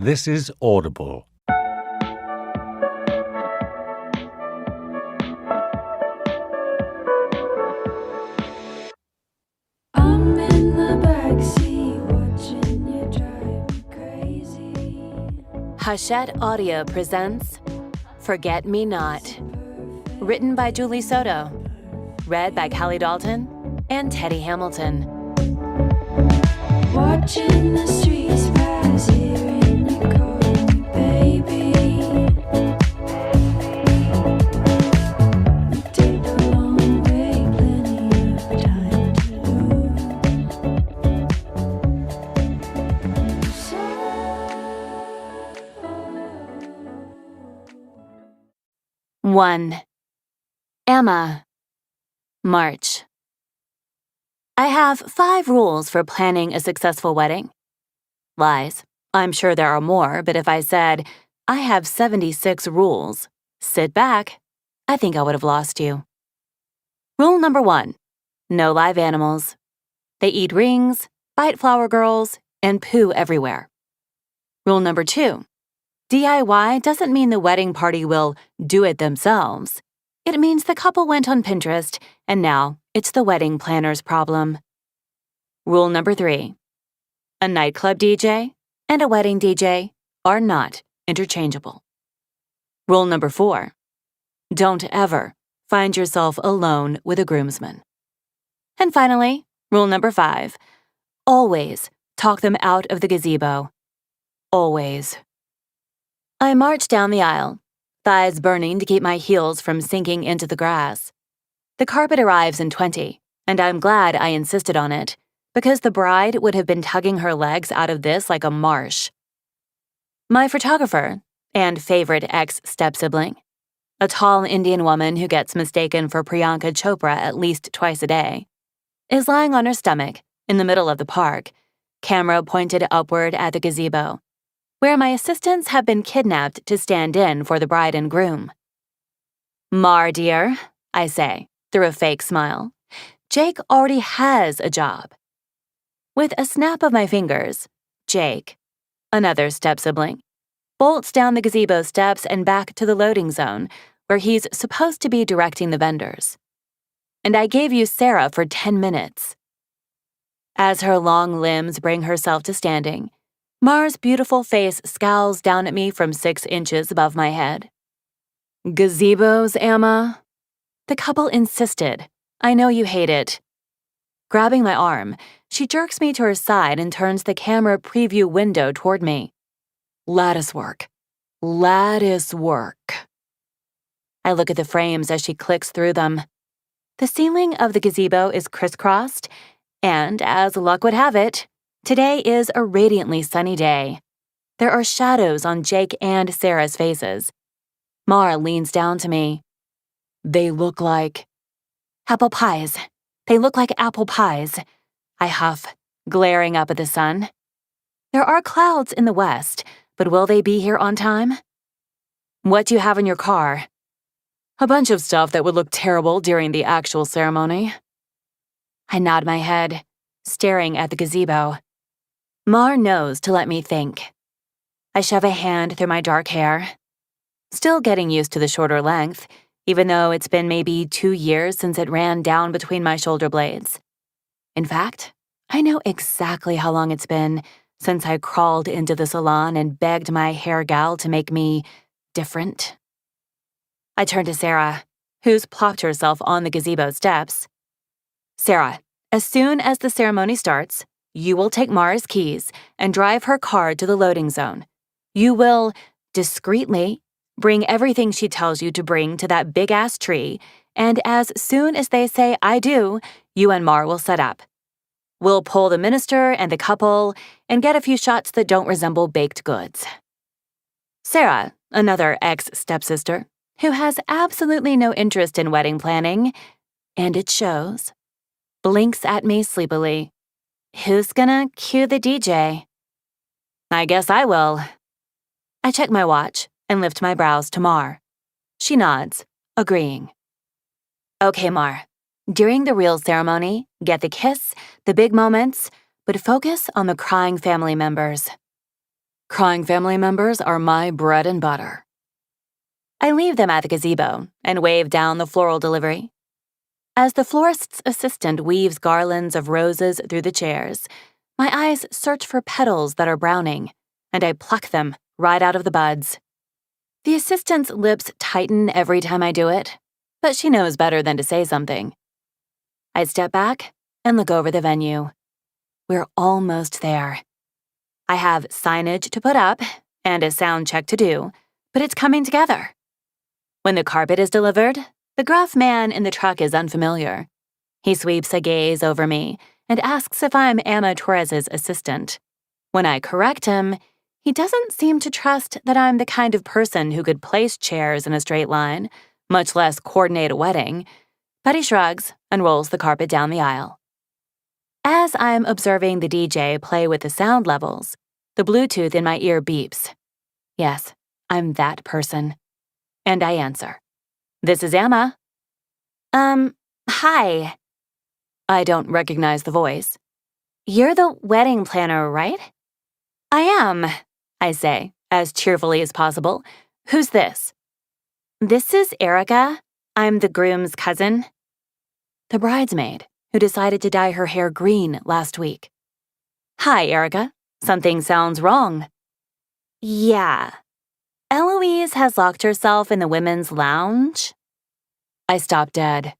This is Audible. I'm in the backseat watching you drive me crazy. Hachette Audio presents Forget Me Not. Written by Julie Soto. Read by Callie Dalton and Teddy Hamilton. Watching the streets pass, hearing you calling me baby. We take the long way, plenty of time to lose. 1. Emma. March. I have 5 rules for planning a successful wedding. Lies. I'm sure there are more, but if I said, I have 76 rules, sit back, I think I would have lost you. Rule number 1. No live animals. They eat rings, bite flower girls, and poo everywhere. Rule number 2. DIY doesn't mean the wedding party will do it themselves. It means the couple went on Pinterest, and now it's the wedding planner's problem. Rule number 3. A nightclub DJ and a wedding DJ are not interchangeable. Rule number 4. Don't ever find yourself alone with a groomsman. And finally, rule number 5. Always talk them out of the gazebo. Always. I march down the aisle, thighs burning to keep my heels from sinking into the grass. The carpet arrives in 20, and I'm glad I insisted on it, because the bride would have been tugging her legs out of this like a marsh. My photographer and favorite ex-step-sibling, a tall Indian woman who gets mistaken for Priyanka Chopra at least twice a day, is lying on her stomach in the middle of the park, camera pointed upward at the gazebo, where my assistants have been kidnapped to stand in for the bride and groom. Mar, dear, I say, through a fake smile, Jake already has a job. With a snap of my fingers, Jake, another step-sibling, bolts down the gazebo steps and back to the loading zone, where he's supposed to be directing the vendors. And I gave you Sarah for 10 minutes. As her long limbs bring herself to standing, Mar's beautiful face scowls down at me from 6 inches above my head. Gazebos, Emma? The couple insisted. I know you hate it. Grabbing my arm, she jerks me to her side and turns the camera preview window toward me. Lattice work. Lattice work. I look at the frames as she clicks through them. The ceiling of the gazebo is crisscrossed, and as luck would have it, today is a radiantly sunny day. There are shadows on Jake and Sarah's faces. Mar leans down to me. They look like apple pies. They look like apple pies, I huff, glaring up at the sun. There are clouds in the west, but will they be here on time? What do you have in your car? A bunch of stuff that would look terrible during the actual ceremony. I nod my head, staring at the gazebo. Mar knows to let me think. I shove a hand through my dark hair. Still getting used to the shorter length, even though it's been maybe 2 years since it ran down between my shoulder blades. In fact, I know exactly how long it's been since I crawled into the salon and begged my hair gal to make me different. I turn to Sarah, who's plopped herself on the gazebo steps. Sarah, as soon as the ceremony starts, you will take Mara's keys and drive her car to the loading zone. You will, discreetly, bring everything she tells you to bring to that big-ass tree, and as soon as they say, I do, you and Mar will set up. We'll pull the minister and the couple and get a few shots that don't resemble baked goods. Sarah, another ex-stepsister, who has absolutely no interest in wedding planning, and it shows, blinks at me sleepily. Who's gonna cue the DJ? I guess I will. I check my watch and lift my brows to Mar. She nods, agreeing. Okay, Mar. During the real ceremony, get the kiss, the big moments, but focus on the crying family members. Crying family members are my bread and butter. I leave them at the gazebo and wave down the floral delivery. As the florist's assistant weaves garlands of roses through the chairs, my eyes search for petals that are browning, and I pluck them right out of the buds. The assistant's lips tighten every time I do it, but she knows better than to say something. I step back and look over the venue. We're almost there. I have signage to put up and a sound check to do, but it's coming together. When the carpet is delivered, the gruff man in the truck is unfamiliar. He sweeps a gaze over me and asks if I'm Emma Torres's assistant. When I correct him, he doesn't seem to trust that I'm the kind of person who could place chairs in a straight line, much less coordinate a wedding, but he shrugs and rolls the carpet down the aisle. As I'm observing the DJ play with the sound levels, the Bluetooth in my ear beeps. Yes, I'm that person. And I answer. This is Emma. Hi. I don't recognize the voice. You're the wedding planner, right? I am, I say, as cheerfully as possible. Who's this? This is Erica. I'm the groom's cousin. The bridesmaid, who decided to dye her hair green last week. Hi, Erica. Something sounds wrong. Yeah. Eloise has locked herself in the women's lounge. I stop dead.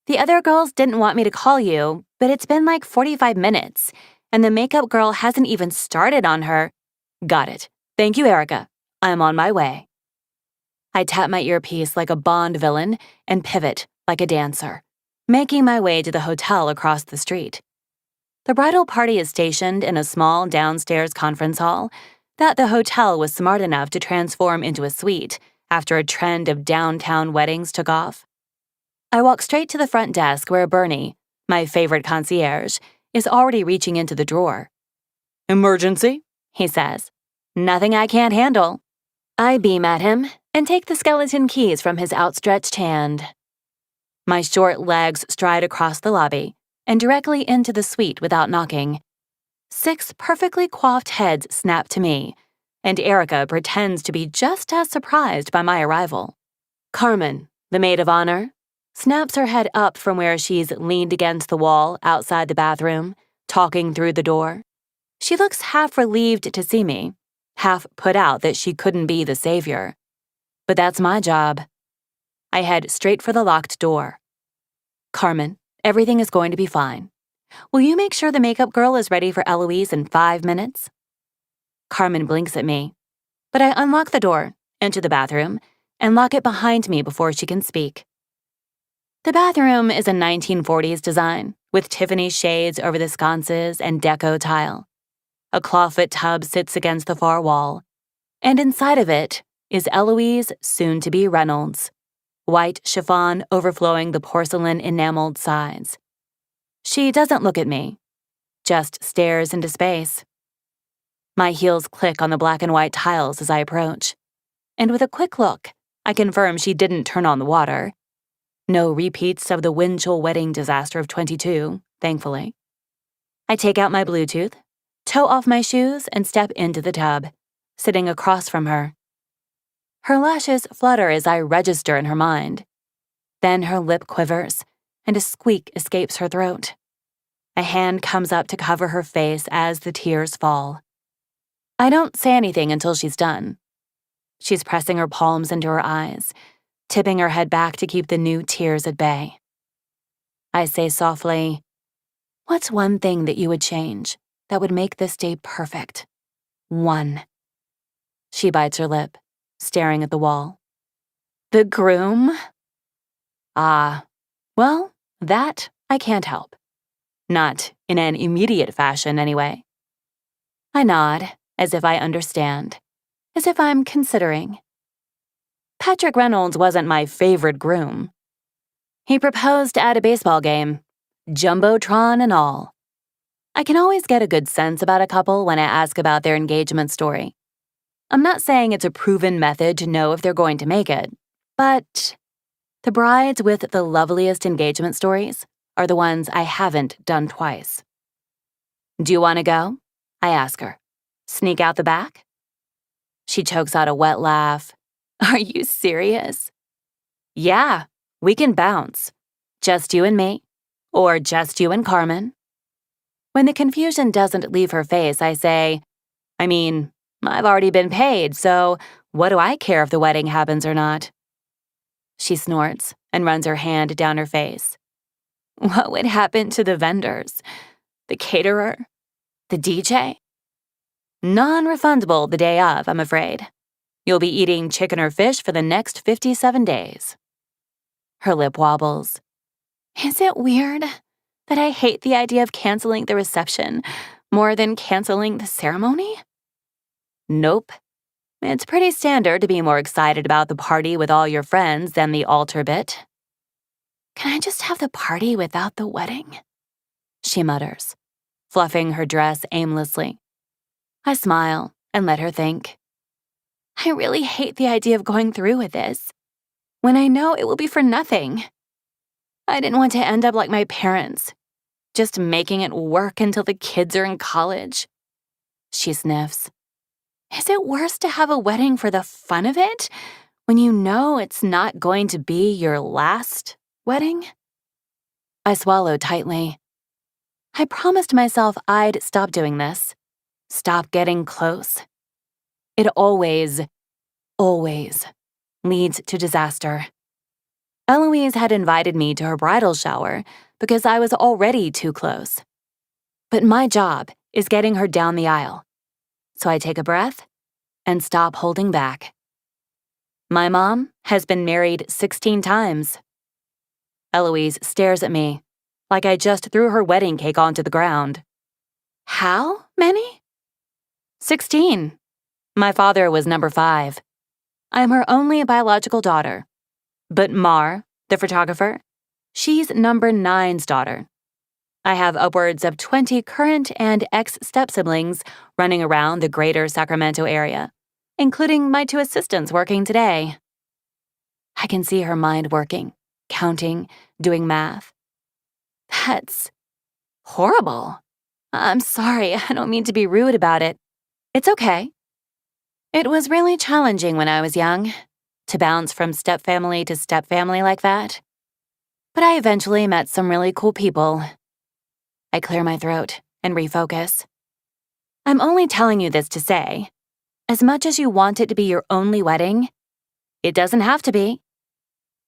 The other girls didn't want me to call you, but it's been like 45 minutes, and the makeup girl hasn't even started on her. Got it. Thank you, Erica. I'm on my way. I tap my earpiece like a Bond villain and pivot like a dancer, making my way to the hotel across the street. The bridal party is stationed in a small downstairs conference hall that the hotel was smart enough to transform into a suite after a trend of downtown weddings took off. I walk straight to the front desk where Bernie, my favorite concierge, is already reaching into the drawer. Emergency, he says. Nothing I can't handle. I beam at him and take the skeleton keys from his outstretched hand. My short legs stride across the lobby and directly into the suite without knocking. 6 perfectly coiffed heads snap to me, and Erica pretends to be just as surprised by my arrival. Carmen, the maid of honor, snaps her head up from where she's leaned against the wall outside the bathroom, talking through the door. She looks half relieved to see me, half put out that she couldn't be the savior. But that's my job. I head straight for the locked door. Carmen, everything is going to be fine. Will you make sure the makeup girl is ready for Eloise in 5 minutes? Carmen blinks at me, but I unlock the door, enter the bathroom, and lock it behind me before she can speak. The bathroom is a 1940s design, with Tiffany shades over the sconces and deco tile. A clawfoot tub sits against the far wall, and inside of it is Eloise, soon-to-be Reynolds, white chiffon overflowing the porcelain enameled sides. She doesn't look at me, just stares into space. My heels click on the black and white tiles as I approach, and with a quick look, I confirm she didn't turn on the water. No repeats of the Winchell wedding disaster of 22, thankfully. I take out my Bluetooth, toe off my shoes, and step into the tub, sitting across from her. Her lashes flutter as I register in her mind. Then her lip quivers, and a squeak escapes her throat. A hand comes up to cover her face as the tears fall. I don't say anything until she's done. She's pressing her palms into her eyes, tipping her head back to keep the new tears at bay. I say softly, "What's one thing that you would change that would make this day perfect? One." She bites her lip, staring at the wall. The groom? Ah, well, that I can't help. Not in an immediate fashion, anyway. I nod, as if I understand, as if I'm considering. Patrick Reynolds wasn't my favorite groom. He proposed at a baseball game, jumbotron and all. I can always get a good sense about a couple when I ask about their engagement story. I'm not saying it's a proven method to know if they're going to make it, but the brides with the loveliest engagement stories are the ones I haven't done twice. Do you want to go? I ask her, Sneak out the back? She chokes out a wet laugh. Are you serious? Yeah, we can bounce. Just you and me. Or just you and Carmen. When the confusion doesn't leave her face, I say, I mean, I've already been paid, so what do I care if the wedding happens or not? She snorts and runs her hand down her face. What would happen to the vendors? The caterer? The DJ? Non-refundable the day of, I'm afraid. You'll be eating chicken or fish for the next 57 days. Her lip wobbles. Is it weird that I hate the idea of canceling the reception more than canceling the ceremony? Nope. It's pretty standard to be more excited about the party with all your friends than the altar bit. Can I just have the party without the wedding? She mutters, fluffing her dress aimlessly. I smile and let her think. I really hate the idea of going through with this, when I know it will be for nothing. I didn't want to end up like my parents, just making it work until the kids are in college. She sniffs. Is it worse to have a wedding for the fun of it, when you know it's not going to be your last wedding? I swallow tightly. I promised myself I'd stop doing this, stop getting close. It always leads to disaster. Eloise had invited me to her bridal shower because I was already too close. But my job is getting her down the aisle. So I take a breath and stop holding back. My mom has been married 16 times. Eloise stares at me like I just threw her wedding cake onto the ground. How many? 16. My father was number 5. I'm her only biological daughter. But Mar, the photographer, she's number 9's daughter. I have upwards of 20 current and ex-step-siblings running around the greater Sacramento area, including my 2 assistants working today. I can see her mind working, counting, doing math. That's horrible. I'm sorry, I don't mean to be rude about it. It's okay. It was really challenging when I was young, to bounce from stepfamily to stepfamily like that. But I eventually met some really cool people. I clear my throat and refocus. I'm only telling you this to say, as much as you want it to be your only wedding, it doesn't have to be.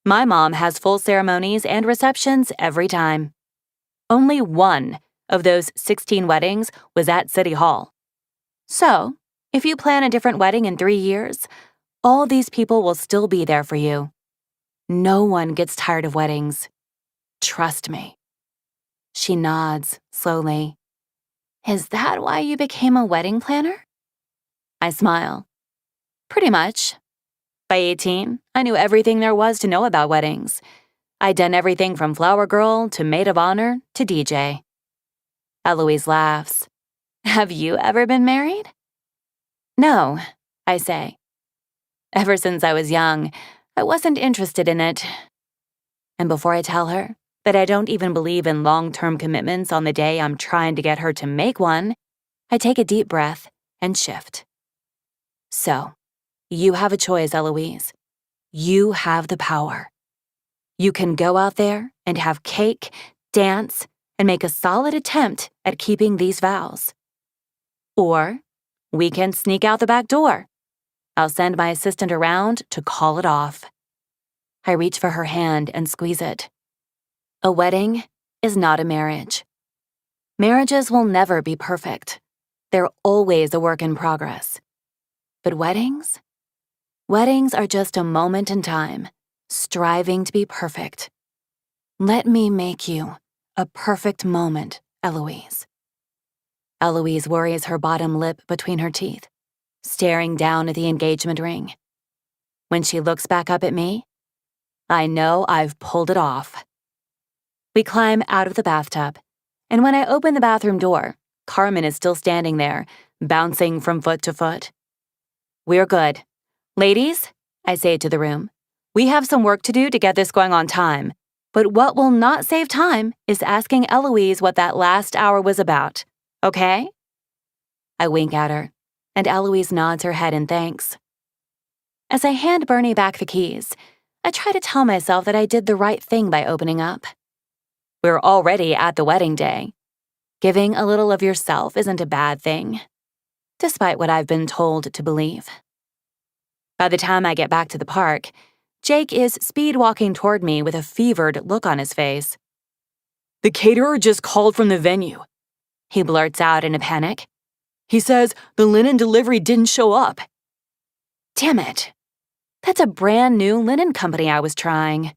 My mom has full ceremonies and receptions every time. Only one of those 16 weddings was at City Hall. So, if you plan a different wedding in 3 years, all these people will still be there for you. No one gets tired of weddings. Trust me. She nods slowly. Is that why you became a wedding planner? I smile. Pretty much. By 18, I knew everything there was to know about weddings. I'd done everything from flower girl to maid of honor to DJ. Eloise laughs. Have you ever been married? No, I say. Ever since I was young, I wasn't interested in it. And before I tell her that I don't even believe in long-term commitments on the day I'm trying to get her to make one, I take a deep breath and shift. So, you have a choice, Eloise. You have the power. You can go out there and have cake, dance, and make a solid attempt at keeping these vows. Or we can sneak out the back door. I'll send my assistant around to call it off. I reach for her hand and squeeze it. A wedding is not a marriage. Marriages will never be perfect. They're always a work in progress. But weddings? Weddings are just a moment in time, striving to be perfect. Let me make you a perfect moment, Eloise. Eloise worries her bottom lip between her teeth, staring down at the engagement ring. When she looks back up at me, I know I've pulled it off. We climb out of the bathtub, and when I open the bathroom door, Carmen is still standing there, bouncing from foot to foot. We're good. Ladies, I say to the room, we have some work to do to get this going on time, but what will not save time is asking Eloise what that last hour was about, okay? I wink at her, and Eloise nods her head in thanks. As I hand Bernie back the keys, I try to tell myself that I did the right thing by opening up. We're already at the wedding day. Giving a little of yourself isn't a bad thing, despite what I've been told to believe. By the time I get back to the park, Jake is speed walking toward me with a fevered look on his face. "The caterer just called from the venue," he blurts out in a panic. "He says the linen delivery didn't show up." Damn it. That's a brand new linen company I was trying.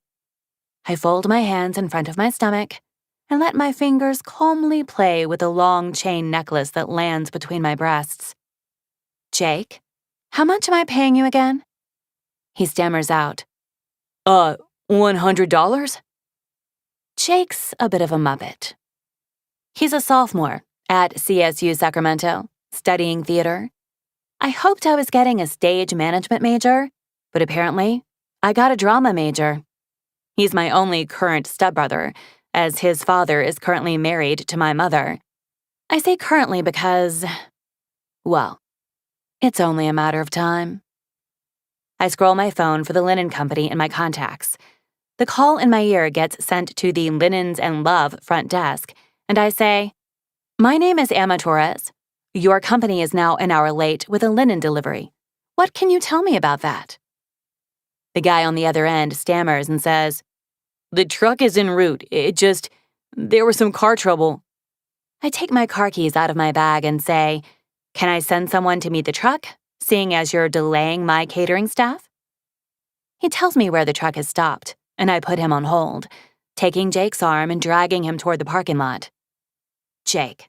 I fold my hands in front of my stomach and let my fingers calmly play with the long chain necklace that lands between my breasts. "Jake, how much am I paying you again?" He stammers out. $100? Jake's a bit of a muppet. He's a sophomore at CSU Sacramento, studying theater. I hoped I was getting a stage management major, but apparently I got a drama major. He's my only current stepbrother, as his father is currently married to my mother. I say currently because, well, it's only a matter of time. I scroll my phone for the linen company in my contacts. The call in my ear gets sent to the Linens and Love front desk, and I say, "My name is Emma Torres. Your company is now an hour late with a linen delivery. What can you tell me about that?" The guy on the other end stammers and says, "The truck is en route. There was some car trouble." I take my car keys out of my bag and say, "Can I send someone to meet the truck, seeing as you're delaying my catering staff?" He tells me where the truck has stopped, and I put him on hold, taking Jake's arm and dragging him toward the parking lot. "Jake,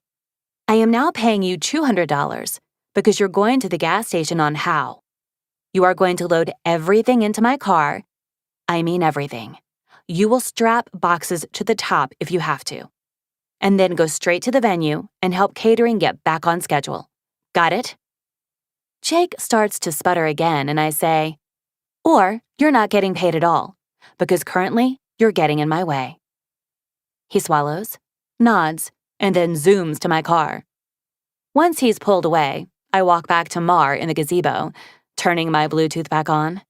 I am now paying you $200 because you're going to the gas station on How. You are going to load everything into my car. I mean everything. You will strap boxes to the top if you have to. And then go straight to the venue and help catering get back on schedule. Got it?" Jake starts to sputter again, and I say, "Or you're not getting paid at all, because currently you're getting in my way." He swallows, nods, and then zooms to my car. Once he's pulled away, I walk back to Mar in the gazebo, turning my Bluetooth back on.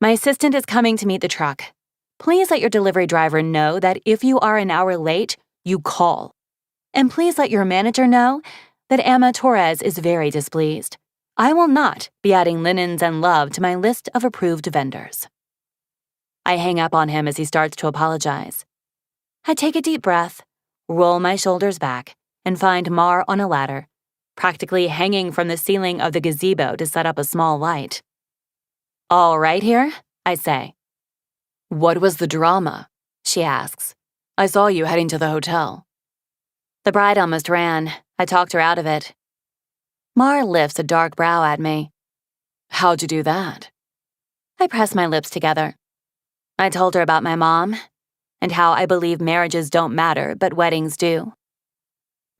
"My assistant is coming to meet the truck. Please let your delivery driver know that if you are an hour late, you call. And please let your manager know that Emma Torres is very displeased. I will not be adding Linens and Love to my list of approved vendors." I hang up on him as he starts to apologize. I take a deep breath, roll my shoulders back, and find Mar on a ladder, practically hanging from the ceiling of the gazebo to set up a small light. "All right here?" I say. "What was the drama?" she asks. "I saw you heading to the hotel." "The bride almost ran. I talked her out of it." Mar lifts a dark brow at me. "How'd you do that?" I press my lips together. I told her about my mom, and how I believe marriages don't matter, but weddings do.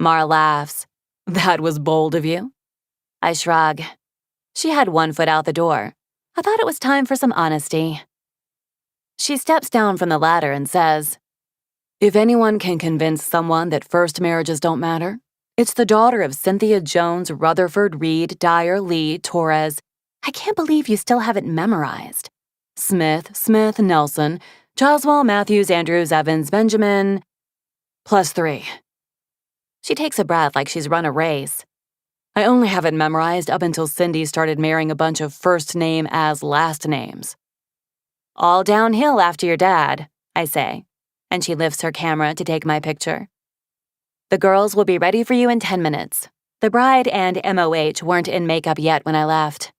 Mar laughs. "That was bold of you." I shrug. She had one foot out the door. I thought it was time for some honesty. She steps down from the ladder and says, "If anyone can convince someone that first marriages don't matter, it's the daughter of Cynthia Jones, Rutherford, Reed, Dyer, Lee, Torres. I can't believe you still have it memorized. Smith, Nelson, Joswell, Matthews, Andrews, Evans, Benjamin, +3. She takes a breath like she's run a race. "I only have it memorized up until Cindy started marrying a bunch of first name as last names." "All downhill after your dad," I say, and she lifts her camera to take my picture. "The girls will be ready for you in 10 minutes. The bride and MOH weren't in makeup yet when I left."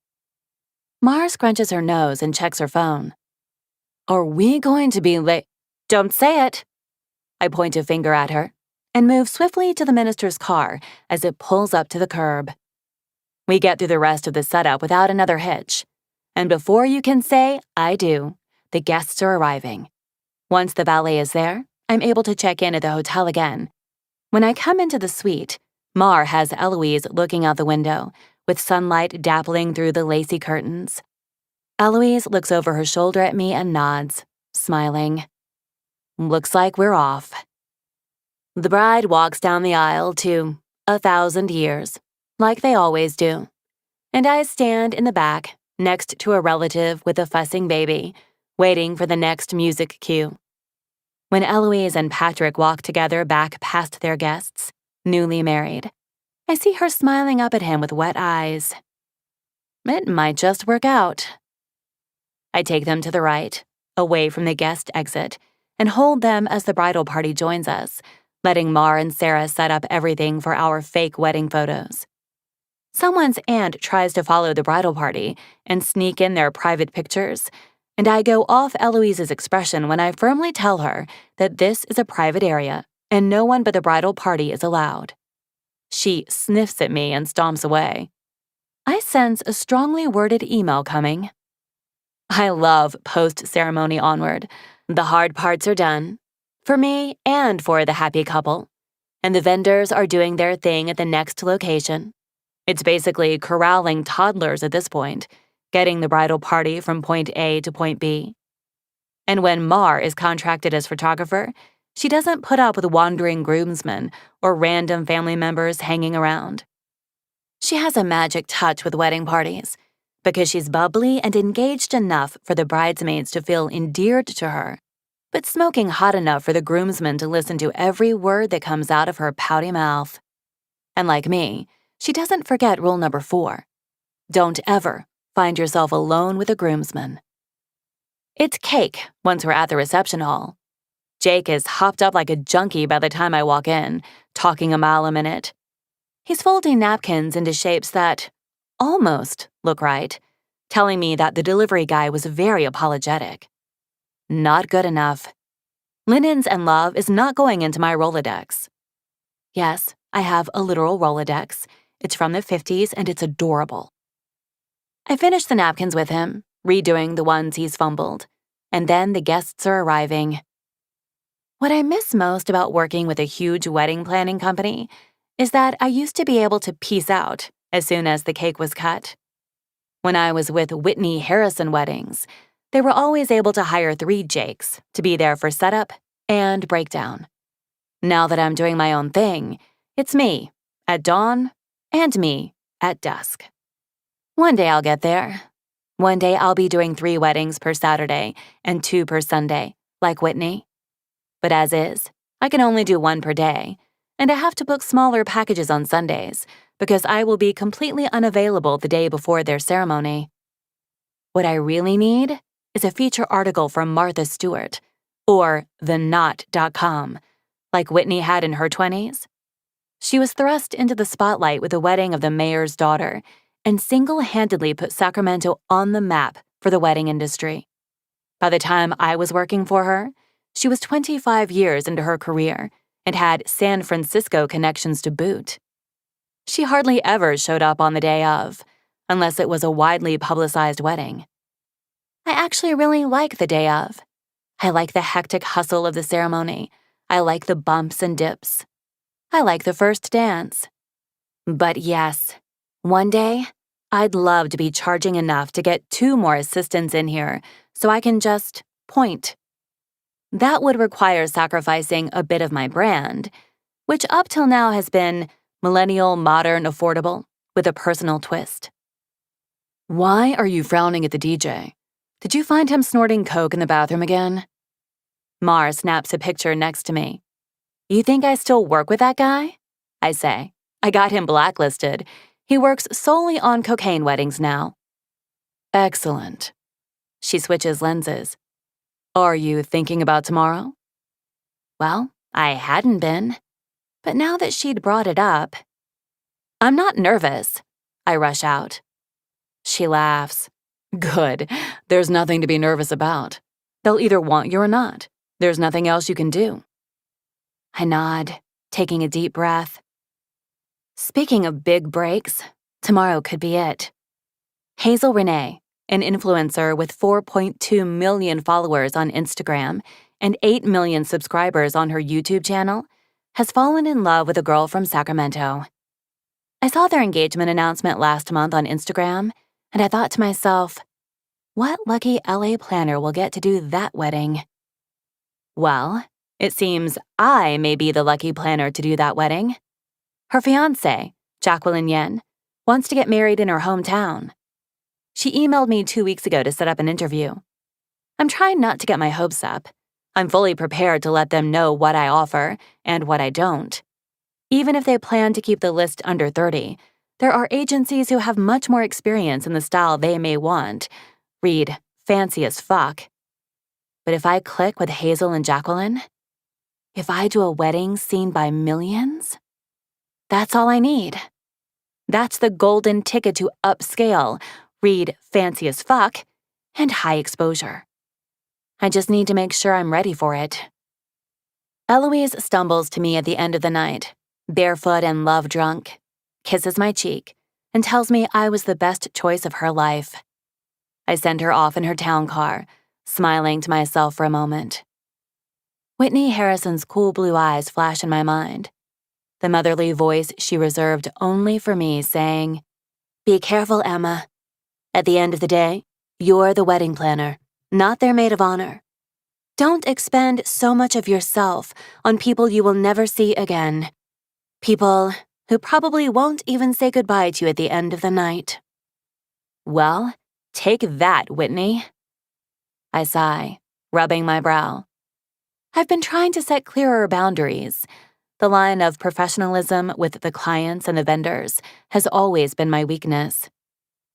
Mar scrunches her nose and checks her phone. "Are we going to be late?" "Don't say it." I point a finger at her and move swiftly to the minister's car as it pulls up to the curb. We get through the rest of the setup without another hitch, and before you can say "I do," the guests are arriving. Once the valet is there, I'm able to check in at the hotel again. When I come into the suite, Mar has Eloise looking out the window, with sunlight dappling through the lacy curtains. Eloise looks over her shoulder at me and nods, smiling. Looks like we're off. The bride walks down the aisle to 1,000 years, like they always do, and I stand in the back next to a relative with a fussing baby, waiting for the next music cue. When Eloise and Patrick walk together back past their guests, newly married, I see her smiling up at him with wet eyes. It might just work out. I take them to the right, away from the guest exit, and hold them as the bridal party joins us, letting Mar and Sarah set up everything for our fake wedding photos. Someone's aunt tries to follow the bridal party and sneak in their private pictures, and I go off Eloise's expression when I firmly tell her that this is a private area and no one but the bridal party is allowed. She sniffs at me and stomps away. I sense a strongly worded email coming. I love post-ceremony onward. The hard parts are done, for me and for the happy couple, and the vendors are doing their thing at the next location. It's basically corralling toddlers at this point, getting the bridal party from point A to point B. And when Mar is contracted as photographer, she doesn't put up with wandering groomsmen or random family members hanging around. She has a magic touch with wedding parties because she's bubbly and engaged enough for the bridesmaids to feel endeared to her, but smoking hot enough for the groomsmen to listen to every word that comes out of her pouty mouth. And like me, she doesn't forget rule number 4. Don't ever find yourself alone with a groomsman. It's cake once we're at the reception hall. Jake is hopped up like a junkie by the time I walk in, talking a mile a minute. He's folding napkins into shapes that almost look right, telling me that the delivery guy was very apologetic. Not good enough. Linens and love is not going into my Rolodex. Yes, I have a literal Rolodex. It's from the 50s and it's adorable. I finish the napkins with him, redoing the ones he's fumbled, and then the guests are arriving. What I miss most about working with a huge wedding planning company is that I used to be able to peace out as soon as the cake was cut. When I was with Whitney Harrison Weddings, they were always able to hire 3 Jakes to be there for setup and breakdown. Now that I'm doing my own thing, it's me at dawn and me at dusk. One day I'll get there. One day I'll be doing 3 weddings per Saturday and 2 per Sunday, like Whitney. But as is, I can only do 1 per day, and I have to book smaller packages on Sundays because I will be completely unavailable the day before their ceremony. What I really need is a feature article from Martha Stewart or theknot.com, like Whitney had in her 20s. She was thrust into the spotlight with the wedding of the mayor's daughter and single-handedly put Sacramento on the map for the wedding industry. By the time I was working for her, she was 25 years into her career and had San Francisco connections to boot. She hardly ever showed up on the day of, unless it was a widely publicized wedding. I actually really like the day of. I like the hectic hustle of the ceremony. I like the bumps and dips. I like the first dance. But yes, one day, I'd love to be charging enough to get 2 more assistants in here so I can just point. That would require sacrificing a bit of my brand, which up till now has been millennial, modern, affordable, with a personal twist. Why are you frowning at the DJ? Did you find him snorting coke in the bathroom again? Mar snaps a picture next to me. You think I still work with that guy? I say. I got him blacklisted. He works solely on cocaine weddings now. Excellent. She switches lenses. Are you thinking about tomorrow? Well, I hadn't been. But now that she'd brought it up, I'm not nervous, I rush out. She laughs. Good. There's nothing to be nervous about. They'll either want you or not. There's nothing else you can do. I nod, taking a deep breath. Speaking of big breaks, tomorrow could be it. Hazel Renee, an influencer with 4.2 million followers on Instagram and 8 million subscribers on her YouTube channel, has fallen in love with a girl from Sacramento. I saw their engagement announcement last month on Instagram, and I thought to myself, what lucky LA planner will get to do that wedding? Well, it seems I may be the lucky planner to do that wedding. Her fiancé, Jacqueline Yen, Wants to get married in her hometown. She emailed me 2 weeks ago to set up an interview. I'm trying not to get my hopes up. I'm fully prepared to let them know what I offer and what I don't. Even if they plan to keep the list under 30, there are agencies who have much more experience in the style they may want. Read fancy as fuck. But if I click with Hazel and Jacqueline, if I do a wedding seen by millions, that's all I need. That's the golden ticket to upscale, read fancy as fuck, and high exposure. I just need to make sure I'm ready for it. Eloise stumbles to me at the end of the night, barefoot and love-drunk, kisses my cheek, and tells me I was the best choice of her life. I send her off in her town car, smiling to myself for a moment. Whitney Harrison's cool blue eyes flash in my mind. The motherly voice she reserved only for me saying, "Be careful, Emma. At the end of the day, you're the wedding planner, not their maid of honor. Don't expend so much of yourself on people you will never see again. People who probably won't even say goodbye to you at the end of the night." Well, take that, Whitney. I sigh, rubbing my brow. I've been trying to set clearer boundaries. The line of professionalism with the clients and the vendors has always been my weakness.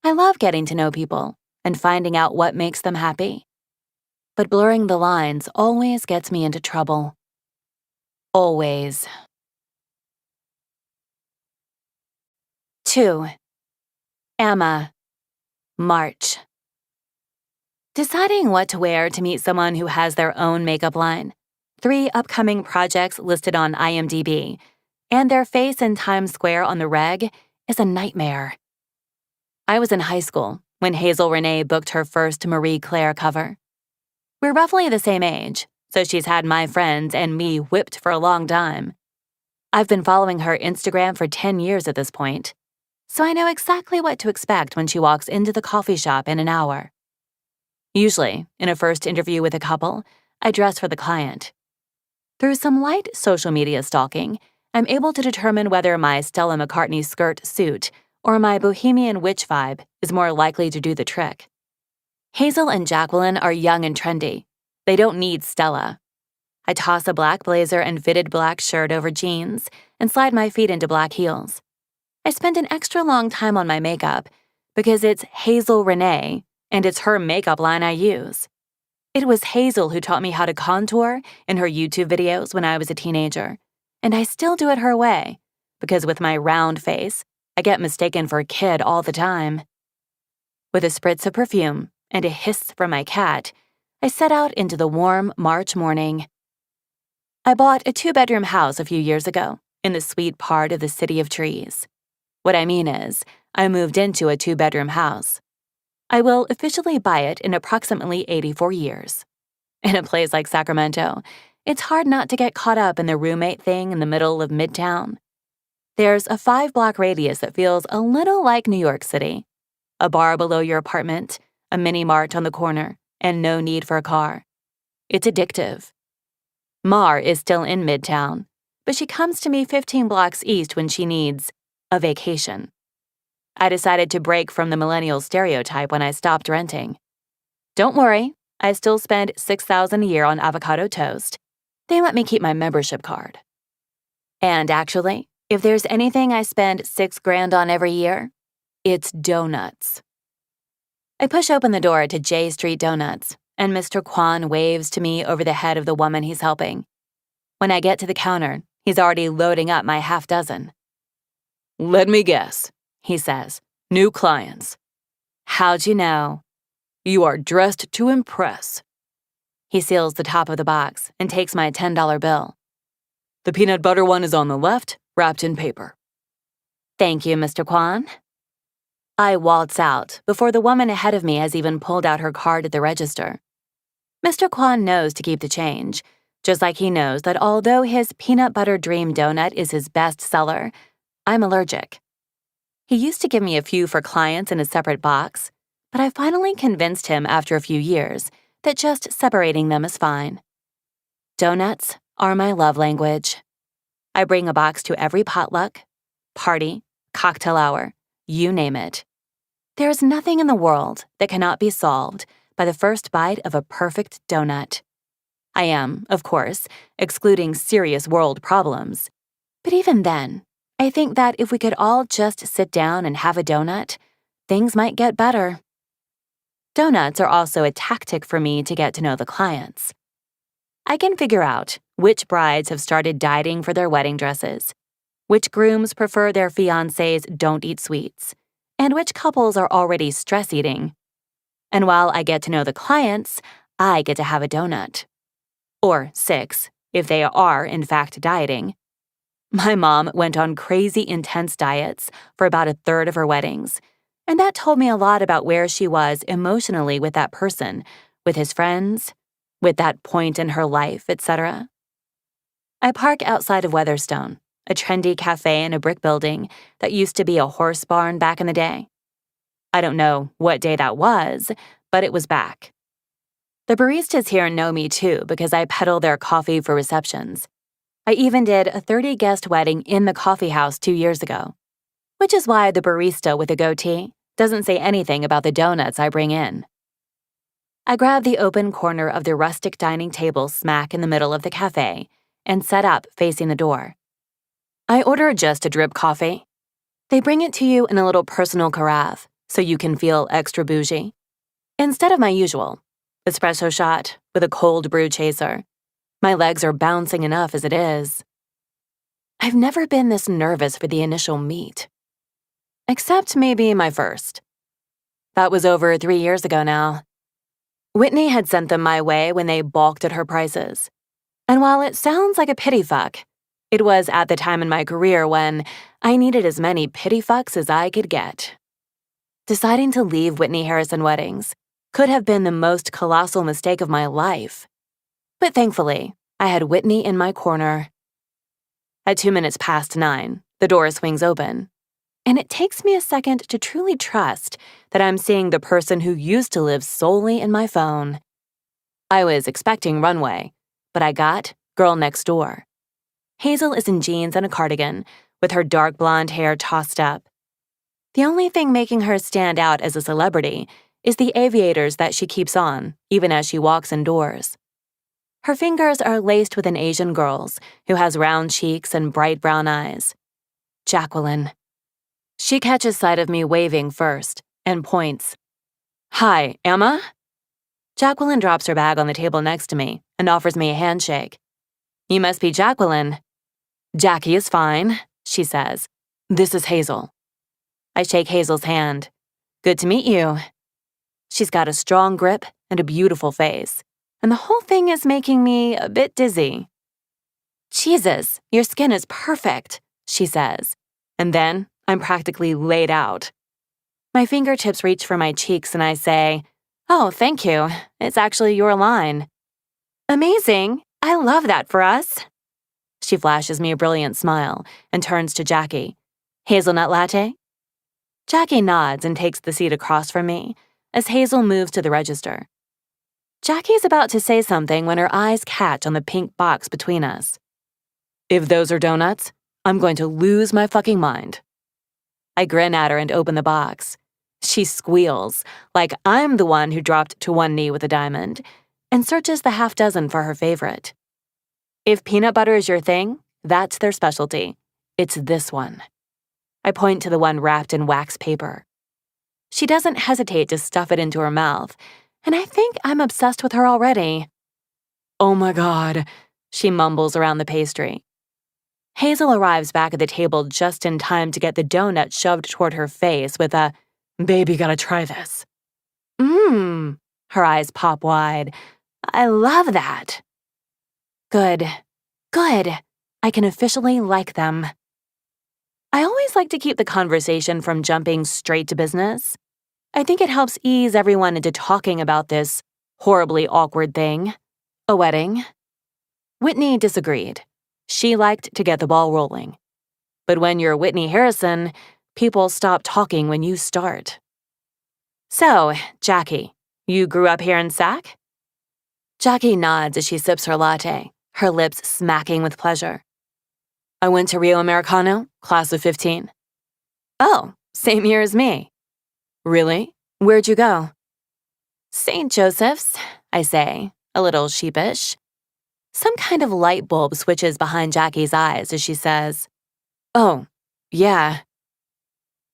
I love getting to know people and finding out what makes them happy. But blurring the lines always gets me into trouble. Always. 2. Emma. March. Deciding what to wear to meet someone who has their own makeup line, 3 upcoming projects listed on IMDb, and their face in Times Square on the reg is a nightmare. I was in high school when Hazel Renee booked her first Marie Claire cover. We're roughly the same age, so she's had my friends and me whipped for a long time. I've been following her Instagram for 10 years at this point, so I know exactly what to expect when she walks into the coffee shop in an hour. Usually, in a first interview with a couple, I dress for the client. Through some light social media stalking, I'm able to determine whether my Stella McCartney skirt suit or my bohemian witch vibe is more likely to do the trick. Hazel and Jacqueline are young and trendy. They don't need Stella. I toss a black blazer and fitted black shirt over jeans and slide my feet into black heels. I spend an extra long time on my makeup because it's Hazel Renee and it's her makeup line I use. It was Hazel who taught me how to contour in her YouTube videos when I was a teenager, and I still do it her way because with my round face, I get mistaken for a kid all the time. With a spritz of perfume and a hiss from my cat, I set out into the warm March morning. I bought a 2-bedroom house a few years ago in the sweet part of the city of trees. What I mean is, I moved into a 2-bedroom house. I will officially buy it in approximately 84 years. In a place like Sacramento, it's hard not to get caught up in the roommate thing in the middle of Midtown. There's a 5-block radius that feels a little like New York City. A bar below your apartment, a mini-mart on the corner, and no need for a car. It's addictive. Mar is still in Midtown, but she comes to me 15 blocks east when she needs a vacation. I decided to break from the millennial stereotype when I stopped renting. Don't worry, I still spend $6,000 a year on avocado toast. They let me keep my membership card. And actually, if there's anything I spend $6,000 on every year, it's donuts. I push open the door to J Street Donuts, and Mr. Kwan waves to me over the head of the woman he's helping. When I get to the counter, he's already loading up my half dozen. "Let me guess," he says. "New clients." "How'd you know?" "You are dressed to impress." He seals the top of the box and takes my $10 bill. "The peanut butter one is on the left, wrapped in paper." "Thank you, Mr. Kwan." I waltz out before the woman ahead of me has even pulled out her card at the register. Mr. Kwan knows to keep the change, just like he knows that although his peanut butter dream donut is his best seller, I'm allergic. He used to give me a few for clients in a separate box, but I finally convinced him after a few years that just separating them is fine. Donuts are my love language. I bring a box to every potluck, party, cocktail hour, you name it. There is nothing in the world that cannot be solved by the first bite of a perfect donut. I am, of course, excluding serious world problems. But even then, I think that if we could all just sit down and have a donut, things might get better. Donuts are also a tactic for me to get to know the clients. I can figure out which brides have started dieting for their wedding dresses, which grooms prefer their fiancés don't eat sweets, and which couples are already stress eating. And while I get to know the clients, I get to have a donut. Or 6, if they are, in fact, dieting. My mom went on crazy intense diets for about a third of her weddings, and that told me a lot about where she was emotionally with that person, with his friends, with that point in her life, etc. I park outside of Weatherstone, a trendy cafe in a brick building that used to be a horse barn back in the day. I don't know what day that was, but it was back. The baristas here know me too because I peddle their coffee for receptions. I even did a 30-guest wedding in the coffee house 2 years ago, which is why the barista with a goatee doesn't say anything about the donuts I bring in. I grab the open corner of the rustic dining table smack in the middle of the cafe and set up facing the door. I order just a drip coffee. They bring it to you in a little personal carafe, so you can feel extra bougie. Instead of my usual espresso shot with a cold brew chaser. My legs are bouncing enough as it is. I've never been this nervous for the initial meet. Except maybe my first. That was over 3 years ago now. Whitney had sent them my way when they balked at her prices. And while it sounds like a pity fuck, it was at the time in my career when I needed as many pity fucks as I could get. Deciding to leave Whitney Harrison Weddings could have been the most colossal mistake of my life. But thankfully, I had Whitney in my corner. At 9:02, the door swings open, and it takes me a second to truly trust that I'm seeing the person who used to live solely in my phone. I was expecting runway, but I got girl next door. Hazel is in jeans and a cardigan, with her dark blonde hair tossed up. The only thing making her stand out as a celebrity is the aviators that she keeps on, even as she walks indoors. Her fingers are laced with an Asian girl's who has round cheeks and bright brown eyes. Jacqueline. She catches sight of me waving first and points. Hi, Emma? Jacqueline drops her bag on the table next to me and offers me a handshake. You must be Jacqueline. Jackie is fine, she says. This is Hazel. I shake Hazel's hand. Good to meet you. She's got a strong grip and a beautiful face, and the whole thing is making me a bit dizzy. Jesus, your skin is perfect, she says, and then I'm practically laid out. My fingertips reach for my cheeks and I say, Oh, thank you. It's actually your line. Amazing. I love that for us. She flashes me a brilliant smile and turns to Jackie. Hazelnut latte? Jackie nods and takes the seat across from me as Hazel moves to the register. Jackie's about to say something when her eyes catch on the pink box between us. If those are donuts, I'm going to lose my fucking mind. I grin at her and open the box. She squeals, like I'm the one who dropped to one knee with a diamond, and searches the half dozen for her favorite. If peanut butter is your thing, that's their specialty. It's this one. I point to the one wrapped in wax paper. She doesn't hesitate to stuff it into her mouth, and I think I'm obsessed with her already. Oh my God, she mumbles around the pastry. Hazel arrives back at the table just in time to get the donut shoved toward her face with a, baby, gotta try this. Her eyes pop wide. I love that. Good. I can officially like them. I always like to keep the conversation from jumping straight to business. I think it helps ease everyone into talking about this horribly awkward thing, a wedding. Whitney disagreed. She liked to get the ball rolling. But when you're Whitney Harrison, people stop talking when you start. So, Jackie, you grew up here in Sac? Jackie nods as she sips her latte, her lips smacking with pleasure. I went to Rio Americano, class of 15. Oh, Same year as me. Really? Where'd you go? St. Joseph's, I say, a little sheepish. Some kind of light bulb switches behind Jackie's eyes as she says, "Oh, yeah."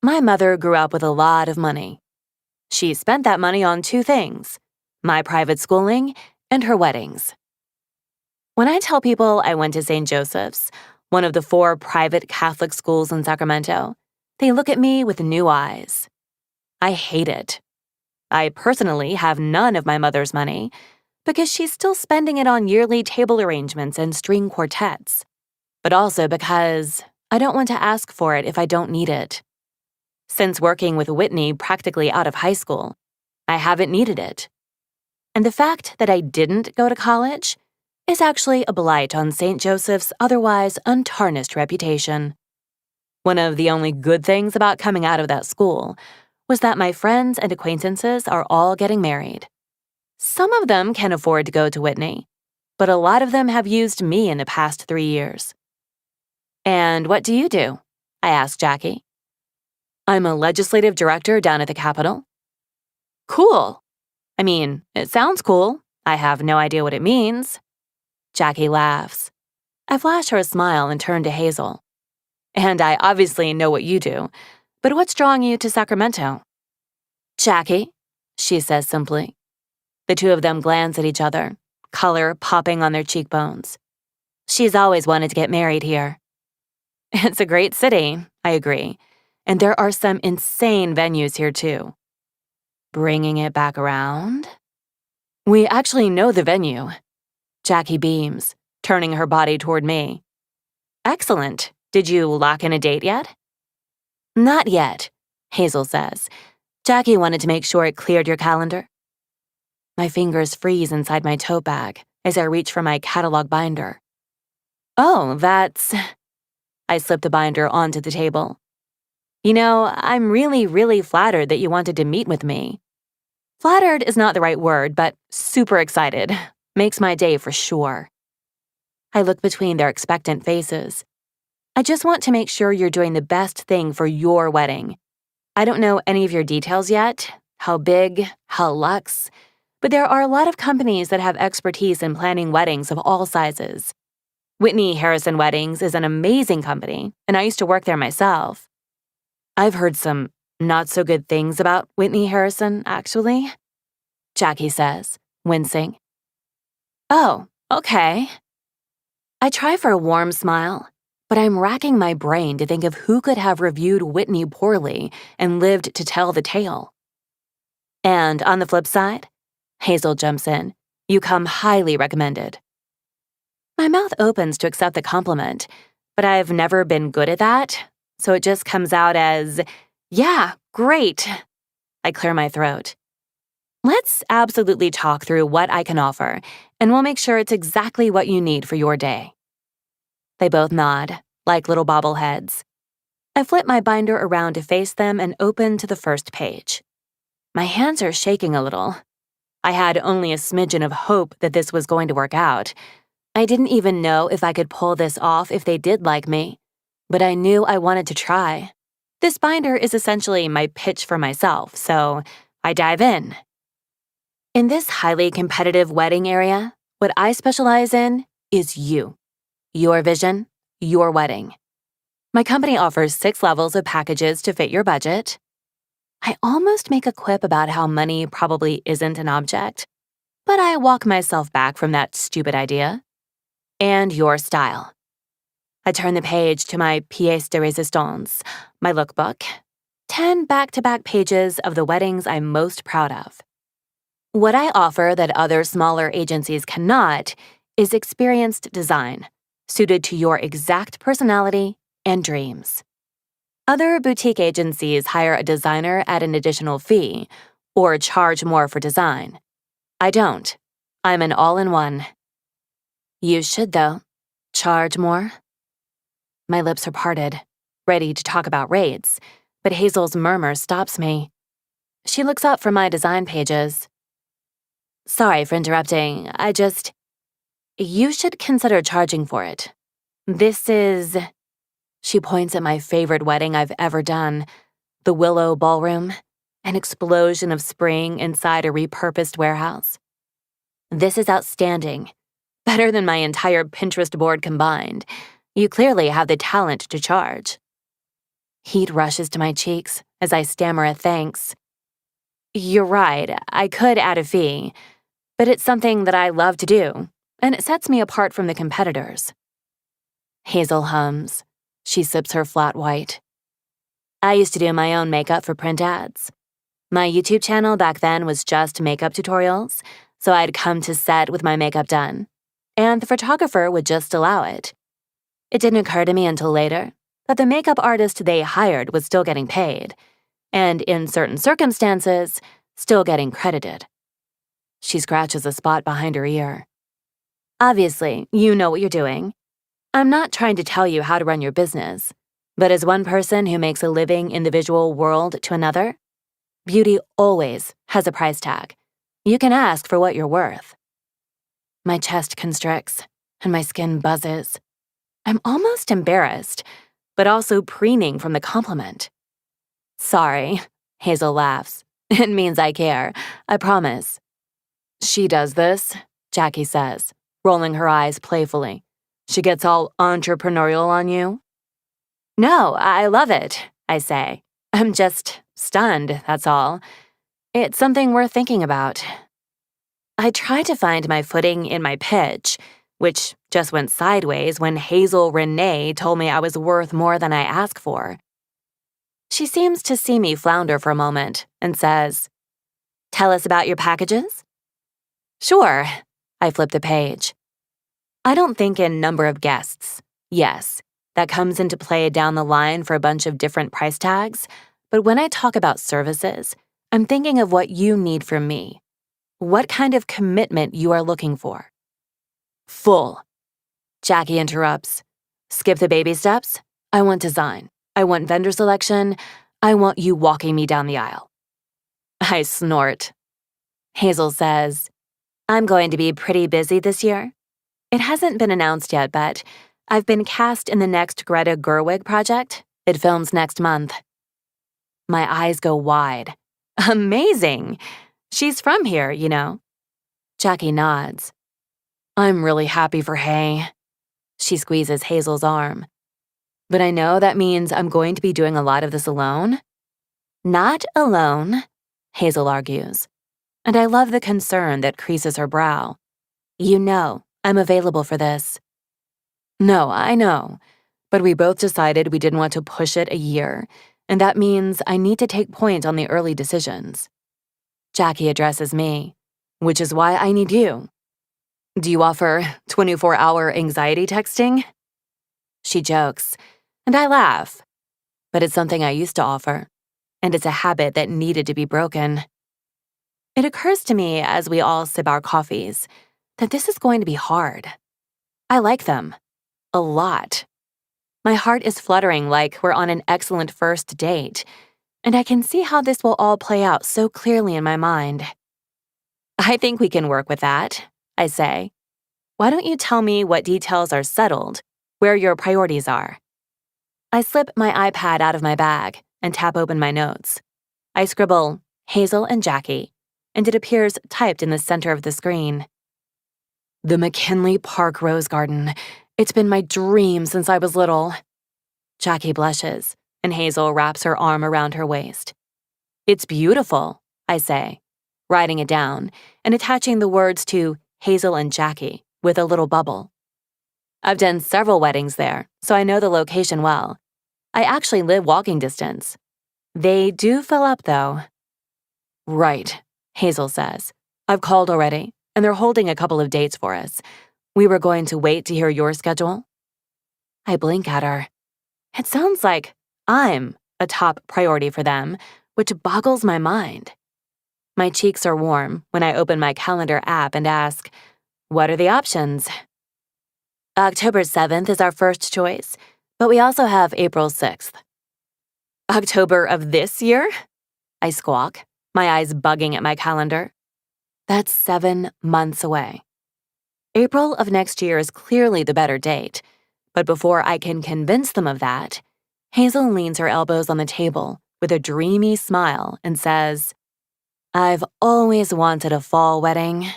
My mother grew up with a lot of money. She spent that money on two things: my private schooling and her weddings. When I tell people I went to St. Joseph's, one of the 4 private Catholic schools in Sacramento, they look at me with new eyes. I hate it. I personally have none of my mother's money because she's still spending it on yearly table arrangements and string quartets, but also because I don't want to ask for it if I don't need it. Since working with Whitney practically out of high school, I haven't needed it. And the fact that I didn't go to college is actually a blight on St. Joseph's otherwise untarnished reputation. One of the only good things about coming out of that school was that my friends and acquaintances are all getting married. Some of them can afford to go to Whitney, but a lot of them have used me in the past 3 years. "And what do you do?" I asked Jackie. "I'm a legislative director down at the Capitol." "Cool. I mean, it sounds cool. I have no idea what it means." Jackie laughs. I flash her a smile and turn to Hazel. "And I obviously know what you do, but what's drawing you to Sacramento?" "Jackie," she says simply. The two of them glance at each other, color popping on their cheekbones. "She's always wanted to get married here." "It's a great city," I agree, "and there are some insane venues here too." Bringing it back around? "We actually know the venue." Jackie beams, turning her body toward me. "Excellent. Did you lock in a date yet?" "Not yet," Hazel says. "Jackie wanted to make sure it cleared your calendar." My fingers freeze inside my tote bag as I reach for my catalog binder. "Oh, that's..." I slip the binder onto the table. "You know, I'm really flattered that you wanted to meet with me." Flattered is not the right word, but super excited. Makes my day for sure. I look between their expectant faces. "I just want to make sure you're doing the best thing for your wedding. I don't know any of your details yet, how big, how luxe, but there are a lot of companies that have expertise in planning weddings of all sizes. Whitney Harrison Weddings is an amazing company, and I used to work there myself." "I've heard some not-so-good things about Whitney Harrison, actually," Jackie says, wincing. "Oh, okay." I try for a warm smile, but I'm racking my brain to think of who could have reviewed Whitney poorly and lived to tell the tale. "And on the flip side," Hazel jumps in, "you come highly recommended." My mouth opens to accept the compliment, but I've never been good at that, so it just comes out as, "Yeah, great." I clear my throat. "Let's absolutely talk through what I can offer, and we'll make sure it's exactly what you need for your day." They both nod, like little bobbleheads. I flip my binder around to face them and open to the first page. My hands are shaking a little. I had only a smidgen of hope that this was going to work out. I didn't even know if I could pull this off if they did like me, but I knew I wanted to try. This binder is essentially my pitch for myself, so I dive in. In this highly competitive wedding area, what I specialize in is you. Your vision, your wedding. My company offers 6 levels of packages to fit your budget. I almost make a quip about how money probably isn't an object, but I walk myself back from that stupid idea. And your style. I turn the page to my pièce de résistance, my lookbook. 10 back-to-back pages of the weddings I'm most proud of. What I offer that other smaller agencies cannot is experienced design, suited to your exact personality and dreams. Other boutique agencies hire a designer at an additional fee or charge more for design. I don't. I'm an all-in-one. You should, though. Charge more? My lips are parted, ready to talk about rates, but Hazel's murmur stops me. She looks up from my design pages. "Sorry for interrupting, You should consider charging for it. This is..." She points at my favorite wedding I've ever done, the Willow ballroom, an explosion of spring inside a repurposed warehouse. This is outstanding. Better than my entire Pinterest board combined. You clearly have the talent to charge. Heat rushes to my cheeks as I stammer a thanks. You're right, I could add a fee, but it's something that I love to do, and it sets me apart from the competitors. Hazel hums. She sips her flat white. I used to do my own makeup for print ads. My YouTube channel back then was just makeup tutorials, so I'd come to set with my makeup done, and the photographer would just allow it. It didn't occur to me until later that the makeup artist they hired was still getting paid, and in certain circumstances, still getting credited. She scratches a spot behind her ear. Obviously, you know what you're doing. I'm not trying to tell you how to run your business, but as one person who makes a living in the visual world to another, beauty always has a price tag. You can ask for what you're worth. My chest constricts, and my skin buzzes. I'm almost embarrassed, but also preening from the compliment. Sorry, Hazel laughs. It means I care, I promise. She does this, Jackie says, rolling her eyes playfully. She gets all entrepreneurial on you? No, I love it, I say. I'm just stunned, that's all. It's something worth thinking about. I try to find my footing in my pitch, which just went sideways when Hazel Renee told me I was worth more than I asked for. She seems to see me flounder for a moment and says, Tell us about your packages? Sure, I flip the page. I don't think in number of guests. Yes, that comes into play down the line for a bunch of different price tags, but when I talk about services, I'm thinking of what you need from me. What kind of commitment you are looking for. Full. Jackie interrupts. Skip the baby steps. I want design. I want vendor selection. I want you walking me down the aisle. I snort. Hazel says, I'm going to be pretty busy this year. It hasn't been announced yet, but I've been cast in the next Greta Gerwig project. It films next month. My eyes go wide. Amazing! She's from here, you know. Jackie nods. I'm really happy for Hay. She squeezes Hazel's arm. But I know that means I'm going to be doing a lot of this alone. Not alone, Hazel argues. And I love the concern that creases her brow. You know, I'm available for this. No, I know. But we both decided we didn't want to push it a year, and that means I need to take point on the early decisions. Jackie addresses me, which is why I need you. Do you offer 24-hour anxiety texting? She jokes, and I laugh. But it's something I used to offer, and it's a habit that needed to be broken. It occurs to me as we all sip our coffees that this is going to be hard. I like them. A lot. My heart is fluttering like we're on an excellent first date, and I can see how this will all play out so clearly in my mind. I think we can work with that, I say. Why don't you tell me what details are settled, where your priorities are? I slip my iPad out of my bag and tap open my notes. I scribble, Hazel and Jackie, and it appears typed in the center of the screen. The McKinley Park Rose Garden. It's been my dream since I was little. Jackie blushes, and Hazel wraps her arm around her waist. It's beautiful, I say, writing it down and attaching the words to Hazel and Jackie with a little bubble. I've done several weddings there, so I know the location well. I actually live walking distance. They do fill up, though. Right, Hazel says. I've called already, and they're holding a couple of dates for us. We were going to wait to hear your schedule. I blink at her. It sounds like I'm a top priority for them, which boggles my mind. My cheeks are warm when I open my calendar app and ask, what are the options? October 7th is our first choice, but we also have April 6th. October of this year? I squawk, my eyes bugging at my calendar. That's 7 months away. April of next year is clearly the better date, but before I can convince them of that, Hazel leans her elbows on the table with a dreamy smile and says, "I've always wanted a fall wedding."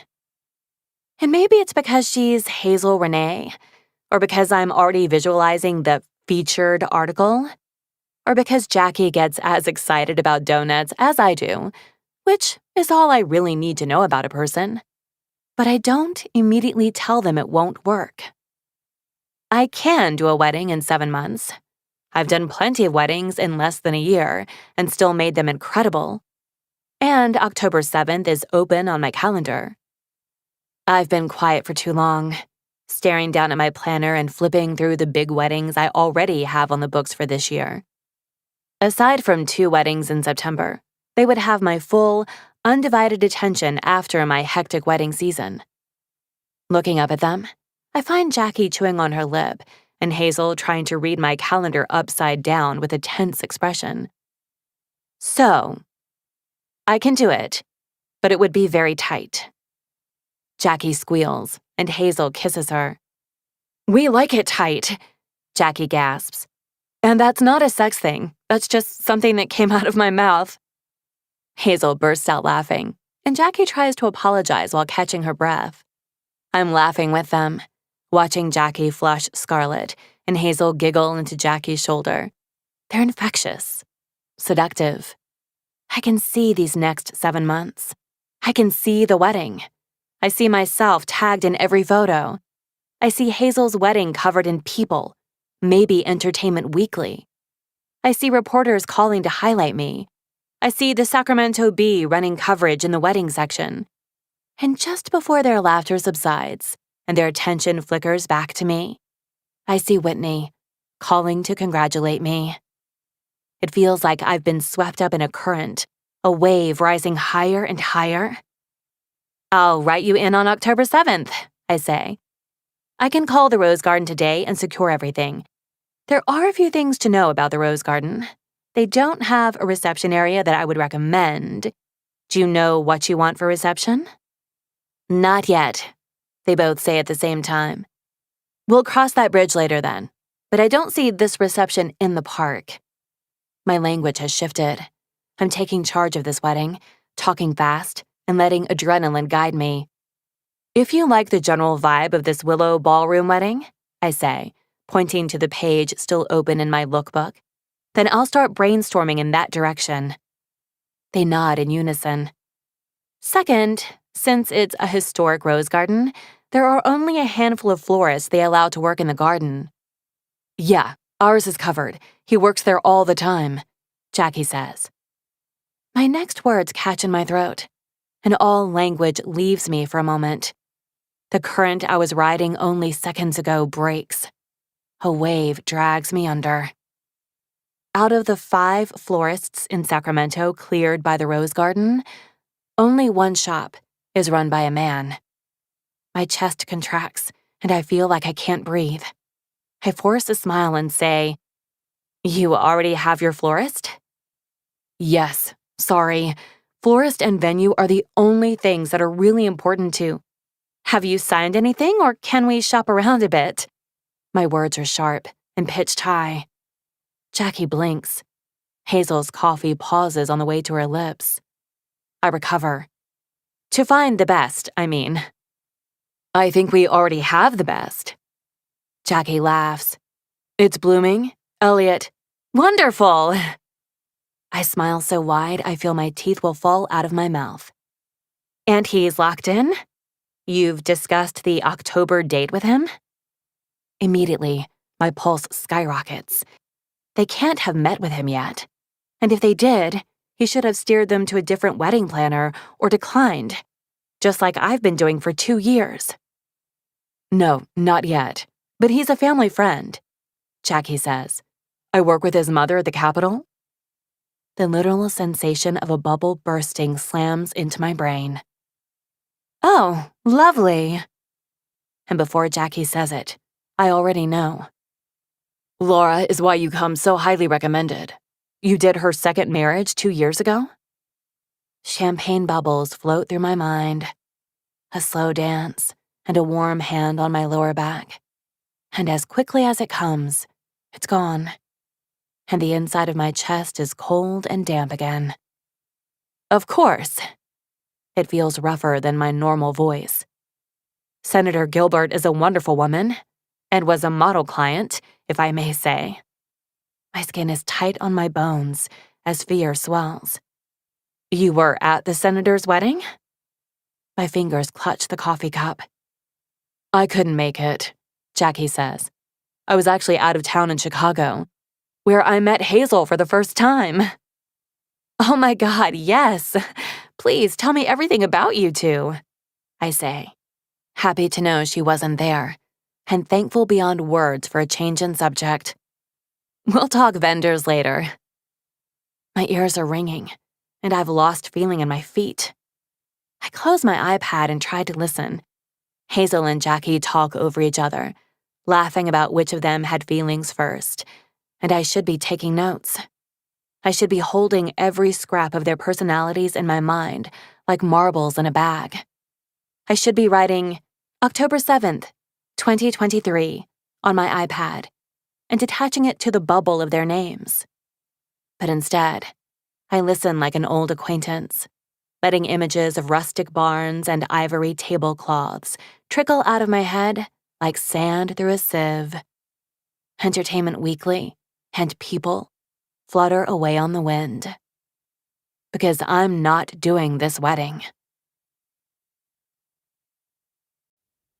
And maybe it's because she's Hazel Renee, or because I'm already visualizing the featured article, or because Jackie gets as excited about donuts as I do, which is all I really need to know about a person. But I don't immediately tell them it won't work. I can do a wedding in 7 months. I've done plenty of weddings in less than a year and still made them incredible. And October 7th is open on my calendar. I've been quiet for too long, staring down at my planner and flipping through the big weddings I already have on the books for this year. Aside from 2 weddings in September, they would have my full, undivided attention after my hectic wedding season. Looking up at them, I find Jackie chewing on her lip and Hazel trying to read my calendar upside down with a tense expression. So, I can do it, but it would be very tight. Jackie squeals, and Hazel kisses her. "We like it tight," Jackie gasps. "And that's not a sex thing. That's just something that came out of my mouth." Hazel bursts out laughing, and Jackie tries to apologize while catching her breath. I'm laughing with them, watching Jackie flush scarlet and Hazel giggle into Jackie's shoulder. They're infectious, seductive. I can see these next 7 months. I can see the wedding. I see myself tagged in every photo. I see Hazel's wedding covered in People, maybe Entertainment Weekly. I see reporters calling to highlight me. I see the Sacramento Bee running coverage in the wedding section. And just before their laughter subsides and their attention flickers back to me, I see Whitney calling to congratulate me. It feels like I've been swept up in a current, a wave rising higher and higher. "I'll write you in on October 7th, I say. I can call the Rose Garden today and secure everything. There are a few things to know about the Rose Garden. They don't have a reception area that I would recommend. Do you know what you want for reception?" "Not yet," they both say at the same time. "We'll cross that bridge later then, but I don't see this reception in the park." My language has shifted. I'm taking charge of this wedding, talking fast, and letting adrenaline guide me. "If you like the general vibe of this Willow ballroom wedding," I say, pointing to the page still open in my lookbook, "then I'll start brainstorming in that direction." They nod in unison. Second, since it's a historic rose garden, there are only a handful of florists they allow to work in the garden. "Yeah, ours is covered. He works there all the time," Jackie says. My next words catch in my throat, and all language leaves me for a moment. The current I was riding only seconds ago breaks. A wave drags me under. Out of the 5 florists in Sacramento cleared by the Rose Garden, only one shop is run by a man. My chest contracts, and I feel like I can't breathe. I force a smile and say, "You already have your florist?" "Yes, sorry. Florist and venue are the only things that are really important to." "Have you signed anything, or can we shop around a bit?" My words are sharp and pitched high. Jackie blinks. Hazel's coffee pauses on the way to her lips. I recover. "To find the best, I mean." "I think we already have the best." Jackie laughs. "It's blooming. Elliot." "Wonderful!" I smile so wide I feel my teeth will fall out of my mouth. "And he's locked in? You've discussed the October date with him?" Immediately, my pulse skyrockets. They can't have met with him yet. And if they did, he should have steered them to a different wedding planner or declined, just like I've been doing for 2 years. "No, not yet. But he's a family friend," Jackie says. "I work with his mother at the Capitol." The literal sensation of a bubble bursting slams into my brain. "Oh, lovely." And before Jackie says it, I already know. "Laura is why you come so highly recommended. You did her second marriage 2 years ago?" Champagne bubbles float through my mind. A slow dance and a warm hand on my lower back. And as quickly as it comes, it's gone. and the inside of my chest is cold and damp again. Of course. It feels rougher than my normal voice. Senator Gilbert is a wonderful woman, and was a model client, if I may say. My skin is tight on my bones as fear swells. You were at the senator's wedding? My fingers clutch the coffee cup. I couldn't make it, Jackie says. I was actually out of town in Chicago, where I met Hazel for the first time. Oh my God, yes. Please tell me everything about you two, I say, happy to know she wasn't there, and thankful beyond words for a change in subject. We'll talk vendors later. My ears are ringing, and I've lost feeling in my feet. I close my iPad and try to listen. Hazel and Jackie talk over each other, laughing about which of them had feelings first, and I should be taking notes. I should be holding every scrap of their personalities in my mind, like marbles in a bag. I should be writing October 7th, 2023 on my iPad and attaching it to the bubble of their names. But instead, I listen like an old acquaintance, letting images of rustic barns and ivory tablecloths trickle out of my head like sand through a sieve. Entertainment Weekly and People flutter away on the wind. Because I'm not doing this wedding.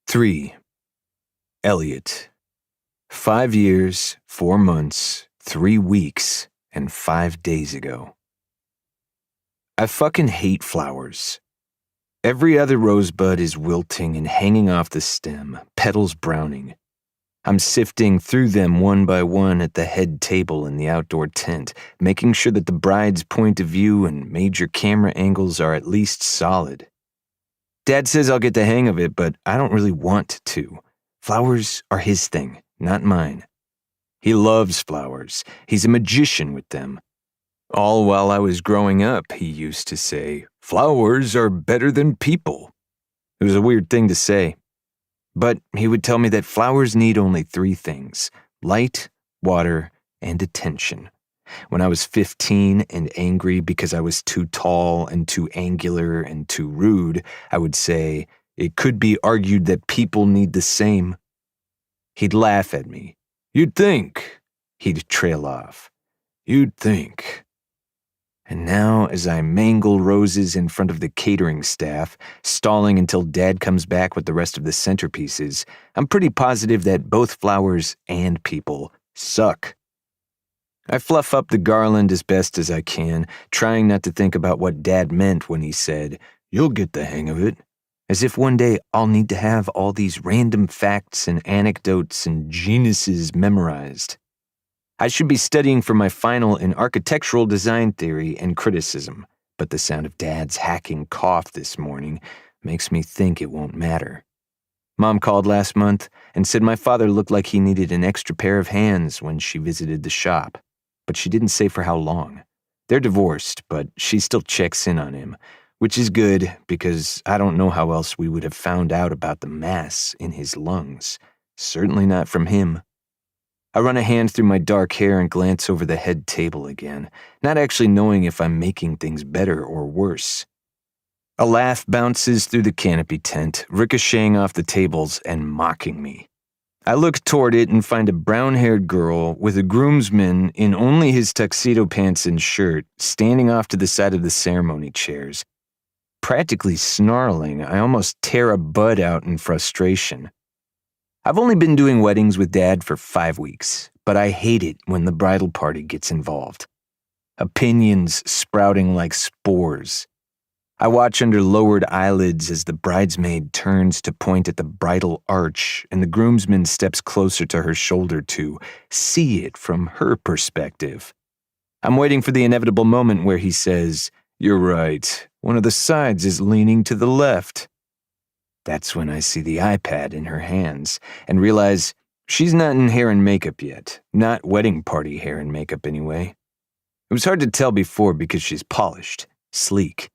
3. Elliot. 5 years, 4 months, 3 weeks, and 5 days ago. I fucking hate flowers. Every other rosebud is wilting and hanging off the stem, petals browning. I'm sifting through them one by one at the head table in the outdoor tent, making sure that the bride's point of view and major camera angles are at least solid. Dad says I'll get the hang of it, but I don't really want to. Flowers are his thing, not mine. He loves flowers. He's a magician with them. All while I was growing up, he used to say, "Flowers are better than people." It was a weird thing to say. But he would tell me that flowers need only 3 things: light, water, and attention. When I was 15 and angry because I was too tall and too angular and too rude, I would say, "It could be argued that people need the same." He'd laugh at me. "You'd think." He'd trail off. "You'd think." And now, as I mangle roses in front of the catering staff, stalling until Dad comes back with the rest of the centerpieces, I'm pretty positive that both flowers and people suck. I fluff up the garland as best as I can, trying not to think about what Dad meant when he said, "You'll get the hang of it," as if one day I'll need to have all these random facts and anecdotes and genuses memorized. I should be studying for my final in architectural design theory and criticism, but the sound of Dad's hacking cough this morning makes me think it won't matter. Mom called last month and said my father looked like he needed an extra pair of hands when she visited the shop, but she didn't say for how long. They're divorced, but she still checks in on him, which is good because I don't know how else we would have found out about the mass in his lungs. Certainly not from him. I run a hand through my dark hair and glance over the head table again, not actually knowing if I'm making things better or worse. A laugh bounces through the canopy tent, ricocheting off the tables and mocking me. I look toward it and find a brown-haired girl with a groomsman in only his tuxedo pants and shirt standing off to the side of the ceremony chairs. Practically snarling, I almost tear a bud out in frustration. I've only been doing weddings with Dad for 5 weeks, but I hate it when the bridal party gets involved. Opinions sprouting like spores. I watch under lowered eyelids as the bridesmaid turns to point at the bridal arch and the groomsman steps closer to her shoulder to see it from her perspective. I'm waiting for the inevitable moment where he says, "You're right, one of the sides is leaning to the left." That's when I see the iPad in her hands and realize she's not in hair and makeup yet. Not wedding party hair and makeup anyway. It was hard to tell before because she's polished, sleek.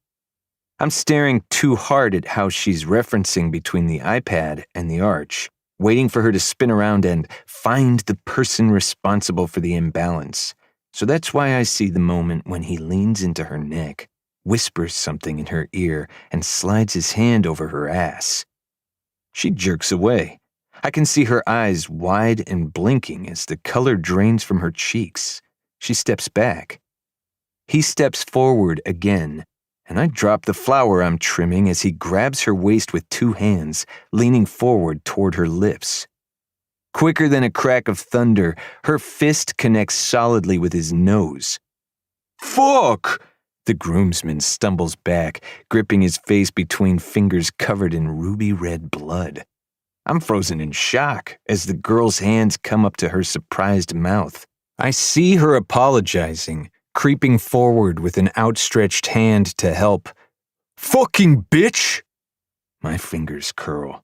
I'm staring too hard at how she's referencing between the iPad and the arch, waiting for her to spin around and find the person responsible for the imbalance. so that's why I see the moment when he leans into her neck, whispers something in her ear, and slides his hand over her ass. She jerks away. I can see her eyes wide and blinking as the color drains from her cheeks. She steps back. He steps forward again, and I drop the flower I'm trimming as he grabs her waist with two hands, leaning forward toward her lips. Quicker than a crack of thunder, her fist connects solidly with his nose. "Fuck!" The groomsman stumbles back, gripping his face between fingers covered in ruby red blood. I'm frozen in shock as the girl's hands come up to her surprised mouth. I see her apologizing, creeping forward with an outstretched hand to help. "Fucking bitch!" My fingers curl.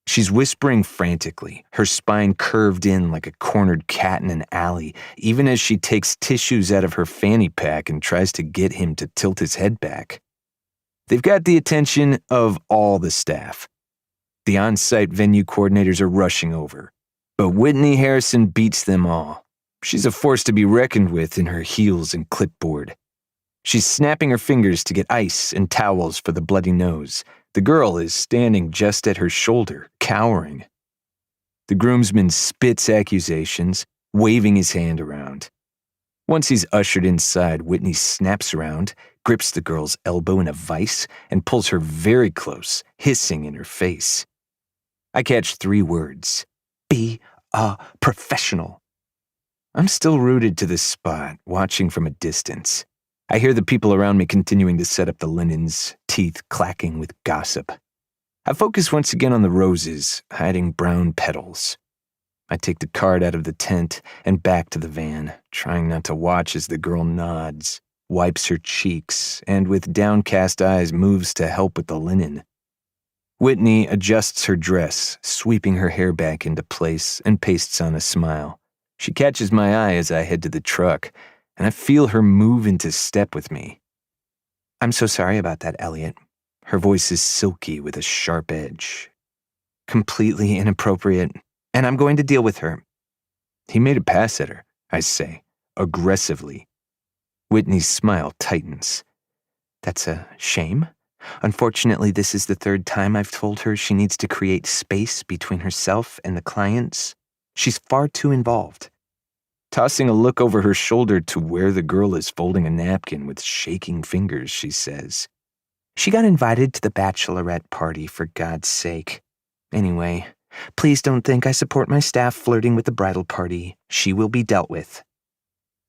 She's whispering frantically, her spine curved in like a cornered cat in an alley, even as she takes tissues out of her fanny pack and tries to get him to tilt his head back. They've got the attention of all the staff. The on-site venue coordinators are rushing over, but Whitney Harrison beats them all. She's a force to be reckoned with in her heels and clipboard. She's snapping her fingers to get ice and towels for the bloody nose. The girl is standing just at her shoulder, cowering. The groomsman spits accusations, waving his hand around. Once he's ushered inside, Whitney snaps around, grips the girl's elbow in a vice, and pulls her very close, hissing in her face. I catch 3 words. Be a professional. I'm still rooted to the spot, watching from a distance. I hear the people around me continuing to set up the linens, teeth clacking with gossip. I focus once again on the roses, hiding brown petals. I take the card out of the tent and back to the van, trying not to watch as the girl nods, wipes her cheeks, and with downcast eyes moves to help with the linen. Whitney adjusts her dress, sweeping her hair back into place, and pastes on a smile. She catches my eye as I head to the truck, and I feel her move into step with me. "I'm so sorry about that, Elliot." Her voice is silky with a sharp edge. "Completely inappropriate, and I'm going to deal with her." He made a pass at her, I say, aggressively. Whitney's smile tightens. "That's a shame. Unfortunately, this is the 3rd time I've told her she needs to create space between herself and the clients. She's far too involved." Tossing a look over her shoulder to where the girl is folding a napkin with shaking fingers, she says, "She got invited to the bachelorette party, for God's sake. Anyway, please don't think I support my staff flirting with the bridal party. She will be dealt with."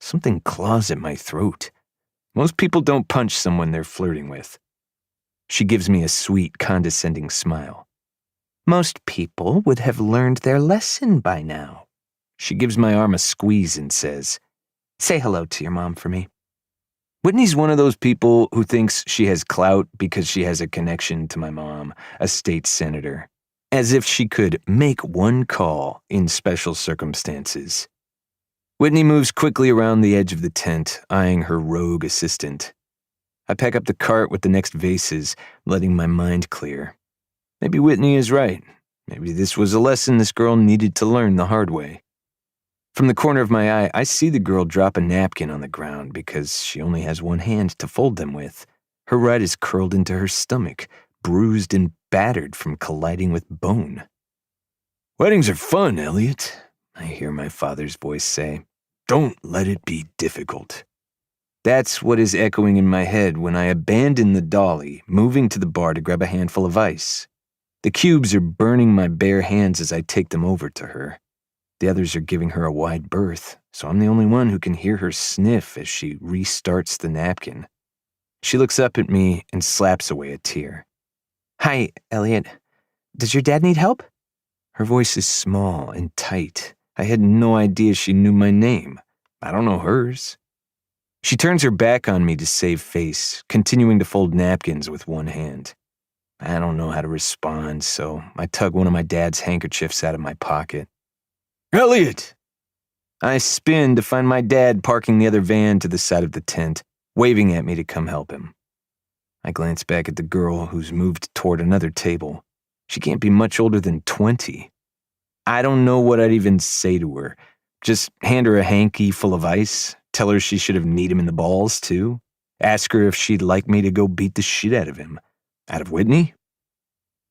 Something claws at my throat. Most people don't punch someone they're flirting with. She gives me a sweet, condescending smile. "Most people would have learned their lesson by now." She gives my arm a squeeze and says, "Say hello to your mom for me." Whitney's one of those people who thinks she has clout because she has a connection to my mom, a state senator, as if she could make one call in special circumstances. Whitney moves quickly around the edge of the tent, eyeing her rogue assistant. I pack up the cart with the next vases, letting my mind clear. Maybe Whitney is right. Maybe this was a lesson this girl needed to learn the hard way. From the corner of my eye, I see the girl drop a napkin on the ground because she only has one hand to fold them with. Her right is curled into her stomach, bruised and battered from colliding with bone. "Weddings are fun, Elliot," I hear my father's voice say. "Don't let it be difficult." That's what is echoing in my head when I abandon the dolly, moving to the bar to grab a handful of ice. The cubes are burning my bare hands as I take them over to her. The others are giving her a wide berth, so I'm the only one who can hear her sniff as she restarts the napkin. She looks up at me and slaps away a tear. "Hi, Elliot. Does your dad need help?" Her voice is small and tight. I had no idea she knew my name. I don't know hers. She turns her back on me to save face, continuing to fold napkins with one hand. I don't know how to respond, so I tug one of my dad's handkerchiefs out of my pocket. "Elliot!" I spin to find my dad parking the other van to the side of the tent, waving at me to come help him. I glance back at the girl who's moved toward another table. She can't be much older than 20. I don't know what I'd even say to her. Just hand her a hanky full of ice, Tell her she should have kneed him in the balls, too? Ask her if she'd like me to go beat the shit out of him. Out of Whitney?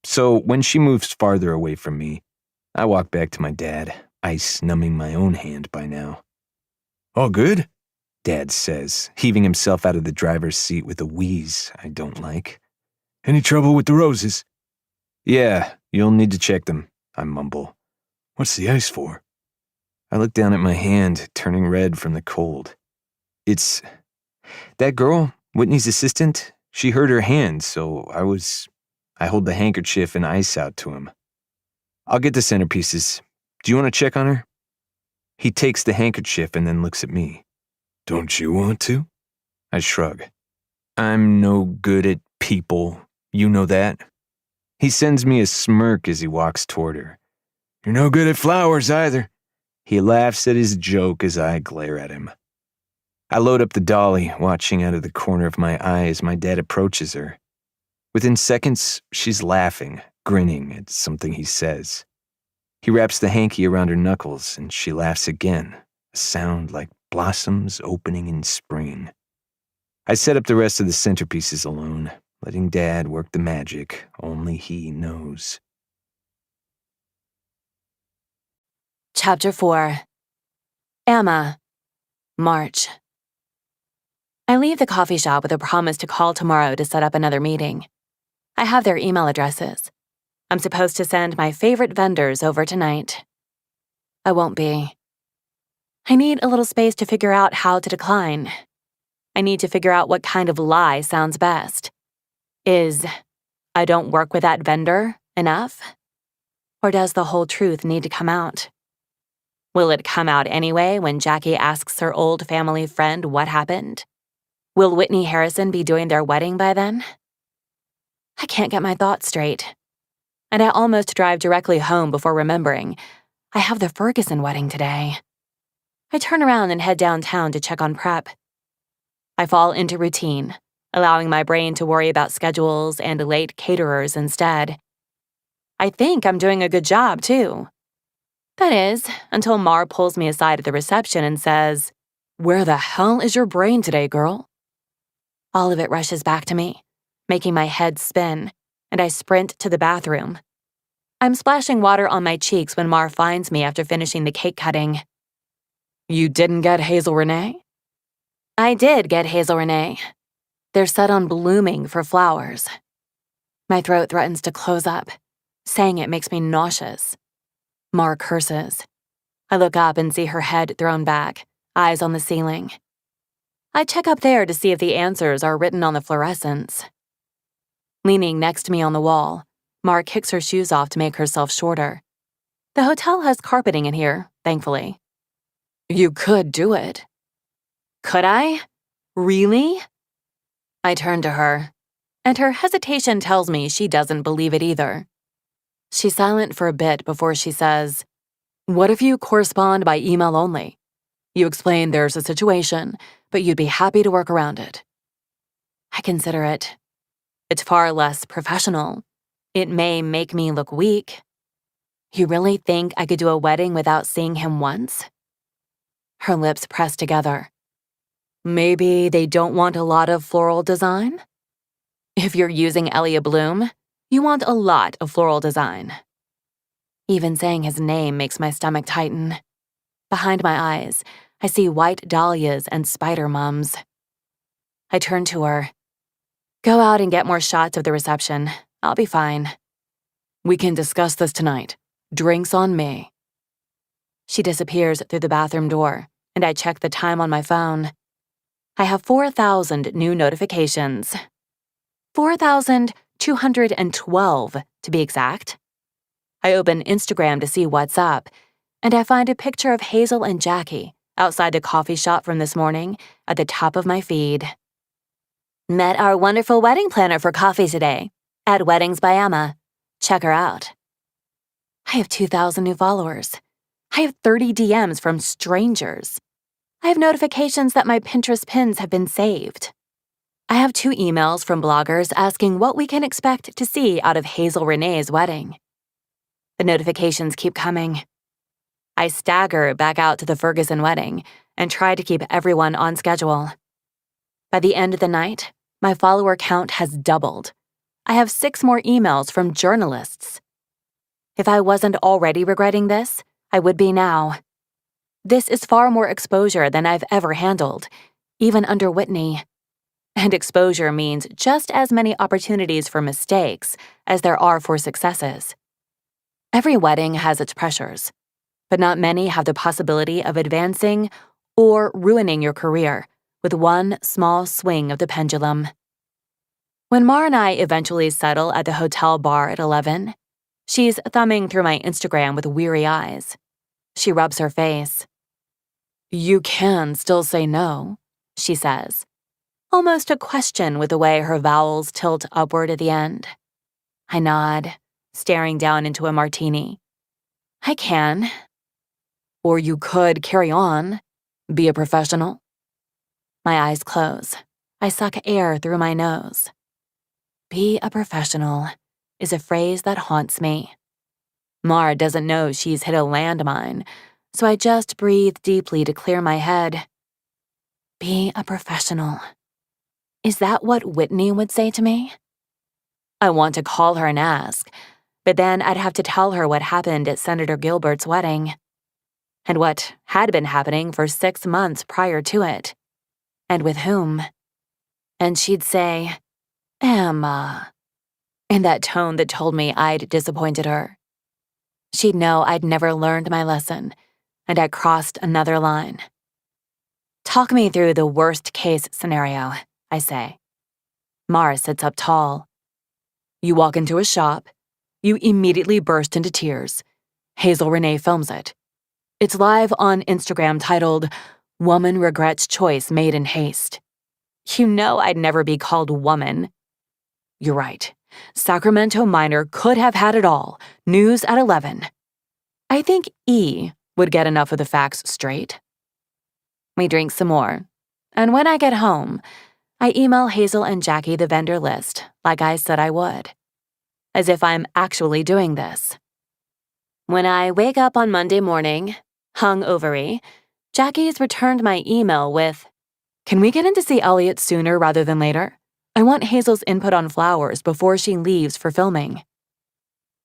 So when she moves farther away from me, I walk back to my dad, ice numbing my own hand by now. "All good?" Dad says, heaving himself out of the driver's seat with a wheeze I don't like. "Any trouble with the roses?" "Yeah, you'll need to check them," I mumble. "What's the ice for?" I look down at my hand, turning red from the cold. It's that girl, Whitney's assistant. She hurt her hand, so I hold the handkerchief and ice out to him. "I'll get the centerpieces. Do you want to check on her?" He takes the handkerchief and then looks at me. "Don't you want to?" I shrug. "I'm no good at people. You know that." He sends me a smirk as he walks toward her. "You're no good at flowers either." He laughs at his joke as I glare at him. I load up the dolly, watching out of the corner of my eye as my dad approaches her. Within seconds, she's laughing, grinning at something he says. He wraps the hanky around her knuckles, and she laughs again, a sound like blossoms opening in spring. I set up the rest of the centerpieces alone, letting Dad work the magic only he knows. Chapter 4. Emma. March. I leave the coffee shop with a promise to call tomorrow to set up another meeting. I have their email addresses. I'm supposed to send my favorite vendors over tonight. I won't be. I need a little space to figure out how to decline. I need to figure out what kind of lie sounds best. Is "I don't work with that vendor" enough? Or does the whole truth need to come out? Will it come out anyway when Jackie asks her old family friend what happened? Will Whitney Harrison be doing their wedding by then? I can't get my thoughts straight. And I almost drive directly home before remembering I have the Ferguson wedding today. I turn around and head downtown to check on prep. I fall into routine, allowing my brain to worry about schedules and late caterers instead. I think I'm doing a good job, too. That is, until Mar pulls me aside at the reception and says, "Where the hell is your brain today, girl?" All of it rushes back to me, making my head spin, and I sprint to the bathroom. I'm splashing water on my cheeks when Mar finds me after finishing the cake cutting. "You didn't get Hazel Renee?" I did get Hazel Renee. They're set on blooming for flowers. My throat threatens to close up. Saying it makes me nauseous. Mar curses. I look up and see her head thrown back, eyes on the ceiling. I check up there to see if the answers are written on the fluorescents. Leaning next to me on the wall, Mar kicks her shoes off to make herself shorter. The hotel has carpeting in here, thankfully. "You could do it." Could I? Really? I turn to her, and her hesitation tells me she doesn't believe it either. She's silent for a bit before she says, "What if you correspond by email only? You explain there's a situation, but you'd be happy to work around it." I consider it. It's far less professional. It may make me look weak. You really think I could do a wedding without seeing him once? Her lips press together. Maybe they don't want a lot of floral design? If you're using Elliot Bloom, you want a lot of floral design. Even saying his name makes my stomach tighten. Behind my eyes, I see white dahlias and spider mums. I turn to her. "Go out and get more shots of the reception. I'll be fine." "We can discuss this tonight. Drinks on me." She disappears through the bathroom door, and I check the time on my phone. I have 4,000 new notifications. 4,212, to be exact. I open Instagram to see what's up, and I find a picture of Hazel and Jackie outside the coffee shop from this morning at the top of my feed. Met our wonderful wedding planner for coffee today at Weddings by Emma. Check her out. I have 2,000 new followers. I have 30 DMs from strangers. I have notifications that my Pinterest pins have been saved. I have 2 emails from bloggers asking what we can expect to see out of Hazel Renee's wedding. The notifications keep coming. I stagger back out to the Ferguson wedding and try to keep everyone on schedule. By the end of the night, my follower count has doubled. I have 6 more emails from journalists. If I wasn't already regretting this, I would be now. This is far more exposure than I've ever handled, even under Whitney. And exposure means just as many opportunities for mistakes as there are for successes. Every wedding has its pressures, but not many have the possibility of advancing or ruining your career with one small swing of the pendulum. When Mar and I eventually settle at the hotel bar at 11, she's thumbing through my Instagram with weary eyes. She rubs her face. "You can still say no," she says, almost a question with the way her vowels tilt upward at the end. I nod, staring down into a martini. I can. Or you could carry on, be a professional. My eyes close. I suck air through my nose. Be a professional is a phrase that haunts me. Mar doesn't know she's hit a landmine, so I just breathe deeply to clear my head. Be a professional. Is that what Whitney would say to me? I want to call her and ask, but then I'd have to tell her what happened at Senator Gilbert's wedding, and what had been happening for 6 months prior to it, and with whom. And she'd say, "Emma," in that tone that told me I'd disappointed her. She'd know I'd never learned my lesson, and I crossed another line. Talk me through the worst-case scenario, I say. Mar sits up tall. You walk into a shop. You immediately burst into tears. Hazel Renee films it. It's live on Instagram titled, "Woman Regrets Choice Made in Haste." You know I'd never be called woman. You're right. Sacramento Minor could have had it all. News at 11. I think E would get enough of the facts straight. We drink some more, and when I get home, I email Hazel and Jackie the vendor list like I said I would, as if I'm actually doing this. When I wake up on Monday morning, hungover-y, Jackie's returned my email with, "Can we get in to see Elliot sooner rather than later? I want Hazel's input on flowers before she leaves for filming."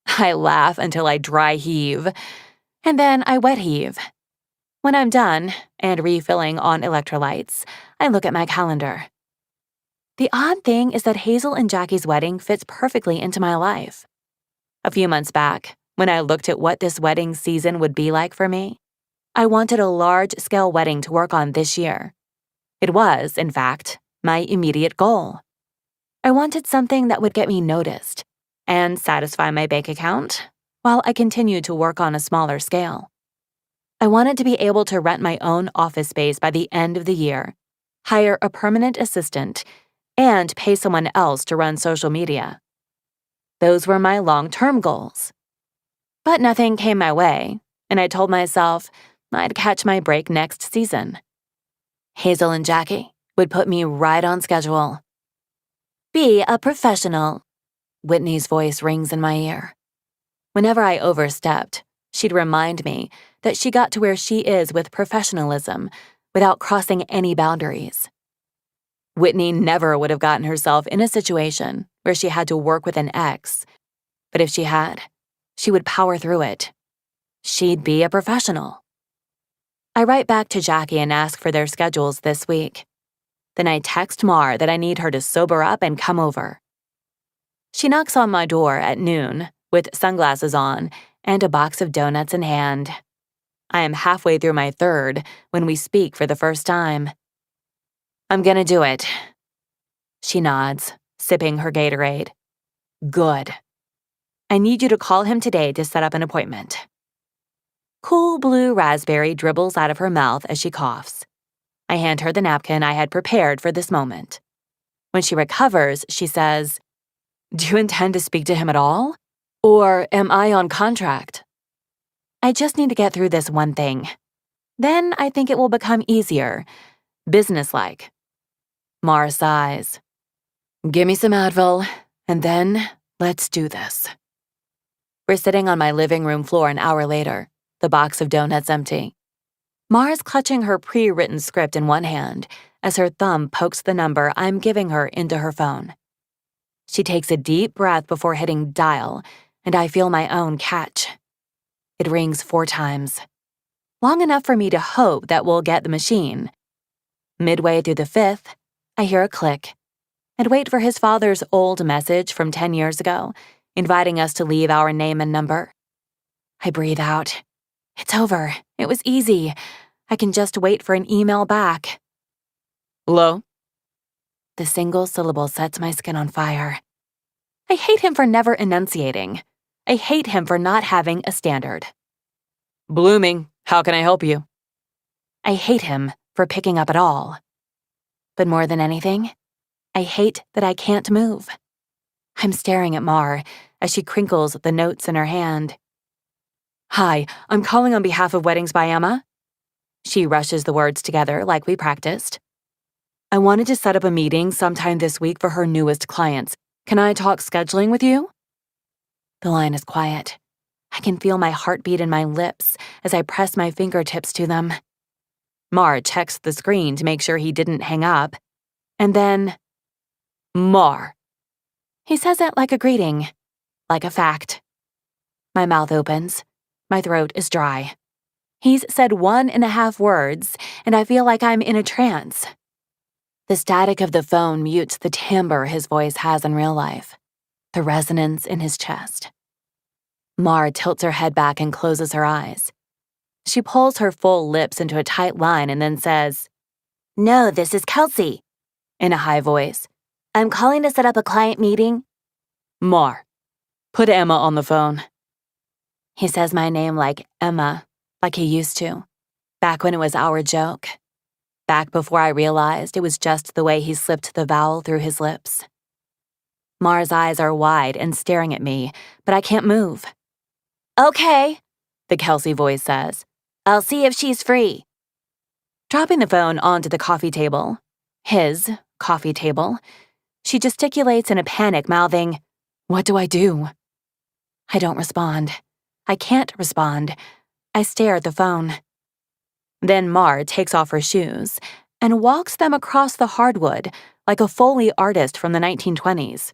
I laugh until I dry heave, and then I wet heave. When I'm done and refilling on electrolytes, I look at my calendar. The odd thing is that Hazel and Jackie's wedding fits perfectly into my life. A few months back, when I looked at what this wedding season would be like for me, I wanted a large-scale wedding to work on this year. It was, in fact, my immediate goal. I wanted something that would get me noticed and satisfy my bank account while I continued to work on a smaller scale. I wanted to be able to rent my own office space by the end of the year, hire a permanent assistant, and pay someone else to run social media. Those were my long-term goals. But nothing came my way, and I told myself I'd catch my break next season. Hazel and Jackie would put me right on schedule. Be a professional. Whitney's voice rings in my ear. Whenever I overstepped, she'd remind me that she got to where she is with professionalism without crossing any boundaries. Whitney never would have gotten herself in a situation where she had to work with an ex, but if she had, she would power through it. She'd be a professional. I write back to Jackie and ask for their schedules this week. Then I text Mar that I need her to sober up and come over. She knocks on my door at noon with sunglasses on and a box of donuts in hand. I am halfway through my third when we speak for the first time. I'm gonna do it. She nods, sipping her Gatorade. Good. I need you to call him today to set up an appointment. Cool blue raspberry dribbles out of her mouth as she coughs. I hand her the napkin I had prepared for this moment. When she recovers, she says, "Do you intend to speak to him at all? Or am I on contract?" I just need to get through this one thing. Then I think it will become easier, businesslike. Mar sighs. Give me some Advil, and then let's do this. We're sitting on my living room floor an hour later, the box of donuts empty. Mara's clutching her pre-written script in one hand as her thumb pokes the number I'm giving her into her phone. She takes a deep breath before hitting dial, and I feel my own catch. It rings 4 times, long enough for me to hope that we'll get the machine. Midway through the 5th, I hear a click and wait for his father's old message from 10 years ago, inviting us to leave our name and number. I breathe out. It's over. It was easy. I can just wait for an email back. Hello? The single syllable sets my skin on fire. I hate him for never enunciating. I hate him for not having a standard. Blooming, how can I help you? I hate him for picking up at all. But more than anything, I hate that I can't move. I'm staring at Mar as she crinkles the notes in her hand. Hi, I'm calling on behalf of Weddings by Emma. She rushes the words together like we practiced. I wanted to set up a meeting sometime this week for her newest clients. Can I talk scheduling with you? The line is quiet. I can feel my heartbeat in my lips as I press my fingertips to them. Mar checks the screen to make sure he didn't hang up. And then, Mar. He says it like a greeting, like a fact. My mouth opens. My throat is dry. He's said 1.5 words, and I feel like I'm in a trance. The static of the phone mutes the timbre his voice has in real life, the resonance in his chest. Mar tilts her head back and closes her eyes. She pulls her full lips into a tight line and then says, "No, this is Kelsey," in a high voice. "I'm calling to set up a client meeting." Mar, put Emma on the phone. He says my name like Emma, like he used to, back when it was our joke. Back before I realized it was just the way he slipped the vowel through his lips. Mar's eyes are wide and staring at me, but I can't move. "Okay," the Kelsey voice says. "I'll see if she's free." Dropping the phone onto the coffee table, his coffee table, she gesticulates in a panic, mouthing, "What do I do?" I don't respond. I can't respond. I stare at the phone. Then Mar takes off her shoes and walks them across the hardwood like a Foley artist from the 1920s.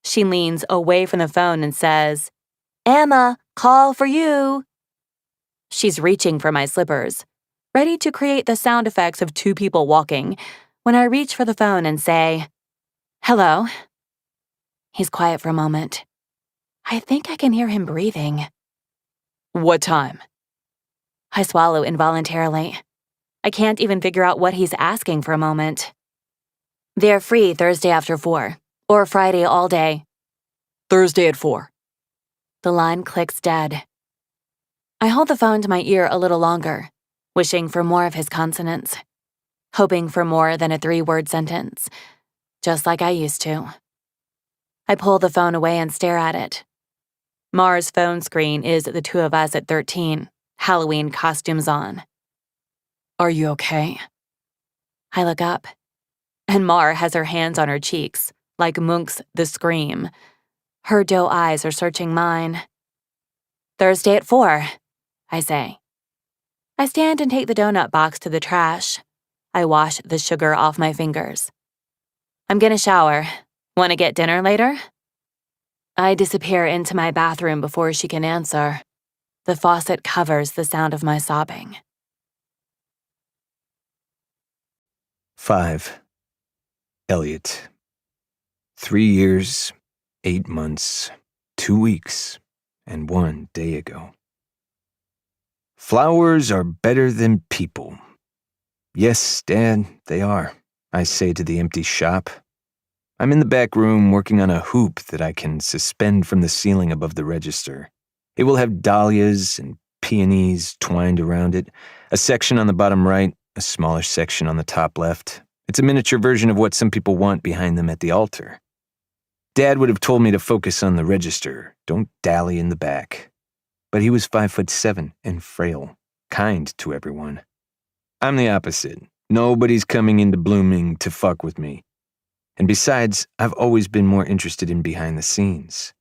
She leans away from the phone and says, "Emma, call for you." She's reaching for my slippers, ready to create the sound effects of 2 people walking, when I reach for the phone and say, "Hello." He's quiet for a moment. I think I can hear him breathing. "What time?" I swallow involuntarily. I can't even figure out what he's asking for a moment. "They're free Thursday after 4, or Friday all day." "Thursday at 4. The line clicks dead. I hold the phone to my ear a little longer, wishing for more of his consonants, hoping for more than a 3-word sentence, just like I used to. I pull the phone away and stare at it. Mar's phone screen is the 2 of us at 13, Halloween costumes on. "Are you okay?" I look up, and Mar has her hands on her cheeks, like Munch's The Scream. Her doe eyes are searching mine. "Thursday at 4, I say. I stand and take the donut box to the trash. I wash the sugar off my fingers. "I'm gonna shower. Want to get dinner later?" I disappear into my bathroom before she can answer. The faucet covers the sound of my sobbing. 5. Elliot. 3 years, 8 months, 2 weeks, and 1 day ago. Flowers are better than people. Yes, Dad, they are, I say to the empty shop. I'm in the back room working on a hoop that I can suspend from the ceiling above the register. It will have dahlias and peonies twined around it, a section on the bottom right, a smaller section on the top left. It's a miniature version of what some people want behind them at the altar. Dad would have told me to focus on the register, don't dally in the back. But he was 5'7" and frail, kind to everyone. I'm the opposite. Nobody's coming into Blooming to fuck with me. And besides, I've always been more interested in behind the scenes.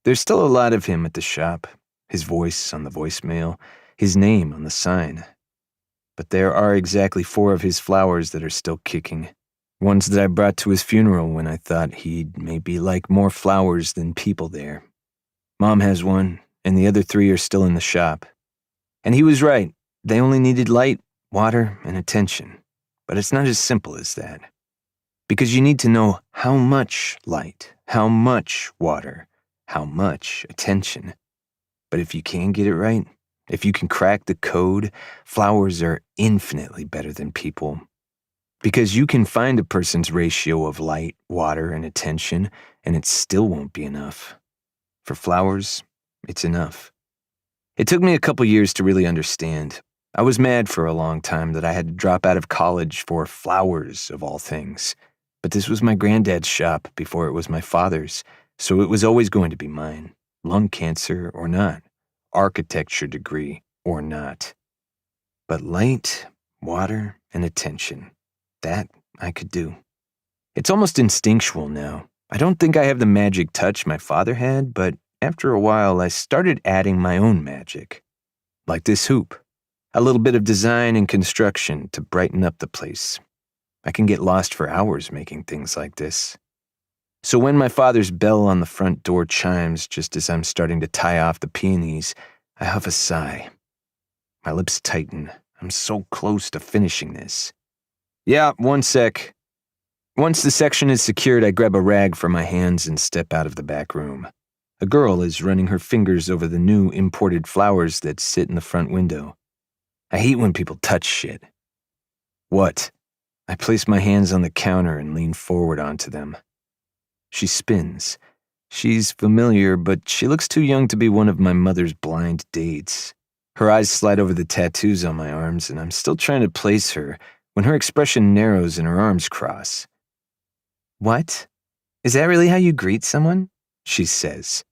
There's still a lot of him at the shop, his voice on the voicemail, his name on the sign. but there are exactly 4 of his flowers that are still kicking. Ones that I brought to his funeral when I thought he'd maybe like more flowers than people there. Mom has one, and the other 3 are still in the shop. And he was right. They only needed light, water, and attention. But it's not as simple as that. Because you need to know how much light, how much water, how much attention. But if you can get it right, if you can crack the code, flowers are infinitely better than people. Because you can find a person's ratio of light, water, and attention, and it still won't be enough. For flowers, it's enough. It took me a couple years to really understand. I was mad for a long time that I had to drop out of college for flowers, of all things. But this was my granddad's shop before it was my father's, so it was always going to be mine, lung cancer or not, architecture degree or not. But light, water, and attention, that I could do. It's almost instinctual now. I don't think I have the magic touch my father had, but after a while I started adding my own magic. Like this hoop. A little bit of design and construction to brighten up the place. I can get lost for hours making things like this. So when my father's bell on the front door chimes just as I'm starting to tie off the peonies, I huff a sigh. My lips tighten. I'm so close to finishing this. Yeah, one sec. Once the section is secured, I grab a rag from my hands and step out of the back room. A girl is running her fingers over the new imported flowers that sit in the front window. I hate when people touch shit. What? I place my hands on the counter and lean forward onto them. She spins. She's familiar, but she looks too young to be one of my mother's blind dates. Her eyes slide over the tattoos on my arms, and I'm still trying to place her when her expression narrows and her arms cross. What? Is that really how you greet someone? She says.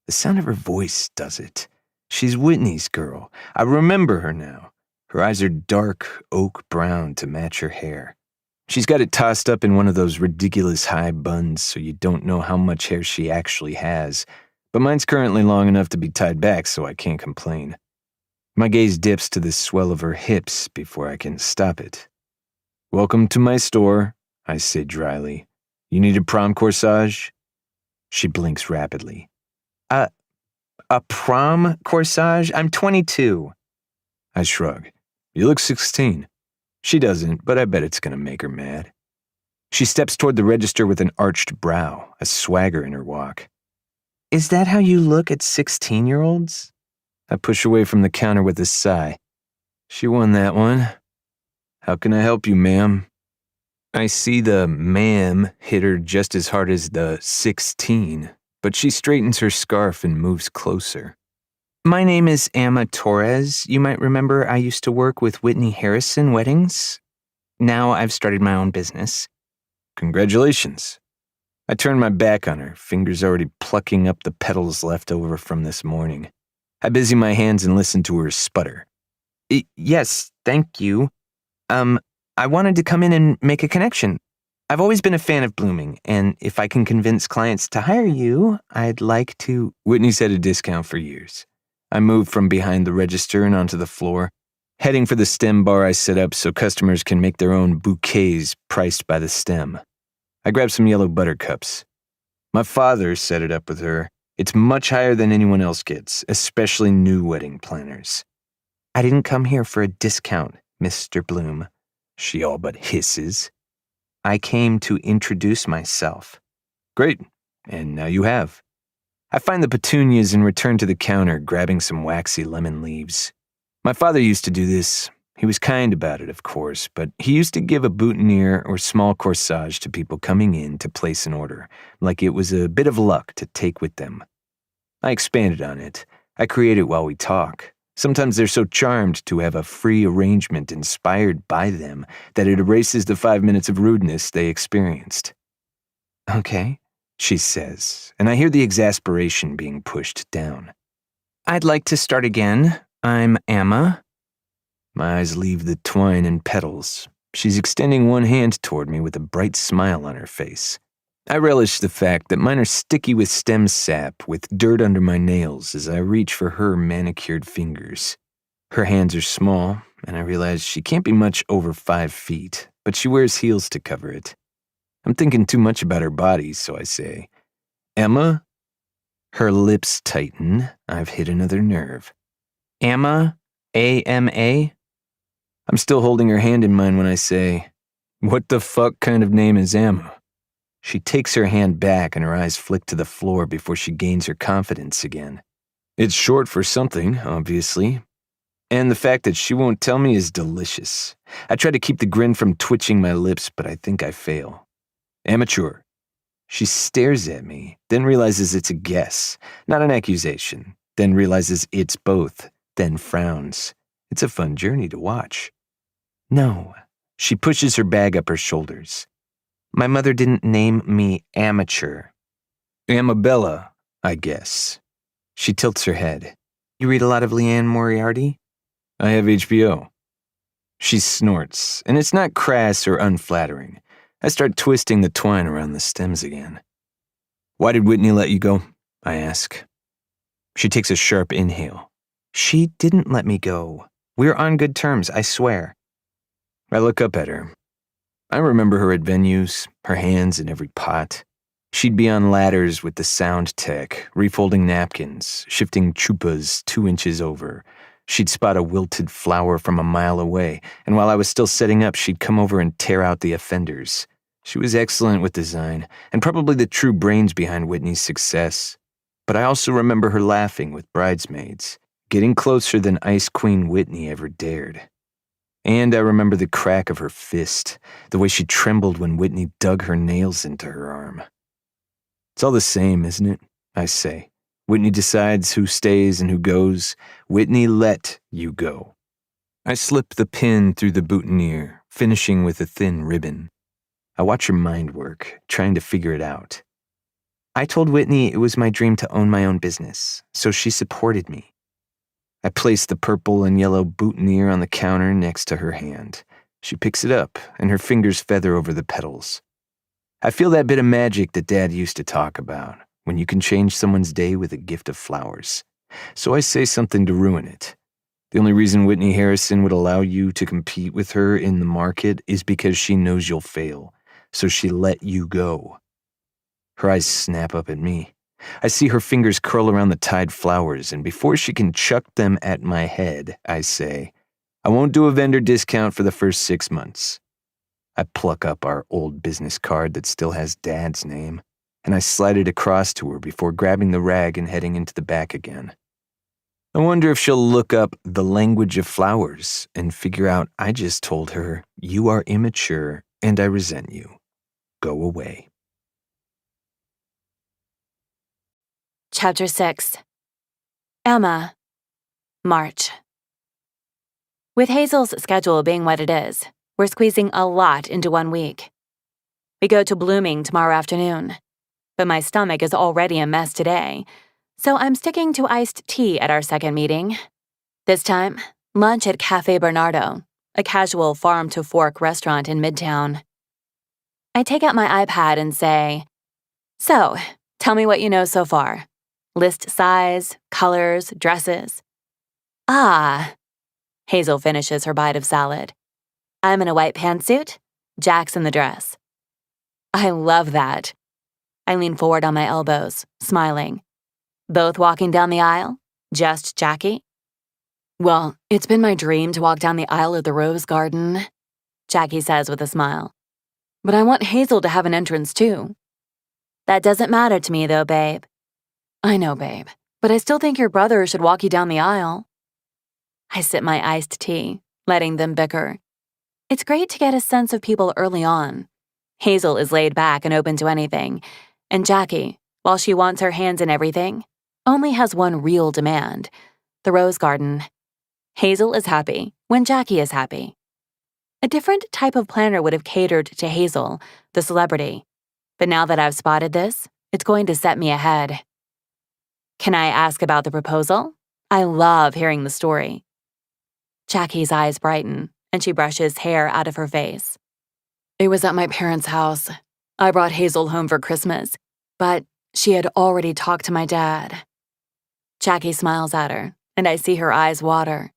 The sound of her voice does it. She's Whitney's girl. I remember her now. Her eyes are dark oak brown to match her hair. She's got it tossed up in one of those ridiculous high buns so you don't know how much hair she actually has, but mine's currently long enough to be tied back so I can't complain. My gaze dips to the swell of her hips before I can stop it. Welcome to my store, I say dryly. You need a prom corsage? She blinks rapidly. A prom corsage? I'm 22. I shrug. You look 16. She doesn't, but I bet it's going to make her mad. She steps toward the register with an arched brow, a swagger in her walk. Is that how you look at 16-year-olds? I push away from the counter with a sigh. She won that one. How can I help you, ma'am? I see the ma'am hit her just as hard as the 16, but she straightens her scarf and moves closer. My name is Emma Torres. You might remember I used to work with Whitney Harrison Weddings. Now I've started my own business. Congratulations. I turn my back on her, fingers already plucking up the petals left over from this morning. I busy my hands and listen to her sputter. Yes, thank you. I wanted to come in and make a connection. I've always been a fan of blooming, and if I can convince clients to hire you, I'd like to... Whitney's had a discount for years. I move from behind the register and onto the floor, heading for the stem bar I set up so customers can make their own bouquets priced by the stem. I grab some yellow buttercups. My father set it up with her. It's much higher than anyone else gets, especially new wedding planners. I didn't come here for a discount, Mr. Bloom, she all but hisses. I came to introduce myself. Great, and now you have. I find the petunias and return to the counter, grabbing some waxy lemon leaves. My father used to do this. He was kind about it, of course, but he used to give a boutonniere or small corsage to people coming in to place an order, like it was a bit of luck to take with them. I expanded on it. I create it while we talk. Sometimes they're so charmed to have a free arrangement inspired by them that it erases the 5 minutes of rudeness they experienced. Okay, she says, and I hear the exasperation being pushed down. I'd like to start again. I'm Emma. My eyes leave the twine and petals. She's extending one hand toward me with a bright smile on her face. I relish the fact that mine are sticky with stem sap, with dirt under my nails as I reach for her manicured fingers. Her hands are small, and I realize she can't be much over 5 feet, but she wears heels to cover it. I'm thinking too much about her body, so I say, Emma? Her lips tighten. I've hit another nerve. Emma? A-M-A? I'm still holding her hand in mine when I say, what the fuck kind of name is Emma? She takes her hand back and her eyes flick to the floor before she gains her confidence again. It's short for something, obviously. And the fact that she won't tell me is delicious. I try to keep the grin from twitching my lips, but I think I fail. Amateur. She stares at me, then realizes it's a guess, not an accusation, then realizes it's both, then frowns. It's a fun journey to watch. No. She pushes her bag up her shoulders. My mother didn't name me amateur. Amabella, I guess. She tilts her head. You read a lot of Leanne Moriarty? I have HBO. She snorts, and it's not crass or unflattering. I start twisting the twine around the stems again. Why did Whitney let you go? I ask. She takes a sharp inhale. She didn't let me go. We're on good terms, I swear. I look up at her. I remember her at venues, her hands in every pot. She'd be on ladders with the sound tech, refolding napkins, shifting chupas 2 inches over. She'd spot a wilted flower from a mile away, and while I was still setting up, she'd come over and tear out the offenders. She was excellent with design, and probably the true brains behind Whitney's success. But I also remember her laughing with bridesmaids, getting closer than Ice Queen Whitney ever dared. And I remember the crack of her fist, the way she trembled when Whitney dug her nails into her arm. It's all the same, isn't it? I say. Whitney decides who stays and who goes. Whitney let you go. I slip the pin through the boutonniere, finishing with a thin ribbon. I watch her mind work, trying to figure it out. I told Whitney it was my dream to own my own business, so she supported me. I place the purple and yellow boutonniere on the counter next to her hand. She picks it up, and her fingers feather over the petals. I feel that bit of magic that Dad used to talk about, when you can change someone's day with a gift of flowers. So I say something to ruin it. The only reason Whitney Harrison would allow you to compete with her in the market is because she knows you'll fail, so she let you go. Her eyes snap up at me. I see her fingers curl around the tied flowers, and before she can chuck them at my head, I say, I won't do a vendor discount for the first 6 months. I pluck up our old business card that still has Dad's name, and I slide it across to her before grabbing the rag and heading into the back again. I wonder if she'll look up the language of flowers and figure out I just told her, you are immature and I resent you. Go away. Chapter 6. Emma. March. With Hazel's schedule being what it is, we're squeezing a lot into 1 week. We go to Blooming tomorrow afternoon, but my stomach is already a mess today, so I'm sticking to iced tea at our second meeting. This time, lunch at Cafe Bernardo, a casual farm-to-fork restaurant in Midtown. I take out my iPad and say, So, tell me what you know so far. List size, colors, dresses. Ah. Hazel finishes her bite of salad. I'm in a white pantsuit, Jack's in the dress. I love that. I lean forward on my elbows, smiling. Both walking down the aisle? Just Jackie? Well, it's been my dream to walk down the aisle of the Rose Garden, Jackie says with a smile. But I want Hazel to have an entrance too. That doesn't matter to me though, babe. I know, babe, but I still think your brother should walk you down the aisle. I sip my iced tea, letting them bicker. It's great to get a sense of people early on. Hazel is laid back and open to anything, and Jackie, while she wants her hands in everything, only has one real demand, the Rose Garden. Hazel is happy when Jackie is happy. A different type of planner would have catered to Hazel, the celebrity, but now that I've spotted this, it's going to set me ahead. Can I ask about the proposal? I love hearing the story. Jackie's eyes brighten, and she brushes hair out of her face. It was at my parents' house. I brought Hazel home for Christmas, but she had already talked to my dad. Jackie smiles at her, and I see her eyes water.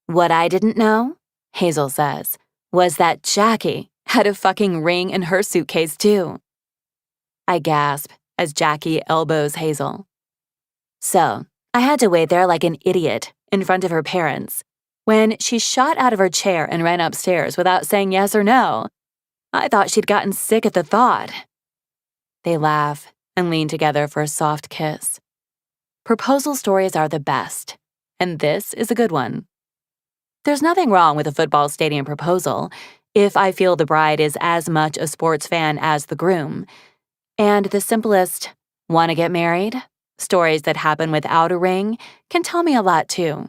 What I didn't know, Hazel says, was that Jackie had a fucking ring in her suitcase too. I gasp as Jackie elbows Hazel. So, I had to wait there like an idiot in front of her parents when she shot out of her chair and ran upstairs without saying yes or no. I thought she'd gotten sick at the thought. They laugh and lean together for a soft kiss. Proposal stories are the best, and this is a good one. There's nothing wrong with a football stadium proposal if I feel the bride is as much a sports fan as the groom. And the simplest, wanna get married? Stories that happen without a ring can tell me a lot too.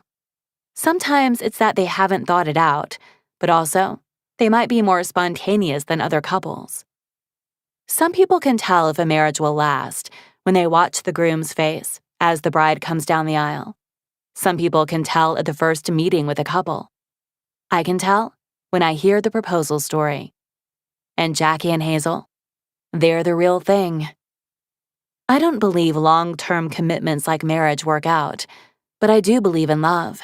Sometimes it's that they haven't thought it out, but also, they might be more spontaneous than other couples. Some people can tell if a marriage will last when they watch the groom's face as the bride comes down the aisle. Some people can tell at the first meeting with a couple. I can tell when I hear the proposal story. And Jackie and Hazel, they're the real thing. I don't believe long-term commitments like marriage work out, but I do believe in love.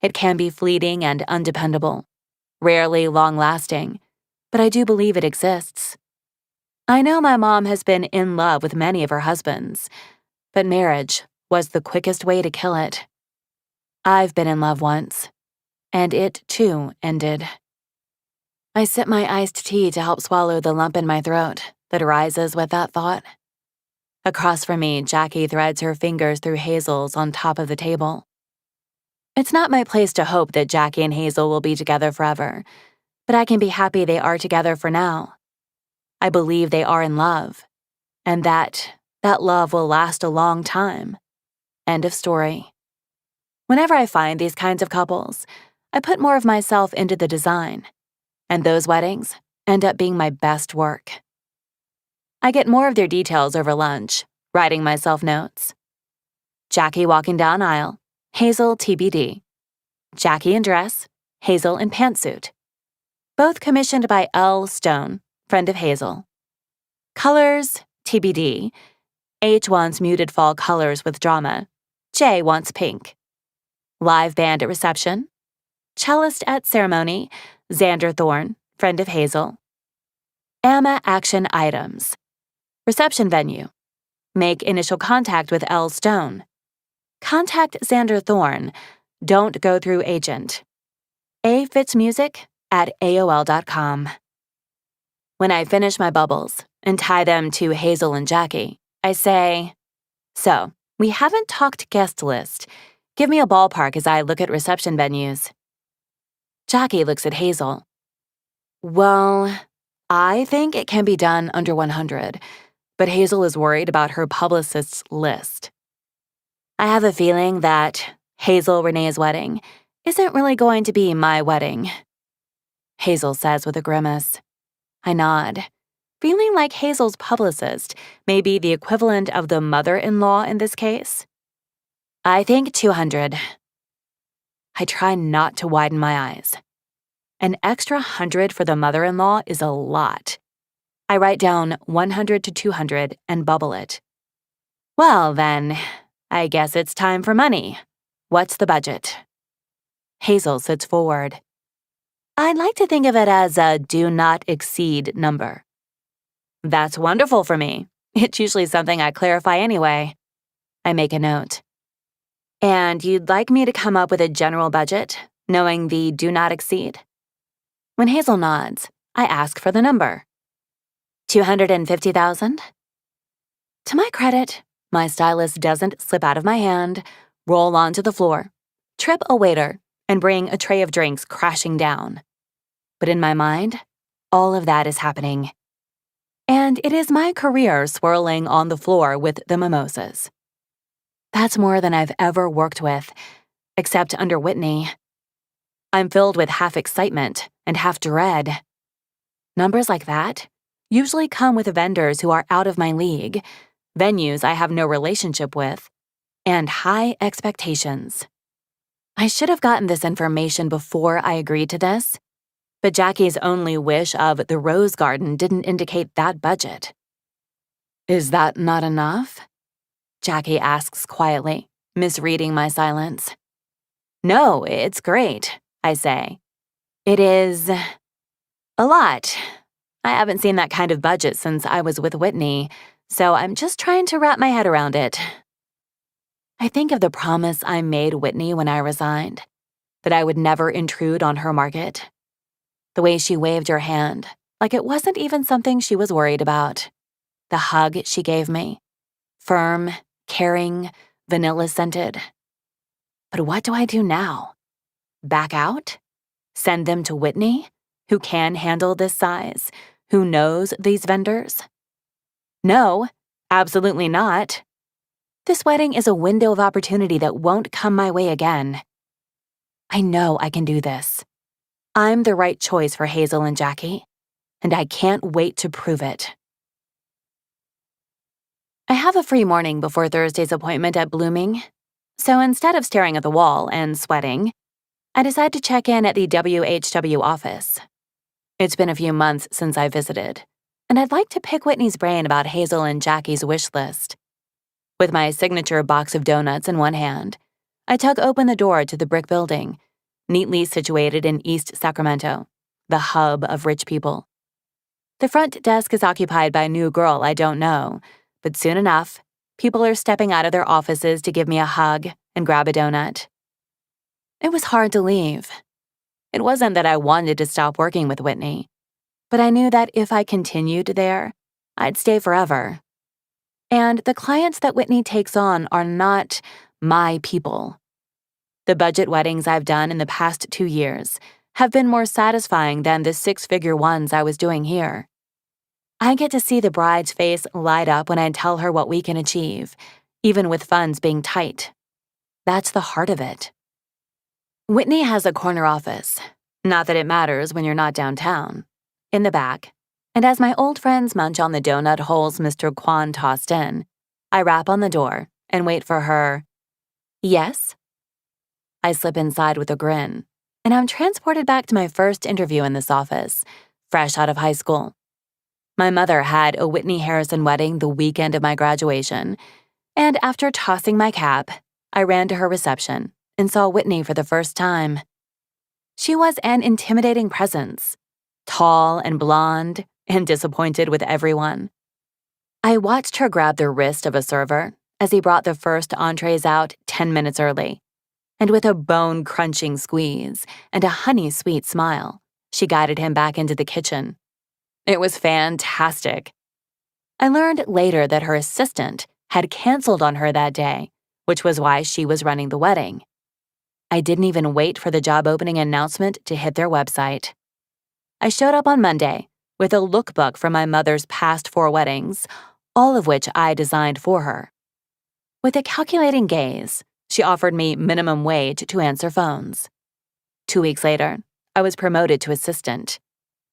It can be fleeting and undependable, rarely long-lasting, but I do believe it exists. I know my mom has been in love with many of her husbands, but marriage was the quickest way to kill it. I've been in love once, and it, too, ended. I sip my iced tea to help swallow the lump in my throat that arises with that thought. Across from me, Jackie threads her fingers through Hazel's on top of the table. It's not my place to hope that Jackie and Hazel will be together forever, but I can be happy they are together for now. I believe they are in love, and that love will last a long time. End of story. Whenever I find these kinds of couples, I put more of myself into the design, and those weddings end up being my best work. I get more of their details over lunch, writing myself notes. Jackie walking down aisle, Hazel TBD. Jackie in dress, Hazel in pantsuit. Both commissioned by L. Stone, friend of Hazel. Colors, TBD. H wants muted fall colors with drama. J wants pink. Live band at reception. Cellist at ceremony, Xander Thorne, friend of Hazel. Amma action items. Reception venue. Make initial contact with L. Stone. Contact Xander Thorne. Don't go through agent. afitsmusic@aol.com. When I finish my bubbles and tie them to Hazel and Jackie, I say, so, we haven't talked guest list. Give me a ballpark as I look at reception venues. Jackie looks at Hazel. Well, I think it can be done under 100, but Hazel is worried about her publicist's list. I have a feeling that Hazel Renee's wedding isn't really going to be my wedding. Hazel says with a grimace. I nod, feeling like Hazel's publicist may be the equivalent of the mother-in-law in this case. I think 200. I try not to widen my eyes. An extra 100 for the mother-in-law is a lot. I write down 100 to 200 and bubble it. Well, then, I guess it's time for money. What's the budget? Hazel sits forward. I'd like to think of it as a do not exceed number. That's wonderful for me. It's usually something I clarify anyway. I make a note. And you'd like me to come up with a general budget, knowing the do not exceed? When Hazel nods, I ask for the number. 250,000? To my credit, my stylist doesn't slip out of my hand, roll onto the floor, trip a waiter, and bring a tray of drinks crashing down. But in my mind, all of that is happening. And it is my career swirling on the floor with the mimosas. That's more than I've ever worked with, except under Whitney. I'm filled with half excitement and half dread. Numbers like that usually come with vendors who are out of my league, venues I have no relationship with, and high expectations. I should have gotten this information before I agreed to this, but Jackie's only wish of the Rose Garden didn't indicate that budget. Is that not enough? Jackie asks quietly, misreading my silence. No, it's great, I say. It is a lot. I haven't seen that kind of budget since I was with Whitney, so I'm just trying to wrap my head around it. I think of the promise I made Whitney when I resigned, that I would never intrude on her market. The way she waved her hand, like it wasn't even something she was worried about. The hug she gave me, firm, caring, vanilla-scented. But what do I do now? Back out? Send them to Whitney, who can handle this size, who knows these vendors? No, absolutely not. This wedding is a window of opportunity that won't come my way again. I know I can do this. I'm the right choice for Hazel and Jackie, and I can't wait to prove it. I have a free morning before Thursday's appointment at Blooming, so instead of staring at the wall and sweating, I decide to check in at the WHW office. It's been a few months since I visited, and I'd like to pick Whitney's brain about Hazel and Jackie's wish list. With my signature box of donuts in one hand, I tug open the door to the brick building, neatly situated in East Sacramento, the hub of rich people. The front desk is occupied by a new girl I don't know, but soon enough, people are stepping out of their offices to give me a hug and grab a donut. It was hard to leave. It wasn't that I wanted to stop working with Whitney, but I knew that if I continued there, I'd stay forever. And the clients that Whitney takes on are not my people. The budget weddings I've done in the past 2 years have been more satisfying than the 6-figure ones I was doing here. I get to see the bride's face light up when I tell her what we can achieve, even with funds being tight. That's the heart of it. Whitney has a corner office, not that it matters when you're not downtown, in the back, and as my old friends munch on the donut holes Mr. Kwan tossed in, I rap on the door and wait for her, "Yes?" I slip inside with a grin, and I'm transported back to my first interview in this office, fresh out of high school. My mother had a Whitney Harrison wedding the weekend of my graduation, and after tossing my cap, I ran to her reception and saw Whitney for the first time. She was an intimidating presence, tall and blonde and disappointed with everyone. I watched her grab the wrist of a server as he brought the first entrees out 10 minutes early, and with a bone-crunching squeeze and a honey-sweet smile, she guided him back into the kitchen. It was fantastic. I learned later that her assistant had canceled on her that day, which was why she was running the wedding. I didn't even wait for the job opening announcement to hit their website. I showed up on Monday with a lookbook from my mother's past 4 weddings, all of which I designed for her. With a calculating gaze, she offered me minimum wage to answer phones. 2 weeks later, I was promoted to assistant.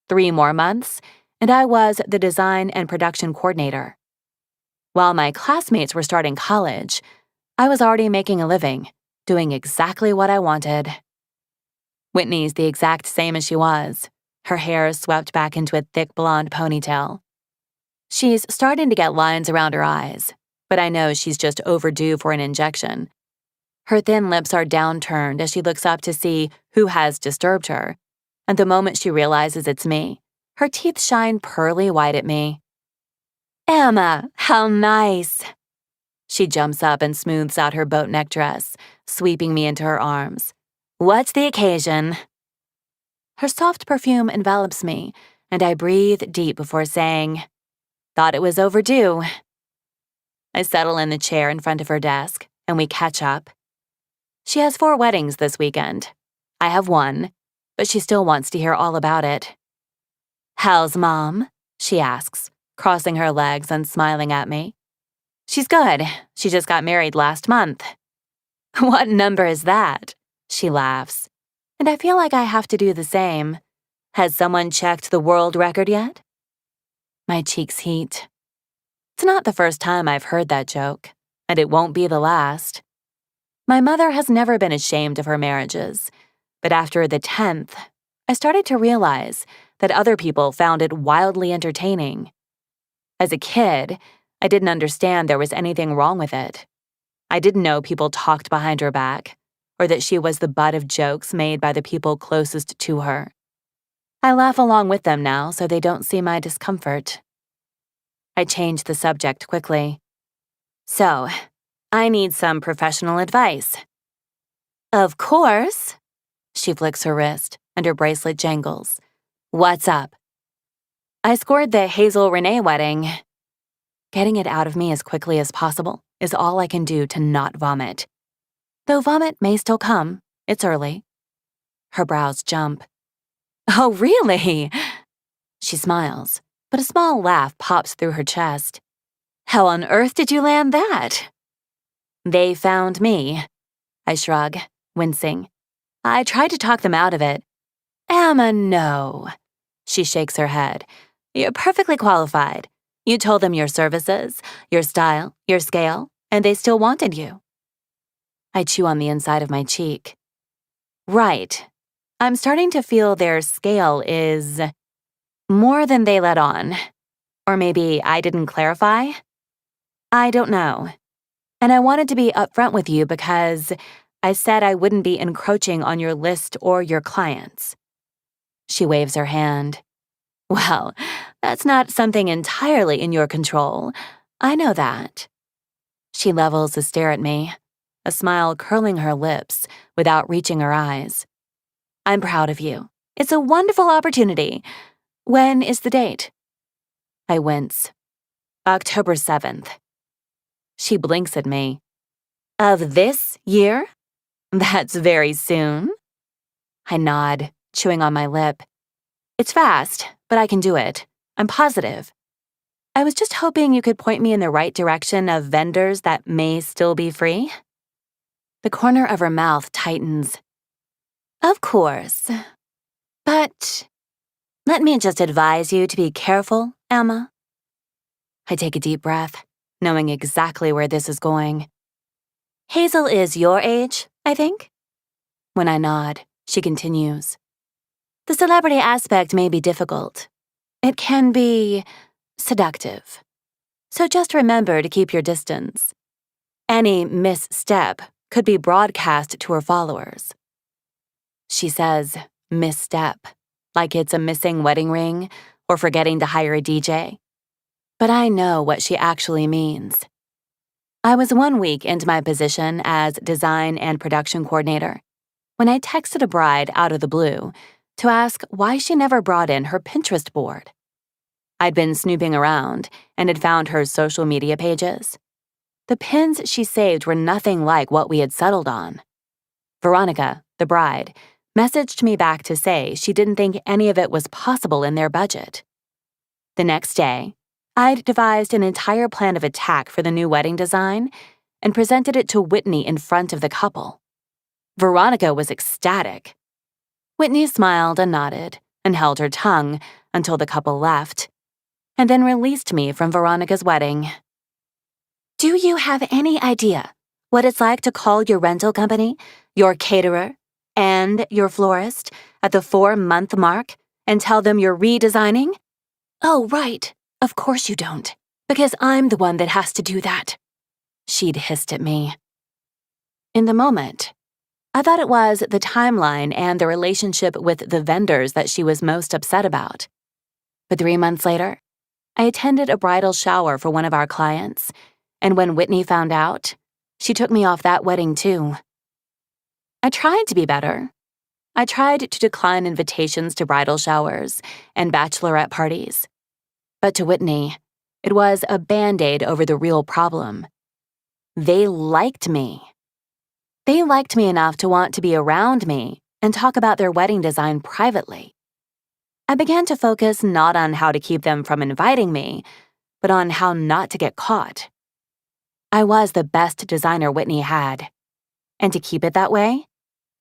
3 more months, and I was the design and production coordinator. While my classmates were starting college, I was already making a living, doing exactly what I wanted. Whitney's the exact same as she was, her hair swept back into a thick blonde ponytail. She's starting to get lines around her eyes, but I know she's just overdue for an injection. Her thin lips are downturned as she looks up to see who has disturbed her, and the moment she realizes it's me, her teeth shine pearly white at me. "Emma, how nice!" She jumps up and smooths out her boat neck dress, sweeping me into her arms. "What's the occasion?" Her soft perfume envelops me, and I breathe deep before saying, "Thought it was overdue." I settle in the chair in front of her desk, and we catch up. She has 4 weddings this weekend. I have 1, but she still wants to hear all about it. "How's Mom?" she asks, crossing her legs and smiling at me. "She's good. She just got married last month." "What number is that?" she laughs, and I feel like I have to do the same. "Has someone checked the world record yet?" My cheeks heat. It's not the first time I've heard that joke, and it won't be the last. My mother has never been ashamed of her marriages, but after the 10th, I started to realize that other people found it wildly entertaining. As a kid, I didn't understand there was anything wrong with it. I didn't know people talked behind her back, or that she was the butt of jokes made by the people closest to her. I laugh along with them now so they don't see my discomfort. I change the subject quickly. So, I need some professional advice. Of course. She flicks her wrist and her bracelet jangles. What's up? I scored the Hazel Renee wedding. Getting it out of me as quickly as possible is all I can do to not vomit. Though vomit may still come, it's early. Her brows jump. Oh, really? She smiles, but a small laugh pops through her chest. How on earth did you land that? They found me. I shrug, wincing. I tried to talk them out of it. Emma, no. She shakes her head. You're perfectly qualified. You told them your services, your style, your scale, and they still wanted you. I chew on the inside of my cheek. Right. I'm starting to feel their scale is more than they let on. Or maybe I didn't clarify? I don't know. And I wanted to be upfront with you because I said I wouldn't be encroaching on your list or your clients. She waves her hand. Well, that's not something entirely in your control. I know that. She levels a stare at me, a smile curling her lips without reaching her eyes. I'm proud of you. It's a wonderful opportunity. When is the date? I wince. October 7th. She blinks at me. Of this year? That's very soon. I nod, chewing on my lip. It's fast, but I can do it. I'm positive. I was just hoping you could point me in the right direction of vendors that may still be free. The corner of her mouth tightens. Of course. But let me just advise you to be careful, Emma. I take a deep breath, knowing exactly where this is going. Hazel is your age, I think? When I nod, she continues. The celebrity aspect may be difficult. It can be seductive. So just remember to keep your distance. Any misstep could be broadcast to her followers. She says, misstep, like it's a missing wedding ring or forgetting to hire a DJ. But I know what she actually means. I was 1 week into my position as design and production coordinator when I texted a bride out of the blue to ask why she never brought in her Pinterest board. I'd been snooping around and had found her social media pages. The pins she saved were nothing like what we had settled on. Veronica, the bride, messaged me back to say she didn't think any of it was possible in their budget. The next day, I'd devised an entire plan of attack for the new wedding design and presented it to Whitney in front of the couple. Veronica was ecstatic. Whitney smiled and nodded and held her tongue until the couple left, and then released me from Veronica's wedding. Do you have any idea what it's like to call your rental company, your caterer, and your florist at the 4-month mark and tell them you're redesigning? Oh, right. Of course you don't, because I'm the one that has to do that. She'd hissed at me. In the moment, I thought it was the timeline and the relationship with the vendors that she was most upset about. But 3 months later, I attended a bridal shower for one of our clients, and when Whitney found out, she took me off that wedding too. I tried to be better. I tried to decline invitations to bridal showers and bachelorette parties. But to Whitney, it was a Band-Aid over the real problem. They liked me. They liked me enough to want to be around me and talk about their wedding design privately. I began to focus not on how to keep them from inviting me, but on how not to get caught. I was the best designer Whitney had. And to keep it that way,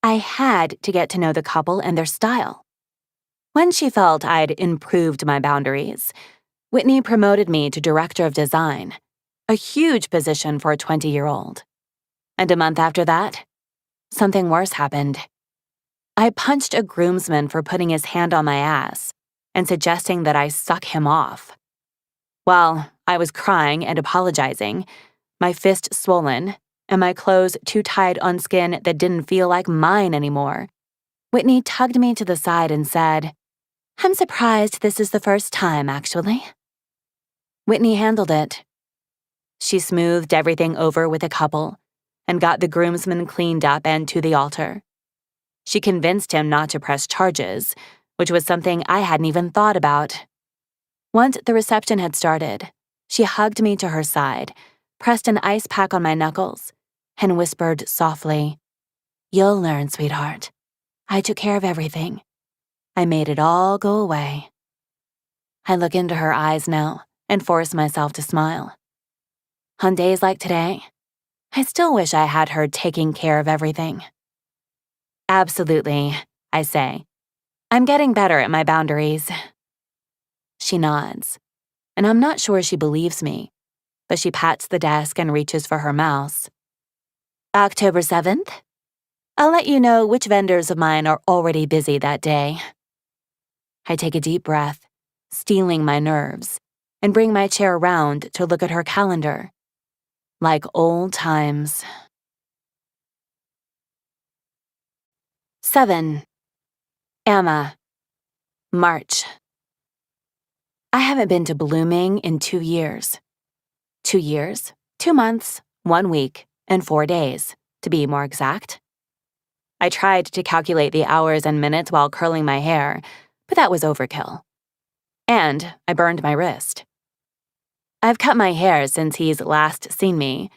I had to get to know the couple and their style. When she felt I'd improved my boundaries, Whitney promoted me to director of design, a huge position for a 20-year-old. And a month after that, something worse happened. I punched a groomsman for putting his hand on my ass and suggesting that I suck him off. While I was crying and apologizing, my fist swollen, and my clothes too tight on skin that didn't feel like mine anymore, Whitney tugged me to the side and said, "I'm surprised this is the first time, actually." Whitney handled it. She smoothed everything over with a couple and got the groomsman cleaned up and to the altar. She convinced him not to press charges, which was something I hadn't even thought about. Once the reception had started, she hugged me to her side, pressed an ice pack on my knuckles, and whispered softly, "You'll learn, sweetheart. I took care of everything. I made it all go away." I look into her eyes now and force myself to smile. On days like today, I still wish I had her taking care of everything. "Absolutely," I say. "I'm getting better at my boundaries." She nods, and I'm not sure she believes me, but she pats the desk and reaches for her mouse. "October 7th? I'll let you know which vendors of mine are already busy that day." I take a deep breath, steeling my nerves, and bring my chair around to look at her calendar. Like old times. 7. Emma. March. I haven't been to Blooming in 2 years. 2 years, 2 months, 1 week, and 4 days, to be more exact. I tried to calculate the hours and minutes while curling my hair, but that was overkill. And I burned my wrist. I've cut my hair since he's last seen me,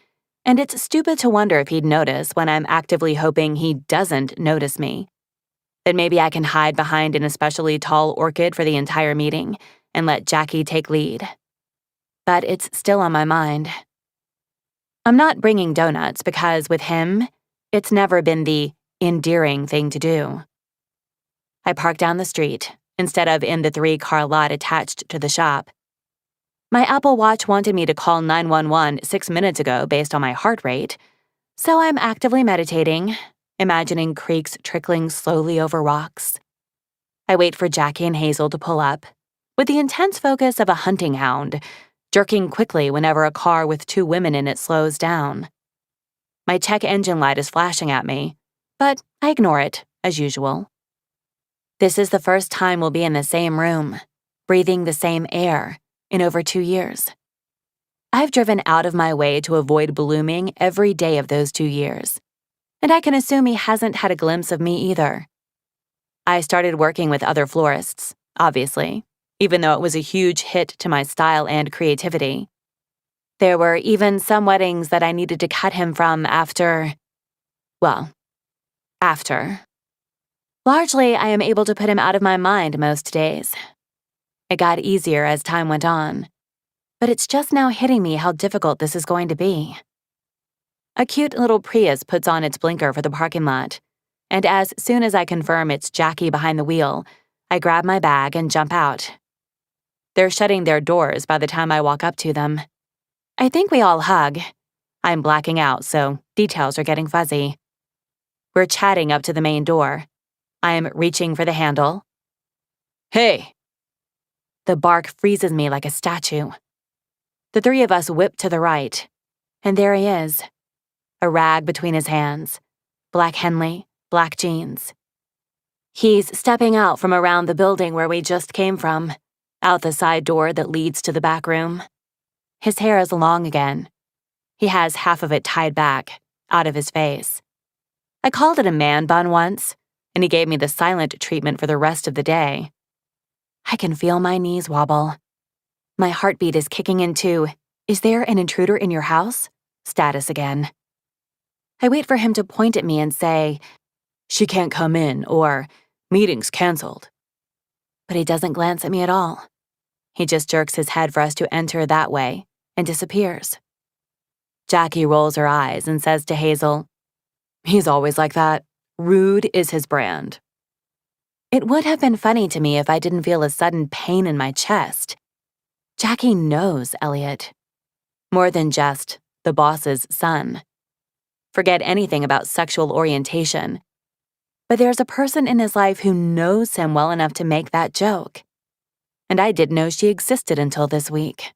and it's stupid to wonder if he'd notice when I'm actively hoping he doesn't notice me. That maybe I can hide behind an especially tall orchid for the entire meeting and let Jackie take lead. But it's still on my mind. I'm not bringing donuts because with him, it's never been the endearing thing to do. I park down the street instead of in the 3-car lot attached to the shop. My Apple Watch wanted me to call 911 6 minutes ago based on my heart rate, so I'm actively meditating, imagining creeks trickling slowly over rocks. I wait for Jackie and Hazel to pull up, with the intense focus of a hunting hound, jerking quickly whenever a car with 2 women in it slows down. My check engine light is flashing at me, but I ignore it, as usual. This is the first time we'll be in the same room, breathing the same air, in over 2 years. I've driven out of my way to avoid Blooming every day of those 2 years, and I can assume he hasn't had a glimpse of me either. I started working with other florists, obviously, even though it was a huge hit to my style and creativity. There were even some weddings that I needed to cut him from after. Largely, I am able to put him out of my mind most days. It got easier as time went on, but it's just now hitting me how difficult this is going to be. A cute little Prius puts on its blinker for the parking lot, and as soon as I confirm it's Jackie behind the wheel, I grab my bag and jump out. They're shutting their doors by the time I walk up to them. I think we all hug. I'm blacking out, so details are getting fuzzy. We're chatting up to the main door. I'm reaching for the handle. "Hey!" The bark freezes me like a statue. The 3 of us whip to the right, and there he is. A rag between his hands, black Henley, black jeans. He's stepping out from around the building where we just came from, out the side door that leads to the back room. His hair is long again. He has half of it tied back, out of his face. I called it a man bun once, and he gave me the silent treatment for the rest of the day. I can feel my knees wobble. My heartbeat is kicking into, "Is there an intruder in your house?" status again. I wait for him to point at me and say, "She can't come in," or "Meeting's canceled." But he doesn't glance at me at all. He just jerks his head for us to enter that way and disappears. Jackie rolls her eyes and says to Hazel, "He's always like that. Rude is his brand." It would have been funny to me if I didn't feel a sudden pain in my chest. Jackie knows Elliot. More than just the boss's son. Forget anything about sexual orientation. But there's a person in his life who knows him well enough to make that joke. And I didn't know she existed until this week.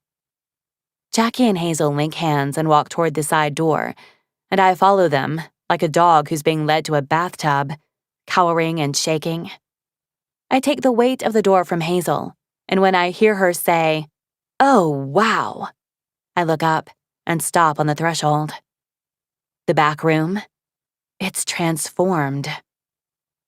Jackie and Hazel link hands and walk toward the side door, and I follow them like a dog who's being led to a bathtub, cowering and shaking. I take the weight of the door from Hazel, and when I hear her say, "Oh, wow," I look up and stop on the threshold. The back room? It's transformed.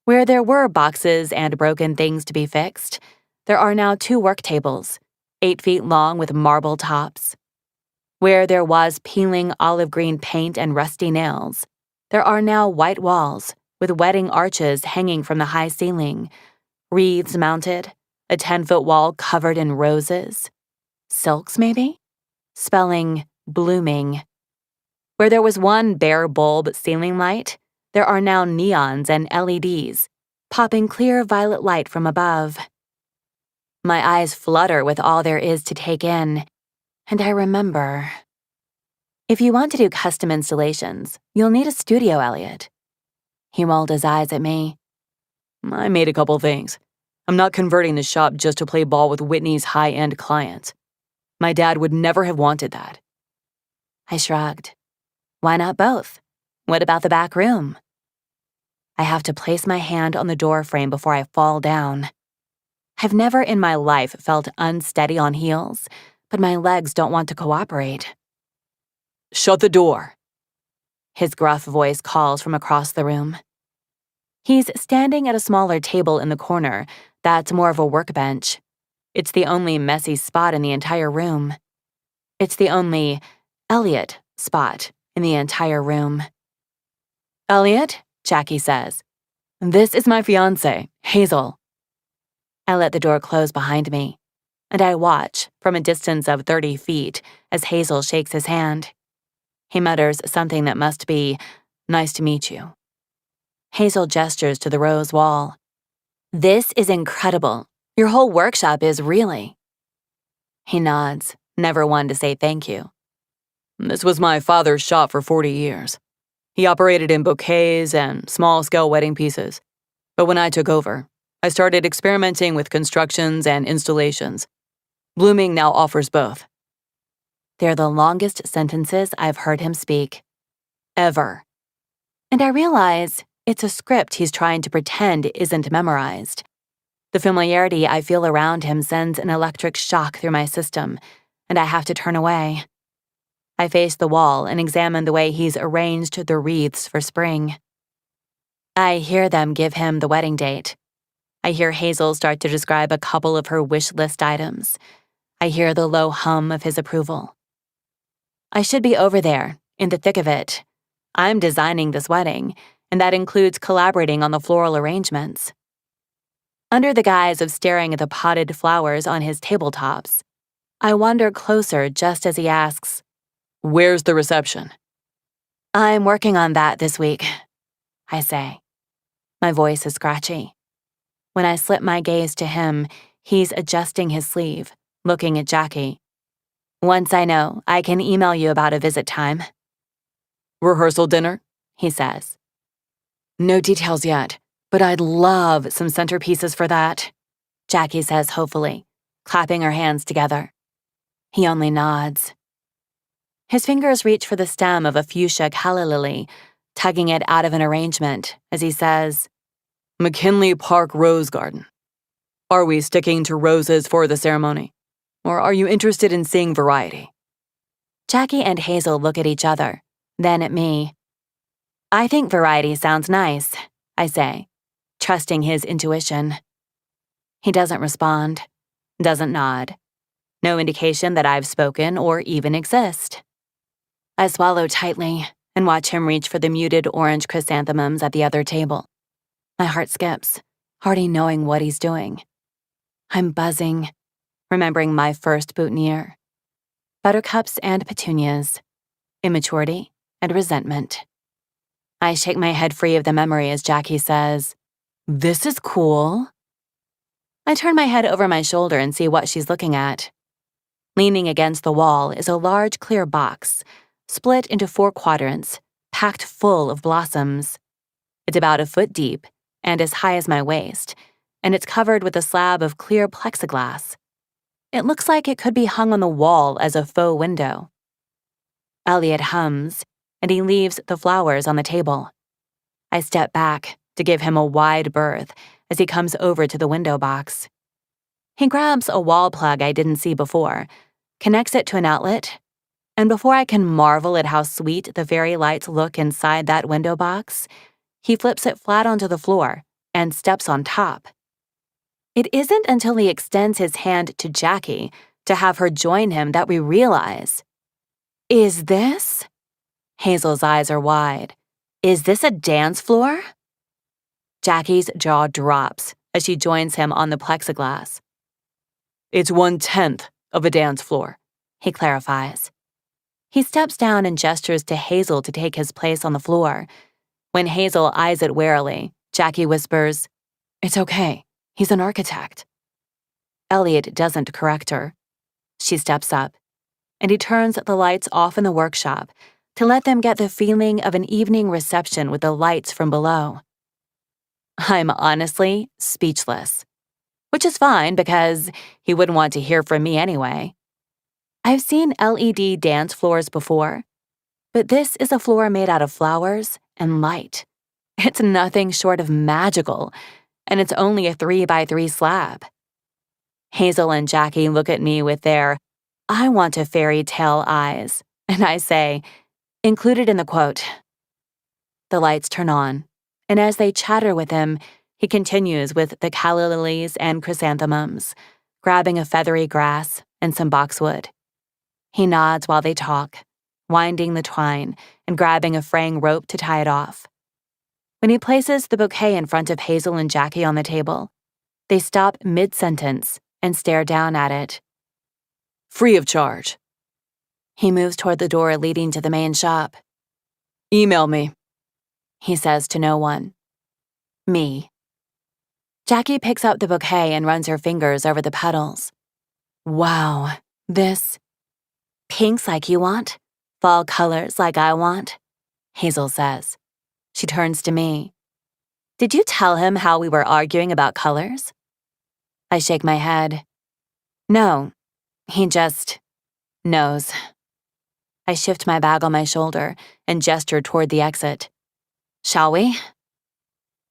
Where there were boxes and broken things to be fixed, there are now 2 work tables, 8 feet long with marble tops. Where there was peeling olive green paint and rusty nails, there are now white walls with wedding arches hanging from the high ceiling, wreaths mounted, a 10-foot wall covered in roses. Silks, maybe? Spelling blooming. Where there was one bare bulb ceiling light, there are now neons and LEDs, popping clear violet light from above. My eyes flutter with all there is to take in, and I remember. If you want to do custom installations, you'll need a studio, Elliot. He rolled his eyes at me. I made a couple things. I'm not converting the shop just to play ball with Whitney's high-end clients. My dad would never have wanted that. I shrugged. Why not both? What about the back room? I have to place my hand on the door frame before I fall down. I've never in my life felt unsteady on heels, but my legs don't want to cooperate. Shut the door. His gruff voice calls from across the room. He's standing at a smaller table in the corner that's more of a workbench. It's the only messy spot in the entire room. It's the only Elliot spot in the entire room. Elliot, Jackie says, this is my fiancé, Hazel. I let the door close behind me, and I watch from a distance of 30 feet as Hazel shakes his hand. He mutters something that must be, nice to meet you. Hazel gestures to the rose wall. This is incredible. Your whole workshop is really. He nods, never one to say thank you. This was my father's shop for 40 years. He operated in bouquets and small-scale wedding pieces. But when I took over, I started experimenting with constructions and installations. Blooming now offers both. They're the longest sentences I've heard him speak. Ever. And I realize it's a script he's trying to pretend isn't memorized. The familiarity I feel around him sends an electric shock through my system, and I have to turn away. I face the wall and examine the way he's arranged the wreaths for spring. I hear them give him the wedding date. I hear Hazel start to describe a couple of her wish list items. I hear the low hum of his approval. I should be over there, in the thick of it. I'm designing this wedding, and that includes collaborating on the floral arrangements. Under the guise of staring at the potted flowers on his tabletops, I wander closer just as he asks, "Where's the reception?" I'm working on that this week, I say. My voice is scratchy. When I slip my gaze to him, he's adjusting his sleeve, looking at Jackie. Once I know, I can email you about a visit time. Rehearsal dinner, he says. No details yet, but I'd love some centerpieces for that, Jackie says hopefully, clapping her hands together. He only nods. His fingers reach for the stem of a fuchsia calla lily, tugging it out of an arrangement as he says, McKinley Park Rose Garden. Are we sticking to roses for the ceremony? Or are you interested in seeing variety? Jackie and Hazel look at each other, then at me. I think variety sounds nice, I say, trusting his intuition. He doesn't respond, doesn't nod. No indication that I've spoken or even exist. I swallow tightly and watch him reach for the muted orange chrysanthemums at the other table. My heart skips, hardly knowing what he's doing. I'm buzzing, remembering my first boutonniere. Buttercups and petunias, immaturity and resentment. I shake my head free of the memory as Jackie says, "This is cool." I turn my head over my shoulder and see what she's looking at. Leaning against the wall is a large clear box, split into 4 quadrants, packed full of blossoms. It's about a foot deep and as high as my waist, and it's covered with a slab of clear plexiglass. It looks like it could be hung on the wall as a faux window. Elliot hums, and he leaves the flowers on the table. I step back to give him a wide berth as he comes over to the window box. He grabs a wall plug I didn't see before, connects it to an outlet, and before I can marvel at how sweet the fairy lights look inside that window box, he flips it flat onto the floor and steps on top. It isn't until he extends his hand to Jackie to have her join him that we realize. Is this? Hazel's eyes are wide. Is this a dance floor? Jackie's jaw drops as she joins him on the plexiglass. It's 1/10 of a dance floor, he clarifies. He steps down and gestures to Hazel to take his place on the floor. When Hazel eyes it warily, Jackie whispers, "It's okay. He's an architect." Elliot doesn't correct her. She steps up, and he turns the lights off in the workshop to let them get the feeling of an evening reception with the lights from below. I'm honestly speechless, which is fine because he wouldn't want to hear from me anyway. I've seen LED dance floors before, but this is a floor made out of flowers and light. It's nothing short of magical, and it's only a 3x3 slab. Hazel and Jackie look at me with their "I want a fairy tale" eyes, and I say, included in the quote. The lights turn on, and as they chatter with him, he continues with the calla lilies and chrysanthemums, grabbing a feathery grass and some boxwood. He nods while they talk, winding the twine and grabbing a fraying rope to tie it off. When he places the bouquet in front of Hazel and Jackie on the table, they stop mid-sentence and stare down at it. Free of charge. He moves toward the door leading to the main shop. Email me, he says to no one. Me. Jackie picks up the bouquet and runs her fingers over the petals. Wow, this. Pinks like you want, fall colors like I want, Hazel says. She turns to me. Did you tell him how we were arguing about colors? I shake my head. No, he just knows. I shift my bag on my shoulder and gesture toward the exit. Shall we?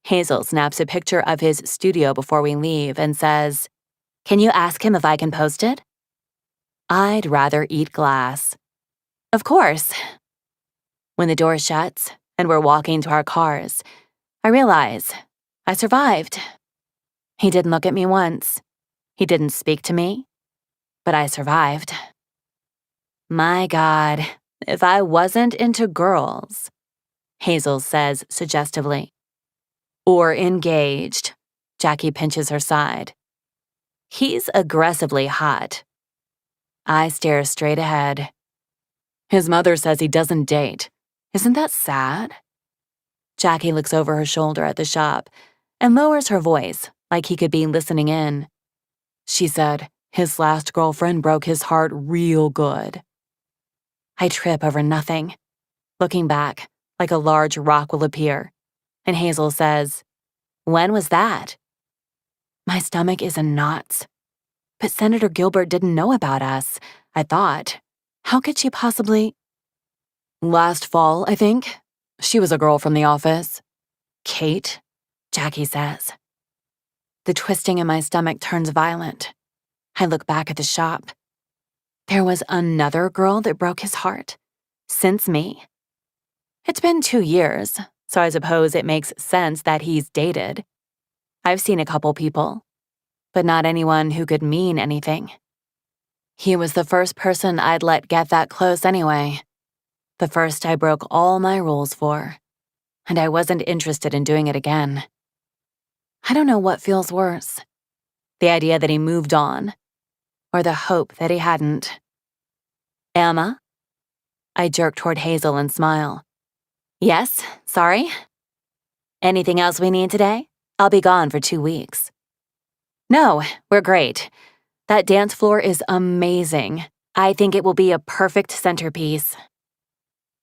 Hazel snaps a picture of his studio before we leave and says, Can you ask him if I can post it? I'd rather eat glass. Of course. When the door shuts and we're walking to our cars, I realize I survived. He didn't look at me once. He didn't speak to me, but I survived. My God, if I wasn't into girls, Hazel says suggestively. Or engaged, Jackie pinches her side. He's aggressively hot. I stare straight ahead. His mother says he doesn't date. Isn't that sad? Jackie looks over her shoulder at the shop and lowers her voice like he could be listening in. She said his last girlfriend broke his heart real good. I trip over nothing. Looking back, like a large rock will appear, and Hazel says, When was that? My stomach is in knots. But Senator Gilbert didn't know about us, I thought. How could she possibly? Last fall, I think. She was a girl from the office. Kate, Jackie says. The twisting in my stomach turns violent. I look back at the shop. There was another girl that broke his heart. Since me. It's been 2 years, so I suppose it makes sense that he's dated. I've seen a couple people, but not anyone who could mean anything. He was the first person I'd let get that close anyway. The first I broke all my rules for, and I wasn't interested in doing it again. I don't know what feels worse, the idea that he moved on, or the hope that he hadn't. Emma? I jerk toward Hazel and smile. Yes, sorry? Anything else we need today? I'll be gone for 2 weeks. No, we're great. That dance floor is amazing. I think it will be a perfect centerpiece.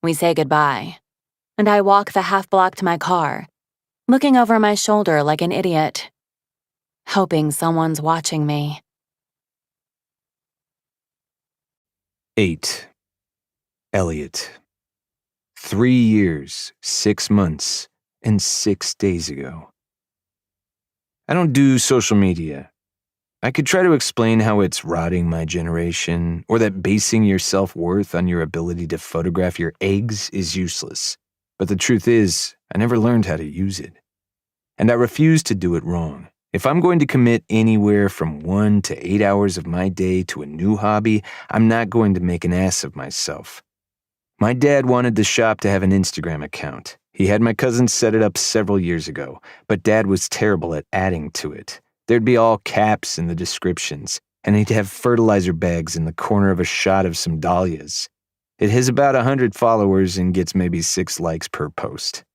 We say goodbye, and I walk the half block to my car, looking over my shoulder like an idiot, hoping someone's watching me. 8. Elliot. 3 years, 6 months, and 6 days ago. I don't do social media. I could try to explain how it's rotting my generation, or that basing your self-worth on your ability to photograph your eggs is useless. But the truth is, I never learned how to use it. And I refuse to do it wrong. If I'm going to commit anywhere from 1 to 8 hours of my day to a new hobby, I'm not going to make an ass of myself. My dad wanted the shop to have an Instagram account. He had my cousin set it up several years ago, but Dad was terrible at adding to it. There'd be all caps in the descriptions, and he'd have fertilizer bags in the corner of a shot of some dahlias. It has about 100 followers and gets maybe 6 likes per post.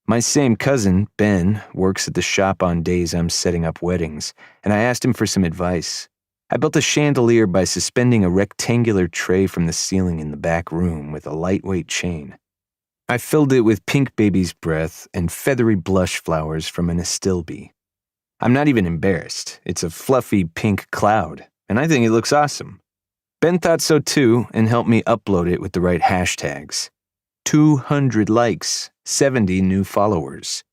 My same cousin, Ben, works at the shop on days I'm setting up weddings, and I asked him for some advice. I built a chandelier by suspending a rectangular tray from the ceiling in the back room with a lightweight chain. I filled it with pink baby's breath and feathery blush flowers from an astilbe. I'm not even embarrassed. It's a fluffy pink cloud, and I think it looks awesome. Ben thought so too and helped me upload it with the right hashtags. 200 likes, 70 new followers.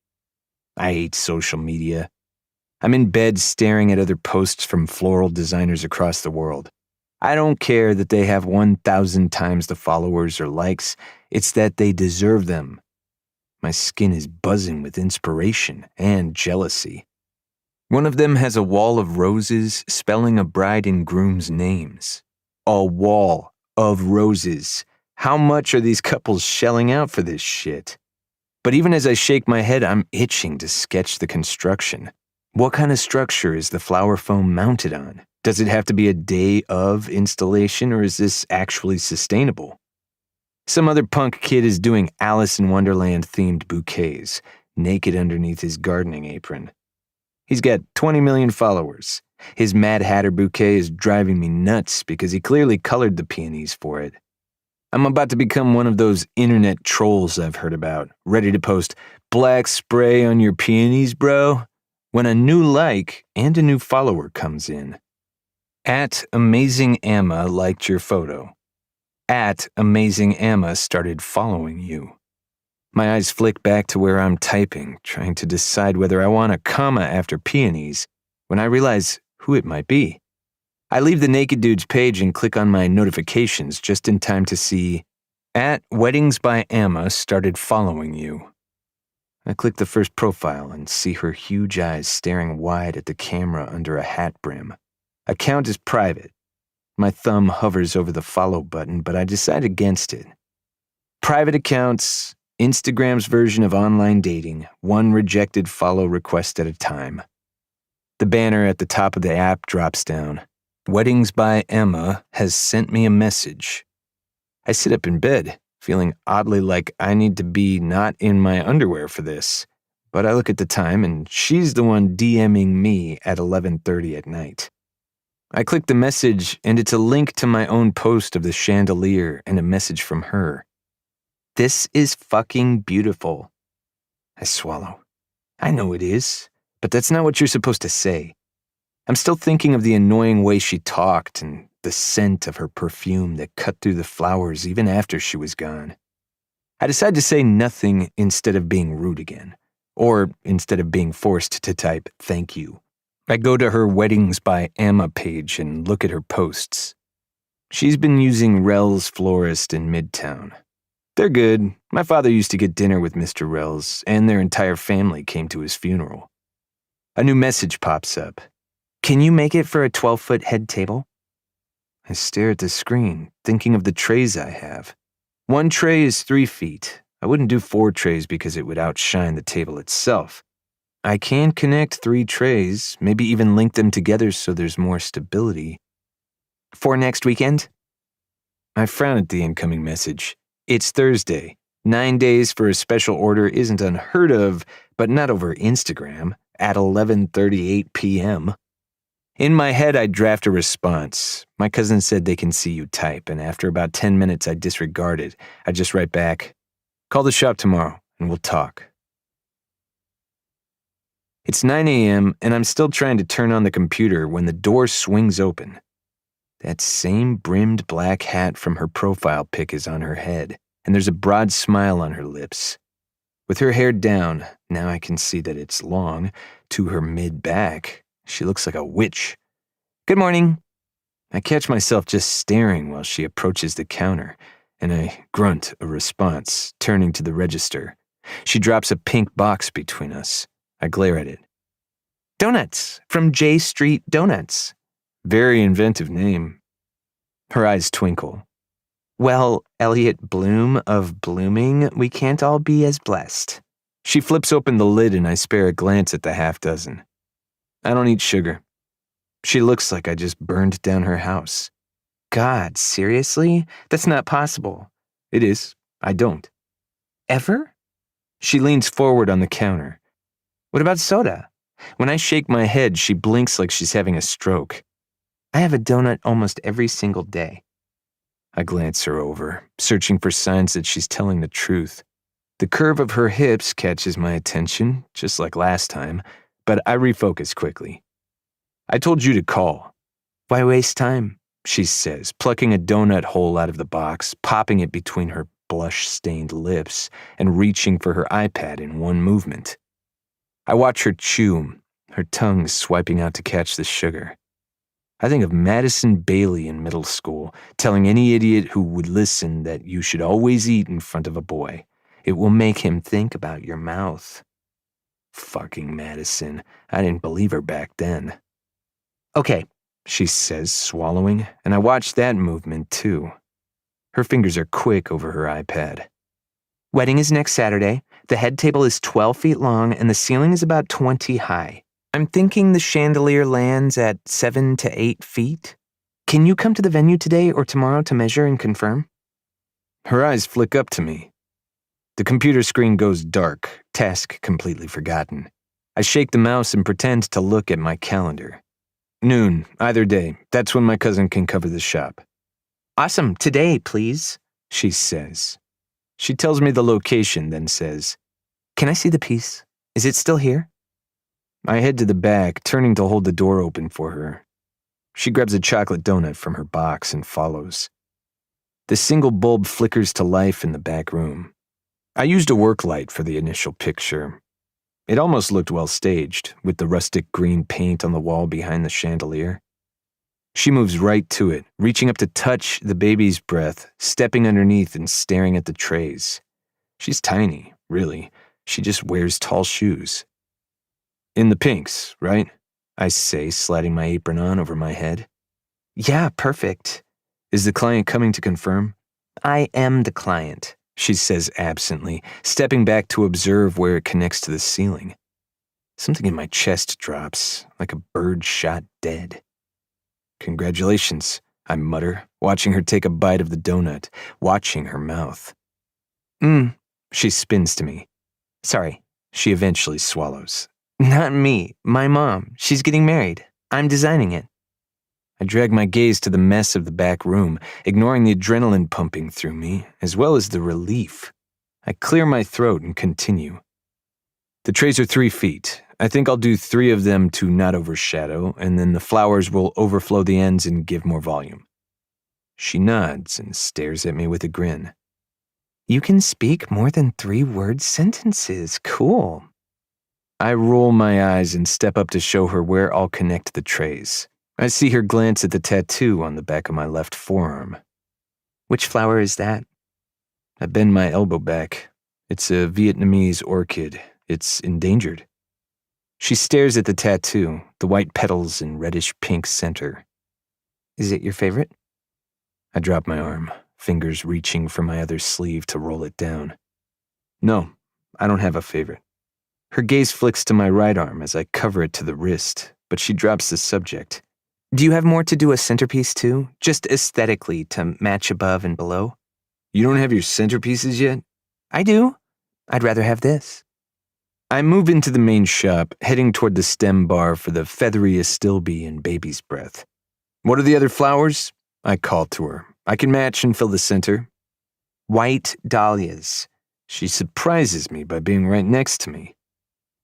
I hate social media. I'm in bed staring at other posts from floral designers across the world. I don't care that they have 1,000 times the followers or likes. It's that they deserve them. My skin is buzzing with inspiration and jealousy. One of them has a wall of roses spelling a bride and groom's names. A wall of roses. How much are these couples shelling out for this shit? But even as I shake my head, I'm itching to sketch the construction. What kind of structure is the flower foam mounted on? Does it have to be a day of installation, or is this actually sustainable? Some other punk kid is doing Alice in Wonderland-themed bouquets, naked underneath his gardening apron. He's got 20 million followers. His Mad Hatter bouquet is driving me nuts because he clearly colored the peonies for it. I'm about to become one of those internet trolls I've heard about, ready to post black spray on your peonies, bro, when a new like and a new follower comes in. @AmazingAmma liked your photo. @AmazingAmma started following you. My eyes flick back to where I'm typing, trying to decide whether I want a comma after peonies, when I realize who it might be. I leave the naked dude's page and click on my notifications just in time to see @WeddingsByAmma started following you. I click the first profile and see her huge eyes staring wide at the camera under a hat brim. Account is private. My thumb hovers over the follow button, but I decide against it. Private accounts, Instagram's version of online dating, one rejected follow request at a time. The banner at the top of the app drops down. Weddings by Emma has sent me a message. I sit up in bed, feeling oddly like I need to be not in my underwear for this. But I look at the time and she's the one DMing me at 11:30 at night. I click the message and it's a link to my own post of the chandelier and a message from her. This is fucking beautiful. I swallow. I know it is, but that's not what you're supposed to say. I'm still thinking of the annoying way she talked and the scent of her perfume that cut through the flowers even after she was gone. I decide to say nothing instead of being rude again, or instead of being forced to type thank you. I go to her Weddings by Emma page and look at her posts. She's been using Rel's Florist in Midtown. They're good. My father used to get dinner with Mr. Rel's, and their entire family came to his funeral. A new message pops up. Can you make it for a 12-foot head table? I stare at the screen, thinking of the trays I have. One tray is 3 feet. I wouldn't do 4 trays because it would outshine the table itself. I can connect 3 trays, maybe even link them together so there's more stability. For next weekend? I frown at the incoming message. It's Thursday. 9 days for a special order isn't unheard of, but not over Instagram at 11:38 p.m. In my head, I draft a response. My cousin said they can see you type, and after about 10 minutes, I disregard it. I just write back, call the shop tomorrow, and we'll talk. It's 9 a.m., and I'm still trying to turn on the computer when the door swings open. That same brimmed black hat from her profile pic is on her head, and there's a broad smile on her lips. With her hair down, now I can see that it's long, to her mid-back, she looks like a witch. "Good morning." I catch myself just staring while she approaches the counter, and I grunt a response, turning to the register. She drops a pink box between us. I glare at it. "Donuts, from J Street Donuts." Very inventive name. Her eyes twinkle. "Well, Elliot Bloom of Blooming, we can't all be as blessed." She flips open the lid and I spare a glance at the half dozen. I don't eat sugar. She looks like I just burned down her house. "God, seriously? That's not possible." "It is. I don't." "Ever?" She leans forward on the counter. "What about soda?" When I shake my head, she blinks like she's having a stroke. "I have a donut almost every single day." I glance her over, searching for signs that she's telling the truth. The curve of her hips catches my attention, just like last time, but I refocus quickly. "I told you to call." "Why waste time?" she says, plucking a donut hole out of the box, popping it between her blush-stained lips, and reaching for her iPad in one movement. I watch her chew, her tongue swiping out to catch the sugar. I think of Madison Bailey in middle school, telling any idiot who would listen that you should always eat in front of a boy. It will make him think about your mouth. Fucking Madison. I didn't believe her back then. "Okay," she says, swallowing, and I watch that movement too. Her fingers are quick over her iPad. "Wedding is next Saturday. The head table is 12 feet long and the ceiling is about 20 high. I'm thinking the chandelier lands at 7 to 8 feet. Can you come to the venue today or tomorrow to measure and confirm?" Her eyes flick up to me. The computer screen goes dark, task completely forgotten. I shake the mouse and pretend to look at my calendar. "Noon, either day. That's when my cousin can cover the shop." "Awesome, today, please," she says. She tells me the location, then says, "Can I see the piece? Is it still here?" I head to the back, turning to hold the door open for her. She grabs a chocolate donut from her box and follows. The single bulb flickers to life in the back room. I used a work light for the initial picture. It almost looked well staged, with the rustic green paint on the wall behind the chandelier. She moves right to it, reaching up to touch the baby's breath, stepping underneath and staring at the trays. She's tiny, really. She just wears tall shoes. "In the pinks, right?" I say, sliding my apron on over my head. "Yeah, perfect." "Is the client coming to confirm?" "I am the client," she says absently, stepping back to observe where it connects to the ceiling. Something in my chest drops, like a bird shot dead. "Congratulations," I mutter, watching her take a bite of the donut, watching her mouth. She spins to me. "Sorry," she eventually swallows. "Not me, my mom. She's getting married. I'm designing it." I drag my gaze to the mess of the back room, ignoring the adrenaline pumping through me, as well as the relief. I clear my throat and continue. "The trays are 3 feet. I think I'll do 3 of them to not overshadow, and then the flowers will overflow the ends and give more volume." She nods and stares at me with a grin. "You can speak more than 3-word sentences. Cool." I roll my eyes and step up to show her where I'll connect the trays. I see her glance at the tattoo on the back of my left forearm. "Which flower is that?" I bend my elbow back. It's a Vietnamese orchid. It's endangered. She stares at the tattoo, the white petals and reddish-pink center. "Is it your favorite?" I drop my arm, fingers reaching for my other sleeve to roll it down. "No, I don't have a favorite." Her gaze flicks to my right arm as I cover it to the wrist, but she drops the subject. "Do you have more to do a centerpiece too? Just aesthetically to match above and below?" "You don't have your centerpieces yet?" "I do. I'd rather have this." I move into the main shop, heading toward the stem bar for the feathery astilbe and baby's breath. "What are the other flowers?" I call to her. "I can match and fill the center." "White dahlias." She surprises me by being right next to me.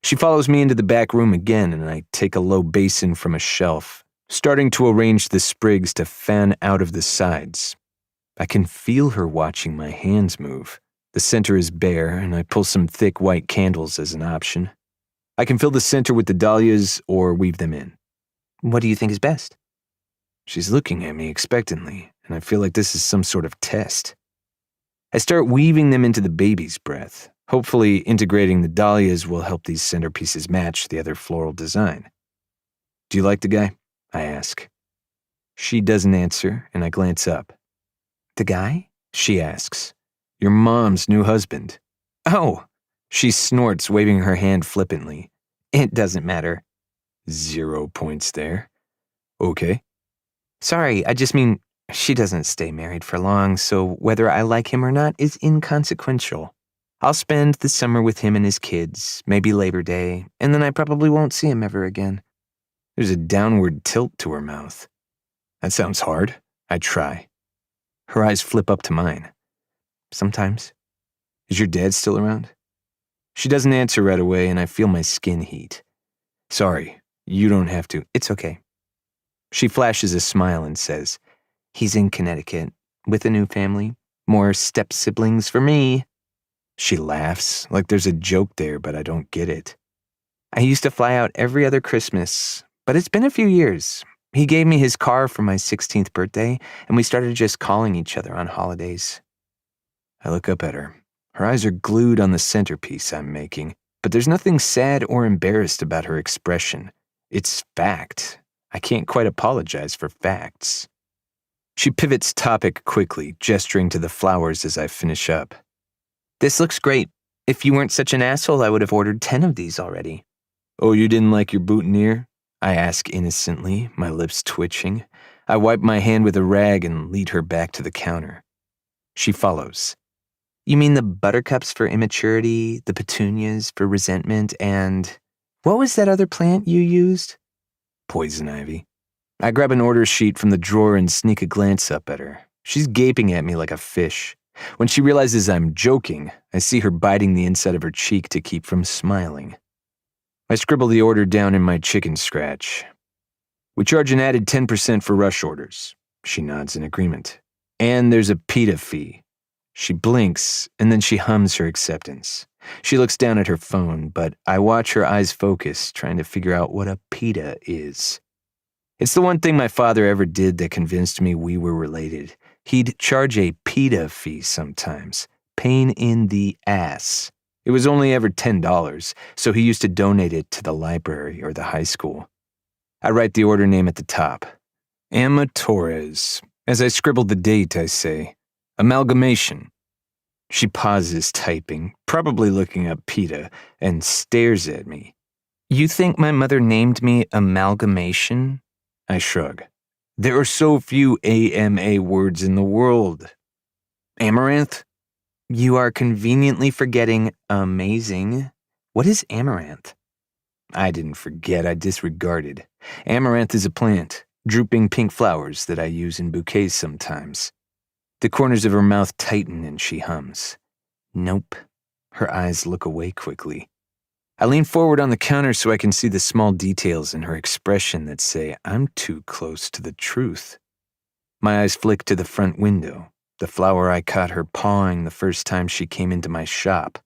She follows me into the back room again, and I take a low basin from a shelf, starting to arrange the sprigs to fan out of the sides. I can feel her watching my hands move. The center is bare, and I pull some thick white candles as an option. I can fill the center with the dahlias or weave them in. What do you think is best? She's looking at me expectantly, and I feel like this is some sort of test. I start weaving them into the baby's breath. Hopefully, integrating the dahlias will help these centerpieces match the other floral design. Do you like the guy? I ask. She doesn't answer, and I glance up. The guy? She asks. Your mom's new husband. Oh! She snorts, waving her hand flippantly. It doesn't matter. 0 points there. Okay. Sorry, I just mean, she doesn't stay married for long, so whether I like him or not is inconsequential. I'll spend the summer with him and his kids, maybe Labor Day, and then I probably won't see him ever again. There's a downward tilt to her mouth. That sounds hard. I try. Her eyes flip up to mine. Sometimes. Is your dad still around? She doesn't answer right away, and I feel my skin heat. Sorry, you don't have to. It's okay. She flashes a smile and says, he's in Connecticut, with a new family. More step-siblings for me. She laughs, like there's a joke there, but I don't get it. I used to fly out every other Christmas, but it's been a few years. He gave me his car for my 16th birthday, and we started just calling each other on holidays. I look up at her. Her eyes are glued on the centerpiece I'm making, but there's nothing sad or embarrassed about her expression. It's fact. I can't quite apologize for facts. She pivots topic quickly, gesturing to the flowers as I finish up. This looks great. If you weren't such an asshole, I would have ordered 10 of these already. Oh, you didn't like your boutonniere? I ask innocently, my lips twitching. I wipe my hand with a rag and lead her back to the counter. She follows. You mean the buttercups for immaturity, the petunias for resentment, and what was that other plant you used? Poison ivy. I grab an order sheet from the drawer and sneak a glance up at her. She's gaping at me like a fish. When she realizes I'm joking, I see her biting the inside of her cheek to keep from smiling. I scribble the order down in my chicken scratch. We charge an added 10% for rush orders. She nods in agreement. And there's a pita fee. She blinks, and then she hums her acceptance. She looks down at her phone, but I watch her eyes focus, trying to figure out what a pita is. It's the one thing my father ever did that convinced me we were related. He'd charge a pita fee sometimes. Pain in the ass. It was only ever $10, so he used to donate it to the library or the high school. I write the order name at the top. Emma Torres. As I scribble the date, I say, amalgamation. She pauses typing, probably looking up pita, and stares at me. You think my mother named me amalgamation? I shrug. There are so few AMA words in the world. Amaranth? You are conveniently forgetting amazing. What is amaranth? I didn't forget, I disregarded. Amaranth is a plant, drooping pink flowers that I use in bouquets sometimes. The corners of her mouth tighten and she hums. Nope. Her eyes look away quickly. I lean forward on the counter so I can see the small details in her expression that say I'm too close to the truth. My eyes flick to the front window, the flower I caught her pawing the first time she came into my shop.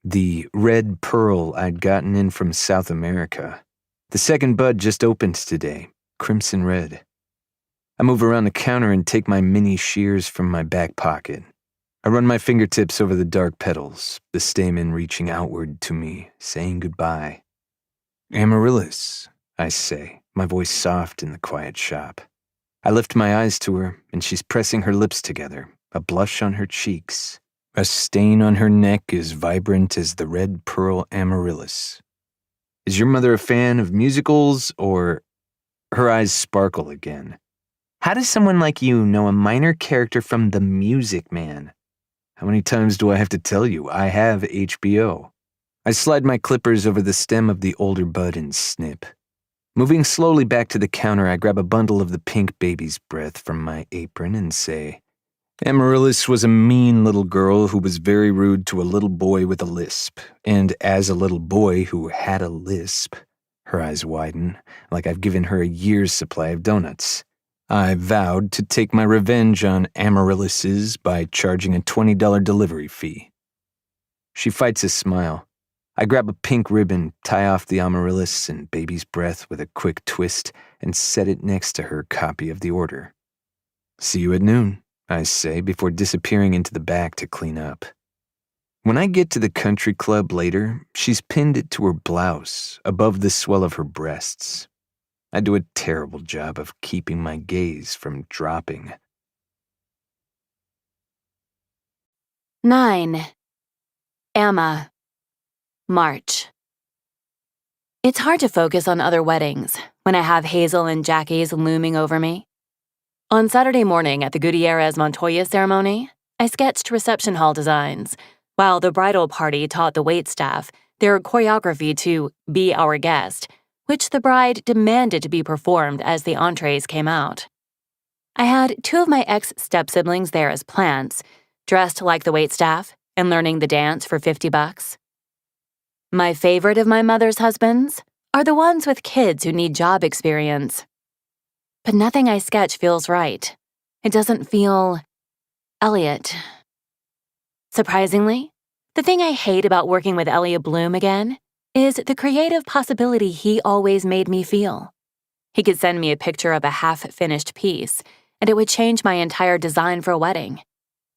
The red pearl I'd gotten in from South America. The second bud just opened today, crimson red. I move around the counter and take my mini shears from my back pocket. I run my fingertips over the dark petals, the stamen reaching outward to me, saying goodbye. Amaryllis, I say, my voice soft in the quiet shop. I lift my eyes to her, and she's pressing her lips together, a blush on her cheeks. A stain on her neck as vibrant as the red pearl amaryllis. Is your mother a fan of musicals, or... Her eyes sparkle again. How does someone like you know a minor character from The Music Man? How many times do I have to tell you? I have HBO. I slide my clippers over the stem of the older bud and snip. Moving slowly back to the counter, I grab a bundle of the pink baby's breath from my apron and say, Amaryllis was a mean little girl who was very rude to a little boy with a lisp. And as a little boy who had a lisp, her eyes widen, like I've given her a year's supply of donuts. I vowed to take my revenge on amaryllises by charging a $20 delivery fee. She fights a smile. I grab a pink ribbon, tie off the amaryllis and baby's breath with a quick twist, and set it next to her copy of the order. "See you at noon," I say before disappearing into the back to clean up. When I get to the country club later, she's pinned it to her blouse, above the swell of her breasts. I do a terrible job of keeping my gaze from dropping. 9. Amma, March. It's hard to focus on other weddings when I have Hazel and Jackie's looming over me. On Saturday morning at the Gutierrez Montoya ceremony, I sketched reception hall designs, while the bridal party taught the waitstaff their choreography to Be Our Guest, which the bride demanded to be performed as the entrees came out. I had 2 of my ex-step-siblings there as plants, dressed like the waitstaff and learning the dance for $50. My favorite of my mother's husbands are the ones with kids who need job experience. But nothing I sketch feels right. It doesn't feel Elliot. Surprisingly, the thing I hate about working with Elliot Bloom again is the creative possibility he always made me feel. He could send me a picture of a half-finished piece, and it would change my entire design for a wedding,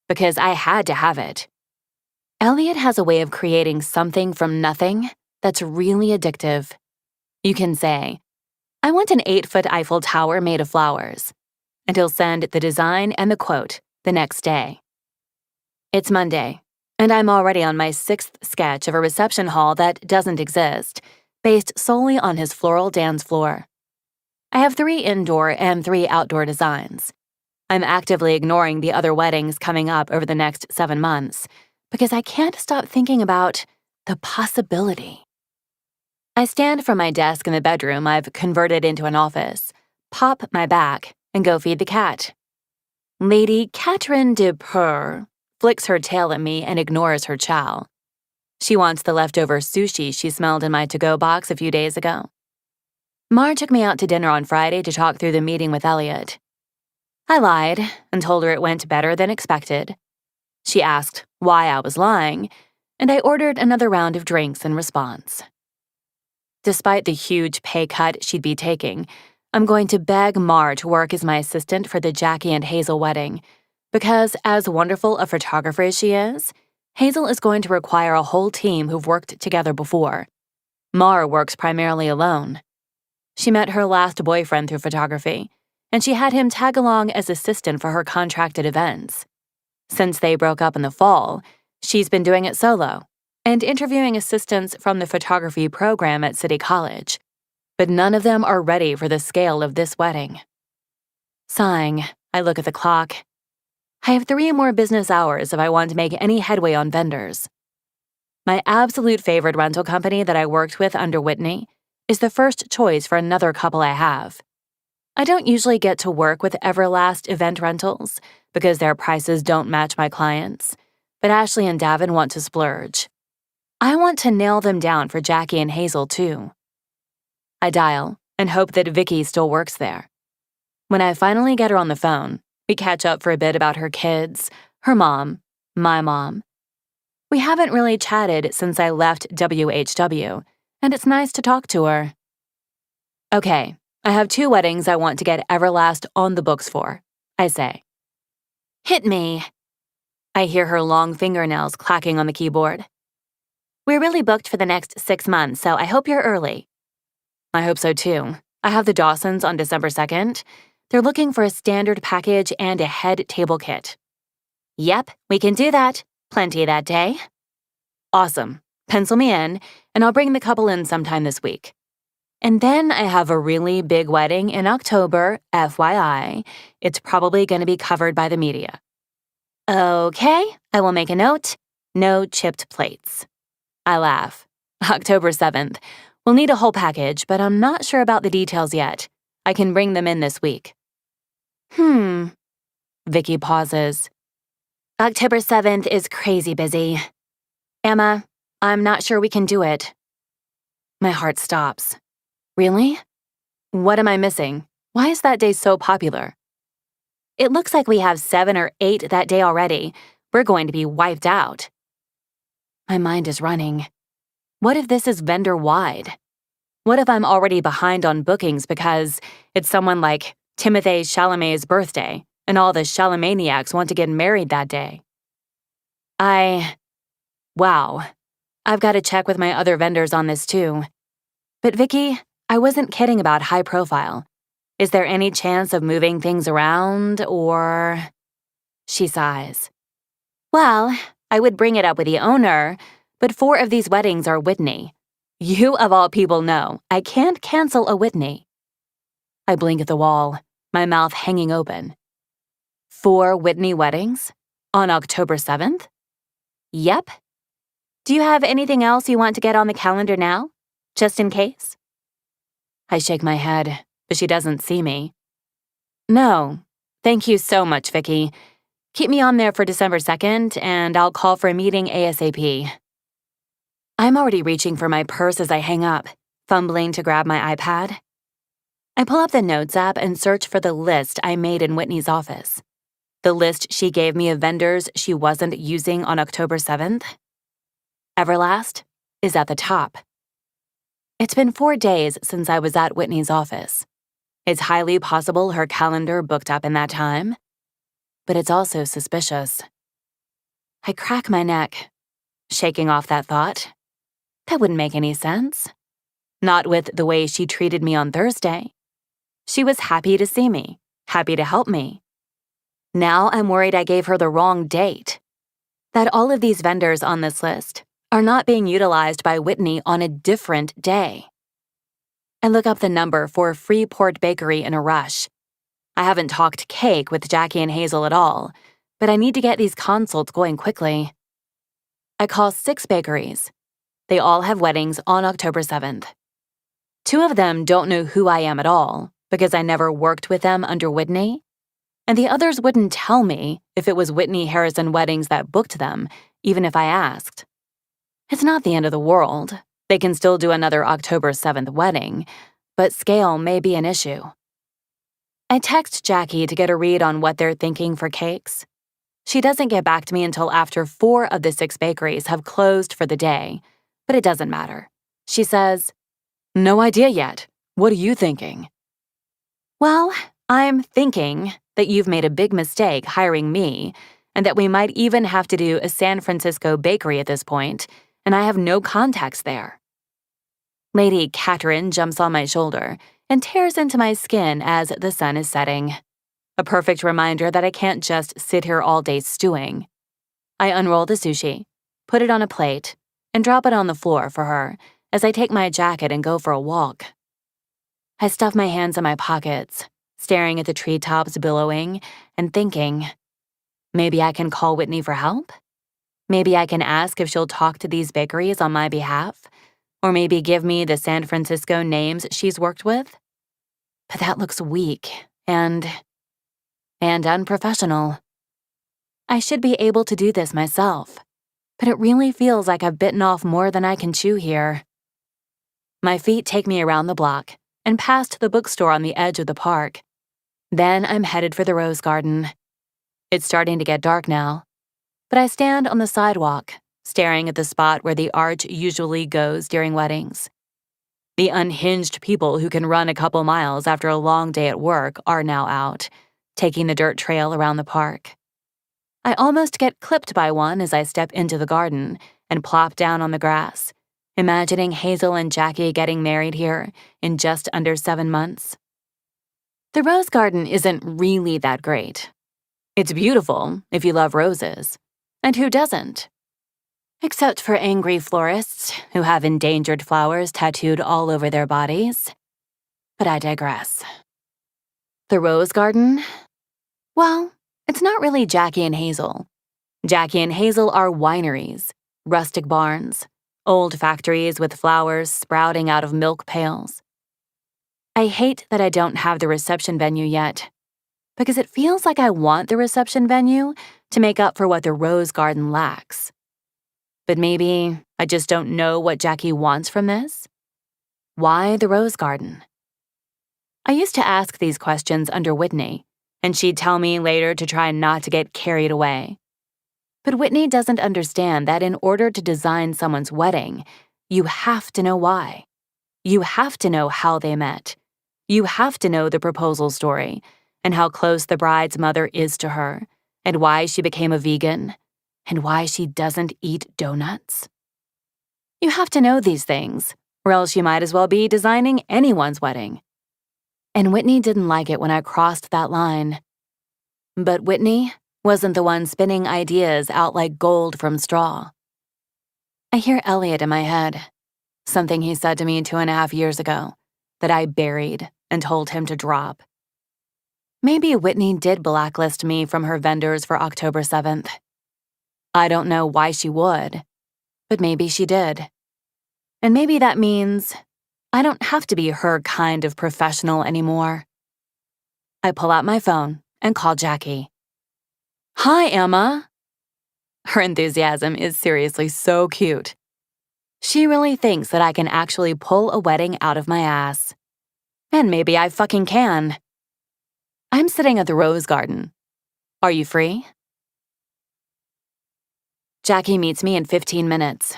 because I had to have it. Elliot has a way of creating something from nothing that's really addictive. You can say, "I want an 8-foot Eiffel Tower made of flowers," and he'll send the design and the quote the next day. It's Monday, and I'm already on my 6th sketch of a reception hall that doesn't exist, based solely on his floral dance floor. I have 3 indoor and 3 outdoor designs. I'm actively ignoring the other weddings coming up over the next 7 months because I can't stop thinking about the possibility. I stand from my desk in the bedroom I've converted into an office, pop my back, and go feed the cat. Lady Catherine de Purr flicks her tail at me and ignores her chow. She wants the leftover sushi she smelled in my to-go box a few days ago. Mar took me out to dinner on Friday to talk through the meeting with Elliot. I lied and told her it went better than expected. She asked why I was lying, and I ordered another round of drinks in response. Despite the huge pay cut she'd be taking, I'm going to beg Mar to work as my assistant for the Jackie and Hazel wedding, because as wonderful a photographer as she is, Hazel is going to require a whole team who've worked together before. Mar works primarily alone. She met her last boyfriend through photography, and she had him tag along as assistant for her contracted events. Since they broke up in the fall, she's been doing it solo and interviewing assistants from the photography program at City College, but none of them are ready for the scale of this wedding. Sighing, I look at the clock. I have 3 more business hours if I want to make any headway on vendors. My absolute favorite rental company that I worked with under Whitney is the first choice for another couple I have. I don't usually get to work with Everlast Event Rentals because their prices don't match my clients, but Ashley and Davin want to splurge. I want to nail them down for Jackie and Hazel, too. I dial and hope that Vicky still works there. When I finally get her on the phone, we catch up for a bit about her kids, her mom, my mom. We haven't really chatted since I left WHW, and it's nice to talk to her. Okay, I have 2 weddings I want to get Everlast on the books for, I say. Hit me. I hear her long fingernails clacking on the keyboard. We're really booked for the next 6 months, so I hope you're early. I hope so too. I have the Dawsons on December 2nd. They're looking for a standard package and a head table kit. Yep, we can do that. Plenty that day. Awesome. Pencil me in, and I'll bring the couple in sometime this week. And then I have a really big wedding in October, FYI. It's probably going to be covered by the media. Okay, I will make a note. No chipped plates. I laugh. October 7th. We'll need a whole package, but I'm not sure about the details yet. I can bring them in this week. Vicky pauses. October 7th is crazy busy. Emma, I'm not sure we can do it. My heart stops. Really? What am I missing? Why is that day so popular? It looks like we have 7 or 8 that day already. We're going to be wiped out. My mind is running. What if this is vendor-wide? What if I'm already behind on bookings because it's someone like Timothée Chalamet's birthday and all the Chalamaniacs want to get married that day? Wow. I've got to check with my other vendors on this too. But Vicky, I wasn't kidding about high profile. Is there any chance of moving things around or... She sighs. Well, I would bring it up with the owner, but 4 of these weddings are Whitney. You, of all people, know I can't cancel a Whitney. I blink at the wall, my mouth hanging open. 4 Whitney weddings? On October 7th? Yep. Do you have anything else you want to get on the calendar now? Just in case? I shake my head, but she doesn't see me. No, thank you so much, Vicky. Keep me on there for December 2nd, and I'll call for a meeting ASAP. I'm already reaching for my purse as I hang up, fumbling to grab my iPad. I pull up the Notes app and search for the list I made in Whitney's office. The list she gave me of vendors she wasn't using on October 7th. Everlast is at the top. It's been 4 days since I was at Whitney's office. It's highly possible her calendar booked up in that time, but it's also suspicious. I crack my neck, shaking off that thought. That wouldn't make any sense. Not with the way she treated me on Thursday. She was happy to see me, happy to help me. Now I'm worried I gave her the wrong date. That all of these vendors on this list are not being utilized by Whitney on a different day. I look up the number for Freeport Bakery in a rush. I haven't talked cake with Jackie and Hazel at all, but I need to get these consults going quickly. I call 6 bakeries. They all have weddings on October 7th. 2 of them don't know who I am at all, because I never worked with them under Whitney, and the others wouldn't tell me if it was Whitney Harrison Weddings that booked them, even if I asked. It's not the end of the world. They can still do another October 7th wedding, but scale may be an issue. I text Jackie to get a read on what they're thinking for cakes. She doesn't get back to me until after 4 of the 6 bakeries have closed for the day, but it doesn't matter. She says, "No idea yet. What are you thinking?" Well, I'm thinking that you've made a big mistake hiring me, and that we might even have to do a San Francisco bakery at this point, and I have no contacts there. Lady Catherine jumps on my shoulder and tears into my skin as the sun is setting. A perfect reminder that I can't just sit here all day stewing. I unroll the sushi, put it on a plate, and drop it on the floor for her as I take my jacket and go for a walk. I stuff my hands in my pockets, staring at the treetops billowing and thinking, maybe I can call Whitney for help? Maybe I can ask if she'll talk to these bakeries on my behalf, or maybe give me the San Francisco names she's worked with? But that looks weak and unprofessional. I should be able to do this myself, but it really feels like I've bitten off more than I can chew here. My feet take me around the block and past the bookstore on the edge of the park. Then I'm headed for the rose garden. It's starting to get dark now, but I stand on the sidewalk, staring at the spot where the arch usually goes during weddings. The unhinged people who can run a couple miles after a long day at work are now out, taking the dirt trail around the park. I almost get clipped by one as I step into the garden and plop down on the grass, imagining Hazel and Jackie getting married here in just under 7 months. The rose garden isn't really that great. It's beautiful if you love roses, and who doesn't? Except for angry florists who have endangered flowers tattooed all over their bodies. But I digress. The rose garden? Well, it's not really Jackie and Hazel. Jackie and Hazel are wineries, rustic barns, old factories with flowers sprouting out of milk pails. I hate that I don't have the reception venue yet, because it feels like I want the reception venue to make up for what the rose garden lacks. But maybe I just don't know what Jackie wants from this? Why the rose garden? I used to ask these questions under Whitney, and she'd tell me later to try not to get carried away. But Whitney doesn't understand that in order to design someone's wedding, you have to know why. You have to know how they met. You have to know the proposal story, and how close the bride's mother is to her, and why she became a vegan, and why she doesn't eat donuts. You have to know these things, or else you might as well be designing anyone's wedding. And Whitney didn't like it when I crossed that line. But Whitney wasn't the one spinning ideas out like gold from straw. I hear Elliot in my head, something he said to me 2.5 years ago that I buried and told him to drop. Maybe Whitney did blacklist me from her vendors for October 7th. I don't know why she would, but maybe she did. And maybe that means I don't have to be her kind of professional anymore. I pull out my phone and call Jackie. "Hi, Emma." Her enthusiasm is seriously so cute. She really thinks that I can actually pull a wedding out of my ass. And maybe I fucking can. I'm sitting at the Rose Garden. Are you free? Jackie meets me in 15 minutes.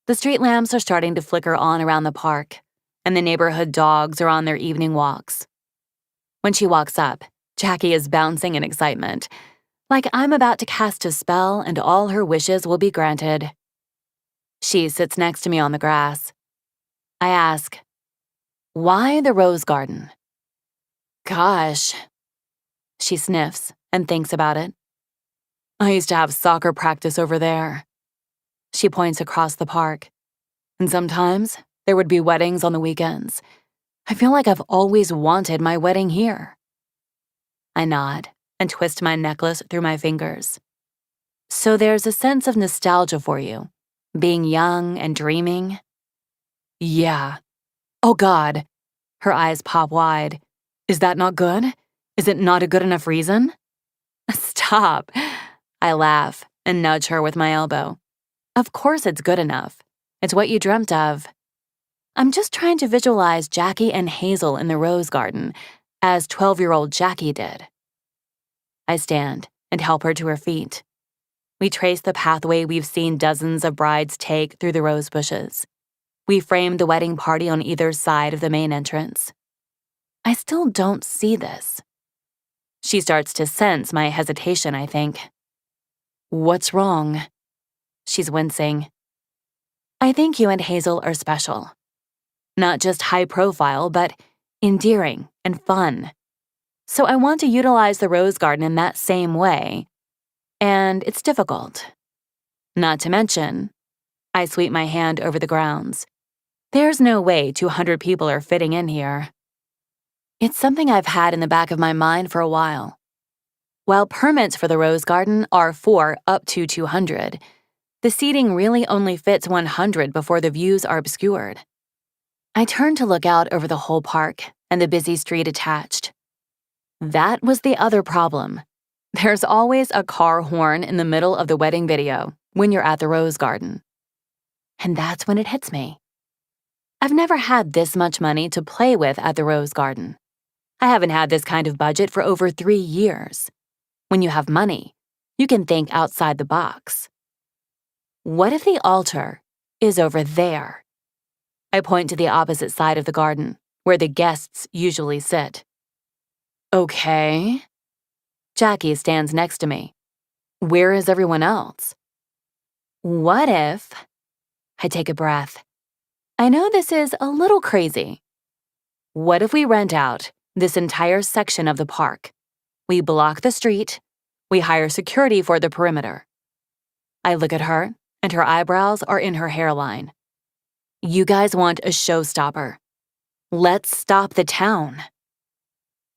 The street lamps are starting to flicker on around the park, and the neighborhood dogs are on their evening walks. When she walks up, Jackie is bouncing in excitement, like I'm about to cast a spell and all her wishes will be granted. She sits next to me on the grass. I ask, "Why the Rose Garden?" "Gosh." She sniffs and thinks about it. "I used to have soccer practice over there." She points across the park. "And sometimes there would be weddings on the weekends. I feel like I've always wanted my wedding here." I nod and twist my necklace through my fingers. "So there's a sense of nostalgia for you, being young and dreaming?" "Yeah." "Oh God." Her eyes pop wide. "Is that not good? Is it not a good enough reason?" "Stop." I laugh and nudge her with my elbow. "Of course it's good enough. It's what you dreamt of." I'm just trying to visualize Jackie and Hazel in the Rose Garden, as 12-year-old Jackie did. I stand and help her to her feet. We trace the pathway we've seen dozens of brides take through the rose bushes. We frame the wedding party on either side of the main entrance. I still don't see this. She starts to sense my hesitation, I think. "What's wrong?" She's wincing. "I think you and Hazel are special. Not just high profile, but endearing and fun. So I want to utilize the Rose Garden in that same way. And it's difficult. Not to mention," I sweep my hand over the grounds, "there's no way 200 people are fitting in here." It's something I've had in the back of my mind for a while. While permits for the Rose Garden are for up to 200, the seating really only fits 100 before the views are obscured. I turn to look out over the whole park and the busy street attached. That was the other problem. There's always a car horn in the middle of the wedding video when you're at the Rose Garden. And that's when it hits me. I've never had this much money to play with at the Rose Garden. I haven't had this kind of budget for over 3 years. When you have money, you can think outside the box. What if the altar is over there? I point to the opposite side of the garden, where the guests usually sit. "Okay." Jackie stands next to me. "Where is everyone else?" What if... I take a breath. I know this is a little crazy. What if we rent out this entire section of the park? We block the street. We hire security for the perimeter. I look at her, and her eyebrows are in her hairline. You guys want a showstopper. Let's stop the town.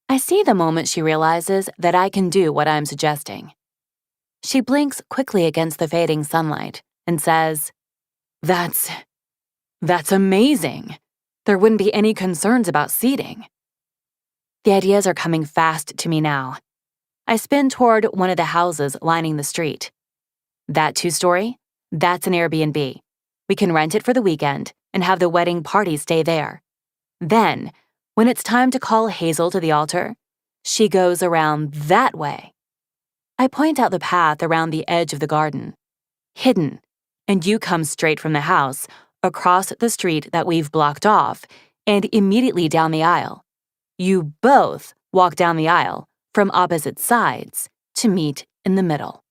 I see the moment she realizes that I can do what I'm suggesting. She blinks quickly against the fading sunlight and says, That's amazing. There wouldn't be any concerns about seating." The ideas are coming fast to me now. I spin toward one of the houses lining the street. That 2-story? That's an Airbnb. We can rent it for the weekend and have the wedding party stay there. Then, when it's time to call Hazel to the altar, She goes around that way. I point out the path around the edge of the garden. Hidden, and you come straight from the house, across the street that we've blocked off, and immediately down the aisle. You both walk down the aisle from opposite sides to meet in the middle.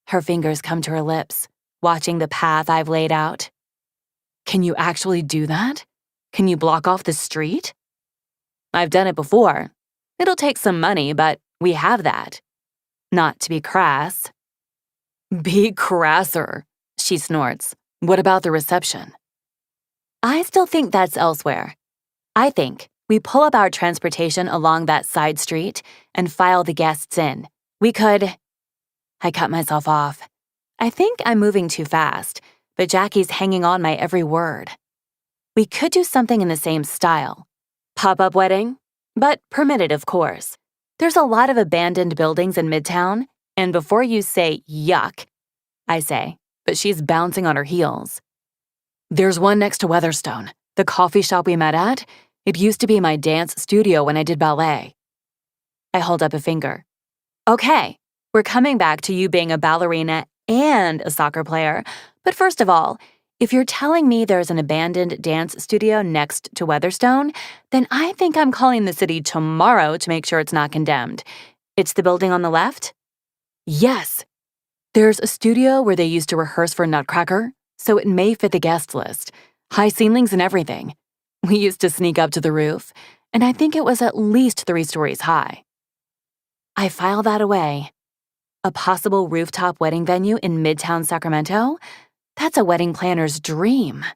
Her fingers come to her lips, watching the path I've laid out. Can you actually do that? Can you block off the street? I've done it before. It'll take some money, but we have that. Not to be crass. Be crasser, she snorts. What about the reception? I still think that's elsewhere. I think we pull up our transportation along that side street and file the guests in. We could... I cut myself off. I think I'm moving too fast, but Jackie's hanging on my every word. We could do something in the same style. Pop-up wedding? But permitted, of course. There's a lot of abandoned buildings in Midtown, and before you say yuck, I say, but she's bouncing on her heels. There's one next to Weatherstone, the coffee shop we met at. It used to be my dance studio when I did ballet. I hold up a finger. Okay, we're coming back to you being a ballerina and a soccer player, but first of all, if you're telling me there's an abandoned dance studio next to Weatherstone, then I think I'm calling the city tomorrow to make sure it's not condemned. It's the building on the left? Yes. There's a studio where they used to rehearse for Nutcracker, so it may fit the guest list. High ceilings and everything. We used to sneak up to the roof, and I think it was at least 3 stories high. I file that away. A possible rooftop wedding venue in Midtown Sacramento? That's a wedding planner's dream.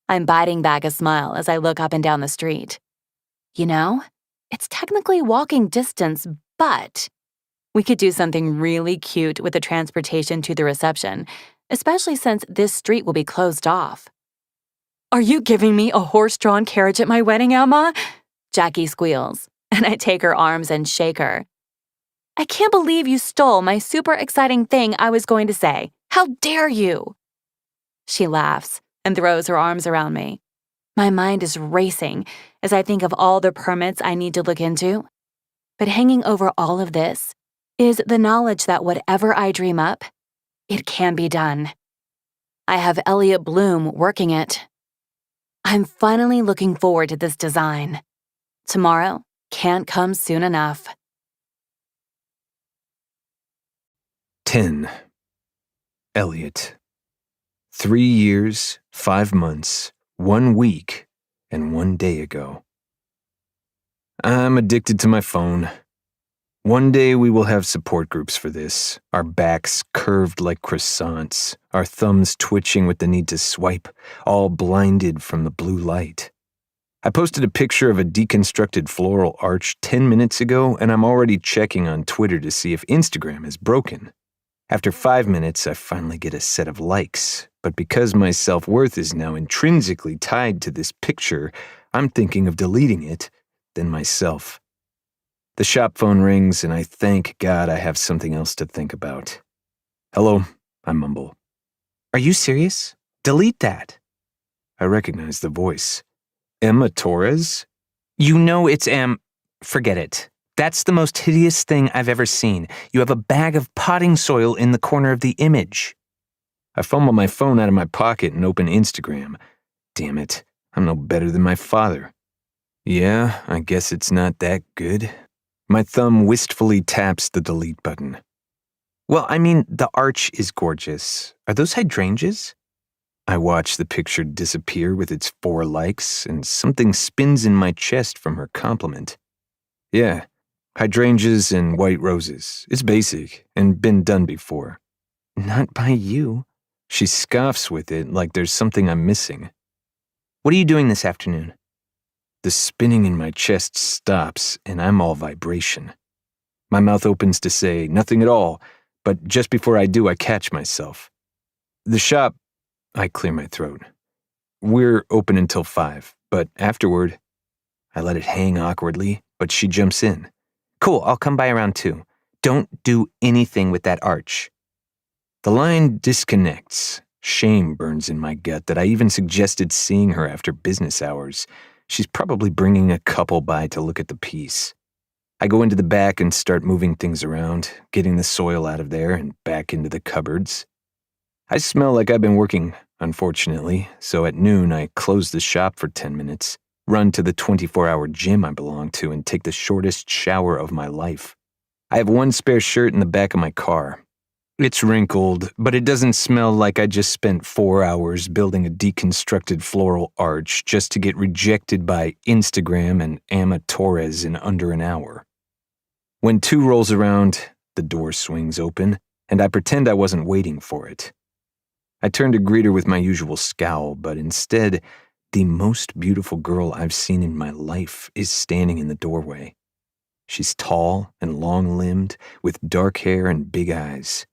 I'm biting back a smile as I look up and down the street. You know, it's technically walking distance, but we could do something really cute with the transportation to the reception, especially since this street will be closed off. Are you giving me a horse-drawn carriage at my wedding, Emma? Jackie squeals, and I take her arms and shake her. I can't believe you stole my super exciting thing I was going to say. How dare you? She laughs and throws her arms around me. My mind is racing as I think of all the permits I need to look into. But hanging over all of this is the knowledge that whatever I dream up, it can be done. I have Elliot Bloom working it. I'm finally looking forward to this design. Tomorrow can't come soon enough. 10. Elliot. 3 years, 5 months, 1 week, and 1 day ago. I'm addicted to my phone. One day we will have support groups for this, our backs curved like croissants, our thumbs twitching with the need to swipe, all blinded from the blue light. I posted a picture of a deconstructed floral arch 10 minutes ago, and I'm already checking on Twitter to see if Instagram is broken. After 5 minutes, I finally get a set of likes, but because my self-worth is now intrinsically tied to this picture, I'm thinking of deleting it, then myself. The shop phone rings, and I thank God I have something else to think about. Hello, I mumble. Are you serious? Delete that. I recognize the voice. Emma Torres? You know it's Forget it. That's the most hideous thing I've ever seen. You have a bag of potting soil in the corner of the image. I fumble my phone out of my pocket and open Instagram. Damn it, I'm no better than my father. Yeah, I guess it's not that good. My thumb wistfully taps the delete button. Well, I mean, the arch is gorgeous. Are those hydrangeas? I watch the picture disappear with its 4 likes, and something spins in my chest from her compliment. Yeah, hydrangeas and white roses. It's basic, and been done before. Not by you. She scoffs with it like there's something I'm missing. What are you doing this afternoon? The spinning in my chest stops, and I'm all vibration. My mouth opens to say nothing at all, but just before I do, I catch myself. The shop, I clear my throat. We're open until 5, but afterward, I let it hang awkwardly, but she jumps in. Cool, I'll come by around 2. Don't do anything with that arch. The line disconnects. Shame burns in my gut that I even suggested seeing her after business hours. She's probably bringing a couple by to look at the piece. I go into the back and start moving things around, getting the soil out of there and back into the cupboards. I smell like I've been working, unfortunately, so at noon I close the shop for 10 minutes, run to the 24-hour gym I belong to, and take the shortest shower of my life. I have one spare shirt in the back of my car. It's wrinkled, but it doesn't smell like I just spent 4 hours building a deconstructed floral arch just to get rejected by Instagram and Ama Torres in under an hour. When 2 rolls around, the door swings open, and I pretend I wasn't waiting for it. I turn to greet her with my usual scowl, but instead, the most beautiful girl I've seen in my life is standing in the doorway. She's tall and long-limbed, with dark hair and big eyes.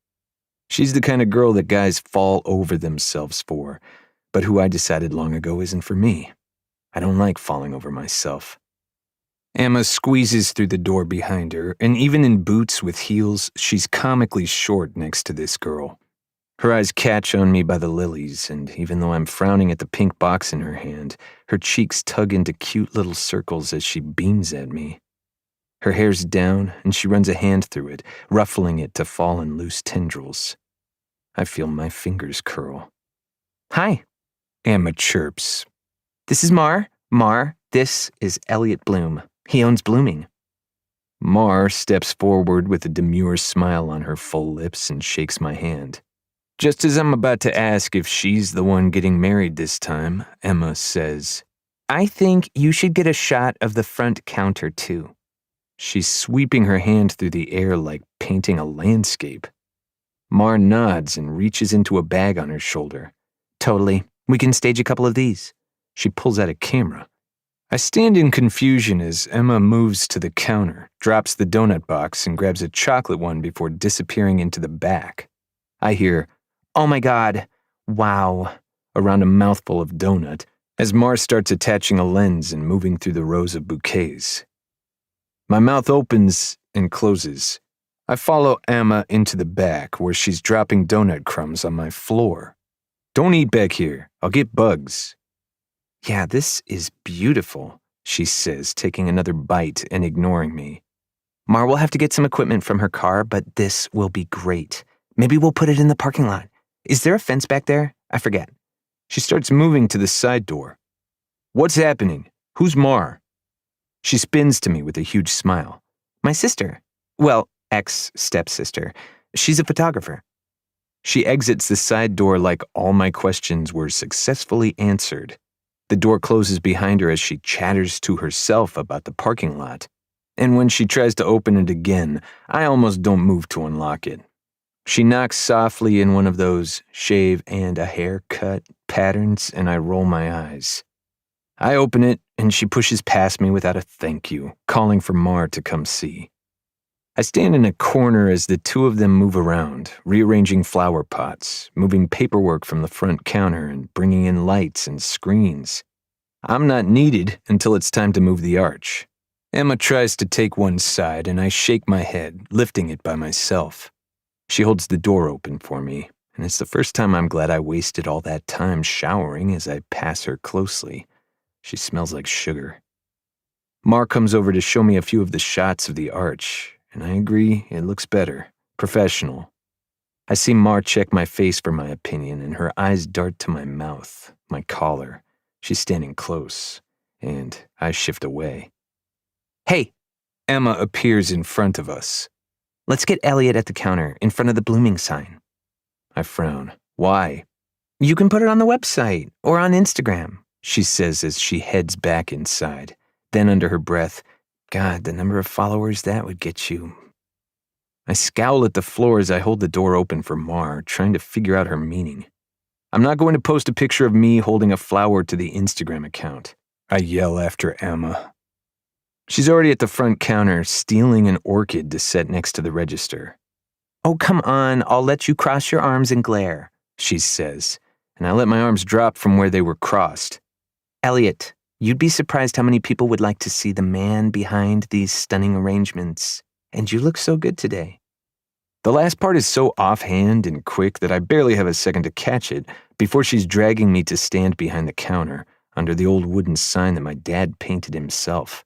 She's the kind of girl that guys fall over themselves for, but who I decided long ago isn't for me. I don't like falling over myself. Emma squeezes through the door behind her, and even in boots with heels, she's comically short next to this girl. Her eyes catch on me by the lilies, and even though I'm frowning at the pink box in her hand, her cheeks tug into cute little circles as she beams at me. Her hair's down, and she runs a hand through it, ruffling it to fall in loose tendrils. I feel my fingers curl. "Hi," Emma chirps. "This is Mar. Mar, this is Elliot Bloom. He owns Blooming." Mar steps forward with a demure smile on her full lips and shakes my hand. Just as I'm about to ask if she's the one getting married this time, Emma says, "I think you should get a shot of the front counter, too." She's sweeping her hand through the air like painting a landscape. Mar nods and reaches into a bag on her shoulder. "Totally. We can stage a couple of these." She pulls out a camera. I stand in confusion as Emma moves to the counter, drops the donut box, and grabs a chocolate one before disappearing into the back. I hear, "Oh my God, wow," around a mouthful of donut, as Mar starts attaching a lens and moving through the rows of bouquets. My mouth opens and closes. I follow Emma into the back, where she's dropping donut crumbs on my floor. "Don't eat back here. I'll get bugs." "Yeah, this is beautiful," she says, taking another bite and ignoring me. "Mar will have to get some equipment from her car, but this will be great. Maybe we'll put it in the parking lot. Is there a fence back there? I forget." She starts moving to the side door. "What's happening? Who's Mar?" She spins to me with a huge smile. "My sister. Well, ex-stepsister. She's a photographer." She exits the side door like all my questions were successfully answered. The door closes behind her as she chatters to herself about the parking lot. And when she tries to open it again, I almost don't move to unlock it. She knocks softly in one of those shave and a haircut patterns, and I roll my eyes. I open it, and she pushes past me without a thank you, calling for Mar to come see. I stand in a corner as the two of them move around, rearranging flower pots, moving paperwork from the front counter, and bringing in lights and screens. I'm not needed until it's time to move the arch. Emma tries to take one side, and I shake my head, lifting it by myself. She holds the door open for me, and it's the first time I'm glad I wasted all that time showering as I pass her closely. She smells like sugar. Mar comes over to show me a few of the shots of the arch, and I agree it looks better, professional. I see Mar check my face for my opinion, and her eyes dart to my mouth, my collar. She's standing close, and I shift away. "Hey!" Emma appears in front of us. "Let's get Elliot at the counter, in front of the Blooming sign." I frown. "Why?" "You can put it on the website, or on Instagram," she says as she heads back inside. Then under her breath, "God, the number of followers that would get you." I scowl at the floor as I hold the door open for Mar, trying to figure out her meaning. "I'm not going to post a picture of me holding a flower to the Instagram account," I yell after Emma. She's already at the front counter, stealing an orchid to set next to the register. "Oh, come on, I'll let you cross your arms and glare," she says, and I let my arms drop from where they were crossed. "Elliot, you'd be surprised how many people would like to see the man behind these stunning arrangements. And you look so good today." The last part is so offhand and quick that I barely have a second to catch it before she's dragging me to stand behind the counter under the old wooden sign that my dad painted himself.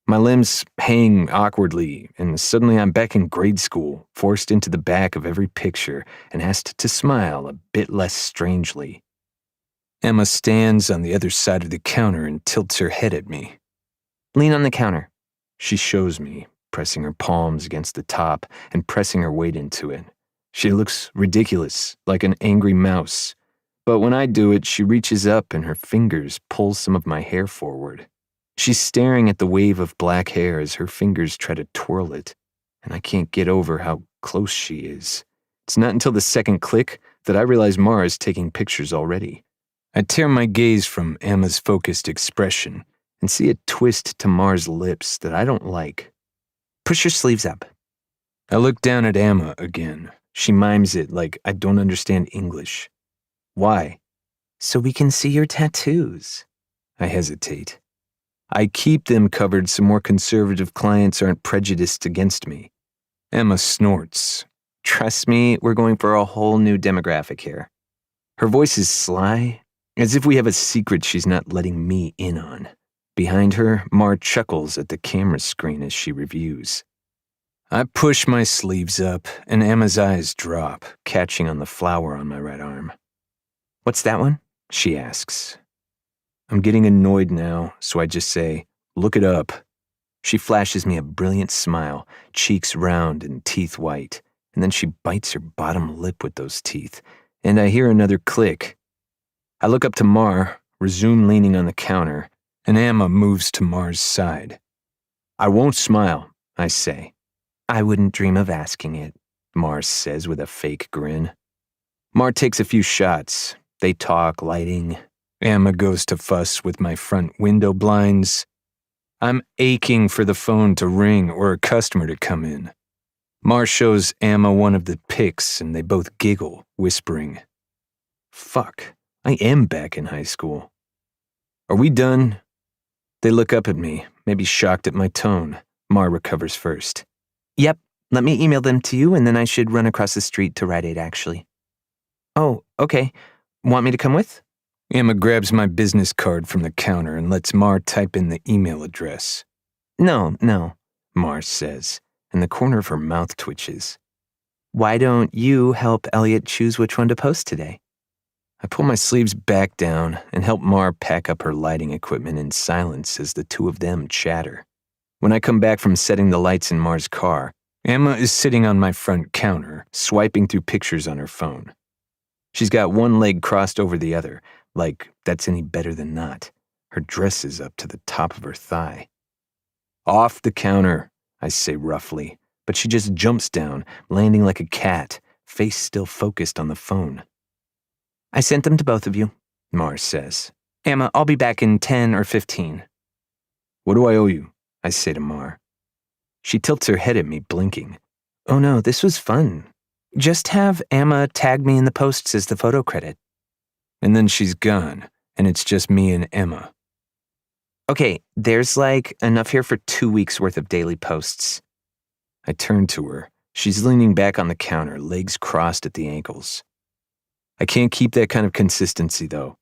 My limbs hang awkwardly, and suddenly I'm back in grade school, forced into the back of every picture and asked to smile a bit less strangely. Emma stands on the other side of the counter and tilts her head at me. Lean on the counter, she shows me, pressing her palms against the top and pressing her weight into it. She looks ridiculous, like an angry mouse. But when I do it, she reaches up and her fingers pull some of my hair forward. She's staring at the wave of black hair as her fingers try to twirl it, and I can't get over how close she is. It's not until the second click that I realize Mara is taking pictures already. I tear my gaze from Emma's focused expression and see a twist to Mar's lips that I don't like. Push your sleeves up. I look down at Emma again. She mimes it like I don't understand English. Why? So we can see your tattoos. I hesitate. I keep them covered so more conservative clients aren't prejudiced against me. Emma snorts. Trust me, we're going for a whole new demographic here. Her voice is sly, as if we have a secret she's not letting me in on. Behind her, Mar chuckles at the camera screen as she reviews. I push my sleeves up, and Emma's eyes drop, catching on the flower on my right arm. What's that one? She asks. I'm getting annoyed now, so I just say, look it up. She flashes me a brilliant smile, cheeks round and teeth white, and then she bites her bottom lip with those teeth, and I hear another click. I look up to Mar, resume leaning on the counter, and Emma moves to Mar's side. I won't smile, I say. I wouldn't dream of asking it, Mar says with a fake grin. Mar takes a few shots. They talk lighting. Emma goes to fuss with my front window blinds. I'm aching for the phone to ring or a customer to come in. Mar shows Emma one of the pics and they both giggle, whispering. Fuck, I am back in high school. Are we done? They look up at me, maybe shocked at my tone. Mar recovers first. Yep, let me email them to you and then I should run across the street to Rite Aid actually. Oh, okay. Want me to come with? Emma grabs my business card from the counter and lets Mar type in the email address. No, Mar says, and the corner of her mouth twitches. Why don't you help Elliot choose which one to post today? I pull my sleeves back down and help Mar pack up her lighting equipment in silence as the two of them chatter. When I come back from setting the lights in Mar's car, Emma is sitting on my front counter, swiping through pictures on her phone. She's got one leg crossed over the other, like that's any better than not. Her dress is up to the top of her thigh. Off the counter, I say roughly, but she just jumps down, landing like a cat, face still focused on the phone. I sent them to both of you, Mar says. Emma, I'll be back in 10 or 15. What do I owe you? I say to Mar. She tilts her head at me, blinking. Oh no, this was fun. Just have Emma tag me in the posts as the photo credit. And then she's gone, and it's just me and Emma. Okay, there's like enough here for 2 weeks worth of daily posts. I turn to her. She's leaning back on the counter, legs crossed at the ankles. I can't keep that kind of consistency, though.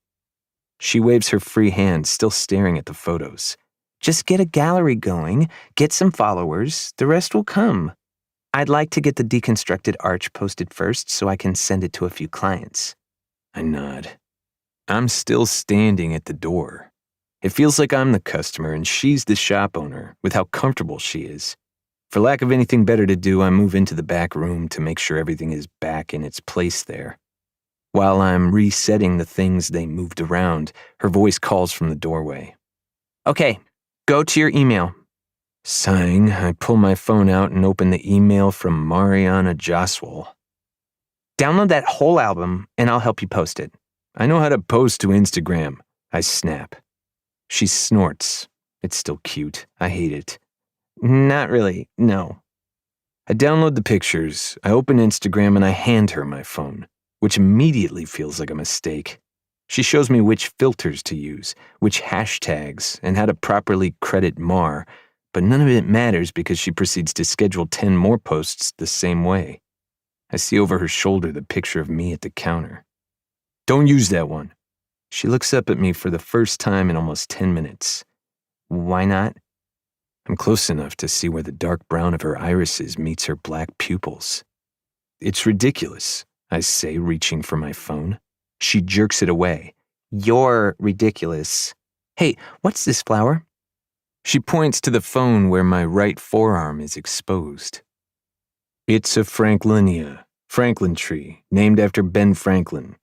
She waves her free hand, still staring at the photos. Just get a gallery going, get some followers, the rest will come. I'd like to get the deconstructed arch posted first so I can send it to a few clients. I nod. I'm still standing at the door. It feels like I'm the customer and she's the shop owner, with how comfortable she is. For lack of anything better to do, I move into the back room to make sure everything is back in its place there. While I'm resetting the things they moved around, her voice calls from the doorway. Okay, go to your email. Sighing, I pull my phone out and open the email from Mariana Joswal. Download that whole album and I'll help you post it. I know how to post to Instagram, I snap. She snorts. It's still cute. I hate it. Not really, no. I download the pictures, I open Instagram and I hand her my phone, which immediately feels like a mistake. She shows me which filters to use, which hashtags, and how to properly credit Mar, but none of it matters because she proceeds to schedule 10 more posts the same way. I see over her shoulder the picture of me at the counter. Don't use that one. She looks up at me for the first time in almost 10 minutes. Why not? I'm close enough to see where the dark brown of her irises meets her black pupils. It's ridiculous, I say, reaching for my phone. She jerks it away. You're ridiculous. Hey, what's this flower? She points to the phone where my right forearm is exposed. It's a Franklinia, Franklin tree, named after Ben Franklin.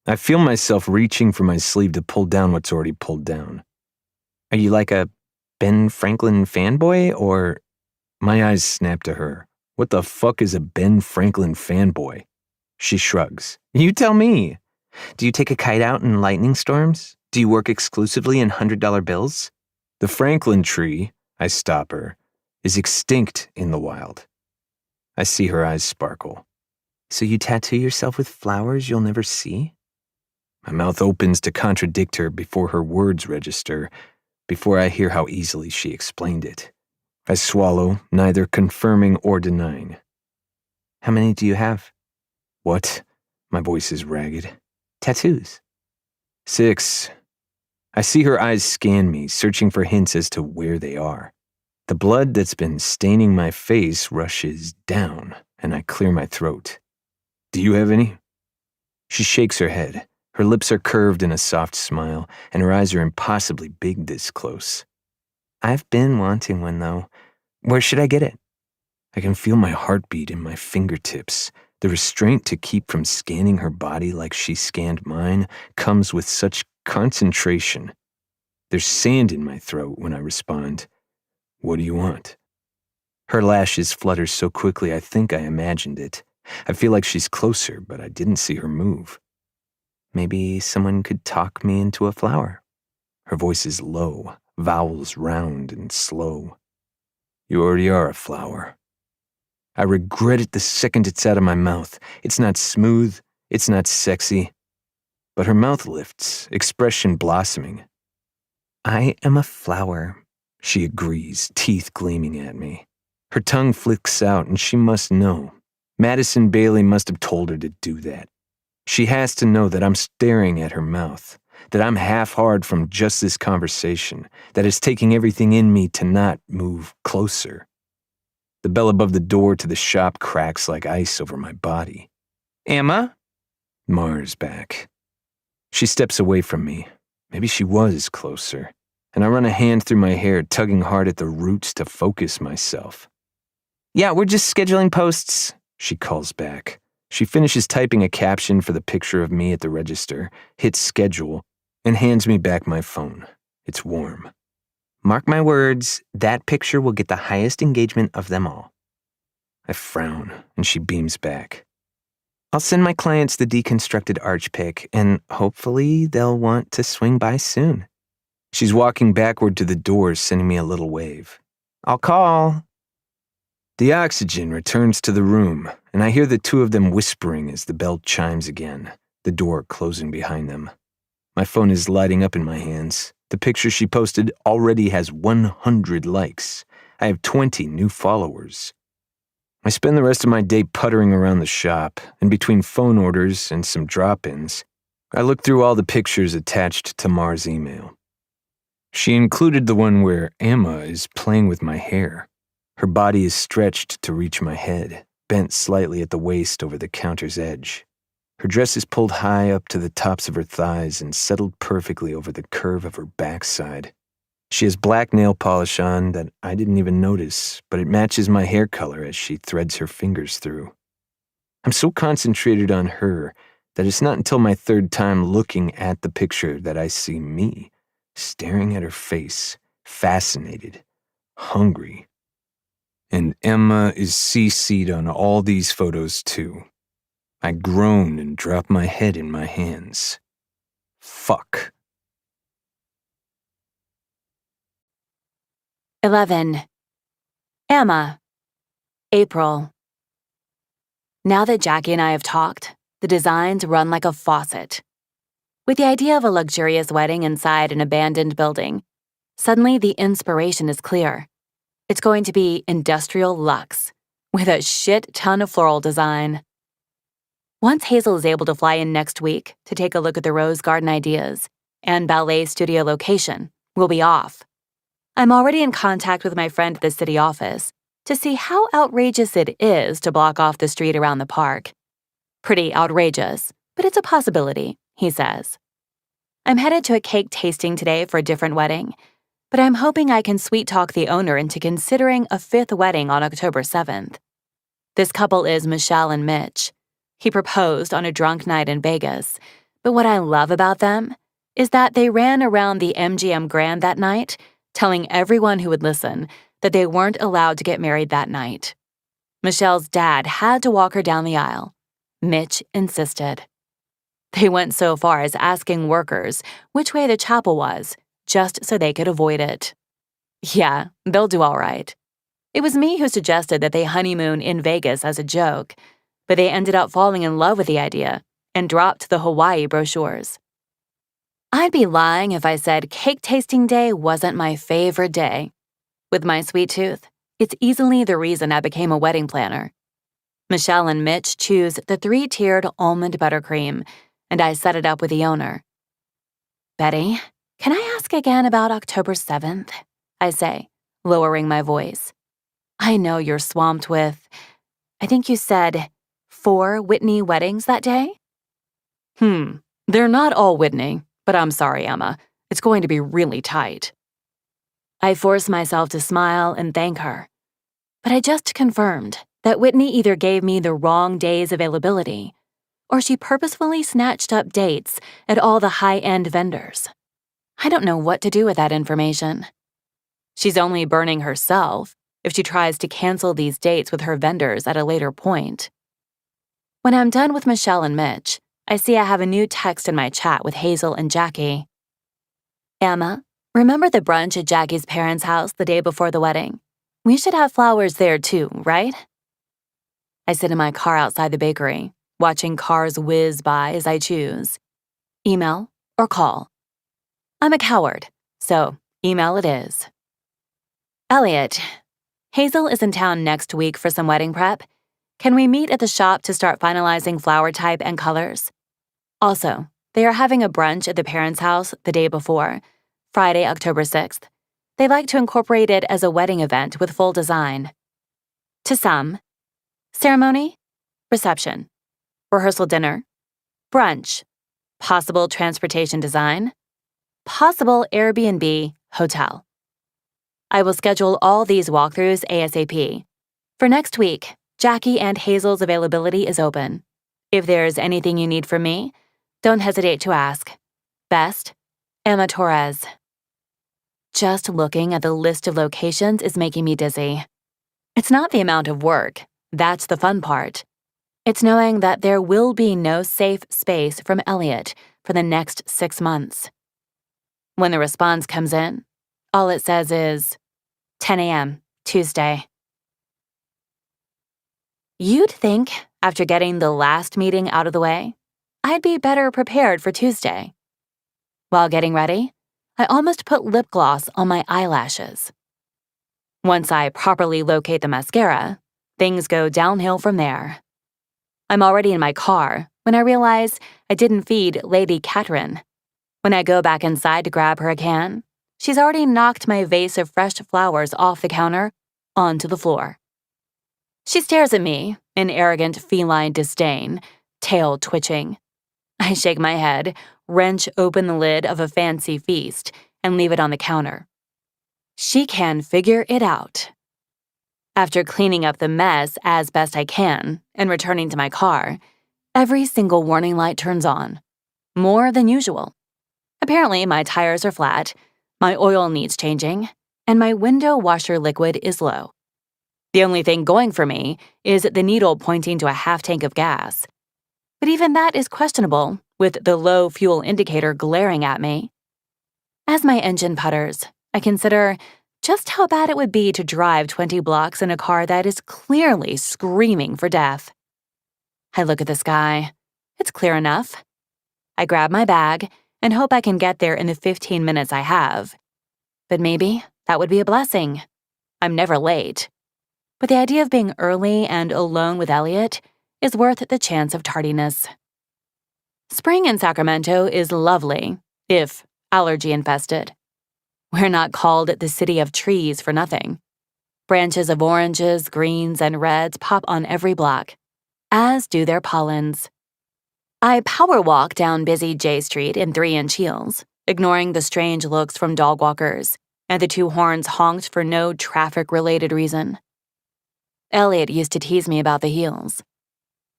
I feel myself reaching for my sleeve to pull down what's already pulled down. Are you like a Ben Franklin fanboy, or... My eyes snap to her. What the fuck is a Ben Franklin fanboy? She shrugs. You tell me. Do you take a kite out in lightning storms? Do you work exclusively in $100 bills? The Franklin tree, I stop her, is extinct in the wild. I see her eyes sparkle. So you tattoo yourself with flowers you'll never see? My mouth opens to contradict her before her words register, before I hear how easily she explained it. I swallow, neither confirming or denying. How many do you have? What? My voice is ragged. Tattoos. 6. I see her eyes scan me, searching for hints as to where they are. The blood that's been staining my face rushes down, and I clear my throat. Do you have any? She shakes her head. Her lips are curved in a soft smile, and her eyes are impossibly big this close. I've been wanting one, though. Where should I get it? I can feel my heartbeat in my fingertips. The restraint to keep from scanning her body like she scanned mine comes with such concentration. There's sand in my throat when I respond. What do you want? Her lashes flutter so quickly I think I imagined it. I feel like she's closer, but I didn't see her move. Maybe someone could talk me into a flower. Her voice is low, vowels round and slow. You already are a flower. I regret it the second it's out of my mouth. It's not smooth, it's not sexy. But her mouth lifts, expression blossoming. I am a flower, she agrees, teeth gleaming at me. Her tongue flicks out, and she must know. Madison Bailey must have told her to do that. She has to know that I'm staring at her mouth, that I'm half-hard from just this conversation, that it's taking everything in me to not move closer. The bell above the door to the shop cracks like ice over my body. Emma? Mar's back. She steps away from me. Maybe she was closer. And I run a hand through my hair, tugging hard at the roots to focus myself. Yeah, we're just scheduling posts, she calls back. She finishes typing a caption for the picture of me at the register, hits schedule, and hands me back my phone. It's warm. Mark my words, that picture will get the highest engagement of them all. I frown, and she beams back. I'll send my clients the deconstructed arch pic, and hopefully they'll want to swing by soon. She's walking backward to the door, sending me a little wave. I'll call. The oxygen returns to the room, and I hear the two of them whispering as the bell chimes again, the door closing behind them. My phone is lighting up in my hands. The picture she posted already has 100 likes. I have 20 new followers. I spend the rest of my day puttering around the shop, and between phone orders and some drop-ins, I look through all the pictures attached to Mar's email. She included the one where Emma is playing with my hair. Her body is stretched to reach my head, bent slightly at the waist over the counter's edge. Her dress is pulled high up to the tops of her thighs and settled perfectly over the curve of her backside. She has black nail polish on that I didn't even notice, but it matches my hair color as she threads her fingers through. I'm so concentrated on her that it's not until my third time looking at the picture that I see me, staring at her face, fascinated, hungry. And Emma is CC'd on all these photos too. I groan and drop my head in my hands. Fuck. 11. Emma. April. Now that Jackie and I have talked, the designs run like a faucet. With the idea of a luxurious wedding inside an abandoned building, suddenly the inspiration is clear. It's going to be industrial luxe, with a shit ton of floral design. Once Hazel is able to fly in next week to take a look at the rose garden ideas and ballet studio location, we'll be off. I'm already in contact with my friend at the city office to see how outrageous it is to block off the street around the park. Pretty outrageous, but it's a possibility, he says. I'm headed to a cake tasting today for a different wedding, but I'm hoping I can sweet-talk the owner into considering a fifth wedding on October 7th. This couple is Michelle and Mitch. He proposed on a drunk night in Vegas, but what I love about them is that they ran around the MGM Grand that night, telling everyone who would listen that they weren't allowed to get married that night. Michelle's dad had to walk her down the aisle. Mitch insisted. They went so far as asking workers which way the chapel was, just so they could avoid it. Yeah, they'll do all right. It was me who suggested that they honeymoon in Vegas as a joke, but they ended up falling in love with the idea and dropped the Hawaii brochures. I'd be lying if I said cake tasting day wasn't my favorite day. With my sweet tooth, it's easily the reason I became a wedding planner. Michelle and Mitch choose the 3-tiered almond buttercream, and I set it up with the owner. Betty, can I ask again about October 7th? I say, lowering my voice. I know you're swamped with, I think you said, 4 Whitney weddings that day? They're not all Whitney, but I'm sorry, Emma. It's going to be really tight. I force myself to smile and thank her. But I just confirmed that Whitney either gave me the wrong day's availability, or she purposefully snatched up dates at all the high-end vendors. I don't know what to do with that information. She's only burning herself if she tries to cancel these dates with her vendors at a later point. When I'm done with Michelle and Mitch, I see I have a new text in my chat with Hazel and Jackie. Emma, remember the brunch at Jackie's parents' house the day before the wedding? We should have flowers there too, right? I sit in my car outside the bakery, watching cars whiz by as I choose. Email or call. I'm a coward, so email it is. Elliot, Hazel is in town next week for some wedding prep. Can we meet at the shop to start finalizing flower type and colors? Also, they are having a brunch at the parents' house the day before, Friday, October 6th. They like to incorporate it as a wedding event with full design. To some, ceremony, reception, rehearsal dinner, brunch, possible transportation design, possible Airbnb, hotel. I will schedule all these walkthroughs ASAP. For next week, Jackie and Hazel's availability is open. If there's anything you need from me, don't hesitate to ask. Best, Emma Torres. Just looking at the list of locations is making me dizzy. It's not the amount of work. That's the fun part. It's knowing that there will be no safe space from Elliot for the next 6 months. When the response comes in, all it says is 10 a.m., Tuesday. You'd think, after getting the last meeting out of the way, I'd be better prepared for Tuesday. While getting ready, I almost put lip gloss on my eyelashes. Once I properly locate the mascara, things go downhill from there. I'm already in my car when I realize I didn't feed Lady Catherine. When I go back inside to grab her a can, she's already knocked my vase of fresh flowers off the counter onto the floor. She stares at me in arrogant feline disdain, tail twitching. I shake my head, wrench open the lid of a fancy feast, and leave it on the counter. She can figure it out. After cleaning up the mess as best I can and returning to my car, every single warning light turns on. More than usual. Apparently, my tires are flat, my oil needs changing, and my window washer liquid is low. The only thing going for me is the needle pointing to a half tank of gas. But even that is questionable, with the low fuel indicator glaring at me. As my engine putters, I consider just how bad it would be to drive 20 blocks in a car that is clearly screaming for death. I look at the sky. It's clear enough. I grab my bag and hope I can get there in the 15 minutes I have. But maybe that would be a blessing. I'm never late. But the idea of being early and alone with Elliot is worth the chance of tardiness. Spring in Sacramento is lovely, if allergy-infested. We're not called the city of trees for nothing. Branches of oranges, greens, and reds pop on every block, as do their pollens. I power walk down busy J Street in 3-inch heels, ignoring the strange looks from dog walkers, and the two horns honked for no traffic-related reason. Elliot used to tease me about the heels.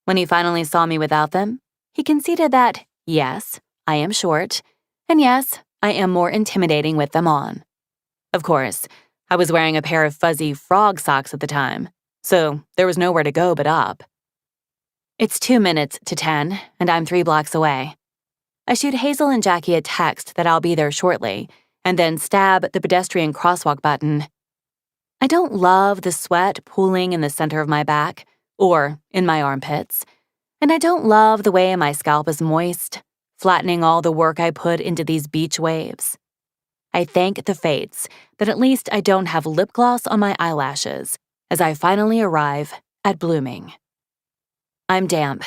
When he finally saw me without them, he conceded that, yes, I am short, and yes, I am more intimidating with them on. Of course, I was wearing a pair of fuzzy frog socks at the time, so there was nowhere to go but up. It's 2 minutes to 10, and I'm 3 blocks away. I shoot Hazel and Jackie a text that I'll be there shortly, and then stab the pedestrian crosswalk button. I don't love the sweat pooling in the center of my back, or in my armpits, and I don't love the way my scalp is moist, flattening all the work I put into these beach waves. I thank the fates that at least I don't have lip gloss on my eyelashes as I finally arrive at Blooming. I'm damp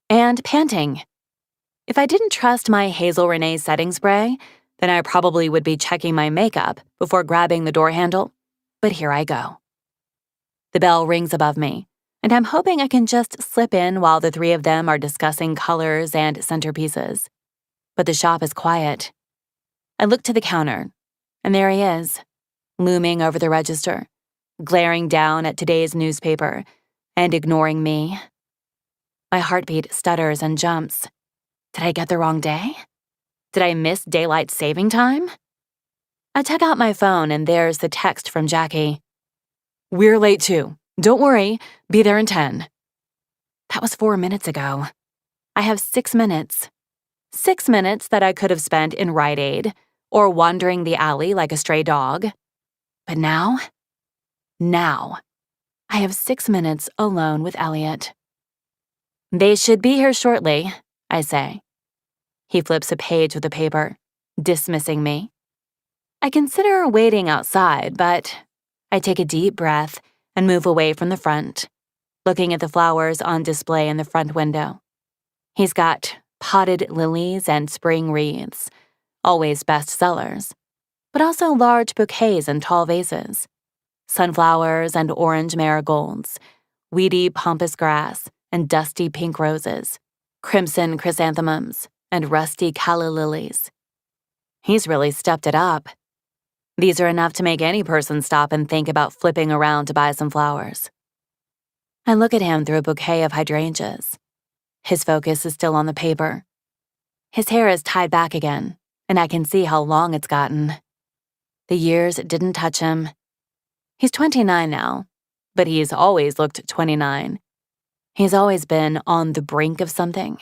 and panting. If I didn't trust my Hazel Renee setting spray, then I probably would be checking my makeup before grabbing the door handle, but here I go. The bell rings above me, and I'm hoping I can just slip in while the 3 of them are discussing colors and centerpieces. But the shop is quiet. I look to the counter, and there he is, looming over the register, glaring down at today's newspaper, and ignoring me. My heartbeat stutters and jumps. Did I get the wrong day? Did I miss daylight saving time? I check out my phone, and there's the text from Jackie. We're late too. Don't worry, be there in 10. That was 4 minutes ago. I have 6 minutes. 6 minutes that I could have spent in Rite Aid or wandering the alley like a stray dog. But now, I have 6 minutes alone with Elliot. They should be here shortly, I say. He flips a page of the paper, dismissing me. I consider waiting outside, but I take a deep breath and move away from the front, looking at the flowers on display in the front window. He's got potted lilies and spring wreaths, always best sellers, but also large bouquets in tall vases, sunflowers and orange marigolds, weedy pampas grass and dusty pink roses, crimson chrysanthemums, and rusty calla lilies. He's really stepped it up. These are enough to make any person stop and think about flipping around to buy some flowers. I look at him through a bouquet of hydrangeas. His focus is still on the paper. His hair is tied back again, and I can see how long it's gotten. The years didn't touch him. He's 29 now, but he's always looked 29. He's always been on the brink of something,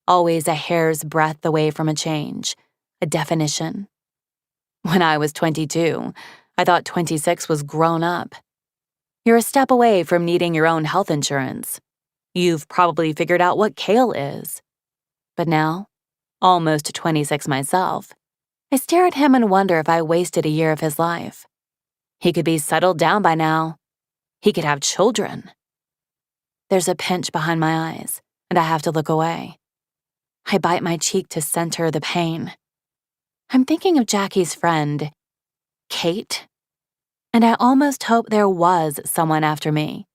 always a hair's breadth away from a change, a definition. When I was 22, I thought 26 was grown up. You're a step away from needing your own health insurance. You've probably figured out what kale is. But now, almost 26 myself, I stare at him and wonder if I wasted a year of his life. He could be settled down by now. He could have children. There's a pinch behind my eyes, and I have to look away. I bite my cheek to center the pain. I'm thinking of Jackie's friend, Kate, and I almost hope there was someone after me,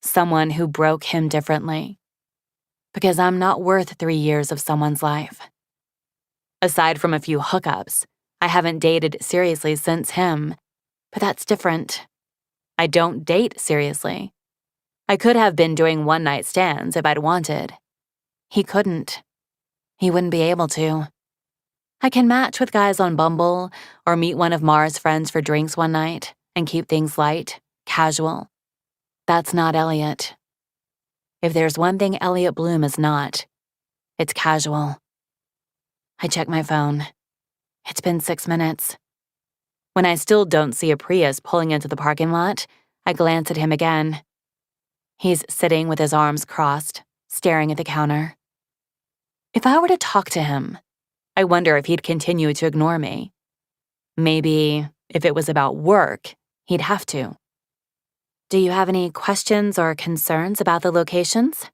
someone who broke him differently, because I'm not worth 3 years of someone's life. Aside from a few hookups, I haven't dated seriously since him, but that's different. I don't date seriously. I could have been doing one-night stands if I'd wanted. He couldn't. He wouldn't be able to. I can match with guys on Bumble or meet one of Mars' friends for drinks one night and keep things light, casual. That's not Elliot. If there's one thing Elliot Bloom is not, it's casual. I check my phone. It's been 6 minutes. When I still don't see a Prius pulling into the parking lot, I glance at him again. He's sitting with his arms crossed, staring at the counter. If I were to talk to him, I wonder if he'd continue to ignore me. Maybe if it was about work, he'd have to. Do you have any questions or concerns about the locations?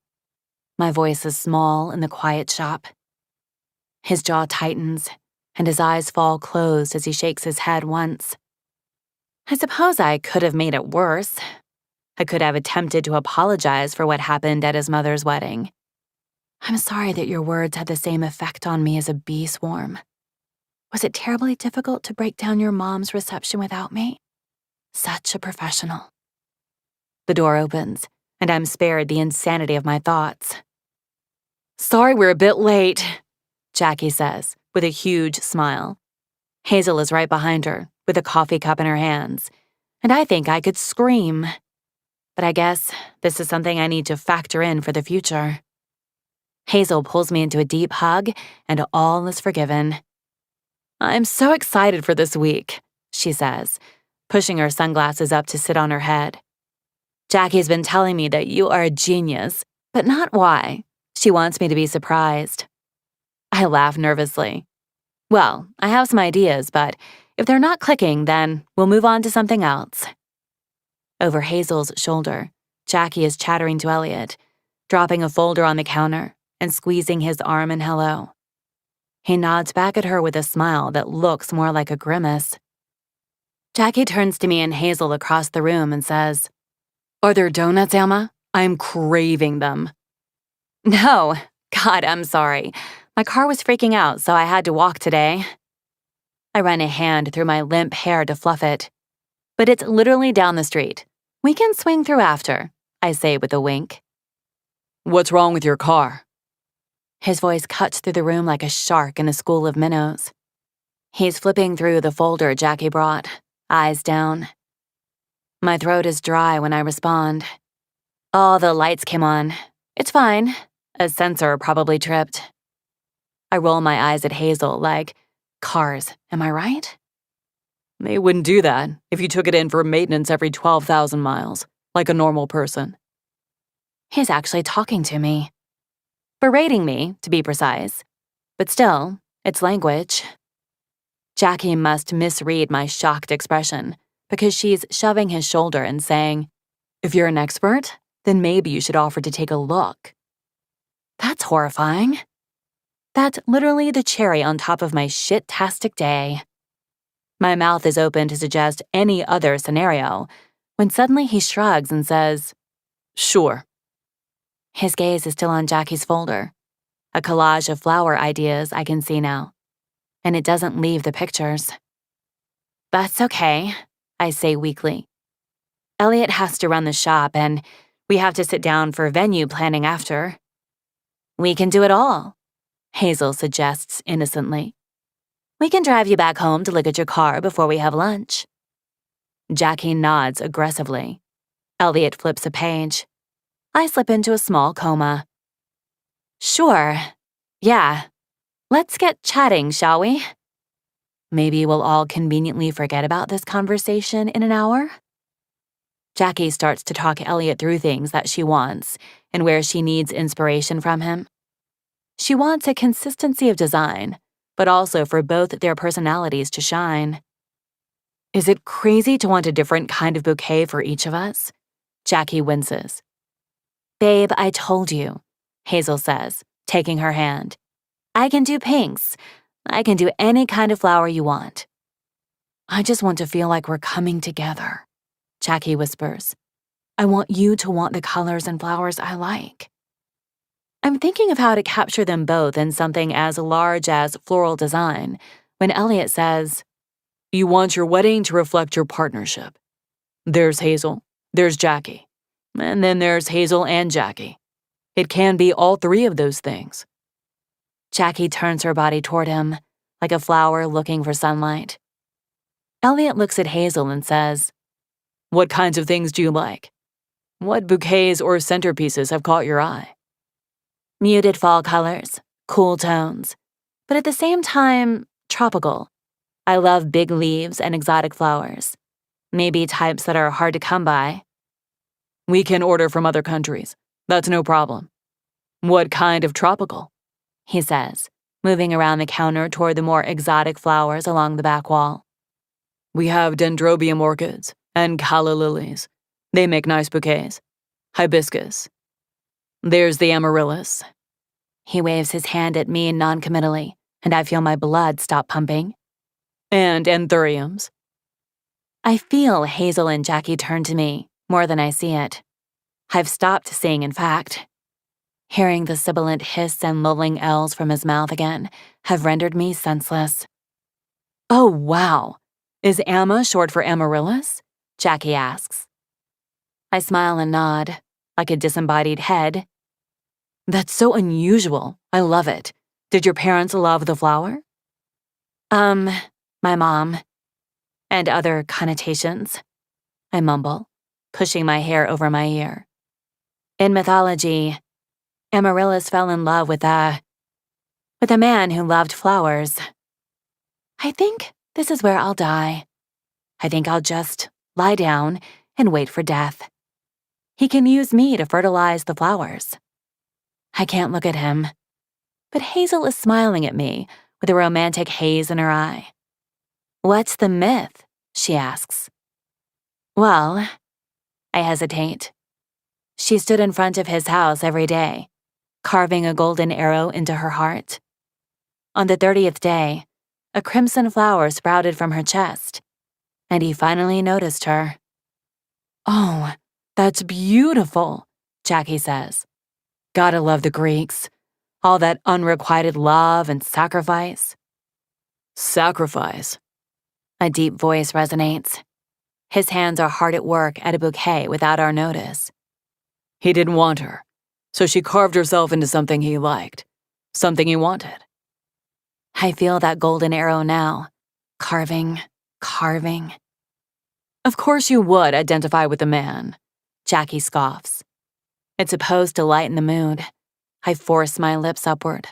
My voice is small in the quiet shop. His jaw tightens, and his eyes fall closed as he shakes his head once. I suppose I could have made it worse. I could have attempted to apologize for what happened at his mother's wedding. I'm sorry that your words had the same effect on me as a bee swarm. Was it terribly difficult to break down your mom's reception without me? Such a professional. The door opens, and I'm spared the insanity of my thoughts. Sorry we're a bit late, Jackie says, with a huge smile. Hazel is right behind her, with a coffee cup in her hands, and I think I could scream. But I guess this is something I need to factor in for the future. Hazel pulls me into a deep hug, and all is forgiven. I'm so excited for this week, she says, pushing her sunglasses up to sit on her head. Jackie's been telling me that you are a genius, but not why. She wants me to be surprised. I laugh nervously. Well, I have some ideas, but if they're not clicking, then we'll move on to something else. Over Hazel's shoulder, Jackie is chattering to Elliot, dropping a folder on the counter and squeezing his arm in hello. He nods back at her with a smile that looks more like a grimace. Jackie turns to me and Hazel across the room and says, Are there donuts, Emma? I'm craving them. No. God, I'm sorry. My car was freaking out, so I had to walk today. I run a hand through my limp hair to fluff it. But it's literally down the street. We can swing through after, I say with a wink. What's wrong with your car? His voice cuts through the room like a shark in a school of minnows. He's flipping through the folder Jackie brought, eyes down. My throat is dry when I respond. All the lights came on. It's fine. A sensor probably tripped. I roll my eyes at Hazel like, cars, am I right? They wouldn't do that if you took it in for maintenance every 12,000 miles, like a normal person. He's actually talking to me. Berating me, to be precise. But still, it's language. Jackie must misread my shocked expression because she's shoving his shoulder and saying, If you're an expert, then maybe you should offer to take a look. That's horrifying. That's literally the cherry on top of my shit-tastic day. My mouth is open to suggest any other scenario, when suddenly he shrugs and says, Sure. His gaze is still on Jackie's folder, a collage of flower ideas I can see now, and it doesn't leave the pictures. That's okay, I say weakly. Elliot has to run the shop, and we have to sit down for venue planning after. We can do it all, Hazel suggests innocently. We can drive you back home to look at your car before we have lunch. Jackie nods aggressively. Elliot flips a page. I slip into a small coma. Sure. Yeah. Let's get chatting, shall we? Maybe we'll all conveniently forget about this conversation in an hour? Jackie starts to talk Elliot through things that she wants and where she needs inspiration from him. She wants a consistency of design, but also for both their personalities to shine. Is it crazy to want a different kind of bouquet for each of us? Jackie winces. Babe, I told you, Hazel says, taking her hand. I can do pinks. I can do any kind of flower you want. I just want to feel like we're coming together, Jackie whispers. I want you to want the colors and flowers I like. I'm thinking of how to capture them both in something as large as floral design when Elliot says, You want your wedding to reflect your partnership. There's Hazel, there's Jackie, and then there's Hazel and Jackie. It can be all three of those things. Jackie turns her body toward him, like a flower looking for sunlight. Elliot looks at Hazel and says, What kinds of things do you like? What bouquets or centerpieces have caught your eye? Muted fall colors, cool tones, but at the same time, tropical. I love big leaves and exotic flowers. Maybe types that are hard to come by. We can order from other countries. That's no problem. What kind of tropical? He says, moving around the counter toward the more exotic flowers along the back wall. We have dendrobium orchids and calla lilies. They make nice bouquets. Hibiscus. There's the amaryllis. He waves his hand at me noncommittally, and I feel my blood stop pumping. And anthuriums. I feel Hazel and Jackie turn to me more than I see it. I've stopped seeing, in fact. Hearing the sibilant hiss and lulling L's from his mouth again have rendered me senseless. Oh, wow. Is Amma short for Amaryllis? Jackie asks. I smile and nod, like a disembodied head. That's so unusual. I love it. Did your parents love the flower? My mom. And other connotations, I mumble, pushing my hair over my ear. In mythology, Amaryllis fell in love with a man who loved flowers. I think this is where I'll die. I think I'll just lie down and wait for death. He can use me to fertilize the flowers. I can't look at him, but Hazel is smiling at me with a romantic haze in her eye. What's the myth? She asks. Well, I hesitate. She stood in front of his house every day, carving a golden arrow into her heart. On the 30th day, a crimson flower sprouted from her chest, and he finally noticed her. Oh, that's beautiful, Jackie says. Gotta love the Greeks. All that unrequited love and sacrifice. Sacrifice? A deep voice resonates. His hands are hard at work at a bouquet without our notice. He didn't want her, so she carved herself into something he liked, something he wanted. I feel that golden arrow now. Carving. Of course you would identify with the man, Jackie scoffs. It's supposed to lighten the mood. I force my lips upward.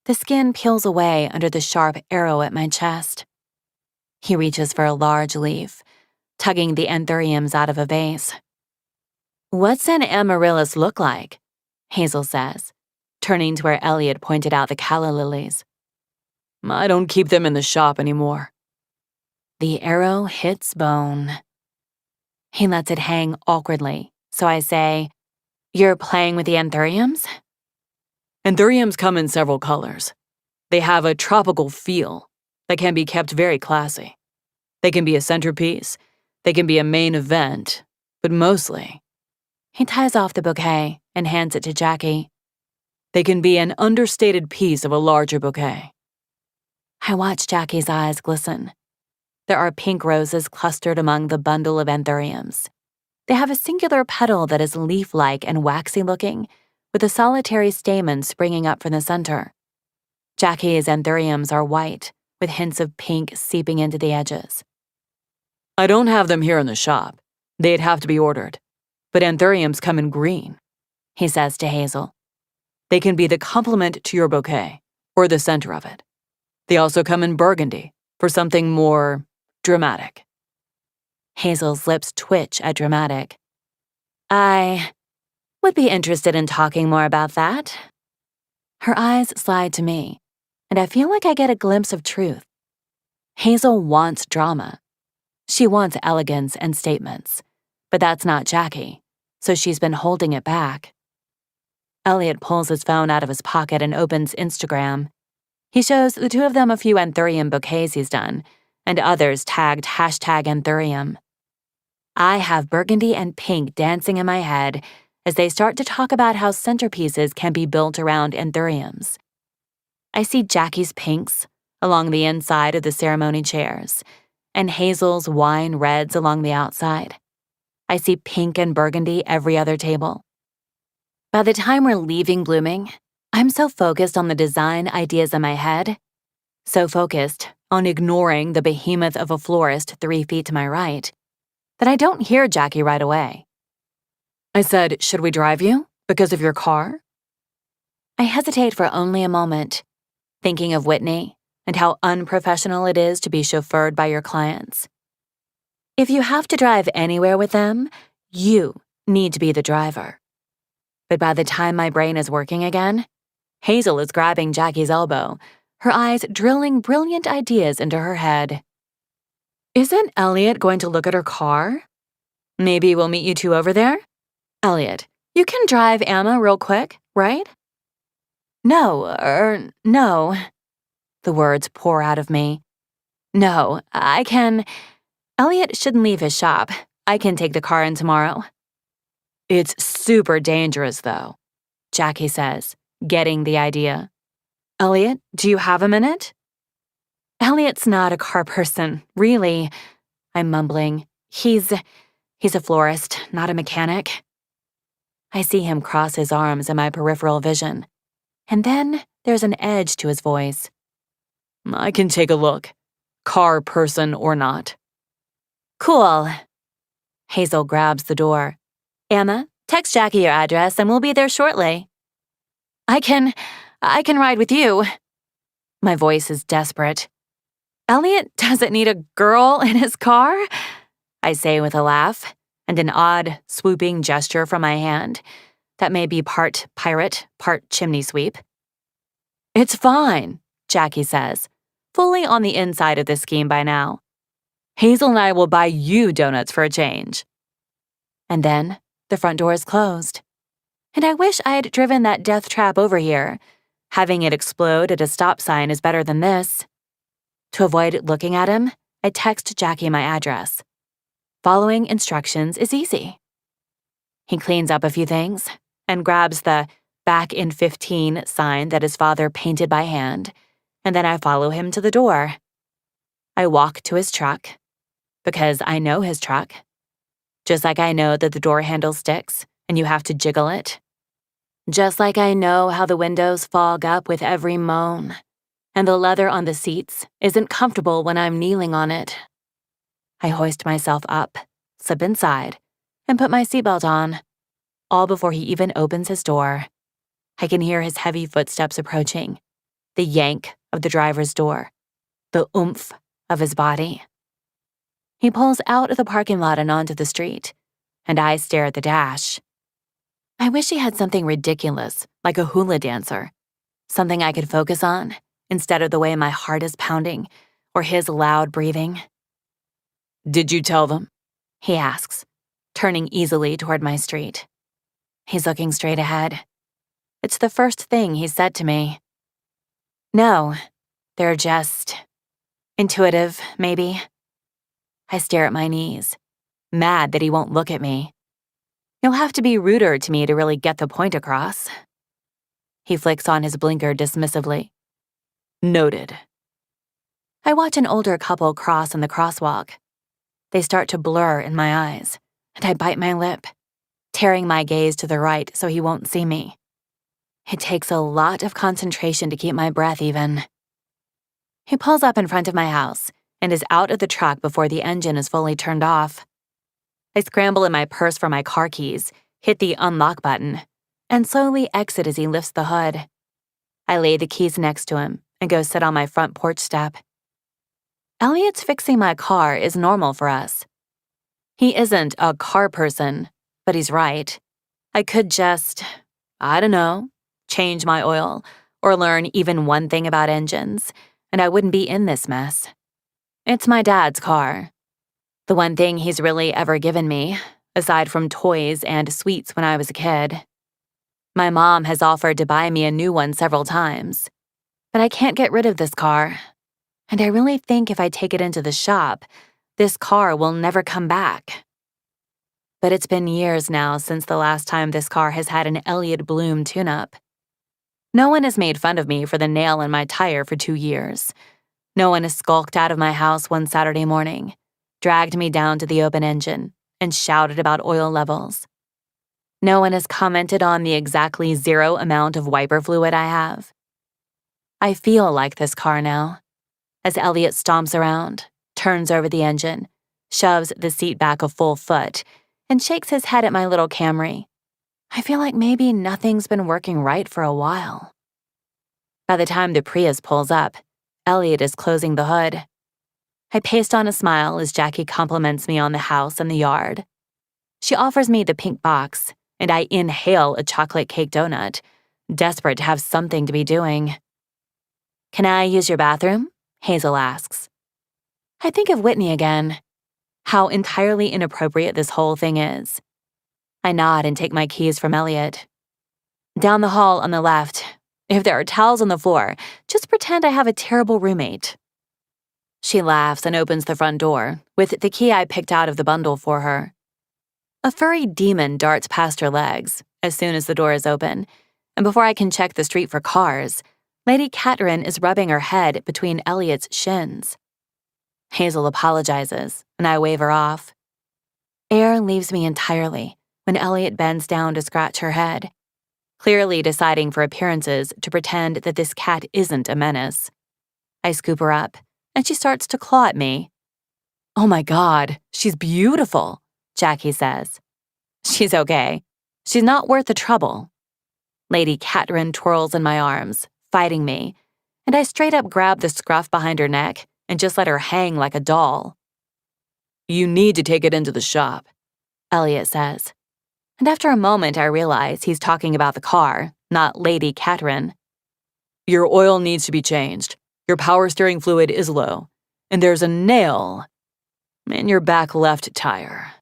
The skin peels away under the sharp arrow at my chest. He reaches for a large leaf, tugging the anthuriums out of a vase. What's an amaryllis look like? Hazel says, turning to where Elliot pointed out the calla lilies. I don't keep them in the shop anymore. The arrow hits bone. He lets it hang awkwardly, so I say, You're playing with the anthuriums? Anthuriums come in several colors. They have a tropical feel that can be kept very classy. They can be a centerpiece, they can be a main event, but mostly. He ties off the bouquet and hands it to Jackie. They can be an understated piece of a larger bouquet. I watch Jackie's eyes glisten. There are pink roses clustered among the bundle of anthuriums. They have a singular petal that is leaf-like and waxy-looking, with a solitary stamen springing up from the center. Jackie's anthuriums are white, with hints of pink seeping into the edges. I don't have them here in the shop. They'd have to be ordered. But anthuriums come in green, he says to Hazel. They can be the complement to your bouquet, or the center of it. They also come in burgundy, for something more dramatic. Hazel's lips twitch at dramatic. I would be interested in talking more about that. Her eyes slide to me, and I feel like I get a glimpse of truth. Hazel wants drama. She wants elegance and statements, but that's not Jackie, so she's been holding it back. Elliot pulls his phone out of his pocket and opens Instagram. He shows the two of them a few anthurium bouquets he's done, and others tagged #anthurium. I have burgundy and pink dancing in my head as they start to talk about how centerpieces can be built around anthuriums. I see Jackie's pinks along the inside of the ceremony chairs, and Hazel's wine reds along the outside. I see pink and burgundy every other table. By the time we're leaving Blooming, I'm so focused on the design ideas in my head, so focused on ignoring the behemoth of a florist 3 feet to my right, that I don't hear Jackie right away. I said, should we drive you? Because of your car? I hesitate for only a moment, thinking of Whitney and how unprofessional it is to be chauffeured by your clients. If you have to drive anywhere with them, you need to be the driver. But by the time my brain is working again, Hazel is grabbing Jackie's elbow, her eyes drilling brilliant ideas into her head. Isn't Elliot going to look at her car? Maybe we'll meet you two over there? Elliot, you can drive Amma real quick, right? No. The words pour out of me. No, I can. Elliot shouldn't leave his shop. I can take the car in tomorrow. It's super dangerous, though, Jackie says, getting the idea. Elliot, do you have a minute? Elliot's not a car person, really, I'm mumbling. He's a florist, not a mechanic. I see him cross his arms in my peripheral vision. And then there's an edge to his voice. I can take a look, car person or not. Cool. Hazel grabs the door. Emma, text Jackie your address and we'll be there shortly. I can ride with you. My voice is desperate. Elliot doesn't need a girl in his car, I say with a laugh and an odd, swooping gesture from my hand that may be part pirate, part chimney sweep. It's fine, Jackie says, fully on the inside of this scheme by now. Hazel and I will buy you donuts for a change. And then the front door is closed. And I wish I had driven that death trap over here. Having it explode at a stop sign is better than this. To avoid looking at him, I text Jackie my address. Following instructions is easy. He cleans up a few things and grabs the back in 15 sign that his father painted by hand, and then I follow him to the door. I walk to his truck, because I know his truck. Just like I know that the door handle sticks and you have to jiggle it. Just like I know how the windows fog up with every moan, and the leather on the seats isn't comfortable when I'm kneeling on it. I hoist myself up, slip inside, and put my seatbelt on, all before he even opens his door. I can hear his heavy footsteps approaching, the yank of the driver's door, the oomph of his body. He pulls out of the parking lot and onto the street, and I stare at the dash. I wish he had something ridiculous, like a hula dancer, something I could focus on instead of the way my heart is pounding or his loud breathing. Did you tell them? He asks, turning easily toward my street. He's looking straight ahead. It's the first thing he said to me. No, they're just intuitive, maybe. I stare at my knees, mad that he won't look at me. You'll have to be ruder to me to really get the point across. He flicks on his blinker dismissively. Noted. I watch an older couple cross in the crosswalk. They start to blur in my eyes, and I bite my lip, tearing my gaze to the right so he won't see me. It takes a lot of concentration to keep my breath even. He pulls up in front of my house and is out of the truck before the engine is fully turned off. I scramble in my purse for my car keys, hit the unlock button, and slowly exit as he lifts the hood. I lay the keys next to him and go sit on my front porch step. Elliot's fixing my car is normal for us. He isn't a car person, but he's right. I could just, I don't know, change my oil or learn even one thing about engines, and I wouldn't be in this mess. It's my dad's car. The one thing he's really ever given me, aside from toys and sweets when I was a kid. My mom has offered to buy me a new one several times, but I can't get rid of this car. And I really think if I take it into the shop, this car will never come back. But it's been years now since the last time this car has had an Elliot Bloom tune-up. No one has made fun of me for the nail in my tire for 2 years. No one has skulked out of my house one Saturday morning, dragged me down to the open engine, and shouted about oil levels. No one has commented on the exactly 0 amount of wiper fluid I have. I feel like this car now. As Elliot stomps around, turns over the engine, shoves the seat back a full foot, and shakes his head at my little Camry. I feel like maybe nothing's been working right for a while. By the time the Prius pulls up, Elliot is closing the hood. I paste on a smile as Jackie compliments me on the house and the yard. She offers me the pink box, and I inhale a chocolate cake donut, desperate to have something to be doing. Can I use your bathroom? Hazel asks. I think of Whitney again. How entirely inappropriate this whole thing is. I nod and take my keys from Elliot. Down the hall on the left, If there are towels on the floor, just pretend I have a terrible roommate." She laughs and opens the front door, with the key I picked out of the bundle for her. A furry demon darts past her legs as soon as the door is open, and before I can check the street for cars, Lady Catherine is rubbing her head between Elliot's shins. Hazel apologizes, and I wave her off. Air leaves me entirely when Elliot bends down to scratch her head, clearly deciding for appearances to pretend that this cat isn't a menace. I scoop her up, and she starts to claw at me. "Oh my God, she's beautiful," Jackie says. "She's okay. She's not worth the trouble." Lady Catherine twirls in my arms, fighting me, and I straight up grab the scruff behind her neck and just let her hang like a doll. "You need to take it into the shop," Elliot says. And after a moment, I realize he's talking about the car, not Lady Catherine. "Your oil needs to be changed. Your power steering fluid is low. And there's a nail in your back left tire."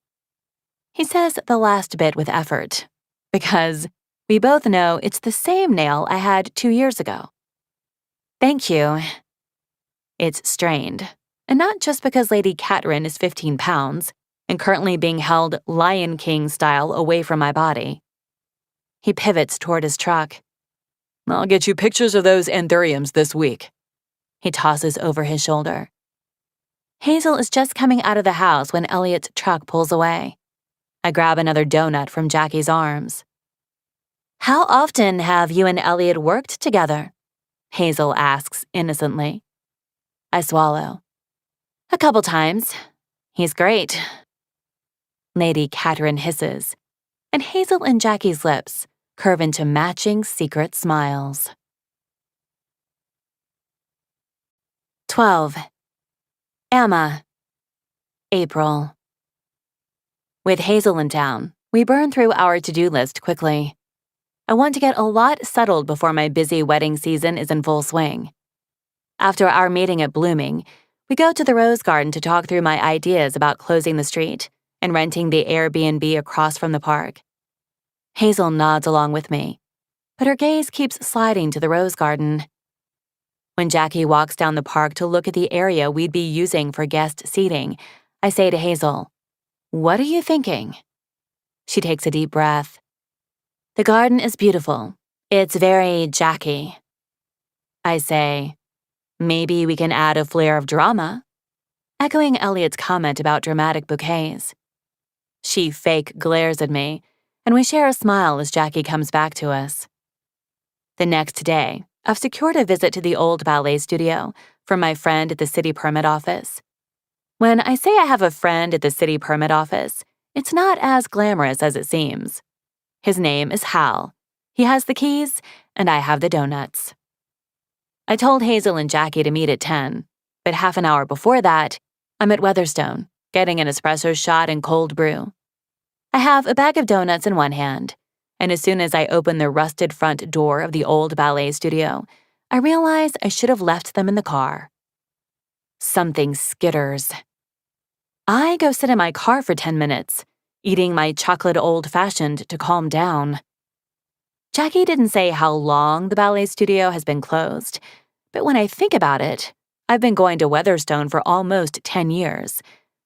He says the last bit with effort, because we both know it's the same nail I had 2 years ago. "Thank you." It's strained, and not just because Lady Catherine is 15 pounds and currently being held Lion King style away from my body. He pivots toward his truck. "I'll get you pictures of those anthuriums this week," he tosses over his shoulder. Hazel is just coming out of the house when Elliot's truck pulls away. I grab another donut from Jackie's arms. "How often have you and Elliot worked together?" Hazel asks innocently. I swallow. "A couple times. He's great." Lady Catherine hisses, and Hazel and Jackie's lips curve into matching secret smiles. 12. Emma. April. With Hazel in town, we burn through our to-do list quickly. I want to get a lot settled before my busy wedding season is in full swing. After our meeting at Blooming, we go to the Rose Garden to talk through my ideas about closing the street and renting the Airbnb across from the park. Hazel nods along with me, but her gaze keeps sliding to the Rose Garden. When Jackie walks down the park to look at the area we'd be using for guest seating, I say to Hazel, "What are you thinking?" She takes a deep breath. "The garden is beautiful. It's very Jackie." I say, "Maybe we can add a flair of drama," echoing Elliot's comment about dramatic bouquets. She fake glares at me, and we share a smile as Jackie comes back to us. The next day, I've secured a visit to the old ballet studio from my friend at the city permit office. When I say I have a friend at the city permit office, it's not as glamorous as it seems. His name is Hal. He has the keys, and I have the donuts. I told Hazel and Jackie to meet at 10, but half an hour before that, I'm at Weatherstone, getting an espresso shot and cold brew. I have a bag of donuts in one hand, and as soon as I open the rusted front door of the old ballet studio, I realize I should have left them in the car. Something skitters. I go sit in my car for 10 minutes, eating my chocolate old-fashioned to calm down. Jackie didn't say how long the ballet studio has been closed, but when I think about it, I've been going to Weatherstone for almost 10 years,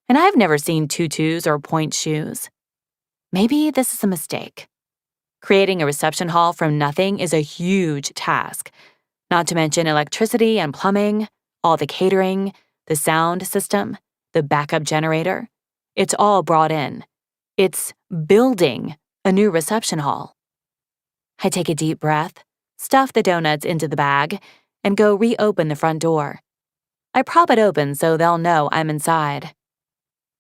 and I've never seen tutus or point shoes. Maybe this is a mistake. Creating a reception hall from nothing is a huge task, not to mention electricity and plumbing, all the catering, the sound system, the backup generator. It's all brought in. It's building a new reception hall. I take a deep breath, stuff the donuts into the bag, and go reopen the front door. I prop it open so they'll know I'm inside.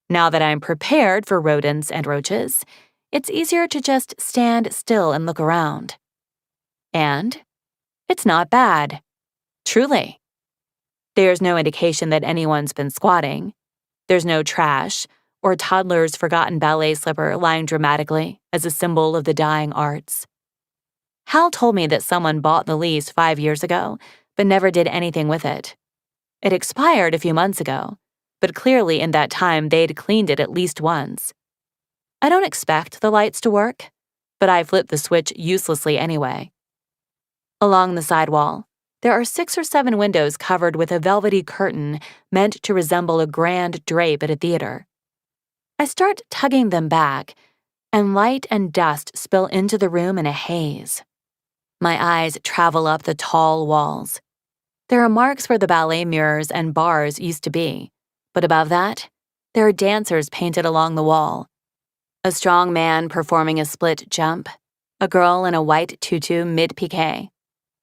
Now that I'm prepared for rodents and roaches, it's easier to just stand still and look around. And it's not bad. Truly. There's no indication that anyone's been squatting. There's no trash or toddler's forgotten ballet slipper lying dramatically as a symbol of the dying arts. Hal told me that someone bought the lease 5 years ago, but never did anything with it. It expired a few months ago, but clearly in that time they'd cleaned it at least once. I don't expect the lights to work, but I flip the switch uselessly anyway. Along the side wall, there are 6 or 7 windows covered with a velvety curtain meant to resemble a grand drape at a theater. I start tugging them back, and light and dust spill into the room in a haze. My eyes travel up the tall walls. There are marks where the ballet mirrors and bars used to be, but above that, there are dancers painted along the wall. A strong man performing a split jump, a girl in a white tutu mid-piqué,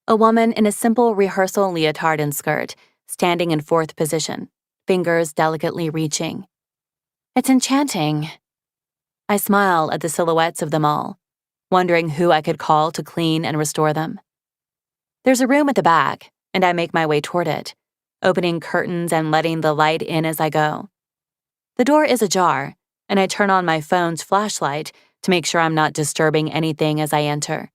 a woman in a simple rehearsal leotard and skirt, standing in 4th position, fingers delicately reaching. It's enchanting. I smile at the silhouettes of them all, wondering who I could call to clean and restore them. There's a room at the back, and I make my way toward it, opening curtains and letting the light in as I go. The door is ajar, and I turn on my phone's flashlight to make sure I'm not disturbing anything as I enter.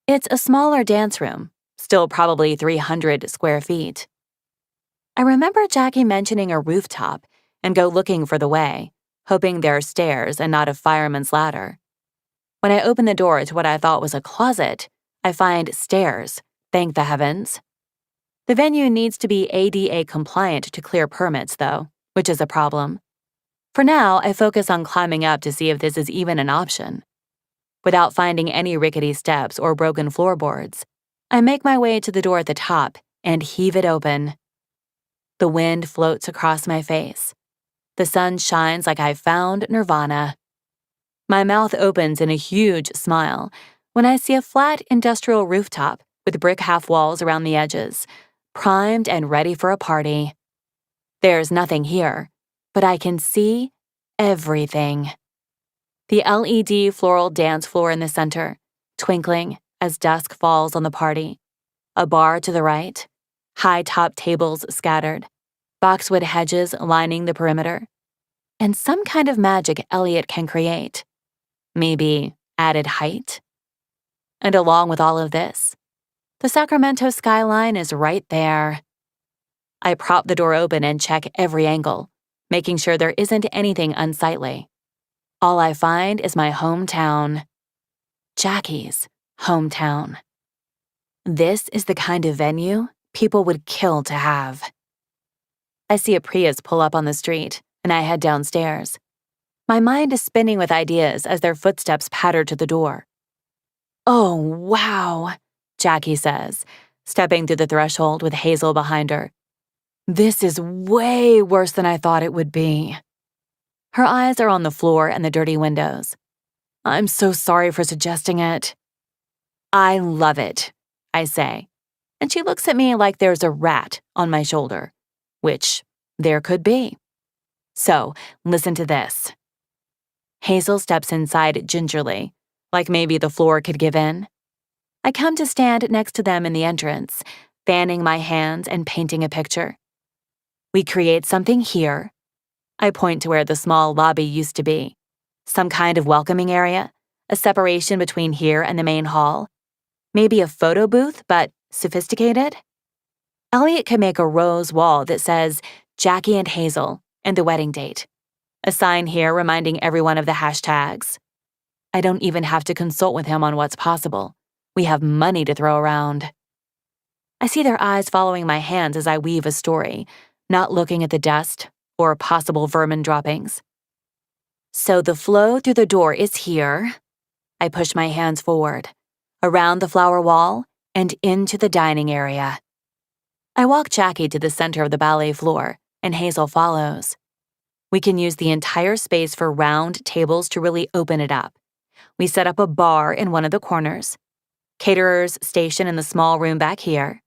It's a smaller dance room, still probably 300 square feet. I remember Jackie mentioning a rooftop and go looking for the way, hoping there are stairs and not a fireman's ladder. When I open the door to what I thought was a closet, I find stairs, thank the heavens. The venue needs to be ADA compliant to clear permits, though, which is a problem. For now, I focus on climbing up to see if this is even an option. Without finding any rickety steps or broken floorboards, I make my way to the door at the top and heave it open. The wind floats across my face. The sun shines like I've found nirvana. My mouth opens in a huge smile when I see a flat industrial rooftop with brick half walls around the edges, primed and ready for a party. There's nothing here, but I can see everything. The LED floral dance floor in the center, twinkling as dusk falls on the party. A bar to the right, high-top tables scattered, boxwood hedges lining the perimeter, and some kind of magic Elliot can create. Maybe added height? And along with all of this, the Sacramento skyline is right there. I prop the door open and check every angle, making sure there isn't anything unsightly. All I find is my hometown. Jackie's hometown. This is the kind of venue people would kill to have. I see a Prius pull up on the street, and I head downstairs. My mind is spinning with ideas as their footsteps patter to the door. "Oh, wow," Jackie says, stepping through the threshold with Hazel behind her. "This is way worse than I thought it would be." Her eyes are on the floor and the dirty windows. "I'm so sorry for suggesting it." "I love it," I say, and she looks at me like there's a rat on my shoulder, which there could be. "So, listen to this." Hazel steps inside gingerly, like maybe the floor could give in. I come to stand next to them in the entrance, fanning my hands and painting a picture. We create something here. I point to where the small lobby used to be. Some kind of welcoming area, a separation between here and the main hall. Maybe a photo booth, but sophisticated. Elliot could make a rose wall that says Jackie and Hazel and the wedding date. A sign here reminding everyone of the hashtags. I don't even have to consult with him on what's possible. We have money to throw around. I see their eyes following my hands as I weave a story, not looking at the dust or possible vermin droppings. So the flow through the door is here. I push my hands forward, around the flower wall, and into the dining area. I walk Jackie to the center of the ballet floor, and Hazel follows. We can use the entire space for round tables to really open it up. We set up a bar in one of the corners. Caterers station in the small room back here.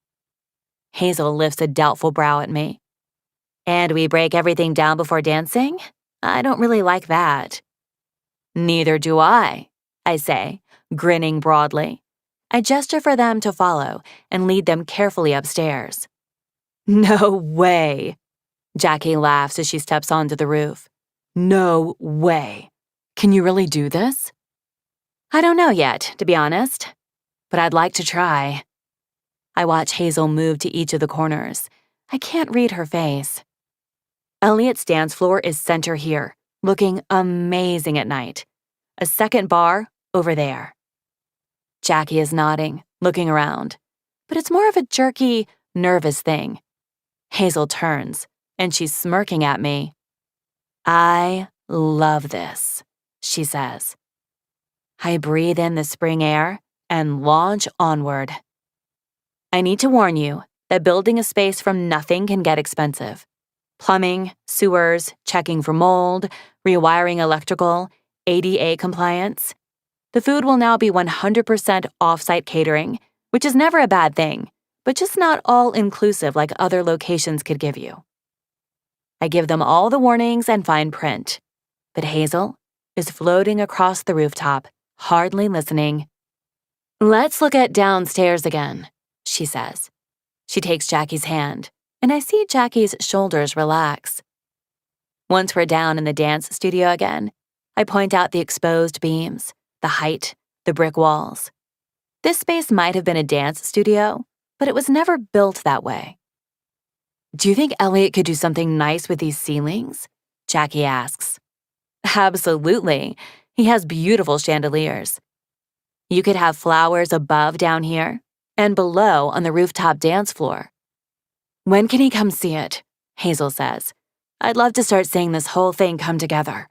Hazel lifts a doubtful brow at me. "And we break everything down before dancing? I don't really like that." "Neither do I say, grinning broadly. I gesture for them to follow and lead them carefully upstairs. "No way," Jackie laughs as she steps onto the roof. "No way. Can you really do this?" "I don't know yet, to be honest, but I'd like to try." I watch Hazel move to each of the corners. I can't read her face. Elliot's dance floor is center here, looking amazing at night. A second bar over there. Jackie is nodding, looking around, but it's more of a jerky, nervous thing. Hazel turns, and she's smirking at me. I love this, she says. I breathe in the spring air and launch onward. I need to warn you that building a space from nothing can get expensive. Plumbing, sewers, checking for mold, rewiring electrical, ADA compliance. The food will now be 100% off-site catering, which is never a bad thing, but just not all-inclusive like other locations could give you. I give them all the warnings and fine print, but Hazel is floating across the rooftop, hardly listening. Let's look at downstairs again, she says. She takes Jackie's hand, and I see Jackie's shoulders relax. Once we're down in the dance studio again, I point out the exposed beams, the height, the brick walls. This space might have been a dance studio, but it was never built that way. Do you think Elliot could do something nice with these ceilings? Jackie asks. Absolutely. He has beautiful chandeliers. You could have flowers above down here and below on the rooftop dance floor. When can he come see it? Hazel says. I'd love to start seeing this whole thing come together.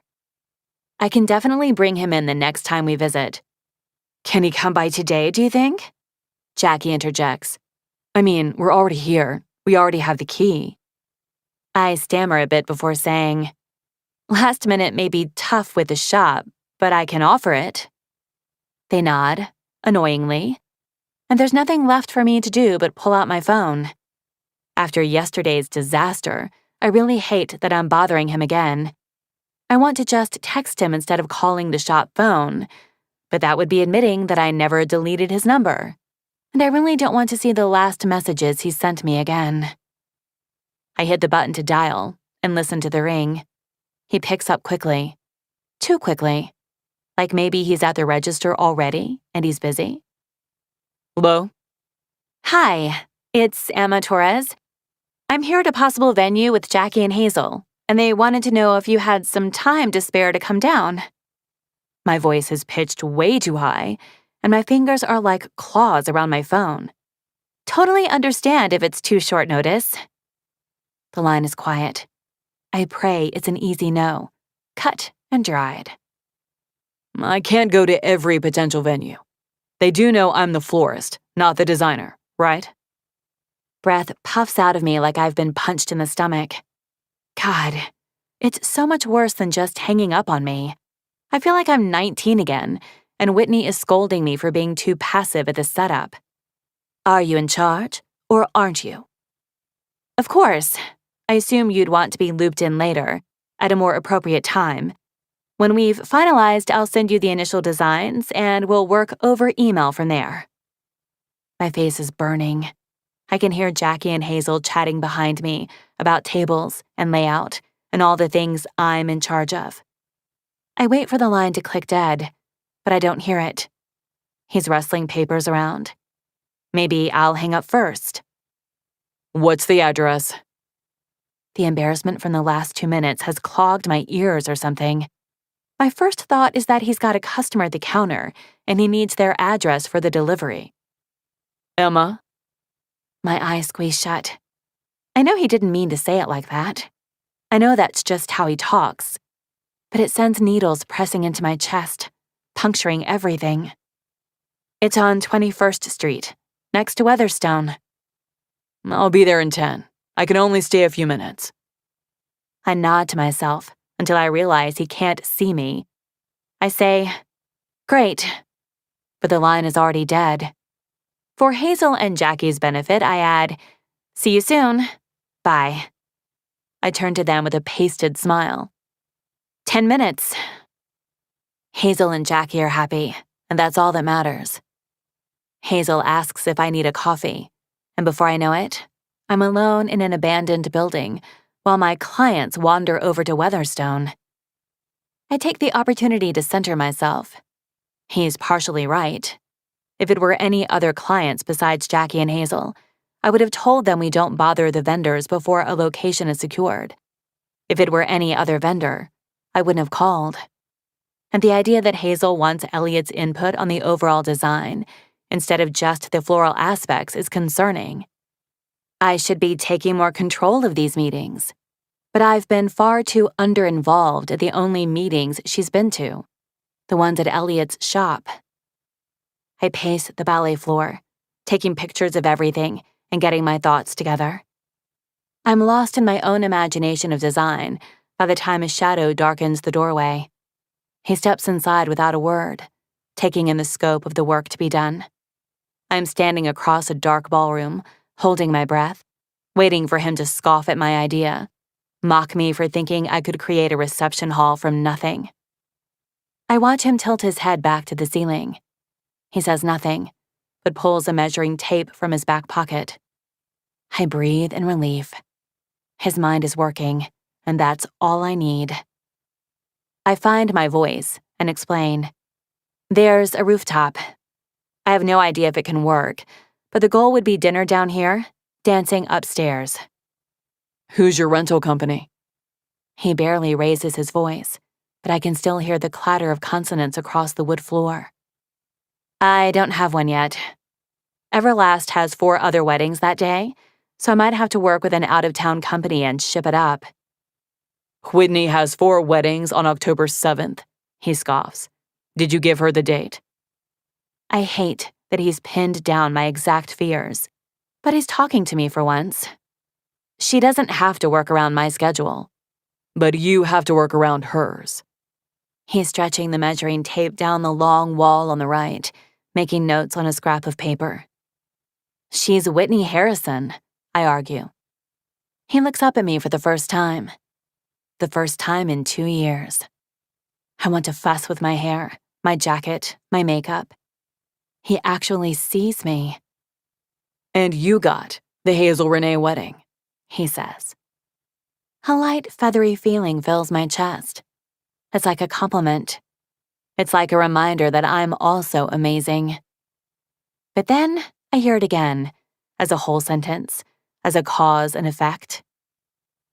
I can definitely bring him in the next time we visit. Can he come by today, do you think? Jackie interjects. I mean, we're already here. We already have the key. I stammer a bit before saying, last minute may be tough with the shop, but I can offer it. They nod, annoyingly, and there's nothing left for me to do but pull out my phone. After yesterday's disaster, I really hate that I'm bothering him again. I want to just text him instead of calling the shop phone, but that would be admitting that I never deleted his number, and I really don't want to see the last messages he sent me again. I hit the button to dial and listen to the ring. He picks up quickly. Too quickly. Like maybe he's at the register already and he's busy. Hello? Hi, it's Emma Torres. I'm here at a possible venue with Jackie and Hazel, and they wanted to know if you had some time to spare to come down. My voice is pitched way too high, and my fingers are like claws around my phone. Totally understand if it's too short notice. The line is quiet. I pray it's an easy no, cut and dried. I can't go to every potential venue. They do know I'm the florist, not the designer, right? Breath puffs out of me like I've been punched in the stomach. God, it's so much worse than just hanging up on me. I feel like I'm 19 again, and Whitney is scolding me for being too passive at the setup. Are you in charge, or aren't you? Of course. I assume you'd want to be looped in later, at a more appropriate time. When we've finalized, I'll send you the initial designs, and we'll work over email from there. My face is burning. I can hear Jackie and Hazel chatting behind me about tables and layout and all the things I'm in charge of. I wait for the line to click dead, but I don't hear it. He's rustling papers around. Maybe I'll hang up first. What's the address? The embarrassment from the last 2 minutes has clogged my ears or something. My first thought is that he's got a customer at the counter and he needs their address for the delivery. Emma? My eyes squeeze shut. I know he didn't mean to say it like that. I know that's just how he talks. But it sends needles pressing into my chest, puncturing everything. It's on 21st Street, next to Weatherstone. I'll be there in 10. I can only stay a few minutes. I nod to myself until I realize he can't see me. I say, great, but the line is already dead. For Hazel and Jackie's benefit, I add, see you soon. Bye. I turn to them with a pasted smile. 10 minutes. Hazel and Jackie are happy, and that's all that matters. Hazel asks if I need a coffee, and before I know it, I'm alone in an abandoned building while my clients wander over to Weatherstone. I take the opportunity to center myself. He's partially right. If it were any other clients besides Jackie and Hazel, I would have told them we don't bother the vendors before a location is secured. If it were any other vendor, I wouldn't have called. And the idea that Hazel wants Elliot's input on the overall design instead of just the floral aspects is concerning. I should be taking more control of these meetings, but I've been far too under-involved at the only meetings she's been to, the ones at Elliot's shop. I pace the ballet floor, taking pictures of everything and getting my thoughts together. I'm lost in my own imagination of design by the time a shadow darkens the doorway. He steps inside without a word, taking in the scope of the work to be done. I'm standing across a dark ballroom, holding my breath, waiting for him to scoff at my idea, mock me for thinking I could create a reception hall from nothing. I watch him tilt his head back to the ceiling. He says nothing, but pulls a measuring tape from his back pocket. I breathe in relief. His mind is working, and that's all I need. I find my voice and explain. There's a rooftop. I have no idea if it can work, but the goal would be dinner down here, dancing upstairs. Who's your rental company? He barely raises his voice, but I can still hear the clatter of consonants across the wood floor. I don't have one yet. Everlast has 4 other weddings that day, so I might have to work with an out-of-town company and ship it up. Whitney has 4 weddings on October 7th, he scoffs. Did you give her the date? I hate that he's pinned down my exact fears, but he's talking to me for once. She doesn't have to work around my schedule. But you have to work around hers. He's stretching the measuring tape down the long wall on the right, making notes on a scrap of paper. She's Whitney Harrison, I argue. He looks up at me for the first time. The first time in 2 years. I want to fuss with my hair, my jacket, my makeup. He actually sees me. And you got the Hazel Renee wedding, he says. A light, feathery feeling fills my chest. It's like a compliment. It's like a reminder that I'm also amazing. But then I hear it again, as a whole sentence, as a cause and effect.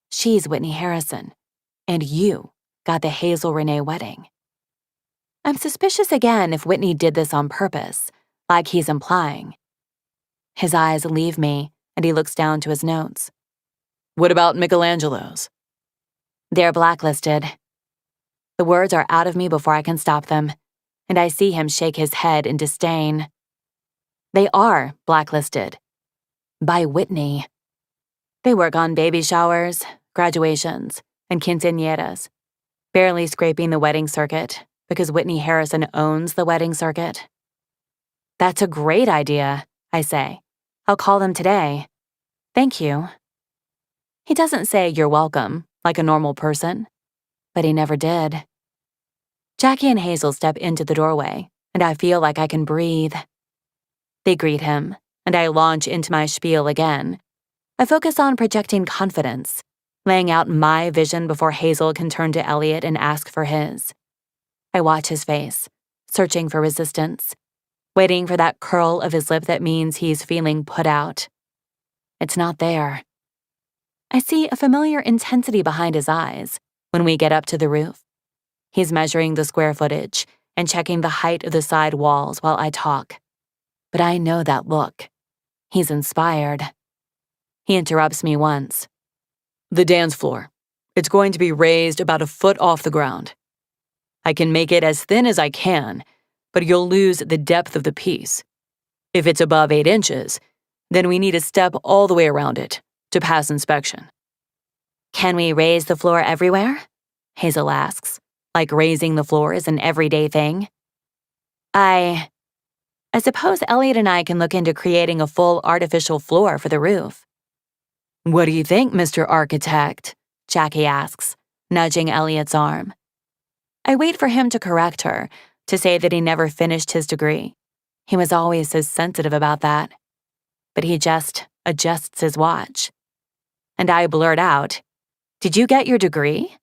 She's Whitney Harrison, and you got the Hazel Renee wedding. I'm suspicious again if Whitney did this on purpose, like he's implying. His eyes leave me, and he looks down to his notes. What about Michelangelo's? They're blacklisted. The words are out of me before I can stop them, and I see him shake his head in disdain. They are blacklisted. By Whitney. They work on baby showers, graduations, and quinceañeras, barely scraping the wedding circuit because Whitney Harrison owns the wedding circuit. That's a great idea, I say. I'll call them today. Thank you. He doesn't say you're welcome, like a normal person, but he never did. Jackie and Hazel step into the doorway, and I feel like I can breathe. They greet him, and I launch into my spiel again. I focus on projecting confidence, laying out my vision before Hazel can turn to Elliot and ask for his. I watch his face, searching for resistance, waiting for that curl of his lip that means he's feeling put out. It's not there. I see a familiar intensity behind his eyes when we get up to the roof. He's measuring the square footage and checking the height of the side walls while I talk. But I know that look. He's inspired. He interrupts me once. The dance floor. It's going to be raised about a foot off the ground. I can make it as thin as I can, but you'll lose the depth of the piece. If it's above 8 inches, then we need to step all the way around it to pass inspection. Can we raise the floor everywhere? Hazel asks, like raising the floor is an everyday thing. I suppose Elliot and I can look into creating a full artificial floor for the roof. What do you think, Mr. Architect? Jackie asks, nudging Elliot's arm. I wait for him to correct her, to say that he never finished his degree. He was always so sensitive about that. But he just adjusts his watch. And I blurt out, Did you get your degree?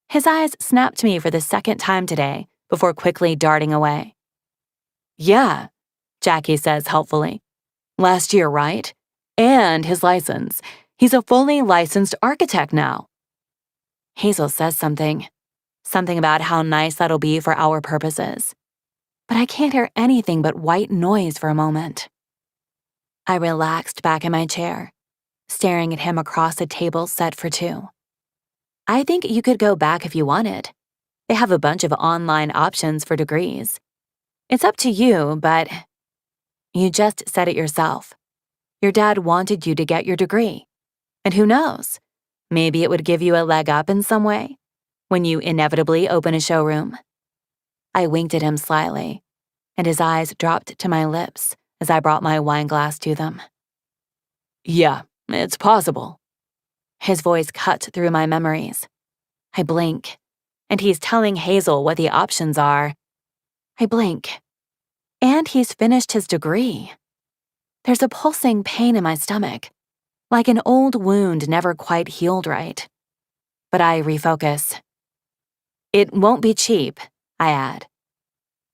His eyes snap to me for the second time today before quickly darting away. Yeah, Jackie says helpfully. Last year, right? And his license. He's a fully licensed architect now. Hazel says something about how nice that'll be for our purposes. but I can't hear anything but white noise for a moment. I relaxed back in my chair, staring at him across a table set for two. I think you could go back if you wanted. They have a bunch of online options for degrees. It's up to you, but you just said it yourself. Your dad wanted you to get your degree. And who knows? Maybe it would give you a leg up in some way when you inevitably open a showroom. I winked at him slyly, and his eyes dropped to my lips as I brought my wine glass to them. Yeah, it's possible. His voice cut through my memories. I blink, and he's telling Hazel what the options are. I blink, and he's finished his degree. There's a pulsing pain in my stomach, like an old wound never quite healed right. But I refocus. It won't be cheap, I add.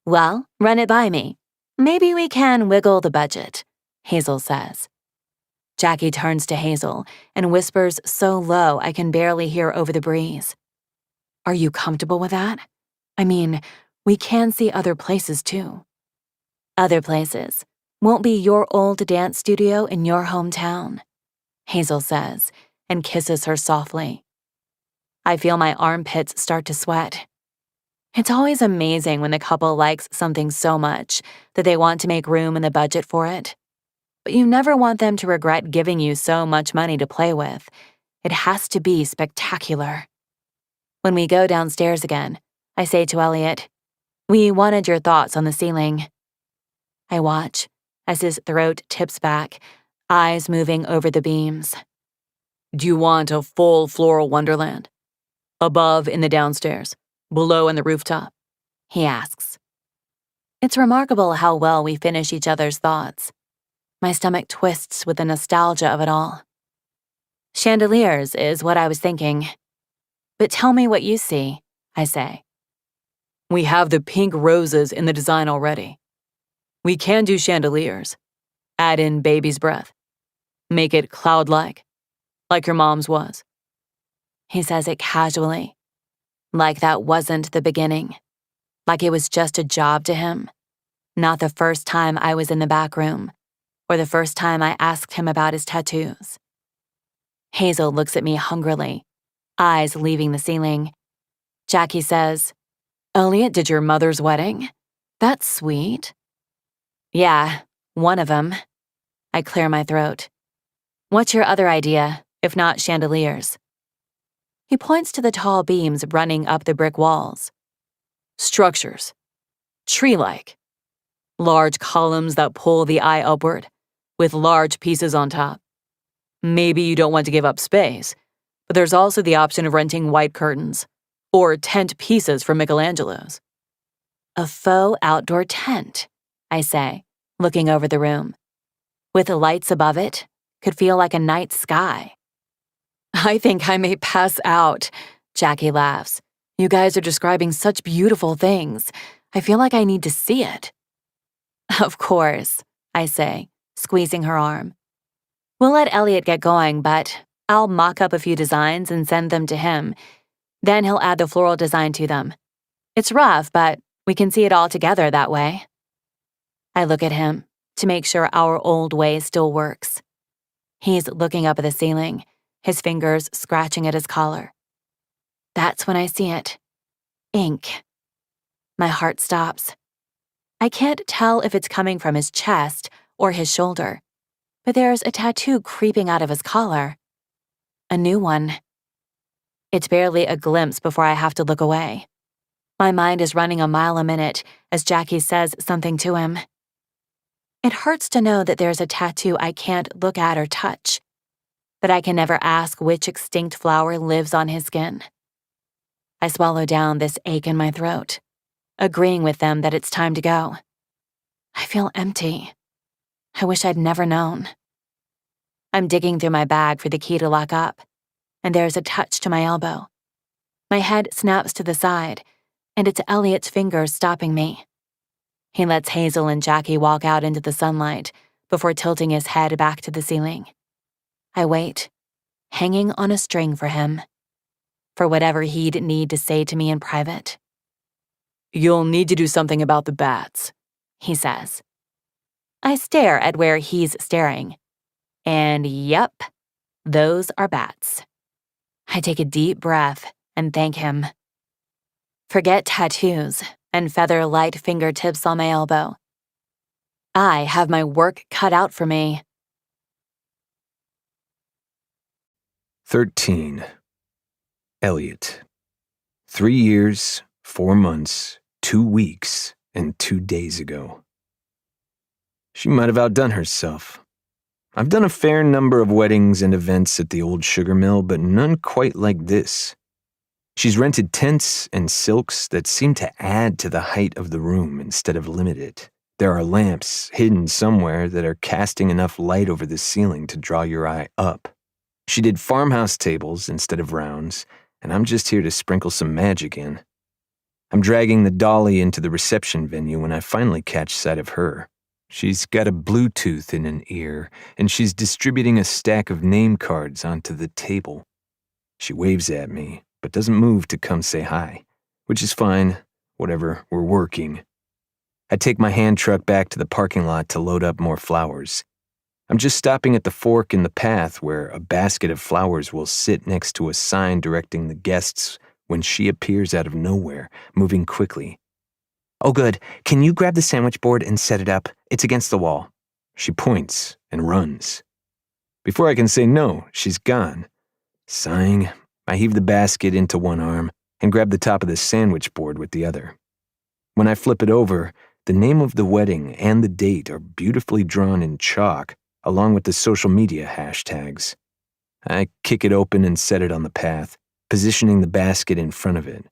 Well, run it by me. Maybe we can wiggle the budget, Hazel says. Jackie turns to Hazel and whispers so low I can barely hear over the breeze. Are you comfortable with that? I mean, we can see other places too. Other places won't be your old dance studio in your hometown, Hazel says and kisses her softly. I feel my armpits start to sweat. It's always amazing when the couple likes something so much that they want to make room in the budget for it. But you never want them to regret giving you so much money to play with. It has to be spectacular. When we go downstairs again, I say to Elliot, we wanted your thoughts on the ceiling. I watch as his throat tips back, eyes moving over the beams. Do you want a full floral wonderland? Above in the downstairs, below in the rooftop? He asks. It's remarkable how well we finish each other's thoughts. My stomach twists with the nostalgia of it all. Chandeliers is what I was thinking. But tell me what you see, I say. We have the pink roses in the design already. We can do chandeliers. Add in baby's breath. Make it cloud-like, like your mom's was. He says it casually, like that wasn't the beginning, like it was just a job to him, not the first time I was in the back room, or the first time I asked him about his tattoos. Hazel looks at me hungrily, eyes leaving the ceiling. Jackie says, Elliot did your mother's wedding? That's sweet. Yeah, one of them. I clear my throat. What's your other idea, if not chandeliers? He points to the tall beams running up the brick walls. Structures. Tree-like. Large columns that pull the eye upward, with large pieces on top. Maybe you don't want to give up space, but there's also the option of renting white curtains, or tent pieces from Michelangelo's. A faux outdoor tent, I say, looking over the room. With the lights above it, could feel like a night sky. I think I may pass out, Jackie laughs. You guys are describing such beautiful things. I feel like I need to see it. Of course, I say, squeezing her arm. We'll let Elliot get going, but I'll mock up a few designs and send them to him. Then he'll add the floral design to them. It's rough, but we can see it all together that way. I look at him to make sure our old way still works. He's looking up at the ceiling, his fingers scratching at his collar. That's when I see it. Ink. My heart stops. I can't tell if it's coming from his chest or his shoulder, but there's a tattoo creeping out of his collar. A new one. It's barely a glimpse before I have to look away. My mind is running a mile a minute as Jackie says something to him. It hurts to know that there's a tattoo I can't look at or touch, that I can never ask which extinct flower lives on his skin. I swallow down this ache in my throat, agreeing with them that it's time to go. I feel empty. I wish I'd never known. I'm digging through my bag for the key to lock up, and there's a touch to my elbow. My head snaps to the side, and it's Elliot's fingers stopping me. He lets Hazel and Jackie walk out into the sunlight before tilting his head back to the ceiling. I wait, hanging on a string for him, for whatever he'd need to say to me in private. You'll need to do something about the bats, he says. I stare at where he's staring. And yep, those are bats. I take a deep breath and thank him. Forget tattoos and feather-light fingertips on my elbow. I have my work cut out for me. 13. Elliot. 3 years, 4 months, 2 weeks, and 2 days ago. She might have outdone herself. I've done a fair number of weddings and events at the old sugar mill, but none quite like this. She's rented tents and silks that seem to add to the height of the room instead of limit it. There are lamps hidden somewhere that are casting enough light over the ceiling to draw your eye up. She did farmhouse tables instead of rounds, and I'm just here to sprinkle some magic in. I'm dragging the dolly into the reception venue when I finally catch sight of her. She's got a Bluetooth in an ear, and she's distributing a stack of name cards onto the table. She waves at me, but doesn't move to come say hi, which is fine, whatever, we're working. I take my hand truck back to the parking lot to load up more flowers. I'm just stopping at the fork in the path where a basket of flowers will sit next to a sign directing the guests when she appears out of nowhere, moving quickly. Oh good, can you grab the sandwich board and set it up? It's against the wall. She points and runs. Before I can say no, she's gone. Sighing, I heave the basket into one arm and grab the top of the sandwich board with the other. When I flip it over, the name of the wedding and the date are beautifully drawn in chalk, along with the social media hashtags. I kick it open and set it on the path, positioning the basket in front of it.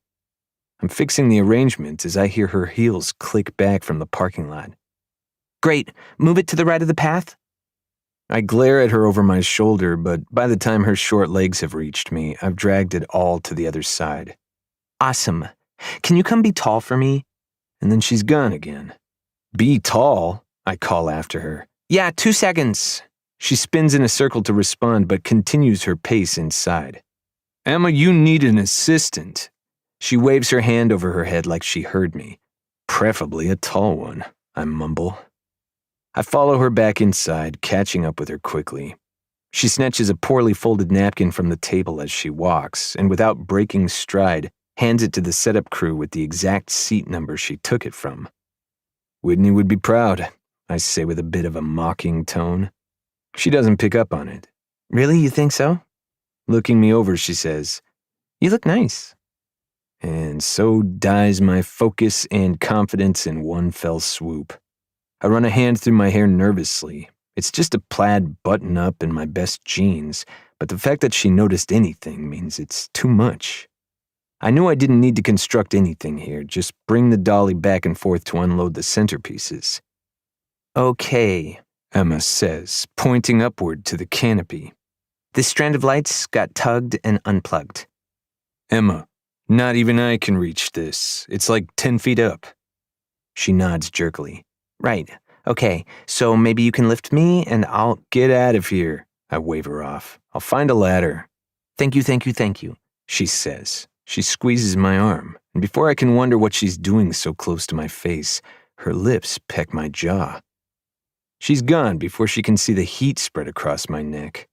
I'm fixing the arrangement as I hear her heels click back from the parking lot. Great, move it to the right of the path. I glare at her over my shoulder, but by the time her short legs have reached me, I've dragged it all to the other side. Awesome. Can you come be tall for me? And then she's gone again. Be tall, I call after her. Yeah, 2 seconds. She spins in a circle to respond, but continues her pace inside. Emma, you need an assistant. She waves her hand over her head like she heard me. Preferably a tall one, I mumble. I follow her back inside, catching up with her quickly. She snatches a poorly folded napkin from the table as she walks, and without breaking stride, hands it to the setup crew with the exact seat number she took it from. Whitney would be proud, I say with a bit of a mocking tone. She doesn't pick up on it. Really, you think so? Looking me over, she says, You look nice. And so dies my focus and confidence in one fell swoop. I run a hand through my hair nervously. It's just a plaid button-up and my best jeans, but the fact that she noticed anything means it's too much. I knew I didn't need to construct anything here, just bring the dolly back and forth to unload the centerpieces. Okay, Emma says, pointing upward to the canopy. This strand of lights got tugged and unplugged. Emma, not even I can reach this. It's like 10 feet up. She nods jerkily. Right, okay, so maybe you can lift me and I'll get out of here. I wave her off. I'll find a ladder. Thank you, she says. She squeezes my arm, and before I can wonder what she's doing so close to my face, her lips peck my jaw. She's gone before she can see the heat spread across my neck.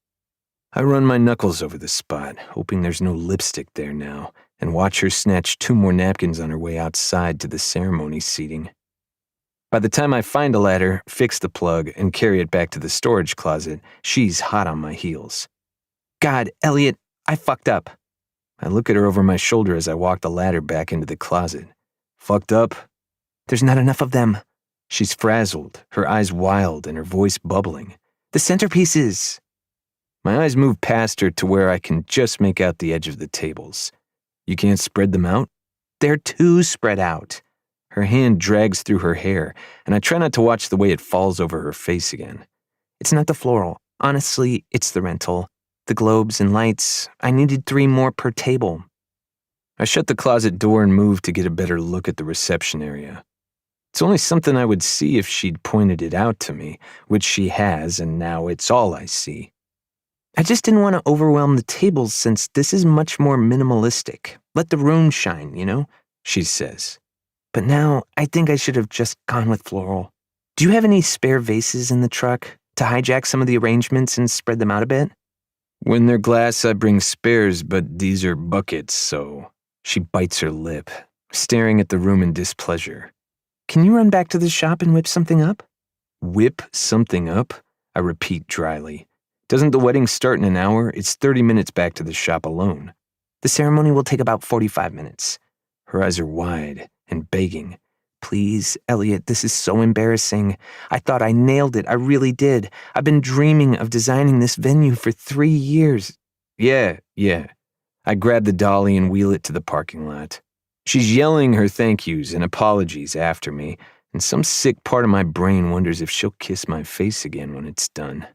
I run my knuckles over the spot, hoping there's no lipstick there now, and watch her snatch 2 more napkins on her way outside to the ceremony seating. By the time I find a ladder, fix the plug, and carry it back to the storage closet, she's hot on my heels. God, Elliot, I fucked up. I look at her over my shoulder as I walk the ladder back into the closet. Fucked up? There's not enough of them. She's frazzled, her eyes wild and her voice bubbling. The centerpieces. My eyes move past her to where I can just make out the edge of the tables. You can't spread them out? They're too spread out. Her hand drags through her hair, and I try not to watch the way it falls over her face again. It's not the floral. Honestly, it's the rental. The globes and lights. I needed 3 more per table. I shut the closet door and moved to get a better look at the reception area. It's only something I would see if she'd pointed it out to me, which she has, and now it's all I see. I just didn't want to overwhelm the tables since this is much more minimalistic. Let the room shine, you know? She says. but now I think I should have just gone with floral. Do you have any spare vases in the truck to hijack some of the arrangements and spread them out a bit? When they're glass, I bring spares, but these are buckets, so... She bites her lip, staring at the room in displeasure. Can you run back to the shop and whip something up? Whip something up? I repeat dryly. Doesn't the wedding start in an hour? It's 30 minutes back to the shop alone. The ceremony will take about 45 minutes. Her eyes are wide and begging. Please, Elliot, this is so embarrassing. I thought I nailed it. I really did. I've been dreaming of designing this venue for 3 years. Yeah. I grab the dolly and wheel it to the parking lot. She's yelling her thank yous and apologies after me, and some sick part of my brain wonders if she'll kiss my face again when it's done.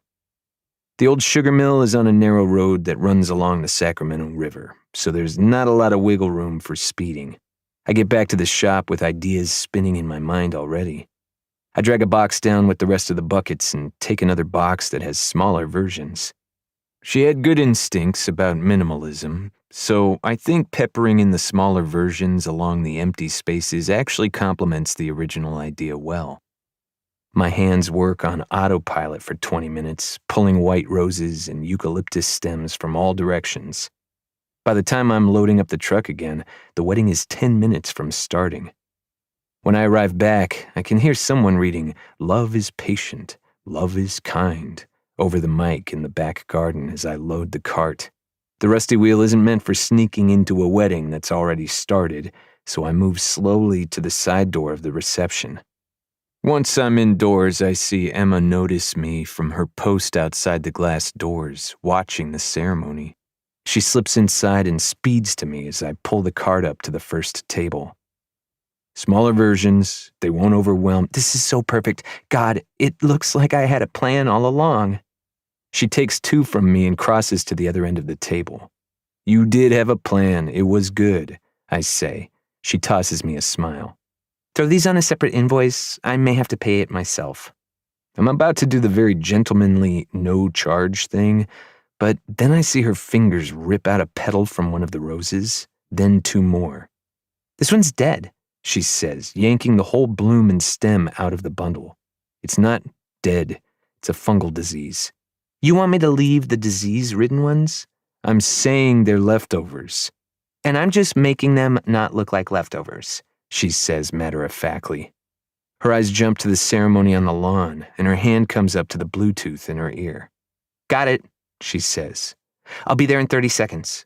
The old sugar mill is on a narrow road that runs along the Sacramento River, so there's not a lot of wiggle room for speeding. I get back to the shop with ideas spinning in my mind already. I drag a box down with the rest of the buckets and take another box that has smaller versions. She had good instincts about minimalism, so I think peppering in the smaller versions along the empty spaces actually complements the original idea well. My hands work on autopilot for 20 minutes, pulling white roses and eucalyptus stems from all directions. By the time I'm loading up the truck again, the wedding is 10 minutes from starting. When I arrive back, I can hear someone reading, "Love is patient, love is kind," over the mic in the back garden as I load the cart. The rusty wheel isn't meant for sneaking into a wedding that's already started, so I move slowly to the side door of the reception. Once I'm indoors, I see Emma notice me from her post outside the glass doors, watching the ceremony. She slips inside and speeds to me as I pull the cart up to the first table. Smaller versions, they won't overwhelm. This is so perfect. God, it looks like I had a plan all along. She takes 2 from me and crosses to the other end of the table. You did have a plan. It was good, I say. She tosses me a smile. Throw these on a separate invoice. I may have to pay it myself. I'm about to do the very gentlemanly no-charge thing, but then I see her fingers rip out a petal from one of the roses, then 2 more. This one's dead, she says, yanking the whole bloom and stem out of the bundle. It's not dead. It's a fungal disease. You want me to leave the disease-ridden ones? I'm saying they're leftovers. And I'm just making them not look like leftovers, she says matter-of-factly. Her eyes jump to the ceremony on the lawn, and her hand comes up to the Bluetooth in her ear. Got it, she says. I'll be there in 30 seconds.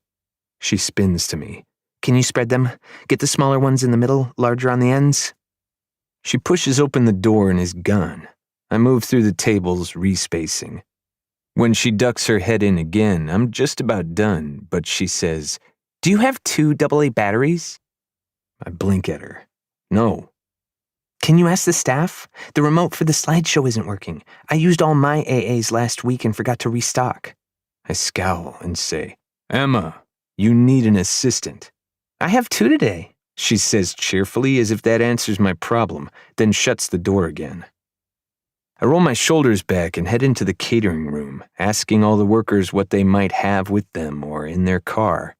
She spins to me. Can you spread them? Get the smaller ones in the middle, larger on the ends? She pushes open the door and is gone. I move through the tables, respacing. When she ducks her head in again, I'm just about done, but she says, Do you have 2 AA batteries? I blink at her. No. Can you ask the staff? The remote for the slideshow isn't working. I used all my AAs last week and forgot to restock. I scowl and say, Emma, you need an assistant. I have 2 today, she says cheerfully as if that answers my problem, then shuts the door again. I roll my shoulders back and head into the catering room, asking all the workers what they might have with them or in their car.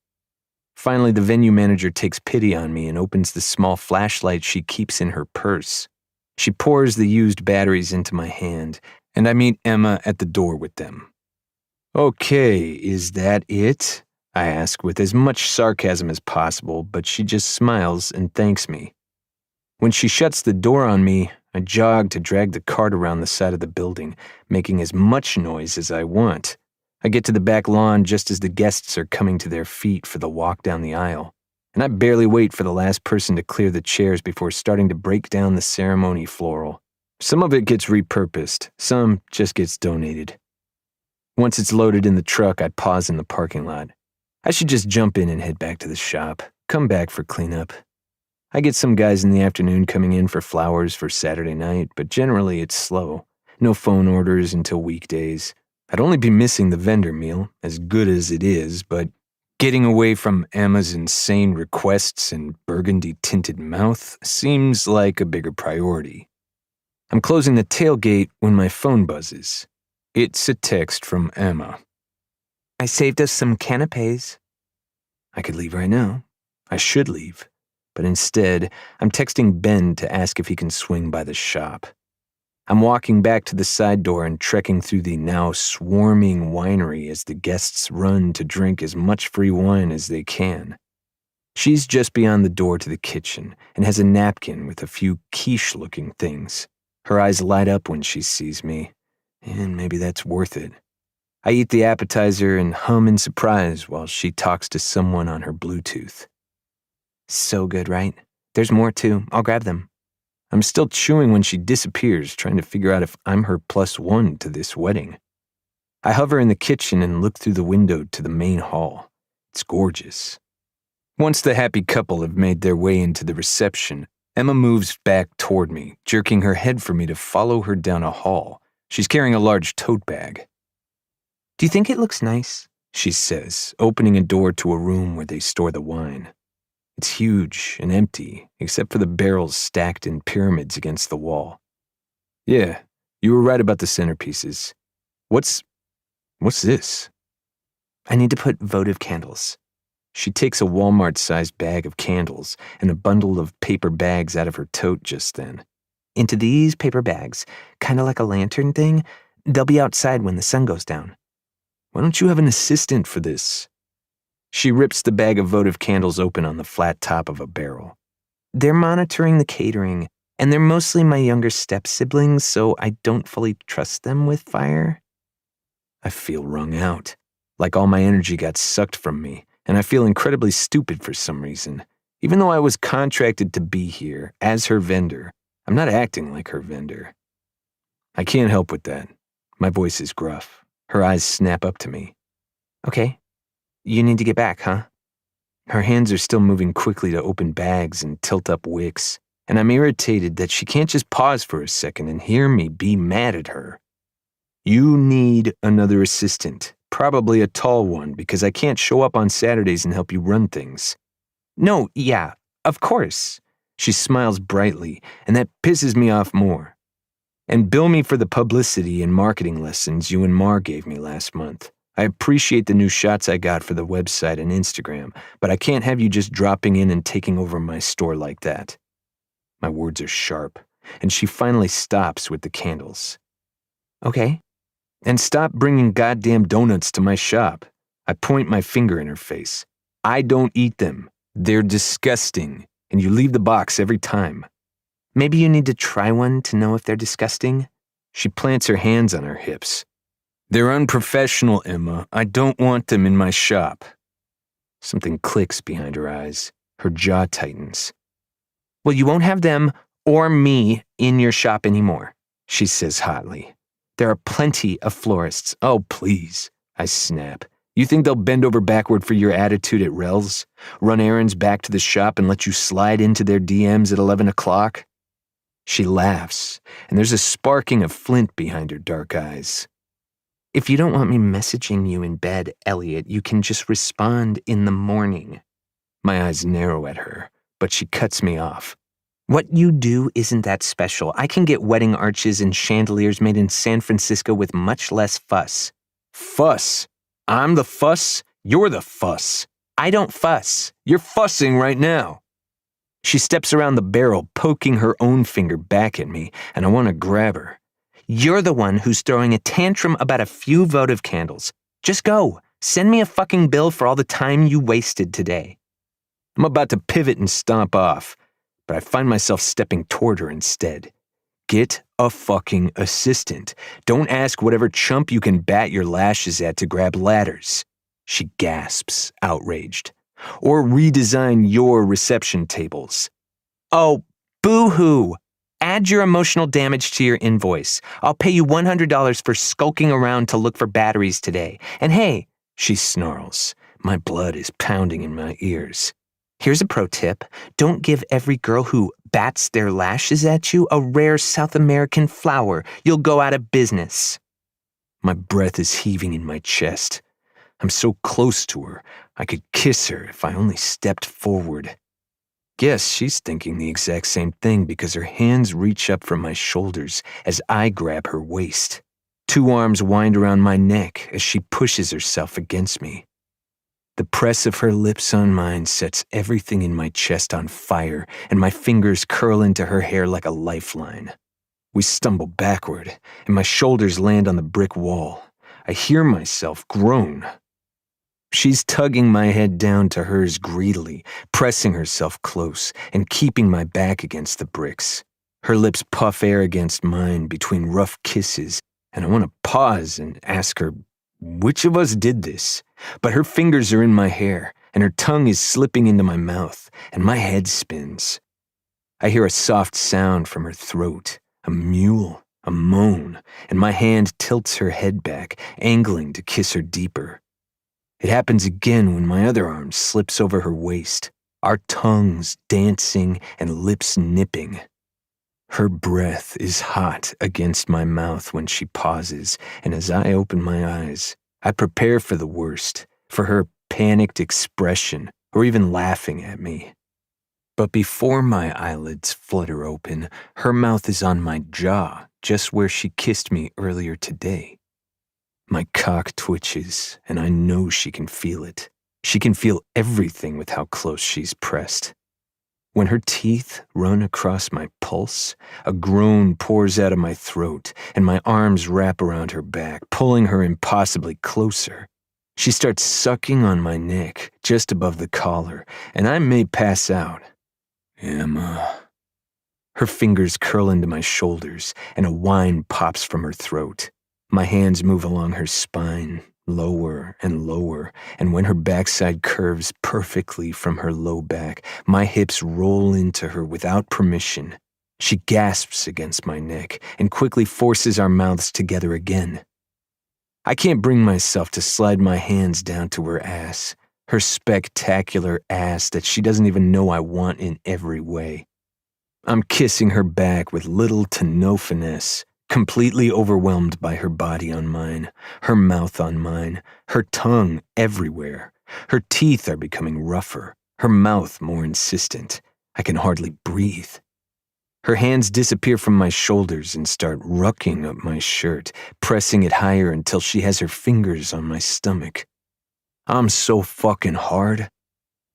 Finally, the venue manager takes pity on me and opens the small flashlight she keeps in her purse. She pours the used batteries into my hand, and I meet Emma at the door with them. Okay, is that it? I ask with as much sarcasm as possible, but she just smiles and thanks me. When she shuts the door on me, I jog to drag the cart around the side of the building, making as much noise as I want. I get to the back lawn just as the guests are coming to their feet for the walk down the aisle, and I barely wait for the last person to clear the chairs before starting to break down the ceremony floral. Some of it gets repurposed, some just gets donated. Once it's loaded in the truck, I pause in the parking lot. I should just jump in and head back to the shop, come back for cleanup. I get some guys in the afternoon coming in for flowers for Saturday night, but generally it's slow. No phone orders until weekdays. I'd only be missing the vendor meal, as good as it is, but getting away from Emma's insane requests and burgundy-tinted mouth seems like a bigger priority. I'm closing the tailgate when my phone buzzes. It's a text from Emma. I saved us some canapes. I could leave right now. I should leave. but instead, I'm texting Ben to ask if he can swing by the shop. I'm walking back to the side door and trekking through the now swarming winery as the guests run to drink as much free wine as they can. She's just beyond the door to the kitchen and has a napkin with a few quiche-looking things. Her eyes light up when she sees me, and maybe that's worth it. I eat the appetizer and hum in surprise while she talks to someone on her Bluetooth. So good, right? There's more too. I'll grab them. I'm still chewing when she disappears, trying to figure out if I'm her +1 to this wedding. I hover in the kitchen and look through the window to the main hall. It's gorgeous. Once the happy couple have made their way into the reception, Emma moves back toward me, jerking her head for me to follow her down a hall. She's carrying a large tote bag. "Do you think it looks nice?" she says, opening a door to a room where they store the wine. It's huge and empty, except for the barrels stacked in pyramids against the wall. "Yeah, you were right about the centerpieces. What's this?" "I need to put votive candles." She takes a Walmart-sized bag of candles and a bundle of paper bags out of her tote just then. "Into these paper bags, kind of like a lantern thing. They'll be outside when the sun goes down." "Why don't you have an assistant for this?" She rips the bag of votive candles open on the flat top of a barrel. "They're monitoring the catering, and they're mostly my younger step-siblings, so I don't fully trust them with fire." I feel wrung out, like all my energy got sucked from me, and I feel incredibly stupid for some reason. Even though I was contracted to be here as her vendor, I'm not acting like her vendor. "I can't help with that." My voice is gruff. Her eyes snap up to me. "Okay. You need to get back, huh?" Her hands are still moving quickly to open bags and tilt up wicks, and I'm irritated that she can't just pause for a second and hear me be mad at her. "You need another assistant, probably a tall one, because I can't show up on Saturdays and help you run things." "No, yeah, of course." She smiles brightly, and that pisses me off more. "And bill me for the publicity and marketing lessons you and Mar gave me last month. I appreciate the new shots I got for the website and Instagram, but I can't have you just dropping in and taking over my store like that." My words are sharp, and she finally stops with the candles. "Okay. And stop bringing goddamn donuts to my shop." I point my finger in her face. "I don't eat them. They're disgusting, and you leave the box every time." "Maybe you need to try one to know if they're disgusting." She plants her hands on her hips. "They're unprofessional, Emma. I don't want them in my shop." Something clicks behind her eyes. Her jaw tightens. "Well, you won't have them or me in your shop anymore," she says hotly. "There are plenty of florists." "Oh, please," I snap. "You think they'll bend over backward for your attitude at Rel's? Run errands back to the shop and let you slide into their DMs at 11 o'clock? She laughs, and there's a sparking of flint behind her dark eyes. "If you don't want me messaging you in bed, Elliot, you can just respond in the morning." My eyes narrow at her, but she cuts me off. "What you do isn't that special. I can get wedding arches and chandeliers made in San Francisco with much less fuss." "Fuss? I'm the fuss? You're the fuss." "I don't fuss." "You're fussing right now." She steps around the barrel, poking her own finger back at me, and I want to grab her. "You're the one who's throwing a tantrum about a few votive candles. Just go. Send me a fucking bill for all the time you wasted today." I'm about to pivot and stomp off, but I find myself stepping toward her instead. Get a fucking assistant. Don't ask whatever chump you can bat your lashes at to grab ladders. She gasps, outraged. Or redesign your reception tables. "Oh, boo-hoo. Add your emotional damage to your invoice. I'll pay you $100 for skulking around to look for batteries today. And hey," she snarls. My blood is pounding in my ears. "Here's a pro tip. Don't give every girl who bats their lashes at you a rare South American flower. You'll go out of business." My breath is heaving in my chest. I'm so close to her. I could kiss her if I only stepped forward. Guess she's thinking the exact same thing because her hands reach up from my shoulders as I grab her waist. Two arms wind around my neck as she pushes herself against me. The press of her lips on mine sets everything in my chest on fire, and my fingers curl into her hair like a lifeline. We stumble backward, and my shoulders land on the brick wall. I hear myself groan. She's tugging my head down to hers greedily, pressing herself close and keeping my back against the bricks. Her lips puff air against mine between rough kisses, and I want to pause and ask her, which of us did this? But her fingers are in my hair, and her tongue is slipping into my mouth, and my head spins. I hear a soft sound from her throat, a mewl, a moan, and my hand tilts her head back, angling to kiss her deeper. It happens again when my other arm slips over her waist, our tongues dancing and lips nipping. Her breath is hot against my mouth when she pauses, and as I open my eyes, I prepare for the worst, for her panicked expression, or even laughing at me. But before my eyelids flutter open, her mouth is on my jaw, just where she kissed me earlier today. My cock twitches, and I know she can feel it. She can feel everything with how close she's pressed. When her teeth run across my pulse, a groan pours out of my throat, and my arms wrap around her back, pulling her impossibly closer. She starts sucking on my neck, just above the collar, and I may pass out. Emma. Her fingers curl into my shoulders, and a whine pops from her throat. My hands move along her spine, lower and lower, and when her backside curves perfectly from her low back, my hips roll into her without permission. She gasps against my neck and quickly forces our mouths together again. I can't bring myself to slide my hands down to her ass, her spectacular ass that she doesn't even know I want in every way. I'm kissing her back with little to no finesse, completely overwhelmed by her body on mine, her mouth on mine, her tongue everywhere. Her teeth are becoming rougher, her mouth more insistent. I can hardly breathe. Her hands disappear from my shoulders and start rucking up my shirt, pressing it higher until she has her fingers on my stomach. I'm so fucking hard.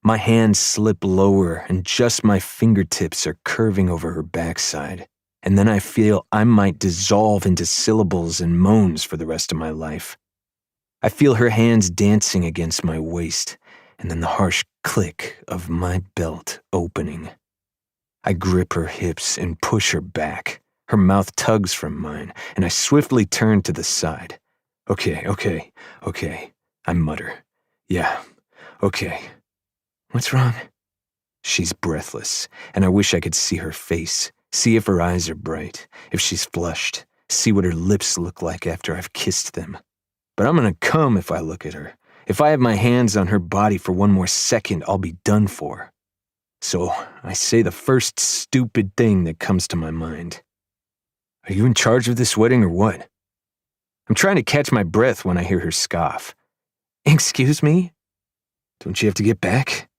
My hands slip lower and just my fingertips are curving over her backside. And then I feel I might dissolve into syllables and moans for the rest of my life. I feel her hands dancing against my waist, and then the harsh click of my belt opening. I grip her hips and push her back. Her mouth tugs from mine, and I swiftly turn to the side. Okay, I mutter. Yeah, okay. What's wrong? She's breathless, and I wish I could see her face. See if her eyes are bright, if she's flushed, see what her lips look like after I've kissed them. But I'm gonna come if I look at her. If I have my hands on her body for one more second, I'll be done for. So I say the first stupid thing that comes to my mind. Are you in charge of this wedding or what? I'm trying to catch my breath when I hear her scoff. Excuse me? Don't you have to get back?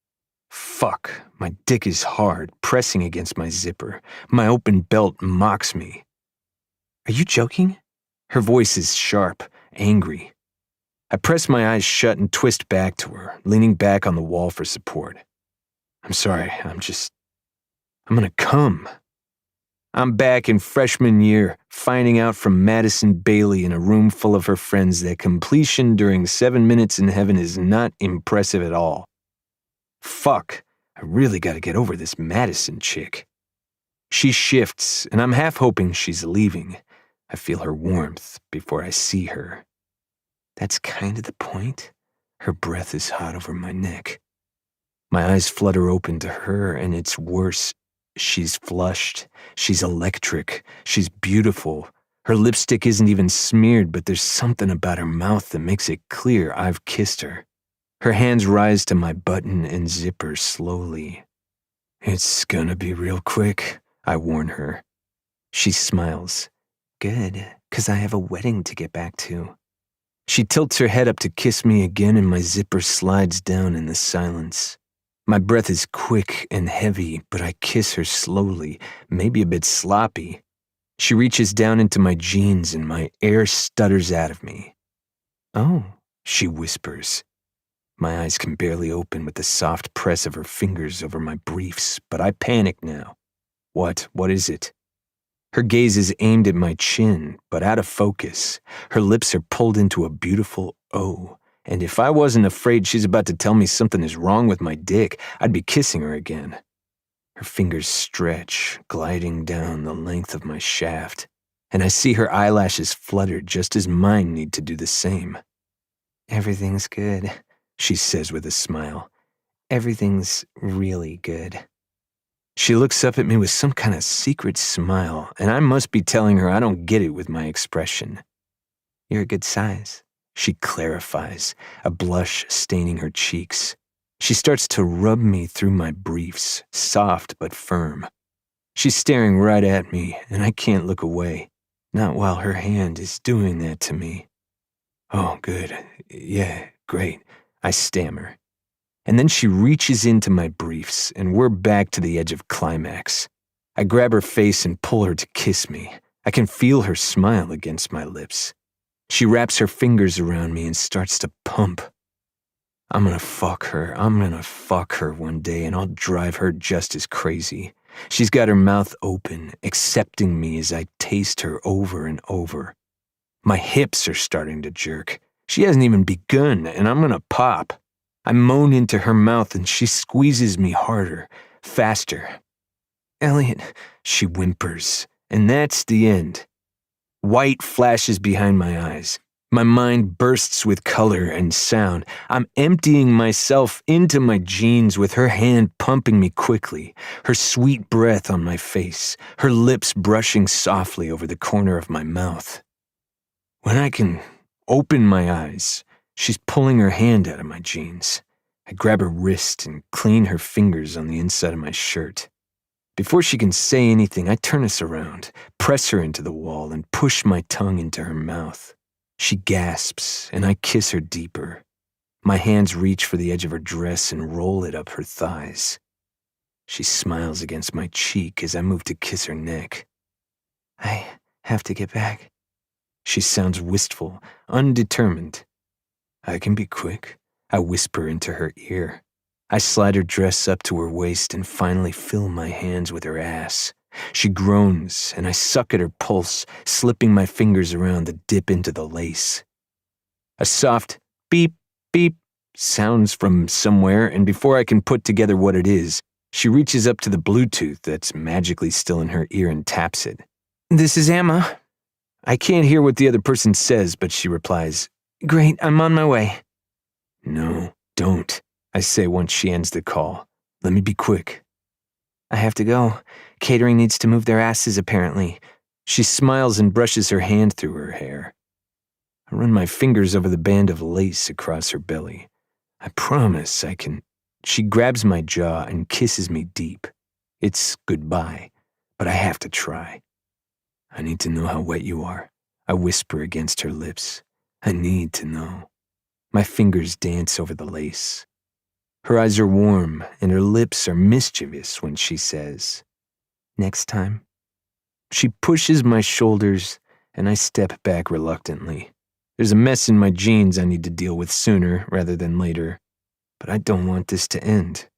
Fuck, my dick is hard, pressing against my zipper. My open belt mocks me. Are you joking? Her voice is sharp, angry. I press my eyes shut and twist back to her, leaning back on the wall for support. I'm sorry, I'm gonna come. I'm back in freshman year, finding out from Madison Bailey in a room full of her friends that completion during 7 minutes in heaven is not impressive at all. Fuck, I really gotta get over this Madison chick. She shifts, and I'm half hoping she's leaving. I feel her warmth before I see her. That's kind of the point. Her breath is hot over my neck. My eyes flutter open to her, and it's worse. She's flushed. She's electric. She's beautiful. Her lipstick isn't even smeared, but there's something about her mouth that makes it clear I've kissed her. Her hands rise to my button and zipper slowly. It's gonna be real quick, I warn her. She smiles. Good, 'cause I have a wedding to get back to. She tilts her head up to kiss me again, and my zipper slides down in the silence. My breath is quick and heavy, but I kiss her slowly, maybe a bit sloppy. She reaches down into my jeans and my air stutters out of me. Oh, she whispers. My eyes can barely open with the soft press of her fingers over my briefs, but I panic now. What? What is it? Her gaze is aimed at my chin, but out of focus. Her lips are pulled into a beautiful O, and if I wasn't afraid she's about to tell me something is wrong with my dick, I'd be kissing her again. Her fingers stretch, gliding down the length of my shaft, and I see her eyelashes flutter just as mine need to do the same. "Everything's good," she says with a smile. "Everything's really good." She looks up at me with some kind of secret smile, and I must be telling her I don't get it with my expression. "You're a good size," she clarifies, a blush staining her cheeks. She starts to rub me through my briefs, soft but firm. She's staring right at me, and I can't look away, not while her hand is doing that to me. "Oh, good. Yeah, great," I stammer. And then she reaches into my briefs, and we're back to the edge of climax. I grab her face and pull her to kiss me. I can feel her smile against my lips. She wraps her fingers around me and starts to pump. I'm gonna fuck her one day, and I'll drive her just as crazy. She's got her mouth open, accepting me as I taste her over and over. My hips are starting to jerk. She hasn't even begun, and I'm gonna pop. I moan into her mouth and she squeezes me harder, faster. "Elliot," she whimpers, and that's the end. White flashes behind my eyes. My mind bursts with color and sound. I'm emptying myself into my jeans with her hand pumping me quickly, her sweet breath on my face, her lips brushing softly over the corner of my mouth. When I can open my eyes, she's pulling her hand out of my jeans. I grab her wrist and clean her fingers on the inside of my shirt. Before she can say anything, I turn us around, press her into the wall, and push my tongue into her mouth. She gasps, and I kiss her deeper. My hands reach for the edge of her dress and roll it up her thighs. She smiles against my cheek as I move to kiss her neck. "I have to get back." She sounds wistful, undetermined. "I can be quick," I whisper into her ear. I slide her dress up to her waist and finally fill my hands with her ass. She groans, and I suck at her pulse, slipping my fingers around the dip into the lace. A soft beep, beep sounds from somewhere, and before I can put together what it is, she reaches up to the Bluetooth that's magically still in her ear and taps it. "This is Emma." I can't hear what the other person says, but she replies, "Great, I'm on my way." "No, don't," I say once she ends the call. "Let me be quick." "I have to go. Catering needs to move their asses, apparently." She smiles and brushes her hand through her hair. I run my fingers over the band of lace across her belly. "I promise I can." She grabs my jaw and kisses me deep. It's goodbye, but I have to try. "I need to know how wet you are," I whisper against her lips. "I need to know." My fingers dance over the lace. Her eyes are warm, and her lips are mischievous when she says, "Next time." She pushes my shoulders, and I step back reluctantly. There's a mess in my jeans I need to deal with sooner rather than later, but I don't want this to end.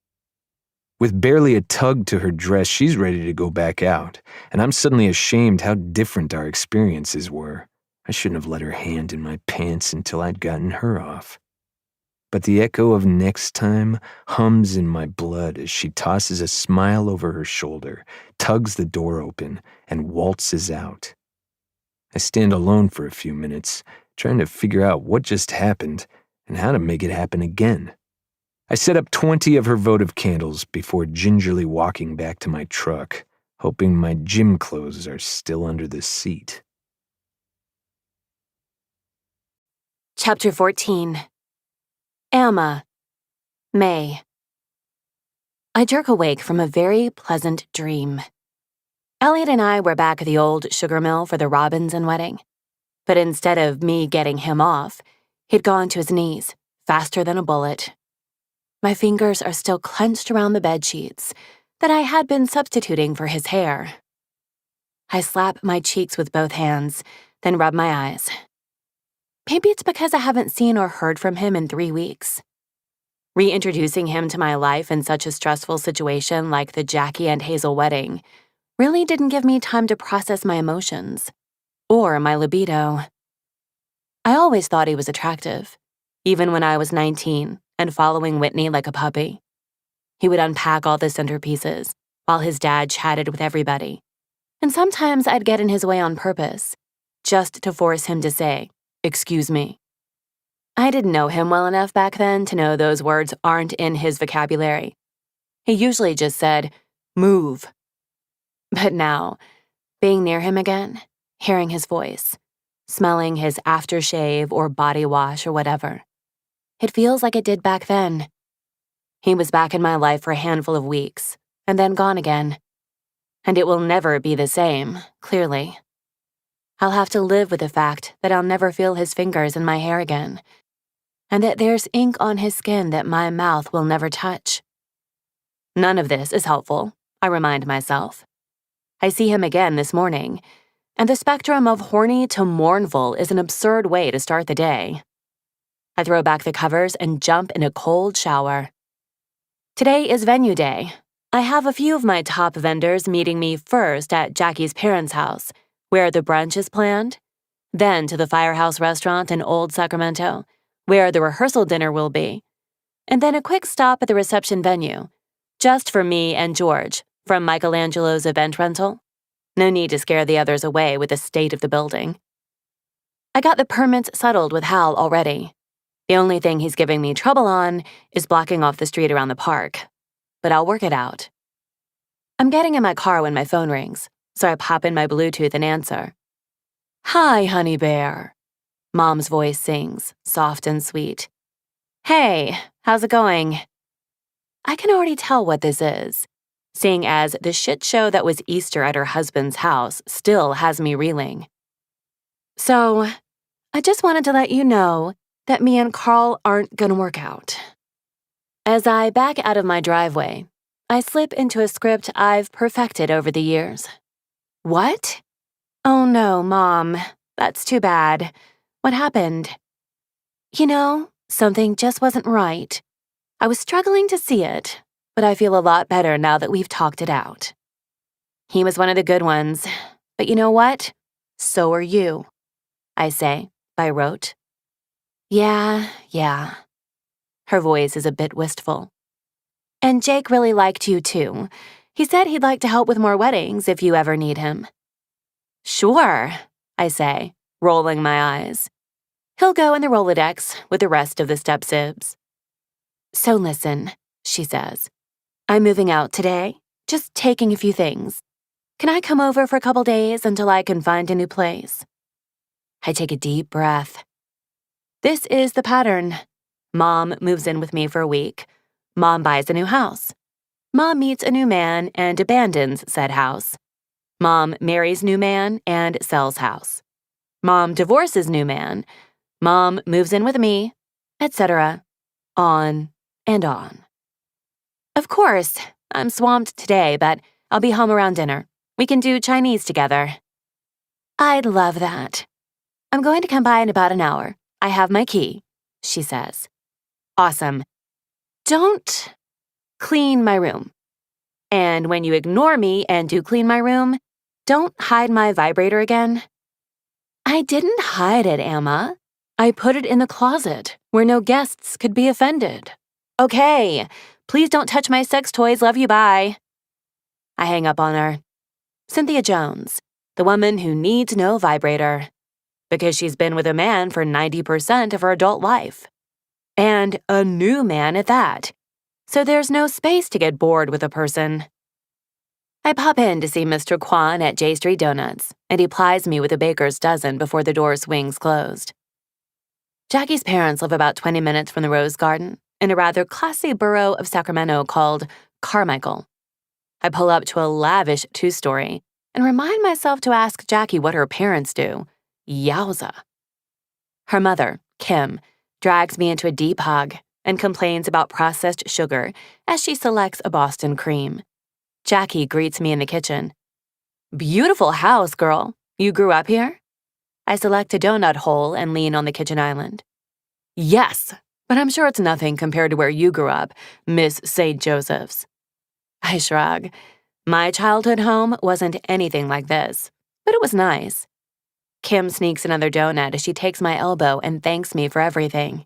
With barely a tug to her dress, she's ready to go back out, and I'm suddenly ashamed how different our experiences were. I shouldn't have let her hand in my pants until I'd gotten her off. But the echo of "next time" hums in my blood as she tosses a smile over her shoulder, tugs the door open, and waltzes out. I stand alone for a few minutes, trying to figure out what just happened and how to make it happen again. I set up 20 of her votive candles before gingerly walking back to my truck, hoping my gym clothes are still under the seat. Chapter 14. Amma. May. I jerk awake from a very pleasant dream. Elliot and I were back at the old sugar mill for the Robinson wedding. But instead of me getting him off, he'd gone to his knees, faster than a bullet. My fingers are still clenched around the bedsheets that I had been substituting for his hair. I slap my cheeks with both hands, then rub my eyes. Maybe it's because I haven't seen or heard from him in 3 weeks. Reintroducing him to my life in such a stressful situation like the Jackie and Hazel wedding really didn't give me time to process my emotions or my libido. I always thought he was attractive, even when I was 19 and following Whitney like a puppy. He would unpack all the centerpieces while his dad chatted with everybody. And sometimes I'd get in his way on purpose, just to force him to say, "Excuse me." I didn't know him well enough back then to know those words aren't in his vocabulary. He usually just said, "Move." But now, being near him again, hearing his voice, smelling his aftershave or body wash or whatever, it feels like it did back then. He was back in my life for a handful of weeks, and then gone again. And it will never be the same, clearly. I'll have to live with the fact that I'll never feel his fingers in my hair again, and that there's ink on his skin that my mouth will never touch. None of this is helpful, I remind myself. I see him again this morning, and the spectrum of horny to mournful is an absurd way to start the day. I throw back the covers and jump in a cold shower. Today is venue day. I have a few of my top vendors meeting me first at Jackie's parents' house, where the brunch is planned, then to the Firehouse restaurant in Old Sacramento, where the rehearsal dinner will be, and then a quick stop at the reception venue, just for me and George, from Michelangelo's event rental. No need to scare the others away with the state of the building. I got the permits settled with Hal already. The only thing he's giving me trouble on is blocking off the street around the park. But I'll work it out. I'm getting in my car when my phone rings, so I pop in my Bluetooth and answer. "Hi, honey bear," Mom's voice sings, soft and sweet. "Hey, how's it going?" I can already tell what this is, seeing as the shit show that was Easter at her husband's house still has me reeling. "So, I just wanted to let you know that me and Carl aren't gonna work out." As I back out of my driveway, I slip into a script I've perfected over the years. "What? Oh no, Mom. That's too bad. What happened?" "You know, something just wasn't right. I was struggling to see it, but I feel a lot better now that we've talked it out. He was one of the good ones, but you know what? So are you," I say, by rote. Yeah. Her voice is a bit wistful. "And Jake really liked you, too. He said he'd like to help with more weddings if you ever need him." "Sure," I say, rolling my eyes. "He'll go in the Rolodex with the rest of the step-sibs." "So listen," she says. "I'm moving out today, just taking a few things. Can I come over for a couple days until I can find a new place?" I take a deep breath. This is the pattern. Mom moves in with me for a week. Mom buys a new house. Mom meets a new man and abandons said house. Mom marries new man and sells house. Mom divorces new man. Mom moves in with me, etc. On and on. Of course, I'm swamped today, but I'll be home around dinner. We can do Chinese together. I'd love that. I'm going to come by in about an hour. I have my key, she says. Awesome. Don't clean my room. And when you ignore me and do clean my room, don't hide my vibrator again. I didn't hide it, Emma. I put it in the closet where no guests could be offended. Okay, please don't touch my sex toys. Love you, bye. I hang up on her. Cynthia Jones, the woman who needs no vibrator, because she's been with a man for 90% of her adult life. And a new man at that. So there's no space to get bored with a person. I pop in to see Mr. Kwan at J Street Donuts, and he plies me with a baker's dozen before the door swings closed. Jackie's parents live about 20 minutes from the Rose Garden, in a rather classy borough of Sacramento called Carmichael. I pull up to a lavish two-story and remind myself to ask Jackie what her parents do. Yowza. Her mother, Kim, drags me into a deep hug and complains about processed sugar as she selects a Boston cream. Jackie greets me in the kitchen. Beautiful house, girl. You grew up here? I select a donut hole and lean on the kitchen island. Yes, But I'm sure it's nothing compared to where you grew up, Miss St. Joseph's. I shrug. My childhood home wasn't anything like this, but it was nice. Kim sneaks another donut as she takes my elbow and thanks me for everything.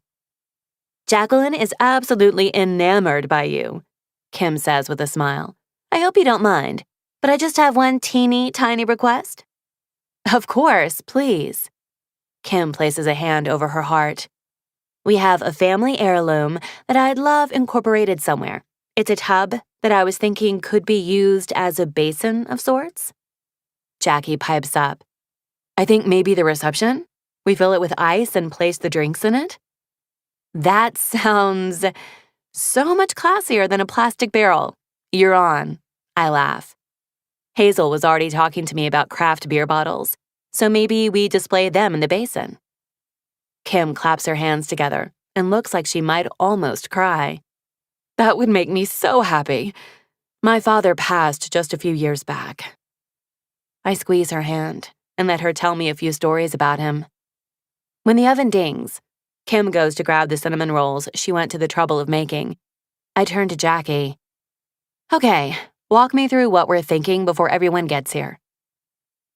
Jacqueline is absolutely enamored by you, Kim says with a smile. I hope you don't mind, but I just have one teeny tiny request. Of course, please. Kim places a hand over her heart. We have a family heirloom that I'd love incorporated somewhere. It's a tub that I was thinking could be used as a basin of sorts. Jackie pipes up. I think maybe the reception? We fill it with ice and place the drinks in it? That sounds so much classier than a plastic barrel. You're on. I laugh. Hazel was already talking to me about craft beer bottles, so maybe we display them in the basin. Kim claps her hands together and looks like she might almost cry. That would make me so happy. My father passed just a few years back. I squeeze her hand and let her tell me a few stories about him. When the oven dings, Kim goes to grab the cinnamon rolls she went to the trouble of making. I turn to Jackie. Okay, walk me through what we're thinking before everyone gets here.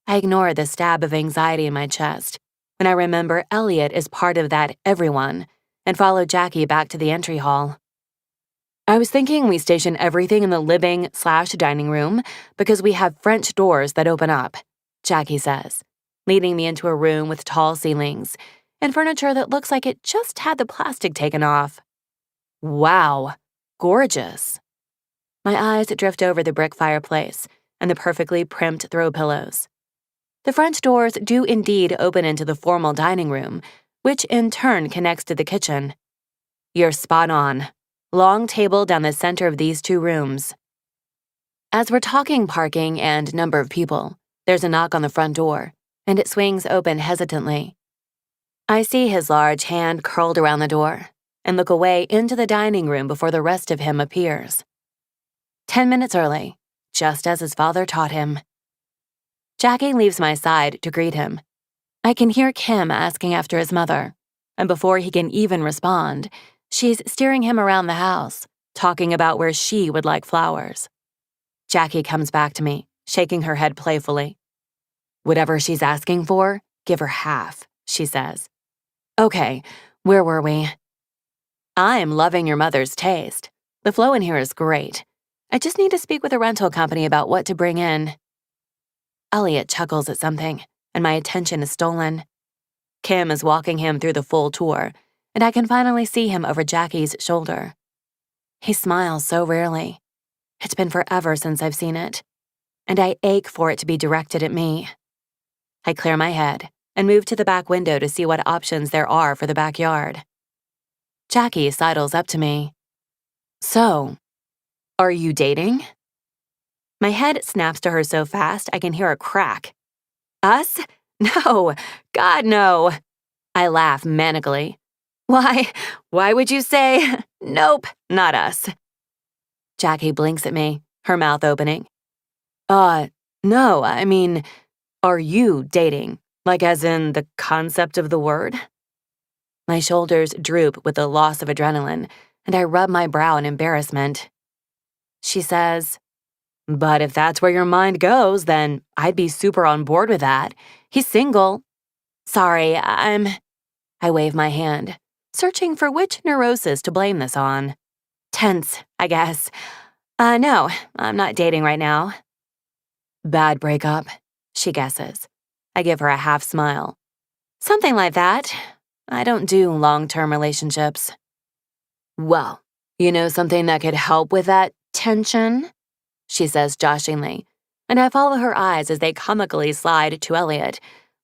I ignore the stab of anxiety in my chest when I remember Elliot is part of that everyone and follow Jackie back to the entry hall. I was thinking we station everything in the living/dining room because we have French doors that open up, Jackie says, leading me into a room with tall ceilings and furniture that looks like it just had the plastic taken off. Wow, gorgeous. My eyes drift over the brick fireplace and the perfectly primped throw pillows. The French doors do indeed open into the formal dining room, which in turn connects to the kitchen. You're spot on. Long table down the center of these two rooms. As we're talking parking and number of people, there's a knock on the front door, and it swings open hesitantly. I see his large hand curled around the door and look away into the dining room before the rest of him appears. 10 minutes early, just as his father taught him. Jackie leaves my side to greet him. I can hear Kim asking after his mother, and before he can even respond, she's steering him around the house, talking about where she would like flowers. Jackie comes back to me, shaking her head playfully. Whatever she's asking for, give her half, she says. Okay, where were we? I'm loving your mother's taste. The flow in here is great. I just need to speak with a rental company about what to bring in. Elliot chuckles at something, and my attention is stolen. Kim is walking him through the full tour, and I can finally see him over Jackie's shoulder. He smiles so rarely. It's been forever since I've seen it, and I ache for it to be directed at me. I clear my head and move to the back window to see what options there are for the backyard. Jackie sidles up to me. So, are you dating? My head snaps to her so fast I can hear a crack. Us? No, God no. I laugh manically. Why would you say, nope, not us? Jackie blinks at me, her mouth opening. No, I mean, are you dating? Like as in the concept of the word? My shoulders droop with the loss of adrenaline, and I rub my brow in embarrassment. She says, but if that's where your mind goes, then I'd be super on board with that. He's single. Sorry, I wave my hand, searching for which neurosis to blame this on. Tense, I guess. No, I'm not dating right now. Bad breakup, she guesses. I give her a half smile. Something like that. I don't do long-term relationships. Well, you know something that could help with that tension? She says joshingly, and I follow her eyes as they comically slide to Elliot,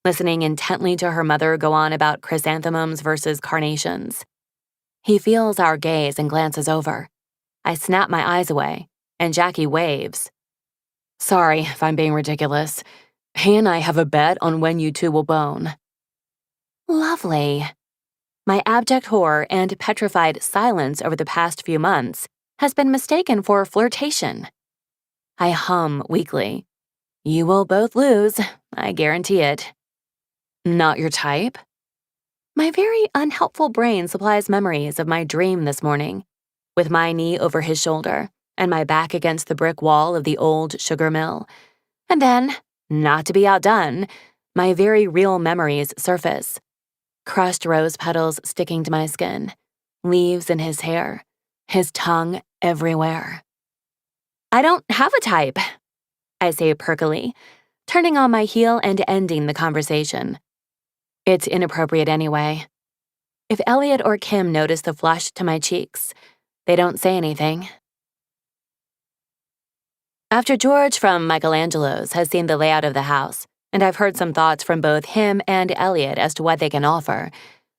listening intently to her mother go on about chrysanthemums versus carnations. He feels our gaze and glances over. I snap my eyes away, and Jackie waves. Sorry if I'm being ridiculous. He and I have a bet on when you two will bone. Lovely. My abject horror and petrified silence over the past few months has been mistaken for flirtation. I hum weakly. You will both lose, I guarantee it. Not your type? My very unhelpful brain supplies memories of my dream this morning, with my knee over his shoulder and my back against the brick wall of the old sugar mill. And then, not to be outdone, my very real memories surface. Crushed rose petals sticking to my skin, leaves in his hair, his tongue everywhere. I don't have a type, I say perkily, turning on my heel and ending the conversation. It's inappropriate anyway. If Elliot or Kim notice the flush to my cheeks, they don't say anything. After George from Michelangelo's has seen the layout of the house, and I've heard some thoughts from both him and Elliot as to what they can offer,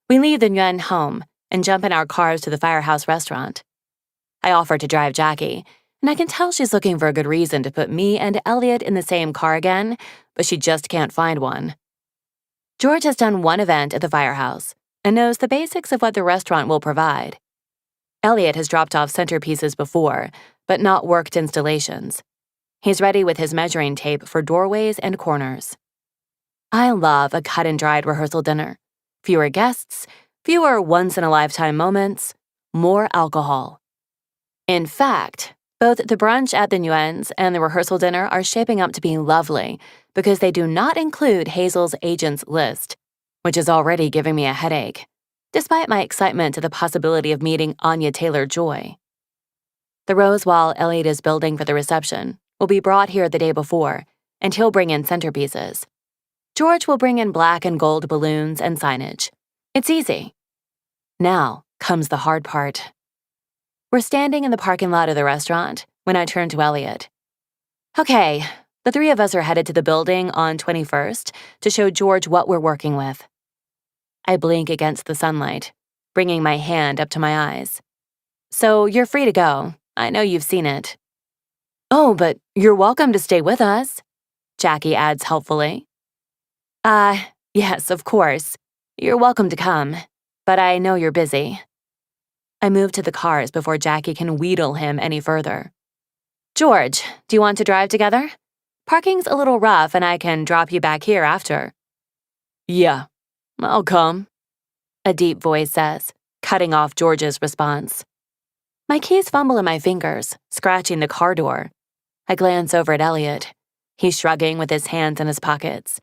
we leave the Nguyen home and jump in our cars to the Firehouse restaurant. I offer to drive Jackie, and I can tell she's looking for a good reason to put me and Elliot in the same car again, but she just can't find one. George has done one event at the Firehouse and knows the basics of what the restaurant will provide. Elliot has dropped off centerpieces before, but not worked installations. He's ready with his measuring tape for doorways and corners. I love a cut-and-dried rehearsal dinner. Fewer guests, fewer once-in-a-lifetime moments, more alcohol. In fact, both the brunch at the Nguyen's and the rehearsal dinner are shaping up to be lovely because they do not include Hazel's agents list, which is already giving me a headache, despite my excitement at the possibility of meeting Anya Taylor-Joy. The rose wall Elliot is building for the reception will be brought here the day before, and he'll bring in centerpieces. George will bring in black and gold balloons and signage. It's easy. Now comes the hard part. We're standing in the parking lot of the restaurant when I turn to Elliot. Okay, the three of us are headed to the building on 21st to show George what we're working with. I blink against the sunlight, bringing my hand up to my eyes. So you're free to go. I know you've seen it. Oh, but you're welcome to stay with us, Jackie adds helpfully. Yes, of course. You're welcome to come, but I know you're busy. I move to the cars before Jackie can wheedle him any further. George, do you want to drive together? Parking's a little rough and I can drop you back here after. Yeah, I'll come, a deep voice says, cutting off George's response. My keys fumble in my fingers, scratching the car door. I glance over at Elliot. He's shrugging with his hands in his pockets.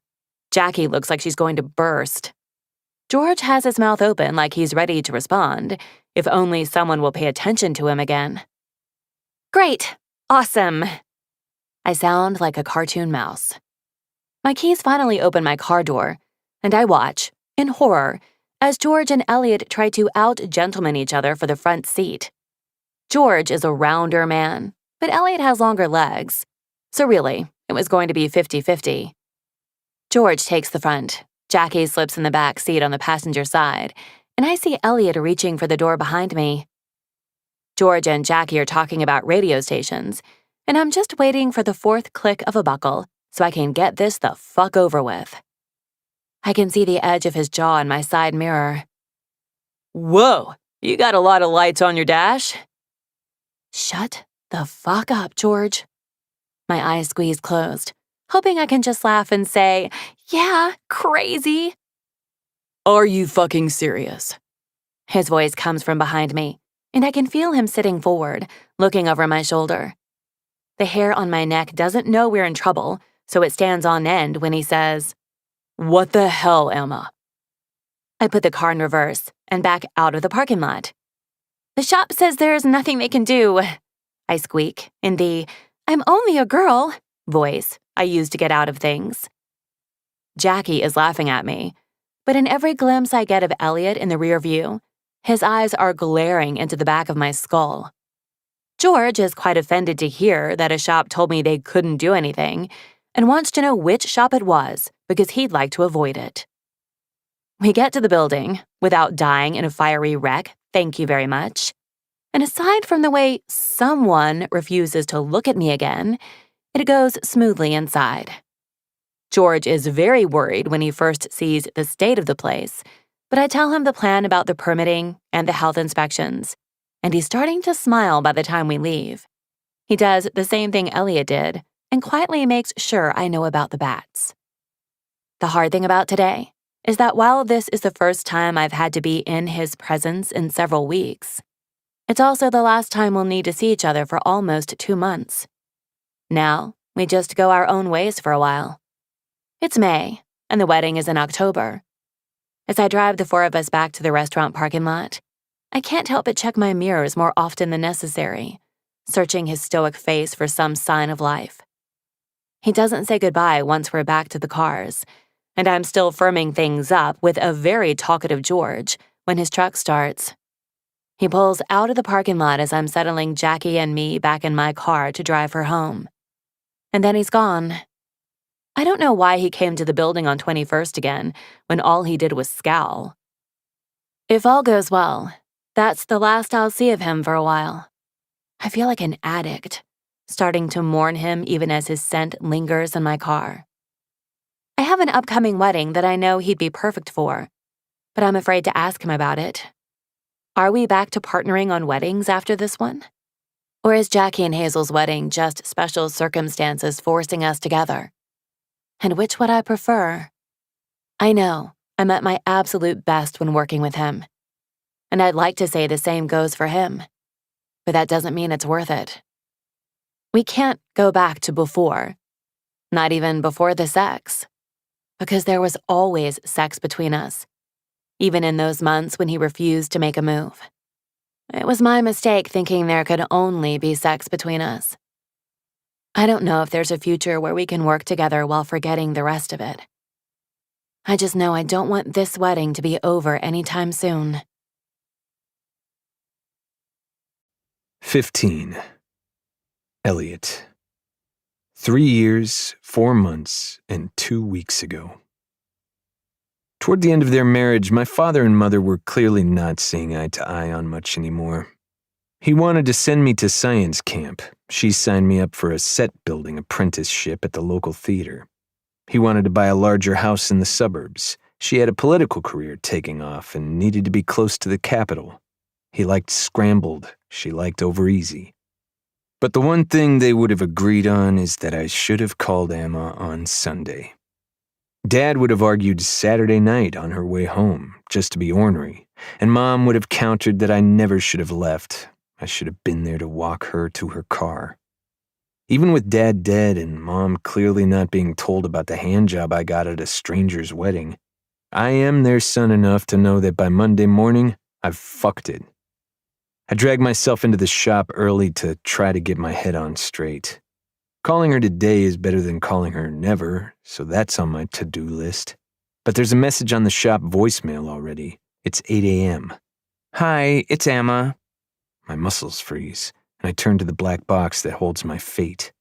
Jackie looks like she's going to burst. George has his mouth open like he's ready to respond, if only someone will pay attention to him again. Great! Awesome! I sound like a cartoon mouse. My keys finally open my car door, and I watch, in horror, as George and Elliot try to out-gentleman each other for the front seat. George is a rounder man, but Elliot has longer legs, so really, it was going to be 50-50. George takes the front, Jackie slips in the back seat on the passenger side, and I see Elliot reaching for the door behind me. George and Jackie are talking about radio stations, and I'm just waiting for the fourth click of a buckle so I can get this the fuck over with. I can see the edge of his jaw in my side mirror. Whoa, you got a lot of lights on your dash. Shut the fuck up, George. My eyes squeeze closed, hoping I can just laugh and say, yeah, crazy. Are you fucking serious? His voice comes from behind me, and I can feel him sitting forward, looking over my shoulder. The hair on my neck doesn't know we're in trouble, so it stands on end when he says, What the hell, Emma? I put the car in reverse and back out of the parking lot. The shop says there's nothing they can do, I squeak in the I'm only a girl voice I use to get out of things. Jackie is laughing at me, but in every glimpse I get of Elliot in the rear view, his eyes are glaring into the back of my skull. George is quite offended to hear that a shop told me they couldn't do anything and wants to know which shop it was because he'd like to avoid it. We get to the building without dying in a fiery wreck, thank you very much. And aside from the way someone refuses to look at me again, it goes smoothly inside. George is very worried when he first sees the state of the place, but I tell him the plan about the permitting and the health inspections, and he's starting to smile by the time we leave. He does the same thing Elliot did and quietly makes sure I know about the bats. The hard thing about today is that while this is the first time I've had to be in his presence in several weeks, it's also the last time we'll need to see each other for almost 2 months. Now, we just go our own ways for a while. It's May, and the wedding is in October. As I drive the four of us back to the restaurant parking lot, I can't help but check my mirrors more often than necessary, searching his stoic face for some sign of life. He doesn't say goodbye once we're back to the cars, and I'm still firming things up with a very talkative George when his truck starts. He pulls out of the parking lot as I'm settling Jackie and me back in my car to drive her home. And then he's gone. I don't know why he came to the building on 21st again when all he did was scowl. If all goes well, that's the last I'll see of him for a while. I feel like an addict, starting to mourn him even as his scent lingers in my car. I have an upcoming wedding that I know he'd be perfect for, but I'm afraid to ask him about it. Are we back to partnering on weddings after this one? Or is Jackie and Hazel's wedding just special circumstances forcing us together? And which would I prefer? I know I'm at my absolute best when working with him. And I'd like to say the same goes for him. But that doesn't mean it's worth it. We can't go back to before. Not even before the sex. Because there was always sex between us, even in those months when he refused to make a move. It was my mistake thinking there could only be sex between us. I don't know if there's a future where we can work together while forgetting the rest of it. I just know I don't want this wedding to be over anytime soon. 15. Elliot. 3 years, 4 months, and 2 weeks ago. Toward the end of their marriage, my father and mother were clearly not seeing eye to eye on much anymore. He wanted to send me to science camp. She signed me up for a set-building apprenticeship at the local theater. He wanted to buy a larger house in the suburbs. She had a political career taking off and needed to be close to the capital. He liked scrambled. She liked over-easy. But the one thing they would have agreed on is that I should have called Emma on Sunday. Dad would have argued Saturday night on her way home, just to be ornery, and Mom would have countered that I never should have left. I should have been there to walk her to her car. Even with Dad dead and Mom clearly not being told about the handjob I got at a stranger's wedding, I am their son enough to know that by Monday morning, I've fucked it. I dragged myself into the shop early to try to get my head on straight. Calling her today is better than calling her never, so that's on my to-do list. But there's a message on the shop voicemail already. It's 8 a.m. Hi, it's Emma. My muscles freeze, and I turn to the black box that holds my fate.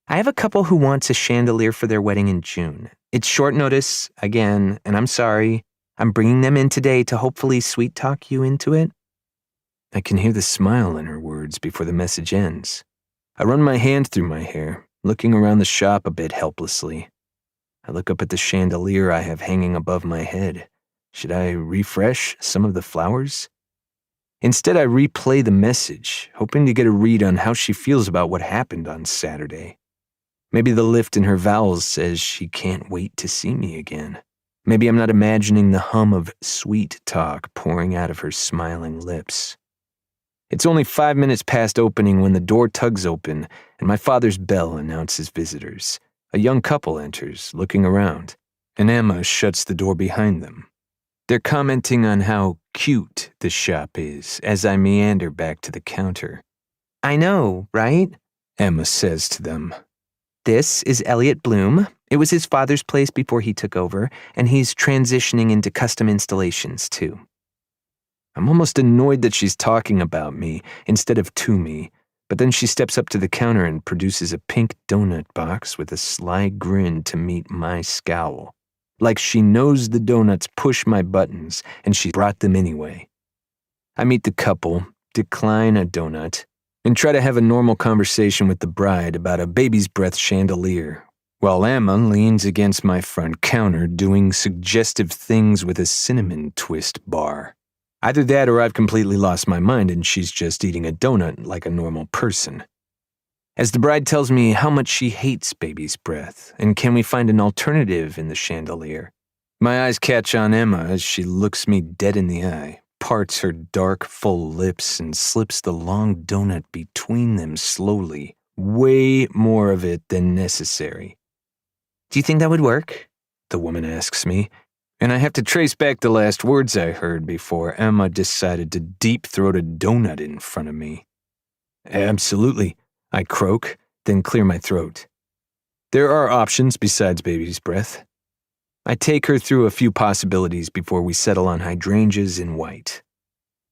I have a couple who wants a chandelier for their wedding in June. It's short notice, again, and I'm sorry. I'm bringing them in today to hopefully sweet-talk you into it. I can hear the smile in her words before the message ends. I run my hand through my hair, looking around the shop a bit helplessly. I look up at the chandelier I have hanging above my head. Should I refresh some of the flowers? Instead, I replay the message, hoping to get a read on how she feels about what happened on Saturday. Maybe the lift in her vowels says she can't wait to see me again. Maybe I'm not imagining the hum of sweet talk pouring out of her smiling lips. It's only 5 minutes past opening when the door tugs open and my father's bell announces visitors. A young couple enters, looking around, and Emma shuts the door behind them. They're commenting on how cute the shop is as I meander back to the counter. I know, right? Emma says to them. This is Elliot Bloom. It was his father's place before he took over, and he's transitioning into custom installations, too. I'm almost annoyed that she's talking about me instead of to me, but then she steps up to the counter and produces a pink donut box with a sly grin to meet my scowl. Like she knows the donuts push my buttons, and she brought them anyway. I meet the couple, decline a donut, and try to have a normal conversation with the bride about a baby's breath chandelier, while Emma leans against my front counter doing suggestive things with a cinnamon twist bar. Either that or I've completely lost my mind and she's just eating a donut like a normal person. As the bride tells me how much she hates baby's breath and can we find an alternative in the chandelier, My eyes catch on Emma as she looks me dead in the eye, parts her dark, full lips, and slips the long donut between them slowly, way more of it than necessary. "Do you think that would work?" the woman asks me, and I have to trace back the last words I heard before Emma decided to deep-throat a donut in front of me. "Absolutely," I croak, then clear my throat. There are options besides baby's breath. I take her through a few possibilities before we settle on hydrangeas in white.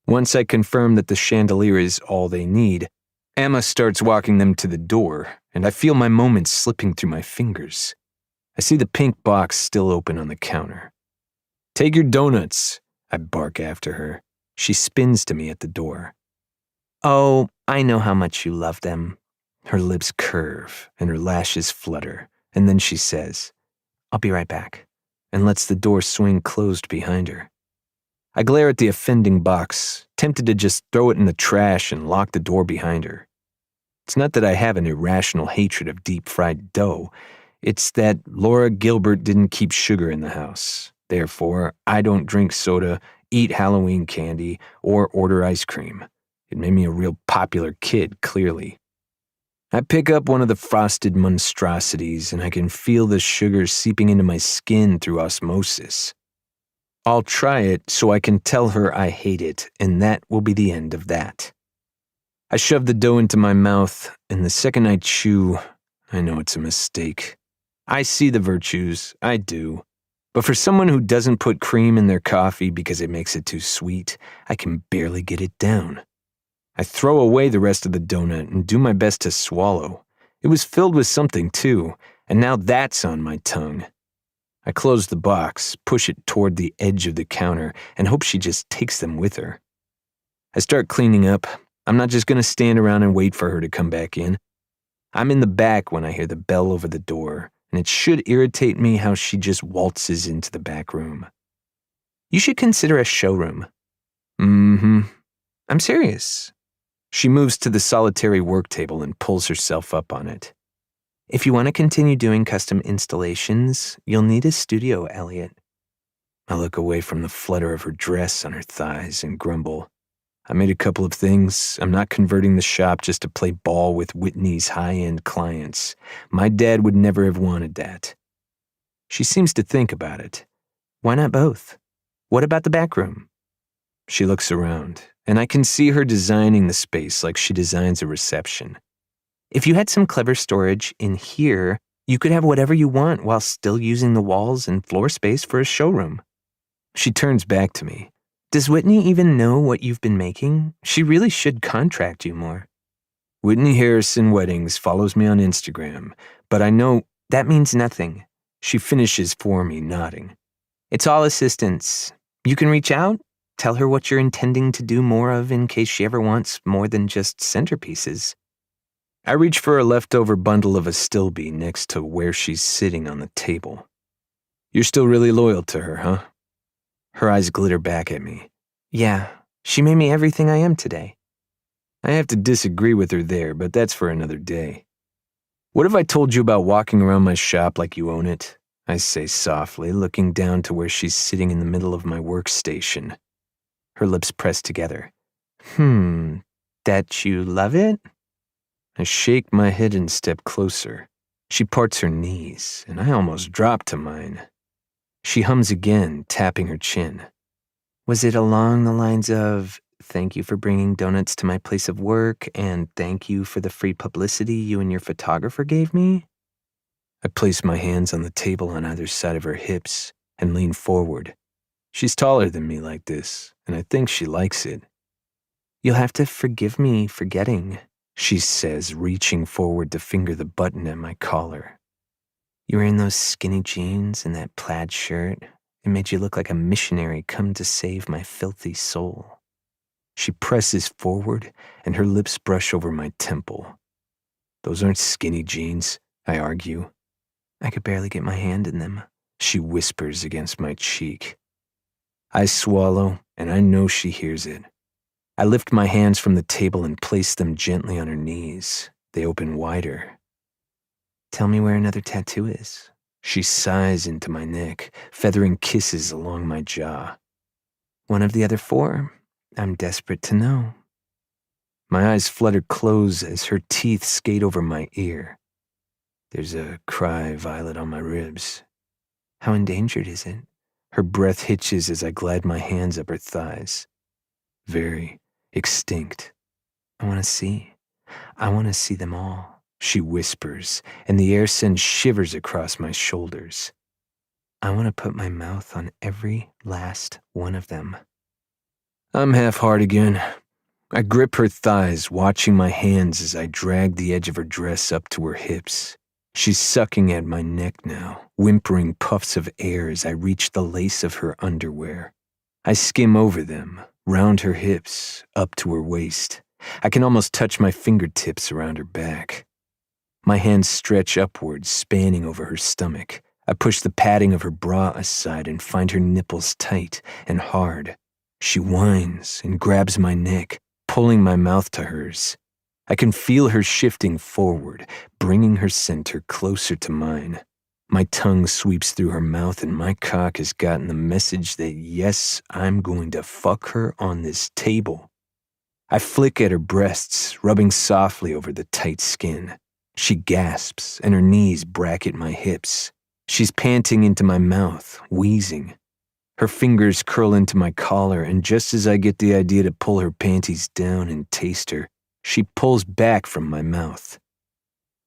Once I confirm that the chandelier is all they need, Emma starts walking them to the door, and I feel my moments slipping through my fingers. I see the pink box still open on the counter. "Take your donuts," I bark after her. She spins to me at the door. "Oh, I know how much you love them." Her lips curve and her lashes flutter, and then she says, "I'll be right back," and lets the door swing closed behind her. I glare at the offending box, tempted to just throw it in the trash and lock the door behind her. It's not that I have an irrational hatred of deep-fried dough. It's that Laura Gilbert didn't keep sugar in the house. Therefore, I don't drink soda, eat Halloween candy, or order ice cream. It made me a real popular kid, clearly. I pick up one of the frosted monstrosities, and I can feel the sugar seeping into my skin through osmosis. I'll try it so I can tell her I hate it, and that will be the end of that. I shove the dough into my mouth, and the second I chew, I know it's a mistake. I see the virtues, I do. But for someone who doesn't put cream in their coffee because it makes it too sweet, I can barely get it down. I throw away the rest of the donut and do my best to swallow. It was filled with something too, and now that's on my tongue. I close the box, push it toward the edge of the counter, and hope she just takes them with her. I start cleaning up. I'm not just going to stand around and wait for her to come back in. I'm in the back when I hear the bell over the door, and it should irritate me how she just waltzes into the back room. "You should consider a showroom." "Mm-hmm." "I'm serious." She moves to the solitary work table and pulls herself up on it. "If you want to continue doing custom installations, you'll need a studio, Elliot." I look away from the flutter of her dress on her thighs and grumble. I made a couple of things. I'm not converting the shop just to play ball with Whitney's high-end clients. My dad would never have wanted that. She seems to think about it. "Why not both? What about the back room?" She looks around, and I can see her designing the space like she designs a reception. "If you had some clever storage in here, you could have whatever you want while still using the walls and floor space for a showroom." She turns back to me. "Does Whitney even know what you've been making? She really should contract you more." "Whitney Harrison Weddings follows me on Instagram, but I know that means nothing." She finishes for me, nodding. "It's all assistance. You can reach out, tell her what you're intending to do more of in case she ever wants more than just centerpieces." I reach for a leftover bundle of Astilbe next to where she's sitting on the table. "You're still really loyal to her, huh?" Her eyes glitter back at me. "Yeah, she made me everything I am today." I have to disagree with her there, but that's for another day. "What if I told you about walking around my shop like you own it?" I say softly, looking down to where she's sitting in the middle of my workstation. Her lips press together. That you love it?" I shake my head and step closer. She parts her knees, and I almost drop to mine. She hums again, tapping her chin. "Was it along the lines of, 'Thank you for bringing donuts to my place of work, and thank you for the free publicity you and your photographer gave me?'" I place my hands on the table on either side of her hips and lean forward. She's taller than me like this, and I think she likes it. "You'll have to forgive me for forgetting," she says, reaching forward to finger the button at my collar. "You were in those skinny jeans and that plaid shirt. It made you look like a missionary come to save my filthy soul." She presses forward, and her lips brush over my temple. "Those aren't skinny jeans," I argue. "I could barely get my hand in them," she whispers against my cheek. I swallow, and I know she hears it. I lift my hands from the table and place them gently on her knees. They open wider. "Tell me where another tattoo is. She sighs into my neck, feathering kisses along my jaw. One of the other 4? I'm desperate to know. My eyes flutter close as her teeth skate over my ear. There's a cry violet on my ribs. How endangered is it? Her breath hitches as I glide my hands up her thighs. Very extinct. I want to see. I want to see them all, she whispers, and the air sends shivers across my shoulders. I want to put my mouth on every last one of them. I'm half hard again. I grip her thighs, watching my hands as I drag the edge of her dress up to her hips. She's sucking at my neck now, whimpering puffs of air as I reach the lace of her underwear. I skim over them, round her hips, up to her waist. I can almost touch my fingertips around her back. My hands stretch upwards, spanning over her stomach. I push the padding of her bra aside and find her nipples tight and hard. She whines and grabs my neck, pulling my mouth to hers. I can feel her shifting forward, bringing her center closer to mine. My tongue sweeps through her mouth and my cock has gotten the message that yes, I'm going to fuck her on this table. I flick at her breasts, rubbing softly over the tight skin. She gasps and her knees bracket my hips. She's panting into my mouth, wheezing. Her fingers curl into my collar, and just as I get the idea to pull her panties down and taste her, she pulls back from my mouth.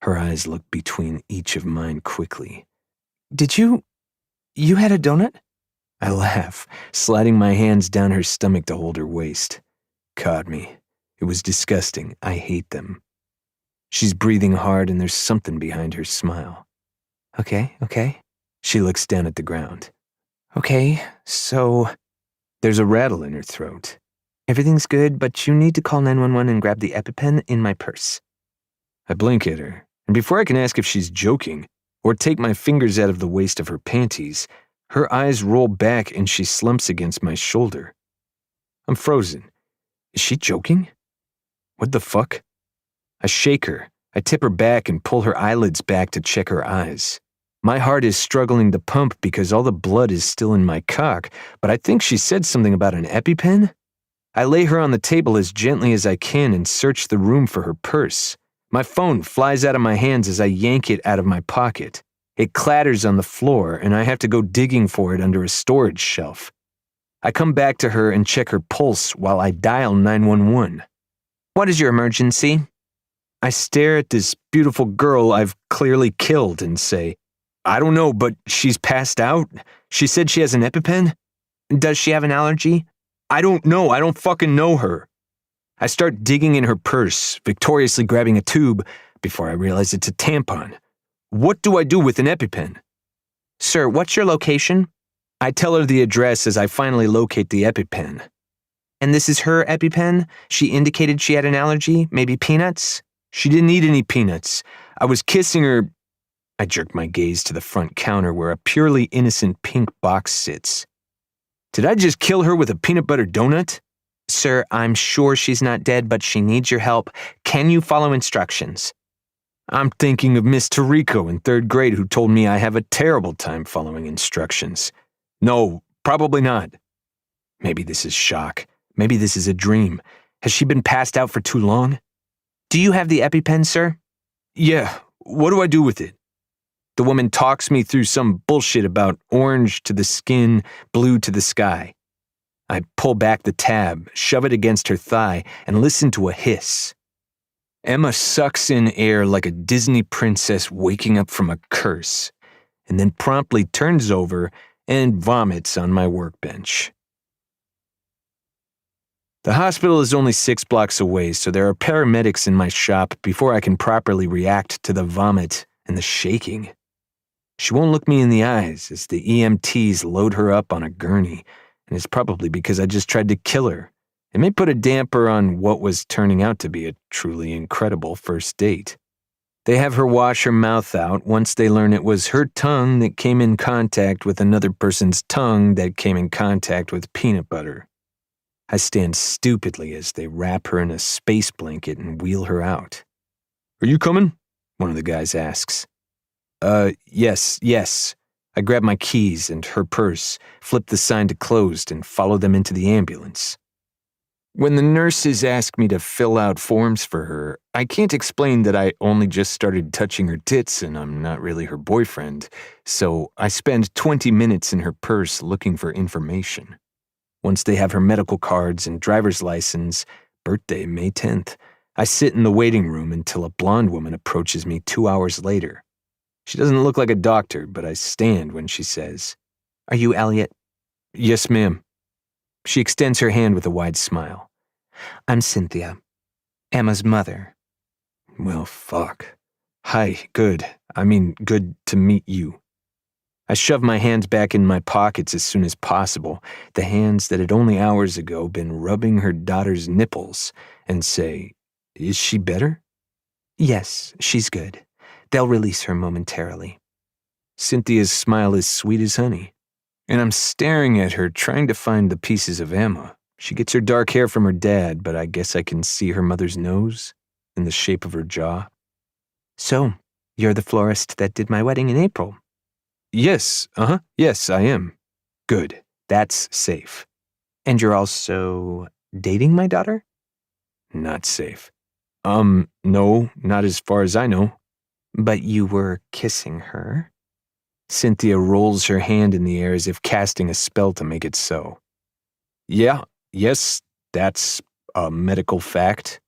Her eyes look between each of mine quickly. Did you had a donut? I laugh, sliding my hands down her stomach to hold her waist. Caught me. It was disgusting. I hate them. She's breathing hard and there's something behind her smile. Okay. She looks down at the ground. Okay, so there's a rattle in her throat. Everything's good, but you need to call 911 and grab the EpiPen in my purse. I blink at her, and before I can ask if she's joking or take my fingers out of the waist of her panties, her eyes roll back and she slumps against my shoulder. I'm frozen. Is she joking? What the fuck? I shake her. I tip her back and pull her eyelids back to check her eyes. My heart is struggling to pump because all the blood is still in my cock, but I think she said something about an EpiPen. I lay her on the table as gently as I can and search the room for her purse. My phone flies out of my hands as I yank it out of my pocket. It clatters on the floor, and I have to go digging for it under a storage shelf. I come back to her and check her pulse while I dial 911. What is your emergency? I stare at this beautiful girl I've clearly killed and say, I don't know, but she's passed out. She said she has an EpiPen. Does she have an allergy? I don't know. I don't fucking know her. I start digging in her purse, victoriously grabbing a tube before I realize it's a tampon. What do I do with an EpiPen? Sir, what's your location? I tell her the address as I finally locate the EpiPen. And this is her EpiPen? She indicated she had an allergy, maybe peanuts? She didn't eat any peanuts. I was kissing her. I jerk my gaze to the front counter where a purely innocent pink box sits. Did I just kill her with a peanut butter donut? Sir, I'm sure she's not dead, but she needs your help. Can you follow instructions? I'm thinking of Miss Tariko in 3rd grade who told me I have a terrible time following instructions. No, probably not. Maybe this is shock. Maybe this is a dream. Has she been passed out for too long? Do you have the EpiPen, sir? Yeah. What do I do with it? The woman talks me through some bullshit about orange to the skin, blue to the sky. I pull back the tab, shove it against her thigh, and listen to a hiss. Emma sucks in air like a Disney princess waking up from a curse, and then promptly turns over and vomits on my workbench. The hospital is only 6 blocks away, so there are paramedics in my shop before I can properly react to the vomit and the shaking. She won't look me in the eyes as the EMTs load her up on a gurney, and it's probably because I just tried to kill her. It may put a damper on what was turning out to be a truly incredible first date. They have her wash her mouth out once they learn it was her tongue that came in contact with another person's tongue that came in contact with peanut butter. I stand stupidly as they wrap her in a space blanket and wheel her out. Are you coming? One of the guys asks. Yes. I grab my keys and her purse, flip the sign to closed, and follow them into the ambulance. When the nurses ask me to fill out forms for her, I can't explain that I only just started touching her tits and I'm not really her boyfriend, so I spend 20 minutes in her purse looking for information. Once they have her medical cards and driver's license, birthday May 10th, I sit in the waiting room until a blonde woman approaches me 2 hours later. She doesn't look like a doctor, but I stand when she says, "Are you Elliot?" "Yes, ma'am." She extends her hand with a wide smile. "I'm Cynthia, Emma's mother." Well, fuck. Hi, good to meet you. I shove my hands back in my pockets as soon as possible, the hands that had only hours ago been rubbing her daughter's nipples, and say, "Is she better?" "Yes, she's good. They'll release her momentarily." Cynthia's smile is sweet as honey, and I'm staring at her trying to find the pieces of Emma. She gets her dark hair from her dad, but I guess I can see her mother's nose and the shape of her jaw. "So, you're the florist that did my wedding in April?" Yes, I am. Good, that's safe. "And you're also dating my daughter?" Not safe. No, not as far as I know. "But you were kissing her?" Cynthia rolls her hand in the air as if casting a spell to make it so. Yes, that's a medical fact.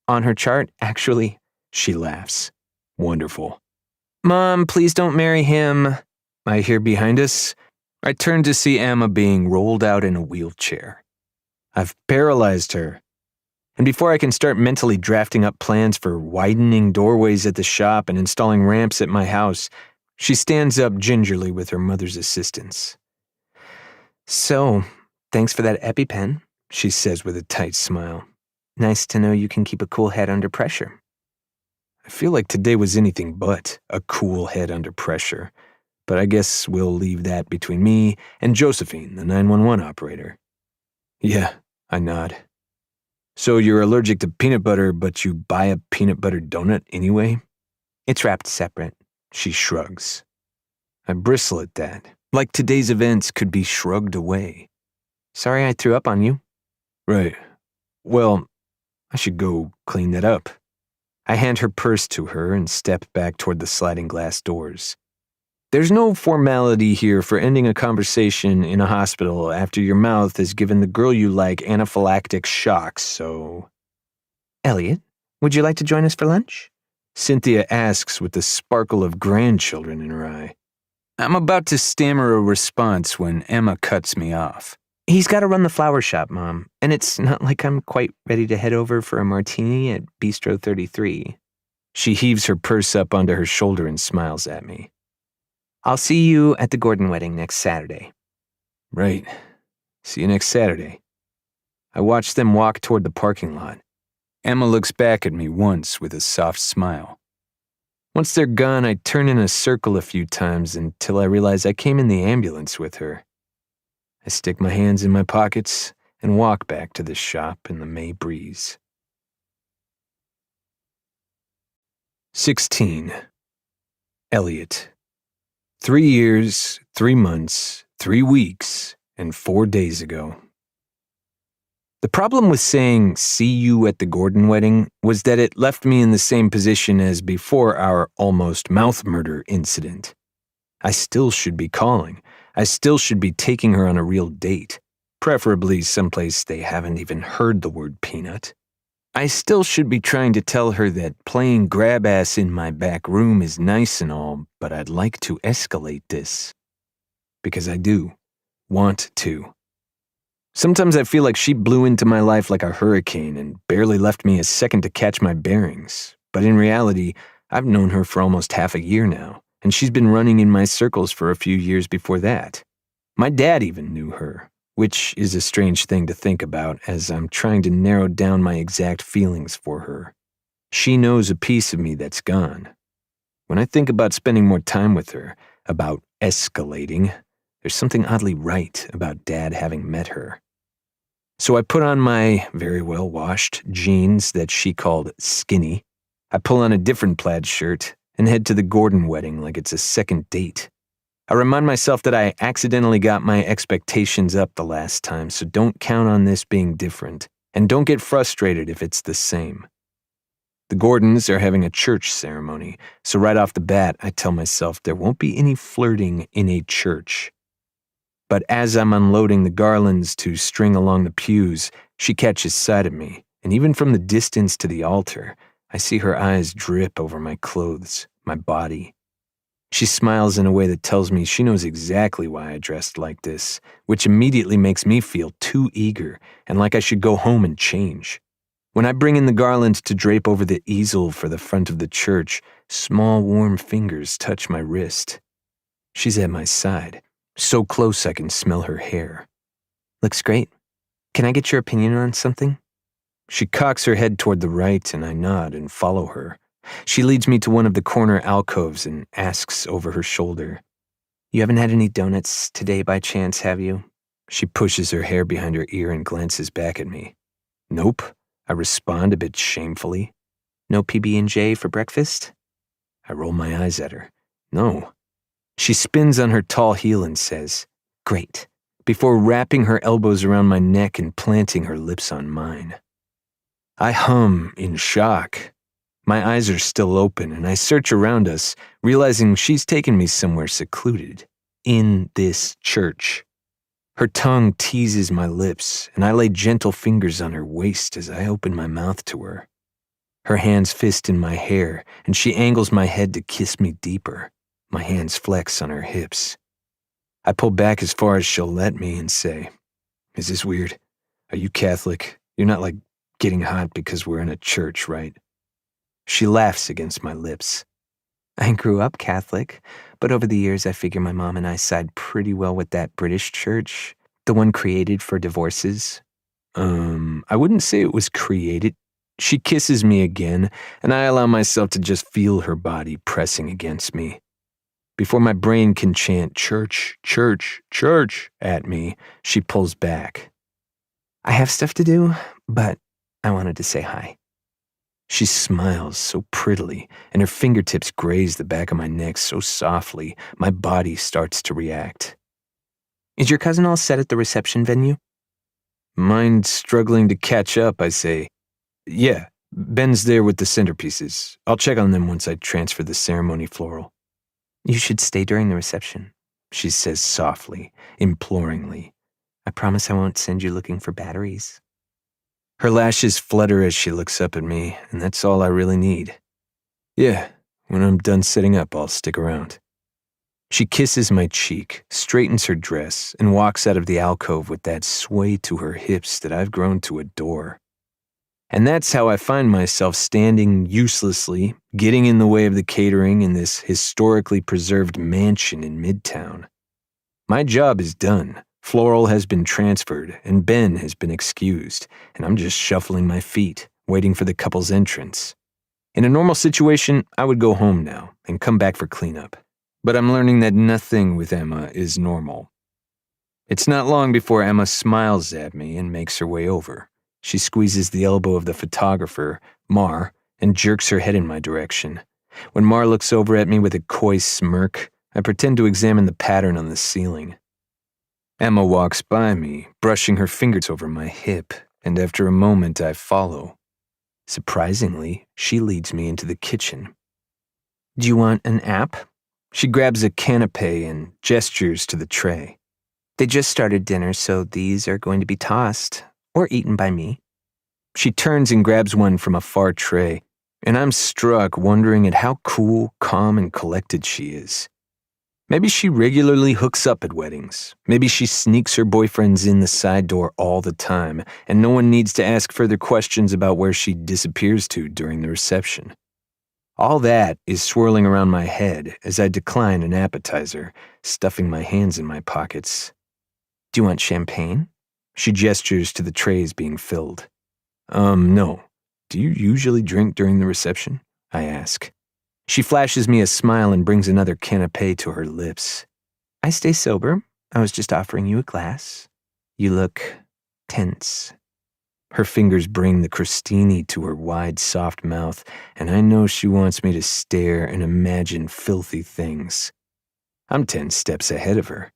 "On her chart, actually." She laughs. Wonderful. "Mom, please don't marry him," I hear behind us. I turn to see Emma being rolled out in a wheelchair. I've paralyzed her. And before I can start mentally drafting up plans for widening doorways at the shop and installing ramps at my house, she stands up gingerly with her mother's assistance. "So, thanks for that EpiPen," she says with a tight smile. "Nice to know you can keep a cool head under pressure." I feel like today was anything but a cool head under pressure, but I guess we'll leave that between me and Josephine, the 911 operator. Yeah, I nod. "So you're allergic to peanut butter, but you buy a peanut butter donut anyway?" "It's wrapped separate," she shrugs. I bristle at that, like today's events could be shrugged away. "Sorry I threw up on you." "Right. Well, I should go clean that up." I hand her purse to her and step back toward the sliding glass doors. There's no formality here for ending a conversation in a hospital after your mouth has given the girl you like anaphylactic shocks, so... "Elliot, would you like to join us for lunch?" Cynthia asks with the sparkle of grandchildren in her eye. I'm about to stammer a response when Emma cuts me off. "He's got to run the flower shop, Mom, and it's not like I'm quite ready to head over for a martini at Bistro 33. She heaves her purse up onto her shoulder and smiles at me. "I'll see you at the Gordon wedding next Saturday." Right. See you next Saturday. I watch them walk toward the parking lot. Emma looks back at me once with a soft smile. Once they're gone, I turn in a circle a few times until I realize I came in the ambulance with her. I stick my hands in my pockets and walk back to the shop in the May breeze. 16. Elliot. 3 years, 3 months, 3 weeks, and 4 days ago. The problem with saying "see you at the Gordon wedding" was that it left me in the same position as before our almost mouth murder incident. I still should be calling. I still should be taking her on a real date, preferably someplace they haven't even heard the word peanut. I still should be trying to tell her that playing grab ass in my back room is nice and all, but I'd like to escalate this. Because I do want to. Sometimes I feel like she blew into my life like a hurricane and barely left me a second to catch my bearings. But in reality, I've known her for almost half a year now, and she's been running in my circles for a few years before that. My dad even knew her, which is a strange thing to think about as I'm trying to narrow down my exact feelings for her. She knows a piece of me that's gone. When I think about spending more time with her, about escalating, there's something oddly right about Dad having met her. So I put on my very well-washed jeans that she called skinny. I pull on a different plaid shirt and head to the Gordon wedding like it's a second date. I remind myself that I accidentally got my expectations up the last time, so don't count on this being different, and don't get frustrated if it's the same. The Gordons are having a church ceremony, so right off the bat, I tell myself there won't be any flirting in a church. But as I'm unloading the garlands to string along the pews, she catches sight of me, and even from the distance to the altar, I see her eyes drip over my clothes, my body. She smiles in a way that tells me she knows exactly why I dressed like this, which immediately makes me feel too eager and like I should go home and change. When I bring in the garland to drape over the easel for the front of the church, small warm fingers touch my wrist. She's at my side, so close I can smell her hair. Looks great. Can I get your opinion on something? She cocks her head toward the right and I nod and follow her. She leads me to one of the corner alcoves and asks over her shoulder, "You haven't had any donuts today by chance, have you?" She pushes her hair behind her ear and glances back at me. "Nope," I respond a bit shamefully. "No PB&J for breakfast?" I roll my eyes at her. "No." She spins on her tall heel and says, "Great," before wrapping her elbows around my neck and planting her lips on mine. I hum in shock. My eyes are still open and I search around us, realizing she's taken me somewhere secluded. In this church. Her tongue teases my lips, and I lay gentle fingers on her waist as I open my mouth to her. Her hands fist in my hair, and she angles my head to kiss me deeper. My hands flex on her hips. I pull back as far as she'll let me and say, "Is this weird? Are you Catholic? You're not like getting hot because we're in a church, right?" She laughs against my lips. "I grew up Catholic, but over the years I figure my mom and I side pretty well with that British church, the one created for divorces." I wouldn't say it was created." She kisses me again, and I allow myself to just feel her body pressing against me. Before my brain can chant church, church, church at me, she pulls back. "I have stuff to do, but I wanted to say hi." She smiles so prettily, and her fingertips graze the back of my neck so softly, my body starts to react. "Is your cousin all set at the reception venue?" Mind struggling to catch up, I say, "Yeah, Ben's there with the centerpieces. I'll check on them once I transfer the ceremony floral." "You should stay during the reception," she says softly, imploringly. "I promise I won't send you looking for batteries." Her lashes flutter as she looks up at me, and that's all I really need. "Yeah, when I'm done setting up, I'll stick around." She kisses my cheek, straightens her dress, and walks out of the alcove with that sway to her hips that I've grown to adore. And that's how I find myself standing uselessly, getting in the way of the catering in this historically preserved mansion in Midtown. My job is done. Floral has been transferred, and Ben has been excused, and I'm just shuffling my feet, waiting for the couple's entrance. In a normal situation, I would go home now and come back for cleanup. But I'm learning that nothing with Emma is normal. It's not long before Emma smiles at me and makes her way over. She squeezes the elbow of the photographer, Mar, and jerks her head in my direction. When Mar looks over at me with a coy smirk, I pretend to examine the pattern on the ceiling. Emma walks by me, brushing her fingers over my hip, and after a moment I follow. Surprisingly, she leads me into the kitchen. "Do you want an app?" She grabs a canapé and gestures to the tray. "They just started dinner, so these are going to be tossed, or eaten by me." She turns and grabs one from a far tray, and I'm struck wondering at how cool, calm, and collected she is. Maybe she regularly hooks up at weddings. Maybe she sneaks her boyfriends in the side door all the time, and no one needs to ask further questions about where she disappears to during the reception. All that is swirling around my head as I decline an appetizer, stuffing my hands in my pockets. "Do you want champagne?" She gestures to the trays being filled. No. Do you usually drink during the reception?" I ask. She flashes me a smile and brings another canapé to her lips. "I stay sober. I was just offering you a glass. You look tense." Her fingers bring the crostini to her wide, soft mouth, and I know she wants me to stare and imagine filthy things. I'm 10 steps ahead of her.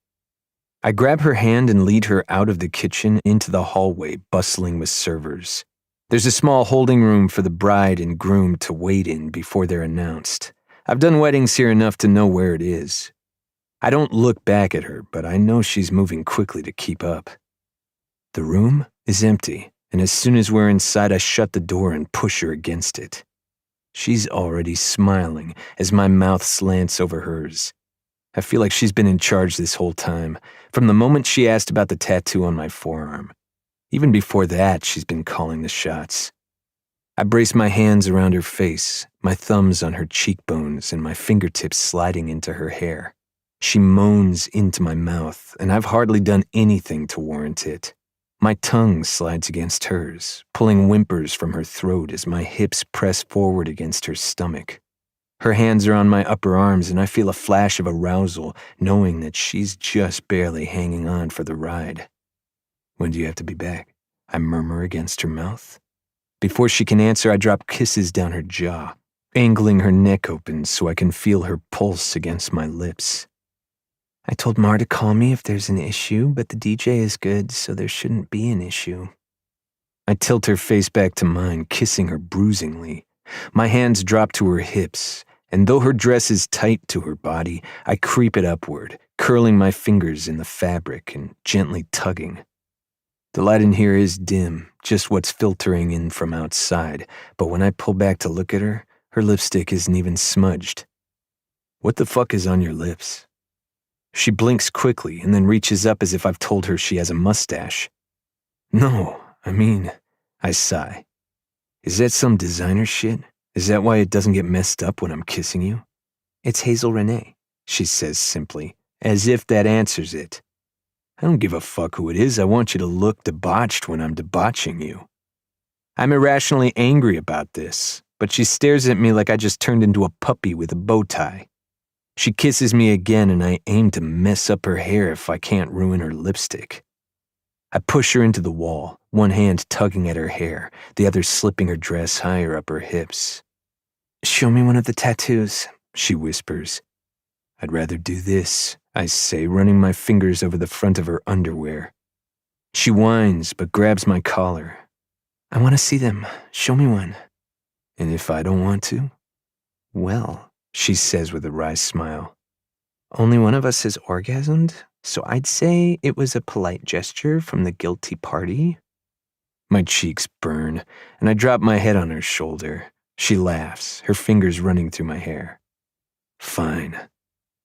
I grab her hand and lead her out of the kitchen into the hallway bustling with servers. There's a small holding room for the bride and groom to wait in before they're announced. I've done weddings here enough to know where it is. I don't look back at her, but I know she's moving quickly to keep up. The room is empty, and as soon as we're inside, I shut the door and push her against it. She's already smiling as my mouth slants over hers. I feel like she's been in charge this whole time, from the moment she asked about the tattoo on my forearm. Even before that, she's been calling the shots. I brace my hands around her face, my thumbs on her cheekbones and my fingertips sliding into her hair. She moans into my mouth, and I've hardly done anything to warrant it. My tongue slides against hers, pulling whimpers from her throat as my hips press forward against her stomach. Her hands are on my upper arms, and I feel a flash of arousal, knowing that she's just barely hanging on for the ride. When do you have to be back? I murmur against her mouth. Before she can answer, I drop kisses down her jaw, angling her neck open so I can feel her pulse against my lips. I told Mar to call me if there's an issue, but the DJ is good, so there shouldn't be an issue. I tilt her face back to mine, kissing her bruisingly. My hands drop to her hips, and though her dress is tight to her body, I creep it upward, curling my fingers in the fabric and gently tugging. The light in here is dim, just what's filtering in from outside, but when I pull back to look at her, her lipstick isn't even smudged. What the fuck is on your lips? She blinks quickly and then reaches up as if I've told her she has a mustache. No, I sigh. Is that some designer shit? Is that why it doesn't get messed up when I'm kissing you? It's Hazel Renee, she says simply, as if that answers it. I don't give a fuck who it is. I want you to look debauched when I'm debauching you. I'm irrationally angry about this, but she stares at me like I just turned into a puppy with a bow tie. She kisses me again, and I aim to mess up her hair if I can't ruin her lipstick. I push her into the wall, one hand tugging at her hair, the other slipping her dress higher up her hips. Show me one of the tattoos, she whispers. I'd rather do this, I say, running my fingers over the front of her underwear. She whines, but grabs my collar. I want to see them. Show me one. And if I don't want to? Well, she says with a wry smile. Only one of us has orgasmed, so I'd say it was a polite gesture from the guilty party. My cheeks burn, and I drop my head on her shoulder. She laughs, her fingers running through my hair. Fine.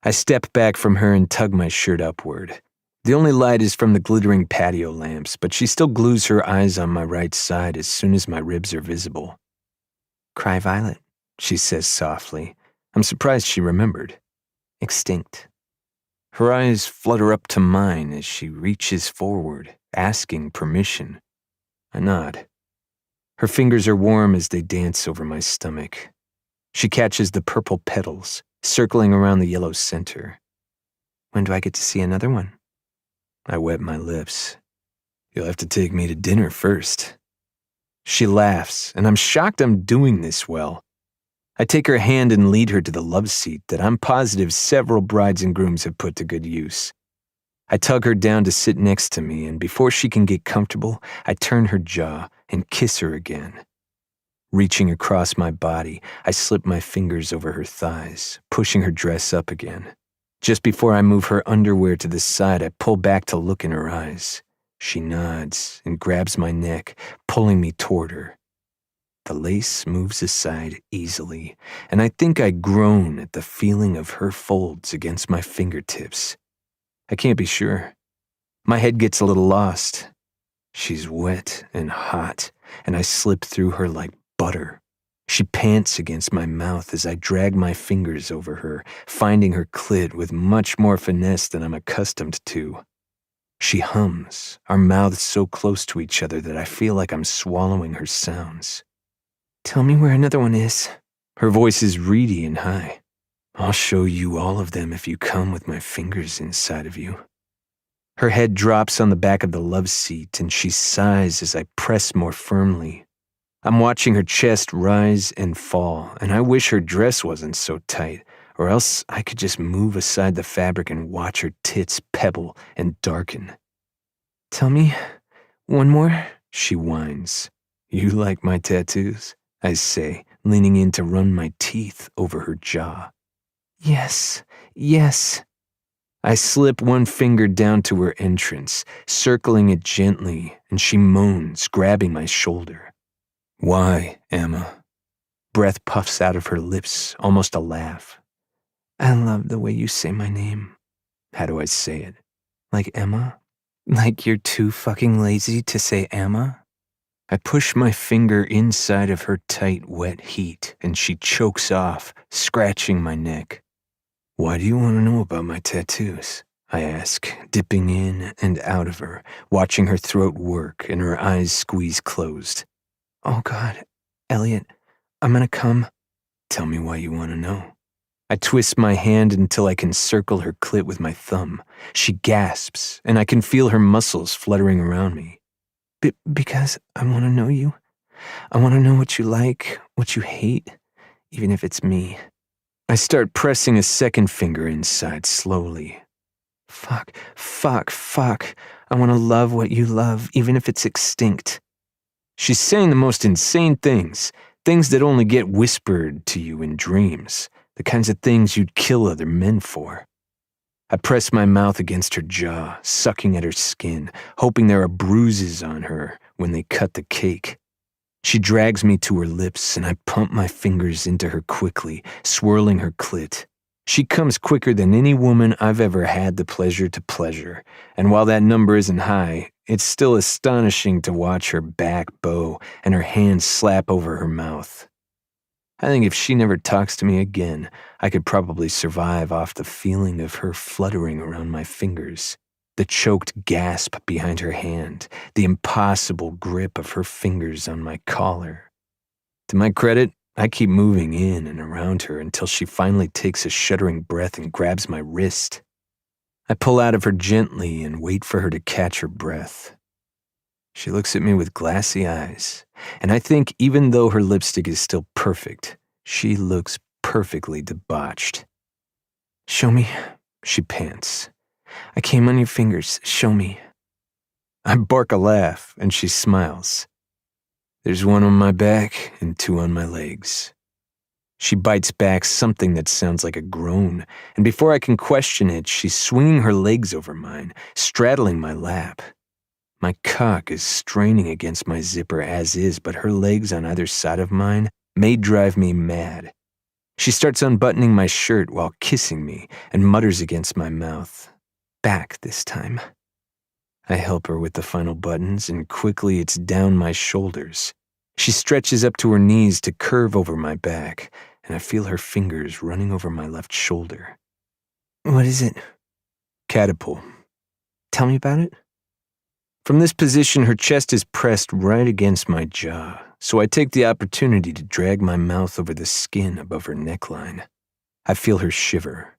I step back from her and tug my shirt upward. The only light is from the glittering patio lamps, but she still glues her eyes on my right side as soon as my ribs are visible. Cry Violet, she says softly. I'm surprised she remembered. Extinct. Her eyes flutter up to mine as she reaches forward, asking permission. I nod. Her fingers are warm as they dance over my stomach. She catches the purple petals, circling around the yellow center. When do I get to see another one? I wet my lips. You'll have to take me to dinner first. She laughs, and I'm shocked I'm doing this well. I take her hand and lead her to the love seat that I'm positive several brides and grooms have put to good use. I tug her down to sit next to me, and before she can get comfortable, I turn her jaw and kiss her again. Reaching across my body, I slip my fingers over her thighs, pushing her dress up again. Just before I move her underwear to the side, I pull back to look in her eyes. She nods and grabs my neck, pulling me toward her. The lace moves aside easily, and I think I groan at the feeling of her folds against my fingertips. I can't be sure. My head gets a little lost. She's wet and hot, and I slip through her like butter. She pants against my mouth as I drag my fingers over her, finding her clit with much more finesse than I'm accustomed to. She hums, our mouths so close to each other that I feel like I'm swallowing her sounds. Tell me where another one is. Her voice is reedy and high. I'll show you all of them if you come with my fingers inside of you. Her head drops on the back of the love seat and she sighs as I press more firmly. I'm watching her chest rise and fall, and I wish her dress wasn't so tight, or else I could just move aside the fabric and watch her tits pebble and darken. "Tell me one more," she whines. "You like my tattoos?" I say, leaning in to run my teeth over her jaw. "Yes, yes." I slip one finger down to her entrance, circling it gently, and she moans, grabbing my shoulder. "Why, Emma?" Breath puffs out of her lips, almost a laugh. "I love the way you say my name." How do I say it? Like Emma? Like you're too fucking lazy to say Emma? I push my finger inside of her tight, wet heat, and she chokes off, scratching my neck. "Why do you want to know about my tattoos?" I ask, dipping in and out of her, watching her throat work and her eyes squeeze closed. "Oh God, Elliot, I'm gonna come." "Tell me why you want to know." I twist my hand until I can circle her clit with my thumb. She gasps, and I can feel her muscles fluttering around me. Because I want to know you. I want to know what you like, what you hate, even if it's me." I start pressing a second finger inside slowly. Fuck. I want to love what you love, even if it's extinct." She's saying the most insane things that only get whispered to you in dreams, the kinds of things you'd kill other men for. I press my mouth against her jaw, sucking at her skin, hoping there are bruises on her when they cut the cake. She drags me to her lips, and I pump my fingers into her quickly, swirling her clit. She comes quicker than any woman I've ever had the pleasure to pleasure, and while that number isn't high, it's still astonishing to watch her back bow and her hands slap over her mouth. I think if she never talks to me again, I could probably survive off the feeling of her fluttering around my fingers, the choked gasp behind her hand, the impossible grip of her fingers on my collar. To my credit, I keep moving in and around her until she finally takes a shuddering breath and grabs my wrist. I pull out of her gently and wait for her to catch her breath. She looks at me with glassy eyes, and I think even though her lipstick is still perfect, she looks perfectly debauched. "Show me," she pants. "I came on your fingers. Show me." I bark a laugh, and she smiles. "There's one on my back and two on my legs." She bites back something that sounds like a groan, and before I can question it, she's swinging her legs over mine, straddling my lap. My cock is straining against my zipper as is, but her legs on either side of mine may drive me mad. She starts unbuttoning my shirt while kissing me and mutters against my mouth. "Back this time." I help her with the final buttons, and quickly it's down my shoulders. She stretches up to her knees to curve over my back, and I feel her fingers running over my left shoulder. "What is it?" "Catapult." "Tell me about it." From this position, her chest is pressed right against my jaw, so I take the opportunity to drag my mouth over the skin above her neckline. I feel her shiver.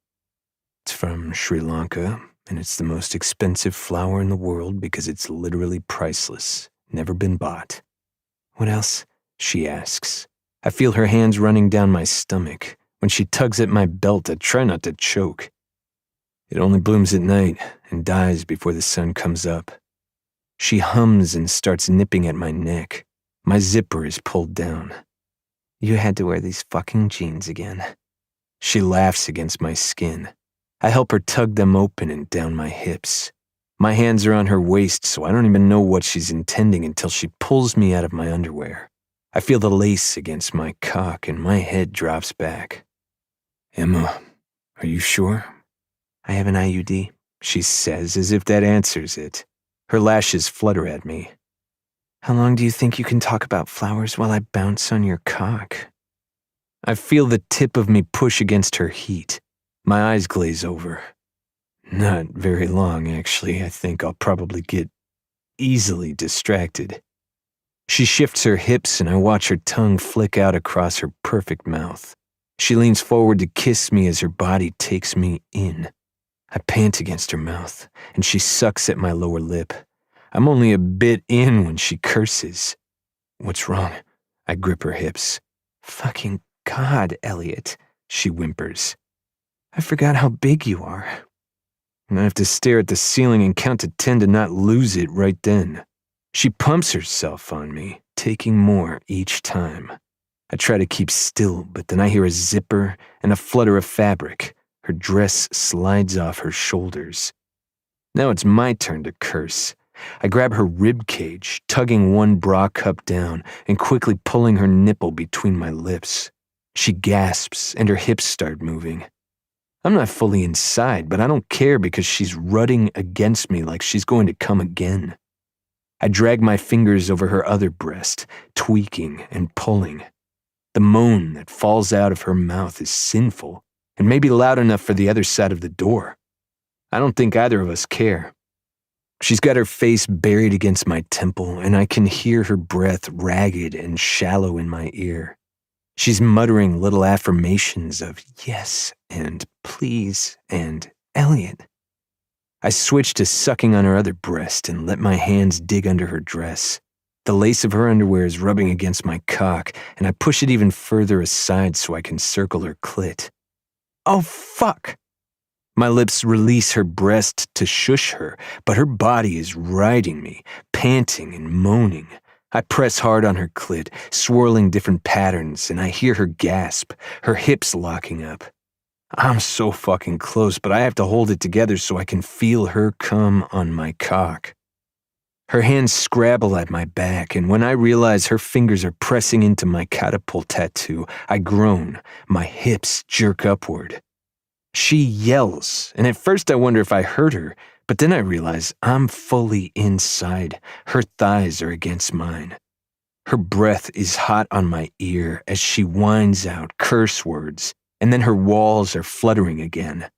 "It's from Sri Lanka, and it's the most expensive flower in the world because it's literally priceless, never been bought." "What else?" she asks. I feel her hands running down my stomach. When she tugs at my belt, I try not to choke. "It only blooms at night and dies before the sun comes up." She hums and starts nipping at my neck. My zipper is pulled down. "You had to wear these fucking jeans again." She laughs against my skin. I help her tug them open and down my hips. My hands are on her waist, so I don't even know what she's intending until she pulls me out of my underwear. I feel the lace against my cock and my head drops back. "Emma, are you sure?" "I have an IUD," she says, as if that answers it. Her lashes flutter at me. "How long do you think you can talk about flowers while I bounce on your cock?" I feel the tip of me push against her heat. My eyes glaze over. "Not very long, actually. I think I'll probably get easily distracted." She shifts her hips and I watch her tongue flick out across her perfect mouth. She leans forward to kiss me as her body takes me in. I pant against her mouth, and she sucks at my lower lip. I'm only a bit in when she curses. What's wrong? I grip her hips. Fucking God, Elliot, she whimpers. I forgot how big you are. And I have to stare at the ceiling and count to 10 to not lose it right then. She pumps herself on me, taking more each time. I try to keep still, but then I hear a zipper and a flutter of fabric. Her dress slides off her shoulders. Now it's my turn to curse. I grab her rib cage, tugging one bra cup down and quickly pulling her nipple between my lips. She gasps and her hips start moving. I'm not fully inside, but I don't care because she's rutting against me like she's going to come again. I drag my fingers over her other breast, tweaking and pulling. The moan that falls out of her mouth is sinful and maybe loud enough for the other side of the door. I don't think either of us care. She's got her face buried against my temple, and I can hear her breath ragged and shallow in my ear. She's muttering little affirmations of yes and please and Elliot. I switch to sucking on her other breast and let my hands dig under her dress. The lace of her underwear is rubbing against my cock, and I push it even further aside so I can circle her clit. Oh, fuck! My lips release her breast to shush her, but her body is riding me, panting and moaning. I press hard on her clit, swirling different patterns, and I hear her gasp, her hips locking up. I'm so fucking close, but I have to hold it together so I can feel her come on my cock. Her hands scrabble at my back, and when I realize her fingers are pressing into my catapult tattoo, I groan, my hips jerk upward. She yells, and at first I wonder if I hurt her, but then I realize I'm fully inside. Her thighs are against mine. Her breath is hot on my ear as she whines out curse words, and then her walls are fluttering again.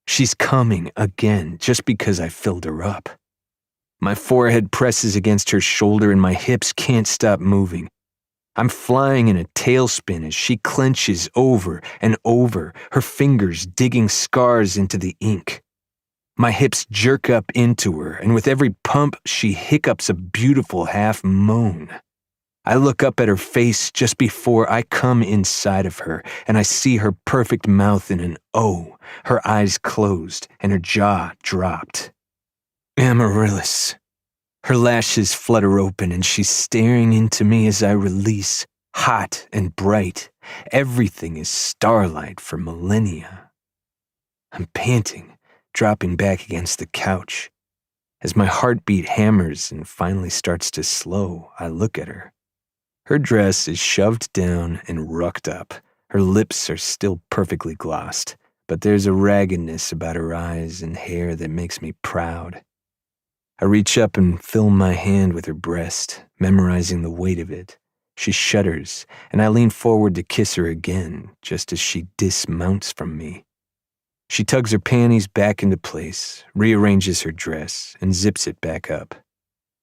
She's coming again just because I filled her up. My forehead presses against her shoulder and my hips can't stop moving. I'm flying in a tailspin as she clenches over and over, her fingers digging scars into the ink. My hips jerk up into her, and with every pump, she hiccups a beautiful half moan. I look up at her face just before I come inside of her, and I see her perfect mouth in an O, her eyes closed, and her jaw dropped. Amaryllis. Her lashes flutter open, and she's staring into me as I release, hot and bright. Everything is starlight for millennia. I'm panting, dropping back against the couch. As my heartbeat hammers and finally starts to slow, I look at her. Her dress is shoved down and rucked up. Her lips are still perfectly glossed, but there's a raggedness about her eyes and hair that makes me proud. I reach up and fill my hand with her breast, memorizing the weight of it. She shudders, and I lean forward to kiss her again, just as she dismounts from me. She tugs her panties back into place, rearranges her dress, and zips it back up.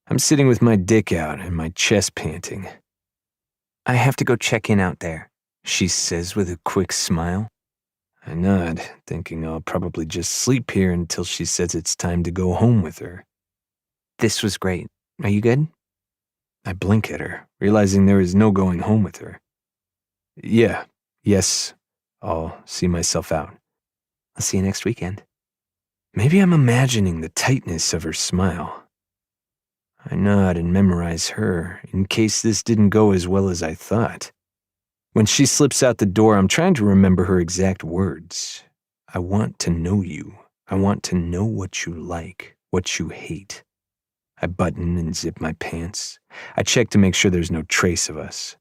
I'm sitting with my dick out and my chest panting. I have to go check in out there, she says with a quick smile. I nod, thinking I'll probably just sleep here until she says it's time to go home with her. This was great. Are you good? I blink at her, realizing there is no going home with her. Yes, I'll see myself out. I'll see you next weekend. Maybe I'm imagining the tightness of her smile. I nod and memorize her, in case this didn't go as well as I thought. When she slips out the door, I'm trying to remember her exact words. I want to know you. I want to know what you like, what you hate. I button and zip my pants. I check to make sure there's no trace of us.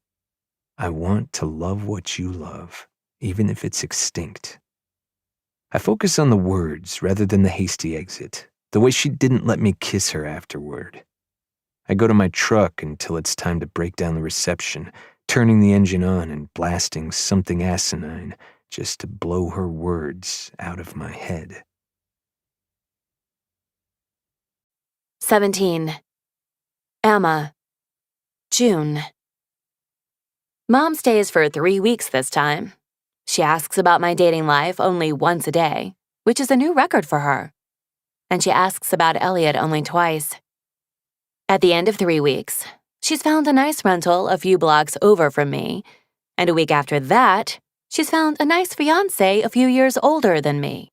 I want to love what you love, even if it's extinct. I focus on the words rather than the hasty exit, the way she didn't let me kiss her afterward. I go to my truck until it's time to break down the reception, turning the engine on and blasting something asinine just to blow her words out of my head. 17. Emma. June. Mom stays for 3 weeks this time. She asks about my dating life only once a day, which is a new record for her. And she asks about Elliot only twice. At the end of 3 weeks, she's found a nice rental a few blocks over from me, and a week after that, she's found a nice fiancé a few years older than me.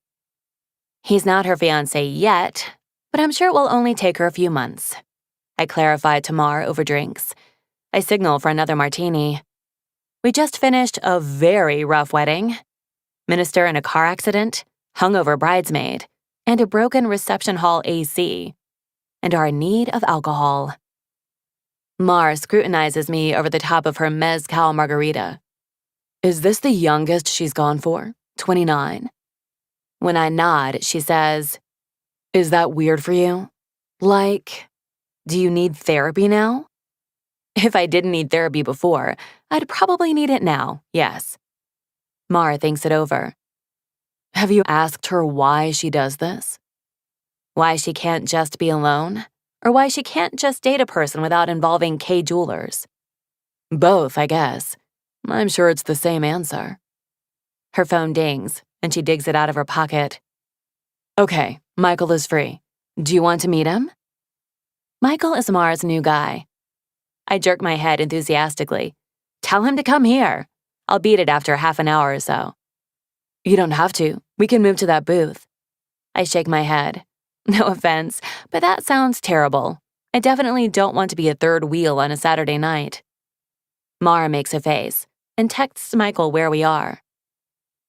He's not her fiancé yet, but I'm sure it will only take her a few months. I clarify to Mar over drinks. I signal for another martini. We just finished a very rough wedding. Minister in a car accident, hungover bridesmaid, and a broken reception hall AC, and are in need of alcohol. Mar scrutinizes me over the top of her mezcal margarita. Is this the youngest she's gone for? 29? When I nod, she says, Is that weird for you? Like, do you need therapy now? If I didn't need therapy before, I'd probably need it now, yes. Mar thinks it over. Have you asked her why she does this? Why she can't just be alone? Or why she can't just date a person without involving K jewelers? Both, I guess. I'm sure it's the same answer. Her phone dings, and she digs it out of her pocket. Okay, Michael is free. Do you want to meet him? Michael is Mar's new guy. I jerk my head enthusiastically. Tell him to come here. I'll beat it after half an hour or so. You don't have to. We can move to that booth. I shake my head. No offense, but that sounds terrible. I definitely don't want to be a third wheel on a Saturday night. Mar makes a face and texts Michael where we are.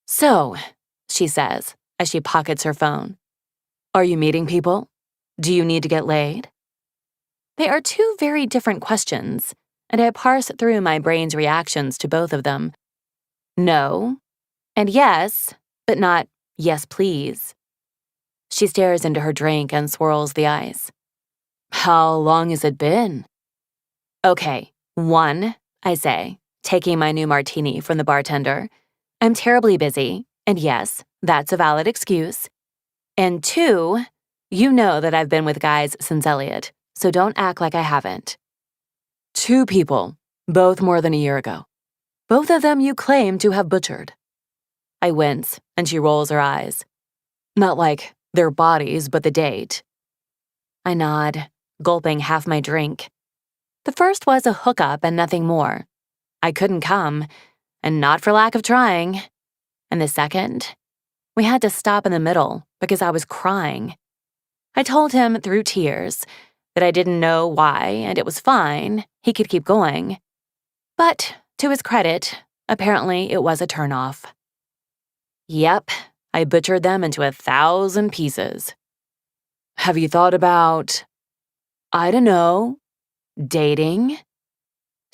So, she says, as she pockets her phone. Are you meeting people? Do you need to get laid? They are two very different questions, and I parse through my brain's reactions to both of them. No, and yes, but not yes, please. She stares into her drink and swirls the ice. How long has it been? Okay, 1, I say, taking my new martini from the bartender. I'm terribly busy, and yes, that's a valid excuse. And 2, you know that I've been with guys since Elliot, so don't act like I haven't. 2 people, both more than a year ago. Both of them you claim to have butchered. I wince, and she rolls her eyes. Not like their bodies, but the date. I nod, gulping half my drink. The first was a hookup and nothing more. I couldn't come, and not for lack of trying. And the second, we had to stop in the middle because I was crying. I told him through tears that I didn't know why and it was fine, he could keep going. But, to his credit, apparently it was a turnoff. Yep, I butchered them into 1,000 pieces. Have you thought about, I don't know, dating?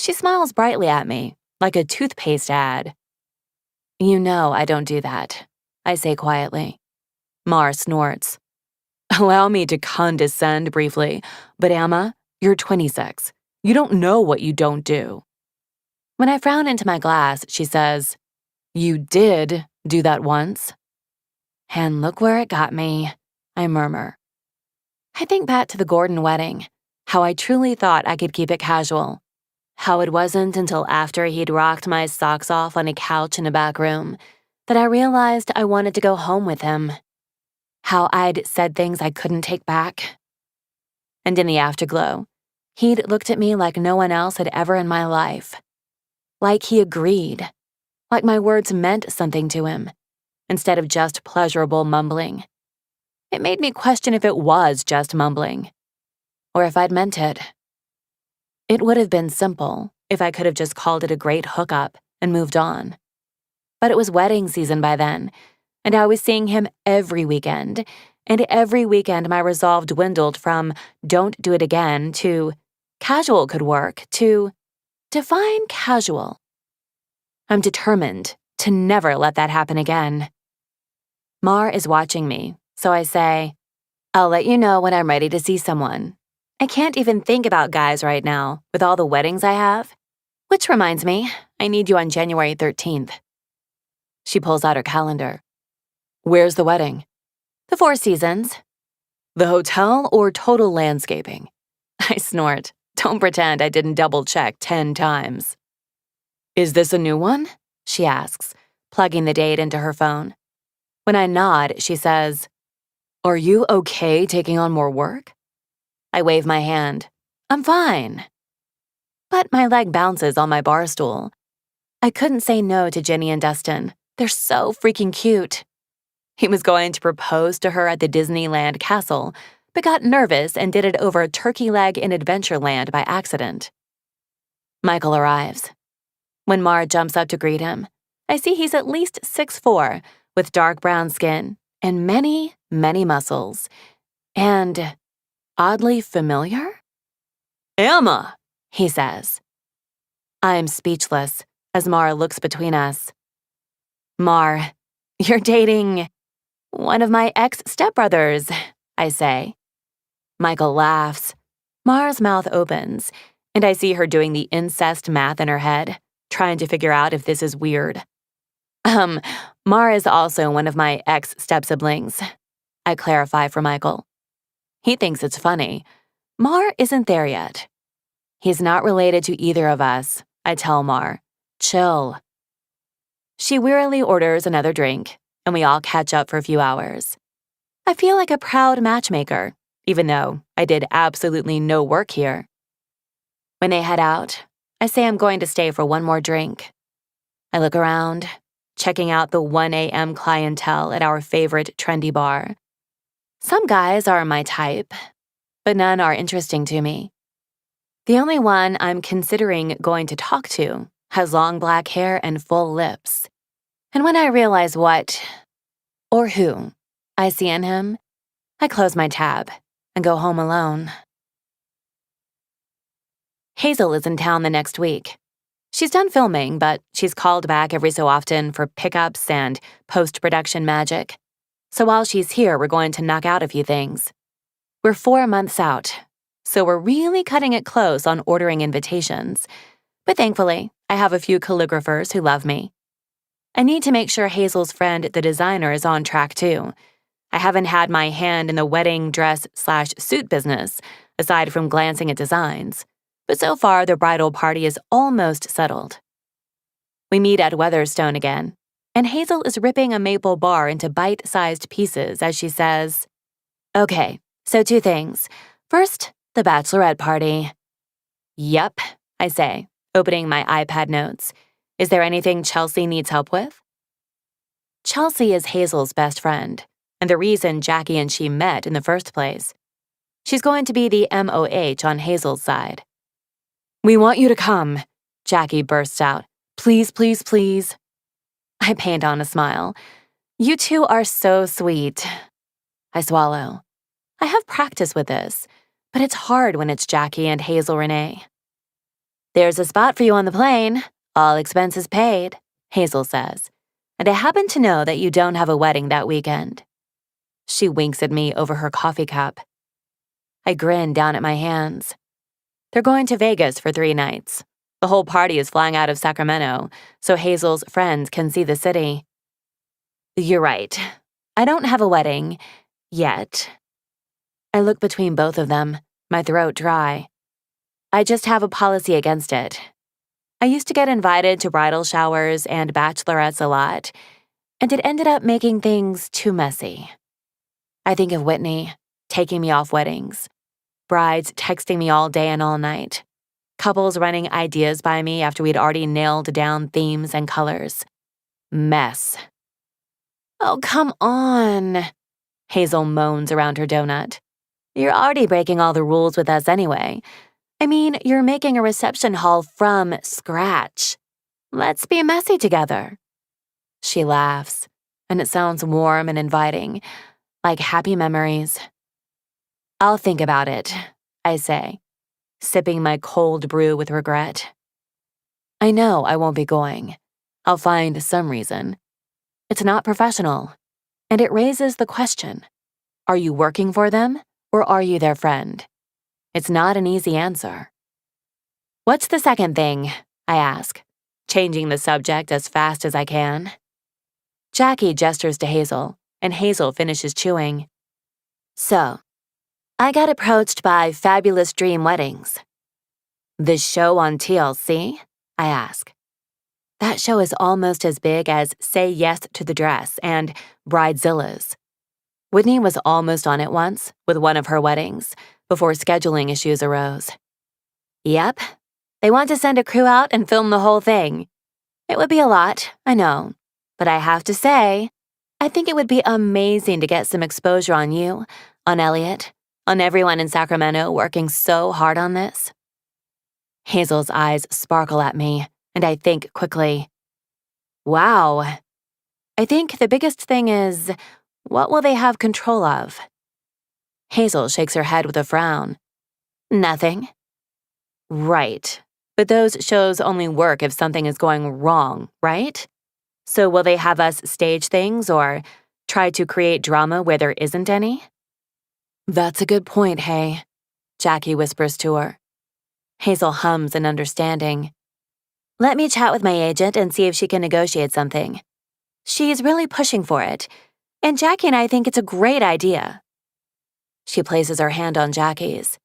She smiles brightly at me, like a toothpaste ad. You know I don't do that, I say quietly. Mar snorts. Allow me to condescend briefly, but Emma, you're 26. You don't know what you don't do. When I frown into my glass, she says, You did do that once. And look where it got me, I murmur. I think back to the Gordon wedding, how I truly thought I could keep it casual. How it wasn't until after he'd rocked my socks off on a couch in a back room that I realized I wanted to go home with him. How I'd said things I couldn't take back. And in the afterglow, he'd looked at me like no one else had ever in my life. Like he agreed. Like my words meant something to him, instead of just pleasurable mumbling. It made me question if it was just mumbling, or if I'd meant it. It would have been simple if I could have just called it a great hookup and moved on. But it was wedding season by then, and I was seeing him every weekend, and every weekend my resolve dwindled from don't do it again to casual could work to define casual. I'm determined to never let that happen again. Mar is watching me, so I say, I'll let you know when I'm ready to see someone. I can't even think about guys right now with all the weddings I have. Which reminds me, I need you on January 13th. She pulls out her calendar. Where's the wedding? The Four Seasons. The hotel or total landscaping? I snort. Don't pretend I didn't double-check 10 times. Is this a new one? She asks, plugging the date into her phone. When I nod, she says, "Are you okay taking on more work?" I wave my hand. "I'm fine." But my leg bounces on my bar stool. I couldn't say no to Jenny and Dustin. They're so freaking cute. He was going to propose to her at the Disneyland castle, but got nervous and did it over a turkey leg in Adventureland by accident. Michael arrives. When Mar jumps up to greet him, I see he's at least 6'4", with dark brown skin and many, many muscles. And oddly familiar? "Emma," he says. I'm speechless as Mar looks between us. "Mar, you're dating one of my ex-stepbrothers," I say. Michael laughs. Mar's mouth opens, and I see her doing the incest math in her head, trying to figure out if this is weird. Mar is also one of my ex-step-siblings, I clarify for Michael. He thinks it's funny. Mar isn't there yet. He's not related to either of us, I tell Mar. Chill. She wearily orders another drink, and we all catch up for a few hours. I feel like a proud matchmaker, even though I did absolutely no work here. When they head out, I say I'm going to stay for one more drink. I look around, checking out the 1 a.m. clientele at our favorite trendy bar. Some guys are my type, but none are interesting to me. The only one I'm considering going to talk to has long black hair and full lips. And when I realize what, or who, I see in him, I close my tab and go home alone. Hazel is in town the next week. She's done filming, but she's called back every so often for pickups and post-production magic. So while she's here, we're going to knock out a few things. We're 4 months out, so we're really cutting it close on ordering invitations. But thankfully, I have a few calligraphers who love me. I need to make sure Hazel's friend, the designer, is on track too. I haven't had my hand in the wedding dress/suit business, aside from glancing at designs. But so far, the bridal party is almost settled. We meet at Weatherstone again, and Hazel is ripping a maple bar into bite-sized pieces as she says, "Okay, so 2 things. First, the bachelorette party." "Yep," I say, opening my iPad notes. "Is there anything Chelsea needs help with?" Chelsea is Hazel's best friend, and the reason Jackie and she met in the first place. She's going to be the MOH on Hazel's side. "We want you to come," Jackie bursts out. "Please, please, please." I paint on a smile. "You two are so sweet." I swallow. I have practice with this, but it's hard when it's Jackie and Hazel Renee. "There's a spot for you on the plane. All expenses paid," Hazel says. "And I happen to know that you don't have a wedding that weekend." She winks at me over her coffee cup. I grin down at my hands. They're going to Vegas for 3 nights. The whole party is flying out of Sacramento, so Hazel's friends can see the city. You're right. I don't have a wedding yet. I look between both of them, my throat dry. I just have a policy against it. I used to get invited to bridal showers and bachelorettes a lot, and it ended up making things too messy. I think of Whitney taking me off weddings, brides texting me all day and all night, couples running ideas by me after we'd already nailed down themes and colors. Mess. "Oh, come on," Hazel moans around her donut. "You're already breaking all the rules with us anyway. I mean, you're making a reception hall from scratch. Let's be messy together." She laughs, and it sounds warm and inviting, like happy memories. "I'll think about it," I say, sipping my cold brew with regret. I know I won't be going. I'll find some reason. It's not professional, and it raises the question, are you working for them, or are you their friend? It's not an easy answer. "What's the second thing?" I ask, changing the subject as fast as I can. Jackie gestures to Hazel, and Hazel finishes chewing. "So, I got approached by Fabulous Dream Weddings." "The show on TLC?" I ask. That show is almost as big as Say Yes to the Dress and Bridezillas. Whitney was almost on it once with one of her weddings before scheduling issues arose. Yep, they want to send a crew out and film the whole thing. It would be a lot, I know, but I have to say, I think it would be amazing to get some exposure on you, on Elliot, on everyone in Sacramento working so hard on this. Hazel's eyes sparkle at me, and I think quickly. Wow. I think the biggest thing is, what will they have control of? Hazel shakes her head with a frown. Nothing. Right. But those shows only work if something is going wrong, right? So will they have us stage things or try to create drama where there isn't any? That's a good point, Hay, Jackie whispers to her. Hazel hums in understanding. Let me chat with my agent and see if she can negotiate something. She's really pushing for it, and Jackie and I think it's a great idea. She places her hand on Jackie's,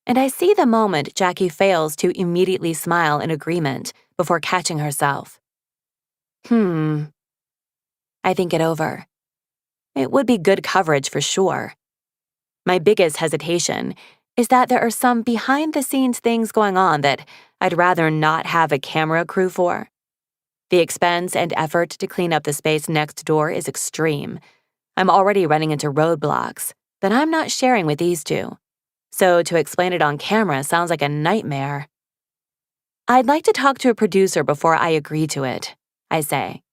and I see the moment Jackie fails to immediately smile in agreement before catching herself. I think it over. It would be good coverage for sure. My biggest hesitation is that there are some behind-the-scenes things going on that I'd rather not have a camera crew for. The expense and effort to clean up the space next door is extreme. I'm already running into roadblocks that I'm not sharing with these two. So to explain it on camera sounds like a nightmare. I'd like to talk to a producer before I agree to it, I say.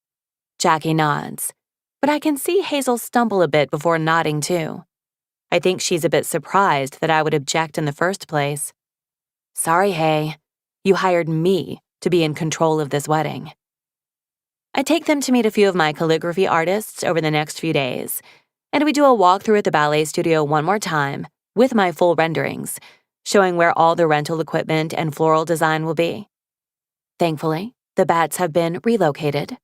Jackie nods, but I can see Hazel stumble a bit before nodding too. I think she's a bit surprised that I would object in the first place. Sorry, Hay. You hired me to be in control of this wedding. I take them to meet a few of my calligraphy artists over the next few days, and we do a walkthrough at the ballet studio one more time with my full renderings, showing where all the rental equipment and floral design will be. Thankfully, the bats have been relocated.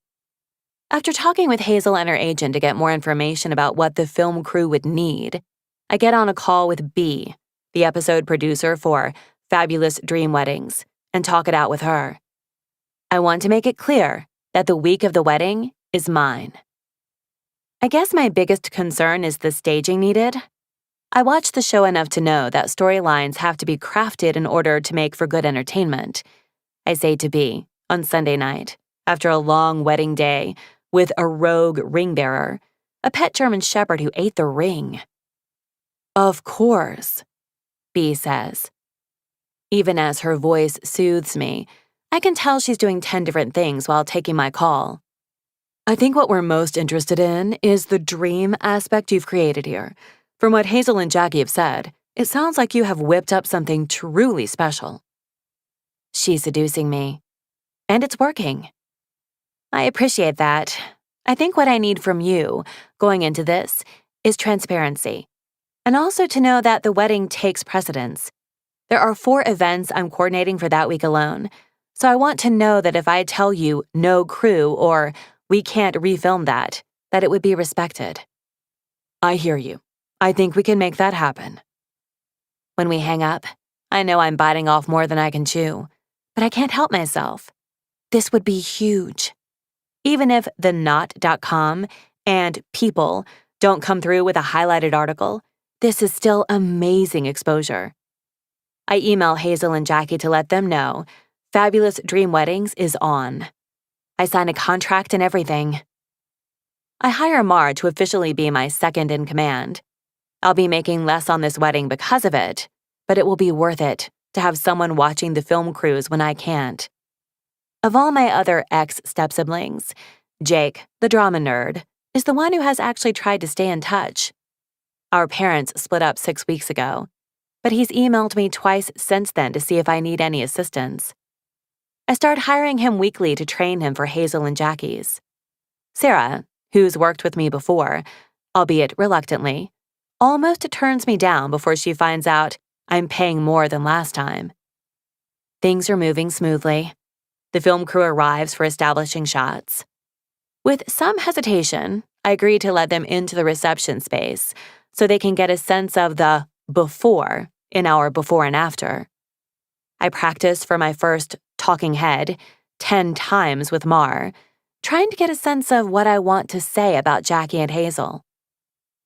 After talking with Hazel and her agent to get more information about what the film crew would need, I get on a call with B, the episode producer for Fabulous Dream Weddings, and talk it out with her. I want to make it clear that the week of the wedding is mine. I guess my biggest concern is the staging needed. I watch the show enough to know that storylines have to be crafted in order to make for good entertainment. I say to B, on Sunday night, after a long wedding day, with a rogue ring bearer, a pet German shepherd who ate the ring. Of course, B says. Even as her voice soothes me, I can tell she's doing 10 different things while taking my call. I think what we're most interested in is the dream aspect you've created here. From what Hazel and Jackie have said, it sounds like you have whipped up something truly special. She's seducing me. And it's working. I appreciate that. I think what I need from you, going into this, is transparency. And also to know that the wedding takes precedence. There are 4 events I'm coordinating for that week alone, so I want to know that if I tell you no crew or we can't refilm that it would be respected. I hear you. I think we can make that happen. When we hang up, I know I'm biting off more than I can chew, but I can't help myself. This would be huge. Even if the Knot.com and People don't come through with a highlighted article, this is still amazing exposure. I email Hazel and Jackie to let them know Fabulous Dream Weddings is on. I sign a contract and everything. I hire Mar to officially be my second in command. I'll be making less on this wedding because of it, but it will be worth it to have someone watching the film crews when I can't. Of all my other ex-step-siblings, Jake, the drama nerd, is the one who has actually tried to stay in touch. Our parents split up 6 weeks ago, but he's emailed me twice since then to see if I need any assistance. I start hiring him weekly to train him for Hazel and Jackie's. Sarah, who's worked with me before, albeit reluctantly, almost turns me down before she finds out I'm paying more than last time. Things are moving smoothly. The film crew arrives for establishing shots. With some hesitation, I agree to let them into the reception space so they can get a sense of the before in our before and after. I practice for my first talking head, 10 times with Mar, trying to get a sense of what I want to say about Jackie and Hazel.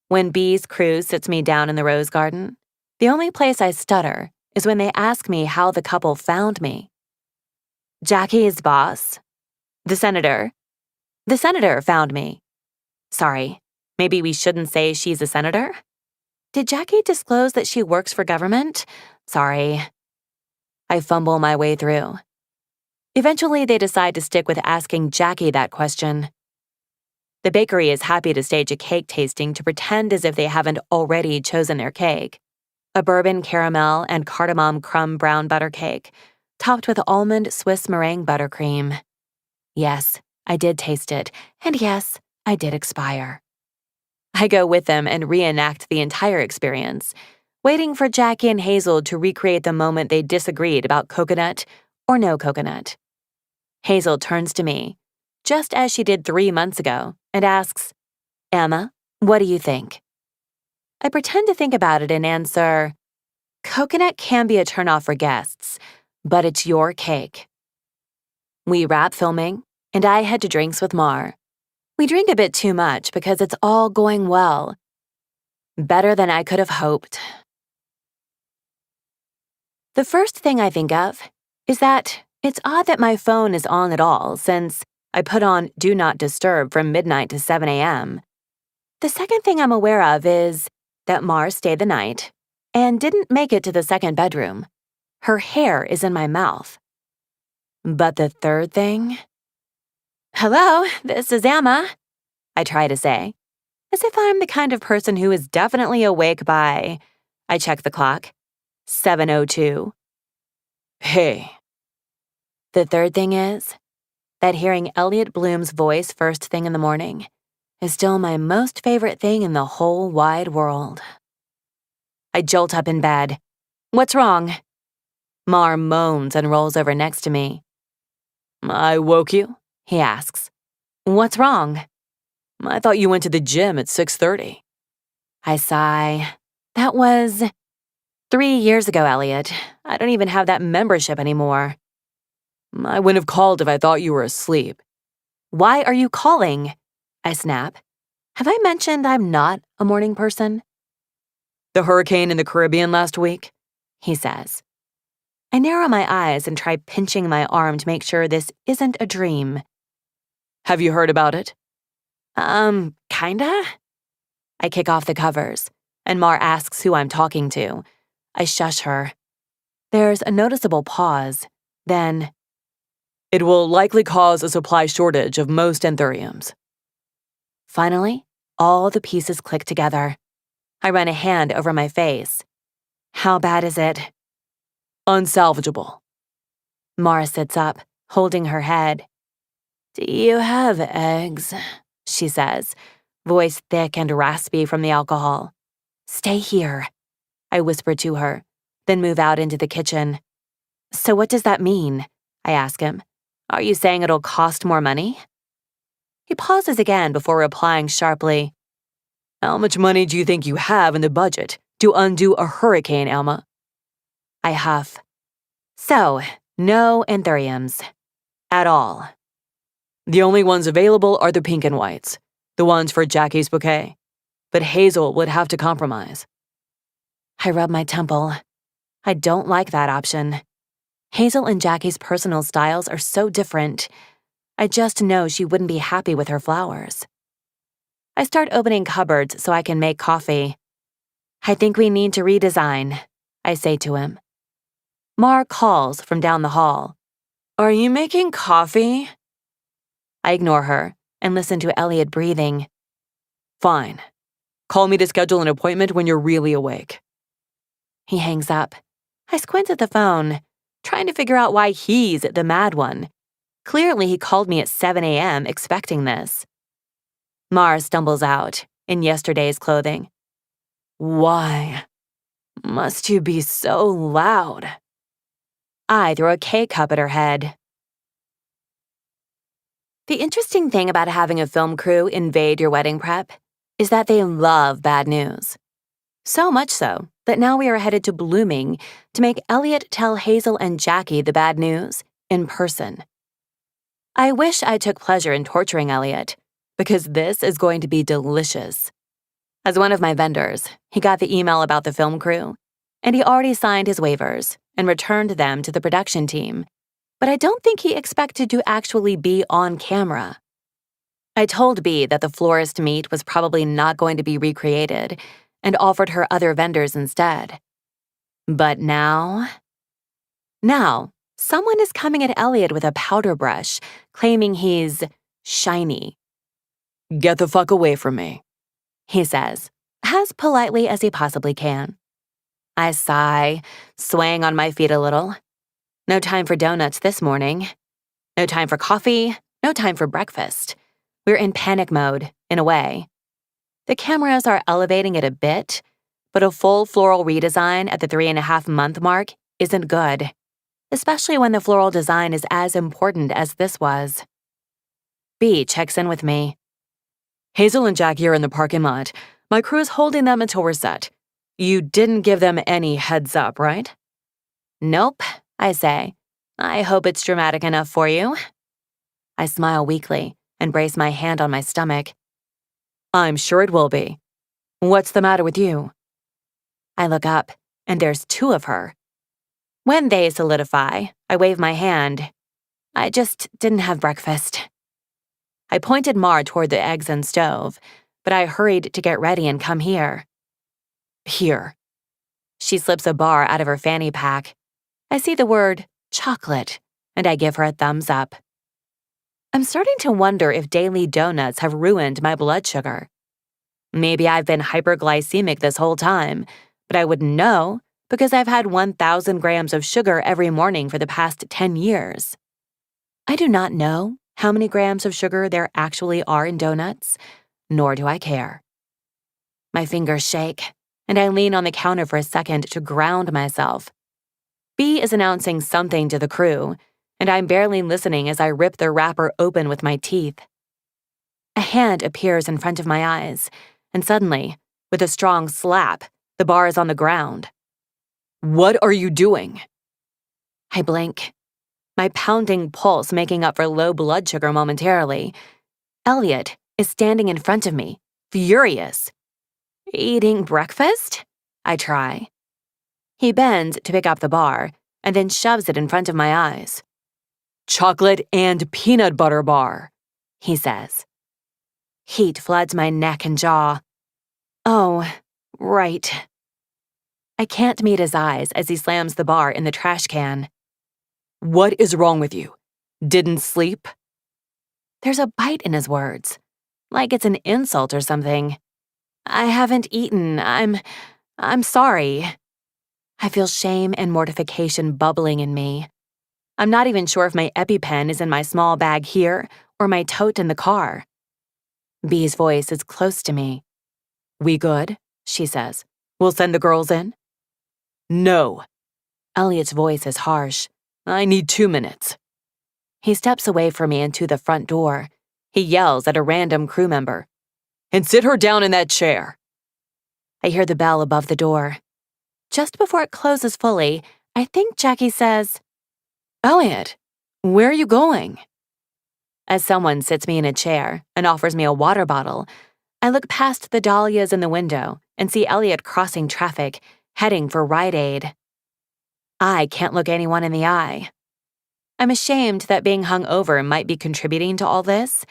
When B's crew sits me down in the rose garden, the only place I stutter is when they ask me how the couple found me. Jackie's boss, the senator found me. Sorry, maybe we shouldn't say she's a senator? Did Jackie disclose that she works for government? Sorry. I fumble my way through. Eventually, they decide to stick with asking Jackie that question. The bakery is happy to stage a cake tasting to pretend as if they haven't already chosen their cake. A bourbon caramel and cardamom crumb brown butter cake, topped with almond Swiss meringue buttercream. Yes, I did taste it, and yes, I did expire. I go with them and reenact the entire experience, waiting for Jackie and Hazel to recreate the moment they disagreed about coconut or no coconut. Hazel turns to me, just as she did 3 months ago, and asks, "Emma, what do you think?" I pretend to think about it and answer, "Coconut can be a turnoff for guests, but it's your cake." We wrap filming, and I head to drinks with Mar. We drink a bit too much because it's all going well. Better than I could have hoped. The first thing I think of is that it's odd that my phone is on at all since I put on Do Not Disturb from midnight to 7 a.m. The second thing I'm aware of is that Mar stayed the night and didn't make it to the second bedroom. Her hair is in my mouth. But the third thing? "Hello, this is Emma," I try to say, as if I'm the kind of person who is definitely awake by, I check the clock, 7:02. "Hey." The third thing is that hearing Elliot Bloom's voice first thing in the morning is still my most favorite thing in the whole wide world. I jolt up in bed. "What's wrong?" Mar moans and rolls over next to me. "I woke you?" he asks. "What's wrong?" "I thought you went to the gym at 6:30. I sigh. That was 3 years ago, Elliot. I don't even have that membership anymore. "I wouldn't have called if I thought you were asleep." "Why are you calling?" I snap. Have I mentioned I'm not a morning person? "The hurricane in the Caribbean last week," he says. I narrow my eyes and try pinching my arm to make sure this isn't a dream. "Have you heard about it?" Kinda?" I kick off the covers, and Mar asks who I'm talking to. I shush her. There's a noticeable pause. Then, "It will likely cause a supply shortage of most anthuriums." Finally, all the pieces click together. I run a hand over my face. "How bad is it?" "Unsalvageable." Mara sits up, holding her head. "Do you have eggs?" she says, voice thick and raspy from the alcohol. "Stay here," I whisper to her, then move out into the kitchen. "So what does that mean?" I ask him. "Are you saying it'll cost more money?" He pauses again before replying sharply, "How much money do you think you have in the budget to undo a hurricane, Alma?" I huff. "So, no anthuriums. At all. The only ones available are the pink and whites, the ones for Jackie's bouquet. But Hazel would have to compromise." I rub my temple. I don't like that option. Hazel and Jackie's personal styles are so different. I just know she wouldn't be happy with her flowers. I start opening cupboards so I can make coffee. "I think we need to redesign," I say to him. Mar calls from down the hall. "Are you making coffee?" I ignore her and listen to Elliot breathing. "Fine. Call me to schedule an appointment when you're really awake." He hangs up. I squint at the phone, trying to figure out why he's the mad one. Clearly he called me at 7 a.m. expecting this. Mar stumbles out, in yesterday's clothing. "Why must you be so loud?" I throw a K-cup at her head. The interesting thing about having a film crew invade your wedding prep is that they love bad news. So much so that now we are headed to Blooming to make Elliot tell Hazel and Jackie the bad news in person. I wish I took pleasure in torturing Elliot, because this is going to be delicious. As one of my vendors, he got the email about the film crew, and he already signed his waivers and returned them to the production team, but I don't think he expected to actually be on camera. I told Bee that the florist meat was probably not going to be recreated and offered her other vendors instead. But now, someone is coming at Elliot with a powder brush, claiming he's shiny. "Get the fuck away from me," he says, as politely as he possibly can. I sigh, swaying on my feet a little. No time for donuts this morning. No time for coffee. No time for breakfast. We're in panic mode, in a way. The cameras are elevating it a bit, but a full floral redesign at the 3.5-month mark isn't good, especially when the floral design is as important as this was. B checks in with me. "Hazel and Jackie are in the parking lot. My crew is holding them until we're set. You didn't give them any heads up, right?" "Nope," I say. "I hope it's dramatic enough for you." I smile weakly and brace my hand on my stomach. "I'm sure it will be. What's the matter with you?" I look up, and there's 2 of her. When they solidify, I wave my hand. "I just didn't have breakfast." I pointed Mar toward the eggs and stove, but I hurried to get ready and come here. "Here." She slips a bar out of her fanny pack. I see the word chocolate, and I give her a thumbs up. I'm starting to wonder if daily donuts have ruined my blood sugar. Maybe I've been hyperglycemic this whole time, but I wouldn't know because I've had 1,000 grams of sugar every morning for the past 10 years. I do not know how many grams of sugar there actually are in donuts, nor do I care. My fingers shake, and I lean on the counter for a second to ground myself. B is announcing something to the crew, and I'm barely listening as I rip the wrapper open with my teeth. A hand appears in front of my eyes, and suddenly, with a strong slap, the bar is on the ground. "What are you doing?" I blink, my pounding pulse making up for low blood sugar momentarily. Elliot is standing in front of me, furious. "Eating breakfast?" I try. He bends to pick up the bar, and then shoves it in front of my eyes. "Chocolate and peanut butter bar," he says. Heat floods my neck and jaw. "Oh, right." I can't meet his eyes as he slams the bar in the trash can. "What is wrong with you? Didn't sleep?" There's a bite in his words, like it's an insult or something. "I haven't eaten. I'm sorry." I feel shame and mortification bubbling in me. I'm not even sure if my EpiPen is in my small bag here or my tote in the car. Bee's voice is close to me. "We good?" she says. "We'll send the girls in?" "No." Elliot's voice is harsh. "I need 2 minutes." He steps away from me and to the front door. He yells at a random crew member. "And sit her down in that chair." I hear the bell above the door. Just before it closes fully, I think Jackie says, "Elliot, where are you going?" As someone sits me in a chair and offers me a water bottle, I look past the dahlias in the window and see Elliot crossing traffic, heading for Rite Aid. I can't look anyone in the eye. I'm ashamed that being hungover might be contributing to all this,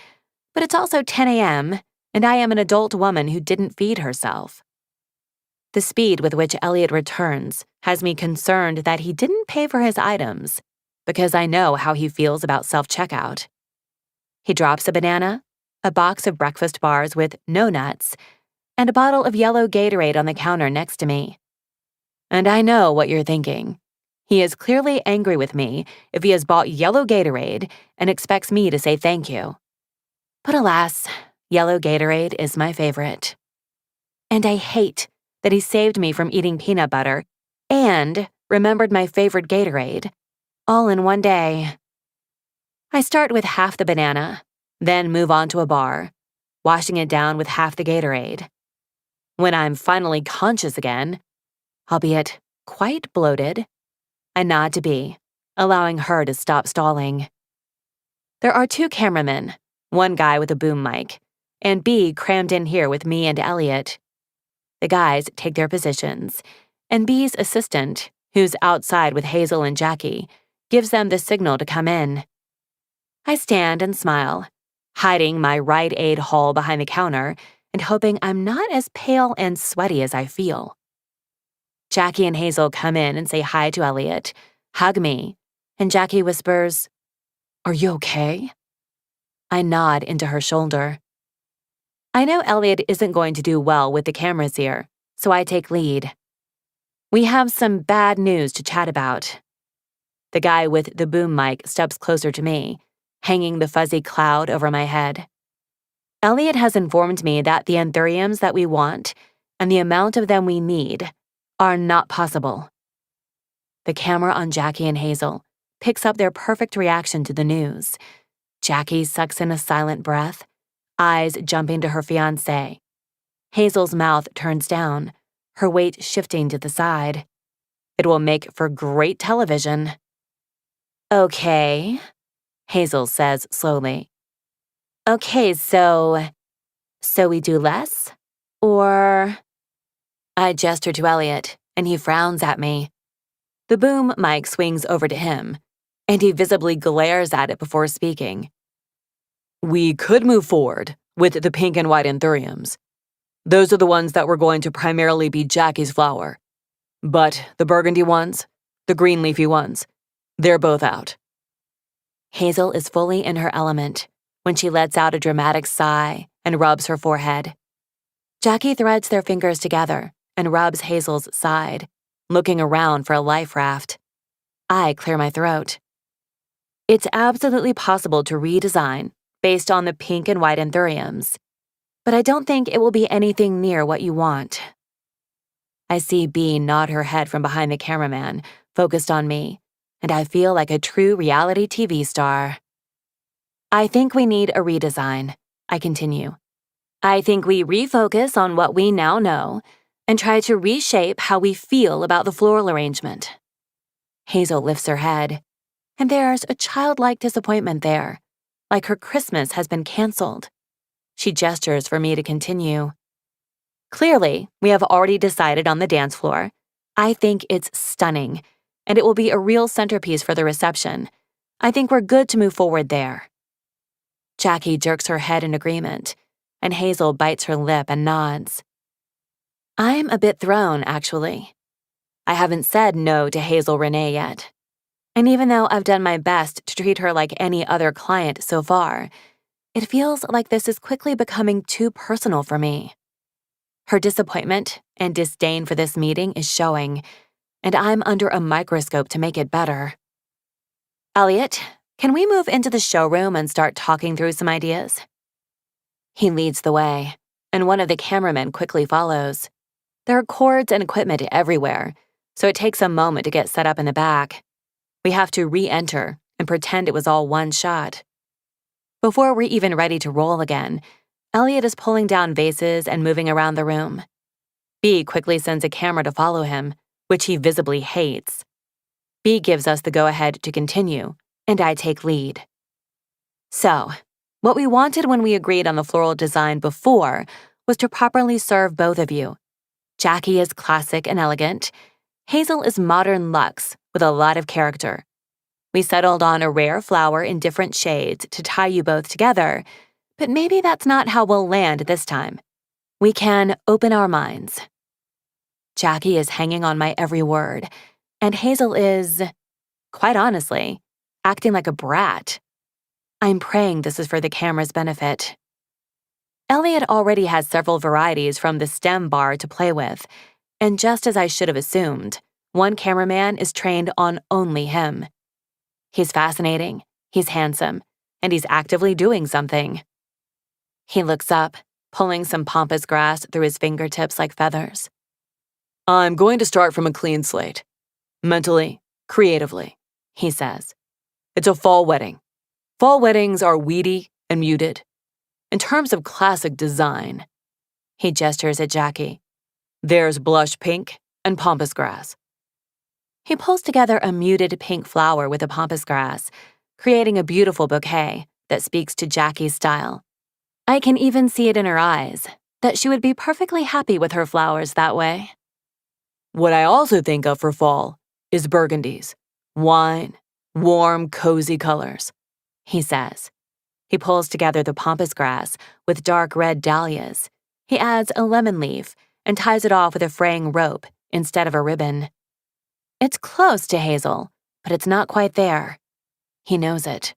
but it's also 10 a.m., and I am an adult woman who didn't feed herself. The speed with which Elliot returns has me concerned that he didn't pay for his items, because I know how he feels about self-checkout. He drops a banana, a box of breakfast bars with no nuts, and a bottle of yellow Gatorade on the counter next to me. And I know what you're thinking. He is clearly angry with me if he has bought yellow Gatorade and expects me to say thank you. But alas, yellow Gatorade is my favorite. And I hate that he saved me from eating peanut butter and remembered my favorite Gatorade, all in one day. I start with half the banana, then move on to a bar, washing it down with half the Gatorade. When I'm finally conscious again, albeit quite bloated, I nod to Bee, allowing her to stop stalling. There are 2 cameramen, one guy with a boom mic, and B crammed in here with me and Elliot. The guys take their positions, and B's assistant, who's outside with Hazel and Jackie, gives them the signal to come in. I stand and smile, hiding my Rite Aid haul behind the counter and hoping I'm not as pale and sweaty as I feel. Jackie and Hazel come in and say hi to Elliot, hug me, and Jackie whispers, "Are you okay?" I nod into her shoulder. I know Elliot isn't going to do well with the cameras here, so I take lead. We have some bad news to chat about. The guy with the boom mic steps closer to me, hanging the fuzzy cloud over my head. Elliot has informed me that the anthuriums that we want and the amount of them we need are not possible. The camera on Jackie and Hazel picks up their perfect reaction to the news. Jackie sucks in a silent breath, eyes jumping to her fiancé. Hazel's mouth turns down, her weight shifting to the side. It will make for great television. "Okay," Hazel says slowly. "Okay, so we do less? Or—" I gesture to Elliot, and he frowns at me. The boom mic swings over to him, and he visibly glares at it before speaking. "We could move forward with the pink and white anthuriums. Those are the ones that were going to primarily be Jackie's flower. But the burgundy ones, the green leafy ones, they're both out." Hazel is fully in her element when she lets out a dramatic sigh and rubs her forehead. Jackie threads their fingers together and rubs Hazel's side, looking around for a life raft. I clear my throat. It's absolutely possible to redesign based on the pink and white anthuriums, but I don't think it will be anything near what you want. I see B nod her head from behind the cameraman, focused on me, and I feel like a true reality TV star. "I think we need a redesign," I continue. "I think we refocus on what we now know and try to reshape how we feel about the floral arrangement." Hazel lifts her head, and there's a childlike disappointment there, like her Christmas has been canceled. She gestures for me to continue. "Clearly, we have already decided on the dance floor. I think it's stunning, and it will be a real centerpiece for the reception. I think we're good to move forward there." Jackie jerks her head in agreement, and Hazel bites her lip and nods. I'm a bit thrown, actually. I haven't said no to Hazel Renee yet. And even though I've done my best to treat her like any other client so far, it feels like this is quickly becoming too personal for me. Her disappointment and disdain for this meeting is showing, and I'm under a microscope to make it better. "Elliot, can we move into the showroom and start talking through some ideas?" He leads the way, and one of the cameramen quickly follows. There are cords and equipment everywhere, so it takes a moment to get set up in the back. We have to re-enter and pretend it was all one shot. Before we're even ready to roll again, Elliot is pulling down vases and moving around the room. B quickly sends a camera to follow him, which he visibly hates. B gives us the go-ahead to continue, and I take lead. So, what we wanted when we agreed on the floral design before was to properly serve both of you. Jackie is classic and elegant. Hazel is modern luxe with a lot of character. We settled on a rare flower in different shades to tie you both together, but maybe that's not how we'll land this time. We can open our minds. Jackie is hanging on my every word, and Hazel is, quite honestly, acting like a brat. I'm praying this is for the camera's benefit. Elliot already has several varieties from the stem bar to play with, and just as I should have assumed, one cameraman is trained on only him. He's fascinating, he's handsome, and he's actively doing something. He looks up, pulling some pampas grass through his fingertips like feathers. "I'm going to start from a clean slate. Mentally, creatively," he says. "It's a fall wedding. Fall weddings are weedy and muted. In terms of classic design," he gestures at Jackie, "there's blush pink and pampas grass." He pulls together a muted pink flower with a pampas grass, creating a beautiful bouquet that speaks to Jackie's style. I can even see it in her eyes, that she would be perfectly happy with her flowers that way. What I also think of for fall is burgundies, wine, warm, cozy colors, he says. He pulls together the pampas grass with dark red dahlias. He adds a lemon leaf and ties it off with a fraying rope instead of a ribbon. It's close to Hazel, but it's not quite there. He knows it.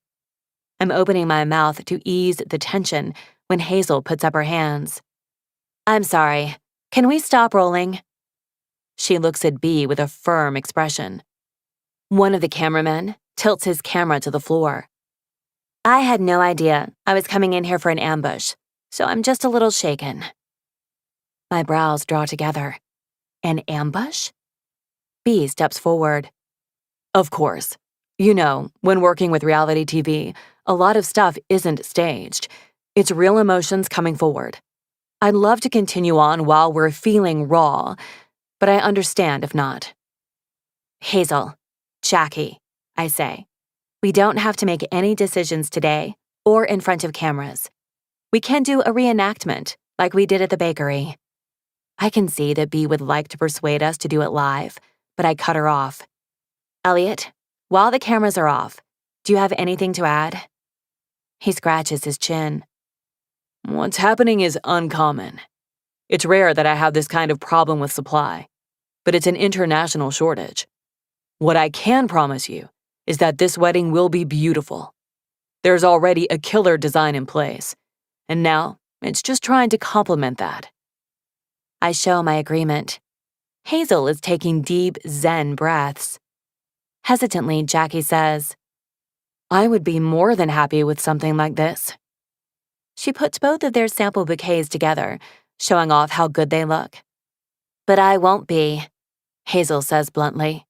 I'm opening my mouth to ease the tension when Hazel puts up her hands. I'm sorry. Can we stop rolling? She looks at B with a firm expression. One of the cameramen tilts his camera to the floor. I had no idea I was coming in here for an ambush, so I'm just a little shaken. My brows draw together. An ambush? B steps forward. Of course. You know, when working with reality TV, a lot of stuff isn't staged. It's real emotions coming forward. I'd love to continue on while we're feeling raw, but I understand if not. Hazel, Jackie, I say. We don't have to make any decisions today or in front of cameras. We can do a reenactment like we did at the bakery. I can see that B would like to persuade us to do it live, but I cut her off. Elliot, while the cameras are off, do you have anything to add? He scratches his chin. What's happening is uncommon. It's rare that I have this kind of problem with supply, but it's an international shortage. What I can promise you is that this wedding will be beautiful. There's already a killer design in place, and now it's just trying to complement that. I show my agreement. Hazel is taking deep Zen breaths. Hesitantly, Jackie says, I would be more than happy with something like this. She puts both of their sample bouquets together, showing off how good they look. But I won't be, Hazel says bluntly.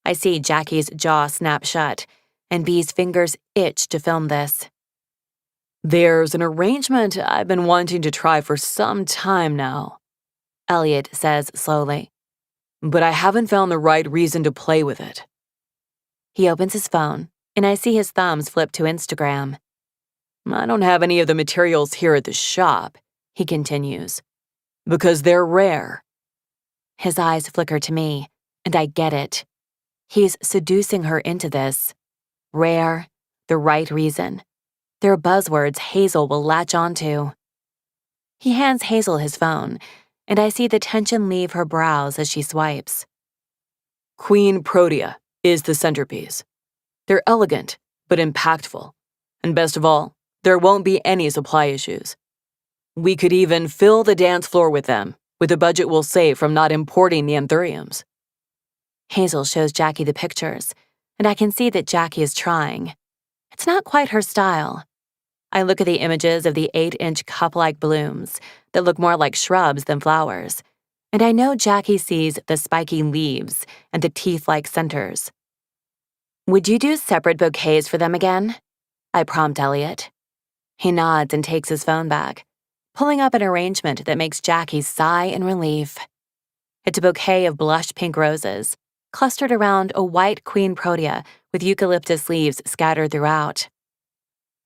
I see Jackie's jaw snap shut, and B's fingers itch to film this. There's an arrangement I've been wanting to try for some time now, Elliot says slowly. But I haven't found the right reason to play with it. He opens his phone, and I see his thumbs flip to Instagram. I don't have any of the materials here at the shop, he continues, because they're rare. His eyes flicker to me, and I get it. He's seducing her into this. Rare, the right reason. They're buzzwords Hazel will latch onto. He hands Hazel his phone, and I see the tension leave her brows as she swipes. Queen Protea is the centerpiece. They're elegant, but impactful. And best of all, there won't be any supply issues. We could even fill the dance floor with them, with the budget we'll save from not importing the anthuriums. Hazel shows Jackie the pictures, and I can see that Jackie is trying. It's not quite her style. I look at the images of the 8-inch cup-like blooms that look more like shrubs than flowers, and I know Jackie sees the spiky leaves and the teeth-like centers. Would you do separate bouquets for them again? I prompt Elliot. He nods and takes his phone back, pulling up an arrangement that makes Jackie sigh in relief. It's a bouquet of blush pink roses, clustered around a white queen protea with eucalyptus leaves scattered throughout.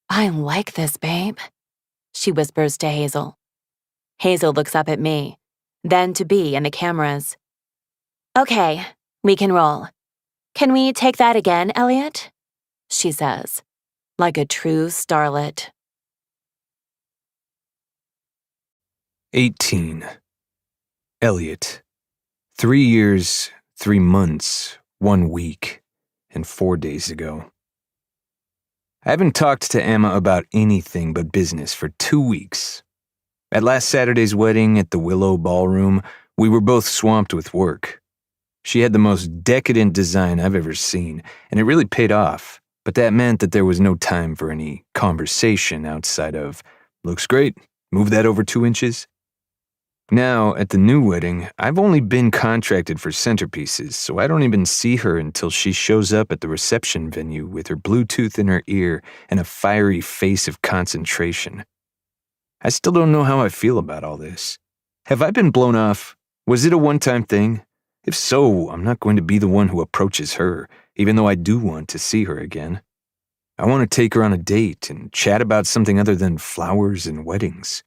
I like this, babe, she whispers to Hazel. Hazel looks up at me, then to B and the cameras. Okay, we can roll. Can we take that again, Elliot? She says, like a true starlet. 18. Elliot. 3 years, 3 months, 1 week, and 4 days ago. I haven't talked to Emma about anything but business for 2 weeks. At last Saturday's wedding at the Willow ballroom, we were both swamped with work. She had the most decadent design I've ever seen, and it really paid off, but that meant that there was no time for any conversation outside of, looks great, move that over 2 inches. Now, at the new wedding, I've only been contracted for centerpieces, so I don't even see her until she shows up at the reception venue with her Bluetooth in her ear and a fiery face of concentration. I still don't know how I feel about all this. Have I been blown off? Was it a one-time thing? If so, I'm not going to be the one who approaches her, even though I do want to see her again. I want to take her on a date and chat about something other than flowers and weddings.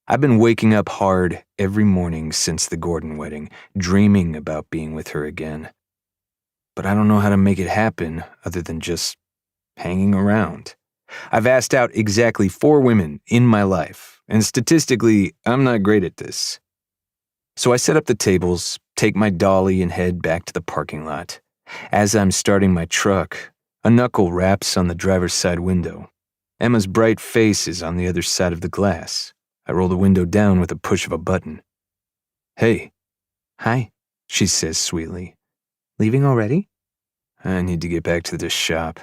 I've been waking up hard every morning since the Gordon wedding, dreaming about being with her again. But I don't know how to make it happen other than just hanging around. I've asked out exactly 4 women in my life, and statistically, I'm not great at this. So I set up the tables, take my dolly, and head back to the parking lot. As I'm starting my truck, a knuckle raps on the driver's side window. Emma's bright face is on the other side of the glass. I roll the window down with a push of a button. "Hey." "Hi," she says sweetly. "Leaving already?" I need to get back to the shop.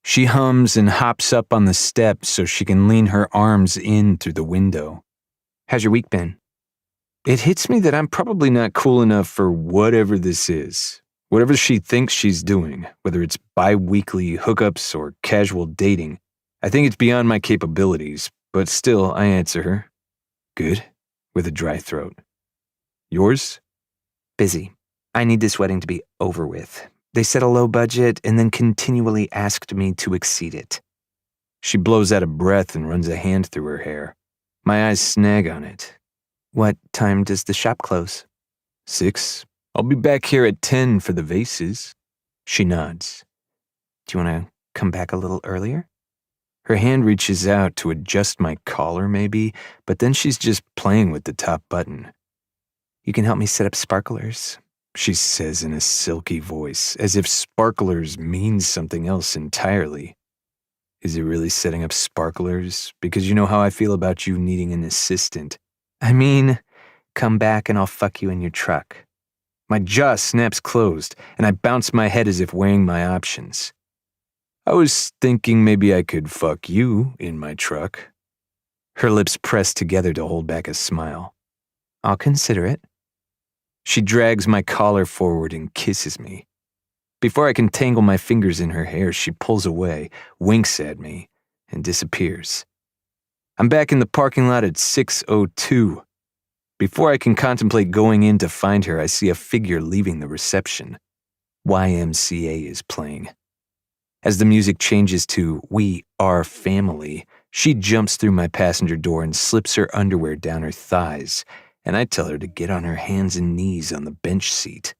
She hums and hops up on the step so she can lean her arms in through the window. "How's your week been?" It hits me that I'm probably not cool enough for whatever this is. Whatever she thinks she's doing, whether it's bi-weekly hookups or casual dating, I think it's beyond my capabilities, but still I answer her. "Good," with a dry throat. "Yours?" "Busy. I need this wedding to be over with. They set a low budget and then continually asked me to exceed it." She blows out a breath and runs a hand through her hair. My eyes snag on it. "What time does the shop close?" 6. I'll be back here at 10 for the vases. She nods. "Do you want to come back a little earlier?" Her hand reaches out to adjust my collar maybe, but then she's just playing with the top button. "You can help me set up sparklers," she says in a silky voice, as if sparklers means something else entirely. Is it really setting up sparklers? Because you know how I feel about you needing an assistant. "I mean, come back and I'll fuck you in your truck." My jaw snaps closed, and I bounce my head as if weighing my options. I was thinking maybe I could fuck you in my truck. Her lips press together to hold back a smile. "I'll consider it." She drags my collar forward and kisses me. Before I can tangle my fingers in her hair, she pulls away, winks at me, and disappears. I'm back in the parking lot at 6:02. Before I can contemplate going in to find her, I see a figure leaving the reception. YMCA is playing. As the music changes to "We Are Family," she jumps through my passenger door and slips her underwear down her thighs, and I tell her to get on her hands and knees on the bench seat.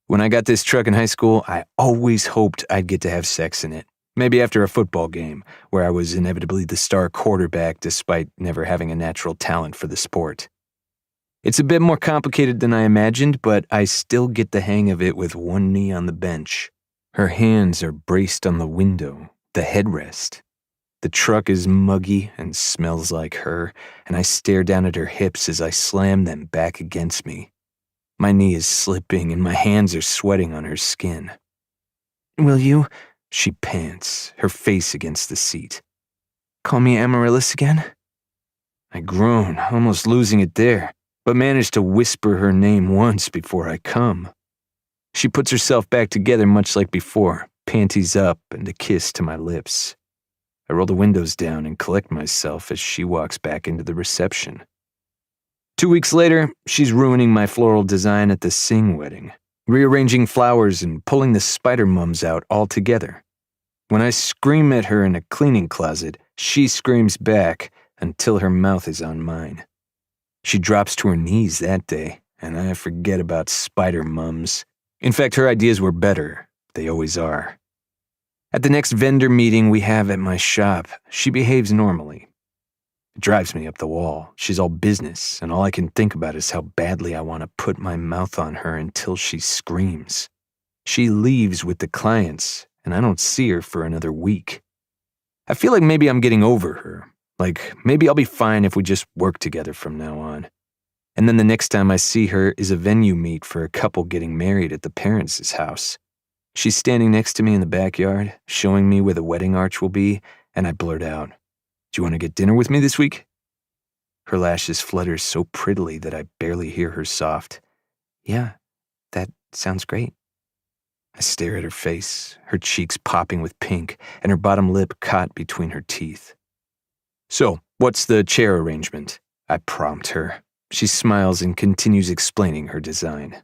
When I got this truck in high school, I always hoped I'd get to have sex in it. Maybe after a football game, where I was inevitably the star quarterback despite never having a natural talent for the sport. It's a bit more complicated than I imagined, but I still get the hang of it with one knee on the bench. Her hands are braced on the window, the headrest. The truck is muggy and smells like her, and I stare down at her hips as I slam them back against me. My knee is slipping and my hands are sweating on her skin. "Will you," she pants, her face against the seat, "call me Amaryllis again?" I groan, almost losing it there, but manage to whisper her name once before I come. She puts herself back together much like before, panties up and a kiss to my lips. I roll the windows down and collect myself as she walks back into the reception. 2 weeks later, she's ruining my floral design at the Singh wedding, rearranging flowers and pulling the spider mums out altogether. When I scream at her in a cleaning closet, she screams back until her mouth is on mine. She drops to her knees that day, and I forget about spider mums. In fact, her ideas were better. They always are. At the next vendor meeting we have at my shop, she behaves normally. It drives me up the wall. She's all business, and all I can think about is how badly I want to put my mouth on her until she screams. She leaves with the clients, and I don't see her for another week. I feel like maybe I'm getting over her. Like, maybe I'll be fine if we just work together from now on. And then the next time I see her is a venue meet for a couple getting married at the parents' house. She's standing next to me in the backyard, showing me where the wedding arch will be, and I blurt out, "Do you want to get dinner with me this week?" Her lashes flutter so prettily that I barely hear her soft, "Yeah, that sounds great." I stare at her face, her cheeks popping with pink, and her bottom lip caught between her teeth. "So, what's the chair arrangement?" I prompt her. She smiles and continues explaining her design.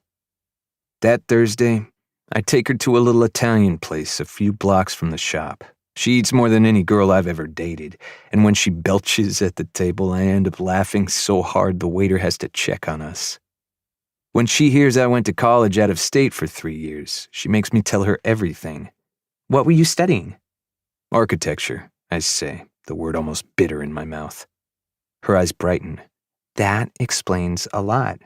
That Thursday, I take her to a little Italian place a few blocks from the shop. She eats more than any girl I've ever dated, and when she belches at the table, I end up laughing so hard the waiter has to check on us. When she hears I went to college out of state for 3 years, she makes me tell her everything. What were you studying? Architecture, I say, the word almost bitter in my mouth. Her eyes brighten. That explains a lot.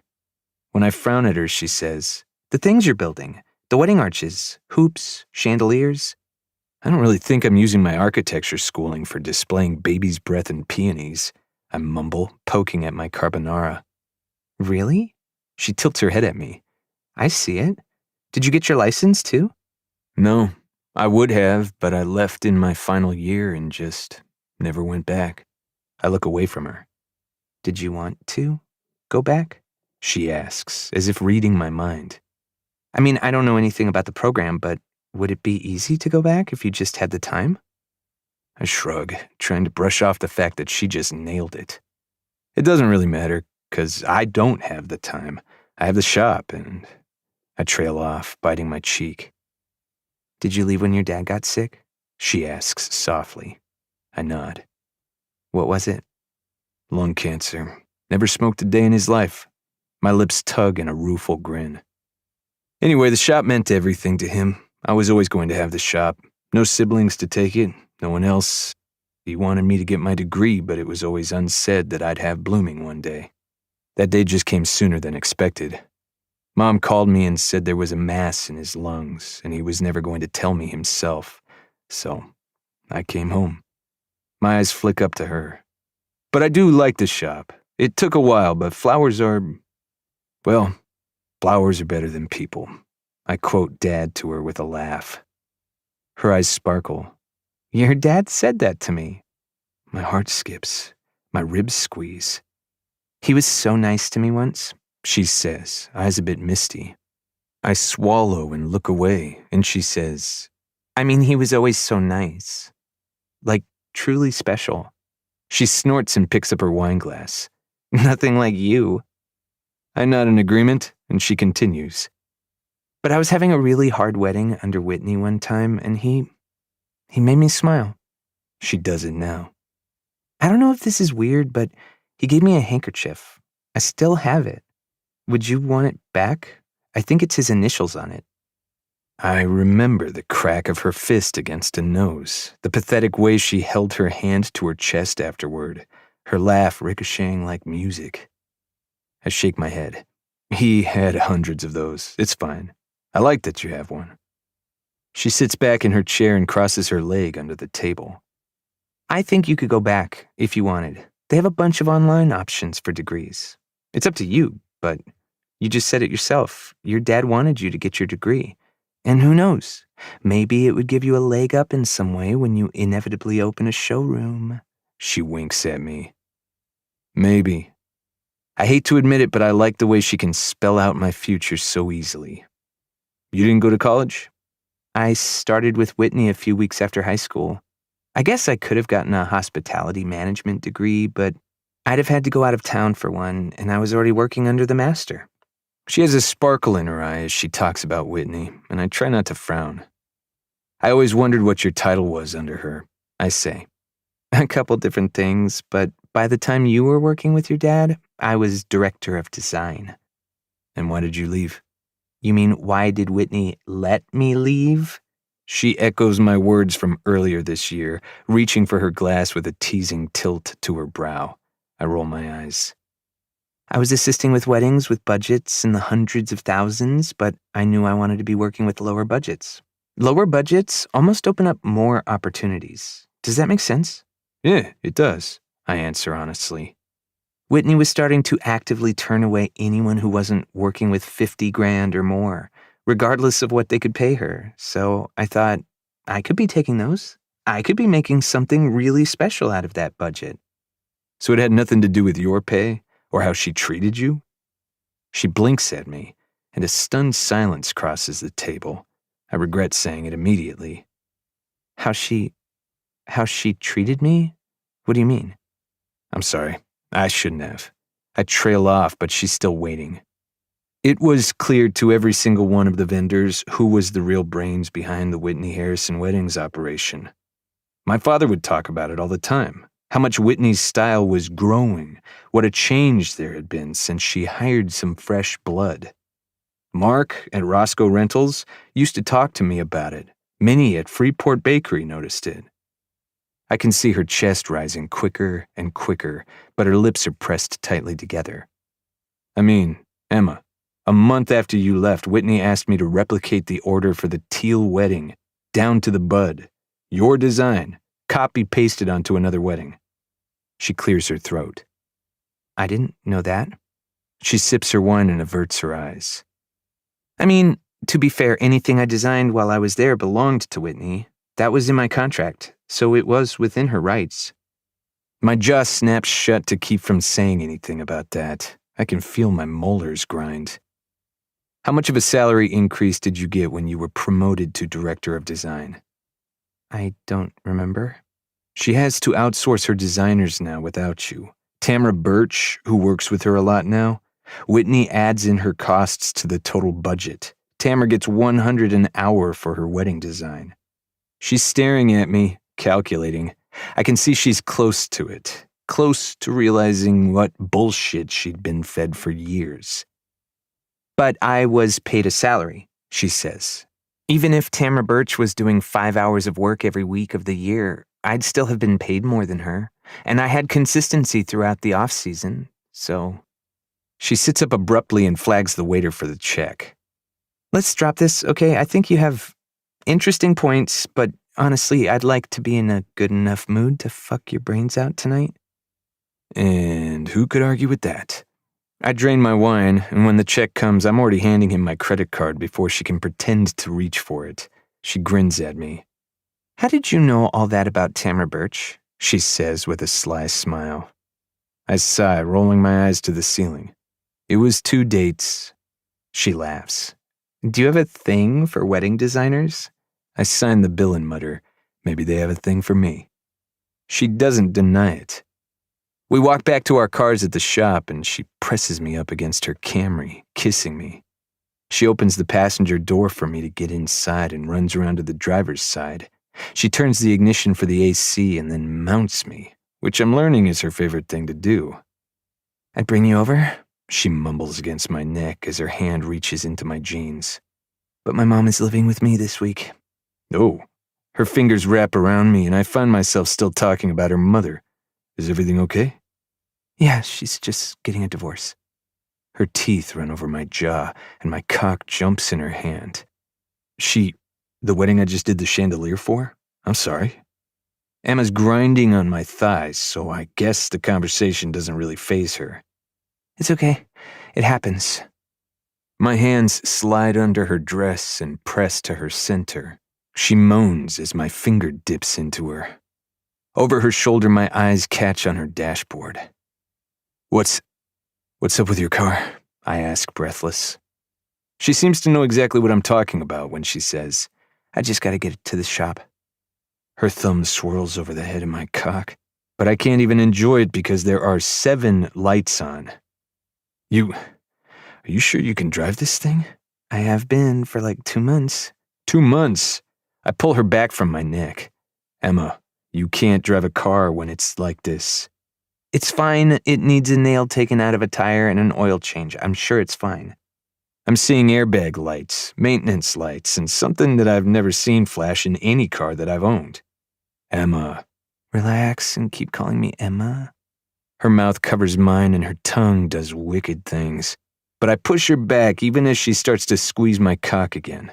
When I frown at her, she says, The things you're building, the wedding arches, hoops, chandeliers. I don't really think I'm using my architecture schooling for displaying baby's breath and peonies, I mumble, poking at my carbonara. Really? She tilts her head at me. I see it. Did you get your license too? No, I would have, but I left in my final year and just never went back. I look away from her. Did you want to go back? She asks, as if reading my mind. I mean, I don't know anything about the program, but would it be easy to go back if you just had the time? I shrug, trying to brush off the fact that she just nailed it. It doesn't really matter, 'cause I don't have the time. I have the shop, and I trail off, biting my cheek. Did you leave when your dad got sick? She asks softly. I nod. What was it? Lung cancer. Never smoked a day in his life. My lips tug in a rueful grin. Anyway, the shop meant everything to him. I was always going to have the shop. No siblings to take it, no one else. He wanted me to get my degree, but it was always unsaid that I'd have blooming one day. That day just came sooner than expected. Mom called me and said there was a mass in his lungs, and he was never going to tell me himself. So I came home. My eyes flick up to her. But I do like the shop. It took a while, but flowers are better than people. I quote Dad to her with a laugh. Her eyes sparkle. Your dad said that to me. My heart skips. My ribs squeeze. He was so nice to me once, she says, eyes a bit misty. I swallow and look away, and she says, I mean, he was always so nice. Like, truly special. She snorts and picks up her wine glass. Nothing like you. I nod in agreement, and she continues. But I was having a really hard wedding under Whitney one time, and he made me smile. She does it now. I don't know if this is weird, but he gave me a handkerchief. I still have it. Would you want it back? I think it's his initials on it. I remember the crack of her fist against a nose, the pathetic way she held her hand to her chest afterward, her laugh ricocheting like music. I shake my head. He had hundreds of those. It's fine. I like that you have one. She sits back in her chair and crosses her leg under the table. I think you could go back if you wanted. They have a bunch of online options for degrees. It's up to you, but you just said it yourself. Your dad wanted you to get your degree. And who knows? Maybe it would give you a leg up in some way when you inevitably open a showroom. She winks at me. Maybe. I hate to admit it, but I like the way she can spell out my future so easily. You didn't go to college? I started with Whitney a few weeks after high school. I guess I could have gotten a hospitality management degree, but I'd have had to go out of town for one, and I was already working under the master. She has a sparkle in her eye as she talks about Whitney, and I try not to frown. I always wondered what your title was under her, I say. A couple different things, but by the time you were working with your dad, I was director of design. And why did you leave? You mean, why did Whitney let me leave? She echoes my words from earlier this year, reaching for her glass with a teasing tilt to her brow. I roll my eyes. I was assisting with weddings with budgets in the hundreds of thousands, but I knew I wanted to be working with lower budgets. Lower budgets almost open up more opportunities. Does that make sense? Yeah, it does, I answer honestly. Whitney was starting to actively turn away anyone who wasn't working with 50 grand or more, regardless of what they could pay her. So I thought, I could be taking those. I could be making something really special out of that budget. So it had nothing to do with your pay or how she treated you? She blinks at me, and a stunned silence crosses the table. I regret saying it immediately. How she treated me? What do you mean? I'm sorry. I shouldn't have. I trail off, but she's still waiting. It was clear to every single one of the vendors who was the real brains behind the Whitney Harrison weddings operation. My father would talk about it all the time, how much Whitney's style was growing, what a change there had been since she hired some fresh blood. Mark at Roscoe Rentals used to talk to me about it. Minnie at Freeport Bakery noticed it. I can see her chest rising quicker and quicker, but her lips are pressed tightly together. I mean, Emma, a month after you left, Whitney asked me to replicate the order for the teal wedding, down to the bud. Your design, copy-pasted onto another wedding. She clears her throat. I didn't know that. She sips her wine and averts her eyes. I mean, to be fair, anything I designed while I was there belonged to Whitney. That was in my contract, so it was within her rights. My jaw snaps shut to keep from saying anything about that. I can feel my molars grind. How much of a salary increase did you get when you were promoted to director of design? I don't remember. She has to outsource her designers now without you. Tamara Birch, who works with her a lot now. Whitney adds in her costs to the total budget. Tamara gets $100 an hour for her wedding design. She's staring at me, calculating. I can see she's close to it, close to realizing what bullshit she'd been fed for years. But I was paid a salary, she says. Even if Tamara Birch was doing 5 hours of work every week of the year, I'd still have been paid more than her. And I had consistency throughout the off-season, so... She sits up abruptly and flags the waiter for the check. Let's drop this, okay? I think you have interesting points, but honestly, I'd like to be in a good enough mood to fuck your brains out tonight. And who could argue with that? I drain my wine, and when the check comes, I'm already handing him my credit card before she can pretend to reach for it. She grins at me. How did you know all that about Tamara Birch? She says with a sly smile. I sigh, rolling my eyes to the ceiling. It was 2 dates. She laughs. Do you have a thing for wedding designers? I sign the bill and mutter, maybe they have a thing for me. She doesn't deny it. We walk back to our cars at the shop and she presses me up against her Camry, kissing me. She opens the passenger door for me to get inside and runs around to the driver's side. She turns the ignition for the AC and then mounts me, which I'm learning is her favorite thing to do. I'd bring you over, she mumbles against my neck as her hand reaches into my jeans. But my mom is living with me this week. Oh, her fingers wrap around me and I find myself still talking about her mother. Is everything okay? Yeah, she's just getting a divorce. Her teeth run over my jaw and my cock jumps in her hand. The wedding I just did the chandelier for? I'm sorry. Emma's grinding on my thighs, so I guess the conversation doesn't really faze her. It's okay. It happens. My hands slide under her dress and press to her center. She moans as my finger dips into her. Over her shoulder, my eyes catch on her dashboard. What's up with your car? I ask, breathless. She seems to know exactly what I'm talking about when she says, I just gotta get it to the shop. Her thumb swirls over the head of my cock, but I can't even enjoy it because there are 7 lights on. Are you sure you can drive this thing? I have been for like 2 months. 2 months? I pull her back from my neck. Emma, you can't drive a car when it's like this. It's fine. It needs a nail taken out of a tire and an oil change. I'm sure it's fine. I'm seeing airbag lights, maintenance lights, and something that I've never seen flash in any car that I've owned. Emma. Relax and keep calling me Emma. Her mouth covers mine and her tongue does wicked things. But I push her back even as she starts to squeeze my cock again.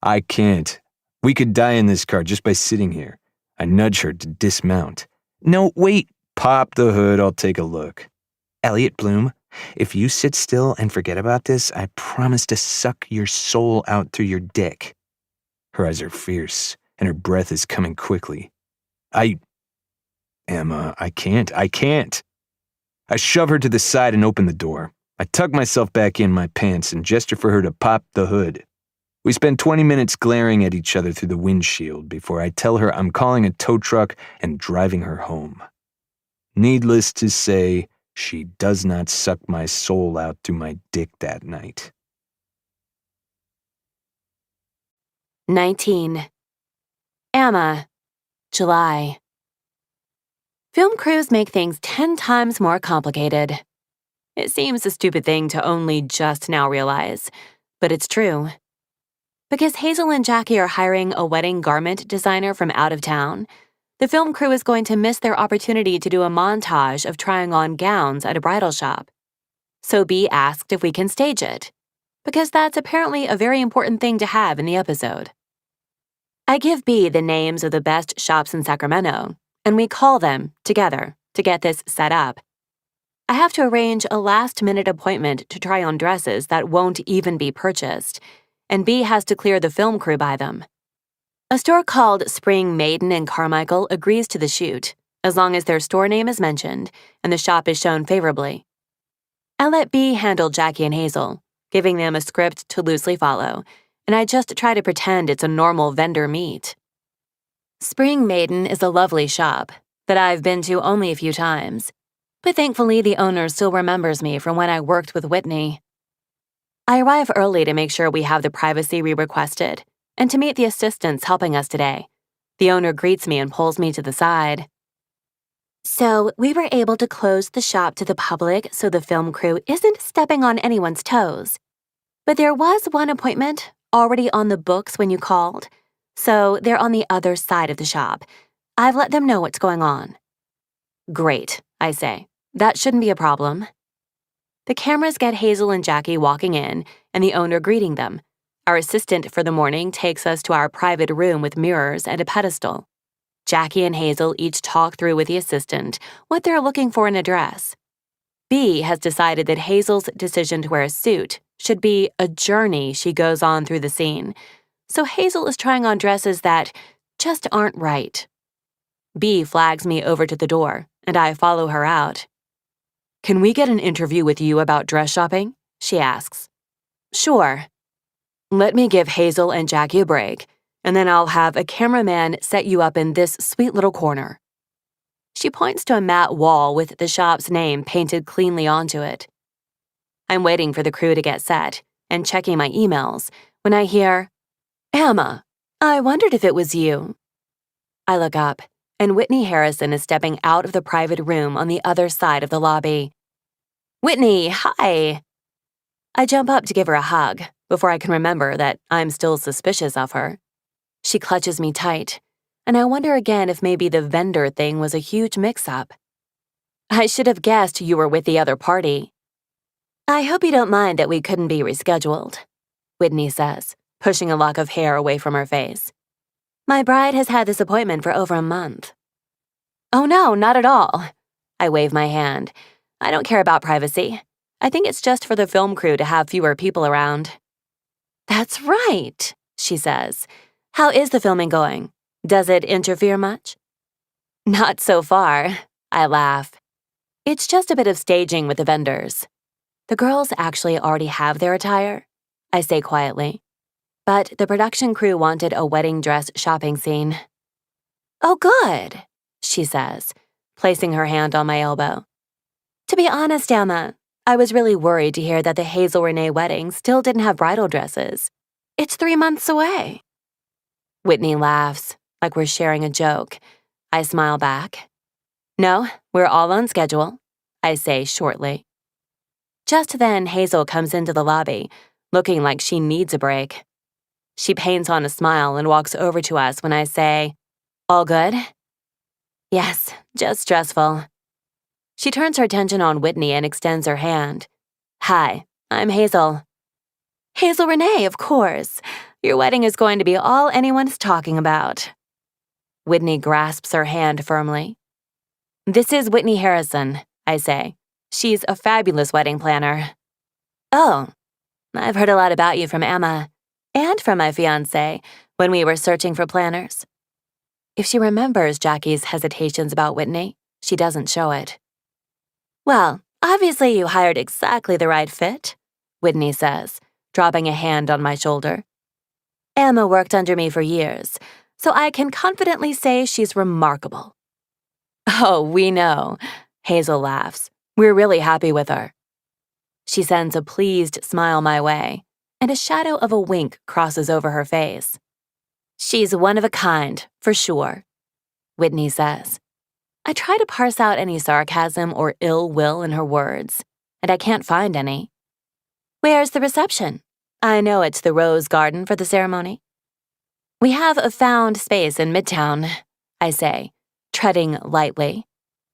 I can't. We could die in this car just by sitting here. I nudge her to dismount. No, wait. Pop the hood, I'll take a look. Elliot Bloom, if you sit still and forget about this, I promise to suck your soul out through your dick. Her eyes are fierce, and her breath is coming quickly. Emma, I can't. I shove her to the side and open the door. I tuck myself back in my pants and gesture for her to pop the hood. We spend 20 minutes glaring at each other through the windshield before I tell her I'm calling a tow truck and driving her home. Needless to say, she does not suck my soul out through my dick that night. 19. Emma, July. Film crews make things 10 times more complicated. It seems a stupid thing to only just now realize, but it's true. Because Hazel and Jackie are hiring a wedding garment designer from out of town, the film crew is going to miss their opportunity to do a montage of trying on gowns at a bridal shop. So Bee asked if we can stage it, because that's apparently a very important thing to have in the episode. I give Bee the names of the best shops in Sacramento, and we call them together to get this set up. I have to arrange a last-minute appointment to try on dresses that won't even be purchased, and Bee has to clear the film crew by them. A store called Spring Maiden in Carmichael agrees to the shoot, as long as their store name is mentioned and the shop is shown favorably. I let Bee handle Jackie and Hazel, giving them a script to loosely follow, and I just try to pretend it's a normal vendor meet. Spring Maiden is a lovely shop that I've been to only a few times, but thankfully the owner still remembers me from when I worked with Whitney. I arrive early to make sure we have the privacy we requested, and to meet the assistants helping us today. The owner greets me and pulls me to the side. So, we were able to close the shop to the public so the film crew isn't stepping on anyone's toes. But there was one appointment already on the books when you called, so they're on the other side of the shop. I've let them know what's going on. Great, I say. That shouldn't be a problem. The cameras get Hazel and Jackie walking in and the owner greeting them. Our assistant for the morning takes us to our private room with mirrors and a pedestal. Jackie and Hazel each talk through with the assistant what they're looking for in a dress. Bee has decided that Hazel's decision to wear a suit should be a journey she goes on through the scene, so Hazel is trying on dresses that just aren't right. Bee flags me over to the door, and I follow her out. "Can we get an interview with you about dress shopping?" she asks. "Sure." "Let me give Hazel and Jackie a break, and then I'll have a cameraman set you up in this sweet little corner." She points to a matte wall with the shop's name painted cleanly onto it. I'm waiting for the crew to get set and checking my emails when I hear, "Emma, I wondered if it was you." I look up, and Whitney Harrison is stepping out of the private room on the other side of the lobby. "Whitney, hi!" I jump up to give her a hug before I can remember that I'm still suspicious of her. She clutches me tight, and I wonder again if maybe the vendor thing was a huge mix-up. "I should have guessed you were with the other party." "I hope you don't mind that we couldn't be rescheduled," Whitney says, pushing a lock of hair away from her face. "My bride has had this appointment for over a month." "Oh no, not at all." I wave my hand. I don't care about privacy. I think it's just for the film crew to have fewer people around. "That's right," she says. "How is the filming going? Does it interfere much?" "Not so far," I laugh. "It's just a bit of staging with the vendors. The girls actually already have their attire," I say quietly. But the production crew wanted a wedding dress shopping scene. "Oh, good," she says, placing her hand on my elbow. "To be honest, Emma, I was really worried to hear that the Hazel Renee wedding still didn't have bridal dresses. It's 3 months away." Whitney laughs, like we're sharing a joke. I smile back. "No, we're all on schedule," I say shortly. Just then, Hazel comes into the lobby, looking like she needs a break. She paints on a smile and walks over to us when I say, "All good?" "Yes, just stressful." She turns her attention on Whitney and extends her hand. "Hi, I'm Hazel." "Hazel Renee, of course. Your wedding is going to be all anyone's talking about." Whitney grasps her hand firmly. "This is Whitney Harrison," I say. "She's a fabulous wedding planner." "Oh, I've heard a lot about you from Emma, and from my fiancé, when we were searching for planners." If she remembers Jackie's hesitations about Whitney, she doesn't show it. "Well, obviously you hired exactly the right fit," Whitney says, dropping a hand on my shoulder. "Emma worked under me for years, so I can confidently say she's remarkable." "Oh, we know," Hazel laughs. "We're really happy with her." She sends a pleased smile my way, and a shadow of a wink crosses over her face. "She's one of a kind, for sure." Whitney says. I try to parse out any sarcasm or ill will in her words, and I can't find any. Where's the reception? I know it's the Rose Garden for the ceremony. We have a found space in Midtown, I say, treading lightly.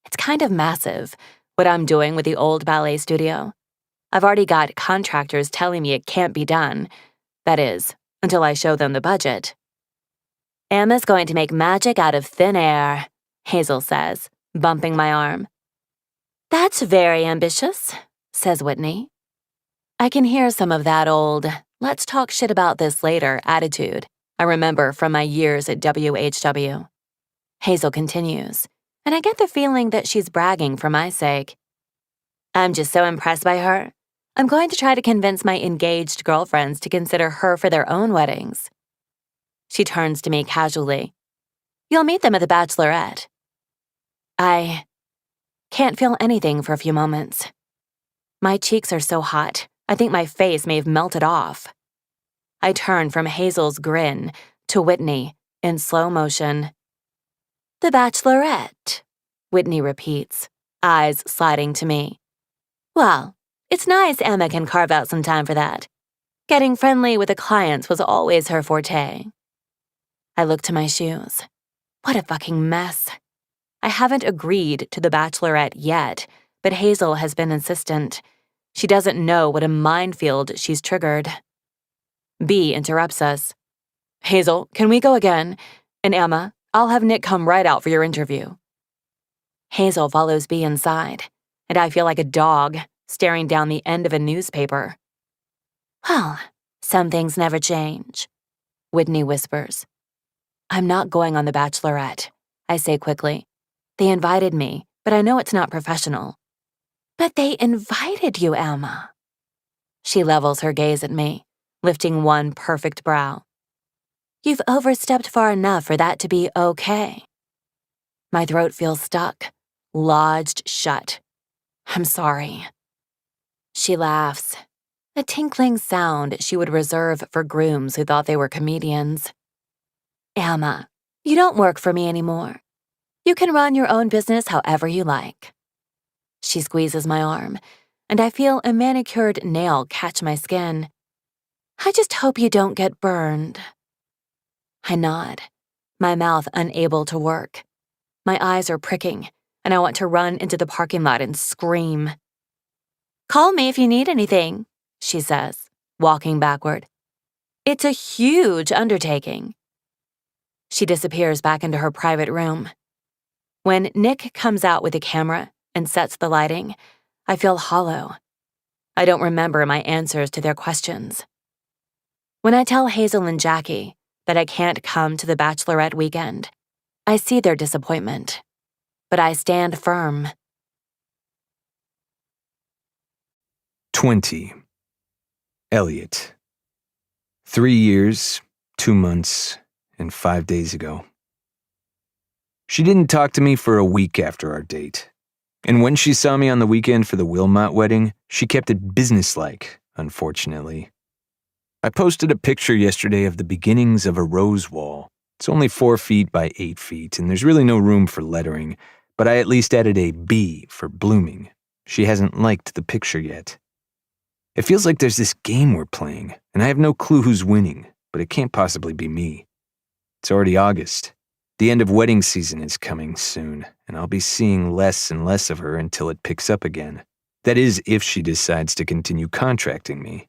It's kind of massive, what I'm doing with the old ballet studio. I've already got contractors telling me it can't be done. That is, until I show them the budget. Emma's going to make magic out of thin air, Hazel says, bumping my arm. That's very ambitious, says Whitney. I can hear some of that old, let's talk shit about this later attitude I remember from my years at WHW. Hazel continues, and I get the feeling that she's bragging for my sake. I'm just so impressed by her. I'm going to try to convince my engaged girlfriends to consider her for their own weddings. She turns to me casually. You'll meet them at the bachelorette. I can't feel anything for a few moments. My cheeks are so hot, I think my face may have melted off. I turn from Hazel's grin to Whitney in slow motion. The bachelorette, Whitney repeats, eyes sliding to me. Well, it's nice Emma can carve out some time for that. Getting friendly with the clients was always her forte. I look to my shoes. What a fucking mess. I haven't agreed to the bachelorette yet, but Hazel has been insistent. She doesn't know what a minefield she's triggered. B interrupts us. Hazel, can we go again? And Emma, I'll have Nick come right out for your interview. Hazel follows B inside, and I feel like a dog staring down the end of a newspaper. Well, some things never change, Whitney whispers. I'm not going on the bachelorette, I say quickly. They invited me, but I know it's not professional. But they invited you, Emma. She levels her gaze at me, lifting one perfect brow. You've overstepped far enough for that to be okay. My throat feels stuck, lodged shut. I'm sorry. She laughs, a tinkling sound she would reserve for grooms who thought they were comedians. Emma, you don't work for me anymore. You can run your own business however you like. She squeezes my arm, and I feel a manicured nail catch my skin. I just hope you don't get burned. I nod, my mouth unable to work. My eyes are pricking, and I want to run into the parking lot and scream. Call me if you need anything, she says, walking backward. It's a huge undertaking. She disappears back into her private room. When Nick comes out with the camera and sets the lighting, I feel hollow. I don't remember my answers to their questions. When I tell Hazel and Jackie that I can't come to the bachelorette weekend, I see their disappointment, but I stand firm. 20. Elliot. 3 years, 2 months, and 5 days ago. She didn't talk to me for a week after our date. And when she saw me on the weekend for the Wilmot wedding, she kept it businesslike, unfortunately. I posted a picture yesterday of the beginnings of a rose wall. It's only 4 feet by 8 feet, and there's really no room for lettering, but I at least added a B for blooming. She hasn't liked the picture yet. It feels like there's this game we're playing, and I have no clue who's winning, but it can't possibly be me. It's already August. The end of wedding season is coming soon, and I'll be seeing less and less of her until it picks up again. That is, if she decides to continue contracting me.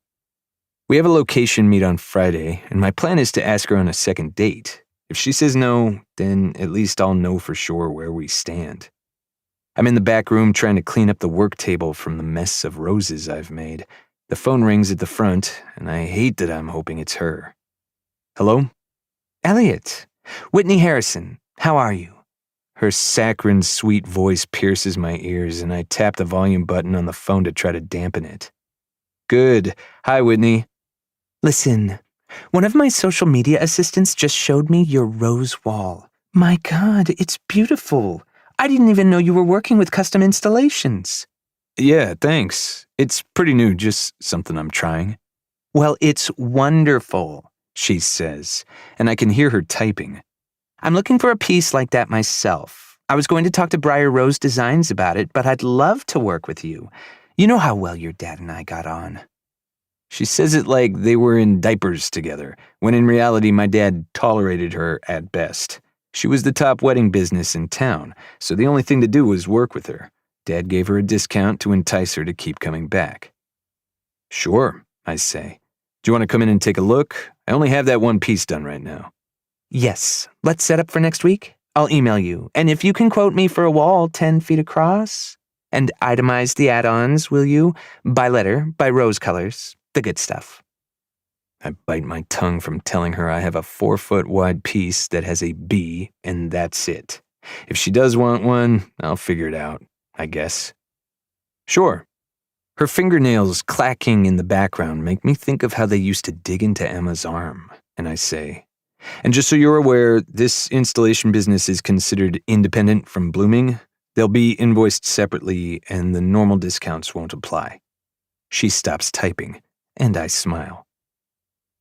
We have a location meet on Friday, and my plan is to ask her on a second date. If she says no, then at least I'll know for sure where we stand. I'm in the back room trying to clean up the work table from the mess of roses I've made. The phone rings at the front, and I hate that I'm hoping it's her. Hello? Elliot, Whitney Harrison, how are you? Her saccharine, sweet voice pierces my ears, and I tap the volume button on the phone to try to dampen it. Good. Hi, Whitney. Listen, one of my social media assistants just showed me your rose wall. My God, it's beautiful. I didn't even know you were working with custom installations. Yeah, thanks. It's pretty new, just something I'm trying. Well, it's wonderful, she says, and I can hear her typing. I'm looking for a piece like that myself. I was going to talk to Briar Rose Designs about it, but I'd love to work with you. You know how well your dad and I got on. She says it like they were in diapers together, when in reality my dad tolerated her at best. She was the top wedding business in town, so the only thing to do was work with her. Dad gave her a discount to entice her to keep coming back. Sure, I say. Do you want to come in and take a look? I only have that one piece done right now. Yes, let's set up for next week. I'll email you, and if you can quote me for a wall 10 feet across, and itemize the add-ons, will you? By letter, by rose colors, the good stuff. I bite my tongue from telling her I have a 4-foot wide piece that has a B, and that's it. If she does want one, I'll figure it out, I guess. Sure. Her fingernails clacking in the background make me think of how they used to dig into Emma's arm, and I say, and just so you're aware, this installation business is considered independent from blooming. They'll be invoiced separately, and the normal discounts won't apply. She stops typing, and I smile.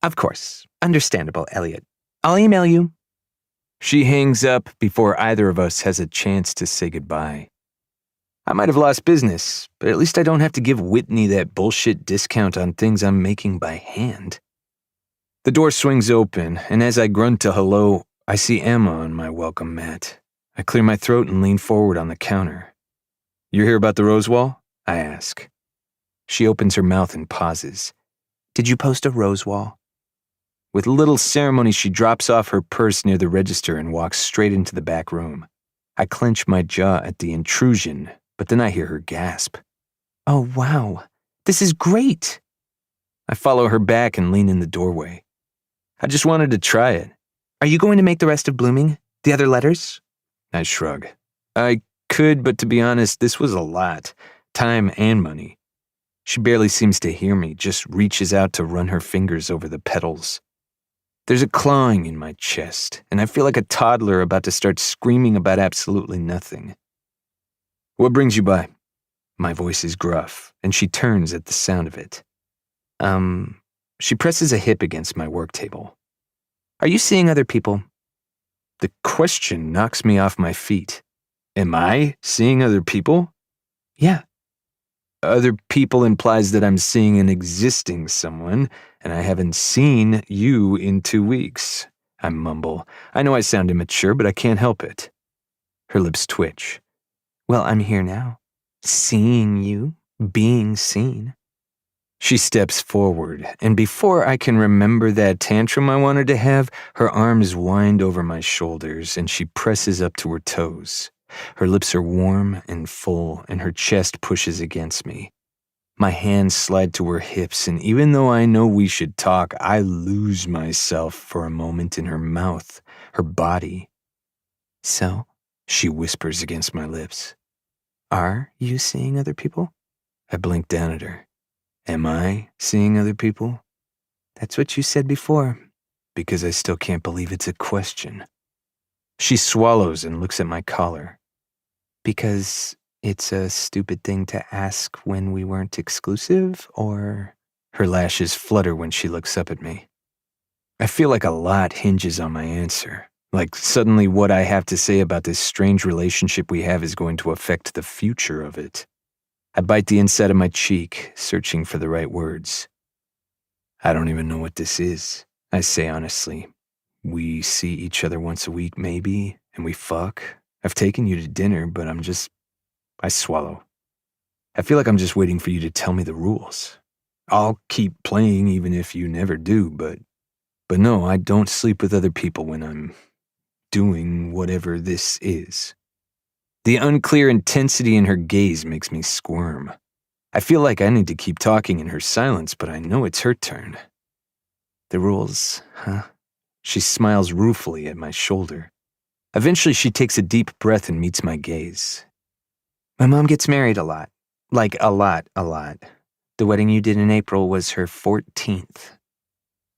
Of course. Understandable, Elliot. I'll email you. She hangs up before either of us has a chance to say goodbye. I might have lost business, but at least I don't have to give Whitney that bullshit discount on things I'm making by hand. The door swings open, and as I grunt a hello, I see Emma on my welcome mat. I clear my throat and lean forward on the counter. You hear about the rose wall? I ask. She opens her mouth and pauses. Did you post a rose wall? With little ceremony, she drops off her purse near the register and walks straight into the back room. I clench my jaw at the intrusion, but then I hear her gasp. Oh, wow. This is great. I follow her back and lean in the doorway. I just wanted to try it. Are you going to make the rest of blooming? The other letters? I shrug. I could, but to be honest, this was a lot. Time and money. She barely seems to hear me, just reaches out to run her fingers over the petals. There's a clawing in my chest, and I feel like a toddler about to start screaming about absolutely nothing. What brings you by? My voice is gruff, and she turns at the sound of it. She presses a hip against my work table. Are you seeing other people? The question knocks me off my feet. Am I seeing other people? Yeah. Other people implies that I'm seeing an existing someone, and I haven't seen you in 2 weeks. I mumble. I know I sound immature, but I can't help it. Her lips twitch. Well, I'm here now. Seeing you, being seen. She steps forward, and before I can remember that tantrum I wanted to have, her arms wind over my shoulders, and she presses up to her toes. Her lips are warm and full, and her chest pushes against me. My hands slide to her hips, and even though I know we should talk, I lose myself for a moment in her mouth, her body. So, she whispers against my lips. Are you seeing other people? I blink down at her. Am I seeing other people? That's what you said before. Because I still can't believe it's a question. She swallows and looks at my collar. Because it's a stupid thing to ask when we weren't exclusive, or? Her lashes flutter when she looks up at me. I feel like a lot hinges on my answer. Like suddenly what I have to say about this strange relationship we have is going to affect the future of it. I bite the inside of my cheek, searching for the right words. I don't even know what this is, I say honestly. We see each other once a week, maybe, and we fuck. I've taken you to dinner, but I swallow. I feel like I'm just waiting for you to tell me the rules. I'll keep playing even if you never do, but no, I don't sleep with other people when I'm doing whatever this is. The unclear intensity in her gaze makes me squirm. I feel like I need to keep talking in her silence, but I know it's her turn. The rules, huh? She smiles ruefully at my shoulder. Eventually, she takes a deep breath and meets my gaze. My mom gets married a lot. Like a lot. The wedding you did in April was her 14th.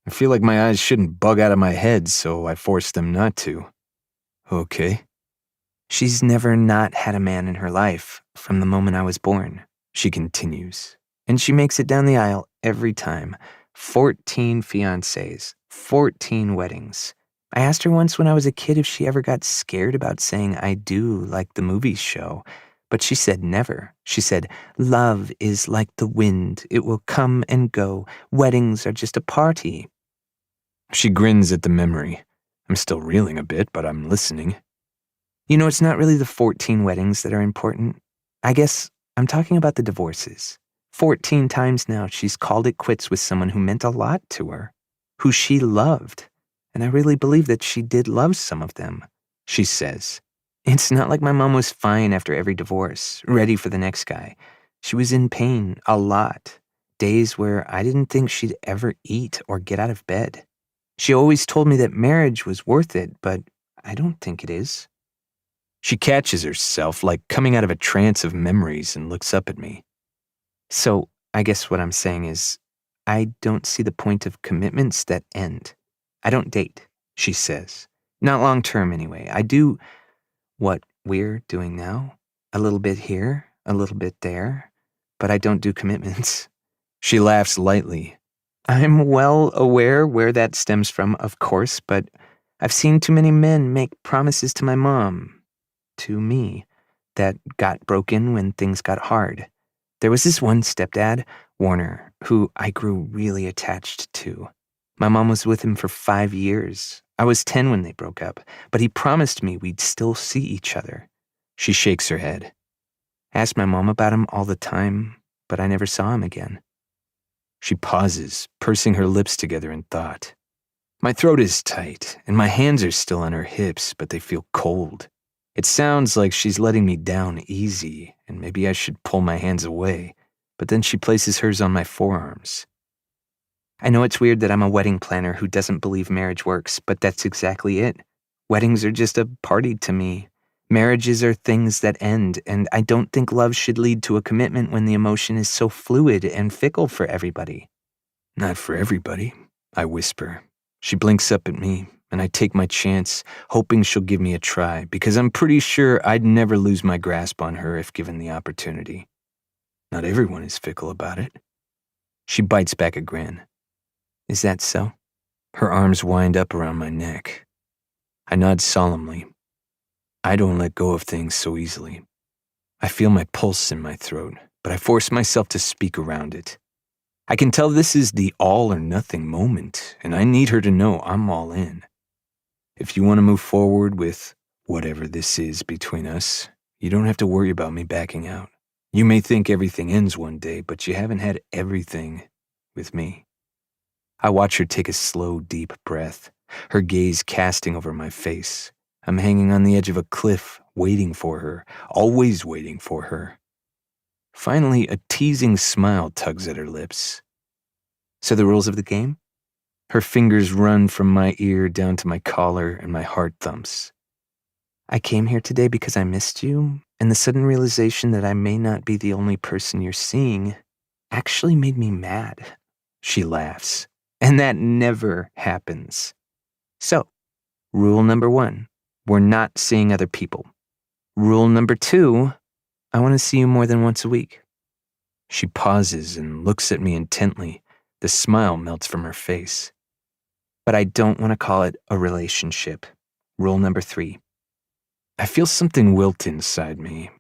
I feel like my eyes shouldn't bug out of my head, so I force them not to. Okay. She's never not had a man in her life from the moment I was born, she continues. And she makes it down the aisle every time. 14 fiancés, 14 weddings. I asked her once when I was a kid if she ever got scared about saying I do like the movies show, but she said never. She said, love is like the wind. It will come and go. Weddings are just a party. She grins at the memory. I'm still reeling a bit, but I'm listening. You know, it's not really the 14 weddings that are important. I guess I'm talking about the divorces. 14 times now she's called it quits with someone who meant a lot to her, who she loved. And I really believe that she did love some of them, she says. It's not like my mom was fine after every divorce, ready for the next guy. She was in pain a lot, days where I didn't think she'd ever eat or get out of bed. She always told me that marriage was worth it, but I don't think it is. She catches herself like coming out of a trance of memories and looks up at me. So I guess what I'm saying is, I don't see the point of commitments that end. I don't date, she says. Not long term, anyway. I do what we're doing now. A little bit here, a little bit there. But I don't do commitments. She laughs lightly. I'm well aware where that stems from, of course, but I've seen too many men make promises to my mom, to me, that got broken when things got hard. There was this one stepdad, Warner, who I grew really attached to. My mom was with him for 5 years. I was 10 when they broke up, but he promised me we'd still see each other. She shakes her head. I asked my mom about him all the time, but I never saw him again. She pauses, pursing her lips together in thought. My throat is tight, and my hands are still on her hips, but they feel cold. It sounds like she's letting me down easy, and maybe I should pull my hands away, but then she places hers on my forearms. I know it's weird that I'm a wedding planner who doesn't believe marriage works, but that's exactly it. Weddings are just a party to me. Marriages are things that end, and I don't think love should lead to a commitment when the emotion is so fluid and fickle for everybody. Not for everybody, I whisper. She blinks up at me, and I take my chance, hoping she'll give me a try, because I'm pretty sure I'd never lose my grasp on her if given the opportunity. Not everyone is fickle about it. She bites back a grin. Is that so? Her arms wind up around my neck. I nod solemnly. I don't let go of things so easily. I feel my pulse in my throat, but I force myself to speak around it. I can tell this is the all or nothing moment, and I need her to know I'm all in. If you want to move forward with whatever this is between us, you don't have to worry about me backing out. You may think everything ends one day, but you haven't had everything with me. I watch her take a slow, deep breath, her gaze casting over my face. I'm hanging on the edge of a cliff, waiting for her, always waiting for her. Finally, a teasing smile tugs at her lips. So the rules of the game? Her fingers run from my ear down to my collar, and my heart thumps. I came here today because I missed you, and the sudden realization that I may not be the only person you're seeing actually made me mad. She laughs. And that never happens. So, rule number 1, we're not seeing other people. Rule number 2, I want to see you more than once a week. She pauses and looks at me intently. The smile melts from her face. But I don't want to call it a relationship. Rule number 3. I feel something wilt inside me,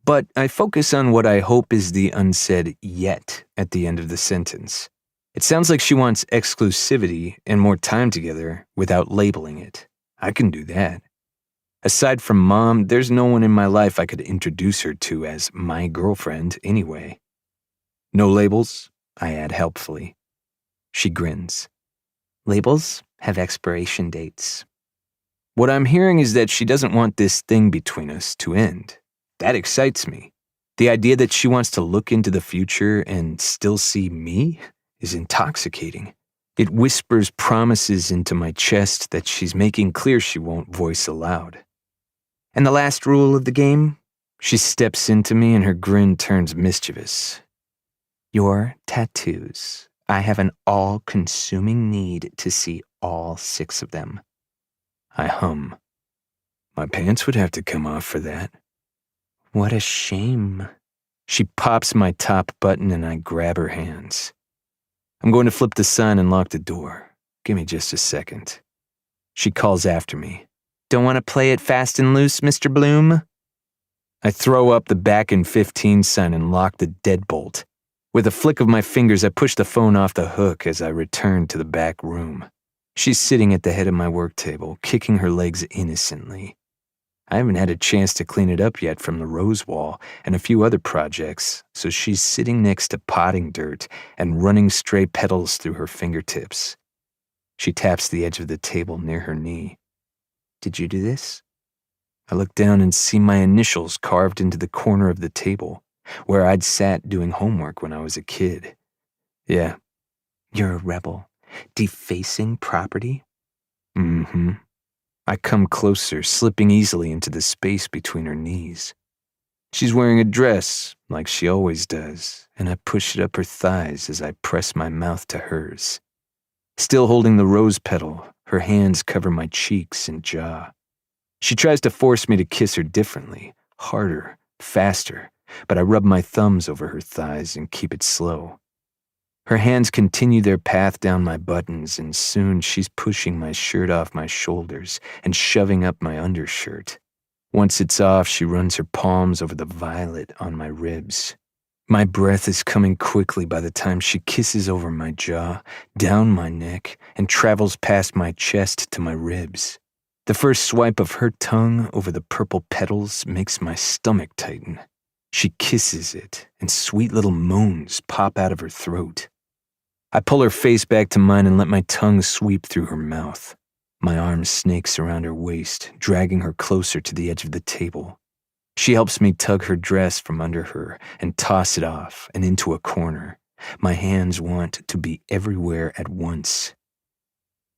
but I focus on what I hope is the unsaid yet at the end of the sentence. It sounds like she wants exclusivity and more time together without labeling it. I can do that. Aside from Mom, there's no one in my life I could introduce her to as my girlfriend anyway. No labels, I add helpfully. She grins. Labels have expiration dates. What I'm hearing is that she doesn't want this thing between us to end. That excites me. The idea that she wants to look into the future and still see me is intoxicating. It whispers promises into my chest that she's making clear she won't voice aloud. And the last rule of the game? She steps into me and her grin turns mischievous. Your tattoos. I have an all-consuming need to see all 6 of them. I hum. My pants would have to come off for that. What a shame. She pops my top button and I grab her hands. I'm going to flip the sign and lock the door. Give me just a second. She calls after me. Don't want to play it fast and loose, Mr. Bloom? I throw up the back in 15 sign and lock the deadbolt. With a flick of my fingers, I push the phone off the hook as I return to the back room. She's sitting at the head of my work table, kicking her legs innocently. I haven't had a chance to clean it up yet from the rose wall and a few other projects, so she's sitting next to potting dirt and running stray petals through her fingertips. She taps the edge of the table near her knee. Did you do this? I look down and see my initials carved into the corner of the table, where I'd sat doing homework when I was a kid. Yeah. You're a rebel. Defacing property? Mm-hmm. I come closer, slipping easily into the space between her knees. She's wearing a dress, like she always does, and I push it up her thighs as I press my mouth to hers. Still holding the rose petal, her hands cover my cheeks and jaw. She tries to force me to kiss her differently, harder, faster, but I rub my thumbs over her thighs and keep it slow. Her hands continue their path down my buttons, and soon she's pushing my shirt off my shoulders and shoving up my undershirt. Once it's off, she runs her palms over the violet on my ribs. My breath is coming quickly by the time she kisses over my jaw, down my neck, and travels past my chest to my ribs. The first swipe of her tongue over the purple petals makes my stomach tighten. She kisses it, and sweet little moans pop out of her throat. I pull her face back to mine and let my tongue sweep through her mouth. My arm snakes around her waist, dragging her closer to the edge of the table. She helps me tug her dress from under her and toss it off and into a corner. My hands want to be everywhere at once.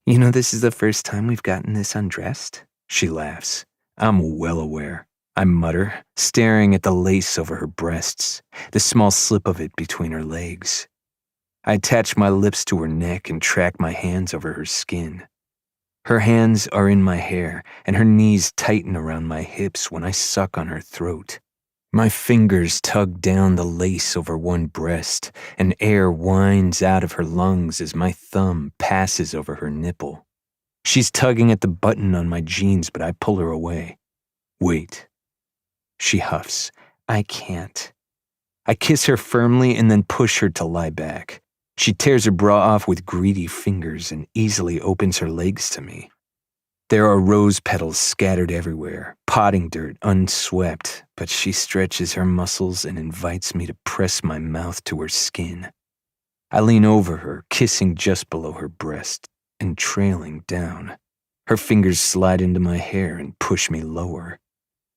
You know, this is the first time we've gotten this undressed? She laughs. I'm well aware. I mutter, staring at the lace over her breasts, the small slip of it between her legs. I attach my lips to her neck and track my hands over her skin. Her hands are in my hair, and her knees tighten around my hips when I suck on her throat. My fingers tug down the lace over one breast, and air whines out of her lungs as my thumb passes over her nipple. She's tugging at the button on my jeans, but I pull her away. Wait. She huffs. I can't. I kiss her firmly and then push her to lie back. She tears her bra off with greedy fingers and easily opens her legs to me. There are rose petals scattered everywhere, potting dirt unswept, but she stretches her muscles and invites me to press my mouth to her skin. I lean over her, kissing just below her breast and trailing down. Her fingers slide into my hair and push me lower.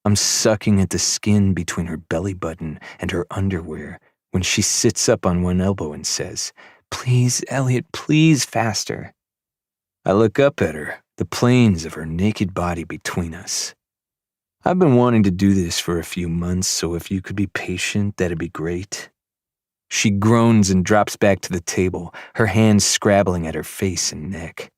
I'm sucking at the skin between her belly button and her underwear when she sits up on one elbow and says, "Please, Elliot, please, faster." I look up at her, the planes of her naked body between us. I've been wanting to do this for a few months, so if you could be patient, that'd be great. She groans and drops back to the table, her hands scrabbling at her face and neck.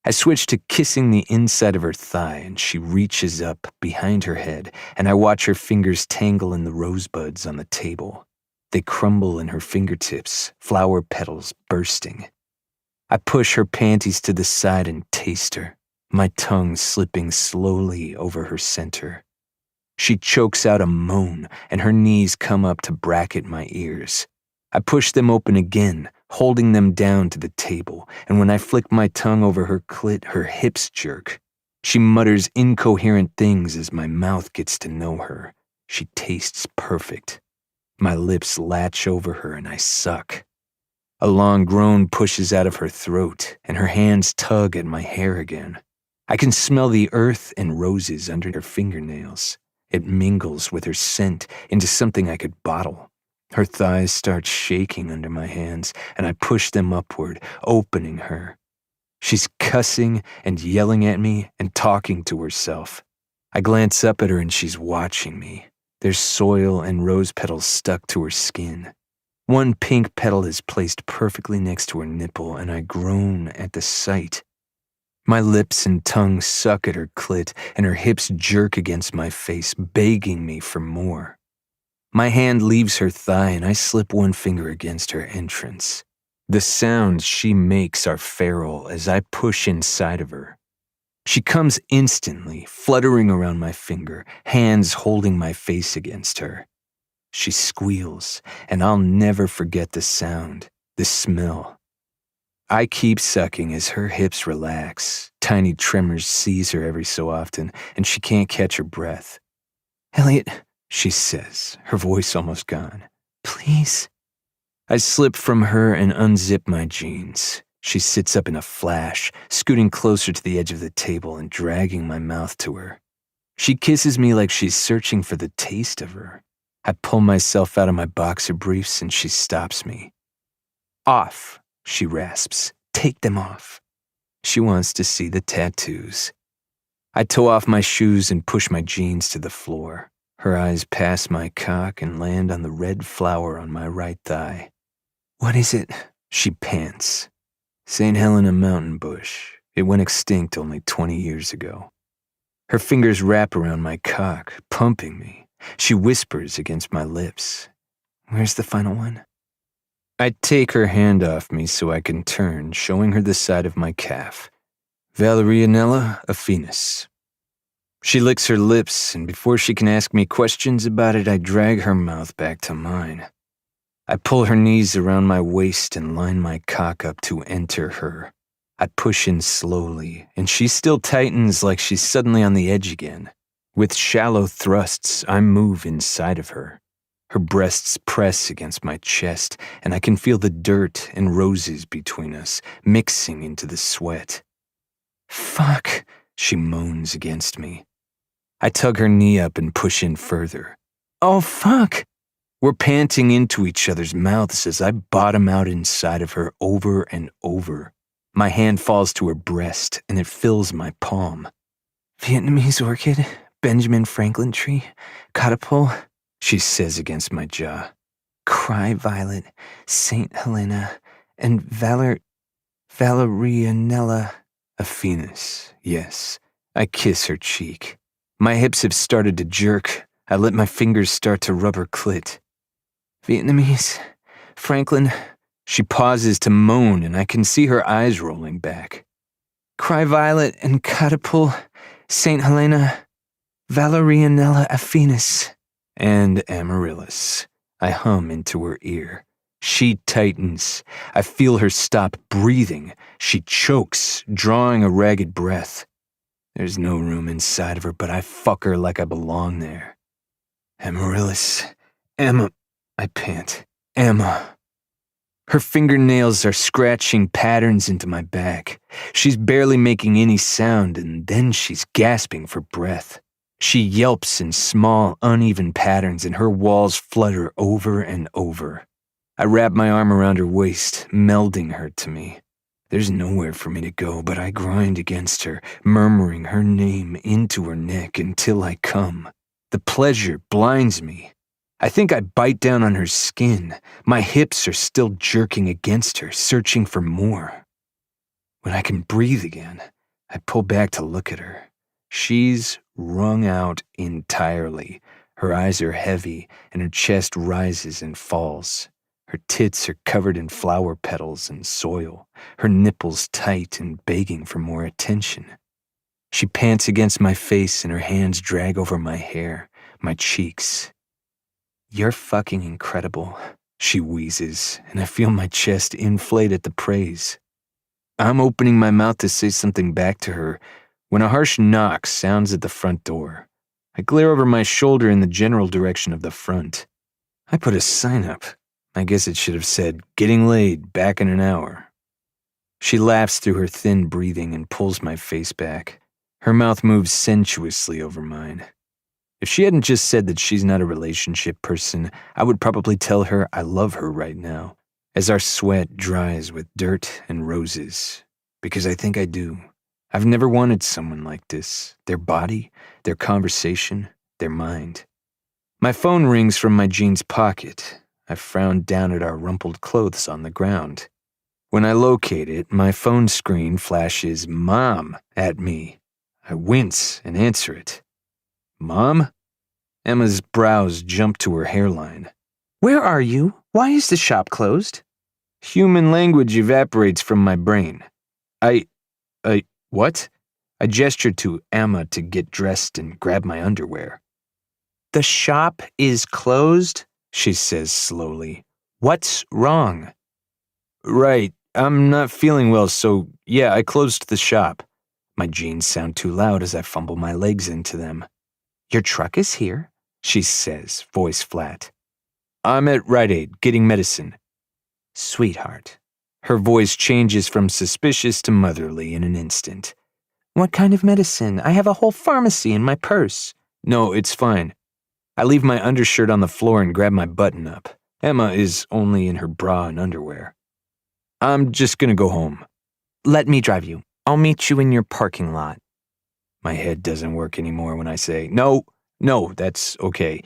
I switch to kissing the inside of her thigh, and she reaches up behind her head, and I watch her fingers tangle in the rosebuds on the table. They crumble in her fingertips, flower petals bursting. I push her panties to the side and taste her, my tongue slipping slowly over her center. She chokes out a moan, and her knees come up to bracket my ears. I push them open again, holding them down to the table, and when I flick my tongue over her clit, her hips jerk. She mutters incoherent things as my mouth gets to know her. She tastes perfect. My lips latch over her and I suck. A long groan pushes out of her throat, and her hands tug at my hair again. I can smell the earth and roses under her fingernails. It mingles with her scent into something I could bottle. Her thighs start shaking under my hands, and I push them upward, opening her. She's cussing and yelling at me and talking to herself. I glance up at her and she's watching me. There's soil and rose petals stuck to her skin. One pink petal is placed perfectly next to her nipple, and I groan at the sight. My lips and tongue suck at her clit, and her hips jerk against my face, begging me for more. My hand leaves her thigh, and I slip one finger against her entrance. The sounds she makes are feral as I push inside of her. She comes instantly, fluttering around my finger, hands holding my face against her. She squeals, and I'll never forget the sound, the smell. I keep sucking as her hips relax. Tiny tremors seize her every so often, and she can't catch her breath. "Elliot," she says, her voice almost gone. "Please." I slip from her and unzip my jeans. She sits up in a flash, scooting closer to the edge of the table and dragging my mouth to her. She kisses me like she's searching for the taste of her. I pull myself out of my boxer briefs and she stops me. "Off," she rasps. "Take them off." She wants to see the tattoos. I toe off my shoes and push my jeans to the floor. Her eyes pass my cock and land on the red flower on my right thigh. "What is it?" she pants. "St. Helena mountain bush. It went extinct only 20 years ago." Her fingers wrap around my cock, pumping me. She whispers against my lips. "Where's the final one?" I take her hand off me so I can turn, showing her the side of my calf. "Valerianella affinis." She licks her lips, and before she can ask me questions about it, I drag her mouth back to mine. I pull her knees around my waist and line my cock up to enter her. I push in slowly, and she still tightens like she's suddenly on the edge again. With shallow thrusts, I move inside of her. Her breasts press against my chest, and I can feel the dirt and roses between us, mixing into the sweat. "Fuck," she moans against me. I tug her knee up and push in further. "Oh, fuck." We're panting into each other's mouths as I bottom out inside of her over and over. My hand falls to her breast, and it fills my palm. "Vietnamese orchid, Benjamin Franklin tree, catapult," she says against my jaw. "Cry violet, St. Helena, and Valerianella affinis." Yes, I kiss her cheek. My hips have started to jerk. I let my fingers start to rub her clit. "Vietnamese, Franklin." She pauses to moan, and I can see her eyes rolling back. "Cry violet and catapult, St. Helena, Valerianella affinis." And amaryllis. I hum into her ear. She tightens. I feel her stop breathing. She chokes, drawing a ragged breath. There's no room inside of her, but I fuck her like I belong there. "Amaryllis. Emma," I pant. "Emma." Her fingernails are scratching patterns into my back. She's barely making any sound, and then she's gasping for breath. She yelps in small, uneven patterns, and her walls flutter over and over. I wrap my arm around her waist, melding her to me. There's nowhere for me to go, but I grind against her, murmuring her name into her neck until I come. The pleasure blinds me. I think I bite down on her skin. My hips are still jerking against her, searching for more. When I can breathe again, I pull back to look at her. She's wrung out entirely. Her eyes are heavy, and her chest rises and falls. Her tits are covered in flower petals and soil, her nipples tight and begging for more attention. She pants against my face, and her hands drag over my hair, my cheeks. "You're fucking incredible," she wheezes, and I feel my chest inflate at the praise. I'm opening my mouth to say something back to her when a harsh knock sounds at the front door. I glare over my shoulder in the general direction of the front. I put a sign up. I guess it should have said, "Getting laid, back in an hour." She laughs through her thin breathing and pulls my face back. Her mouth moves sensuously over mine. If she hadn't just said that she's not a relationship person, I would probably tell her I love her right now, as our sweat dries with dirt and roses. Because I think I do. I've never wanted someone like this. Their body, their conversation, their mind. My phone rings from my jeans pocket. I frown down at our rumpled clothes on the ground. When I locate it, my phone screen flashes "Mom" at me. I wince and answer it. "Mom?" Emma's brows jump to her hairline. "Where are you? Why is the shop closed?" Human language evaporates from my brain. What? I gestured to Emma to get dressed and grab my underwear. The shop is closed, she says slowly. What's wrong? Right, I'm not feeling well, so yeah, I closed the shop. My jeans sound too loud as I fumble my legs into them. Your truck is here, she says, voice flat. I'm at Rite Aid, getting medicine. Sweetheart. Her voice changes from suspicious to motherly in an instant. What kind of medicine? I have a whole pharmacy in my purse. No, it's fine. I leave my undershirt on the floor and grab my button up. Emma is only in her bra and underwear. I'm just gonna go home. Let me drive you. I'll meet you in your parking lot. My head doesn't work anymore when I say, no, that's okay.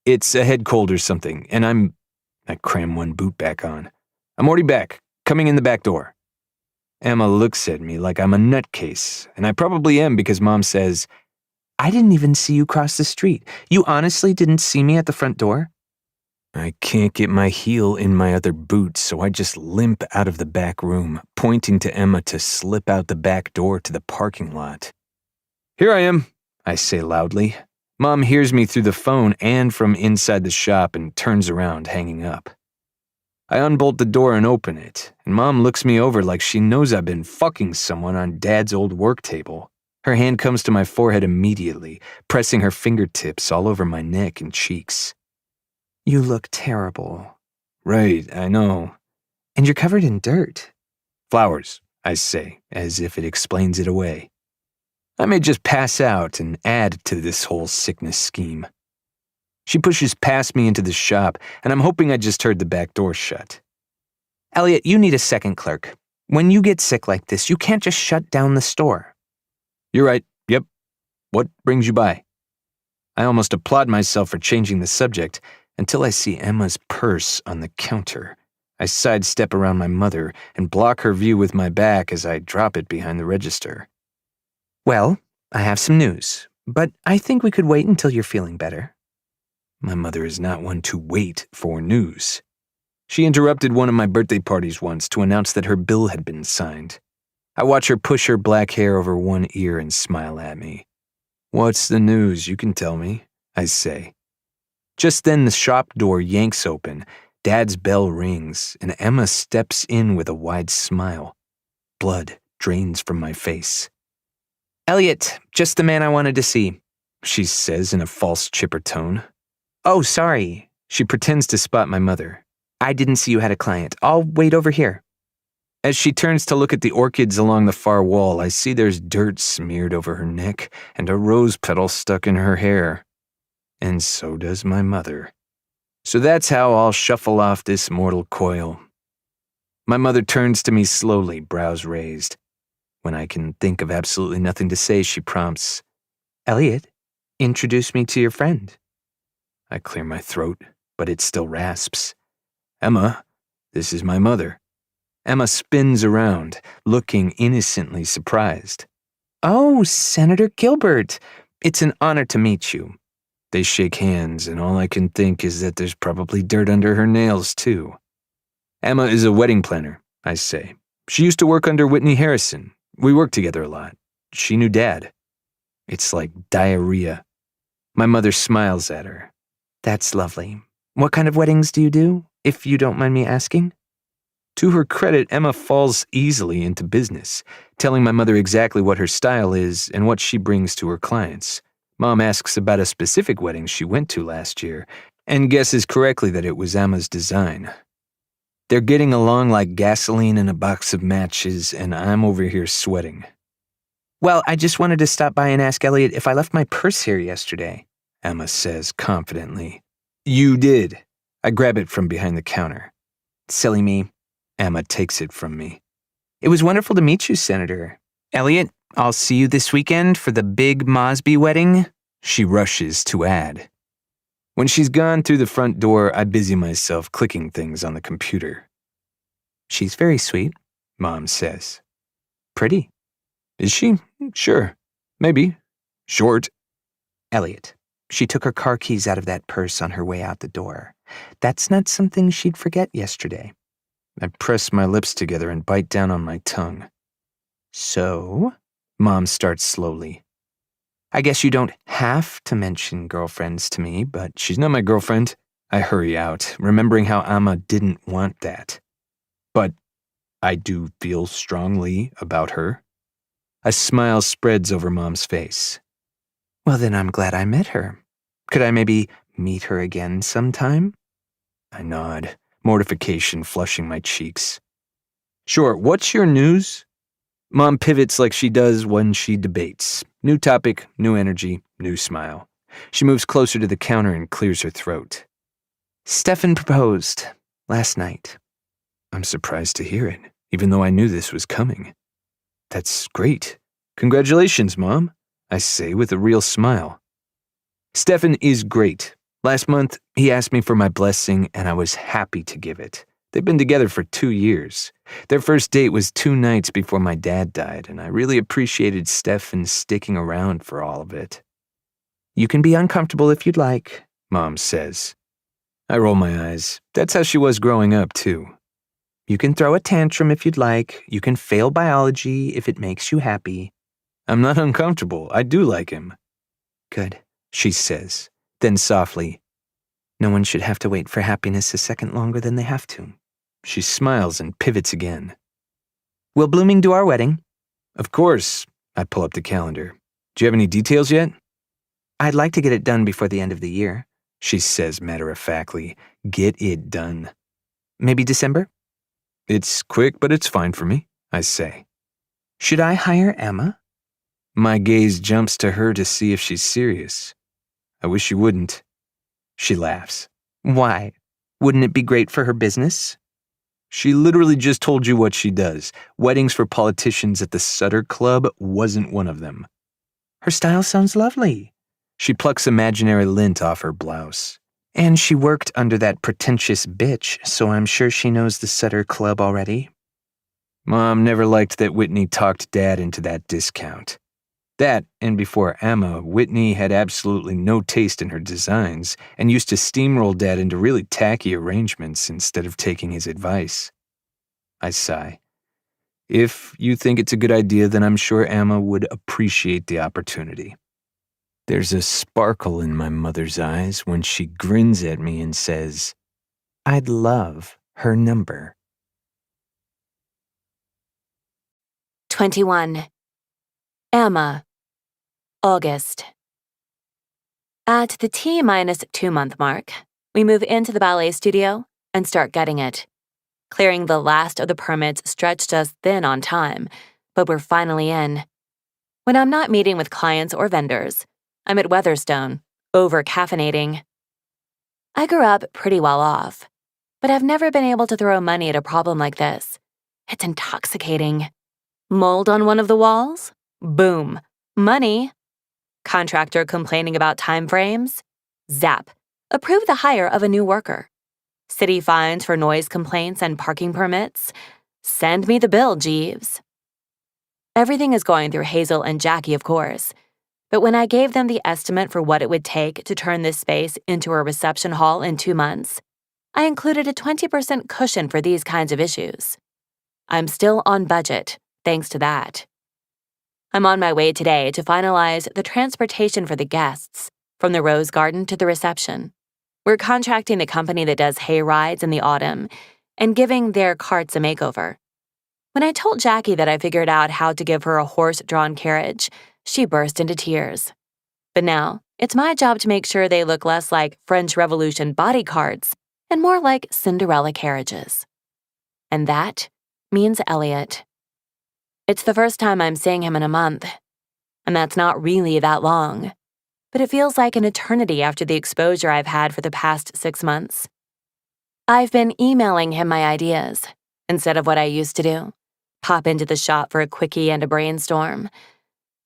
It's a head cold or something, and I cram one boot back on. I'm already back, coming in the back door. Emma looks at me like I'm a nutcase, and I probably am because Mom says, I didn't even see you cross the street. You honestly didn't see me at the front door? I can't get my heel in my other boot, so I just limp out of the back room, pointing to Emma to slip out the back door to the parking lot. Here I am, I say loudly. Mom hears me through the phone and from inside the shop and turns around, hanging up. I unbolt the door and open it, and Mom looks me over like she knows I've been fucking someone on Dad's old work table. Her hand comes to my forehead immediately, pressing her fingertips all over my neck and cheeks. You look terrible. Right, I know. And you're covered in dirt. Flowers, I say, as if it explains it away. I may just pass out and add to this whole sickness scheme. She pushes past me into the shop, and I'm hoping I just heard the back door shut. Elliot, you need a second clerk. When you get sick like this, you can't just shut down the store. You're right, yep. What brings you by? I almost applaud myself for changing the subject until I see Emma's purse on the counter. I sidestep around my mother and block her view with my back as I drop it behind the register. Well, I have some news, but I think we could wait until you're feeling better. My mother is not one to wait for news. She interrupted one of my birthday parties once to announce that her bill had been signed. I watch her push her black hair over one ear and smile at me. What's the news? You can tell me, I say. Just then the shop door yanks open, Dad's bell rings, and Emma steps in with a wide smile. Blood drains from my face. Elliot, just the man I wanted to see, she says in a false chipper tone. Oh, sorry. She pretends to spot my mother. I didn't see you had a client. I'll wait over here. As she turns to look at the orchids along the far wall, I see there's dirt smeared over her neck and a rose petal stuck in her hair. And so does my mother. So that's how I'll shuffle off this mortal coil. My mother turns to me slowly, brows raised. When I can think of absolutely nothing to say, she prompts, Elliot, introduce me to your friend. I clear my throat, but it still rasps. Emma, this is my mother. Emma spins around, looking innocently surprised. Oh, Senator Gilbert. It's an honor to meet you. They shake hands, and all I can think is that there's probably dirt under her nails, too. Emma is a wedding planner, I say. She used to work under Whitney Harrison. We worked together a lot. She knew Dad. It's like diarrhea. My mother smiles at her. That's lovely. What kind of weddings do you do, if you don't mind me asking? To her credit, Emma falls easily into business, telling my mother exactly what her style is and what she brings to her clients. Mom asks about a specific wedding she went to last year and guesses correctly that it was Emma's design. They're getting along like gasoline in a box of matches, and I'm over here sweating. Well, I just wanted to stop by and ask Elliot if I left my purse here yesterday, Emma says confidently. You did. I grab it from behind the counter. Silly me. Emma takes it from me. It was wonderful to meet you, Senator. Elliot, I'll see you this weekend for the big Mosby wedding, she rushes to add. When she's gone through the front door, I busy myself clicking things on the computer. She's very sweet, Mom says. Pretty. Is she? Sure. Maybe. Short. Elliot, she took her car keys out of that purse on her way out the door. That's not something she'd forget yesterday. I press my lips together and bite down on my tongue. So, Mom starts slowly. I guess you don't have to mention girlfriends to me, but She's not my girlfriend. I hurry out, remembering how Amma didn't want that. But I do feel strongly about her. A smile spreads over Mom's face. well, then I'm glad I met her. Could I maybe meet her again sometime? I nod, mortification flushing my cheeks. Sure, what's your news? Mom pivots like she does when she debates. New topic, new energy, new smile. She moves closer to the counter and clears her throat. Stefan proposed last night. I'm surprised to hear it, even though I knew this was coming. That's great. Congratulations, Mom, I say with a real smile. Stefan is great. Last month, he asked me for my blessing, and I was happy to give it. They've been together for 2 years. Their first date was 2 nights before my dad died, and I really appreciated Stefan sticking around for all of it. You can be uncomfortable if you'd like, Mom says. I roll my eyes. That's how she was growing up, too. You can throw a tantrum if you'd like. You can fail biology if it makes you happy. I'm not uncomfortable. I do like him. Good, she says. Then softly, no one should have to wait for happiness a second longer than they have to. She smiles and pivots again. Will Blooming do our wedding? Of course. I pull up the calendar. Do you have any details yet? I'd like to get it done before the end of the year, she says matter-of-factly. Get it done. Maybe December? It's quick, but it's fine for me, I say. Should I hire Emma? My gaze jumps to her to see if she's serious. I wish you wouldn't. She laughs. Why? Wouldn't it be great for her business? She literally just told you what she does. Weddings for politicians at the Sutter Club wasn't one of them. Her style sounds lovely. She plucks imaginary lint off her blouse. And she worked under that pretentious bitch, so I'm sure she knows the Sutter Club already. Mom never liked that Whitney talked Dad into that discount. That, and before Amma, Whitney had absolutely no taste in her designs and used to steamroll Dad into really tacky arrangements instead of taking his advice. I sigh. If you think it's a good idea, then I'm sure Amma would appreciate the opportunity. There's a sparkle in my mother's eyes when she grins at me and says, I'd love her number. 21. Amma. August. At the T-2 month mark, we move into the ballet studio and start gutting it. Clearing the last of the permits stretched us thin on time, but we're finally in. When I'm not meeting with clients or vendors, I'm at Weatherstone, over-caffeinating. I grew up pretty well off, but I've never been able to throw money at a problem like this. It's intoxicating. Mold on one of the walls? Boom. Money. Contractor complaining about time frames? Zap. Approve the hire of a new worker. City fines for noise complaints and parking permits? Send me the bill, Jeeves. Everything is going through Hazel and Jackie, of course. But when I gave them the estimate for what it would take to turn this space into a reception hall in 2 months, I included a 20% cushion for these kinds of issues. I'm still on budget, thanks to that. I'm on my way today to finalize the transportation for the guests, from the Rose Garden to the reception. We're contracting the company that does hay rides in the autumn and giving their carts a makeover. When I told Jackie that I figured out how to give her a horse-drawn carriage, she burst into tears. But now, it's my job to make sure they look less like French Revolution body carts and more like Cinderella carriages. And that means Elliot. It's the first time I'm seeing him in a month, and that's not really that long, but it feels like an eternity after the exposure I've had for the past 6 months. I've been emailing him my ideas, instead of what I used to do, pop into the shop for a quickie and a brainstorm.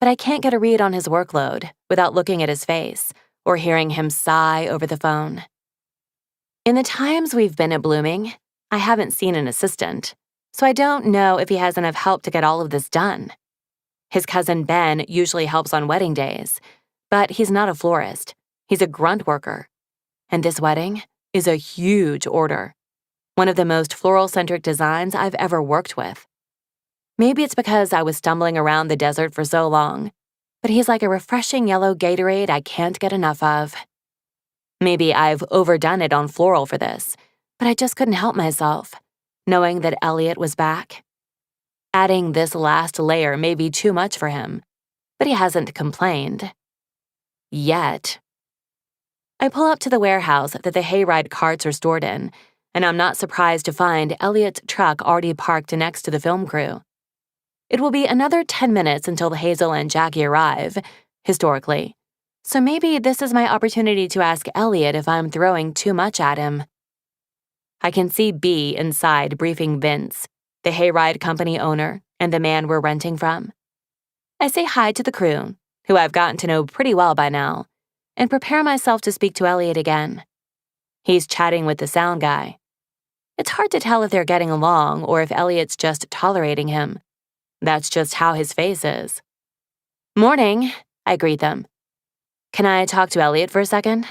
But I can't get a read on his workload without looking at his face or hearing him sigh over the phone. In the times we've been at Blooming, I haven't seen an assistant, so I don't know if he has enough help to get all of this done. His cousin Ben usually helps on wedding days, but he's not a florist. He's a grunt worker. And this wedding is a huge order, one of the most floral-centric designs I've ever worked with. Maybe it's because I was stumbling around the desert for so long, but he's like a refreshing yellow Gatorade I can't get enough of. Maybe I've overdone it on floral for this, but I just couldn't help myself, knowing that Elliot was back. Adding this last layer may be too much for him, but he hasn't complained. Yet. I pull up to the warehouse that the hayride carts are stored in, and I'm not surprised to find Elliot's truck already parked next to the film crew. It will be another 10 minutes until Hazel and Jackie arrive, historically, so maybe this is my opportunity to ask Elliot if I'm throwing too much at him. I can see B inside briefing Vince, the hayride company owner and the man we're renting from. I say hi to the crew, who I've gotten to know pretty well by now, and prepare myself to speak to Elliot again. He's chatting with the sound guy. It's hard to tell if they're getting along or if Elliot's just tolerating him. That's just how his face is. Morning, I greet them. Can I talk to Elliot for a second?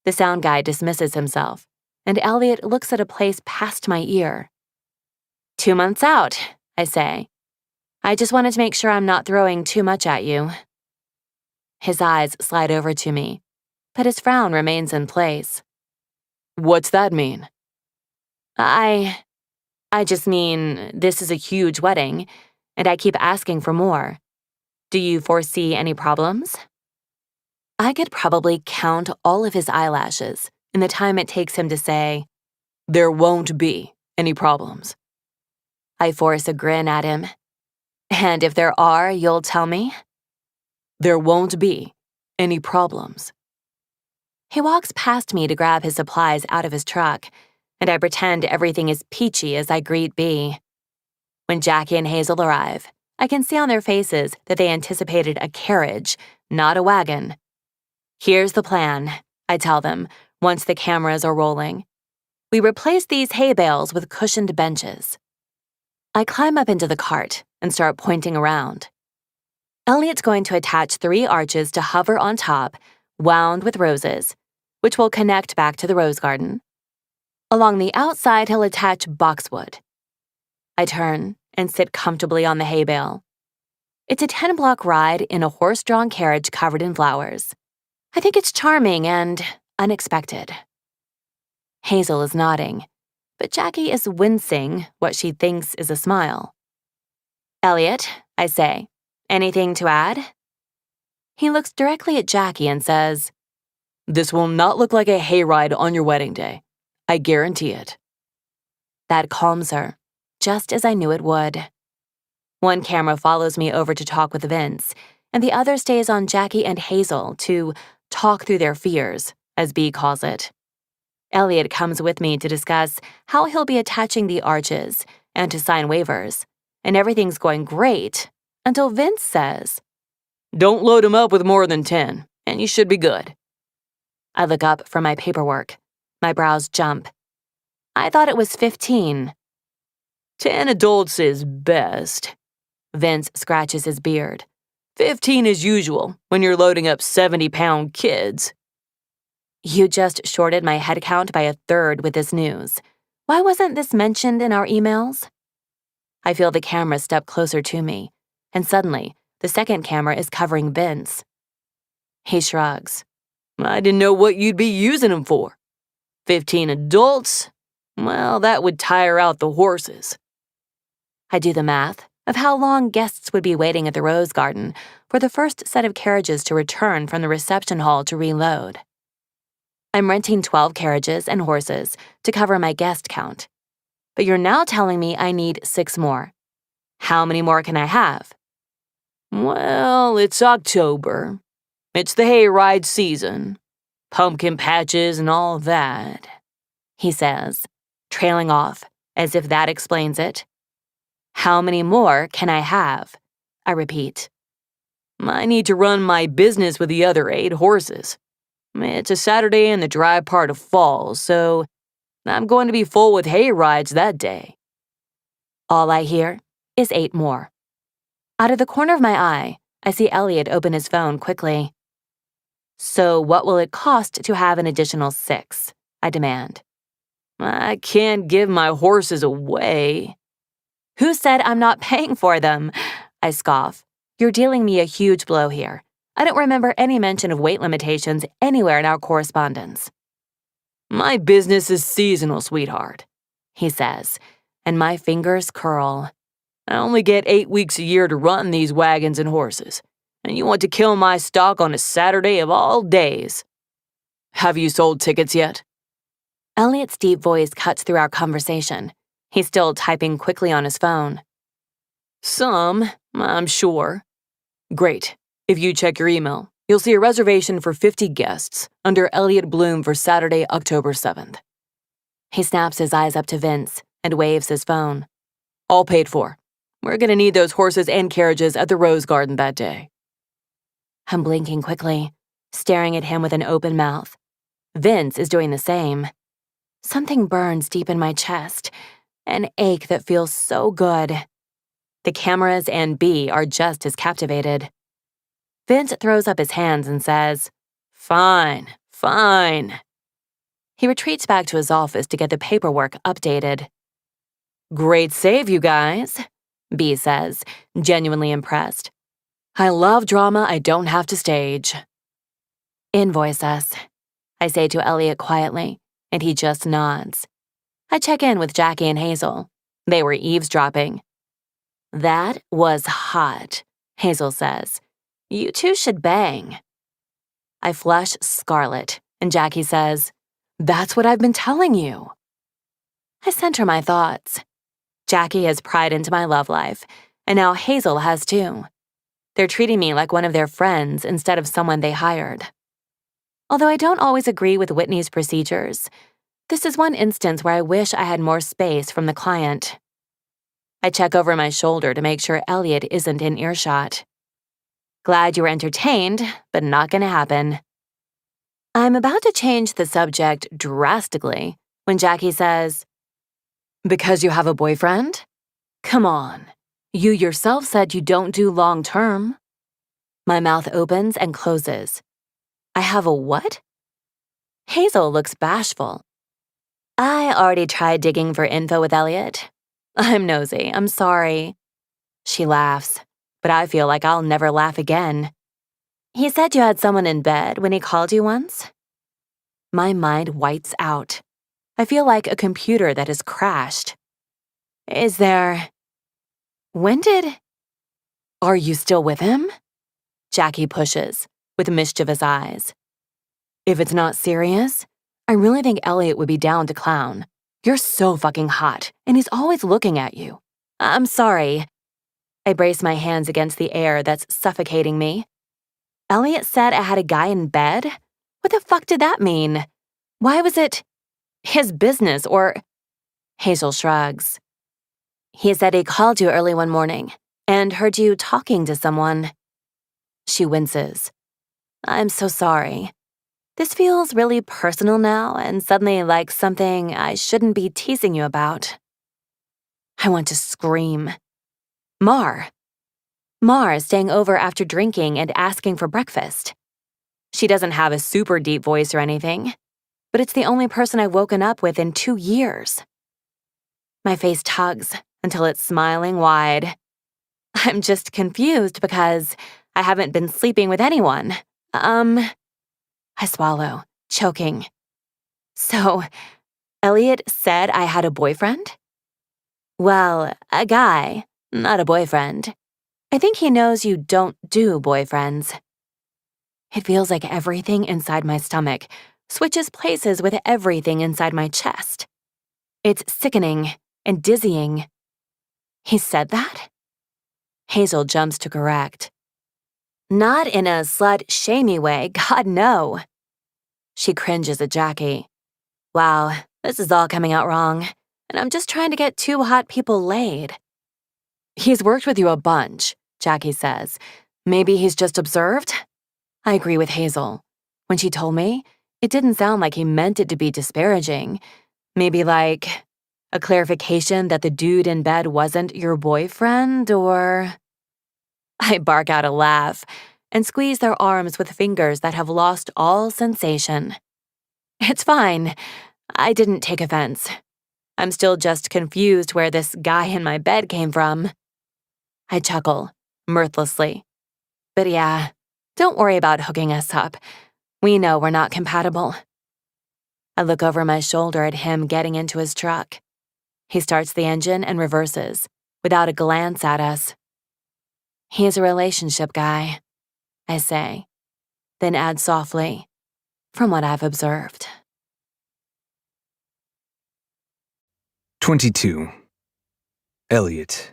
The sound guy dismisses himself, and Elliot looks at a place past my ear. 2 months out, I say. I just wanted to make sure I'm not throwing too much at you. His eyes slide over to me, but his frown remains in place. What's that mean? I just mean this is a huge wedding, and I keep asking for more. Do you foresee any problems? I could probably count all of his eyelashes in the time it takes him to say, there won't be any problems. I force a grin at him. And if there are, you'll tell me? There won't be any problems. He walks past me to grab his supplies out of his truck, and I pretend everything is peachy as I greet B. When Jackie and Hazel arrive, I can see on their faces that they anticipated a carriage, not a wagon. Here's the plan, I tell them, once the cameras are rolling. We replace these hay bales with cushioned benches. I climb up into the cart and start pointing around. Elliot's going to attach 3 arches to hover on top, wound with roses, which will connect back to the rose garden. Along the outside, he'll attach boxwood. I turn and sit comfortably on the hay bale. It's a 10-block ride in a horse-drawn carriage covered in flowers. I think it's charming and unexpected. Hazel is nodding, but Jackie is wincing what she thinks is a smile. Elliot, I say, anything to add? He looks directly at Jackie and says, This will not look like a hayride on your wedding day. I guarantee it. That calms her, just as I knew it would. One camera follows me over to talk with Vince, and the other stays on Jackie and Hazel to talk through their fears, as B calls it. Elliot comes with me to discuss how he'll be attaching the arches and to sign waivers, and everything's going great until Vince says, Don't load him up with more than 10, and you should be good. I look up from my paperwork. My brows jump. I thought it was 15. 10 adults is best. Vince scratches his beard. 15 is usual when you're loading up 70-pound kids. You just shorted my head count by 1/3 with this news. Why wasn't this mentioned in our emails? I feel the camera step closer to me, and suddenly, the second camera is covering Vince. He shrugs. I didn't know what you'd be using them for. 15 adults? Well, that would tire out the horses. I do the math of how long guests would be waiting at the rose garden for the first set of carriages to return from the reception hall to reload. I'm renting 12 carriages and horses to cover my guest count. But you're now telling me I need 6 more. How many more can I have? Well, it's October. It's the hayride season. Pumpkin patches and all that, he says, trailing off as if that explains it. How many more can I have? I repeat. I need to run my business with the other 8 horses. It's a Saturday in the dry part of fall, so I'm going to be full with hay rides that day. All I hear is 8 more. Out of the corner of my eye, I see Elliot open his phone quickly. So what will it cost to have an additional 6? I demand. I can't give my horses away. Who said I'm not paying for them? I scoff. You're dealing me a huge blow here. I don't remember any mention of weight limitations anywhere in our correspondence. My business is seasonal, sweetheart, he says, and my fingers curl. I only get 8 weeks a year to run these wagons and horses, and you want to kill my stock on a Saturday of all days. Have you sold tickets yet? Elliot's deep voice cuts through our conversation. He's still typing quickly on his phone. Some, I'm sure. Great. If you check your email, you'll see a reservation for 50 guests under Elliot Bloom for Saturday, October 7th. He snaps his eyes up to Vince and waves his phone. All paid for. We're gonna need those horses and carriages at the Rose Garden that day. I'm blinking quickly, staring at him with an open mouth. Vince is doing the same. Something burns deep in my chest, an ache that feels so good. The cameras and B are just as captivated. Vince throws up his hands and says, Fine, fine. He retreats back to his office to get the paperwork updated. Great save, you guys, B says, genuinely impressed. I love drama I don't have to stage. Invoice us, I say to Elliot quietly, and he just nods. I check in with Jackie and Hazel. They were eavesdropping. That was hot, Hazel says. You two should bang. I flush scarlet, and Jackie says, That's what I've been telling you. I center my thoughts. Jackie has pried into my love life, and now Hazel has too. They're treating me like one of their friends instead of someone they hired. Although I don't always agree with Whitney's procedures, this is one instance where I wish I had more space from the client. I check over my shoulder to make sure Elliot isn't in earshot. Glad you were entertained, but not gonna happen. I'm about to change the subject drastically when Jackie says, Because you have a boyfriend? Come on. You yourself said you don't do long-term. My mouth opens and closes. I have a what? Hazel looks bashful. I already tried digging for info with Elliot. I'm nosy, I'm sorry. She laughs, but I feel like I'll never laugh again. He said you had someone in bed when he called you once? My mind whites out. I feel like a computer that has crashed. Is there... When did... Are you still with him? Jackie pushes, with mischievous eyes. If it's not serious, I really think Elliot would be down to clown. You're so fucking hot, and he's always looking at you. I'm sorry. I brace my hands against the air that's suffocating me. Elliot said I had a guy in bed? What the fuck did that mean? Why was it his business or... Hazel shrugs. He said he called you early one morning and heard you talking to someone. She winces. I'm so sorry. This feels really personal now and suddenly like something I shouldn't be teasing you about. I want to scream. Mar is staying over after drinking and asking for breakfast. She doesn't have a super deep voice or anything, but it's the only person I've woken up with in 2 years. My face tugs until it's smiling wide. I'm just confused because I haven't been sleeping with anyone. I swallow, choking. So, Elliot said I had a boyfriend? Well, a guy, not a boyfriend. I think he knows you don't do boyfriends. It feels like everything inside my stomach switches places with everything inside my chest. It's sickening and dizzying. He said that? Hazel jumps to correct. Not in a slut-shamey way, God no. She cringes at Jackie. Wow, this is all coming out wrong, and I'm just trying to get 2 hot people laid. He's worked with you a bunch, Jackie says. Maybe he's just observed? I agree with Hazel. When she told me, it didn't sound like he meant it to be disparaging. Maybe like a clarification that the dude in bed wasn't your boyfriend, or... I bark out a laugh and squeeze their arms with fingers that have lost all sensation. It's fine. I didn't take offense. I'm still just confused where this guy in my bed came from. I chuckle, mirthlessly. But yeah, don't worry about hooking us up. We know we're not compatible. I look over my shoulder at him getting into his truck. He starts the engine and reverses, without a glance at us. He's a relationship guy, I say, then add softly, from what I've observed. 22. Elliot.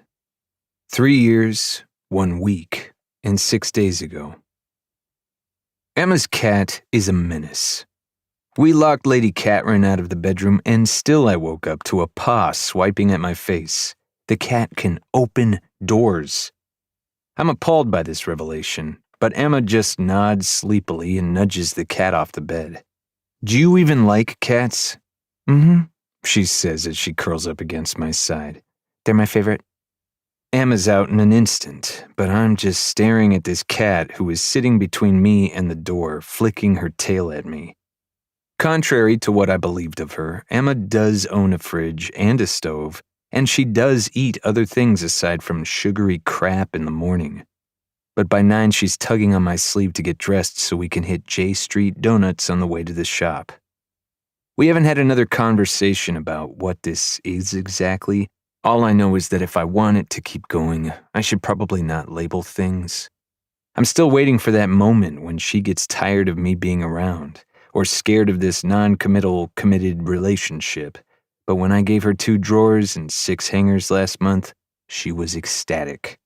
3 years, 1 week, and 6 days ago. Emma's cat is a menace. We locked Lady Catherine out of the bedroom, and still I woke up to a paw swiping at my face. The cat can open doors. I'm appalled by this revelation, but Emma just nods sleepily and nudges the cat off the bed. Do you even like cats? Mm-hmm, she says as she curls up against my side. They're my favorite. Emma's out in an instant, but I'm just staring at this cat who is sitting between me and the door, flicking her tail at me. Contrary to what I believed of her, Emma does own a fridge and a stove, and she does eat other things aside from sugary crap in the morning. But by 9, she's tugging on my sleeve to get dressed so we can hit J Street Donuts on the way to the shop. We haven't had another conversation about what this is exactly. All I know is that if I want it to keep going, I should probably not label things. I'm still waiting for that moment when she gets tired of me being around, or scared of this non-committal, committed relationship. But when I gave her 2 drawers and 6 hangers last month, she was ecstatic.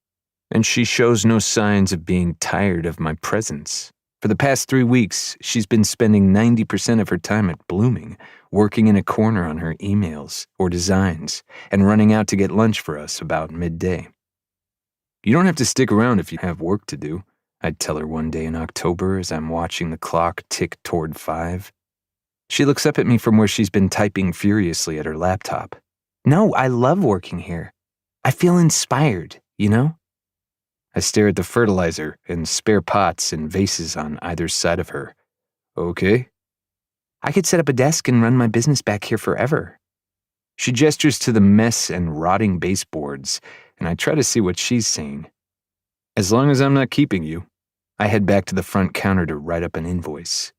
And she shows no signs of being tired of my presence. For the past 3 weeks, she's been spending 90% of her time at Blooming, working in a corner on her emails or designs, and running out to get lunch for us about midday. You don't have to stick around if you have work to do, I'd tell her one day in October as I'm watching the clock tick toward 5. She looks up at me from where she's been typing furiously at her laptop. No, I love working here. I feel inspired, you know? I stare at the fertilizer and spare pots and vases on either side of her. Okay. I could set up a desk and run my business back here forever. She gestures to the mess and rotting baseboards, and I try to see what she's saying. As long as I'm not keeping you. I head back to the front counter to write up an invoice.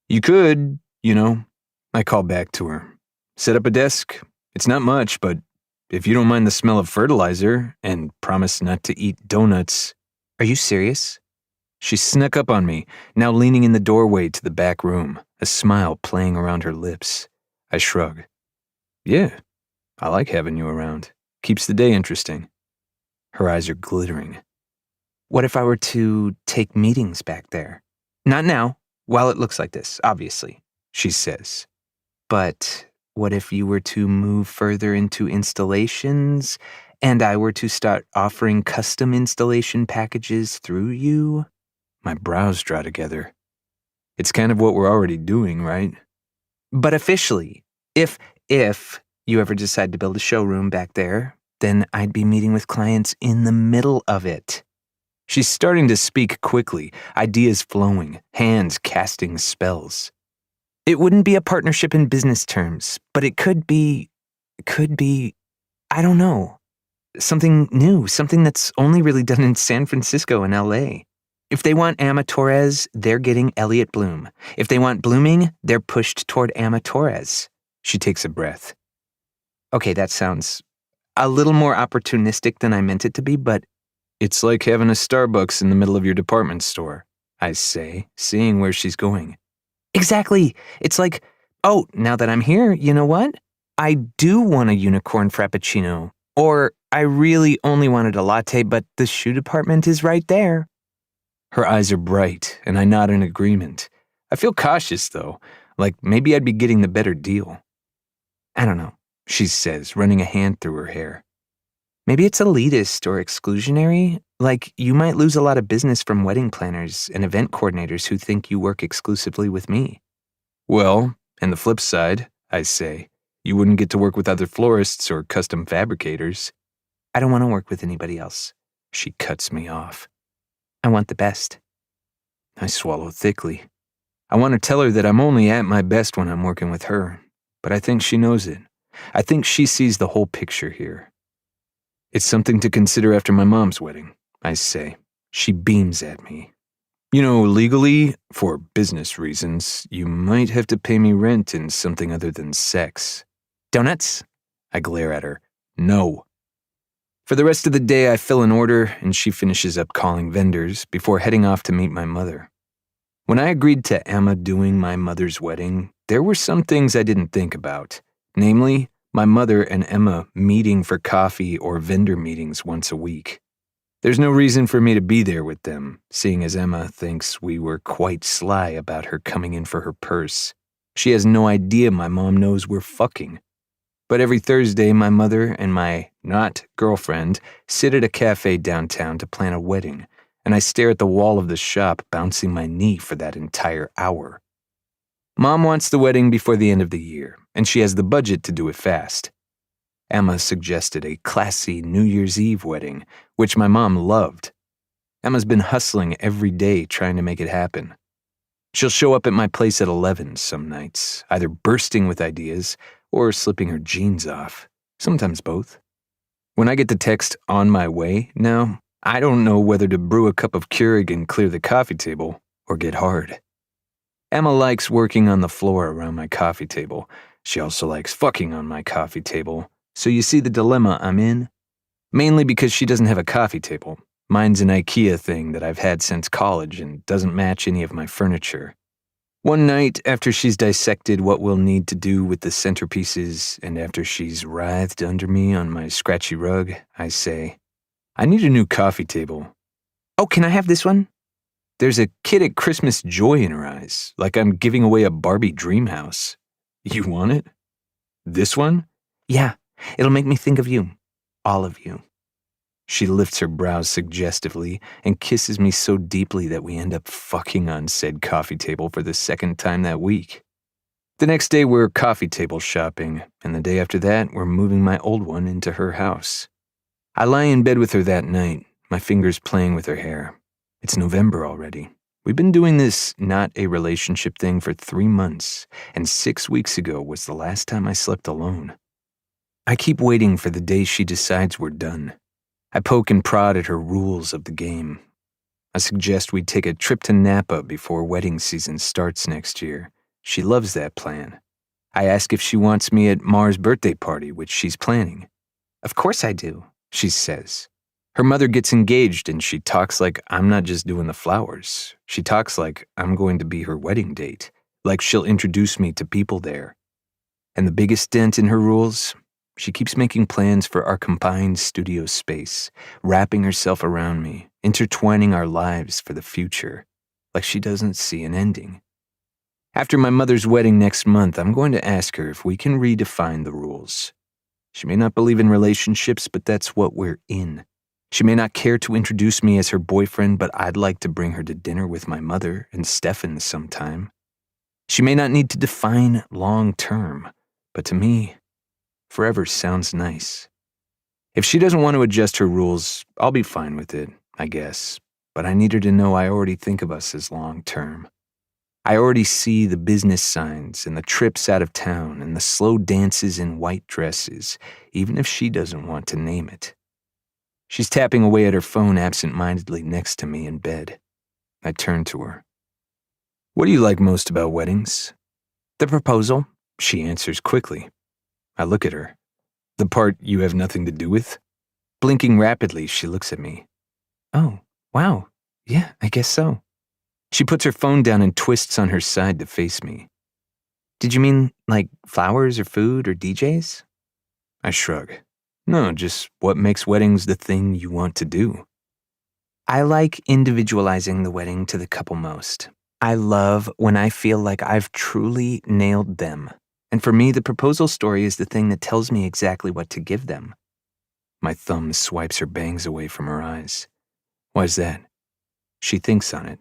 You could, you know, I call back to her. Set up a desk. It's not much, but if you don't mind the smell of fertilizer and promise not to eat donuts. Are you serious? She snuck up on me, now leaning in the doorway to the back room, a smile playing around her lips. I shrug. Yeah, I like having you around. Keeps the day interesting. Her eyes are glittering. What if I were to take meetings back there? Not now, while it looks like this, obviously, she says. But what if you were to move further into installations, and I were to start offering custom installation packages through you? My brows draw together. It's kind of what we're already doing, right? But officially, if you ever decide to build a showroom back there, then I'd be meeting with clients in the middle of it. She's starting to speak quickly, ideas flowing, hands casting spells. It wouldn't be a partnership in business terms, but it could be, I don't know, something new, something that's only really done in San Francisco and LA. If they want Amma Torres, they're getting Elliot Bloom. If they want blooming, they're pushed toward Amma Torres. She takes a breath. Okay, that sounds a little more opportunistic than I meant it to be, but it's like having a Starbucks in the middle of your department store, I say, seeing where she's going. Exactly. It's like, oh, now that I'm here, you know what? I do want a unicorn frappuccino. Or I really only wanted a latte, but the shoe department is right there. Her eyes are bright, and I nod in agreement. I feel cautious, though, like maybe I'd be getting the better deal. I don't know, she says, running a hand through her hair. Maybe it's elitist or exclusionary, like you might lose a lot of business from wedding planners and event coordinators who think you work exclusively with me. Well, and the flip side, I say, you wouldn't get to work with other florists or custom fabricators. I don't want to work with anybody else. She cuts me off. I want the best. I swallow thickly. I want to tell her that I'm only at my best when I'm working with her, but I think she knows it. I think she sees the whole picture here. It's something to consider after my mom's wedding, I say. She beams at me. You know, legally, for business reasons, you might have to pay me rent in something other than sex. Donuts? I glare at her. No. For the rest of the day, I fill an order, and she finishes up calling vendors before heading off to meet my mother. When I agreed to Emma doing my mother's wedding, there were some things I didn't think about. Namely, my mother and Emma meeting for coffee or vendor meetings once a week. There's no reason for me to be there with them, seeing as Emma thinks we were quite sly about her coming in for her purse. She has no idea my mom knows we're fucking. But every Thursday, my mother and my not-girlfriend sit at a cafe downtown to plan a wedding, and I stare at the wall of the shop, bouncing my knee for that entire hour. Mom wants the wedding before the end of the year, and she has the budget to do it fast. Emma suggested a classy New Year's Eve wedding, which my mom loved. Emma's been hustling every day trying to make it happen. She'll show up at my place at 11 some nights, either bursting with ideas or slipping her jeans off, sometimes both. When I get the text on my way now, I don't know whether to brew a cup of Keurig and clear the coffee table or get hard. Emma likes working on the floor around my coffee table. She also likes fucking on my coffee table. So you see the dilemma I'm in? Mainly because she doesn't have a coffee table. Mine's an IKEA thing that I've had since college and doesn't match any of my furniture. One night, after she's dissected what we'll need to do with the centerpieces, and after she's writhed under me on my scratchy rug, I say, I need a new coffee table. Oh, can I have this one? There's a kid at Christmas joy in her eyes, like I'm giving away a Barbie dream house. You want it? This one? Yeah, it'll make me think of you. All of you. She lifts her brows suggestively and kisses me so deeply that we end up fucking on said coffee table for the second time that week. The next day we're coffee table shopping, and the day after that we're moving my old one into her house. I lie in bed with her that night, my fingers playing with her hair. It's November already. We've been doing this not a relationship thing for 3 months, and 6 weeks ago was the last time I slept alone. I keep waiting for the day she decides we're done. I poke and prod at her rules of the game. I suggest we take a trip to Napa before wedding season starts next year. She loves that plan. I ask if she wants me at Mar's birthday party, which she's planning. Of course I do, she says. Her mother gets engaged and she talks like I'm not just doing the flowers. She talks like I'm going to be her wedding date, like she'll introduce me to people there. And the biggest dent in her rules? She keeps making plans for our combined studio space, wrapping herself around me, intertwining our lives for the future, like she doesn't see an ending. After my mother's wedding next month, I'm going to ask her if we can redefine the rules. She may not believe in relationships, but that's what we're in. She may not care to introduce me as her boyfriend, but I'd like to bring her to dinner with my mother and Stefan sometime. She may not need to define long term, but to me, forever sounds nice. If she doesn't want to adjust her rules, I'll be fine with it, I guess. But I need her to know I already think of us as long-term. I already see the business signs and the trips out of town and the slow dances in white dresses, even if she doesn't want to name it. She's tapping away at her phone absent-mindedly next to me in bed. I turn to her. What do you like most about weddings? The proposal, she answers quickly. I look at her. The part you have nothing to do with? Blinking rapidly, she looks at me. Oh, wow. Yeah, I guess so. She puts her phone down and twists on her side to face me. Did you mean like flowers or food or DJs? I shrug. No, just what makes weddings the thing you want to do. I like individualizing the wedding to the couple most. I love when I feel like I've truly nailed them. And for me, the proposal story is the thing that tells me exactly what to give them. My thumb swipes her bangs away from her eyes. Why's that? She thinks on it.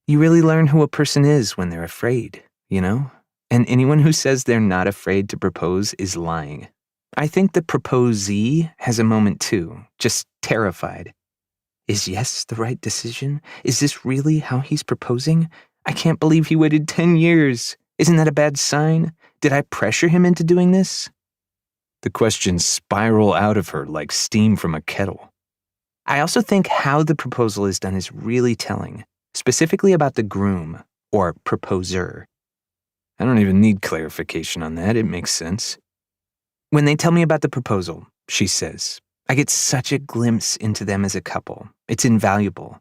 You really learn who a person is when they're afraid, you know? And anyone who says they're not afraid to propose is lying. I think the proposee has a moment too, just terrified. Is yes the right decision? Is this really how he's proposing? I can't believe he waited 10 years. Isn't that a bad sign? Did I pressure him into doing this? The questions spiral out of her like steam from a kettle. I also think how the proposal is done is really telling, specifically about the groom, or proposer. I don't even need clarification on that. It makes sense. When they tell me about the proposal, she says, I get such a glimpse into them as a couple. It's invaluable.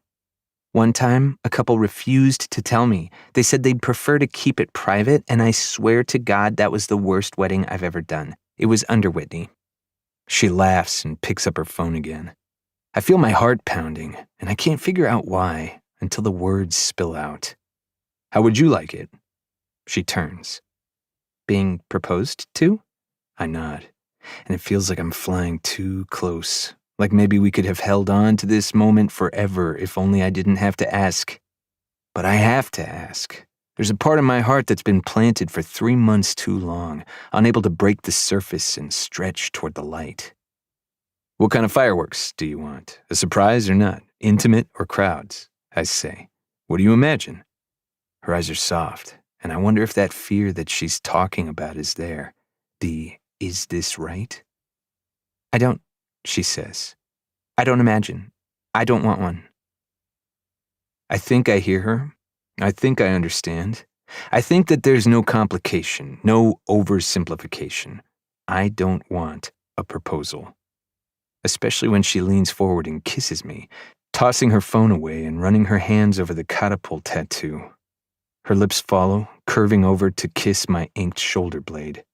One time, a couple refused to tell me. They said they'd prefer to keep it private, and I swear to God that was the worst wedding I've ever done. It was under Whitney. She laughs and picks up her phone again. I feel my heart pounding, and I can't figure out why until the words spill out. How would you like it? She turns. Being proposed to? I nod, and it feels like I'm flying too close. Like maybe we could have held on to this moment forever if only I didn't have to ask. But I have to ask. There's a part of my heart that's been planted for 3 months too long, unable to break the surface and stretch toward the light. What kind of fireworks do you want? A surprise or not? Intimate or crowds? I say. What do you imagine? Her eyes are soft, and I wonder if that fear that she's talking about is there. Is this right? I don't, she says. I don't imagine. I don't want one. I think I hear her. I think I understand. I think that there's no complication, no oversimplification. I don't want a proposal. Especially when she leans forward and kisses me, tossing her phone away and running her hands over the catapult tattoo. Her lips follow, curving over to kiss my inked shoulder blade.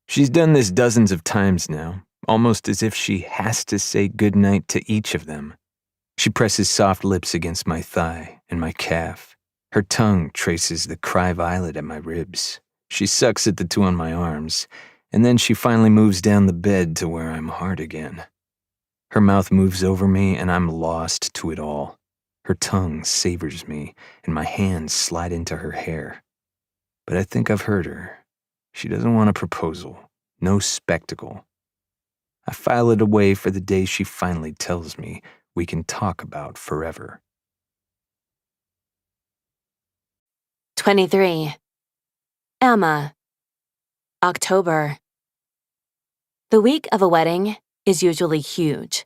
She's done this dozens of times now, almost as if she has to say goodnight to each of them. She presses soft lips against my thigh and my calf. Her tongue traces the cry violet at my ribs. She sucks at the two on my arms, and then she finally moves down the bed to where I'm hard again. Her mouth moves over me, and I'm lost to it all. Her tongue savors me, and my hands slide into her hair. But I think I've heard her. She doesn't want a proposal, no spectacle. I file it away for the day she finally tells me we can talk about forever. 23. Emma. October. The week of a wedding is usually huge,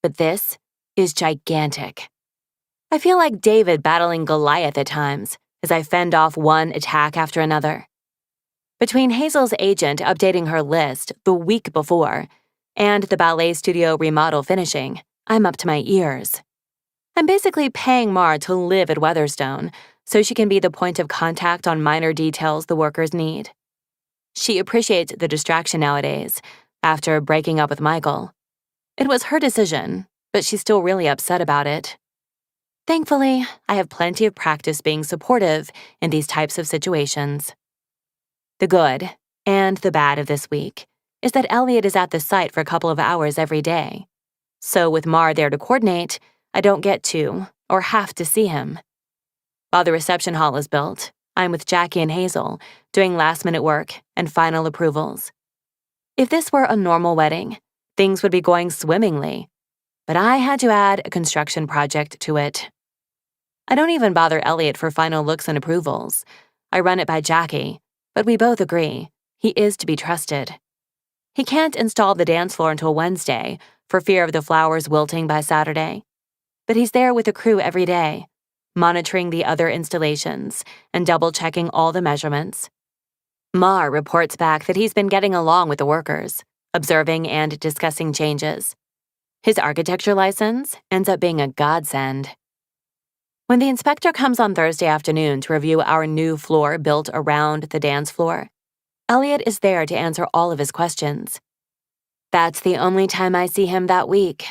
but this is gigantic. I feel like David battling Goliath at times as I fend off one attack after another. Between Hazel's agent updating her list the week before and the ballet studio remodel finishing, I'm up to my ears. I'm basically paying Mar to live at Weatherstone so she can be the point of contact on minor details the workers need. She appreciates the distraction nowadays after breaking up with Michael. It was her decision, but she's still really upset about it. Thankfully, I have plenty of practice being supportive in these types of situations. The good and the bad of this week is that Elliot is at the site for a couple of hours every day. So with Mar there to coordinate, I don't get to or have to see him. While the reception hall is built, I'm with Jackie and Hazel, doing last-minute work and final approvals. If this were a normal wedding, things would be going swimmingly, but I had to add a construction project to it. I don't even bother Elliot for final looks and approvals. I run it by Jackie, but we both agree he is to be trusted. He can't install the dance floor until Wednesday for fear of the flowers wilting by Saturday, but he's there with the crew every day, monitoring the other installations and double-checking all the measurements. Mar reports back that he's been getting along with the workers, observing and discussing changes. His architecture license ends up being a godsend. When the inspector comes on Thursday afternoon to review our new floor built around the dance floor, Elliot is there to answer all of his questions. That's the only time I see him that week.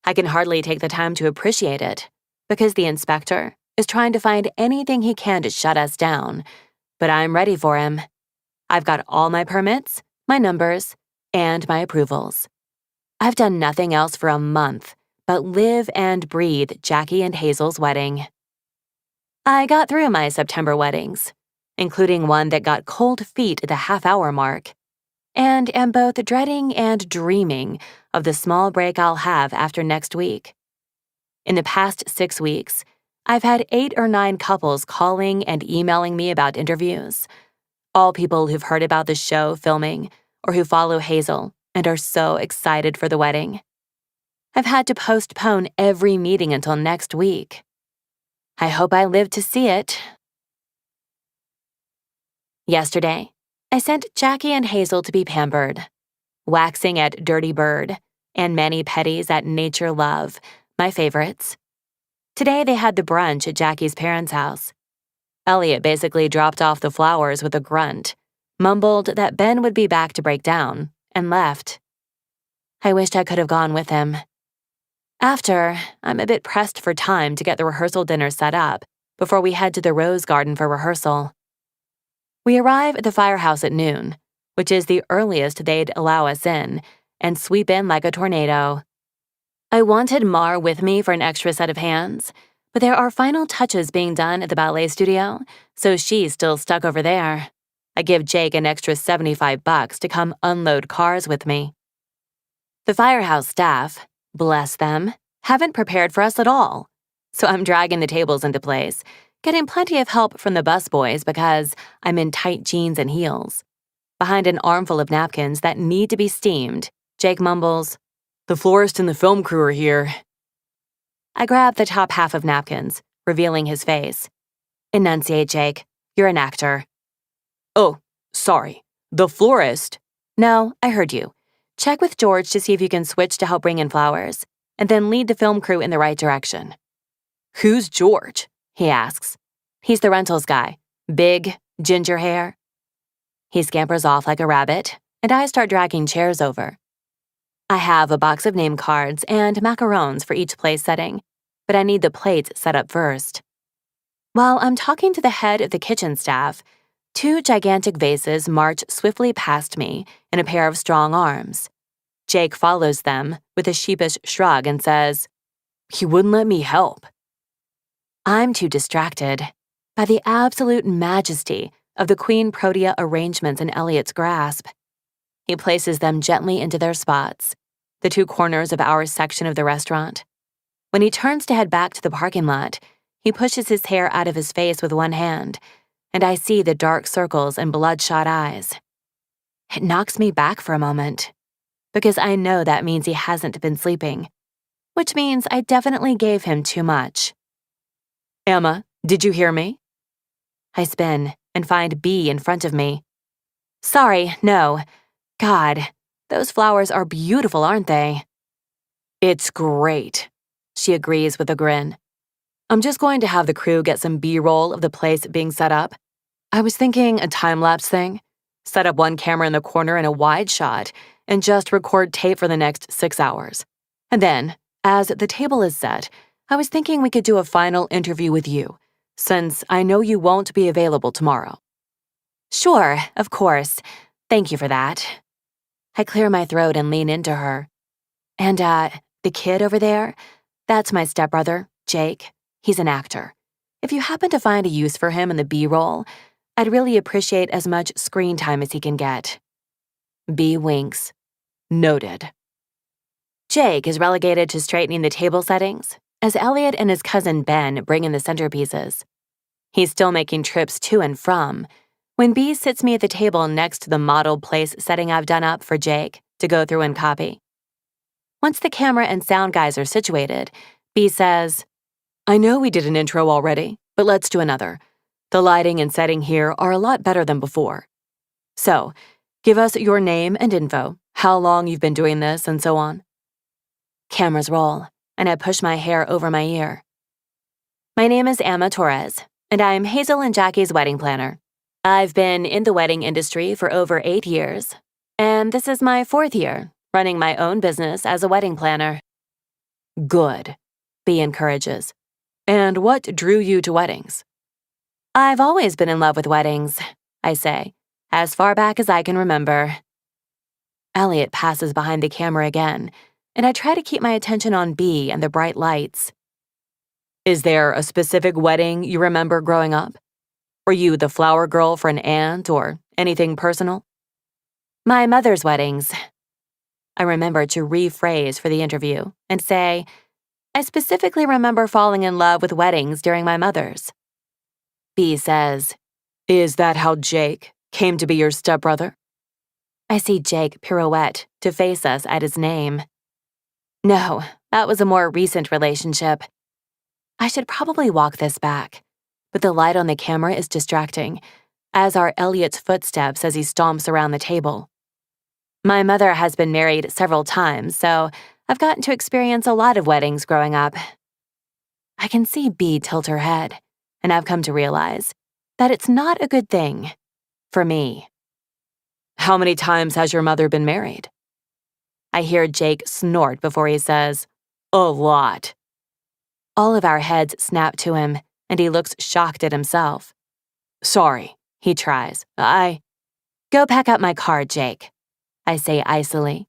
I can hardly take the time to appreciate it, because the inspector is trying to find anything he can to shut us down, but I'm ready for him. I've got all my permits, my numbers, and my approvals. I've done nothing else for a month but live and breathe Jackie and Hazel's wedding. I got through my September weddings, including one that got cold feet at the half-hour mark, and am both dreading and dreaming of the small break I'll have after next week. In the past 6 weeks, I've had 8 or 9 couples calling and emailing me about interviews, all people who've heard about the show filming or who follow Hazel and are so excited for the wedding. I've had to postpone every meeting until next week. I hope I live to see it. Yesterday, I sent Jackie and Hazel to be pampered, waxing at Dirty Bird and mani-pedis at Nature Love, my favorites. Today they had the brunch at Jackie's parents' house. Elliot basically dropped off the flowers with a grunt, mumbled that Ben would be back to break down, and left. I wished I could have gone with him. After, I'm a bit pressed for time to get the rehearsal dinner set up before we head to the Rose Garden for rehearsal. We arrive at the firehouse at noon, which is the earliest they'd allow us in, and sweep in like a tornado. I wanted Mar with me for an extra set of hands, but there are final touches being done at the ballet studio, so she's still stuck over there. I give Jake an extra $75 to come unload cars with me. The firehouse staff, bless them, haven't prepared for us at all, so I'm dragging the tables into place, getting plenty of help from the busboys because I'm in tight jeans and heels. Behind an armful of napkins that need to be steamed, Jake mumbles, "The florist and the film crew are here." I grab the top half of napkins, revealing his face. "Enunciate, Jake. You're an actor." "Oh, sorry. The florist?" "No, I heard you. Check with George to see if you can switch to help bring in flowers, and then lead the film crew in the right direction." "Who's George?" he asks. "He's the rentals guy. Big, ginger hair." He scampers off like a rabbit, and I start dragging chairs over. I have a box of name cards and macarons for each place setting, but I need the plates set up first. While I'm talking to the head of the kitchen staff, 2 gigantic vases march swiftly past me in a pair of strong arms. Jake follows them with a sheepish shrug and says, "He wouldn't let me help." I'm too distracted by the absolute majesty of the Queen Protea arrangements in Elliot's grasp. He places them gently into their spots, the 2 corners of our section of the restaurant. When he turns to head back to the parking lot, he pushes his hair out of his face with one hand, and I see the dark circles and bloodshot eyes. It knocks me back for a moment, because I know that means he hasn't been sleeping, which means I definitely gave him too much. "Emma, did you hear me?" I spin and find B in front of me. "Sorry, no. God, those flowers are beautiful, aren't they?" "It's great," she agrees with a grin. "I'm just going to have the crew get some B-roll of the place being set up. I was thinking a time-lapse thing. Set up one camera in the corner and a wide shot, and just record tape for the next 6 hours. And then, as the table is set, I was thinking we could do a final interview with you, since I know you won't be available tomorrow." "Sure, of course. Thank you for that." I clear my throat and lean into her. "And, the kid over there? That's my stepbrother, Jake. He's an actor. If you happen to find a use for him in the B-roll, I'd really appreciate as much screen time as he can get." B winks. "Noted." Jake is relegated to straightening the table settings, as Elliot and his cousin Ben bring in the centerpieces. He's still making trips to and from, when B sits me at the table next to the modeled place setting I've done up for Jake to go through and copy. Once the camera and sound guys are situated, B says, "I know we did an intro already, but let's do another. The lighting and setting here are a lot better than before. So, give us your name and info, how long you've been doing this, and so on." Cameras roll, and I push my hair over my ear. "My name is Emma Torres, and I'm Hazel and Jackie's wedding planner. I've been in the wedding industry for over 8 years, and this is my 4th year running my own business as a wedding planner." "Good," B encourages. "And what drew you to weddings?" "I've always been in love with weddings," I say, "as far back as I can remember." Elliot passes behind the camera again, and I try to keep my attention on B and the bright lights. "Is there a specific wedding you remember growing up? Were you the flower girl for an aunt or anything personal?" "My mother's weddings." I remember to rephrase for the interview and say, "I specifically remember falling in love with weddings during my mother's." B says, "Is that how Jake came to be your stepbrother?" I see Jake pirouette to face us at his name. No, that was a more recent relationship. I should probably walk this back, but the light on the camera is distracting, as are Elliot's footsteps as he stomps around the table. My mother has been married several times, so I've gotten to experience a lot of weddings growing up. I can see Bee tilt her head, and I've come to realize that it's not a good thing for me. How many times has your mother been married? I hear Jake snort before he says, a lot. All of our heads snap to him, and he looks shocked at himself. Sorry, he tries. Go pack up my car, Jake, I say icily.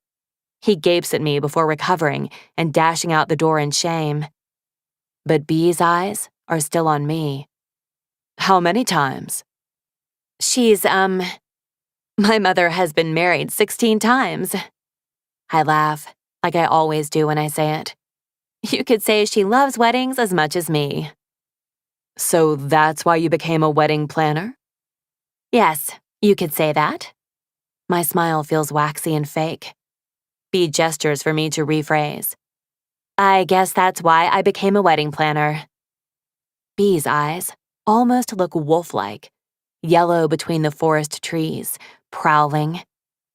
He gapes at me before recovering and dashing out the door in shame. But Bee's eyes are still on me. How many times? My mother has been married 16 times. I laugh, like I always do when I say it. You could say she loves weddings as much as me. So that's why you became a wedding planner? Yes, you could say that. My smile feels waxy and fake. Bee gestures for me to rephrase. I guess that's why I became a wedding planner. Bee's eyes almost look wolf-like, yellow between the forest trees, prowling.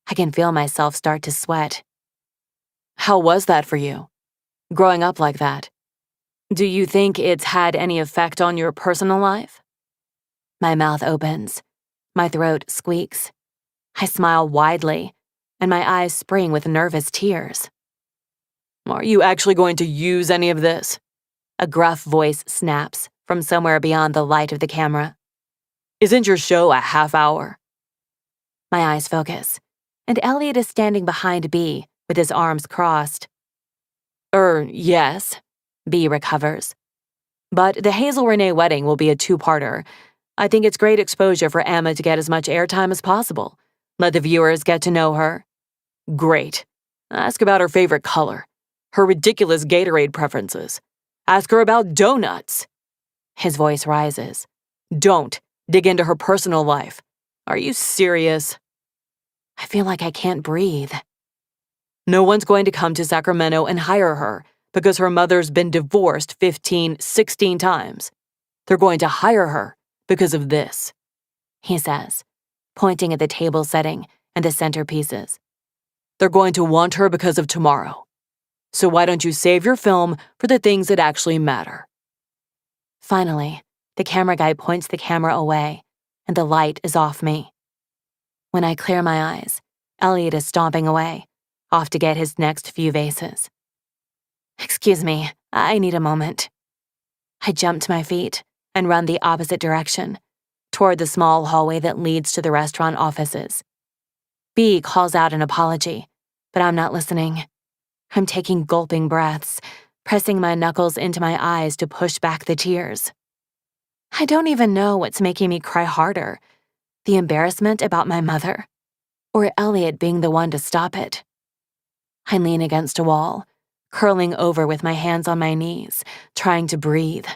I can feel myself start to sweat. How was that for you, growing up like that? Do you think it's had any effect on your personal life? My mouth opens. My throat squeaks. I smile widely, and my eyes spring with nervous tears. Are you actually going to use any of this? A gruff voice snaps from somewhere beyond the light of the camera. Isn't your show a half hour? My eyes focus, and Elliot is standing behind Bee with his arms crossed. Yes, Bee recovers. But the Hazel Renee wedding will be a two-parter. I think it's great exposure for Emma to get as much airtime as possible. Let the viewers get to know her. Great. Ask about her favorite color, her ridiculous Gatorade preferences. Ask her about donuts. His voice rises. Don't dig into her personal life. Are you serious? I feel like I can't breathe. No one's going to come to Sacramento and hire her because her mother's been divorced 15, 16 times. They're going to hire her because of this, he says, pointing at the table setting and the centerpieces. They're going to want her because of tomorrow. So why don't you save your film for the things that actually matter? Finally, the camera guy points the camera away, and the light is off me. When I clear my eyes, Elliot is stomping away, off to get his next few vases. Excuse me, I need a moment. I jump to my feet and run the opposite direction, toward the small hallway that leads to the restaurant offices. Bee calls out an apology, but I'm not listening. I'm taking gulping breaths, pressing my knuckles into my eyes to push back the tears. I don't even know what's making me cry harder, the embarrassment about my mother, or Elliot being the one to stop it. I lean against a wall, curling over with my hands on my knees, trying to breathe.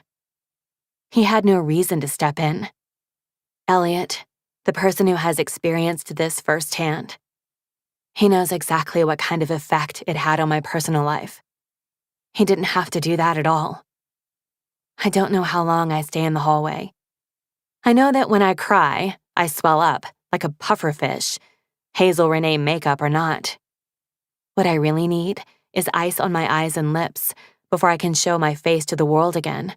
He had no reason to step in. Elliot, the person who has experienced this firsthand. He knows exactly what kind of effect it had on my personal life. He didn't have to do that at all. I don't know how long I stay in the hallway. I know that when I cry, I swell up like a pufferfish, Hazel Renee makeup or not. What I really need is ice on my eyes and lips before I can show my face to the world again.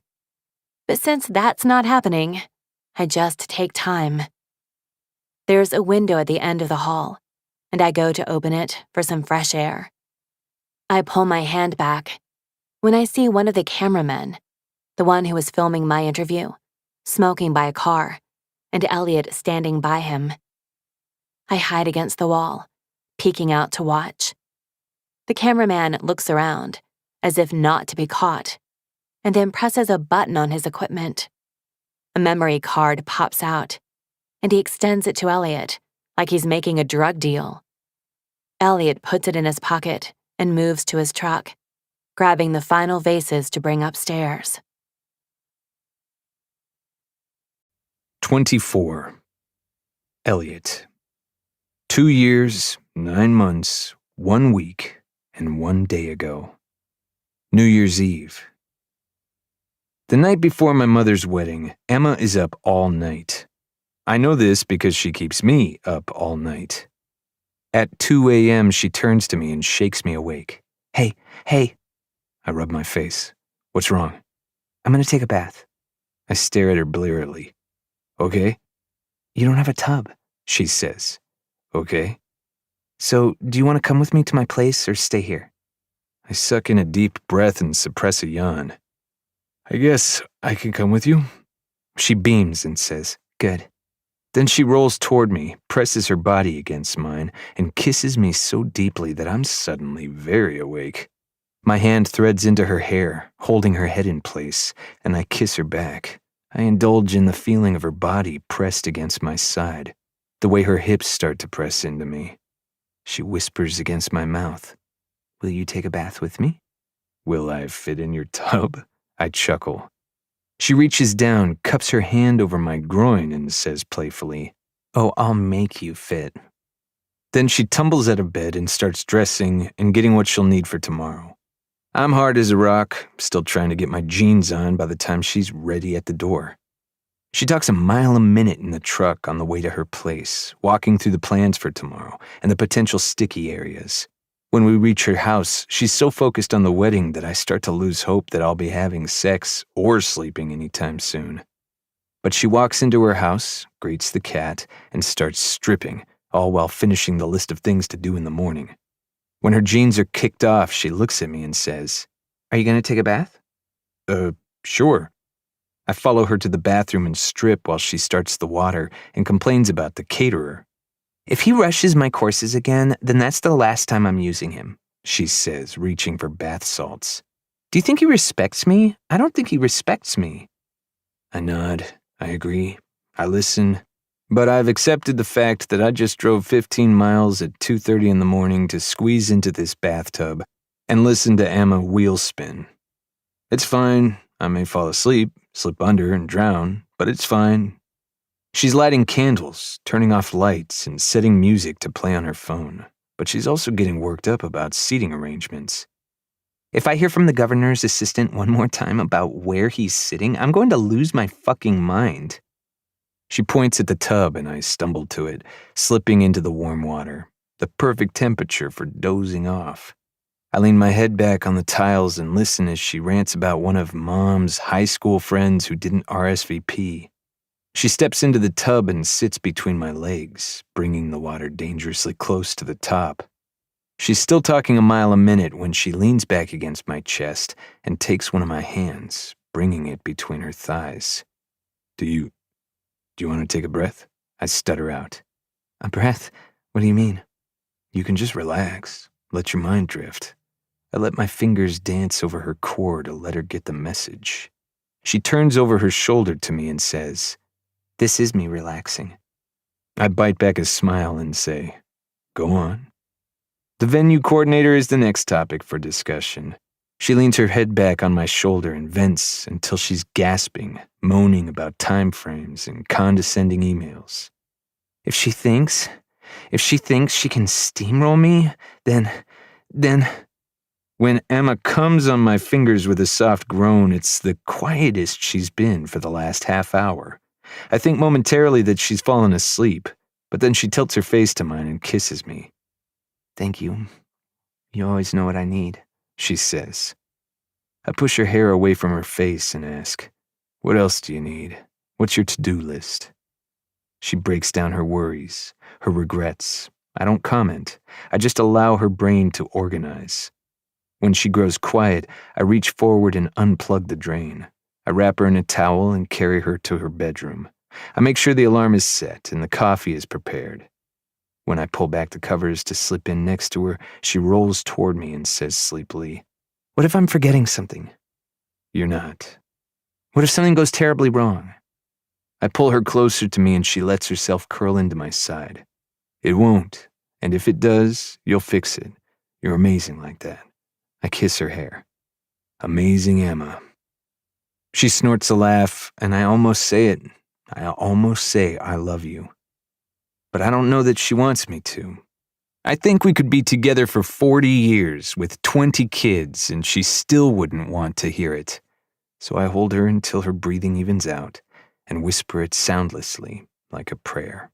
But since that's not happening, I just take time. There's a window at the end of the hall, and I go to open it for some fresh air. I pull my hand back when I see one of the cameramen, the one who was filming my interview, smoking by a car, and Elliot standing by him. I hide against the wall, peeking out to watch. The cameraman looks around, as if not to be caught, and then presses a button on his equipment. A memory card pops out, and he extends it to Elliot, like he's making a drug deal. Elliot puts it in his pocket and moves to his truck, grabbing the final vases to bring upstairs. 24. Elliot. 2 years, 9 months, 1 week, and 1 day ago. New Year's Eve. The night before my mother's wedding, Emma is up all night. I know this because she keeps me up all night. At 2 a.m., she turns to me and shakes me awake. Hey. I rub my face. What's wrong? I'm gonna take a bath. I stare at her blearily. Okay? You don't have a tub, She says. Okay. so do you want to come with me to my place or stay here? I suck in a deep breath and suppress a yawn. I guess I can come with you. She beams and says, good. Then she rolls toward me, presses her body against mine, and kisses me so deeply that I'm suddenly very awake. My hand threads into her hair, holding her head in place, and I kiss her back. I indulge in the feeling of her body pressed against my side, the way her hips start to press into me. She whispers against my mouth. Will you take a bath with me? Will I fit in your tub? I chuckle. She reaches down, cups her hand over my groin, and says playfully, Oh, I'll make you fit. Then she tumbles out of bed and starts dressing and getting what she'll need for tomorrow. I'm hard as a rock, still trying to get my jeans on by the time she's ready at the door. She talks a mile a minute in the truck on the way to her place, walking through the plans for tomorrow and the potential sticky areas. When we reach her house, she's so focused on the wedding that I start to lose hope that I'll be having sex or sleeping anytime soon. But she walks into her house, greets the cat, and starts stripping, all while finishing the list of things to do in the morning. When her jeans are kicked off, she looks at me and says, Are you gonna take a bath? Sure. I follow her to the bathroom and strip while she starts the water and complains about the caterer. If he rushes my courses again, then that's the last time I'm using him, She says, reaching for bath salts. Do you think he respects me? I don't think he respects me. I nod. I agree. I listen. But I've accepted the fact that I just drove 15 miles at 2:30 in the morning to squeeze into this bathtub and listen to Emma wheel spin. It's fine. I may fall asleep, slip under, and drown, but it's fine. She's lighting candles, turning off lights, and setting music to play on her phone. But she's also getting worked up about seating arrangements. If I hear from the governor's assistant one more time about where he's sitting, I'm going to lose my fucking mind. She points at the tub and I stumble to it, slipping into the warm water, the perfect temperature for dozing off. I lean my head back on the tiles and listen as she rants about one of Mom's high school friends who didn't RSVP. She steps into the tub and sits between my legs, bringing the water dangerously close to the top. She's still talking a mile a minute when she leans back against my chest and takes one of my hands, bringing it between her thighs. Do you want to take a breath? I stutter out. A breath? What do you mean? You can just relax, let your mind drift. I let my fingers dance over her core to let her get the message. She turns over her shoulder to me and says, This is me relaxing. I bite back a smile and say, Go on. The venue coordinator is the next topic for discussion. She leans her head back on my shoulder and vents until she's gasping, moaning about time frames and condescending emails. If she thinks she can steamroll me, then... When Emma comes on my fingers with a soft groan, it's the quietest she's been for the last half hour. I think momentarily that she's fallen asleep, but then she tilts her face to mine and kisses me. Thank you. You always know what I need, she says. I push her hair away from her face and ask, What else do you need? What's your to-do list? She breaks down her worries, her regrets. I don't comment. I just allow her brain to organize. When she grows quiet, I reach forward and unplug the drain. I wrap her in a towel and carry her to her bedroom. I make sure the alarm is set and the coffee is prepared. When I pull back the covers to slip in next to her, she rolls toward me and says sleepily, What if I'm forgetting something? You're not. What if something goes terribly wrong? I pull her closer to me and she lets herself curl into my side. It won't, and if it does, you'll fix it. You're amazing like that. I kiss her hair. Amazing Emma. She snorts a laugh, and I almost say it. I almost say I love you. But I don't know that she wants me to. I think we could be together for 40 years with 20 kids and she still wouldn't want to hear it. So I hold her until her breathing evens out and whisper it soundlessly like a prayer.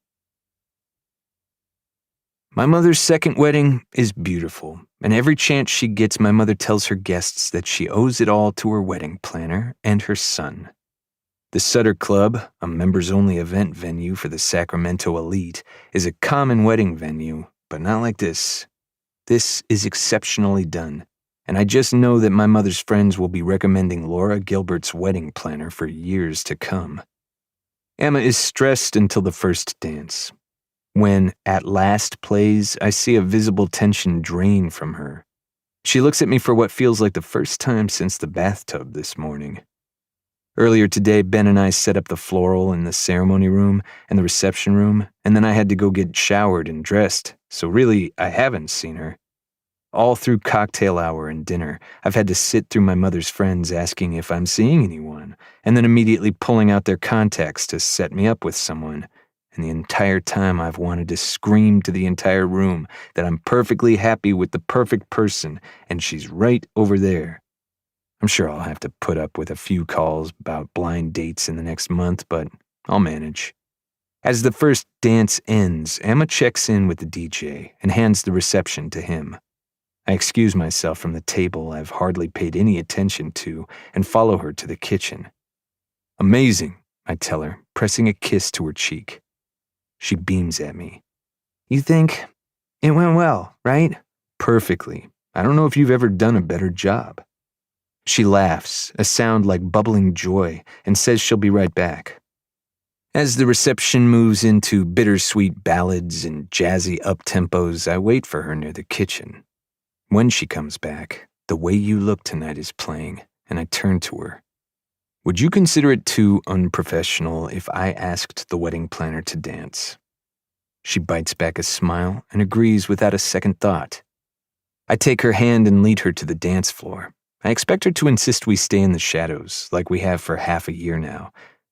My mother's second wedding is beautiful, and every chance she gets, my mother tells her guests that she owes it all to her wedding planner and her son. The Sutter Club, a members-only event venue for the Sacramento elite, is a common wedding venue, but not like this. This is exceptionally done, and I just know that my mother's friends will be recommending Laura Gilbert's wedding planner for years to come. Emma is stressed until the first dance. When At Last plays, I see a visible tension drain from her. She looks at me for what feels like the first time since the bathtub this morning. Earlier today, Ben and I set up the floral in the ceremony room and the reception room, and then I had to go get showered and dressed, so really, I haven't seen her. All through cocktail hour and dinner, I've had to sit through my mother's friends asking if I'm seeing anyone, and then immediately pulling out their contacts to set me up with someone. And the entire time I've wanted to scream to the entire room that I'm perfectly happy with the perfect person and she's right over there. I'm sure I'll have to put up with a few calls about blind dates in the next month, but I'll manage. As the first dance ends, Emma checks in with the DJ and hands the reception to him. I excuse myself from the table I've hardly paid any attention to and follow her to the kitchen. Amazing, I tell her, pressing a kiss to her cheek. She beams at me. You think it went well, right? Perfectly. I don't know if you've ever done a better job. She laughs, a sound like bubbling joy, and says she'll be right back. As the reception moves into bittersweet ballads and jazzy up-tempos, I wait for her near the kitchen. When she comes back, The Way You Look Tonight is playing, and I turn to her. Would you consider it too unprofessional if I asked the wedding planner to dance? She bites back a smile and agrees without a second thought. I take her hand and lead her to the dance floor. I expect her to insist we stay in the shadows, like we have for half a year now,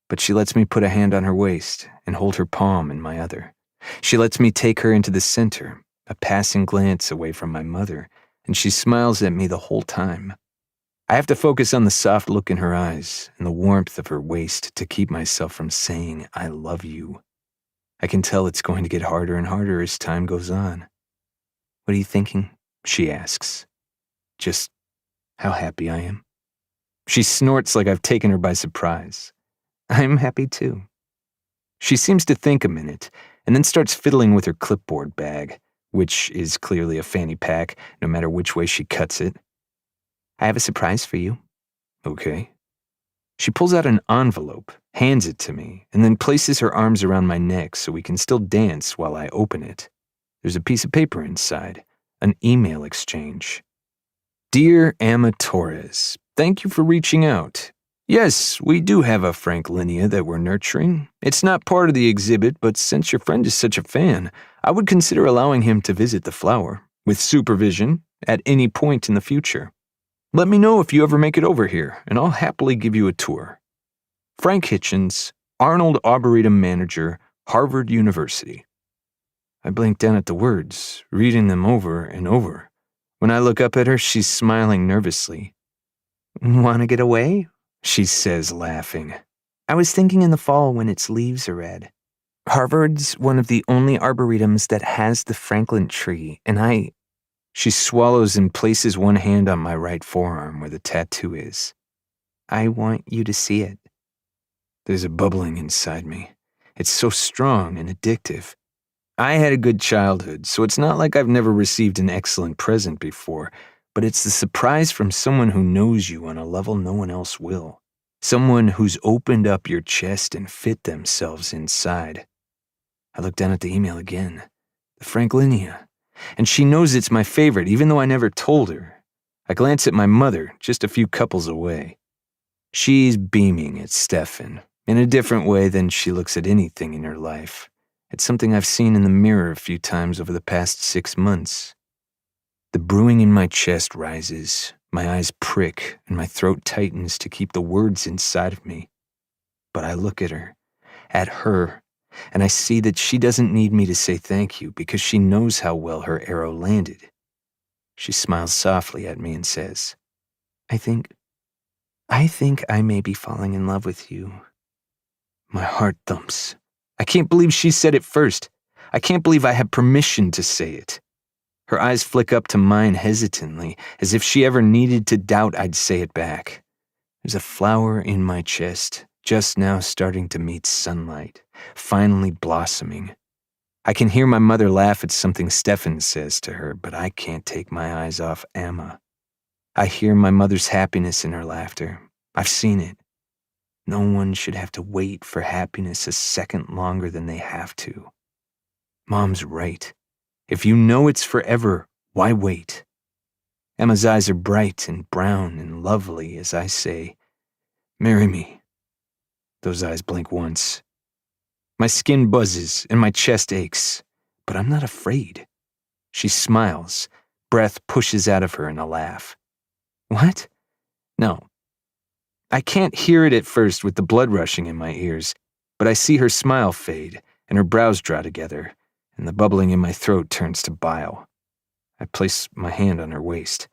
but she lets me put a hand on her waist and hold her palm in my other. She lets me take her into the center, a passing glance away from my mother, and she smiles at me the whole time. I have to focus on the soft look in her eyes and the warmth of her waist to keep myself from saying, I love you. I can tell it's going to get harder and harder as time goes on. What are you thinking? She asks. Just how happy I am. She snorts like I've taken her by surprise. I'm happy too. She seems to think a minute and then starts fiddling with her clipboard bag, which is clearly a fanny pack no matter which way she cuts it. I have a surprise for you. Okay. She pulls out an envelope, hands it to me, and then places her arms around my neck so we can still dance while I open it. There's a piece of paper inside, an email exchange. Dear Emma Torres, thank you for reaching out. Yes, we do have a Franklinia that we're nurturing. It's not part of the exhibit, but since your friend is such a fan, I would consider allowing him to visit the flower, with supervision, at any point in the future. Let me know if you ever make it over here, and I'll happily give you a tour. Frank Hitchens, Arnold Arboretum Manager, Harvard University. I blink down at the words, reading them over and over. When I look up at her, she's smiling nervously. Want to get away? She says, laughing. I was thinking in the fall when its leaves are red. Harvard's one of the only arboretums that has the Franklin tree, and She swallows and places one hand on my right forearm where the tattoo is. I want you to see it. There's a bubbling inside me. It's so strong and addictive. I had a good childhood, so it's not like I've never received an excellent present before, but it's the surprise from someone who knows you on a level no one else will. Someone who's opened up your chest and fit themselves inside. I look down at the email again. The Franklinia. And she knows it's my favorite, even though I never told her. I glance at my mother, just a few couples away. She's beaming at Stefan, in a different way than she looks at anything in her life. It's something I've seen in the mirror a few times over the past 6 months. The brewing in my chest rises, my eyes prick, and my throat tightens to keep the words inside of me. But I look at her, and I see that she doesn't need me to say thank you because she knows how well her arrow landed. She smiles softly at me and says, I think I may be falling in love with you. My heart thumps. I can't believe she said it first. I can't believe I have permission to say it. Her eyes flick up to mine hesitantly, as if she ever needed to doubt I'd say it back. There's a flower in my chest, just now starting to meet sunlight, finally blossoming. I can hear my mother laugh at something Stefan says to her, but I can't take my eyes off Emma. I hear my mother's happiness in her laughter. I've seen it. No one should have to wait for happiness a second longer than they have to. Mom's right. If you know it's forever, why wait? Emma's eyes are bright and brown and lovely as I say, marry me. Those eyes blink once. My skin buzzes and my chest aches, but I'm not afraid. She smiles. Breath pushes out of her in a laugh. What? No. I can't hear it at first with the blood rushing in my ears, but I see her smile fade and her brows draw together, and the bubbling in my throat turns to bile. I place my hand on her waist.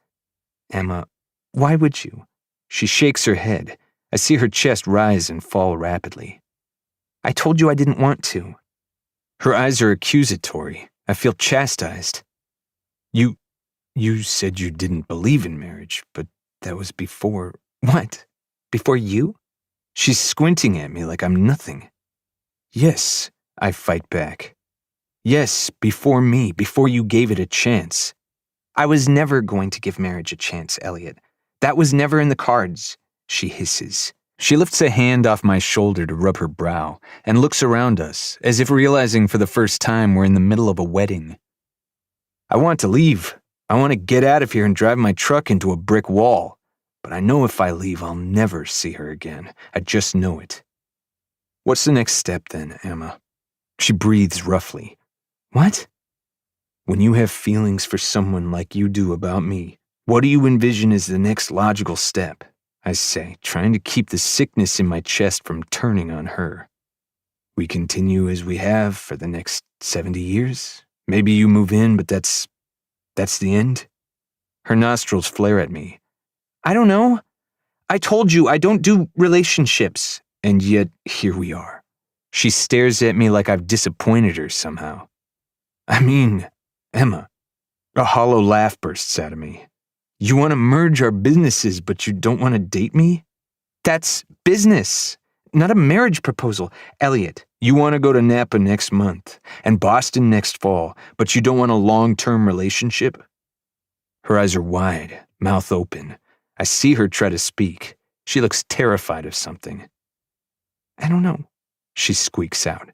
Emma, why would you? She shakes her head. I see her chest rise and fall rapidly. I told you I didn't want to. Her eyes are accusatory. I feel chastised. You said you didn't believe in marriage, but that was before... What? Before you? She's squinting at me like I'm nothing. Yes, I fight back. Yes, before me, before you gave it a chance. I was never going to give marriage a chance, Elliot. That was never in the cards, she hisses. She lifts a hand off my shoulder to rub her brow and looks around us, as if realizing for the first time we're in the middle of a wedding. I want to leave. I want to get out of here and drive my truck into a brick wall. But I know if I leave, I'll never see her again. I just know it. What's the next step then, Emma? She breathes roughly. What? When you have feelings for someone like you do about me, what do you envision as the next logical step? I say, trying to keep the sickness in my chest from turning on her. We continue as we have for the next 70 years? Maybe you move in, but that's the end? Her nostrils flare at me. I don't know. I told you I don't do relationships. And yet, here we are. She stares at me like I've disappointed her somehow. I mean, Emma. A hollow laugh bursts out of me. You want to merge our businesses, but you don't want to date me? That's business, not a marriage proposal. Elliot, you want to go to Napa next month and Boston next fall, but you don't want a long-term relationship? Her eyes are wide, mouth open. I see her try to speak. She looks terrified of something. I don't know, she squeaks out.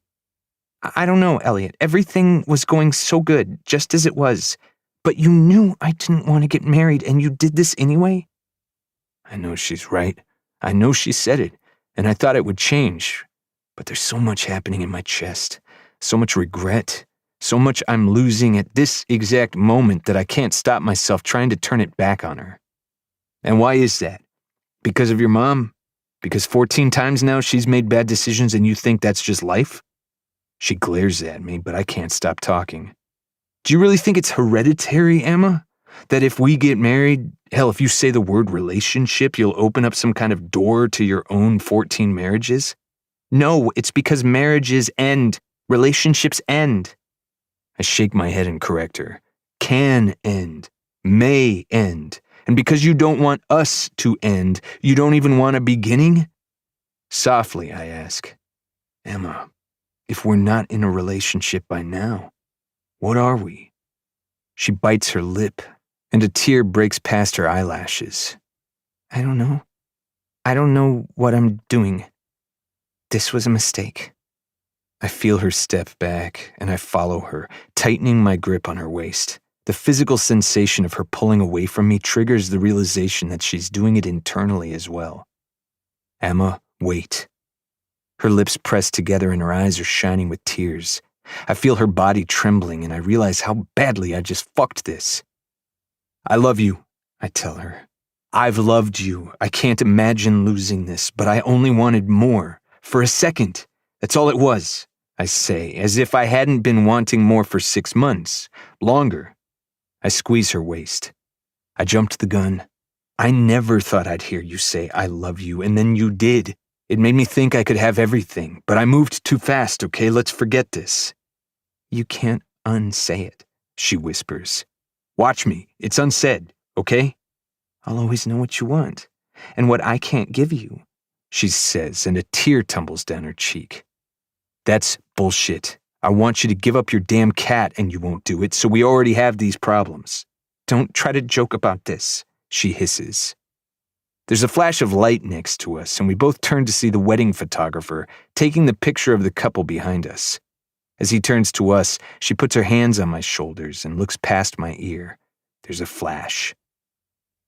I don't know, Elliot. Everything was going so good, just as it was. But you knew I didn't want to get married, and you did this anyway? I know she's right. I know she said it, and I thought it would change. But there's so much happening in my chest, so much regret, so much I'm losing at this exact moment that I can't stop myself trying to turn it back on her. And why is that? Because of your mom? Because 14 times now she's made bad decisions and you think that's just life? She glares at me, but I can't stop talking. Do you really think it's hereditary, Emma? That if we get married, hell, if you say the word relationship, you'll open up some kind of door to your own 14 marriages? No, it's because marriages end. Relationships end. I shake my head and correct her. Can end. May end. And because you don't want us to end, you don't even want a beginning? Softly, I ask, Emma, if we're not in a relationship by now, what are we? She bites her lip, and a tear breaks past her eyelashes. I don't know. I don't know what I'm doing. This was a mistake. I feel her step back, and I follow her, tightening my grip on her waist. The physical sensation of her pulling away from me triggers the realization that she's doing it internally as well. Emma, wait. Her lips press together and her eyes are shining with tears. I feel her body trembling and I realize how badly I just fucked this. I love you, I tell her. I've loved you. I can't imagine losing this, but I only wanted more. For a second. That's all it was. I say, as if I hadn't been wanting more for 6 months. Longer. I squeeze her waist. I jumped the gun. I never thought I'd hear you say I love you, and then you did. It made me think I could have everything, but I moved too fast, okay? Let's forget this. You can't unsay it, she whispers. Watch me. It's unsaid, okay? I'll always know what you want, and what I can't give you, she says, and a tear tumbles down her cheek. That's bullshit. I want you to give up your damn cat, and you won't do it, so we already have these problems. Don't try to joke about this, she hisses. There's a flash of light next to us, and we both turn to see the wedding photographer taking the picture of the couple behind us. As he turns to us, she puts her hands on my shoulders and looks past my ear. There's a flash.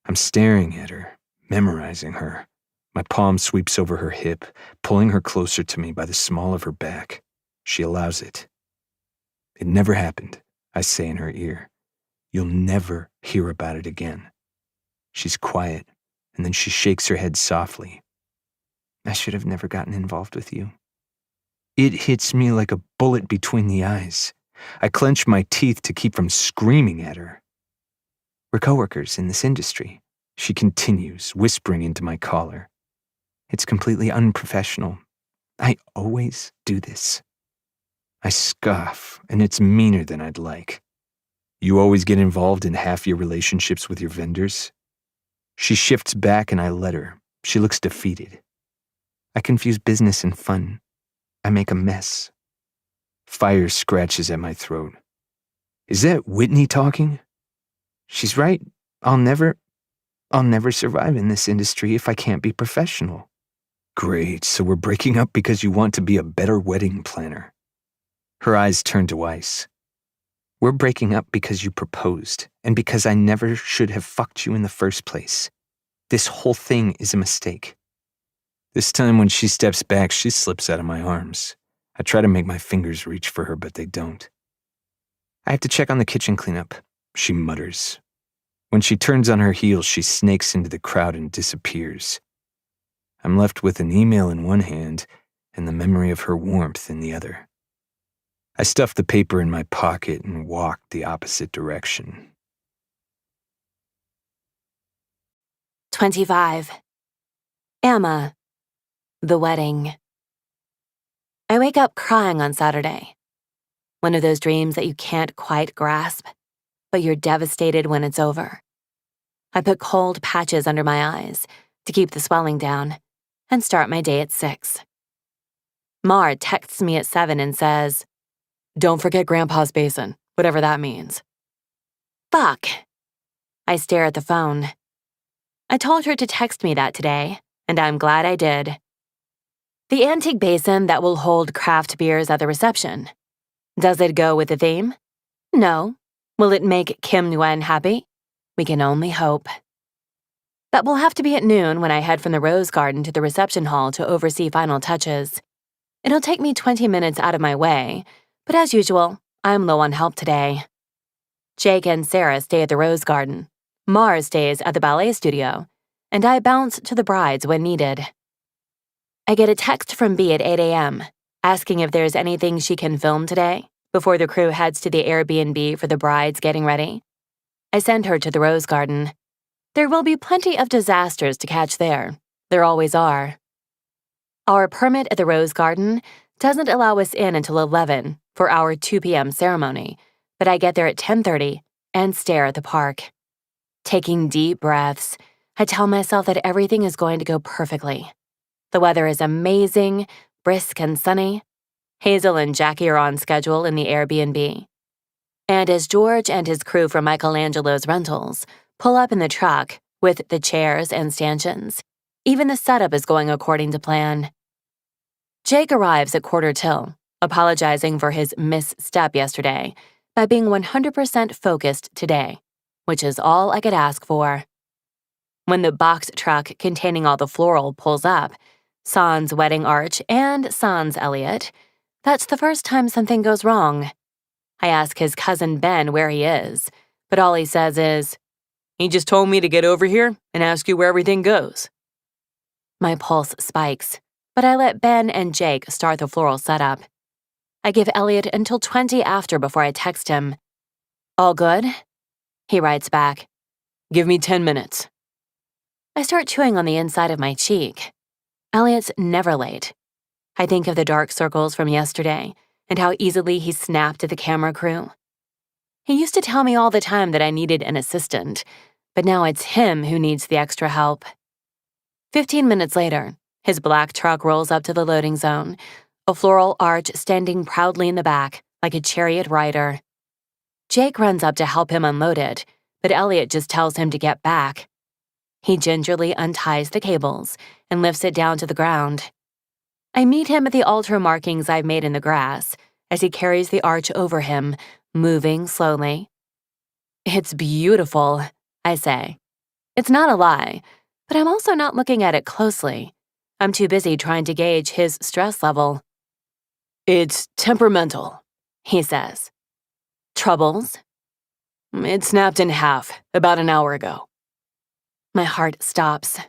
I'm staring at her, memorizing her. My palm sweeps over her hip, pulling her closer to me by the small of her back. She allows it. It never happened, I say in her ear. You'll never hear about it again. She's quiet, and then she shakes her head softly. I should have never gotten involved with you. It hits me like a bullet between the eyes. I clench my teeth to keep from screaming at her. We're coworkers in this industry, she continues, whispering into my collar. It's completely unprofessional. I always do this. I scoff, and it's meaner than I'd like. You always get involved in half your relationships with your vendors? She shifts back and I let her. She looks defeated. I confuse business and fun. I make a mess. Fire scratches at my throat. Is that Whitney talking? She's right. I'll never survive in this industry if I can't be professional. Great, so we're breaking up because you want to be a better wedding planner. Her eyes turn to ice. We're breaking up because you proposed, and because I never should have fucked you in the first place. This whole thing is a mistake. This time when she steps back, she slips out of my arms. I try to make my fingers reach for her, but they don't. I have to check on the kitchen cleanup, she mutters. When she turns on her heels, she snakes into the crowd and disappears. I'm left with an email in one hand and the memory of her warmth in the other. I stuff the paper in my pocket and walk the opposite direction. 25. Emma. The wedding. I wake up crying on Saturday. One of those dreams that you can't quite grasp, but you're devastated when it's over. I put cold patches under my eyes to keep the swelling down and start my day at 6. Mar texts me at 7 and says, "Don't forget Grandpa's basin, whatever that means." Fuck. I stare at the phone. I told her to text me that today, and I'm glad I did. The antique basin that will hold craft beers at the reception. Does it go with the theme? No. Will it make Kim Nguyen happy? We can only hope. That will have to be at noon when I head from the Rose Garden to the reception hall to oversee final touches. It'll take me 20 minutes out of my way, but as usual, I'm low on help today. Jake and Sarah stay at the Rose Garden. Mars stays at the ballet studio, and I bounce to the brides when needed. I get a text from B at 8 a.m., asking if there's anything she can film today before the crew heads to the Airbnb for the brides getting ready. I send her to the Rose Garden. There will be plenty of disasters to catch there. There always are. Our permit at the Rose Garden doesn't allow us in until 11 for our 2 p.m. ceremony, but I get there at 10:30 and stare at the park. Taking deep breaths, I tell myself that everything is going to go perfectly. The weather is amazing, brisk and sunny. Hazel and Jackie are on schedule in the Airbnb. And as George and his crew from Michelangelo's Rentals pull up in the truck with the chairs and stanchions, even the setup is going according to plan. Jake arrives at 1:45, apologizing for his misstep yesterday by being 100% focused today, which is all I could ask for. When the box truck containing all the floral pulls up, sans wedding arch and sans Elliot, that's the first time something goes wrong. I ask his cousin Ben where he is, but all he says is, "He just told me to get over here and ask you where everything goes." My pulse spikes, but I let Ben and Jake start the floral setup. I give Elliot until 20 after before I text him. All good? He writes back, give me 10 minutes. I start chewing on the inside of my cheek. Elliot's never late. I think of the dark circles from yesterday and how easily he snapped at the camera crew. He used to tell me all the time that I needed an assistant, but now it's him who needs the extra help. 15 minutes later, his black truck rolls up to the loading zone, a floral arch standing proudly in the back like a chariot rider. Jake runs up to help him unload it, but Elliot just tells him to get back. He gingerly unties the cables and lifts it down to the ground. I meet him at the altar markings I've made in the grass as he carries the arch over him, moving slowly. It's beautiful, I say. It's not a lie, but I'm also not looking at it closely. I'm too busy trying to gauge his stress level. It's temperamental, he says. Troubles? It snapped in half about an hour ago. My heart stops.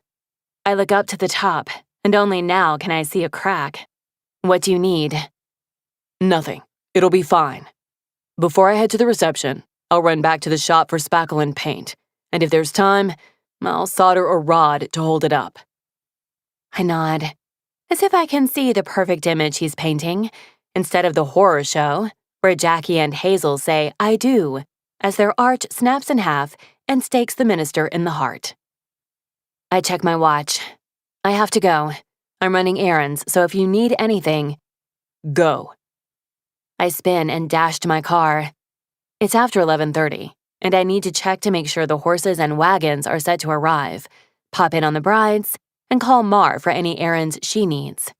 I look up to the top, and only now can I see a crack. What do you need? Nothing. It'll be fine. Before I head to the reception, I'll run back to the shop for spackle and paint, and if there's time, I'll solder a rod to hold it up. I nod, as if I can see the perfect image he's painting, instead of the horror show where Jackie and Hazel say, I do, as their arch snaps in half and stakes the minister in the heart. I check my watch. I have to go. I'm running errands, so if you need anything, go. I spin and dash to my car. It's after 11:30, and I need to check to make sure the horses and wagons are set to arrive, pop in on the brides, and call Mar for any errands she needs.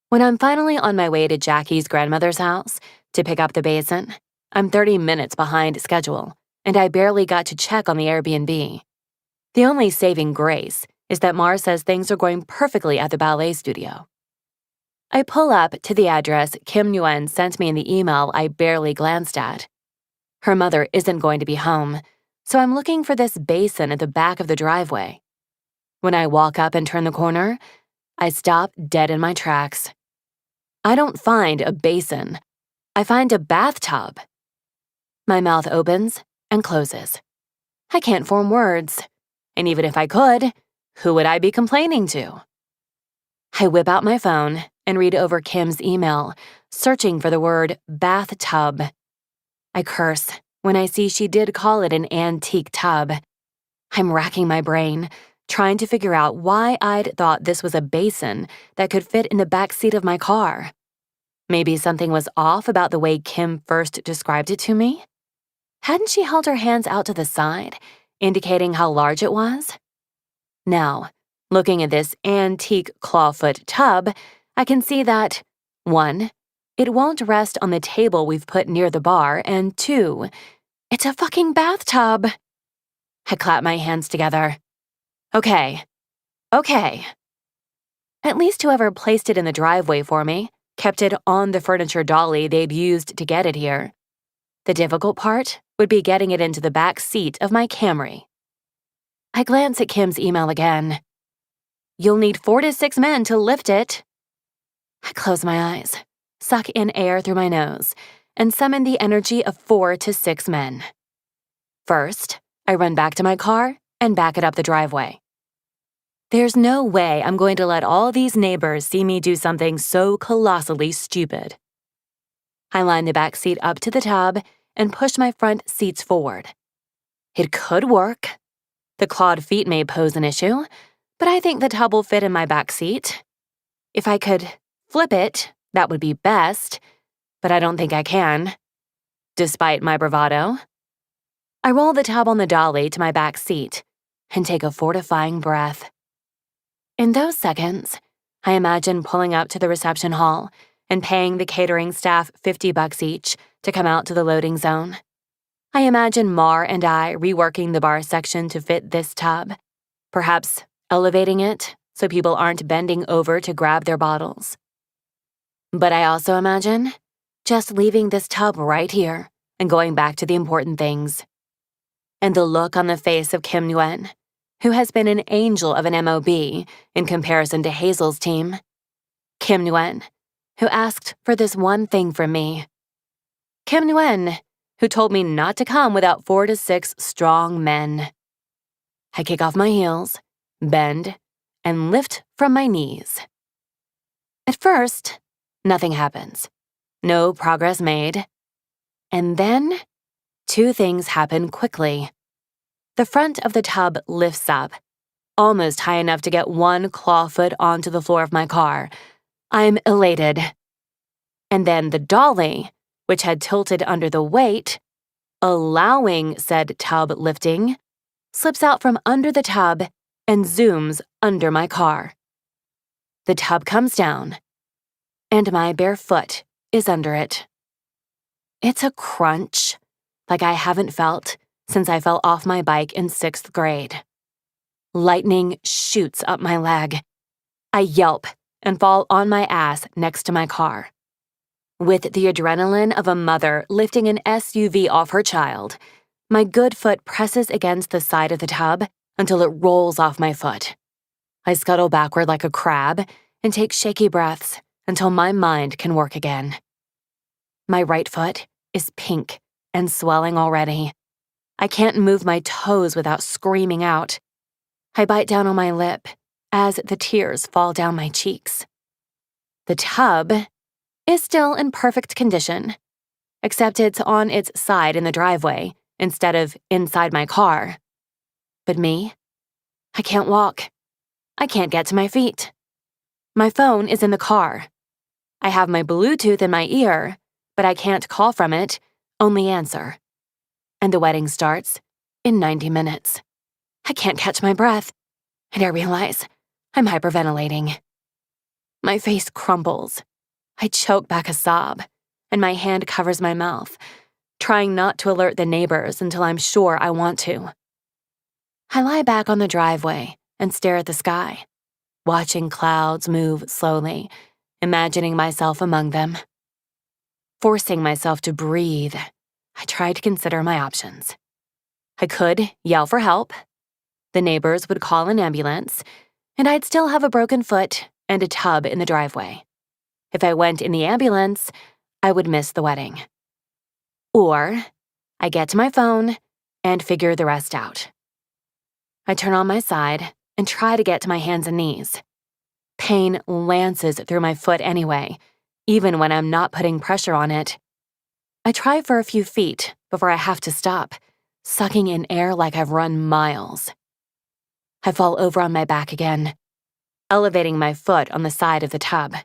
When I'm finally on my way to Jackie's grandmother's house to pick up the basin, I'm 30 minutes behind schedule, and I barely got to check on the Airbnb. The only saving grace is that Mar says things are going perfectly at the ballet studio. I pull up to the address Kim Nguyen sent me in the email I barely glanced at. Her mother isn't going to be home, so I'm looking for this basin at the back of the driveway. When I walk up and turn the corner, I stop dead in my tracks. I don't find a basin. I find a bathtub. My mouth opens and closes. I can't form words. And even if I could, who would I be complaining to? I whip out my phone and read over Kim's email, searching for the word bathtub. I curse when I see she did call it an antique tub. I'm racking my brain, trying to figure out why I'd thought this was a basin that could fit in the back seat of my car. Maybe something was off about the way Kim first described it to me? Hadn't she held her hands out to the side, indicating how large it was? Now, looking at this antique clawfoot tub, I can see that 1, it won't rest on the table we've put near the bar, and 2, it's a fucking bathtub. I clap my hands together. Okay. At least whoever placed it in the driveway for me kept it on the furniture dolly they'd used to get it here. The difficult part would be getting it into the back seat of my Camry. I glance at Kim's email again. You'll need 4 to 6 men to lift it. I close my eyes, suck in air through my nose, and summon the energy of 4 to 6 men. First, I run back to my car and back it up the driveway. There's no way I'm going to let all these neighbors see me do something so colossally stupid. I line the back seat up to the tub and push my front seats forward. It could work. The clawed feet may pose an issue, but I think the tub will fit in my back seat. If I could flip it, that would be best, but I don't think I can. Despite my bravado, I roll the tub on the dolly to my back seat and take a fortifying breath. In those seconds, I imagine pulling up to the reception hall and paying the catering staff $50 each to come out to the loading zone. I imagine Mar and I reworking the bar section to fit this tub, perhaps elevating it so people aren't bending over to grab their bottles. But I also imagine just leaving this tub right here and going back to the important things. And the look on the face of Kim Nguyen, who has been an angel of an MOB in comparison to Hazel's team. Kim Nguyen, who asked for this one thing from me. Kim Nguyen, who told me not to come without 4 to 6 strong men. I kick off my heels, bend, and lift from my knees. At first, nothing happens. No progress made. And then, 2 things happen quickly. The front of the tub lifts up, almost high enough to get one claw foot onto the floor of my car. I'm elated. And then the dolly, which had tilted under the weight, allowing said tub lifting, slips out from under the tub and zooms under my car. The tub comes down, and my bare foot is under it. It's a crunch like I haven't felt since I fell off my bike in 6th grade. Lightning shoots up my leg. I yelp and fall on my ass next to my car. With the adrenaline of a mother lifting an SUV off her child, my good foot presses against the side of the tub until it rolls off my foot. I scuttle backward like a crab and take shaky breaths until my mind can work again. My right foot is pink and swelling already. I can't move my toes without screaming out. I bite down on my lip as the tears fall down my cheeks. The tub is still in perfect condition, except it's on its side in the driveway instead of inside my car. But me? I can't walk. I can't get to my feet. My phone is in the car. I have my Bluetooth in my ear, but I can't call from it, only answer. And the wedding starts in 90 minutes. I can't catch my breath, and I realize I'm hyperventilating. My face crumbles. I choke back a sob, and my hand covers my mouth, trying not to alert the neighbors until I'm sure I want to. I lie back on the driveway and stare at the sky, watching clouds move slowly, imagining myself among them. Forcing myself to breathe, I try to consider my options. I could yell for help. The neighbors would call an ambulance, and I'd still have a broken foot and a tub in the driveway. If I went in the ambulance, I would miss the wedding. Or I get to my phone and figure the rest out. I turn on my side and try to get to my hands and knees. Pain lances through my foot anyway, even when I'm not putting pressure on it. I try for a few feet before I have to stop, sucking in air like I've run miles. I fall over on my back again, elevating my foot on the side of the tub.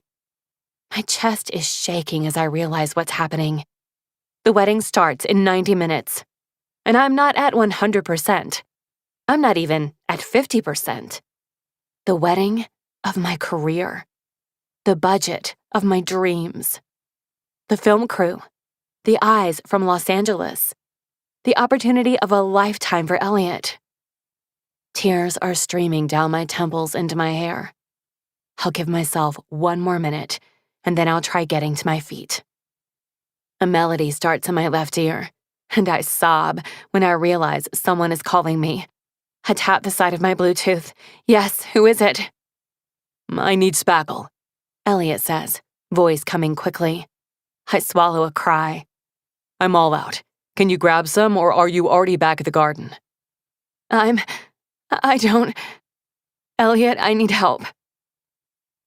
My chest is shaking as I realize what's happening. The wedding starts in 90 minutes, and I'm not at 100%. I'm not even at 50%. The wedding of my career. The budget of my dreams. The film crew. The eyes from Los Angeles. The opportunity of a lifetime for Elliot. Tears are streaming down my temples into my hair. I'll give myself 1 more minute, and then I'll try getting to my feet. A melody starts in my left ear, and I sob when I realize someone is calling me. I tap the side of my Bluetooth. Yes, who is it? I need spackle, Elliot says, voice coming quickly. I swallow a cry. I'm all out. Can you grab some, or are you already back at the garden? I don't... Elliot, I need help.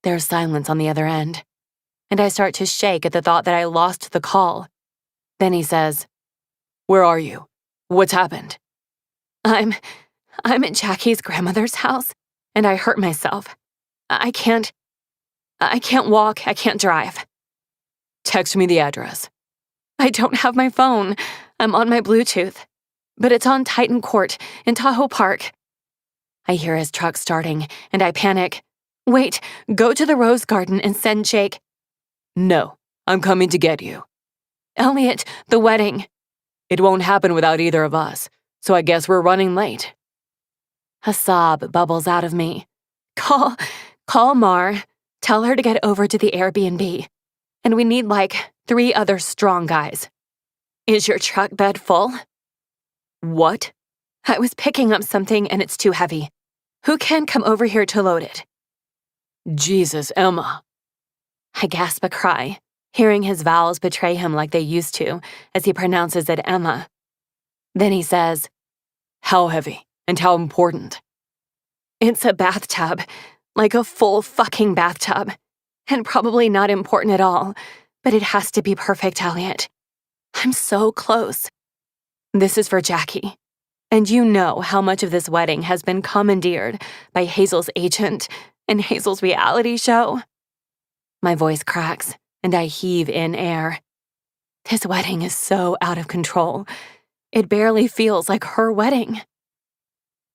There's silence on the other end, and I start to shake at the thought that I lost the call. Then he says, Where are you? What's happened? I'm at Jackie's grandmother's house, and I hurt myself. I can't walk, I can't drive. Text me the address. I don't have my phone. I'm on my Bluetooth. But it's on Titan Court in Tahoe Park. I hear his truck starting, and I panic. Wait, go to the Rose Garden and send Jake. No, I'm coming to get you. Elliot, the wedding. It won't happen without either of us, so I guess we're running late. A sob bubbles out of me. Call Mar. Tell her to get over to the Airbnb. And we need 3 other strong guys. Is your truck bed full? What? I was picking up something and it's too heavy. Who can come over here to load it? Jesus, Emma. I gasp a cry, hearing his vowels betray him like they used to as he pronounces it Emma. Then he says, "How heavy and how important?" It's a bathtub, like a full fucking bathtub. And probably not important at all, but it has to be perfect, Elliot. I'm so close. This is for Jackie. And you know how much of this wedding has been commandeered by Hazel's agent and Hazel's reality show. My voice cracks, and I heave in air. This wedding is so out of control. It barely feels like her wedding.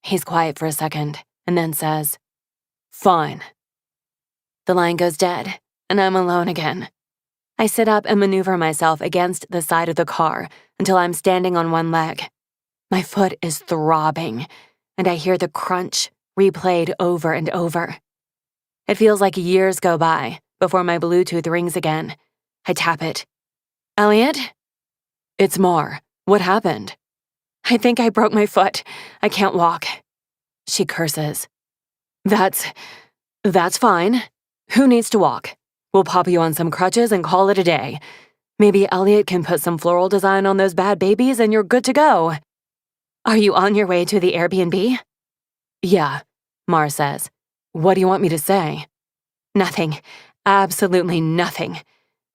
He's quiet for a second, and then says, "Fine." The line goes dead, and I'm alone again. I sit up and maneuver myself against the side of the car until I'm standing on one leg. My foot is throbbing, and I hear the crunch replayed over and over. It feels like years go by before my Bluetooth rings again. I tap it. "Elliot?" "It's Mar. What happened?" "I think I broke my foot. I can't walk." She curses. That's fine. Who needs to walk? We'll pop you on some crutches and call it a day. Maybe Elliot can put some floral design on those bad babies and you're good to go." "Are you on your way to the Airbnb?" "Yeah," Mar says. "What do you want me to say?" "Nothing. Absolutely nothing.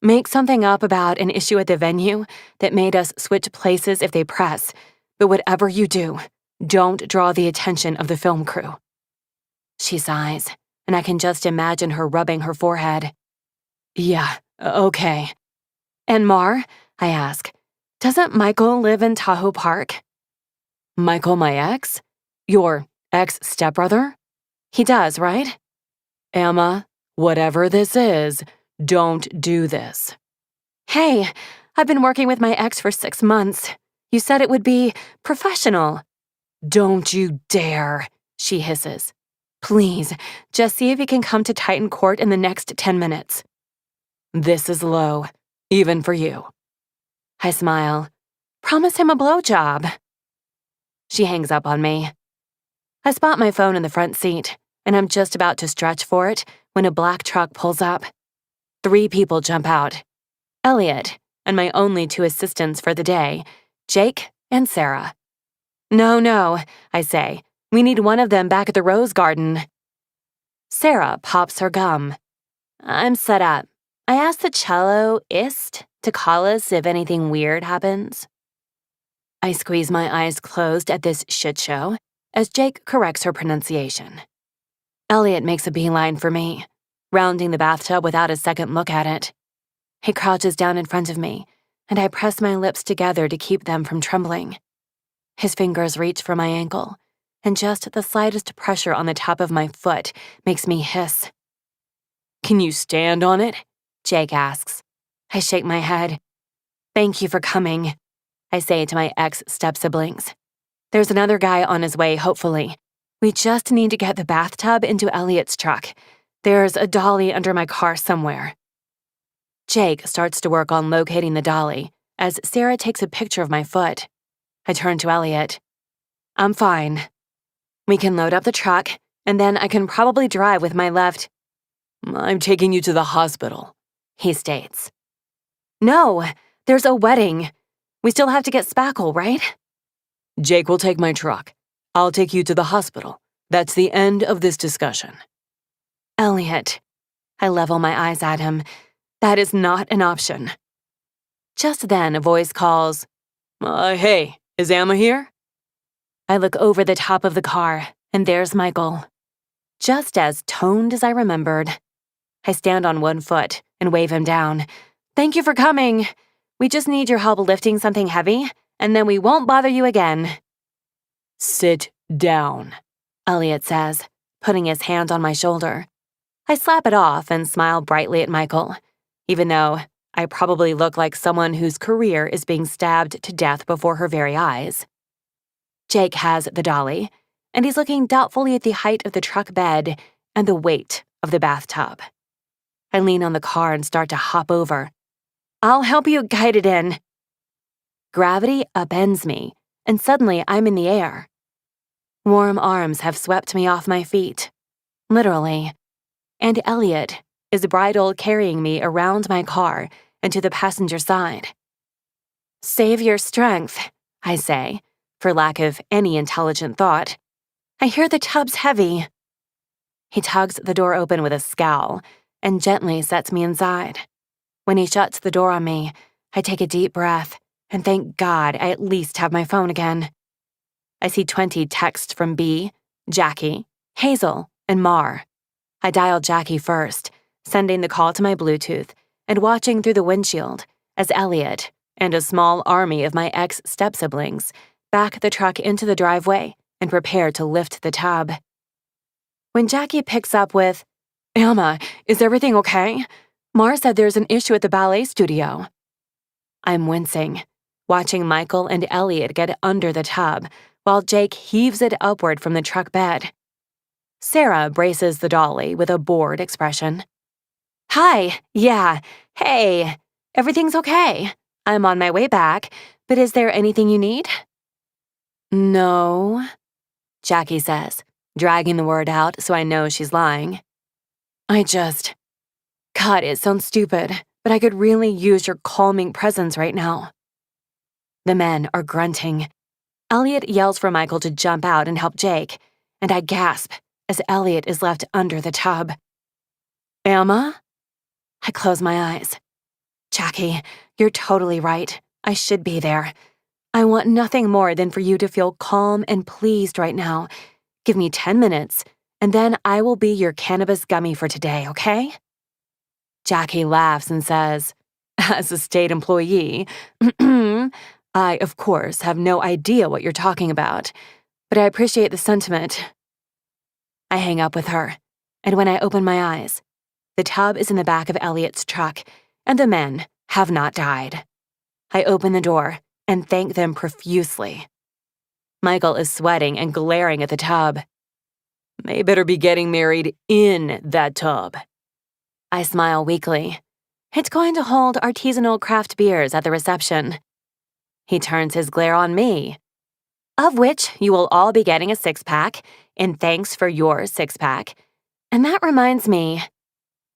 Make something up about an issue at the venue that made us switch places if they press. But whatever you do, don't draw the attention of the film crew." She sighs, and I can just imagine her rubbing her forehead. "Yeah, okay." "And Mar," I ask, "doesn't Michael live in Tahoe Park?" "Michael, my ex? Your ex-stepbrother? He does, right?" "Emma, whatever this is, don't do this." "Hey, I've been working with my ex for 6 months. You said it would be professional." "Don't you dare," she hisses. "Please, just see if he can come to Titan Court in the next 10 minutes. This is low, even for you." I smile. "Promise him a blowjob." She hangs up on me. I spot my phone in the front seat, and I'm just about to stretch for it when a black truck pulls up. 3 people jump out. Elliot, and my only 2 assistants for the day, Jake and Sarah. No, I say. We need one of them back at the Rose Garden." Sarah pops her gum. "I'm set up. I asked the celloist to call us if anything weird happens." I squeeze my eyes closed at this shit show as Jake corrects her pronunciation. Elliot makes a beeline for me, rounding the bathtub without a second look at it. He crouches down in front of me, and I press my lips together to keep them from trembling. His fingers reach for my ankle, and just the slightest pressure on the top of my foot makes me hiss. "Can you stand on it?" Jake asks. I shake my head. "Thank you for coming," I say to my ex-step-siblings. "There's another guy on his way, hopefully. We just need to get the bathtub into Elliot's truck. There's a dolly under my car somewhere." Jake starts to work on locating the dolly as Sarah takes a picture of my foot. I turn to Elliot. "I'm fine. We can load up the truck, and then I can probably drive with my left." "I'm taking you to the hospital," he states. "No, there's a wedding. We still have to get spackle, right?" "Jake will take my truck. I'll take you to the hospital. That's the end of this discussion." "Elliot," I level my eyes at him, "that is not an option." Just then, a voice calls, "Hey, is Emma here?" I look over the top of the car, and there's Michael. Just as toned as I remembered. I stand on one foot and wave him down. "Thank you for coming. We just need your help lifting something heavy, and then we won't bother you again." "Sit down," Elliot says, putting his hand on my shoulder. I slap it off and smile brightly at Michael, even though I probably look like someone whose career is being stabbed to death before her very eyes. Jake has the dolly, and he's looking doubtfully at the height of the truck bed and the weight of the bathtub. I lean on the car and start to hop over. "I'll help you guide it in." Gravity upends me, and suddenly I'm in the air. Warm arms have swept me off my feet. Literally. And Elliot is bridle carrying me around my car and to the passenger side. "Save your strength," I say, for lack of any intelligent thought. "I hear the tub's heavy." He tugs the door open with a scowl and gently sets me inside. When he shuts the door on me, I take a deep breath and thank God I at least have my phone again. I see 20 texts from B, Jackie, Hazel, and Mar. I dial Jackie first, sending the call to my Bluetooth and watching through the windshield as Elliot and a small army of my ex-step-siblings back the truck into the driveway and prepare to lift the tub. When Jackie picks up with, "Emma, is everything okay? Mar said there's an issue at the ballet studio." I'm wincing, watching Michael and Elliot get under the tub while Jake heaves it upward from the truck bed. Sarah braces the dolly with a bored expression. "Hi, yeah, hey, everything's okay. I'm on my way back, but is there anything you need?" "No," Jackie says, dragging the word out so I know she's lying. God, it sounds stupid, but I could really use your calming presence right now." The men are grunting. Elliot yells for Michael to jump out and help Jake, and I gasp as Elliot is left under the tub. "Emma?" I close my eyes. "Jackie, you're totally right. I should be there. I want nothing more than for you to feel calm and pleased right now. Give me 10 minutes, and then I will be your cannabis gummy for today, okay?" Jackie laughs and says, "As a state employee, I, of course, have no idea what you're talking about, but I appreciate the sentiment." I hang up with her, and when I open my eyes, the tub is in the back of Elliot's truck, and the men have not died. I open the door and thank them profusely. Michael is sweating and glaring at the tub. "They better be getting married in that tub." I smile weakly. It's going to hold artisanal craft beers at the reception. He turns his glare on me. "Of which you will all be getting a 6-pack, and thanks for your 6-pack. And that reminds me."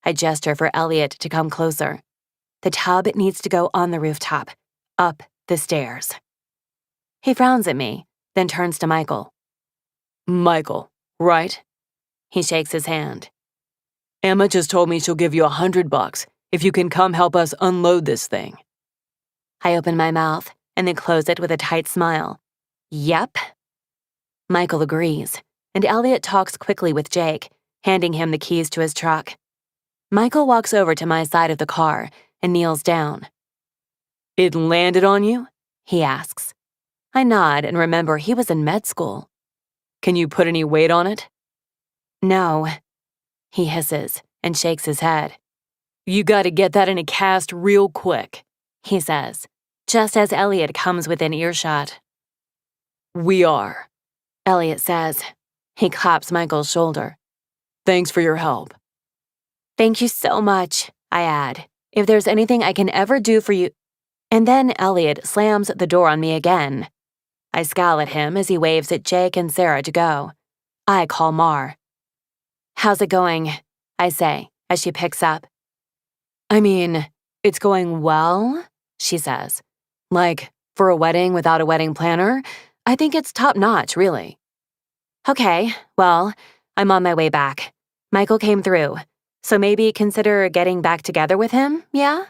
I gesture for Elliot to come closer. The tub needs to go on the rooftop, up the stairs. He frowns at me, then turns to Michael. "Michael, right?" He shakes his hand. "Emma just told me she'll give you $100 if you can come help us unload this thing." I open my mouth and then close it with a tight smile. "Yep." Michael agrees, and Elliot talks quickly with Jake, handing him the keys to his truck. Michael walks over to my side of the car and kneels down. "It landed on you?" he asks. I nod and remember he was in med school. "Can you put any weight on it?" "No." He hisses and shakes his head. "You gotta get that in a cast real quick," he says, just as Elliot comes within earshot. "We are," Elliot says. He claps Michael's shoulder. "Thanks for your help." "Thank you so much," I add. "If there's anything I can ever do for you—" And then Elliot slams the door on me again. I scowl at him as he waves at Jake and Sarah to go. I call Mar. "How's it going?" I say as she picks up. "I mean, it's going well," she says. "Like, for a wedding without a wedding planner, I think it's top-notch, really." "Okay, well, I'm on my way back. Michael came through, so maybe consider getting back together with him, yeah?"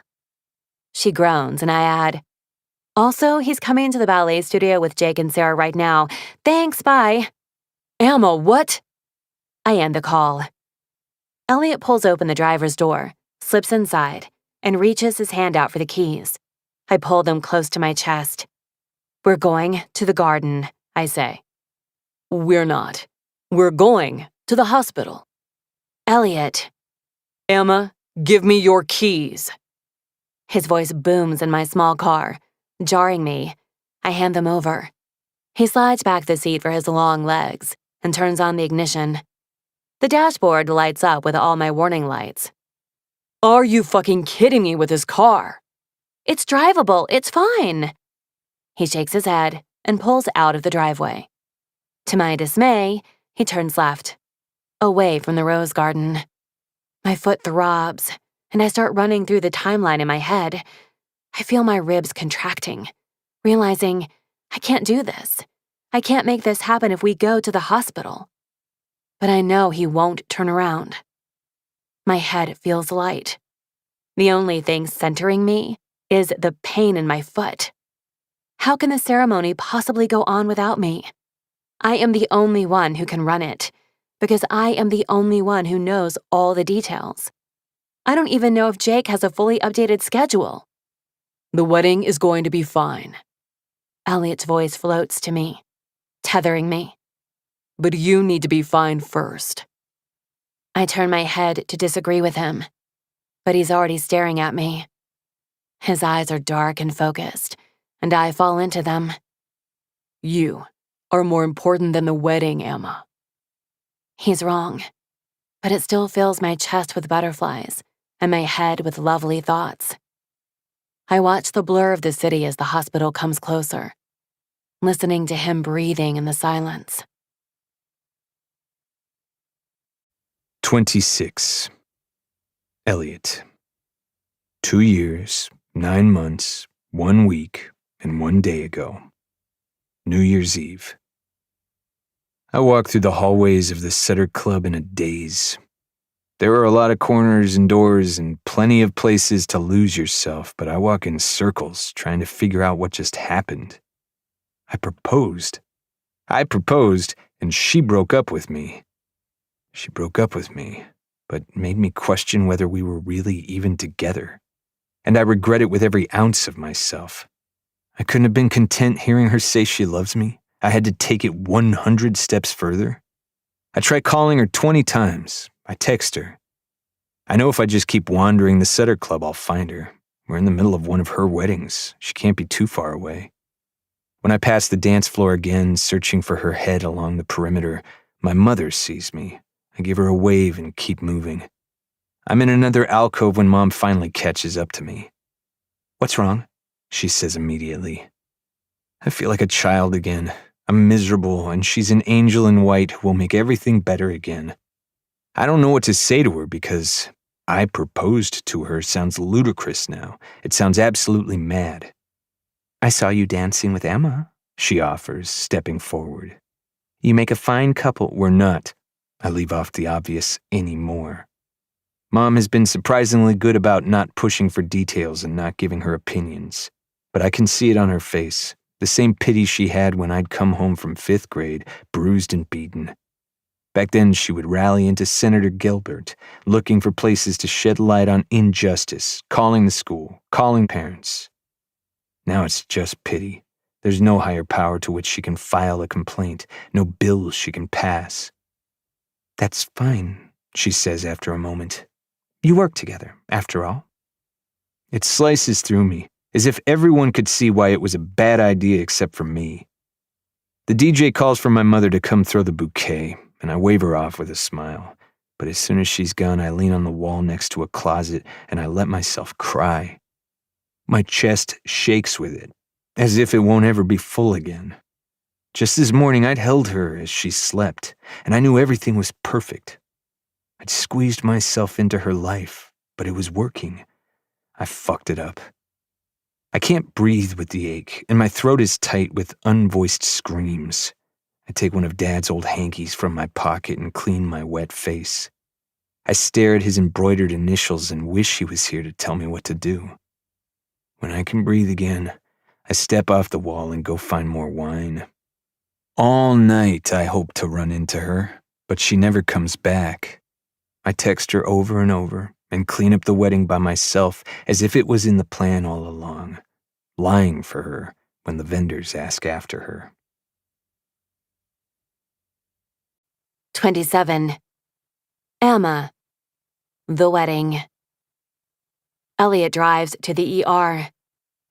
She groans, and I add, "Also, he's coming to the ballet studio with Jake and Sarah right now. Thanks, bye." "Emma, what?" I end the call. Elliot pulls open the driver's door, slips inside, and reaches his hand out for the keys. I pull them close to my chest. "We're going to the garden," I say. "We're not. We're going to the hospital." "Elliot." "Emma, give me your keys." His voice booms in my small car, jarring me. I hand them over. He slides back the seat for his long legs and turns on the ignition. The dashboard lights up with all my warning lights. "Are you fucking kidding me with this car?" "It's drivable. It's fine." He shakes his head and pulls out of the driveway. To my dismay, he turns left, away from the rose garden. My foot throbs, and I start running through the timeline in my head. I feel my ribs contracting, realizing I can't do this. I can't make this happen if we go to the hospital. But I know he won't turn around. My head feels light. The only thing centering me is the pain in my foot. How can the ceremony possibly go on without me? I am the only one who can run it, because I am the only one who knows all the details. I don't even know if Jake has a fully updated schedule. The wedding is going to be fine. Elliot's voice floats to me, tethering me. But you need to be fine first. I turn my head to disagree with him, but he's already staring at me. His eyes are dark and focused, and I fall into them. You are more important than the wedding, Emma. He's wrong, but it still fills my chest with butterflies and my head with lovely thoughts. I watch the blur of the city as the hospital comes closer, listening to him breathing in the silence. 26. Elliot. 2 years, 9 months, 1 week, and 1 day ago. New Year's Eve. I walk through the hallways of the Sutter Club in a daze. There are a lot of corners and doors and plenty of places to lose yourself, but I walk in circles trying to figure out what just happened. I proposed, and she broke up with me. She broke up with me, but made me question whether we were really even together. And I regret it with every ounce of myself. I couldn't have been content hearing her say she loves me. I had to take it 100 steps further. I try calling her 20 times. I text her. I know if I just keep wandering the Sutter Club, I'll find her. We're in the middle of one of her weddings. She can't be too far away. When I pass the dance floor again, searching for her head along the perimeter, my mother sees me. I give her a wave and keep moving. I'm in another alcove when Mom finally catches up to me. "What's wrong?" she says immediately. I feel like a child again. I'm miserable, and she's an angel in white who will make everything better again. I don't know what to say to her because I proposed to her sounds ludicrous now. It sounds absolutely mad. "I saw you dancing with Emma," she offers, stepping forward. "You make a fine couple." "We're not." I leave off the obvious anymore. Mom has been surprisingly good about not pushing for details and not giving her opinions. But I can see it on her face, the same pity she had when I'd come home from 5th grade, bruised and beaten. Back then, she would rally into Senator Gilbert, looking for places to shed light on injustice, calling the school, calling parents. Now it's just pity. There's no higher power to which she can file a complaint, no bills she can pass. "That's fine," she says after a moment. "You work together, after all." It slices through me, as if everyone could see why it was a bad idea except for me. The DJ calls for my mother to come throw the bouquet, and I wave her off with a smile. But as soon as she's gone, I lean on the wall next to a closet and I let myself cry. My chest shakes with it, as if it won't ever be full again. Just this morning, I'd held her as she slept, and I knew everything was perfect. I'd squeezed myself into her life, but it was working. I fucked it up. I can't breathe with the ache, and my throat is tight with unvoiced screams. I take one of Dad's old hankies from my pocket and clean my wet face. I stare at his embroidered initials and wish he was here to tell me what to do. When I can breathe again, I step off the wall and go find more wine. All night I hope to run into her, but she never comes back. I text her over and over and clean up the wedding by myself as if it was in the plan all along, lying for her when the vendors ask after her. 27. Emma. The wedding. Elliot drives to the ER.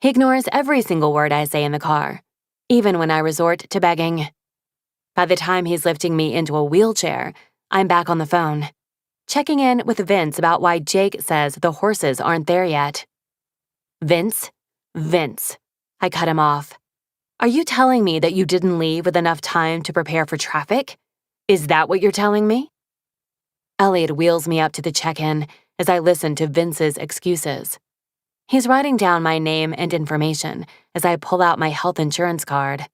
He ignores every single word I say in the car, even when I resort to begging. By the time he's lifting me into a wheelchair, I'm back on the phone, checking in with Vince about why Jake says the horses aren't there yet. Vince, I cut him off. Are you telling me that you didn't leave with enough time to prepare for traffic? Is that what you're telling me? Elliot wheels me up to the check-in as I listen to Vince's excuses. He's writing down my name and information as I pull out my health insurance card.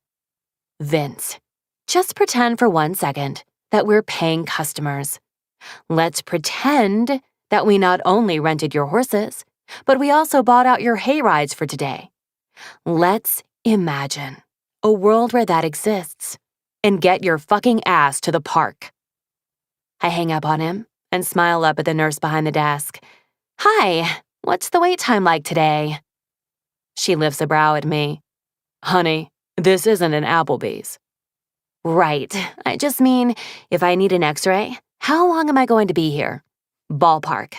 Vince, just pretend for 1 second that we're paying customers. Let's pretend that we not only rented your horses, but we also bought out your hay rides for today. Let's imagine a world where that exists, and get your fucking ass to the park. I hang up on him and smile up at the nurse behind the desk. Hi, what's the wait time like today? She lifts a brow at me. Honey, this isn't an Applebee's. Right, I just mean, if I need an x-ray, how long am I going to be here? Ballpark.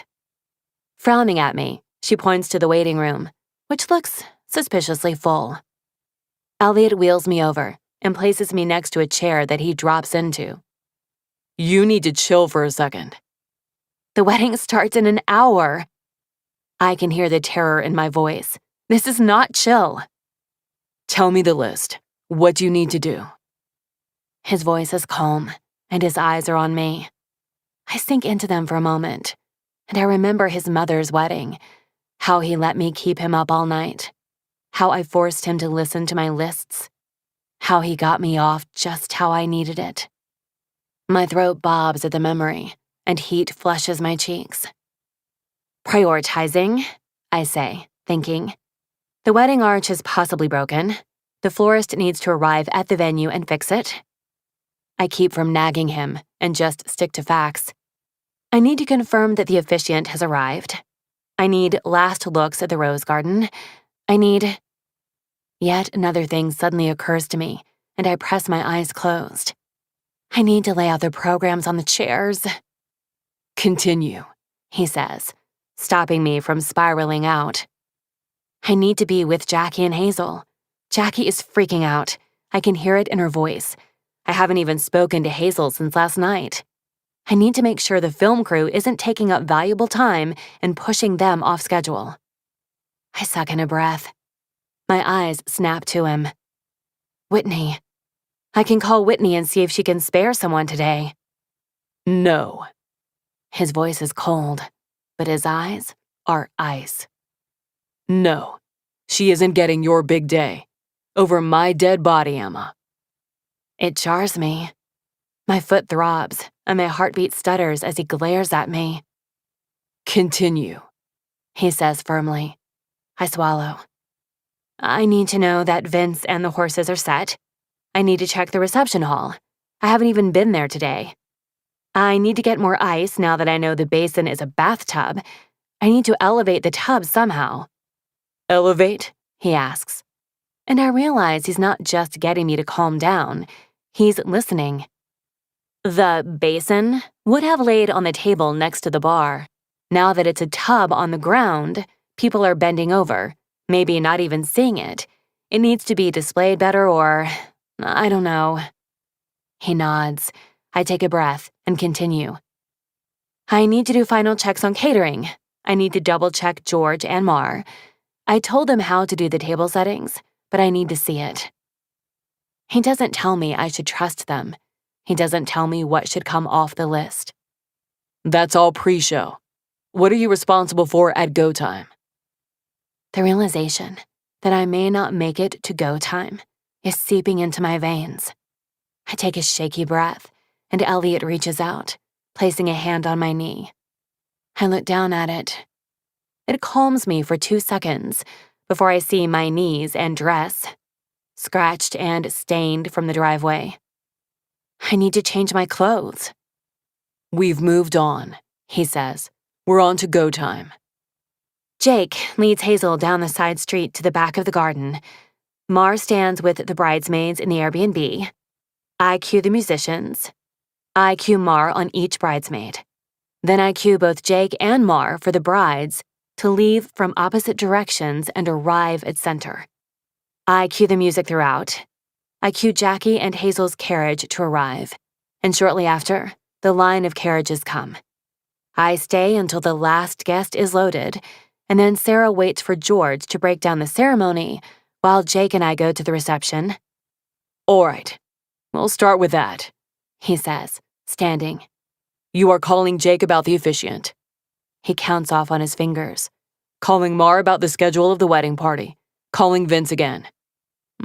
Frowning at me, she points to the waiting room, which looks suspiciously full. Elliot wheels me over and places me next to a chair that he drops into. You need to chill for a second. The wedding starts in an hour. I can hear the terror in my voice. This is not chill. Tell me the list. What do you need to do? His voice is calm, and his eyes are on me. I sink into them for a moment, and I remember his mother's wedding, how he let me keep him up all night, how I forced him to listen to my lists, how he got me off just how I needed it. My throat bobs at the memory, and heat flushes my cheeks. Prioritizing, I say, thinking. The wedding arch is possibly broken. The florist needs to arrive at the venue and fix it. I keep from nagging him and just stick to facts. I need to confirm that the officiant has arrived. I need last looks at the rose garden. I need... Yet another thing suddenly occurs to me, and I press my eyes closed. I need to lay out the programs on the chairs. Continue, he says, stopping me from spiraling out. I need to be with Jackie and Hazel. Jackie is freaking out. I can hear it in her voice. I haven't even spoken to Hazel since last night. I need to make sure the film crew isn't taking up valuable time and pushing them off schedule. I suck in a breath. My eyes snap to him. Whitney. I can call Whitney and see if she can spare someone today. No. His voice is cold, but his eyes are ice. No, she isn't getting your big day. Over my dead body, Emma. It jars me. My foot throbs, and my heartbeat stutters as he glares at me. Continue, he says firmly. I swallow. I need to know that Vince and the horses are set. I need to check the reception hall. I haven't even been there today. I need to get more ice now that I know the basin is a bathtub. I need to elevate the tub somehow. Elevate? He asks. And I realize he's not just getting me to calm down. He's listening. The basin would have laid on the table next to the bar. Now that it's a tub on the ground, people are bending over, maybe not even seeing it. It needs to be displayed better or, I don't know. He nods. I take a breath and continue. I need to do final checks on catering. I need to double-check George and Mar. I told them how to do the table settings, but I need to see it. He doesn't tell me I should trust them. He doesn't tell me what should come off the list. That's all pre-show. What are you responsible for at go time? The realization that I may not make it to go time is seeping into my veins. I take a shaky breath, and Elliot reaches out, placing a hand on my knee. I look down at it. It calms me for 2 seconds before I see my knees and dress, scratched and stained from the driveway. I need to change my clothes. We've moved on, he says. We're on to go time. Jake leads Hazel down the side street to the back of the garden. Mar stands with the bridesmaids in the Airbnb. I cue the musicians. I cue Mar on each bridesmaid. Then I cue both Jake and Mar for the brides to leave from opposite directions and arrive at center. I cue the music throughout. I cue Jackie and Hazel's carriage to arrive, and shortly after, the line of carriages come. I stay until the last guest is loaded, and then Sarah waits for George to break down the ceremony while Jake and I go to the reception. All right, we'll start with that, he says, standing. You are calling Jake about the officiant. He counts off on his fingers. Calling Mar about the schedule of the wedding party. Calling Vince again.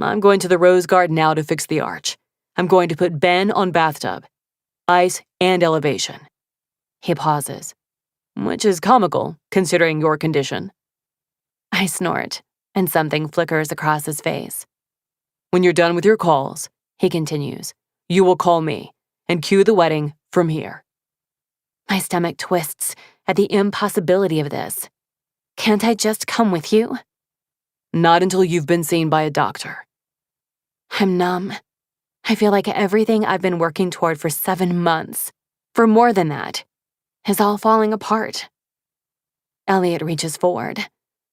I'm going to the Rose Garden now to fix the arch. I'm going to put Ben on bathtub. Ice and elevation. He pauses, which is comical, considering your condition. I snort, and something flickers across his face. When you're done with your calls, he continues, you will call me and cue the wedding from here. My stomach twists at the impossibility of this. Can't I just come with you? Not until you've been seen by a doctor. I'm numb. I feel like everything I've been working toward for 7 months, for more than that, is all falling apart. Elliot reaches forward,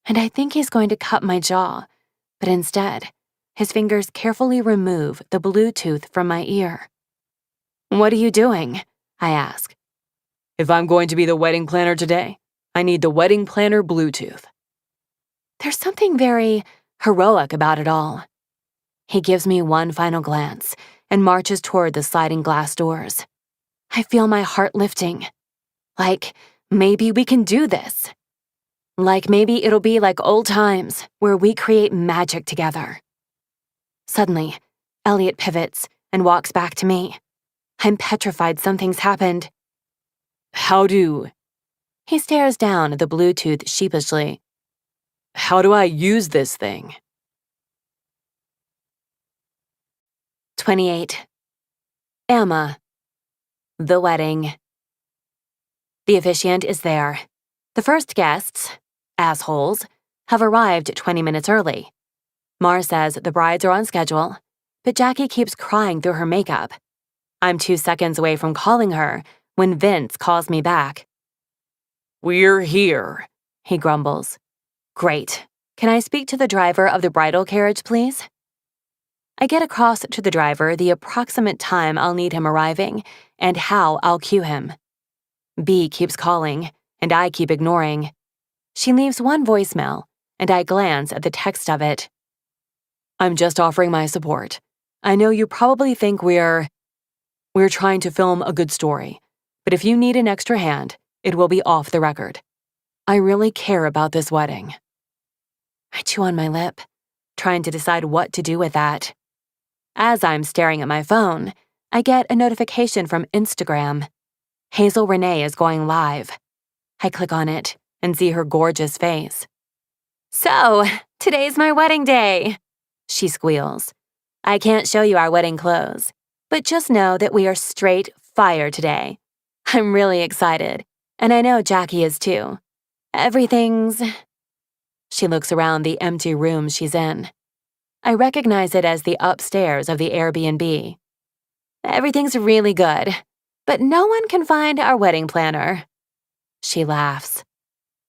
and I think he's going to cut my jaw, but instead, his fingers carefully remove the Bluetooth from my ear. What are you doing? I ask. If I'm going to be the wedding planner today, I need the wedding planner Bluetooth. There's something very heroic about it all. He gives me one final glance and marches toward the sliding glass doors. I feel my heart lifting. Like, maybe we can do this. Like maybe it'll be like old times where we create magic together. Suddenly, Elliot pivots and walks back to me. I'm petrified something's happened. He stares down at the Bluetooth sheepishly. How do I use this thing? 28. Emma. The wedding. The officiant is there. The first guests, assholes, have arrived 20 minutes early. Mar says the brides are on schedule, but Jackie keeps crying through her makeup. I'm 2 seconds away from calling her when Vince calls me back. We're here, he grumbles. Great. Can I speak to the driver of the bridal carriage, please? I get across to the driver the approximate time I'll need him arriving and how I'll cue him. B keeps calling, and I keep ignoring. She leaves one voicemail, and I glance at the text of it. I'm just offering my support. I know you probably think we're trying to film a good story, but if you need an extra hand, it will be off the record. I really care about this wedding. I chew on my lip, trying to decide what to do with that. As I'm staring at my phone, I get a notification from Instagram. Hazel Renee is going live. I click on it and see her gorgeous face. So, today's my wedding day, she squeals. I can't show you our wedding clothes, but just know that we are straight fire today. I'm really excited, and I know Jackie is too. Everything's... She looks around the empty room she's in. I recognize it as the upstairs of the Airbnb. Everything's really good, but no one can find our wedding planner. She laughs.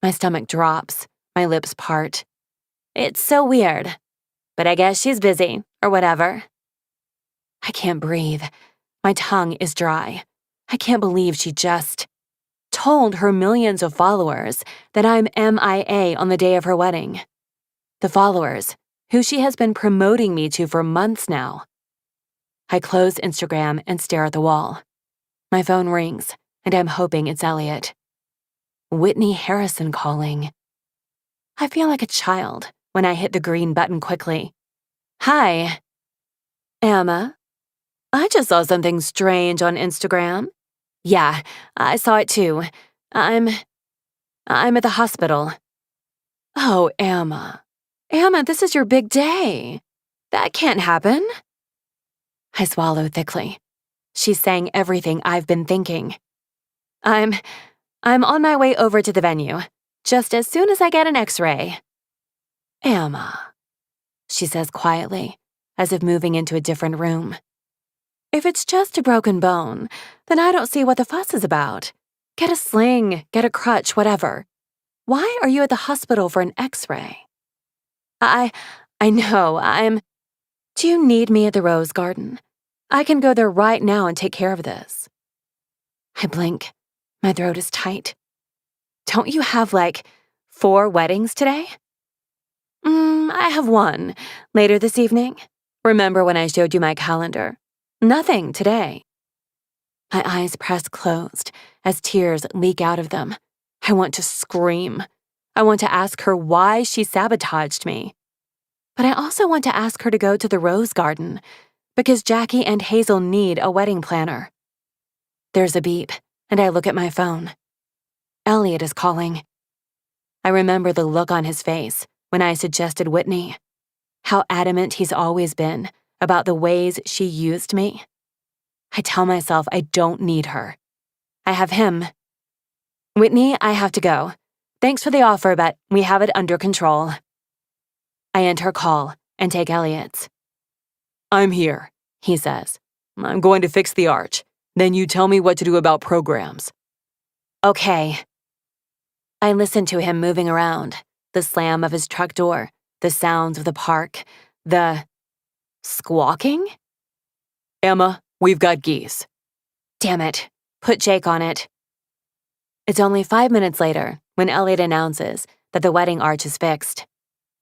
My stomach drops, my lips part. It's so weird, but I guess she's busy, or whatever. I can't breathe. My tongue is dry. I can't believe she just told her millions of followers that I'm MIA on the day of her wedding. The followers, who she has been promoting me to for months now. I close Instagram and stare at the wall. My phone rings, and I'm hoping it's Elliot. Whitney Harrison calling. I feel like a child when I hit the green button quickly. Hi. Emma? I just saw something strange on Instagram. Yeah, I saw it too. I'm at the hospital. Oh, Emma. Emma, this is your big day. That can't happen. I swallow thickly. She's saying everything I've been thinking. I'm on my way over to the venue, just as soon as I get an X-ray. Emma, she says quietly, as if moving into a different room. If it's just a broken bone, then I don't see what the fuss is about. Get a sling, get a crutch, whatever. Why are you at the hospital for an X-ray? I know, Do you need me at the Rose Garden? I can go there right now and take care of this. I blink. My throat is tight. Don't you have, 4 weddings today? I have one, later this evening. Remember when I showed you my calendar? Nothing today. My eyes press closed as tears leak out of them. I want to scream. I want to ask her why she sabotaged me. But I also want to ask her to go to the rose garden because Jackie and Hazel need a wedding planner. There's a beep, and I look at my phone. Elliot is calling. I remember the look on his face when I suggested Whitney. How adamant he's always been about the ways she used me. I tell myself I don't need her. I have him. Whitney, I have to go. Thanks for the offer, but we have it under control. I end her call and take Elliot's. I'm here, he says. I'm going to fix the arch. Then you tell me what to do about programs. Okay. I listen to him moving around, the slam of his truck door, the sounds of the park, the squawking? Emma, we've got geese. Damn it. Put Jake on it. It's only 5 minutes later when Elliot announces that the wedding arch is fixed.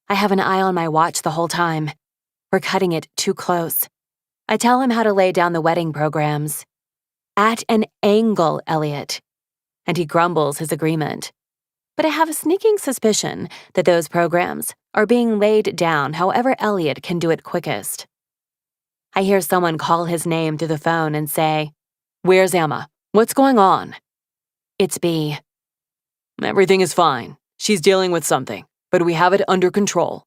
I have an eye on my watch the whole time. We're cutting it too close. I tell him how to lay down the wedding programs. At an angle, Elliot. And he grumbles his agreement. But I have a sneaking suspicion that those programs are being laid down however Elliot can do it quickest. I hear someone call his name through the phone and say, Where's Emma? What's going on? It's B. Everything is fine. She's dealing with something, but we have it under control.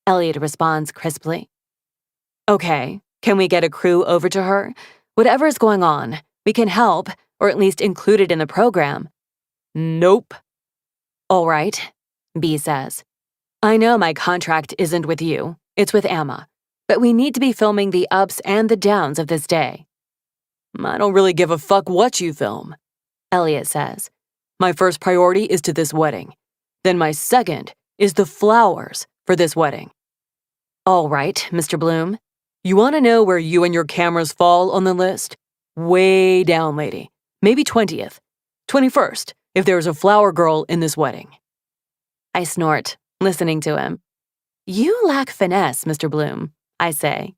Elliot responds crisply. Okay, can we get a crew over to her? Whatever is going on, we can help, or at least include it in the program. Nope. All right, B says. I know my contract isn't with you, it's with Emma, but we need to be filming the ups and the downs of this day. I don't really give a fuck what you film, Elliot says. My first priority is to this wedding. Then my second is the flowers for this wedding. All right, Mr. Bloom. You want to know where you and your cameras fall on the list? Way down, lady. Maybe 20th. 21st, if there's a flower girl in this wedding. I snort, listening to him. You lack finesse, Mr. Bloom, I say.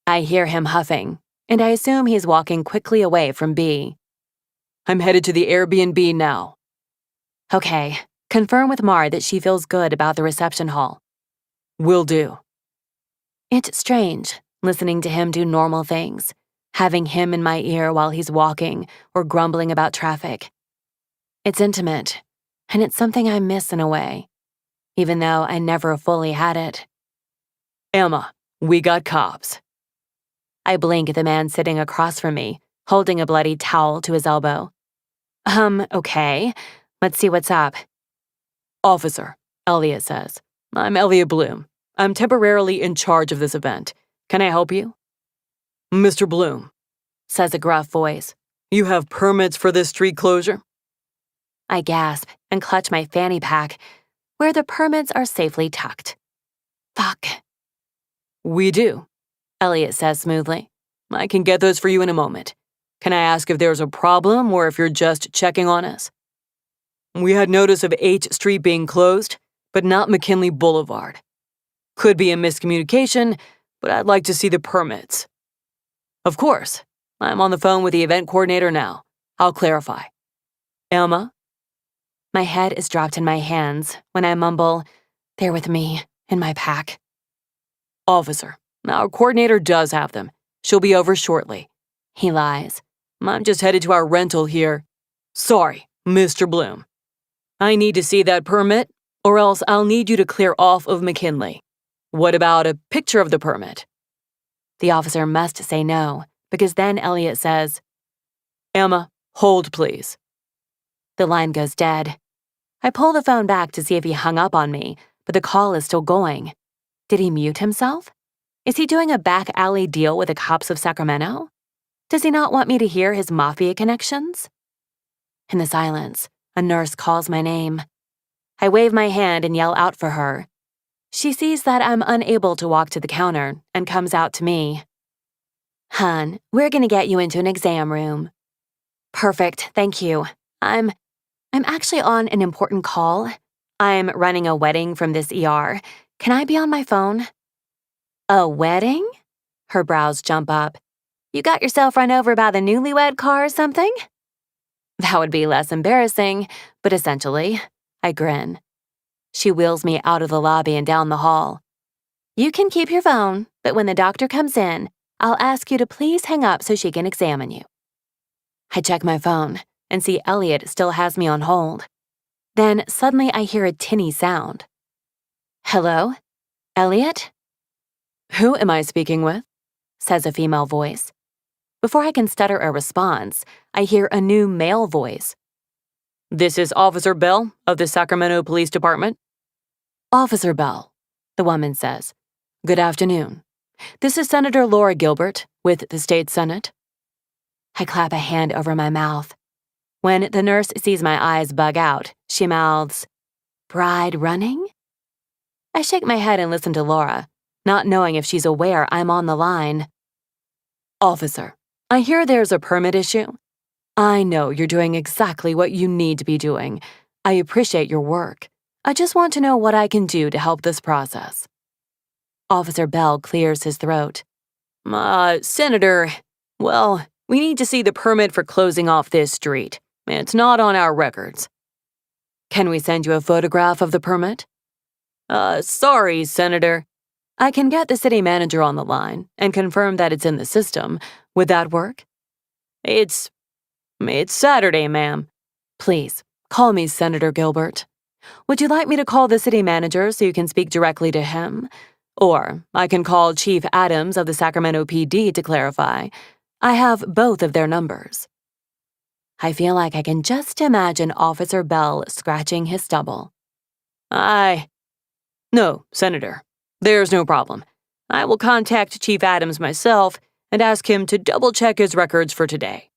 I hear him huffing, and I assume he's walking quickly away from B. I'm headed to the Airbnb now. Okay, confirm with Mar that she feels good about the reception hall. Will do. It's strange, listening to him do normal things, having him in my ear while he's walking or grumbling about traffic. It's intimate, and it's something I miss in a way, even though I never fully had it. Emma, we got cops. I blink at the man sitting across from me, holding a bloody towel to his elbow. Okay. Let's see what's up. Officer, Elliot says. I'm Elliot Bloom. I'm temporarily in charge of this event. Can I help you? Mr. Bloom, says a gruff voice. You have permits for this street closure? I gasp and clutch my fanny pack, where the permits are safely tucked. Fuck. We do, Elliot says smoothly. I can get those for you in a moment. Can I ask if there's a problem or if you're just checking on us? We had notice of H Street being closed, but not McKinley Boulevard. Could be a miscommunication, but I'd like to see the permits. Of course. I'm on the phone with the event coordinator now. I'll clarify. Emma? My head is dropped in my hands when I mumble, they're with me, in my pack. Officer, our coordinator does have them. She'll be over shortly. He lies. I'm just headed to our rental here. Sorry, Mr. Bloom. I need to see that permit, or else I'll need you to clear off of McKinley. What about a picture of the permit? The officer must say no, because then Elliot says, Emma, hold please. The line goes dead. I pull the phone back to see if he hung up on me, but the call is still going. Did he mute himself? Is he doing a back alley deal with the cops of Sacramento? Does he not want me to hear his mafia connections? In the silence, a nurse calls my name. I wave my hand and yell out for her. She sees that I'm unable to walk to the counter and comes out to me. Hun, we're gonna get you into an exam room. Perfect, thank you. I'm actually on an important call. I'm running a wedding from this ER. Can I be on my phone? A wedding? Her brows jump up. You got yourself run over by the newlywed car or something? That would be less embarrassing, but essentially, I grin. She wheels me out of the lobby and down the hall. You can keep your phone, but when the doctor comes in, I'll ask you to please hang up so she can examine you. I check my phone and see Elliot still has me on hold. Then suddenly I hear a tinny sound. Hello? Elliot? Who am I speaking with? Says a female voice. Before I can stutter a response, I hear a new male voice. This is Officer Bell of the Sacramento Police Department. Officer Bell, the woman says. Good afternoon. This is Senator Laura Gilbert with the State Senate. I clap a hand over my mouth. When the nurse sees my eyes bug out, she mouths, Bride running? I shake my head and listen to Laura, not knowing if she's aware I'm on the line. Officer, I hear there's a permit issue. I know you're doing exactly what you need to be doing. I appreciate your work. I just want to know what I can do to help this process. Officer Bell clears his throat. Senator, well, we need to see the permit for closing off this street. It's not on our records. Can we send you a photograph of the permit? Sorry, Senator. I can get the city manager on the line and confirm that it's in the system. Would that work? It's Saturday, ma'am. Please, call me Senator Gilbert. Would you like me to call the city manager so you can speak directly to him? Or I can call Chief Adams of the Sacramento PD to clarify. I have both of their numbers. I feel like I can just imagine Officer Bell scratching his stubble. No, Senator. There's no problem. I will contact Chief Adams myself and ask him to double-check his records for today.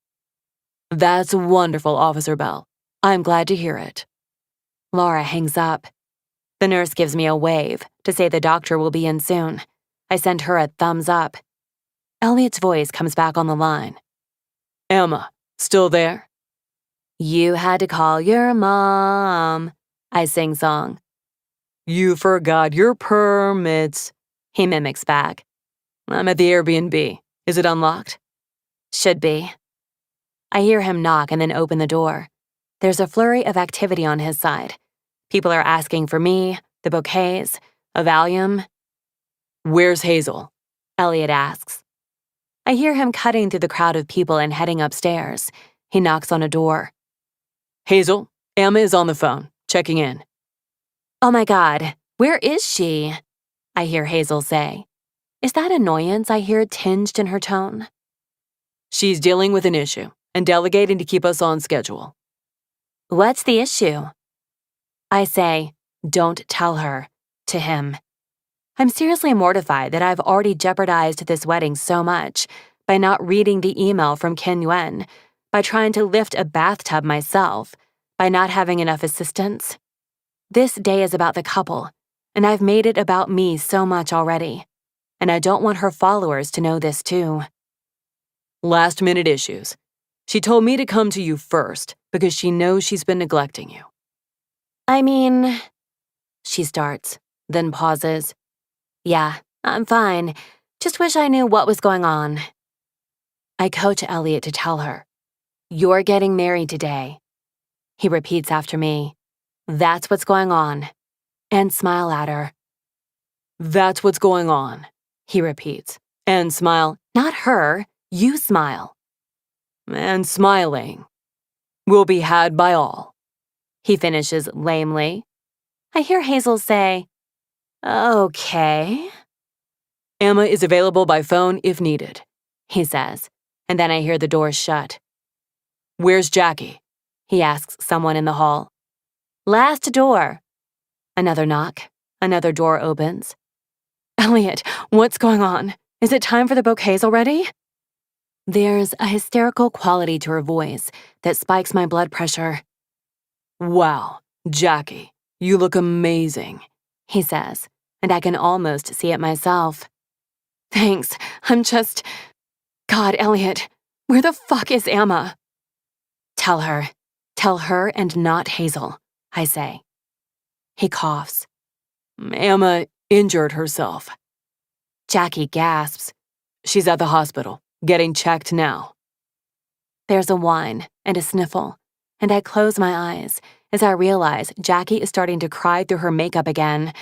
That's wonderful, Officer Bell. I'm glad to hear it. Laura hangs up. The nurse gives me a wave to say the doctor will be in soon. I send her a thumbs up. Elliot's voice comes back on the line. Emma, still there? You had to call your mom, I sing-song. You forgot your permits, he mimics back. I'm at the Airbnb. Is it unlocked? Should be. I hear him knock and then open the door. There's a flurry of activity on his side. People are asking for me, the bouquets, a Valium. Where's Hazel? Elliot asks. I hear him cutting through the crowd of people and heading upstairs. He knocks on a door. Hazel, Emma is on the phone, checking in. Oh my God, where is she? I hear Hazel say. Is that annoyance I hear tinged in her tone? She's dealing with an issue and delegating to keep us on schedule. What's the issue? I say, don't tell her, to him. I'm seriously mortified that I've already jeopardized this wedding so much by not reading the email from Ken Yuen, by trying to lift a bathtub myself, by not having enough assistance. This day is about the couple, and I've made it about me so much already. And I don't want her followers to know this too. Last-minute issues. She told me to come to you first because she knows she's been neglecting you. I mean, she starts, then pauses. Yeah, I'm fine. Just wish I knew what was going on. I coach Elliot to tell her, you're getting married today. He repeats after me, that's what's going on, and smile at her. That's what's going on, he repeats, and smile. Not her, you smile. And smiling will be had by all. He finishes lamely. I hear Hazel say, okay. Emma is available by phone if needed, he says, and then I hear the door shut. Where's Jackie? He asks someone in the hall. Last door. Another knock. Another door opens. Elliot, what's going on? Is it time for the bouquets already? There's a hysterical quality to her voice that spikes my blood pressure. Wow, Jackie, you look amazing, he says, and I can almost see it myself. Thanks, God, Elliot, where the fuck is Emma? Tell her and not Hazel, I say. He coughs. Emma injured herself. Jackie gasps. She's at the hospital. Getting checked now. There's a whine and a sniffle, and I close my eyes as I realize Jackie is starting to cry through her makeup again.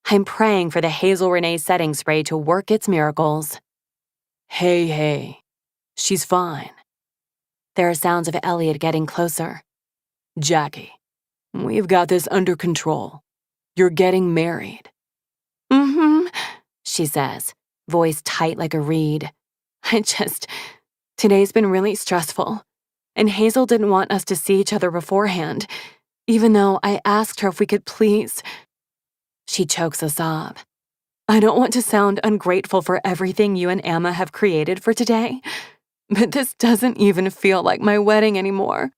I'm praying for the Hazel Renee setting spray to work its miracles. Hey. She's fine. There are sounds of Elliot getting closer. Jackie, we've got this under control. You're getting married. Mm-hmm, she says, voice tight like a reed. Today's been really stressful, and Hazel didn't want us to see each other beforehand, even though I asked her if we could please. She chokes a sob. I don't want to sound ungrateful for everything you and Emma have created for today, but this doesn't even feel like my wedding anymore.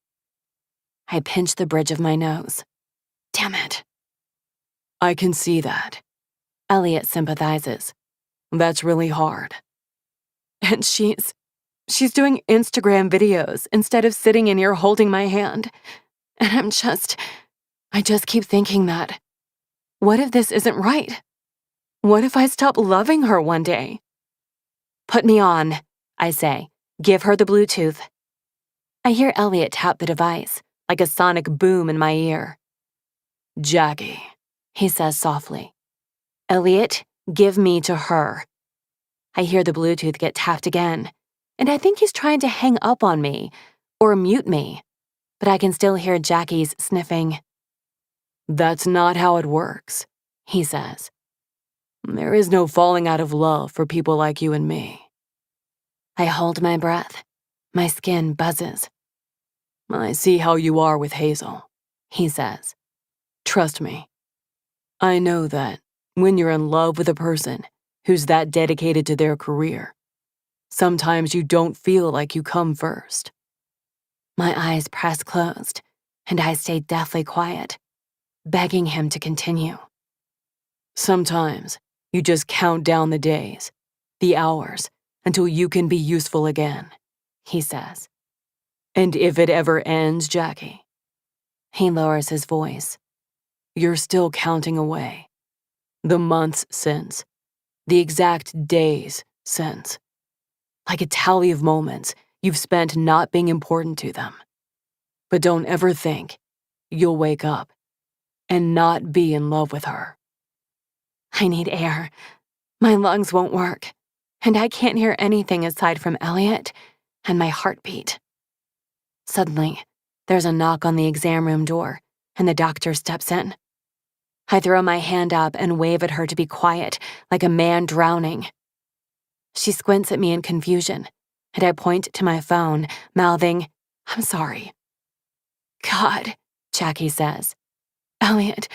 I pinch the bridge of my nose. Damn it. I can see that. Elliot sympathizes. That's really hard. And she's doing Instagram videos instead of sitting in here holding my hand. And I just keep thinking that. What if this isn't right? What if I stop loving her one day? Put me on, I say. Give her the Bluetooth. I hear Elliot tap the device, like a sonic boom in my ear. Jackie, he says softly. Elliot, give me to her. I hear the Bluetooth get tapped again, and I think he's trying to hang up on me or mute me, but I can still hear Jackie's sniffing. That's not how it works, he says. There is no falling out of love for people like you and me. I hold my breath. My skin buzzes. I see how you are with Hazel, he says. Trust me. I know that when you're in love with a person who's that dedicated to their career, sometimes you don't feel like you come first. My eyes press closed, and I stay deathly quiet, begging him to continue. Sometimes you just count down the days, the hours, until you can be useful again, he says. And if it ever ends, Jackie, he lowers his voice. You're still counting away. The months since, the exact days since. Like a tally of moments you've spent not being important to them. But don't ever think you'll wake up and not be in love with her. I need air. My lungs won't work, and I can't hear anything aside from Elliot and my heartbeat. Suddenly, there's a knock on the exam room door, and the doctor steps in. I throw my hand up and wave at her to be quiet, like a man drowning. She squints at me in confusion, and I point to my phone, mouthing, I'm sorry. God, Jackie says. Elliot,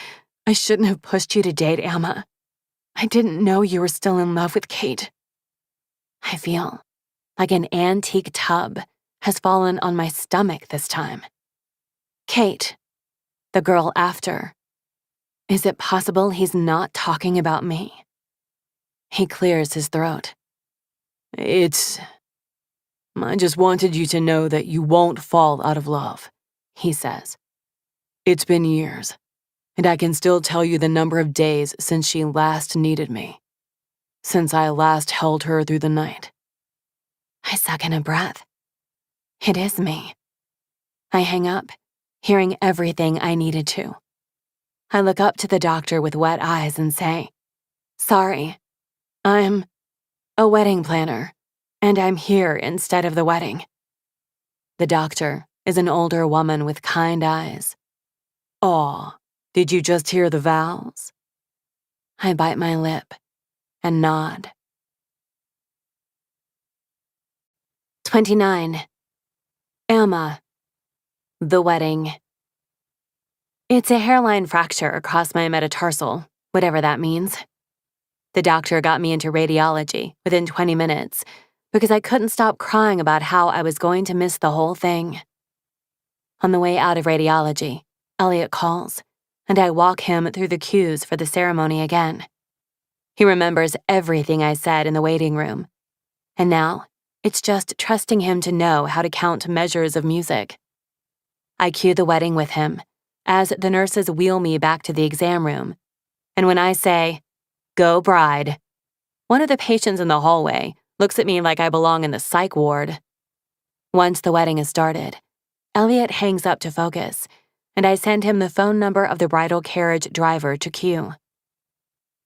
I shouldn't have pushed you to date Emma. I didn't know you were still in love with Kate. I feel like an antique tub has fallen on my stomach this time. Kate, the girl after. Is it possible he's not talking about me? He clears his throat. I just wanted you to know that you won't fall out of love, he says. It's been years, and I can still tell you the number of days since she last needed me, since I last held her through the night. I suck in a breath. It is me. I hang up, hearing everything I needed to. I look up to the doctor with wet eyes and say, Sorry, I'm a wedding planner, and I'm here instead of the wedding. The doctor is an older woman with kind eyes. Aw, did you just hear the vows? I bite my lip and nod. 29. Emma. The wedding. It's a hairline fracture across my metatarsal, whatever that means. The doctor got me into radiology within 20 minutes because I couldn't stop crying about how I was going to miss the whole thing. On the way out of radiology, Elliot calls, and I walk him through the cues for the ceremony again. He remembers everything I said in the waiting room, and now it's just trusting him to know how to count measures of music. I cue the wedding with him as the nurses wheel me back to the exam room, and when I say, Go bride, one of the patients in the hallway looks at me like I belong in the psych ward. Once the wedding is started, Elliot hangs up to focus, and I send him the phone number of the bridal carriage driver to cue.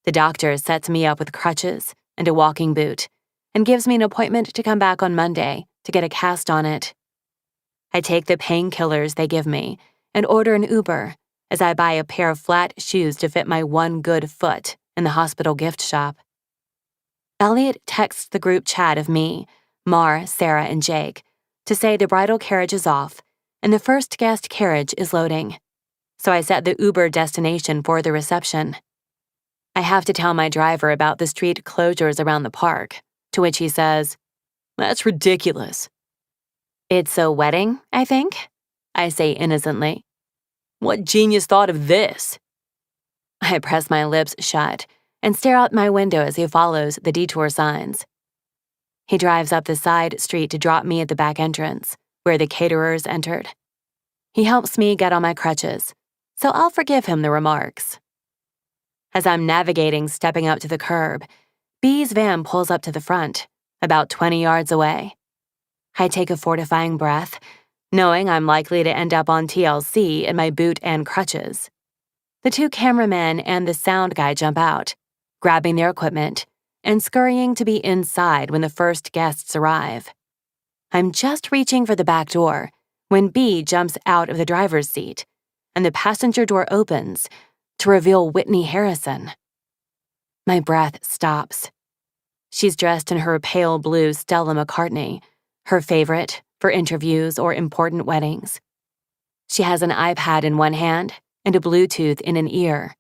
The doctor sets me up with crutches and a walking boot and gives me an appointment to come back on Monday to get a cast on it. I take the painkillers they give me and order an Uber as I buy a pair of flat shoes to fit my one good foot in the hospital gift shop. Elliot texts the group chat of me, Mar, Sarah, and Jake to say the bridal carriage is off and the first guest carriage is loading. So I set the Uber destination for the reception. I have to tell my driver about the street closures around the park, to which he says, "That's ridiculous." "It's a wedding, I think," I say innocently. "What genius thought of this?" I press my lips shut and stare out my window as he follows the detour signs. He drives up the side street to drop me at the back entrance, where the caterers entered. He helps me get on my crutches, so I'll forgive him the remarks. As I'm navigating stepping up to the curb, B's van pulls up to the front, about 20 yards away. I take a fortifying breath, knowing I'm likely to end up on TLC in my boot and crutches. The two cameramen and the sound guy jump out, grabbing their equipment and scurrying to be inside when the first guests arrive. I'm just reaching for the back door when B jumps out of the driver's seat and the passenger door opens to reveal Whitney Harrison. My breath stops. She's dressed in her pale blue Stella McCartney, her favorite for interviews or important weddings. She has an iPad in one hand and a Bluetooth in an ear.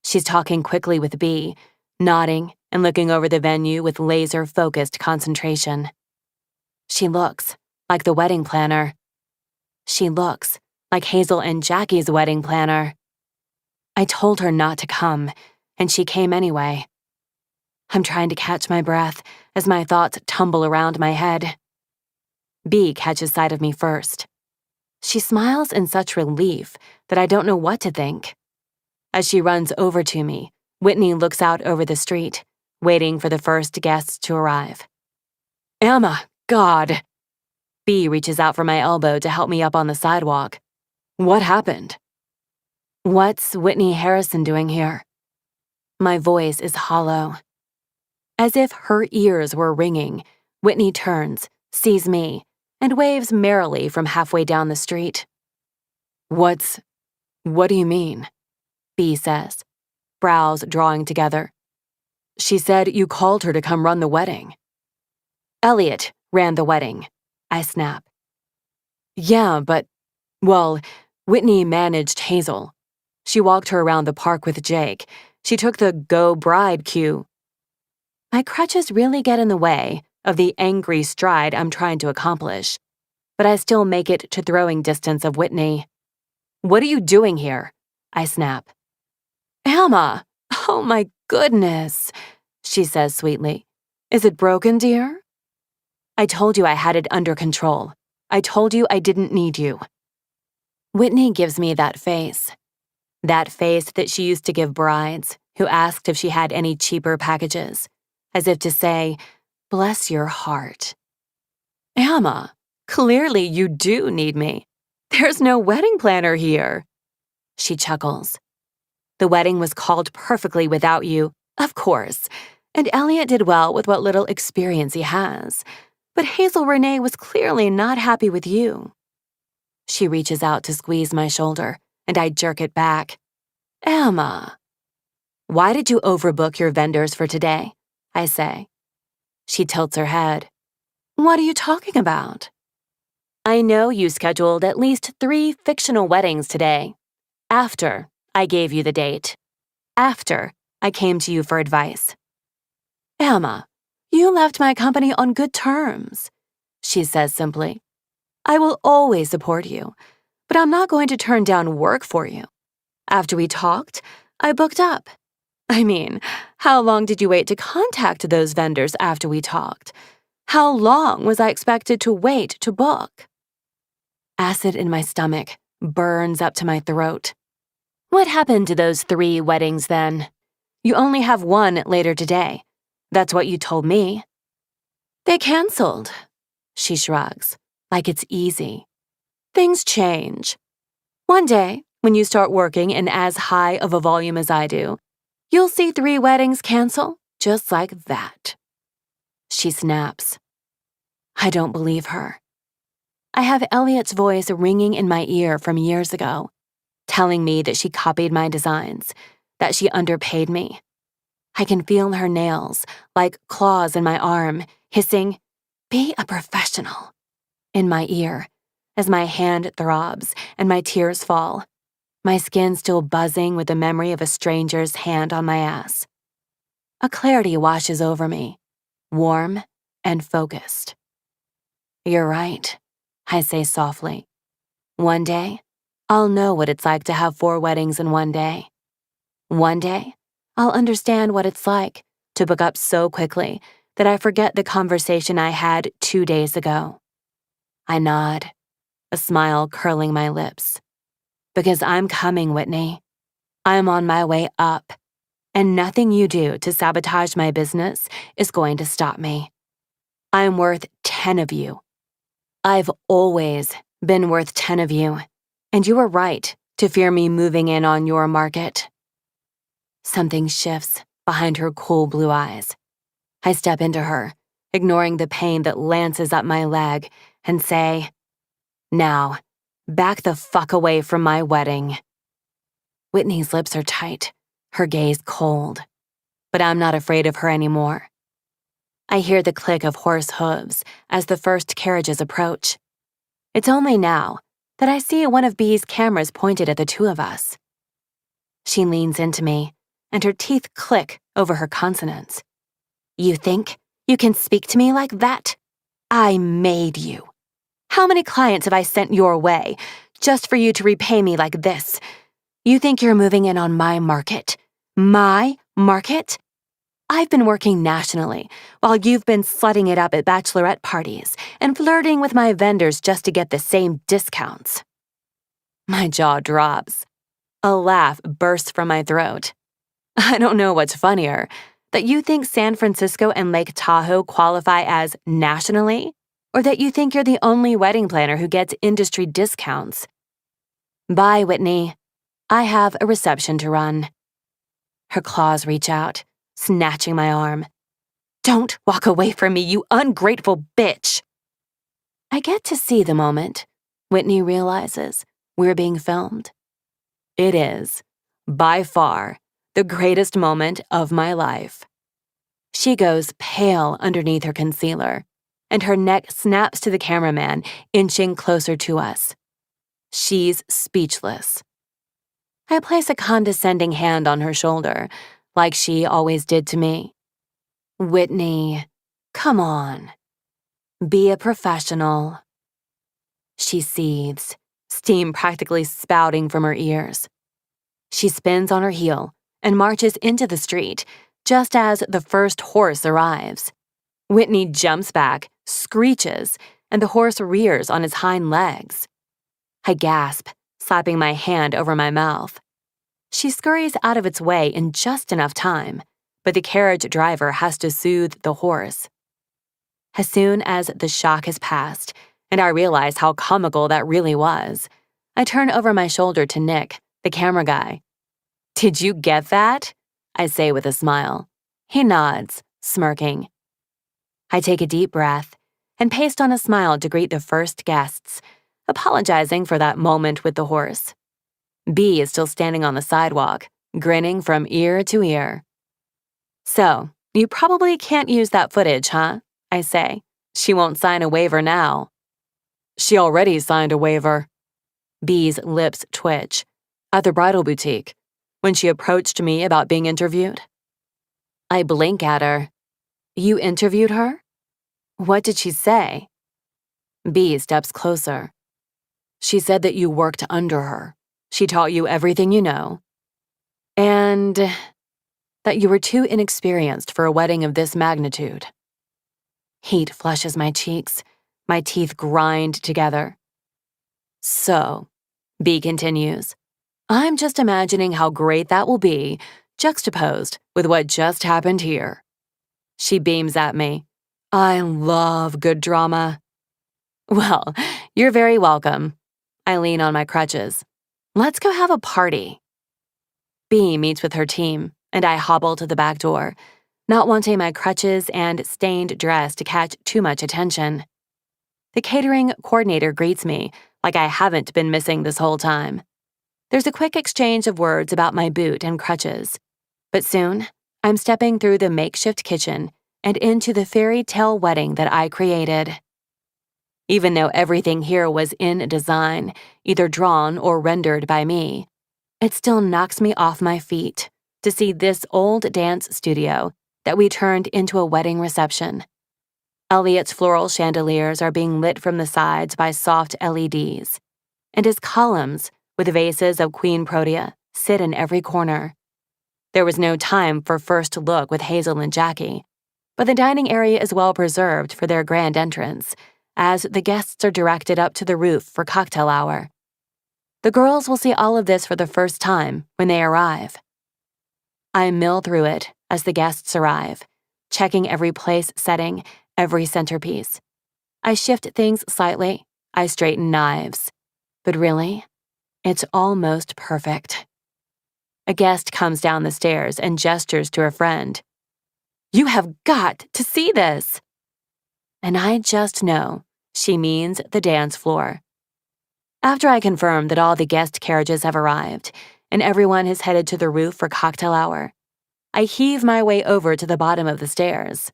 She's talking quickly with B, nodding and looking over the venue with laser-focused concentration. She looks like the wedding planner. She looks like Hazel and Jackie's wedding planner. I told her not to come, and she came anyway. I'm trying to catch my breath as my thoughts tumble around my head. B catches sight of me first. She smiles in such relief that I don't know what to think. As she runs over to me, Whitney looks out over the street, waiting for the first guests to arrive. "Emma, God!" B reaches out for my elbow to help me up on the sidewalk. "What happened?" "What's Whitney Harrison doing here?" My voice is hollow. As if her ears were ringing, Whitney turns, sees me, and waves merrily from halfway down the street. What do you mean?" B says, brows drawing together. "She said you called her to come run the wedding." "Elliot ran the wedding," I snap. "Yeah, but, well, Whitney managed Hazel. She walked her around the park with Jake. She took the go bride cue." My crutches really get in the way of the angry stride I'm trying to accomplish, but I still make it to throwing distance of Whitney. "What are you doing here?" I snap. "Emma, oh my goodness," she says sweetly. "Is it broken, dear?" "I told you I had it under control. I told you I didn't need you." Whitney gives me that face that she used to give brides who asked if she had any cheaper packages, as if to say, "Bless your heart." "Emma, clearly you do need me. There's no wedding planner here." She chuckles. "The wedding was called perfectly without you, of course, and Elliot did well with what little experience he has. But Hazel Renee was clearly not happy with you." She reaches out to squeeze my shoulder, and I jerk it back. "Emma." "Why did you overbook your vendors for today?" I say. She tilts her head. "What are you talking about?" "I know you scheduled at least 3 fictional weddings today. After I gave you the date. After I came to you for advice." "Emma, you left my company on good terms," she says simply. "I will always support you, but I'm not going to turn down work for you. After we talked, I booked up. I mean, how long did you wait to contact those vendors after we talked? How long was I expected to wait to book?" Acid in my stomach burns up to my throat. "What happened to those 3 weddings then? You only have one later today. That's what you told me." They canceled. She shrugs, like it's easy. Things change. One day, when you start working in as high of a volume as I do, you'll see 3 weddings cancel just like that. She snaps. I don't believe her. I have Elliot's voice ringing in my ear from years ago, telling me that she copied my designs, that she underpaid me. I can feel her nails, like claws in my arm, hissing, "Be a professional," in my ear, as my hand throbs and my tears fall, my skin still buzzing with the memory of a stranger's hand on my ass. A clarity washes over me, warm and focused. You're right, I say softly. One day, I'll know what it's like to have 4 weddings in one day. One day, I'll understand what it's like to book up so quickly that I forget the conversation I had 2 days ago. I nod, a smile curling my lips. Because I'm coming, Whitney. I'm on my way up, and nothing you do to sabotage my business is going to stop me. I'm worth 10 of you. I've always been worth 10 of you, and you were right to fear me moving in on your market. Something shifts behind her cool blue eyes. I step into her, ignoring the pain that lances up my leg, and say, "Now, back the fuck away from my wedding." Whitney's lips are tight, her gaze cold, but I'm not afraid of her anymore. I hear the click of horse hooves as the first carriages approach. It's only now that I see one of Bee's cameras pointed at the 2 of us. She leans into me, and her teeth click over her consonants. You think you can speak to me like that? I made you. How many clients have I sent your way just for you to repay me like this? You think you're moving in on my market? My market? I've been working nationally while you've been slutting it up at bachelorette parties and flirting with my vendors just to get the same discounts. My jaw drops. A laugh bursts from my throat. I don't know what's funnier, that you think San Francisco and Lake Tahoe qualify as nationally, or that you think you're the only wedding planner who gets industry discounts. Bye, Whitney. I have a reception to run. Her claws reach out, snatching my arm. Don't walk away from me, you ungrateful bitch. I get to see the moment Whitney realizes we're being filmed. It is, by far, the greatest moment of my life. She goes pale underneath her concealer, and her neck snaps to the cameraman, inching closer to us. She's speechless. I place a condescending hand on her shoulder, like she always did to me. Whitney, come on. Be a professional. She seethes, steam practically spouting from her ears. She spins on her heel and marches into the street just as the first horse arrives. Whitney jumps back, screeches, and the horse rears on its hind legs. I gasp, slapping my hand over my mouth. She scurries out of its way in just enough time, but the carriage driver has to soothe the horse. As soon as the shock has passed, and I realize how comical that really was, I turn over my shoulder to Nick, the camera guy. Did you get that? I say with a smile. He nods, smirking. I take a deep breath and paste on a smile to greet the first guests, apologizing for that moment with the horse. Bee is still standing on the sidewalk, grinning from ear to ear. So, you probably can't use that footage, huh? I say. She won't sign a waiver now. She already signed a waiver. Bee's lips twitch. At the bridal boutique, when she approached me about being interviewed. I blink at her. You interviewed her? What did she say? Bee steps closer. She said that you worked under her. She taught you everything you know. And that you were too inexperienced for a wedding of this magnitude. Heat flushes my cheeks. My teeth grind together. So, Bee continues, I'm just imagining how great that will be, juxtaposed with what just happened here. She beams at me. I love good drama. Well, you're very welcome. I lean on my crutches. Let's go have a party. B meets with her team, and I hobble to the back door, not wanting my crutches and stained dress to catch too much attention. The catering coordinator greets me like I haven't been missing this whole time. There's a quick exchange of words about my boot and crutches, but soon I'm stepping through the makeshift kitchen and into the fairy tale wedding that I created. Even though everything here was in design, either drawn or rendered by me, it still knocks me off my feet to see this old dance studio that we turned into a wedding reception. Elliot's floral chandeliers are being lit from the sides by soft LEDs, and his columns, with vases of Queen Protea, sit in every corner. There was no time for first look with Hazel and Jackie, but the dining area is well preserved for their grand entrance, as the guests are directed up to the roof for cocktail hour. The girls will see all of this for the first time when they arrive. I mill through it as the guests arrive, checking every place setting, every centerpiece. I shift things slightly, I straighten knives. But really, it's almost perfect. A guest comes down the stairs and gestures to a friend. "You have got to see this!" And I just know she means the dance floor. After I confirm that all the guest carriages have arrived and everyone has headed to the roof for cocktail hour, I heave my way over to the bottom of the stairs.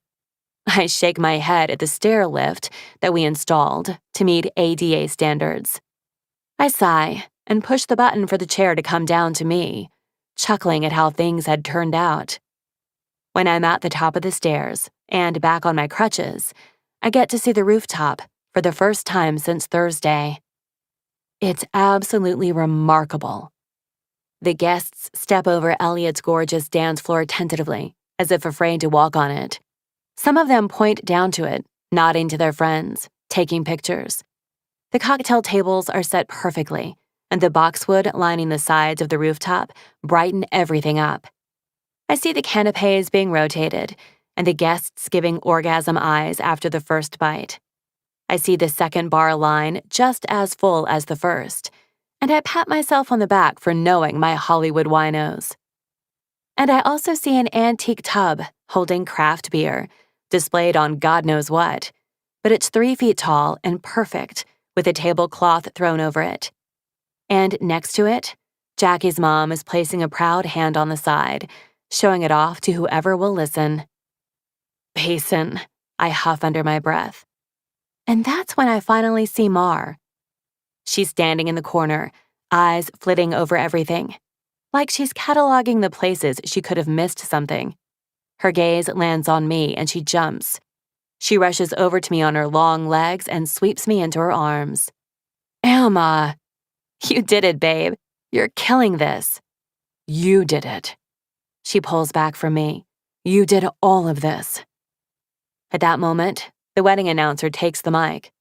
I shake my head at the stair lift that we installed to meet ADA standards. I sigh and push the button for the chair to come down to me, chuckling at how things had turned out. When I'm at the top of the stairs and back on my crutches, I get to see the rooftop for the first time since Thursday. It's absolutely remarkable. The guests step over Elliot's gorgeous dance floor tentatively, as if afraid to walk on it. Some of them point down to it, nodding to their friends, taking pictures. The cocktail tables are set perfectly, and the boxwood lining the sides of the rooftop brighten everything up. I see the canapes being rotated, and the guests giving orgasm eyes after the first bite. I see the second bar line just as full as the first, and I pat myself on the back for knowing my Hollywood winos. And I also see an antique tub holding craft beer, displayed on God knows what, but it's 3 feet tall and perfect, with a tablecloth thrown over it. And next to it, Jackie's mom is placing a proud hand on the side, showing it off to whoever will listen. "Basin," I huff under my breath. And that's when I finally see Mar. She's standing in the corner, eyes flitting over everything, like she's cataloging the places she could have missed something. Her gaze lands on me and she jumps. She rushes over to me on her long legs and sweeps me into her arms. "Emma, you did it, babe. You're killing this." "You did it." She pulls back from me. "You did all of this." At that moment, the wedding announcer takes the mic.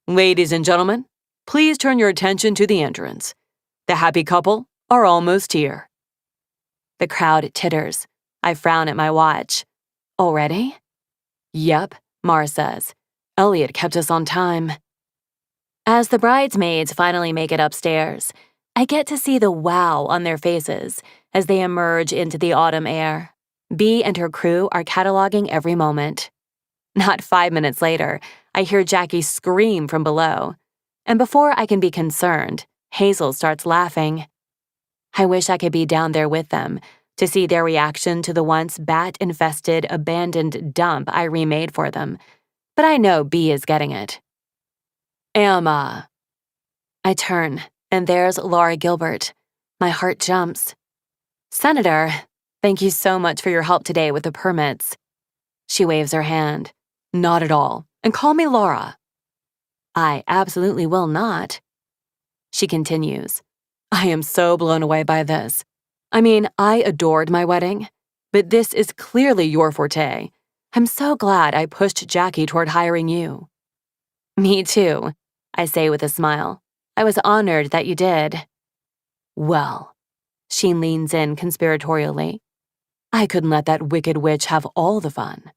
"Ladies and gentlemen, please turn your attention to the entrance. The happy couple are almost here." The crowd titters. I frown at my watch. "Already?" "Yep," Mar says. "Elliot kept us on time." As the bridesmaids finally make it upstairs, I get to see the wow on their faces as they emerge into the autumn air. Bee and her crew are cataloging every moment. Not 5 minutes later, I hear Jackie scream from below, and before I can be concerned, Hazel starts laughing. I wish I could be down there with them to see their reaction to the once bat-infested, abandoned dump I remade for them, but I know Bee is getting it. "Emma." I turn, and there's Laura Gilbert. My heart jumps. "Senator, thank you so much for your help today with the permits." She waves her hand. "Not at all, and call me Laura." "I absolutely will not." She continues. "I am so blown away by this. I mean, I adored my wedding, but this is clearly your forte. I'm so glad I pushed Jackie toward hiring you." "Me too," I say with a smile. "I was honored that you did." "Well," she leans in conspiratorially, "I couldn't let that wicked witch have all the fun."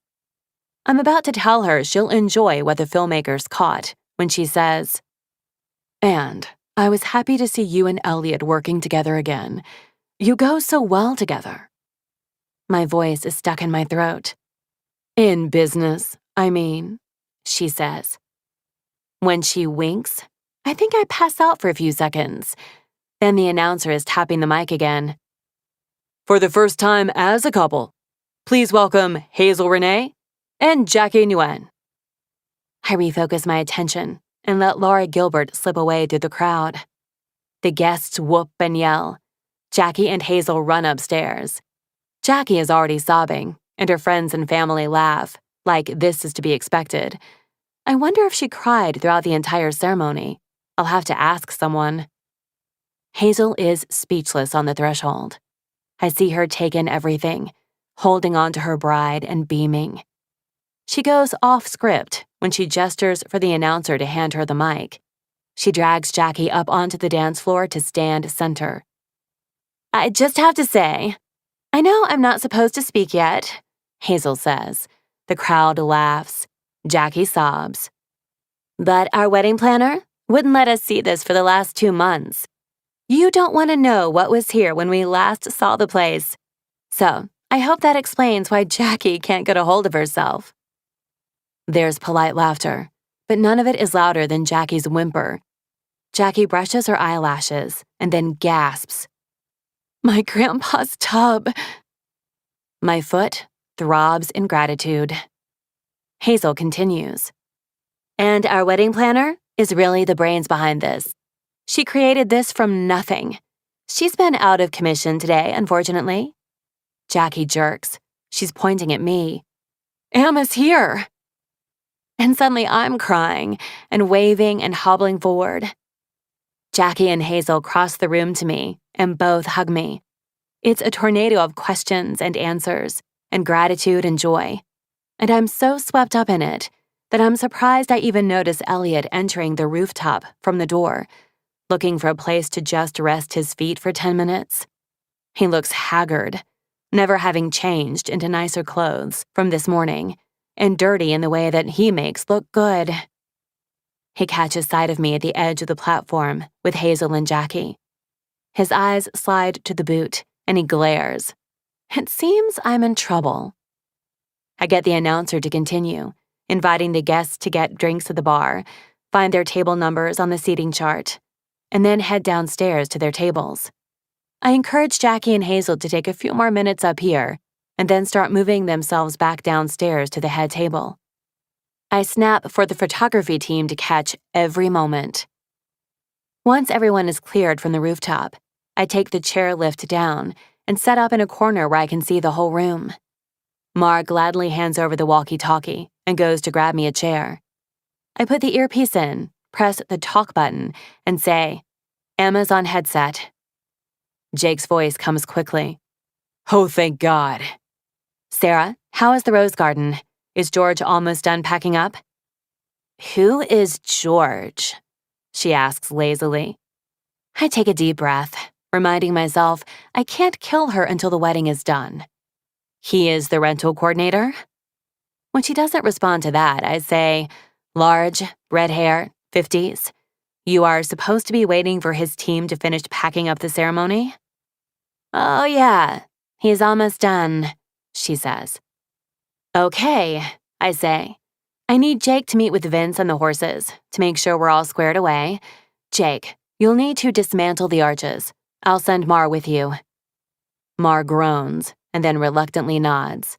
I'm about to tell her she'll enjoy what the filmmakers caught when she says, "And I was happy to see you and Elliot working together again. You go so well together." My voice is stuck in my throat. "In business, I mean," she says. When she winks, I think I pass out for a few seconds. Then the announcer is tapping the mic again. "For the first time as a couple, please welcome Hazel Renee and Jackie Nguyen." I refocus my attention and let Laura Gilbert slip away through the crowd. The guests whoop and yell. Jackie and Hazel run upstairs. Jackie is already sobbing, and her friends and family laugh, like this is to be expected. I wonder if she cried throughout the entire ceremony. I'll have to ask someone. Hazel is speechless on the threshold. I see her take in everything, holding on to her bride and beaming. She goes off script when she gestures for the announcer to hand her the mic. She drags Jackie up onto the dance floor to stand center. "I just have to say, I know I'm not supposed to speak yet," Hazel says. The crowd laughs. Jackie sobs. "But our wedding planner wouldn't let us see this for the last 2 months. You don't want to know what was here when we last saw the place. So I hope that explains why Jackie can't get a hold of herself." There's polite laughter, but none of it is louder than Jackie's whimper. Jackie brushes her eyelashes and then gasps. "My grandpa's tub." My foot throbs in gratitude. Hazel continues. "And our wedding planner is really the brains behind this. She created this from nothing. She's been out of commission today, unfortunately." Jackie jerks. She's pointing at me. "Emma's here." And suddenly I'm crying and waving and hobbling forward. Jackie and Hazel cross the room to me and both hug me. It's a tornado of questions and answers and gratitude and joy. And I'm so swept up in it that I'm surprised I even notice Elliot entering the rooftop from the door, looking for a place to just rest his feet for 10 minutes. He looks haggard, never having changed into nicer clothes from this morning, and dirty in the way that he makes look good. He catches sight of me at the edge of the platform with Hazel and Jackie. His eyes slide to the boot, and he glares. It seems I'm in trouble. I get the announcer to continue, inviting the guests to get drinks at the bar, find their table numbers on the seating chart, and then head downstairs to their tables. I encourage Jackie and Hazel to take a few more minutes up here and then start moving themselves back downstairs to the head table. I snap for the photography team to catch every moment. Once everyone is cleared from the rooftop, I take the chair lift down and set up in a corner where I can see the whole room. Mar gladly hands over the walkie-talkie and goes to grab me a chair. I put the earpiece in, press the talk button, and say, "Emma's on headset." Jake's voice comes quickly. "Oh, thank God." "Sarah, how is the rose garden? Is George almost done packing up?" "Who is George?" she asks lazily. I take a deep breath, reminding myself I can't kill her until the wedding is done. "He is the rental coordinator?" When she doesn't respond to that, I say, "Large, red hair, 50s. You are supposed to be waiting for his team to finish packing up the ceremony?" "Oh, yeah, he's almost done," she says. "Okay," I say. "I need Jake to meet with Vince and the horses to make sure we're all squared away. Jake, you'll need to dismantle the arches. I'll send Mar with you." Mar groans and then reluctantly nods.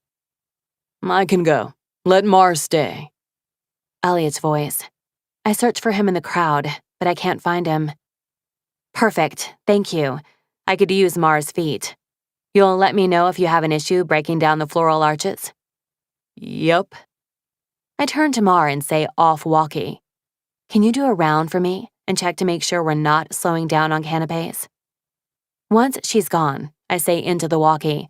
"I can go. Let Mar stay." Elliot's voice. I search for him in the crowd, but I can't find him. "Perfect, thank you. I could use Mar's feet. You'll let me know if you have an issue breaking down the floral arches?" "Yup." I turn to Mar and say off walkie, "Can you do a round for me and check to make sure we're not slowing down on canapes?" Once she's gone, I say into the walkie,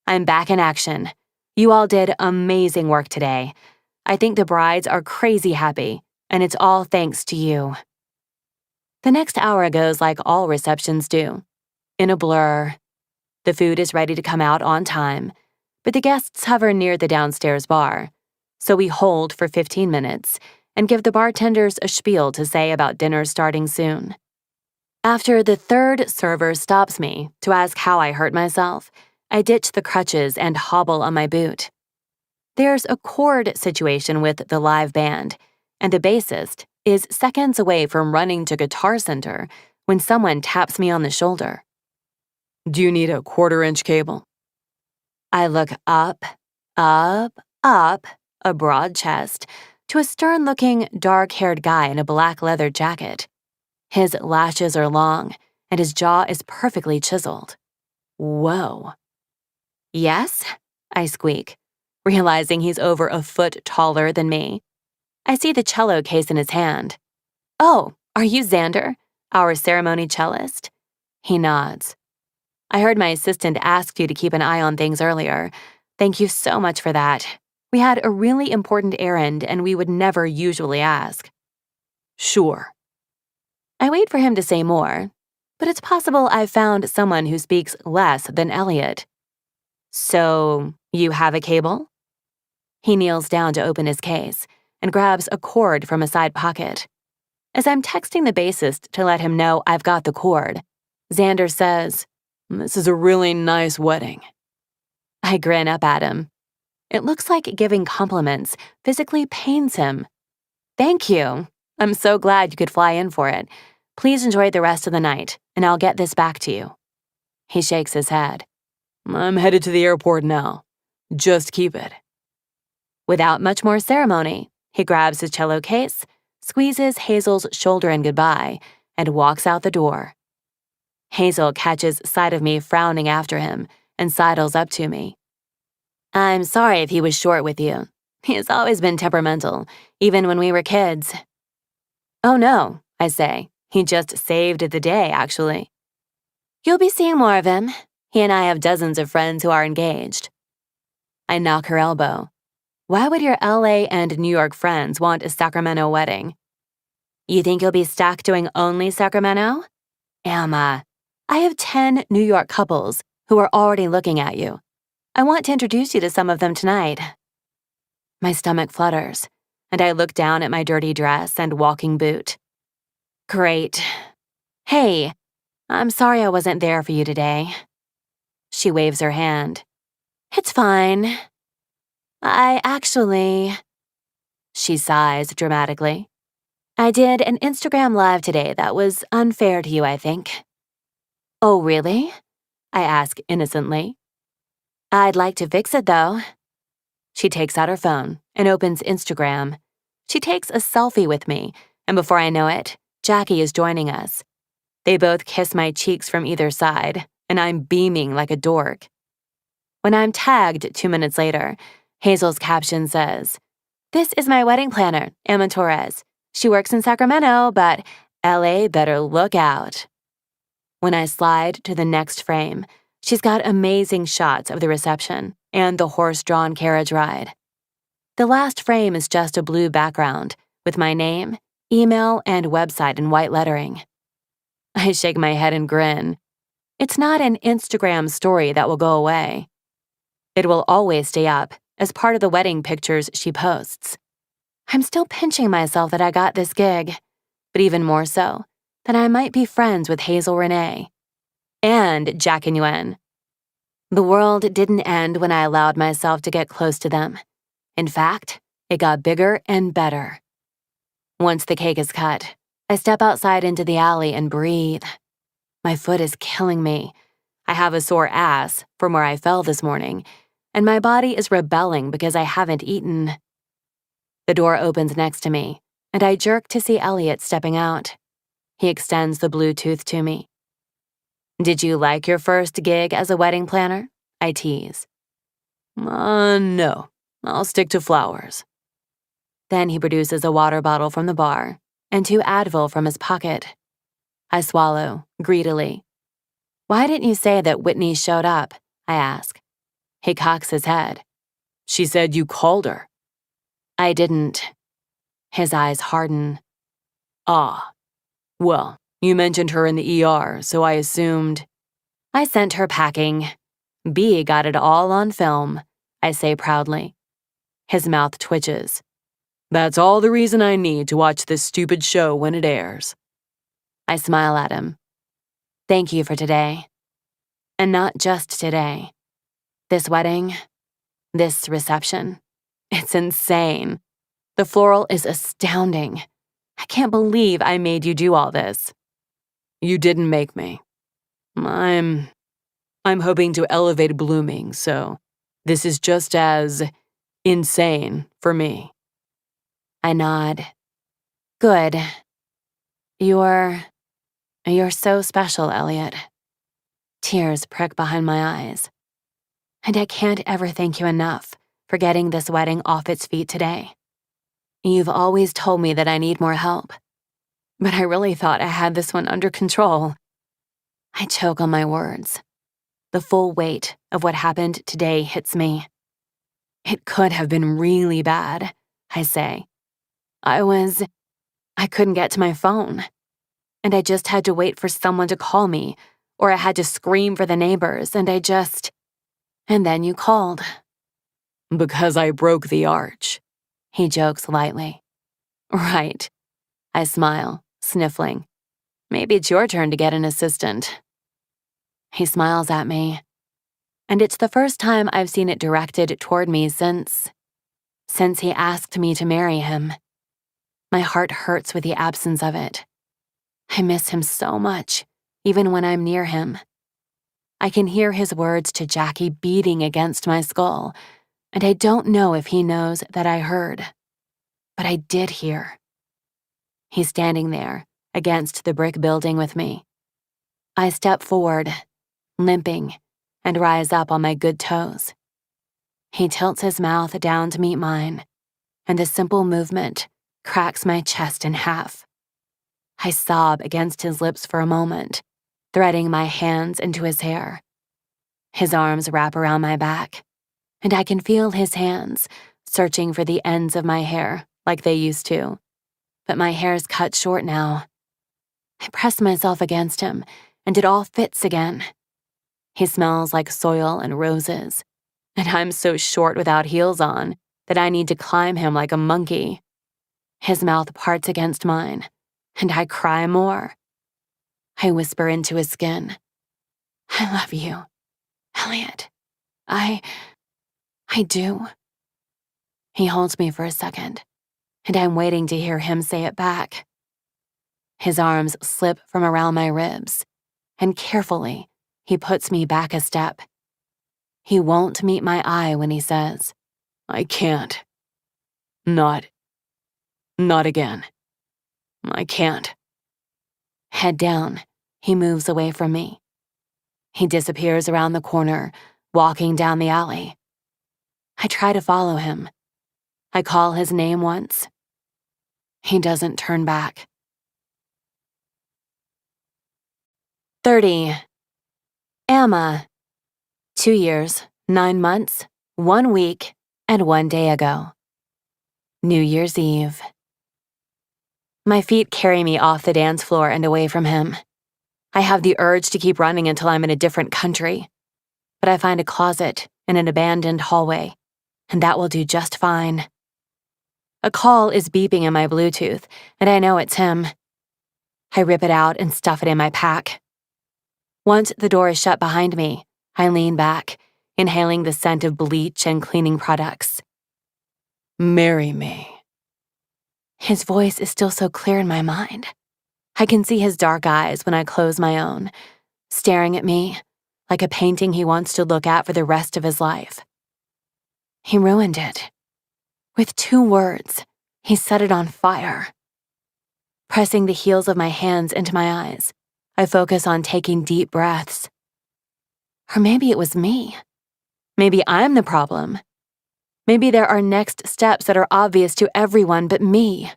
"I'm back in action. You all did amazing work today. I think the brides are crazy happy, and it's all thanks to you." The next hour goes like all receptions do, in a blur. The food is ready to come out on time, but the guests hover near the downstairs bar. So we hold for 15 minutes and give the bartenders a spiel to say about dinner starting soon. After the third server stops me to ask how I hurt myself, I ditch the crutches and hobble on my boot. There's a chord situation with the live band, and the bassist is seconds away from running to Guitar Center when someone taps me on the shoulder. Do you need a 1/4-inch cable? I look up, a broad chest, to a stern-looking, dark-haired guy in a black leather jacket. His lashes are long, and his jaw is perfectly chiseled. Whoa. Yes? I squeak, realizing he's over a foot taller than me. I see the cello case in his hand. Oh, are you Xander, our ceremony cellist? He nods. I heard my assistant ask you to keep an eye on things earlier. Thank you so much for that. We had a really important errand and we would never usually ask. Sure. I wait for him to say more, but it's possible I've found someone who speaks less than Elliot. So, you have a cable? He kneels down to open his case and grabs a cord from a side pocket. As I'm texting the bassist to let him know I've got the cord, Xander says, This is a really nice wedding. I grin up at him. It looks like giving compliments physically pains him. Thank you. I'm so glad you could fly in for it. Please enjoy the rest of the night, and I'll get this back to you. He shakes his head. I'm headed to the airport now. Just keep it. Without much more ceremony, he grabs his cello case, squeezes Hazel's shoulder in goodbye, and walks out the door. Hazel catches sight of me frowning after him and sidles up to me. I'm sorry if he was short with you. He has always been temperamental, even when we were kids. Oh no, I say. He just saved the day, actually. You'll be seeing more of him. He and I have dozens of friends who are engaged. I knock her elbow. Why would your LA and New York friends want a Sacramento wedding? You think you'll be stuck doing only Sacramento? Emma, I have 10 New York couples who are already looking at you. I want to introduce you to some of them tonight. My stomach flutters, and I look down at my dirty dress and walking boot. Great. Hey, I'm sorry I wasn't there for you today. She waves her hand. It's fine. I actually... She sighs dramatically. I did an Instagram Live today that was unfair to you, I think. Oh, really? I ask innocently. I'd like to fix it, though. She takes out her phone and opens Instagram. She takes a selfie with me, and before I know it, Jackie is joining us. They both kiss my cheeks from either side, and I'm beaming like a dork. When I'm tagged 2 minutes later, Hazel's caption says, "This is my wedding planner, Emma Torres. She works in Sacramento, but LA better look out." When I slide to the next frame, she's got amazing shots of the reception and the horse-drawn carriage ride. The last frame is just a blue background with my name, email, and website in white lettering. I shake my head and grin. It's not an Instagram story that will go away. It will always stay up as part of the wedding pictures she posts. I'm still pinching myself that I got this gig, but even more so, that I might be friends with Hazel Renee and Jack and Yuen. The world didn't end when I allowed myself to get close to them. In fact, it got bigger and better. Once the cake is cut, I step outside into the alley and breathe. My foot is killing me. I have a sore ass from where I fell this morning, and my body is rebelling because I haven't eaten. The door opens next to me, and I jerk to see Elliot stepping out. He extends the Bluetooth to me. Did you like your first gig as a wedding planner? I tease. No. I'll stick to flowers. Then he produces a water bottle from the bar and 2 Advil from his pocket. I swallow, greedily. Why didn't you say that Whitney showed up? I ask. He cocks his head. She said you called her. I didn't. His eyes harden. Ah. Well, you mentioned her in the ER, so I assumed. I sent her packing. B got it all on film, I say proudly. His mouth twitches. That's all the reason I need to watch this stupid show when it airs. I smile at him. Thank you for today. And not just today. This wedding, this reception. It's insane. The floral is astounding. I can't believe I made you do all this. You didn't make me. I'm hoping to elevate blooming, so this is just as insane for me. I nod. Good. You're so special, Elliot. Tears prick behind my eyes. And I can't ever thank you enough for getting this wedding off its feet today. You've always told me that I need more help, but I really thought I had this one under control. I choke on my words. The full weight of what happened today hits me. It could have been really bad, I say. I couldn't get to my phone, and I just had to wait for someone to call me, or I had to scream for the neighbors, and then you called. Because I broke the arch, he jokes lightly. Right. I smile, sniffling. Maybe it's your turn to get an assistant. He smiles at me, and it's the first time I've seen it directed toward me since he asked me to marry him. My heart hurts with the absence of it. I miss him so much, even when I'm near him. I can hear his words to Jackie beating against my skull, and I don't know if he knows that I heard. But I did hear. He's standing there, against the brick building with me. I step forward, limping, and rise up on my good toes. He tilts his mouth down to meet mine, and the simple movement cracks my chest in half. I sob against his lips for a moment, threading my hands into his hair. His arms wrap around my back, and I can feel his hands searching for the ends of my hair like they used to. But my hair's cut short now. I press myself against him, and it all fits again. He smells like soil and roses, and I'm so short without heels on that I need to climb him like a monkey. His mouth parts against mine, and I cry more. I whisper into his skin, I love you, Elliot. I do. He holds me for a second, and I'm waiting to hear him say it back. His arms slip from around my ribs, and carefully, he puts me back a step. He won't meet my eye when he says, I can't. Not again. I can't. Head down, he moves away from me. He disappears around the corner, walking down the alley. I try to follow him. I call his name once. He doesn't turn back. 30. Amma. 2 years, 9 months, 1 week, and 1 day ago. New Year's Eve. My feet carry me off the dance floor and away from him. I have the urge to keep running until I'm in a different country. But I find a closet in an abandoned hallway, and that will do just fine. A call is beeping in my Bluetooth, and I know it's him. I rip it out and stuff it in my pack. Once the door is shut behind me, I lean back, inhaling the scent of bleach and cleaning products. Marry me. His voice is still so clear in my mind. I can see his dark eyes when I close my own, staring at me like a painting he wants to look at for the rest of his life. He ruined it. With 2 words, he set it on fire. Pressing the heels of my hands into my eyes, I focus on taking deep breaths. Or maybe it was me. Maybe I'm the problem. Maybe there are next steps that are obvious to everyone but me.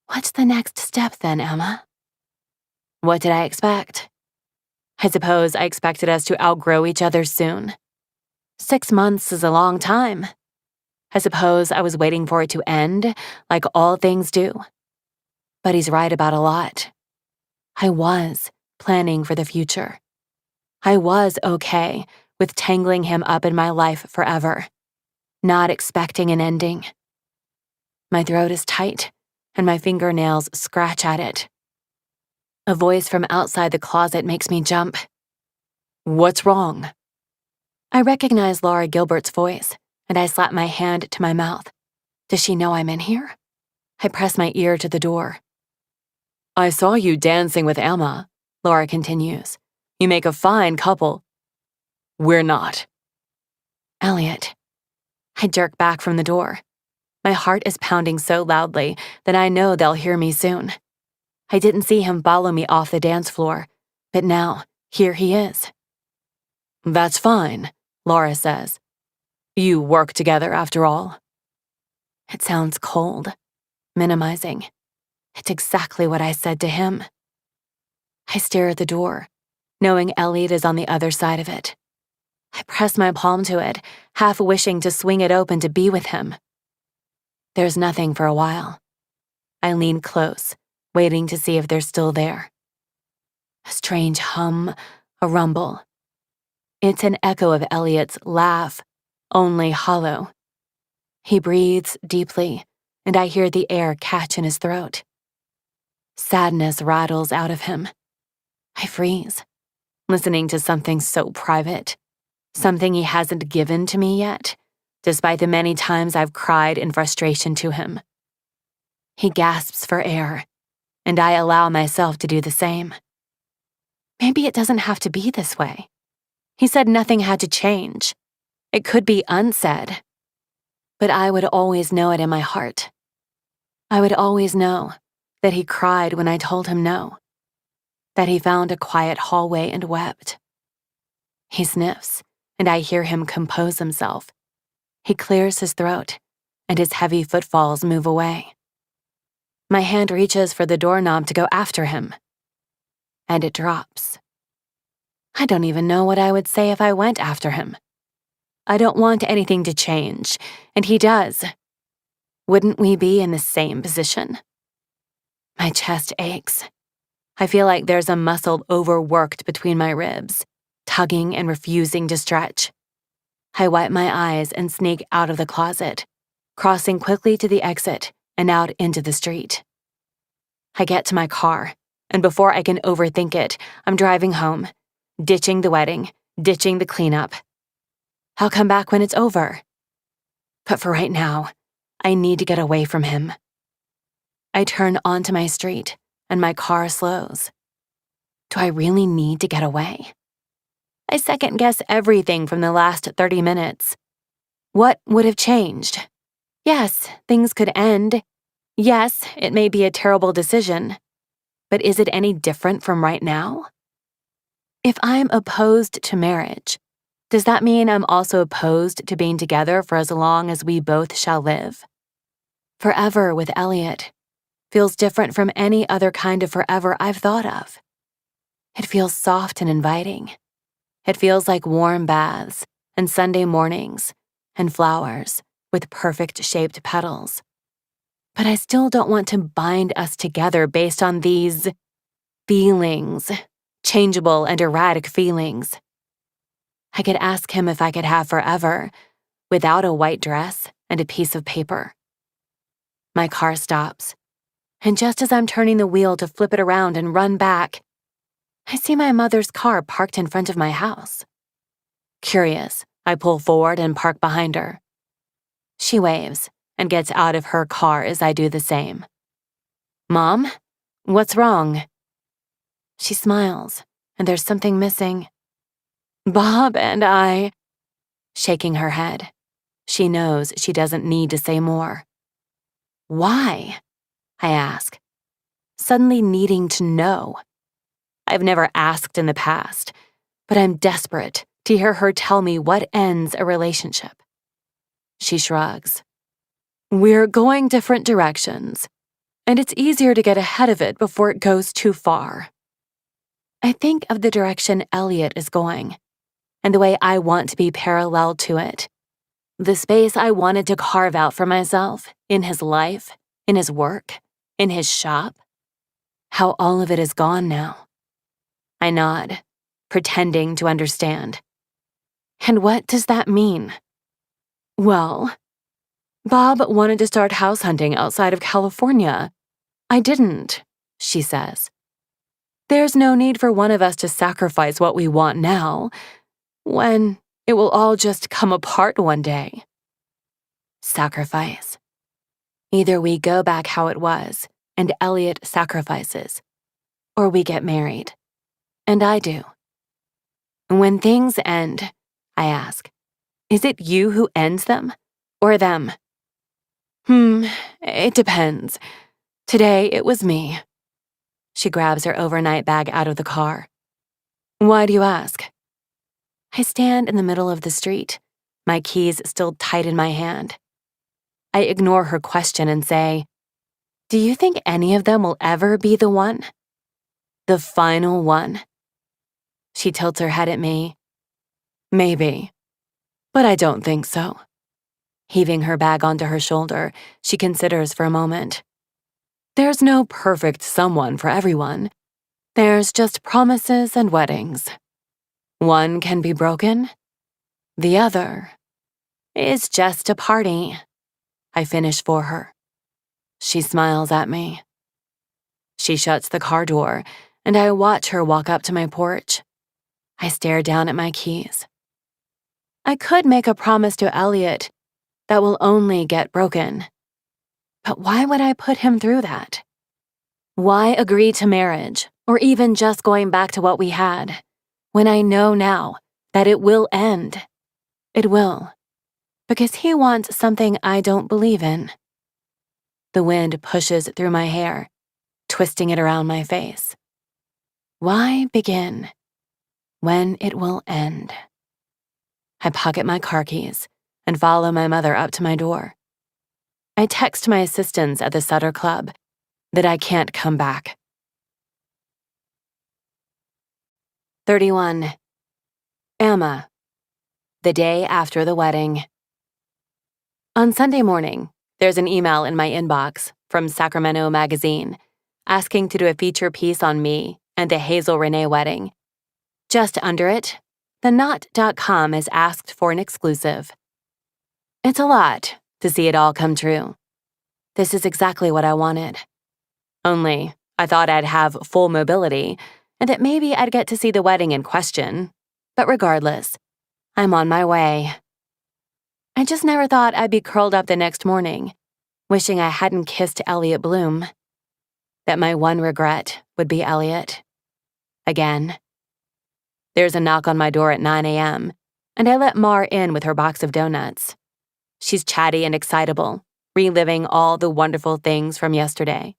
What's the next step then, Emma? What did I expect? I suppose I expected us to outgrow each other soon. 6 months is a long time. I suppose I was waiting for it to end, like all things do. But he's right about a lot. I was planning for the future. I was okay with tangling him up in my life forever. not expecting an ending. My throat is tight, and my fingernails scratch at it. A voice from outside the closet makes me jump. What's wrong? I recognize Laura Gilbert's voice, and I slap my hand to my mouth. Does she know I'm in here? I press my ear to the door. I saw you dancing with Emma, Laura continues. You make a fine couple. We're not. Elliot. I jerk back from the door. My heart is pounding so loudly that I know they'll hear me soon. I didn't see him follow me off the dance floor, but now, here he is. That's fine, Laura says. You work together after all. It sounds cold, minimizing. It's exactly what I said to him. I stare at the door, knowing Elliot is on the other side of it. I press my palm to it, half wishing to swing it open to be with him. There's nothing for a while. I lean close, waiting to see if they're still there. A strange hum, a rumble. It's an echo of Elliot's laugh, only hollow. He breathes deeply, and I hear the air catch in his throat. Sadness rattles out of him. I freeze, listening to something so private, something he hasn't given to me yet, despite the many times I've cried in frustration to him. He gasps for air, and I allow myself to do the same. Maybe it doesn't have to be this way. He said nothing had to change. It could be unsaid. But I would always know it in my heart. I would always know that he cried when I told him no, that he found a quiet hallway and wept. He sniffs, and I hear him compose himself. He clears his throat, and his heavy footfalls move away. My hand reaches for the doorknob to go after him, and it drops. I don't even know what I would say if I went after him. I don't want anything to change, and he does. Wouldn't we be in the same position? My chest aches. I feel like there's a muscle overworked between my ribs, tugging and refusing to stretch. I wipe my eyes and sneak out of the closet, crossing quickly to the exit and out into the street. I get to my car, and before I can overthink it, I'm driving home, ditching the wedding, ditching the cleanup. I'll come back when it's over. But for right now, I need to get away from him. I turn onto my street, and my car slows. Do I really need to get away? I second-guess everything from the last 30 minutes. What would have changed? Yes, things could end. Yes, it may be a terrible decision. But is it any different from right now? If I'm opposed to marriage, does that mean I'm also opposed to being together for as long as we both shall live? Forever with Elliot feels different from any other kind of forever I've thought of. It feels soft and inviting. It feels like warm baths and Sunday mornings and flowers with perfect-shaped petals. But I still don't want to bind us together based on these feelings, changeable and erratic feelings. I could ask him if I could have forever without a white dress and a piece of paper. My car stops, and just as I'm turning the wheel to flip it around and run back, I see my mother's car parked in front of my house. Curious, I pull forward and park behind her. She waves and gets out of her car as I do the same. "Mom, what's wrong?" She smiles, and there's something missing. "Bob and I," shaking her head. She knows she doesn't need to say more. "Why?" I ask, suddenly needing to know. I've never asked in the past, but I'm desperate to hear her tell me what ends a relationship. She shrugs. "We're going different directions, and it's easier to get ahead of it before it goes too far." I think of the direction Elliot is going, and the way I want to be parallel to it. The space I wanted to carve out for myself in his life, in his work, in his shop. How all of it is gone now. I nod, pretending to understand. And what does that mean? Well, Bob wanted to start house hunting outside of California. I didn't, she says. There's no need for one of us to sacrifice what we want now, when it will all just come apart one day. Sacrifice. Either we go back how it was, and Elliot sacrifices, or we get married. And I do. When things end, I ask, is it you who ends them, or them? It depends. Today it was me. She grabs her overnight bag out of the car. Why do you ask? I stand in the middle of the street, my keys still tight in my hand. I ignore her question and say, do you think any of them will ever be the one? The final one? She tilts her head at me. Maybe, but I don't think so. Heaving her bag onto her shoulder, she considers for a moment. There's no perfect someone for everyone. There's just promises and weddings. One can be broken. The other is just a party. I finish for her. She smiles at me. She shuts the car door, and I watch her walk up to my porch. I stare down at my keys. I could make a promise to Elliot that will only get broken. But why would I put him through that? Why agree to marriage, or even just going back to what we had, when I know now that it will end? It will, because he wants something I don't believe in. The wind pushes through my hair, twisting it around my face. Why begin when it will end? I pocket my car keys and follow my mother up to my door. I text my assistants at the Sutter Club that I can't come back. 31. Emma. The day after the wedding. On Sunday morning, there's an email in my inbox from Sacramento Magazine asking to do a feature piece on me and the Hazel Renee wedding. Just under it, theknot.com has asked for an exclusive. It's a lot to see it all come true. This is exactly what I wanted. Only, I thought I'd have full mobility and that maybe I'd get to see the wedding in question. But regardless, I'm on my way. I just never thought I'd be curled up the next morning, wishing I hadn't kissed Elliot Bloom. That my one regret would be Elliot. Again. There's a knock on my door at 9 a.m., and I let Mar in with her box of donuts. She's chatty and excitable, reliving all the wonderful things from yesterday.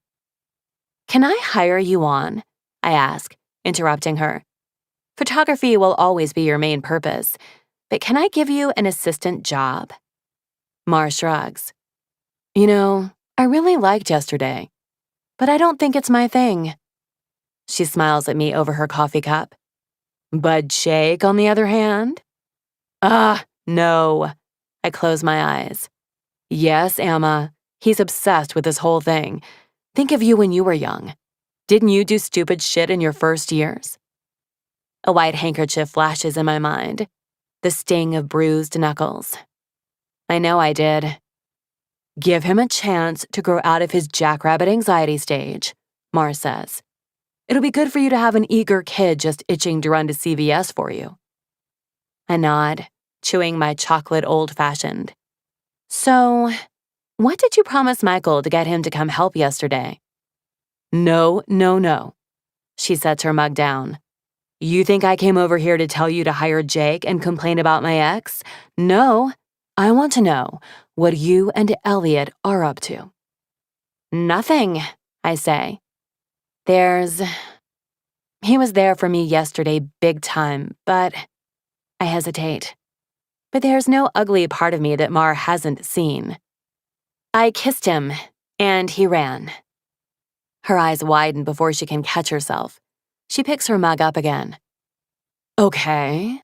Can I hire you on? I ask, interrupting her. Photography will always be your main purpose, but can I give you an assistant job? Mar shrugs. You know, I really liked yesterday, but I don't think it's my thing. She smiles at me over her coffee cup. Bud Shake, on the other hand? No. I close my eyes. Yes, Emma, he's obsessed with this whole thing. Think of you when you were young. Didn't you do stupid shit in your first years? A white handkerchief flashes in my mind, the sting of bruised knuckles. I know I did. Give him a chance to grow out of his jackrabbit anxiety stage, Mar says. It'll be good for you to have an eager kid just itching to run to CVS for you. I nod, chewing my chocolate old-fashioned. So, what did you promise Michael to get him to come help yesterday? No. She sets her mug down. You think I came over here to tell you to hire Jake and complain about my ex? No. I want to know what you and Elliot are up to. Nothing, I say. He was there for me yesterday big time, but I hesitate. But there's no ugly part of me that Mar hasn't seen. I kissed him, and he ran. Her eyes widen before she can catch herself. She picks her mug up again. Okay,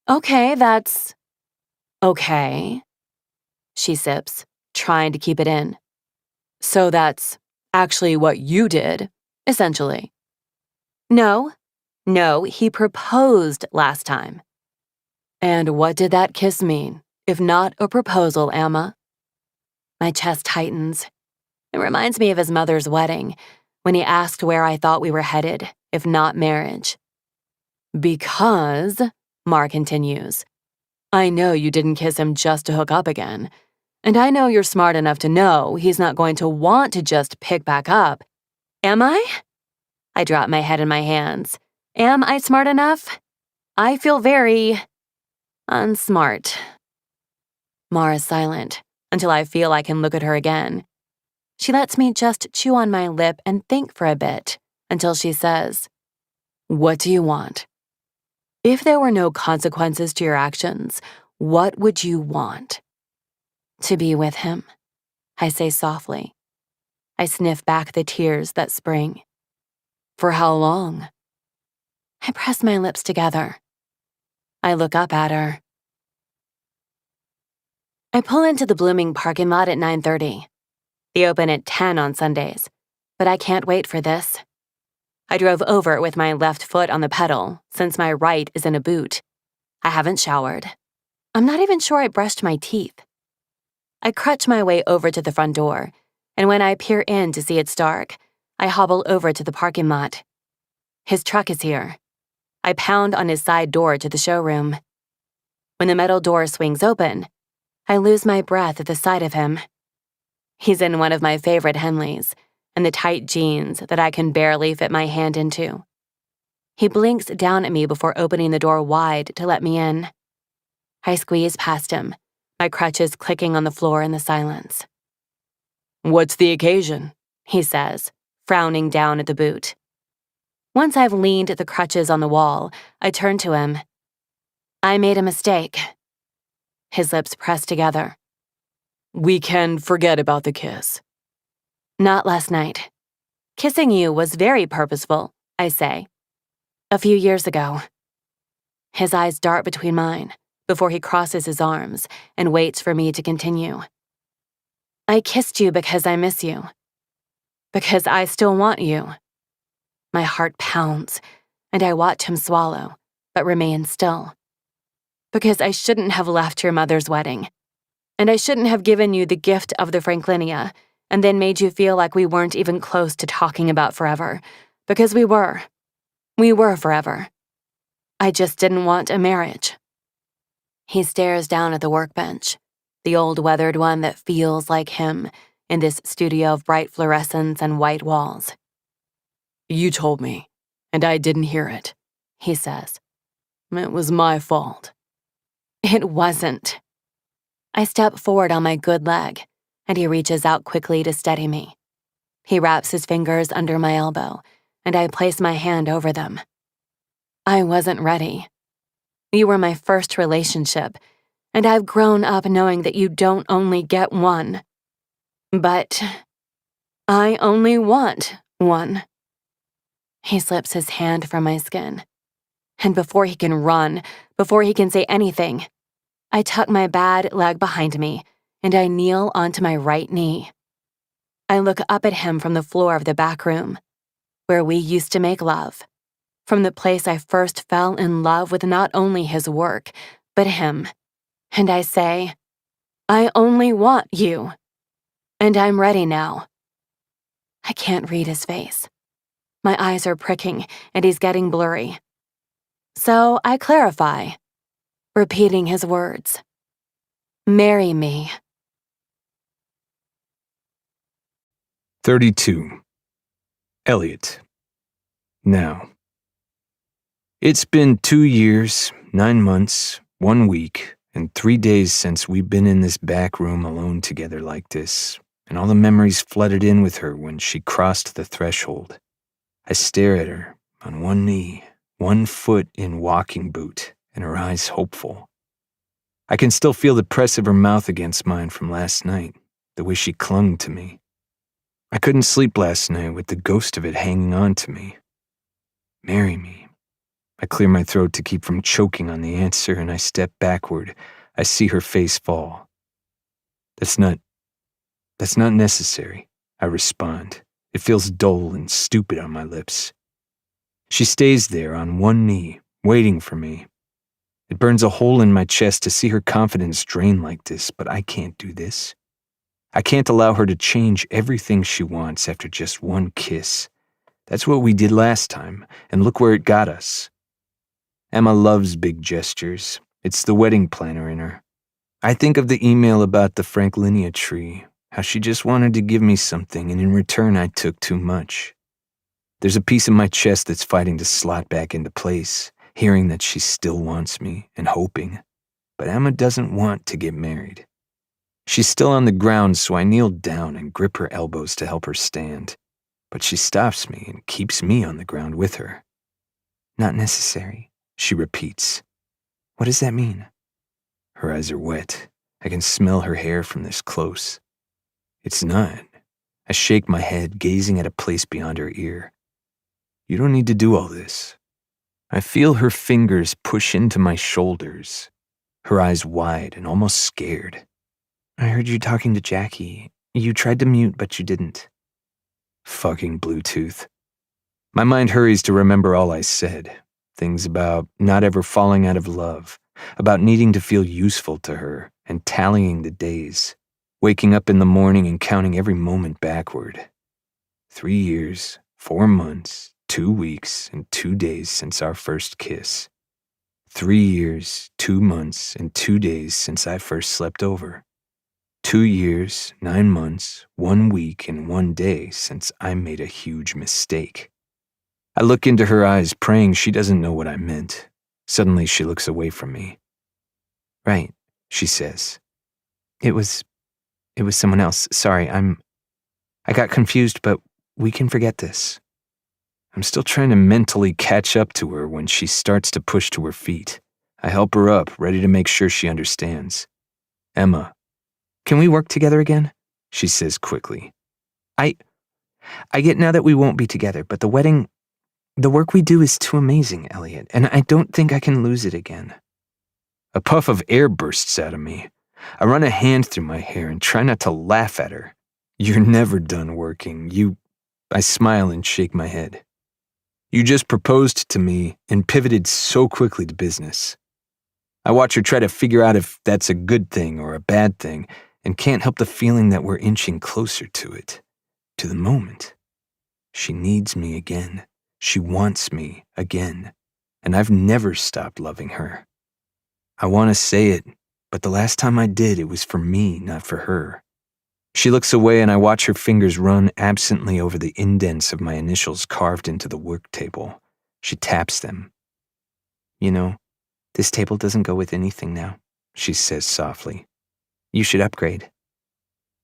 that's okay. She sips, trying to keep it in. So that's actually what you did, essentially. No, he proposed last time. And what did that kiss mean? If not a proposal, Emma. My chest tightens. It reminds me of his mother's wedding, when he asked where I thought we were headed, if not marriage. Because, Mar continues, I know you didn't kiss him just to hook up again. And I know you're smart enough to know he's not going to want to just pick back up. Am I? I drop my head in my hands. Am I smart enough? I feel very unsmart. Mar is silent until I feel I can look at her again. She lets me just chew on my lip and think for a bit until she says, What do you want? If there were no consequences to your actions, what would you want? To be with him, I say softly. I sniff back the tears that spring. For how long? I press my lips together. I look up at her. I pull into the Blooming parking lot at 9:30. They open at 10 on Sundays, but I can't wait for this. I drove over with my left foot on the pedal since my right is in a boot. I haven't showered. I'm not even sure I brushed my teeth. I crutch my way over to the front door, and when I peer in to see it's dark, I hobble over to the parking lot. His truck is here. I pound on his side door to the showroom. When the metal door swings open, I lose my breath at the sight of him. He's in one of my favorite Henleys, and the tight jeans that I can barely fit my hand into. He blinks down at me before opening the door wide to let me in. I squeeze past him, my crutches clicking on the floor in the silence. What's the occasion? He says, frowning down at the boot. Once I've leaned the crutches on the wall, I turn to him. I made a mistake. His lips press together. We can forget about the kiss. Not last night. Kissing you was very purposeful, I say. A few years ago. His eyes dart between mine before he crosses his arms and waits for me to continue. I kissed you because I miss you. Because I still want you. My heart pounds, and I watch him swallow, but remain still. Because I shouldn't have left your mother's wedding. And I shouldn't have given you the gift of the Franklinia and then made you feel like we weren't even close to talking about forever. Because we were. We were forever. I just didn't want a marriage. He stares down at the workbench, the old weathered one that feels like him in this studio of bright fluorescents and white walls. You told me, and I didn't hear it, he says. It was my fault. It wasn't. I step forward on my good leg, and he reaches out quickly to steady me. He wraps his fingers under my elbow, and I place my hand over them. I wasn't ready. You were my first relationship, and I've grown up knowing that you don't only get one. But I only want one. He slips his hand from my skin, and before he can run, before he can say anything, I tuck my bad leg behind me, and I kneel onto my right knee. I look up at him from the floor of the back room, where we used to make love, from the place I first fell in love with not only his work, but him. And I say, I only want you. And I'm ready now. I can't read his face. My eyes are pricking, and he's getting blurry. So I clarify, repeating his words. Marry me. 32. Elliot. Now. It's been 2 years, 9 months, 1 week, and 3 days since we've been in this back room alone together like this, and all the memories flooded in with her when she crossed the threshold. I stare at her, on one knee, 1 foot in walking boot, and her eyes hopeful. I can still feel the press of her mouth against mine from last night, the way she clung to me. I couldn't sleep last night with the ghost of it hanging on to me. Marry me. I clear my throat to keep from choking on the answer, and I step backward. I see her face fall. That's not necessary, I respond. It feels dull and stupid on my lips. She stays there on one knee, waiting for me. It burns a hole in my chest to see her confidence drain like this, but I can't do this. I can't allow her to change everything she wants after just one kiss. That's what we did last time, and look where it got us. Emma loves big gestures. It's the wedding planner in her. I think of the email about the Franklinia tree, how she just wanted to give me something, and in return I took too much. There's a piece of my chest that's fighting to slot back into place, hearing that she still wants me and hoping. But Emma doesn't want to get married. She's still on the ground, so I kneel down and grip her elbows to help her stand. But she stops me and keeps me on the ground with her. Not necessary, she repeats. What does that mean? Her eyes are wet. I can smell her hair from this close. It's not. I shake my head, gazing at a place beyond her ear. You don't need to do all this. I feel her fingers push into my shoulders, her eyes wide and almost scared. I heard you talking to Jackie. You tried to mute, but you didn't. Fucking Bluetooth. My mind hurries to remember all I said. Things about not ever falling out of love, about needing to feel useful to her, and tallying the days, waking up in the morning and counting every moment backward. 3 years, 4 months, 2 weeks, and 2 days since our first kiss. 3 years, 2 months, and 2 days since I first slept over. 2 years, 9 months, 1 week, and 1 day since I made a huge mistake. I look into her eyes, praying she doesn't know what I meant. Suddenly she looks away from me. Right, she says. It was someone else. Sorry, I got confused, but we can forget this. I'm still trying to mentally catch up to her when she starts to push to her feet. I help her up, ready to make sure she understands. Emma. Can we work together again? She says quickly. I get now that we won't be together, but the work we do is too amazing, Elliot, and I don't think I can lose it again. A puff of air bursts out of me. I run a hand through my hair and try not to laugh at her. You're never done working. I smile and shake my head. You just proposed to me and pivoted so quickly to business. I watch her try to figure out if that's a good thing or a bad thing, and can't help the feeling that we're inching closer to it, to the moment. She needs me again. She wants me again, and I've never stopped loving her. I want to say it, but the last time I did, it was for me, not for her. She looks away, and I watch her fingers run absently over the indents of my initials carved into the work table. She taps them. You know, this table doesn't go with anything now, she says softly. You should upgrade.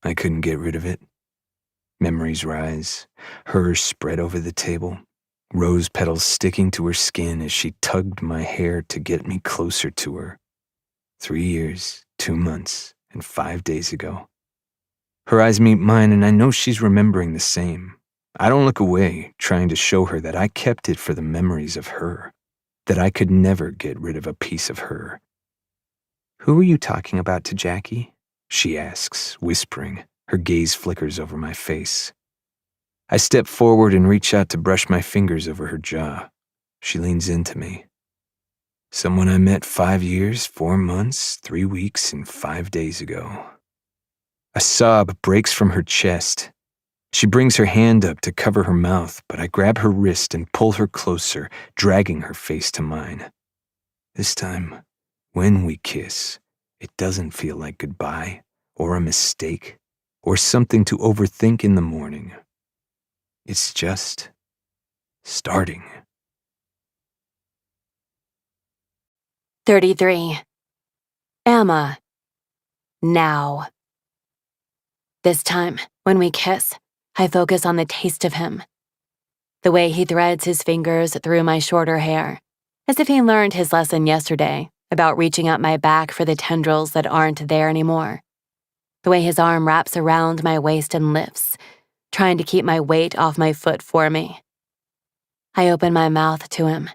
I couldn't get rid of it. Memories rise, hers spread over the table, rose petals sticking to her skin as she tugged my hair to get me closer to her. 3 years, 2 months, and 5 days ago. Her eyes meet mine, and I know she's remembering the same. I don't look away, trying to show her that I kept it for the memories of her, that I could never get rid of a piece of her. Who were you talking about to Jackie? She asks, whispering. Her gaze flickers over my face. I step forward and reach out to brush my fingers over her jaw. She leans into me. Someone I met 5 years, 4 months, 3 weeks, and 5 days ago. A sob breaks from her chest. She brings her hand up to cover her mouth, but I grab her wrist and pull her closer, dragging her face to mine. This time, when we kiss, it doesn't feel like goodbye, or a mistake, or something to overthink in the morning. It's just starting. 33. Emma. Now. This time, when we kiss, I focus on the taste of him. The way he threads his fingers through my shorter hair, as if he learned his lesson yesterday about reaching up my back for the tendrils that aren't there anymore. The way his arm wraps around my waist and lifts, trying to keep my weight off my foot for me. I open my mouth to him,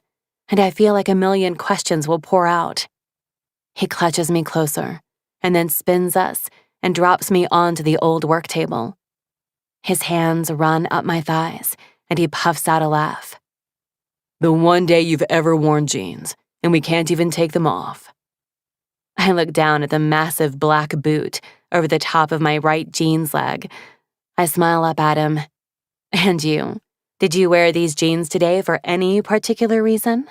and I feel like a million questions will pour out. He clutches me closer, and then spins us and drops me onto the old work table. His hands run up my thighs, and he puffs out a laugh. The one day you've ever worn jeans, and we can't even take them off. I look down at the massive black boot over the top of my right jeans leg. I smile up at him. And you? Did you wear these jeans today for any particular reason?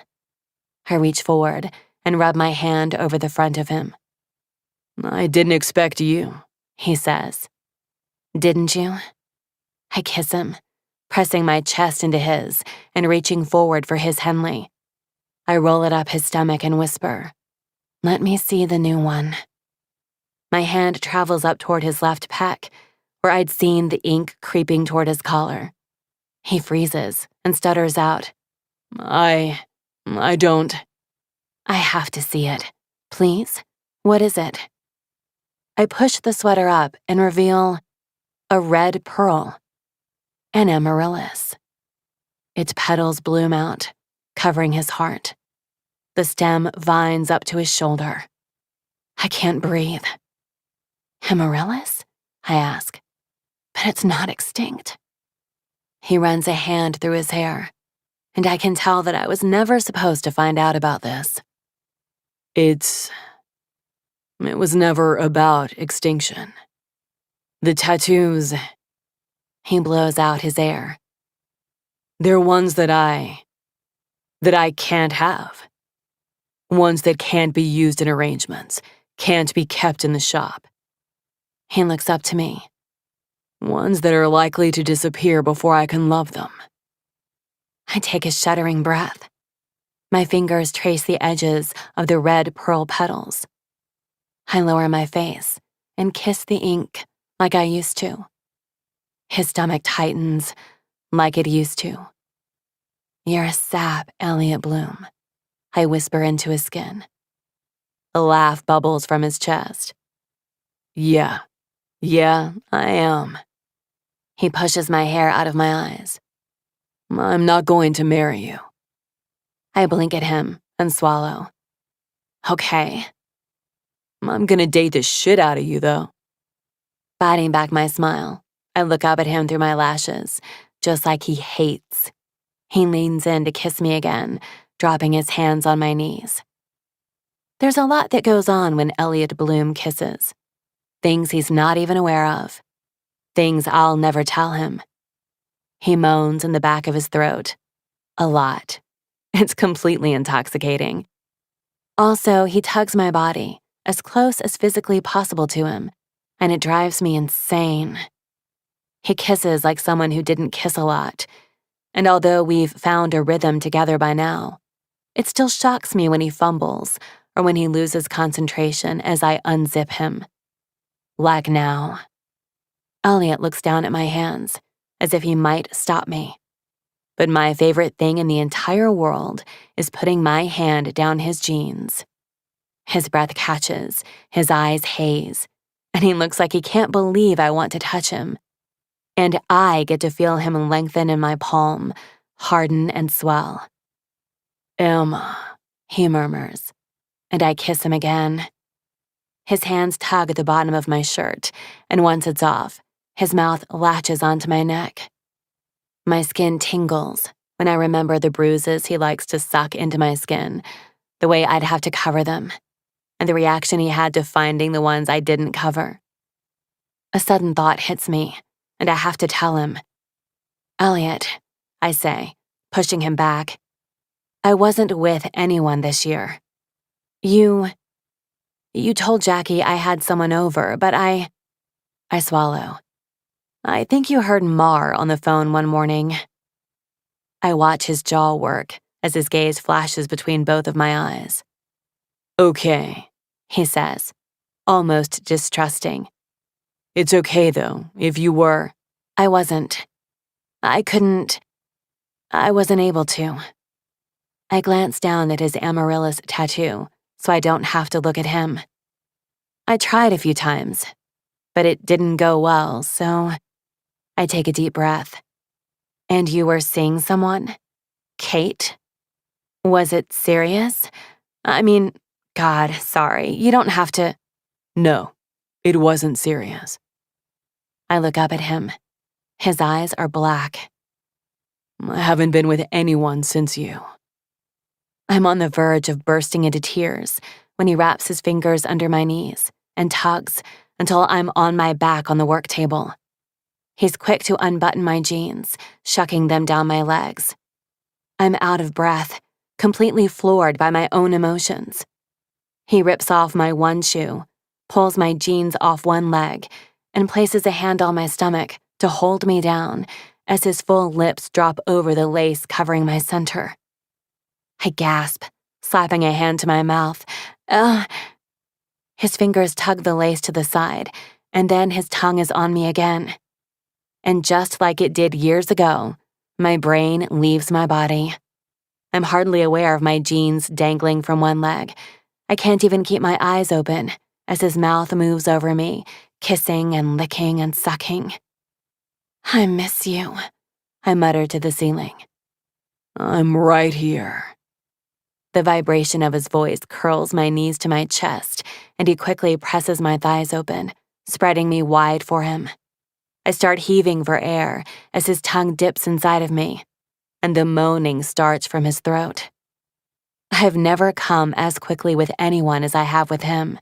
I reach forward and rub my hand over the front of him. I didn't expect you, he says. Didn't you? I kiss him, pressing my chest into his and reaching forward for his Henley. I roll it up his stomach and whisper, "Let me see the new one." My hand travels up toward his left pec, where I'd seen the ink creeping toward his collar. He freezes and stutters out, I don't. I have to see it. Please? What is it? I push the sweater up and reveal a red pearl, an amaryllis. Its petals bloom out, covering his heart. The stem vines up to his shoulder. I can't breathe. Amaryllis? I ask. But it's not extinct. He runs a hand through his hair, and I can tell that I was never supposed to find out about this. It was never about extinction. The tattoos, he blows out his air. They're ones that I can't have. Ones that can't be used in arrangements, can't be kept in the shop. He looks up to me. Ones that are likely to disappear before I can love them. I take a shuddering breath. My fingers trace the edges of the red pearl petals. I lower my face and kiss the ink like I used to. His stomach tightens like it used to. You're a sap, Elliot Bloom, I whisper into his skin. A laugh bubbles from his chest. Yeah, I am. He pushes my hair out of my eyes. I'm not going to marry you. I blink at him and swallow. Okay. I'm gonna date the shit out of you, though. Batting back my smile, I look up at him through my lashes, just like he hates. He leans in to kiss me again, dropping his hands on my knees. There's a lot that goes on when Elliot Bloom kisses. Things he's not even aware of. Things I'll never tell him. He moans in the back of his throat. A lot. It's completely intoxicating. Also, he tugs my body, as close as physically possible to him, and it drives me insane. He kisses like someone who didn't kiss a lot, and although we've found a rhythm together by now, it still shocks me when he fumbles or when he loses concentration as I unzip him. Like now. Elliot looks down at my hands, as if he might stop me. But my favorite thing in the entire world is putting my hand down his jeans. His breath catches, his eyes haze, and he looks like he can't believe I want to touch him. And I get to feel him lengthen in my palm, harden and swell. Emma, he murmurs, and I kiss him again. His hands tug at the bottom of my shirt, and once it's off, his mouth latches onto my neck. My skin tingles when I remember the bruises he likes to suck into my skin, the way I'd have to cover them, and the reaction he had to finding the ones I didn't cover. A sudden thought hits me, and I have to tell him. Elliot, I say, pushing him back. I wasn't with anyone this year. You told Jackie I had someone over, but I swallow. I think you heard Mar on the phone one morning. I watch his jaw work as his gaze flashes between both of my eyes. Okay, he says, almost distrusting. It's okay, though, if you were. I wasn't. I wasn't able to. I glance down at his amaryllis tattoo, so I don't have to look at him. I tried a few times, but it didn't go well, so I take a deep breath. And you were seeing someone? Kate? Was it serious? I mean, God, sorry, you don't have to. No, it wasn't serious. I look up at him. His eyes are black. I haven't been with anyone since you. I'm on the verge of bursting into tears when he wraps his fingers under my knees and tugs until I'm on my back on the work table. He's quick to unbutton my jeans, shucking them down my legs. I'm out of breath, completely floored by my own emotions. He rips off my one shoe, pulls my jeans off one leg, and places a hand on my stomach to hold me down as his full lips drop over the lace covering my center. I gasp, slapping a hand to my mouth. Ugh. His fingers tug the lace to the side, and then his tongue is on me again. And just like it did years ago, my brain leaves my body. I'm hardly aware of my jeans dangling from one leg. I can't even keep my eyes open as his mouth moves over me, kissing and licking and sucking. I miss you, I mutter to the ceiling. I'm right here. The vibration of his voice curls my knees to my chest, and he quickly presses my thighs open, spreading me wide for him. I start heaving for air as his tongue dips inside of me, and the moaning starts from his throat. I have never come as quickly with anyone as I have with him.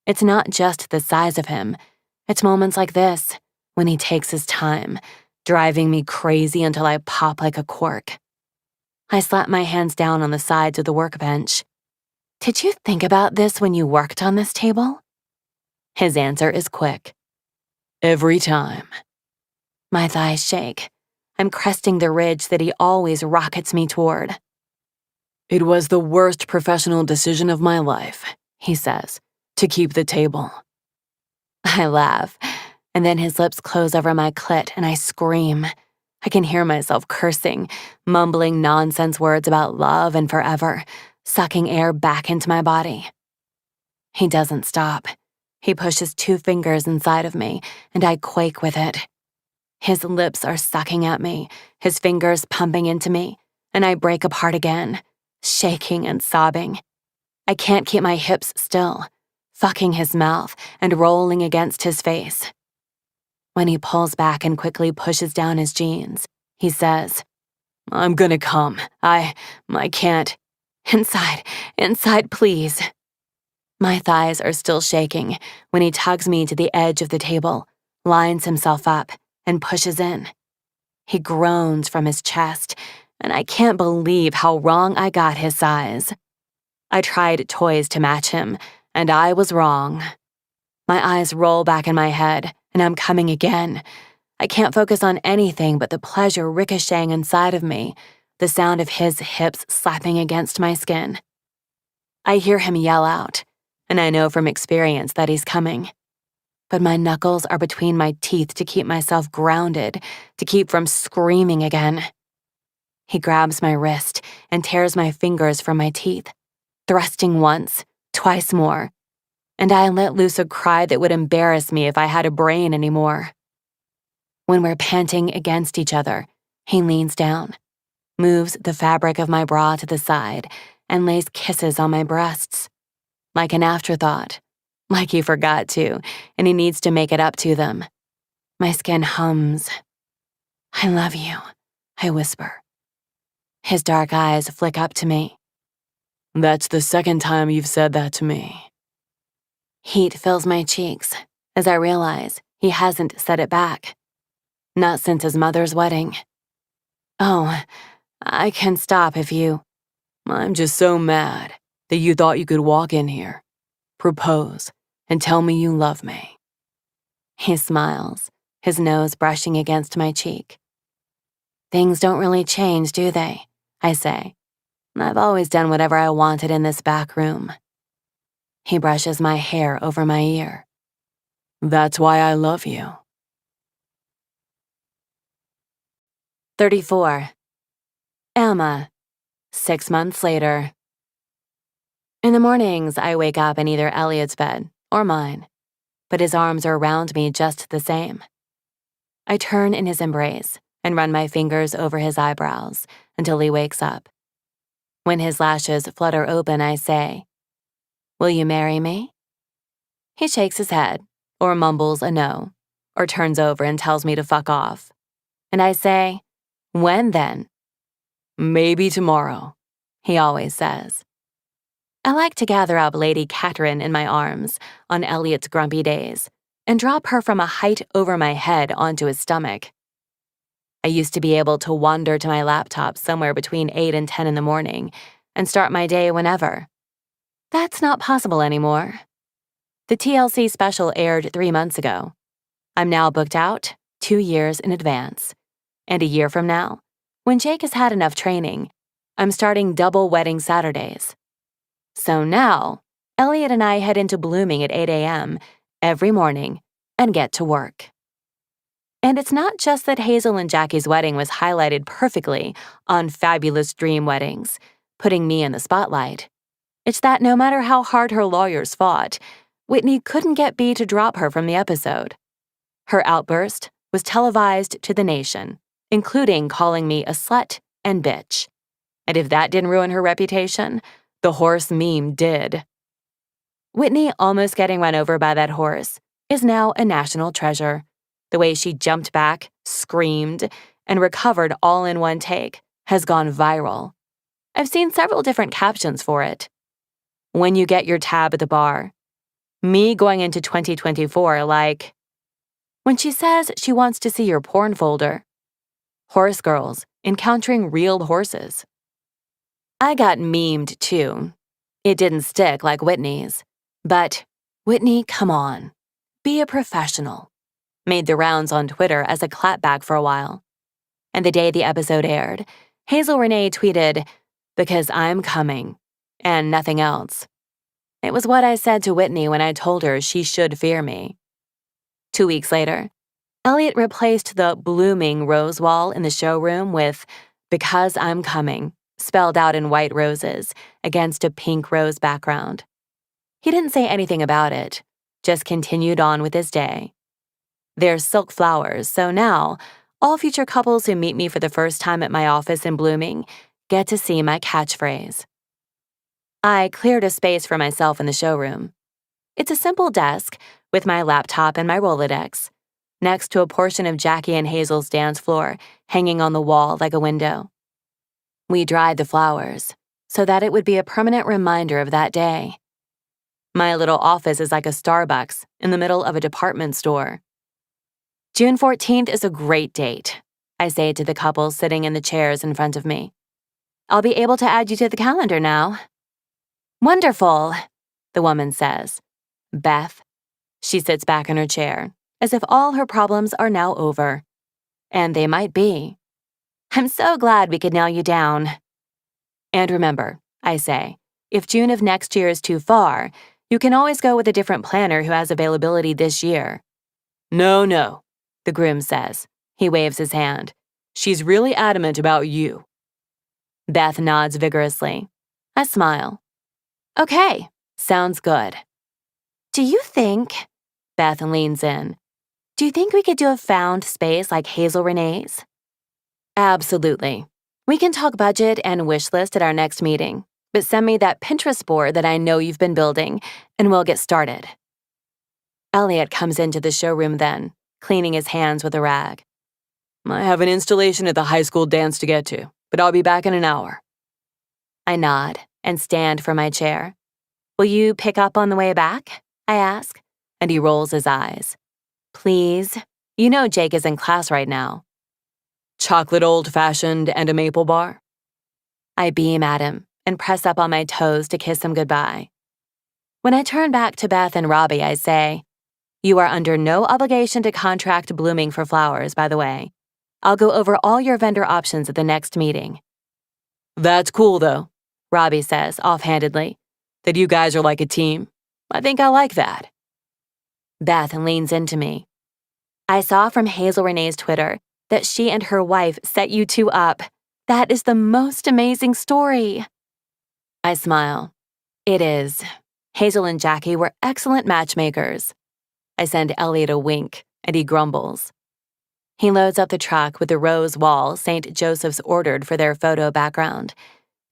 It's not just the size of him. It's moments like this, when he takes his time, driving me crazy until I pop like a cork. I slap my hands down on the sides of the workbench. Did you think about this when you worked on this table? His answer is quick. Every time. My thighs shake. I'm cresting the ridge that he always rockets me toward. It was the worst professional decision of my life, he says, to keep the table. I laugh, and then his lips close over my clit and I scream. I can hear myself cursing, mumbling nonsense words about love and forever, sucking air back into my body. He doesn't stop. He pushes 2 fingers inside of me, and I quake with it. His lips are sucking at me, his fingers pumping into me, and I break apart again, shaking and sobbing. I can't keep my hips still, fucking his mouth and rolling against his face. When he pulls back and quickly pushes down his jeans, he says, I'm gonna come. I can't. Inside, please. My thighs are still shaking when he tugs me to the edge of the table, lines himself up, and pushes in. He groans from his chest, and I can't believe how wrong I got his size. I tried toys to match him, and I was wrong. My eyes roll back in my head, and I'm coming again. I can't focus on anything but the pleasure ricocheting inside of me, the sound of his hips slapping against my skin. I hear him yell out, and I know from experience that he's coming. But my knuckles are between my teeth to keep myself grounded, to keep from screaming again. He grabs my wrist and tears my fingers from my teeth, thrusting once, twice more, and I let loose a cry that would embarrass me if I had a brain anymore. When we're panting against each other, he leans down, moves the fabric of my bra to the side, and lays kisses on my breasts. Like an afterthought, like he forgot to, and he needs to make it up to them. My skin hums. I love you, I whisper. His dark eyes flick up to me. That's the second time you've said that to me. Heat fills my cheeks as I realize he hasn't said it back. Not since his mother's wedding. Oh, I can stop if you... I'm just so mad that you thought you could walk in here, propose, and tell me you love me. He smiles, his nose brushing against my cheek. Things don't really change, do they? I say. I've always done whatever I wanted in this back room. He brushes my hair over my ear. That's why I love you. 34. Emma. 6 months later. In the mornings, I wake up in either Elliot's bed or mine, but his arms are around me just the same. I turn in his embrace and run my fingers over his eyebrows until he wakes up. When his lashes flutter open, I say, "Will you marry me?" He shakes his head, or mumbles a no, or turns over and tells me to fuck off. And I say, "When then?" Maybe tomorrow. he always says. I like to gather up Lady Catherine in my arms on Elliot's grumpy days and drop her from a height over my head onto his stomach. I used to be able to wander to my laptop somewhere between 8 and 10 in the morning and start my day whenever. That's not possible anymore. The TLC special aired 3 months ago. I'm now booked out 2 years in advance. And a year from now, when Jake has had enough training, I'm starting double wedding Saturdays. So now, Elliot and I head into Blooming at 8 a.m. every morning and get to work. And it's not just that Hazel and Jackie's wedding was highlighted perfectly on Fabulous Dream Weddings, putting me in the spotlight. It's that no matter how hard her lawyers fought, Whitney couldn't get B to drop her from the episode. Her outburst was televised to the nation, including calling me a slut and bitch. And if that didn't ruin her reputation, the horse meme did. Whitney almost getting run over by that horse is now a national treasure. The way she jumped back, screamed, and recovered all in one take has gone viral. I've seen several different captions for it. When you get your tab at the bar. Me going into 2024 like, when she says she wants to see your porn folder. Horse girls encountering real horses. I got memed too. It didn't stick like Whitney's. But, Whitney, come on. Be a professional. Made the rounds on Twitter as a clapback for a while. And the day the episode aired, Hazel Renee tweeted, "Because I'm coming," and nothing else. It was what I said to Whitney when I told her she should fear me. 2 weeks later, Elliot replaced the blooming rose wall in the showroom with "Because I'm coming," spelled out in white roses against a pink rose background. He didn't say anything about it, just continued on with his day. There's silk flowers, so now all future couples who meet me for the first time at my office in Blooming get to see my catchphrase. I cleared a space for myself in the showroom. It's a simple desk with my laptop and my Rolodex, next to a portion of Jackie and Hazel's dance floor hanging on the wall like a window. We dried the flowers so that it would be a permanent reminder of that day. My little office is like a Starbucks in the middle of a department store. June 14th is a great date, I say to the couple sitting in the chairs in front of me. I'll be able to add you to the calendar now. Wonderful, the woman says. Beth. She sits back in her chair, as if all her problems are now over. And they might be. I'm so glad we could nail you down. And remember, I say, if June of next year is too far, you can always go with a different planner who has availability this year. No, the groom says. He waves his hand. She's really adamant about you. Beth nods vigorously. I smile. Okay, sounds good. Do you think, Beth leans in, do you think we could do a found space like Hazel Renee's? Absolutely. We can talk budget and wish list at our next meeting, but send me that Pinterest board that I know you've been building, and we'll get started. Elliot comes into the showroom then, cleaning his hands with a rag. I have an installation at the high school dance to get to, but I'll be back in an hour. I nod and stand from my chair. Will you pick up on the way back? I ask, and he rolls his eyes. Please, you know Jake is in class right now. Chocolate old-fashioned and a maple bar? I beam at him and press up on my toes to kiss him goodbye. When I turn back to Beth and Robbie, I say, you are under no obligation to contract Blooming for flowers, by the way. I'll go over all your vendor options at the next meeting. That's cool, though, Robbie says offhandedly, that you guys are like a team. I think I like that. Beth leans into me. I saw from Hazel Renee's Twitter that she and her wife set you two up. That is the most amazing story. I smile. It is. Hazel and Jackie were excellent matchmakers. I send Elliot a wink, and he grumbles. He loads up the truck with the rose wall St. Joseph's ordered for their photo background,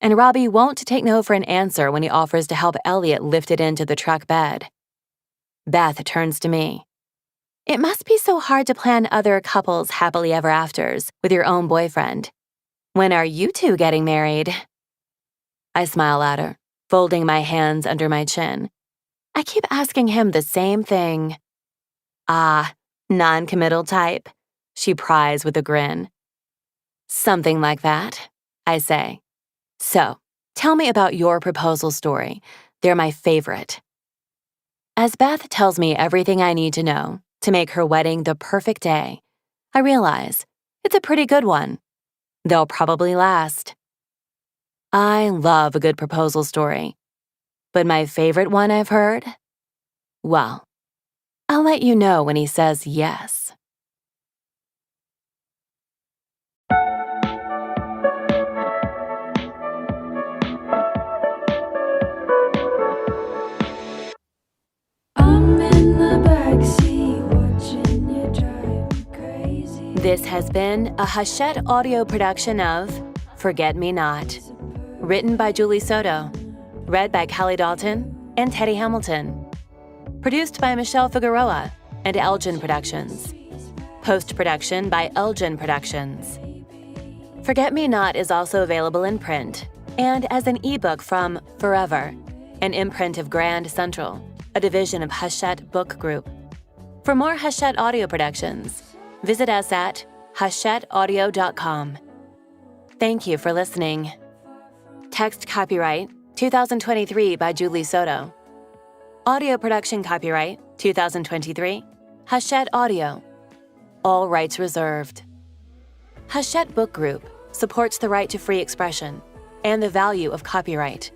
and Robbie won't take no for an answer when he offers to help Elliot lift it into the truck bed. Beth turns to me. It must be so hard to plan other couples' happily ever afters with your own boyfriend. When are you two getting married? I smile at her, folding my hands under my chin. I keep asking him the same thing. Ah, non-committal type, she pries with a grin. Something like that, I say. So, tell me about your proposal story. They're my favorite. As Beth tells me everything I need to know to make her wedding the perfect day, I realize it's a pretty good one. They'll probably last. I love a good proposal story. But my favorite one I've heard? Well, I'll let you know when he says yes. I'm in the backseat watching you drive me crazy. This has been a Hachette audio production of Forget Me Not, written by Julie Soto, read by Callie Dalton and Teddy Hamilton, produced by Michelle Figueroa and Elgin Productions, post-production by Elgin Productions. Forget Me Not is also available in print and as an ebook from Forever, an imprint of Grand Central, a division of Hachette Book Group. For more Hachette audio productions, visit us at hachetteaudio.com. Thank you for listening. Text copyright 2023 by Julie Soto. Audio production copyright 2023, Hachette Audio. All rights reserved. Hachette Book Group supports the right to free expression and the value of copyright.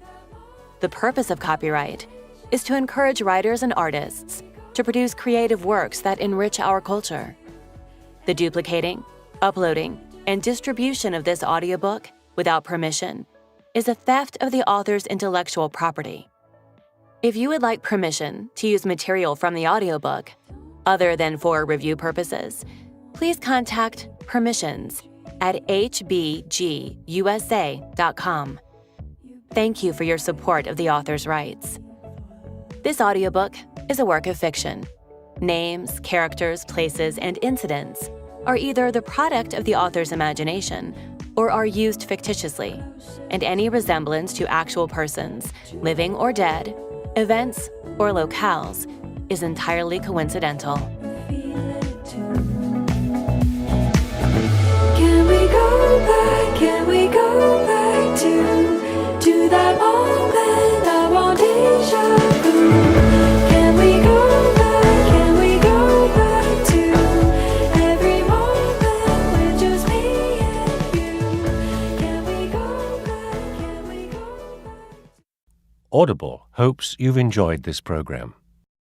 The purpose of copyright is to encourage writers and artists to produce creative works that enrich our culture. The duplicating, uploading, and distribution of this audiobook without permission is a theft of the author's intellectual property. If you would like permission to use material from the audiobook, other than for review purposes, please contact permissions@hbgusa.com. Thank you for your support of the author's rights. This audiobook is a work of fiction. Names, characters, places, and incidents are either the product of the author's imagination or are used fictitiously, and any resemblance to actual persons, living or dead, events, or locales is entirely coincidental. Can we go back? Can we go back to that moment I want déjà vu? Can we go back? Can we go back to every moment with just me and you? Can we go back? Can we go back? Audible hopes you've enjoyed this program.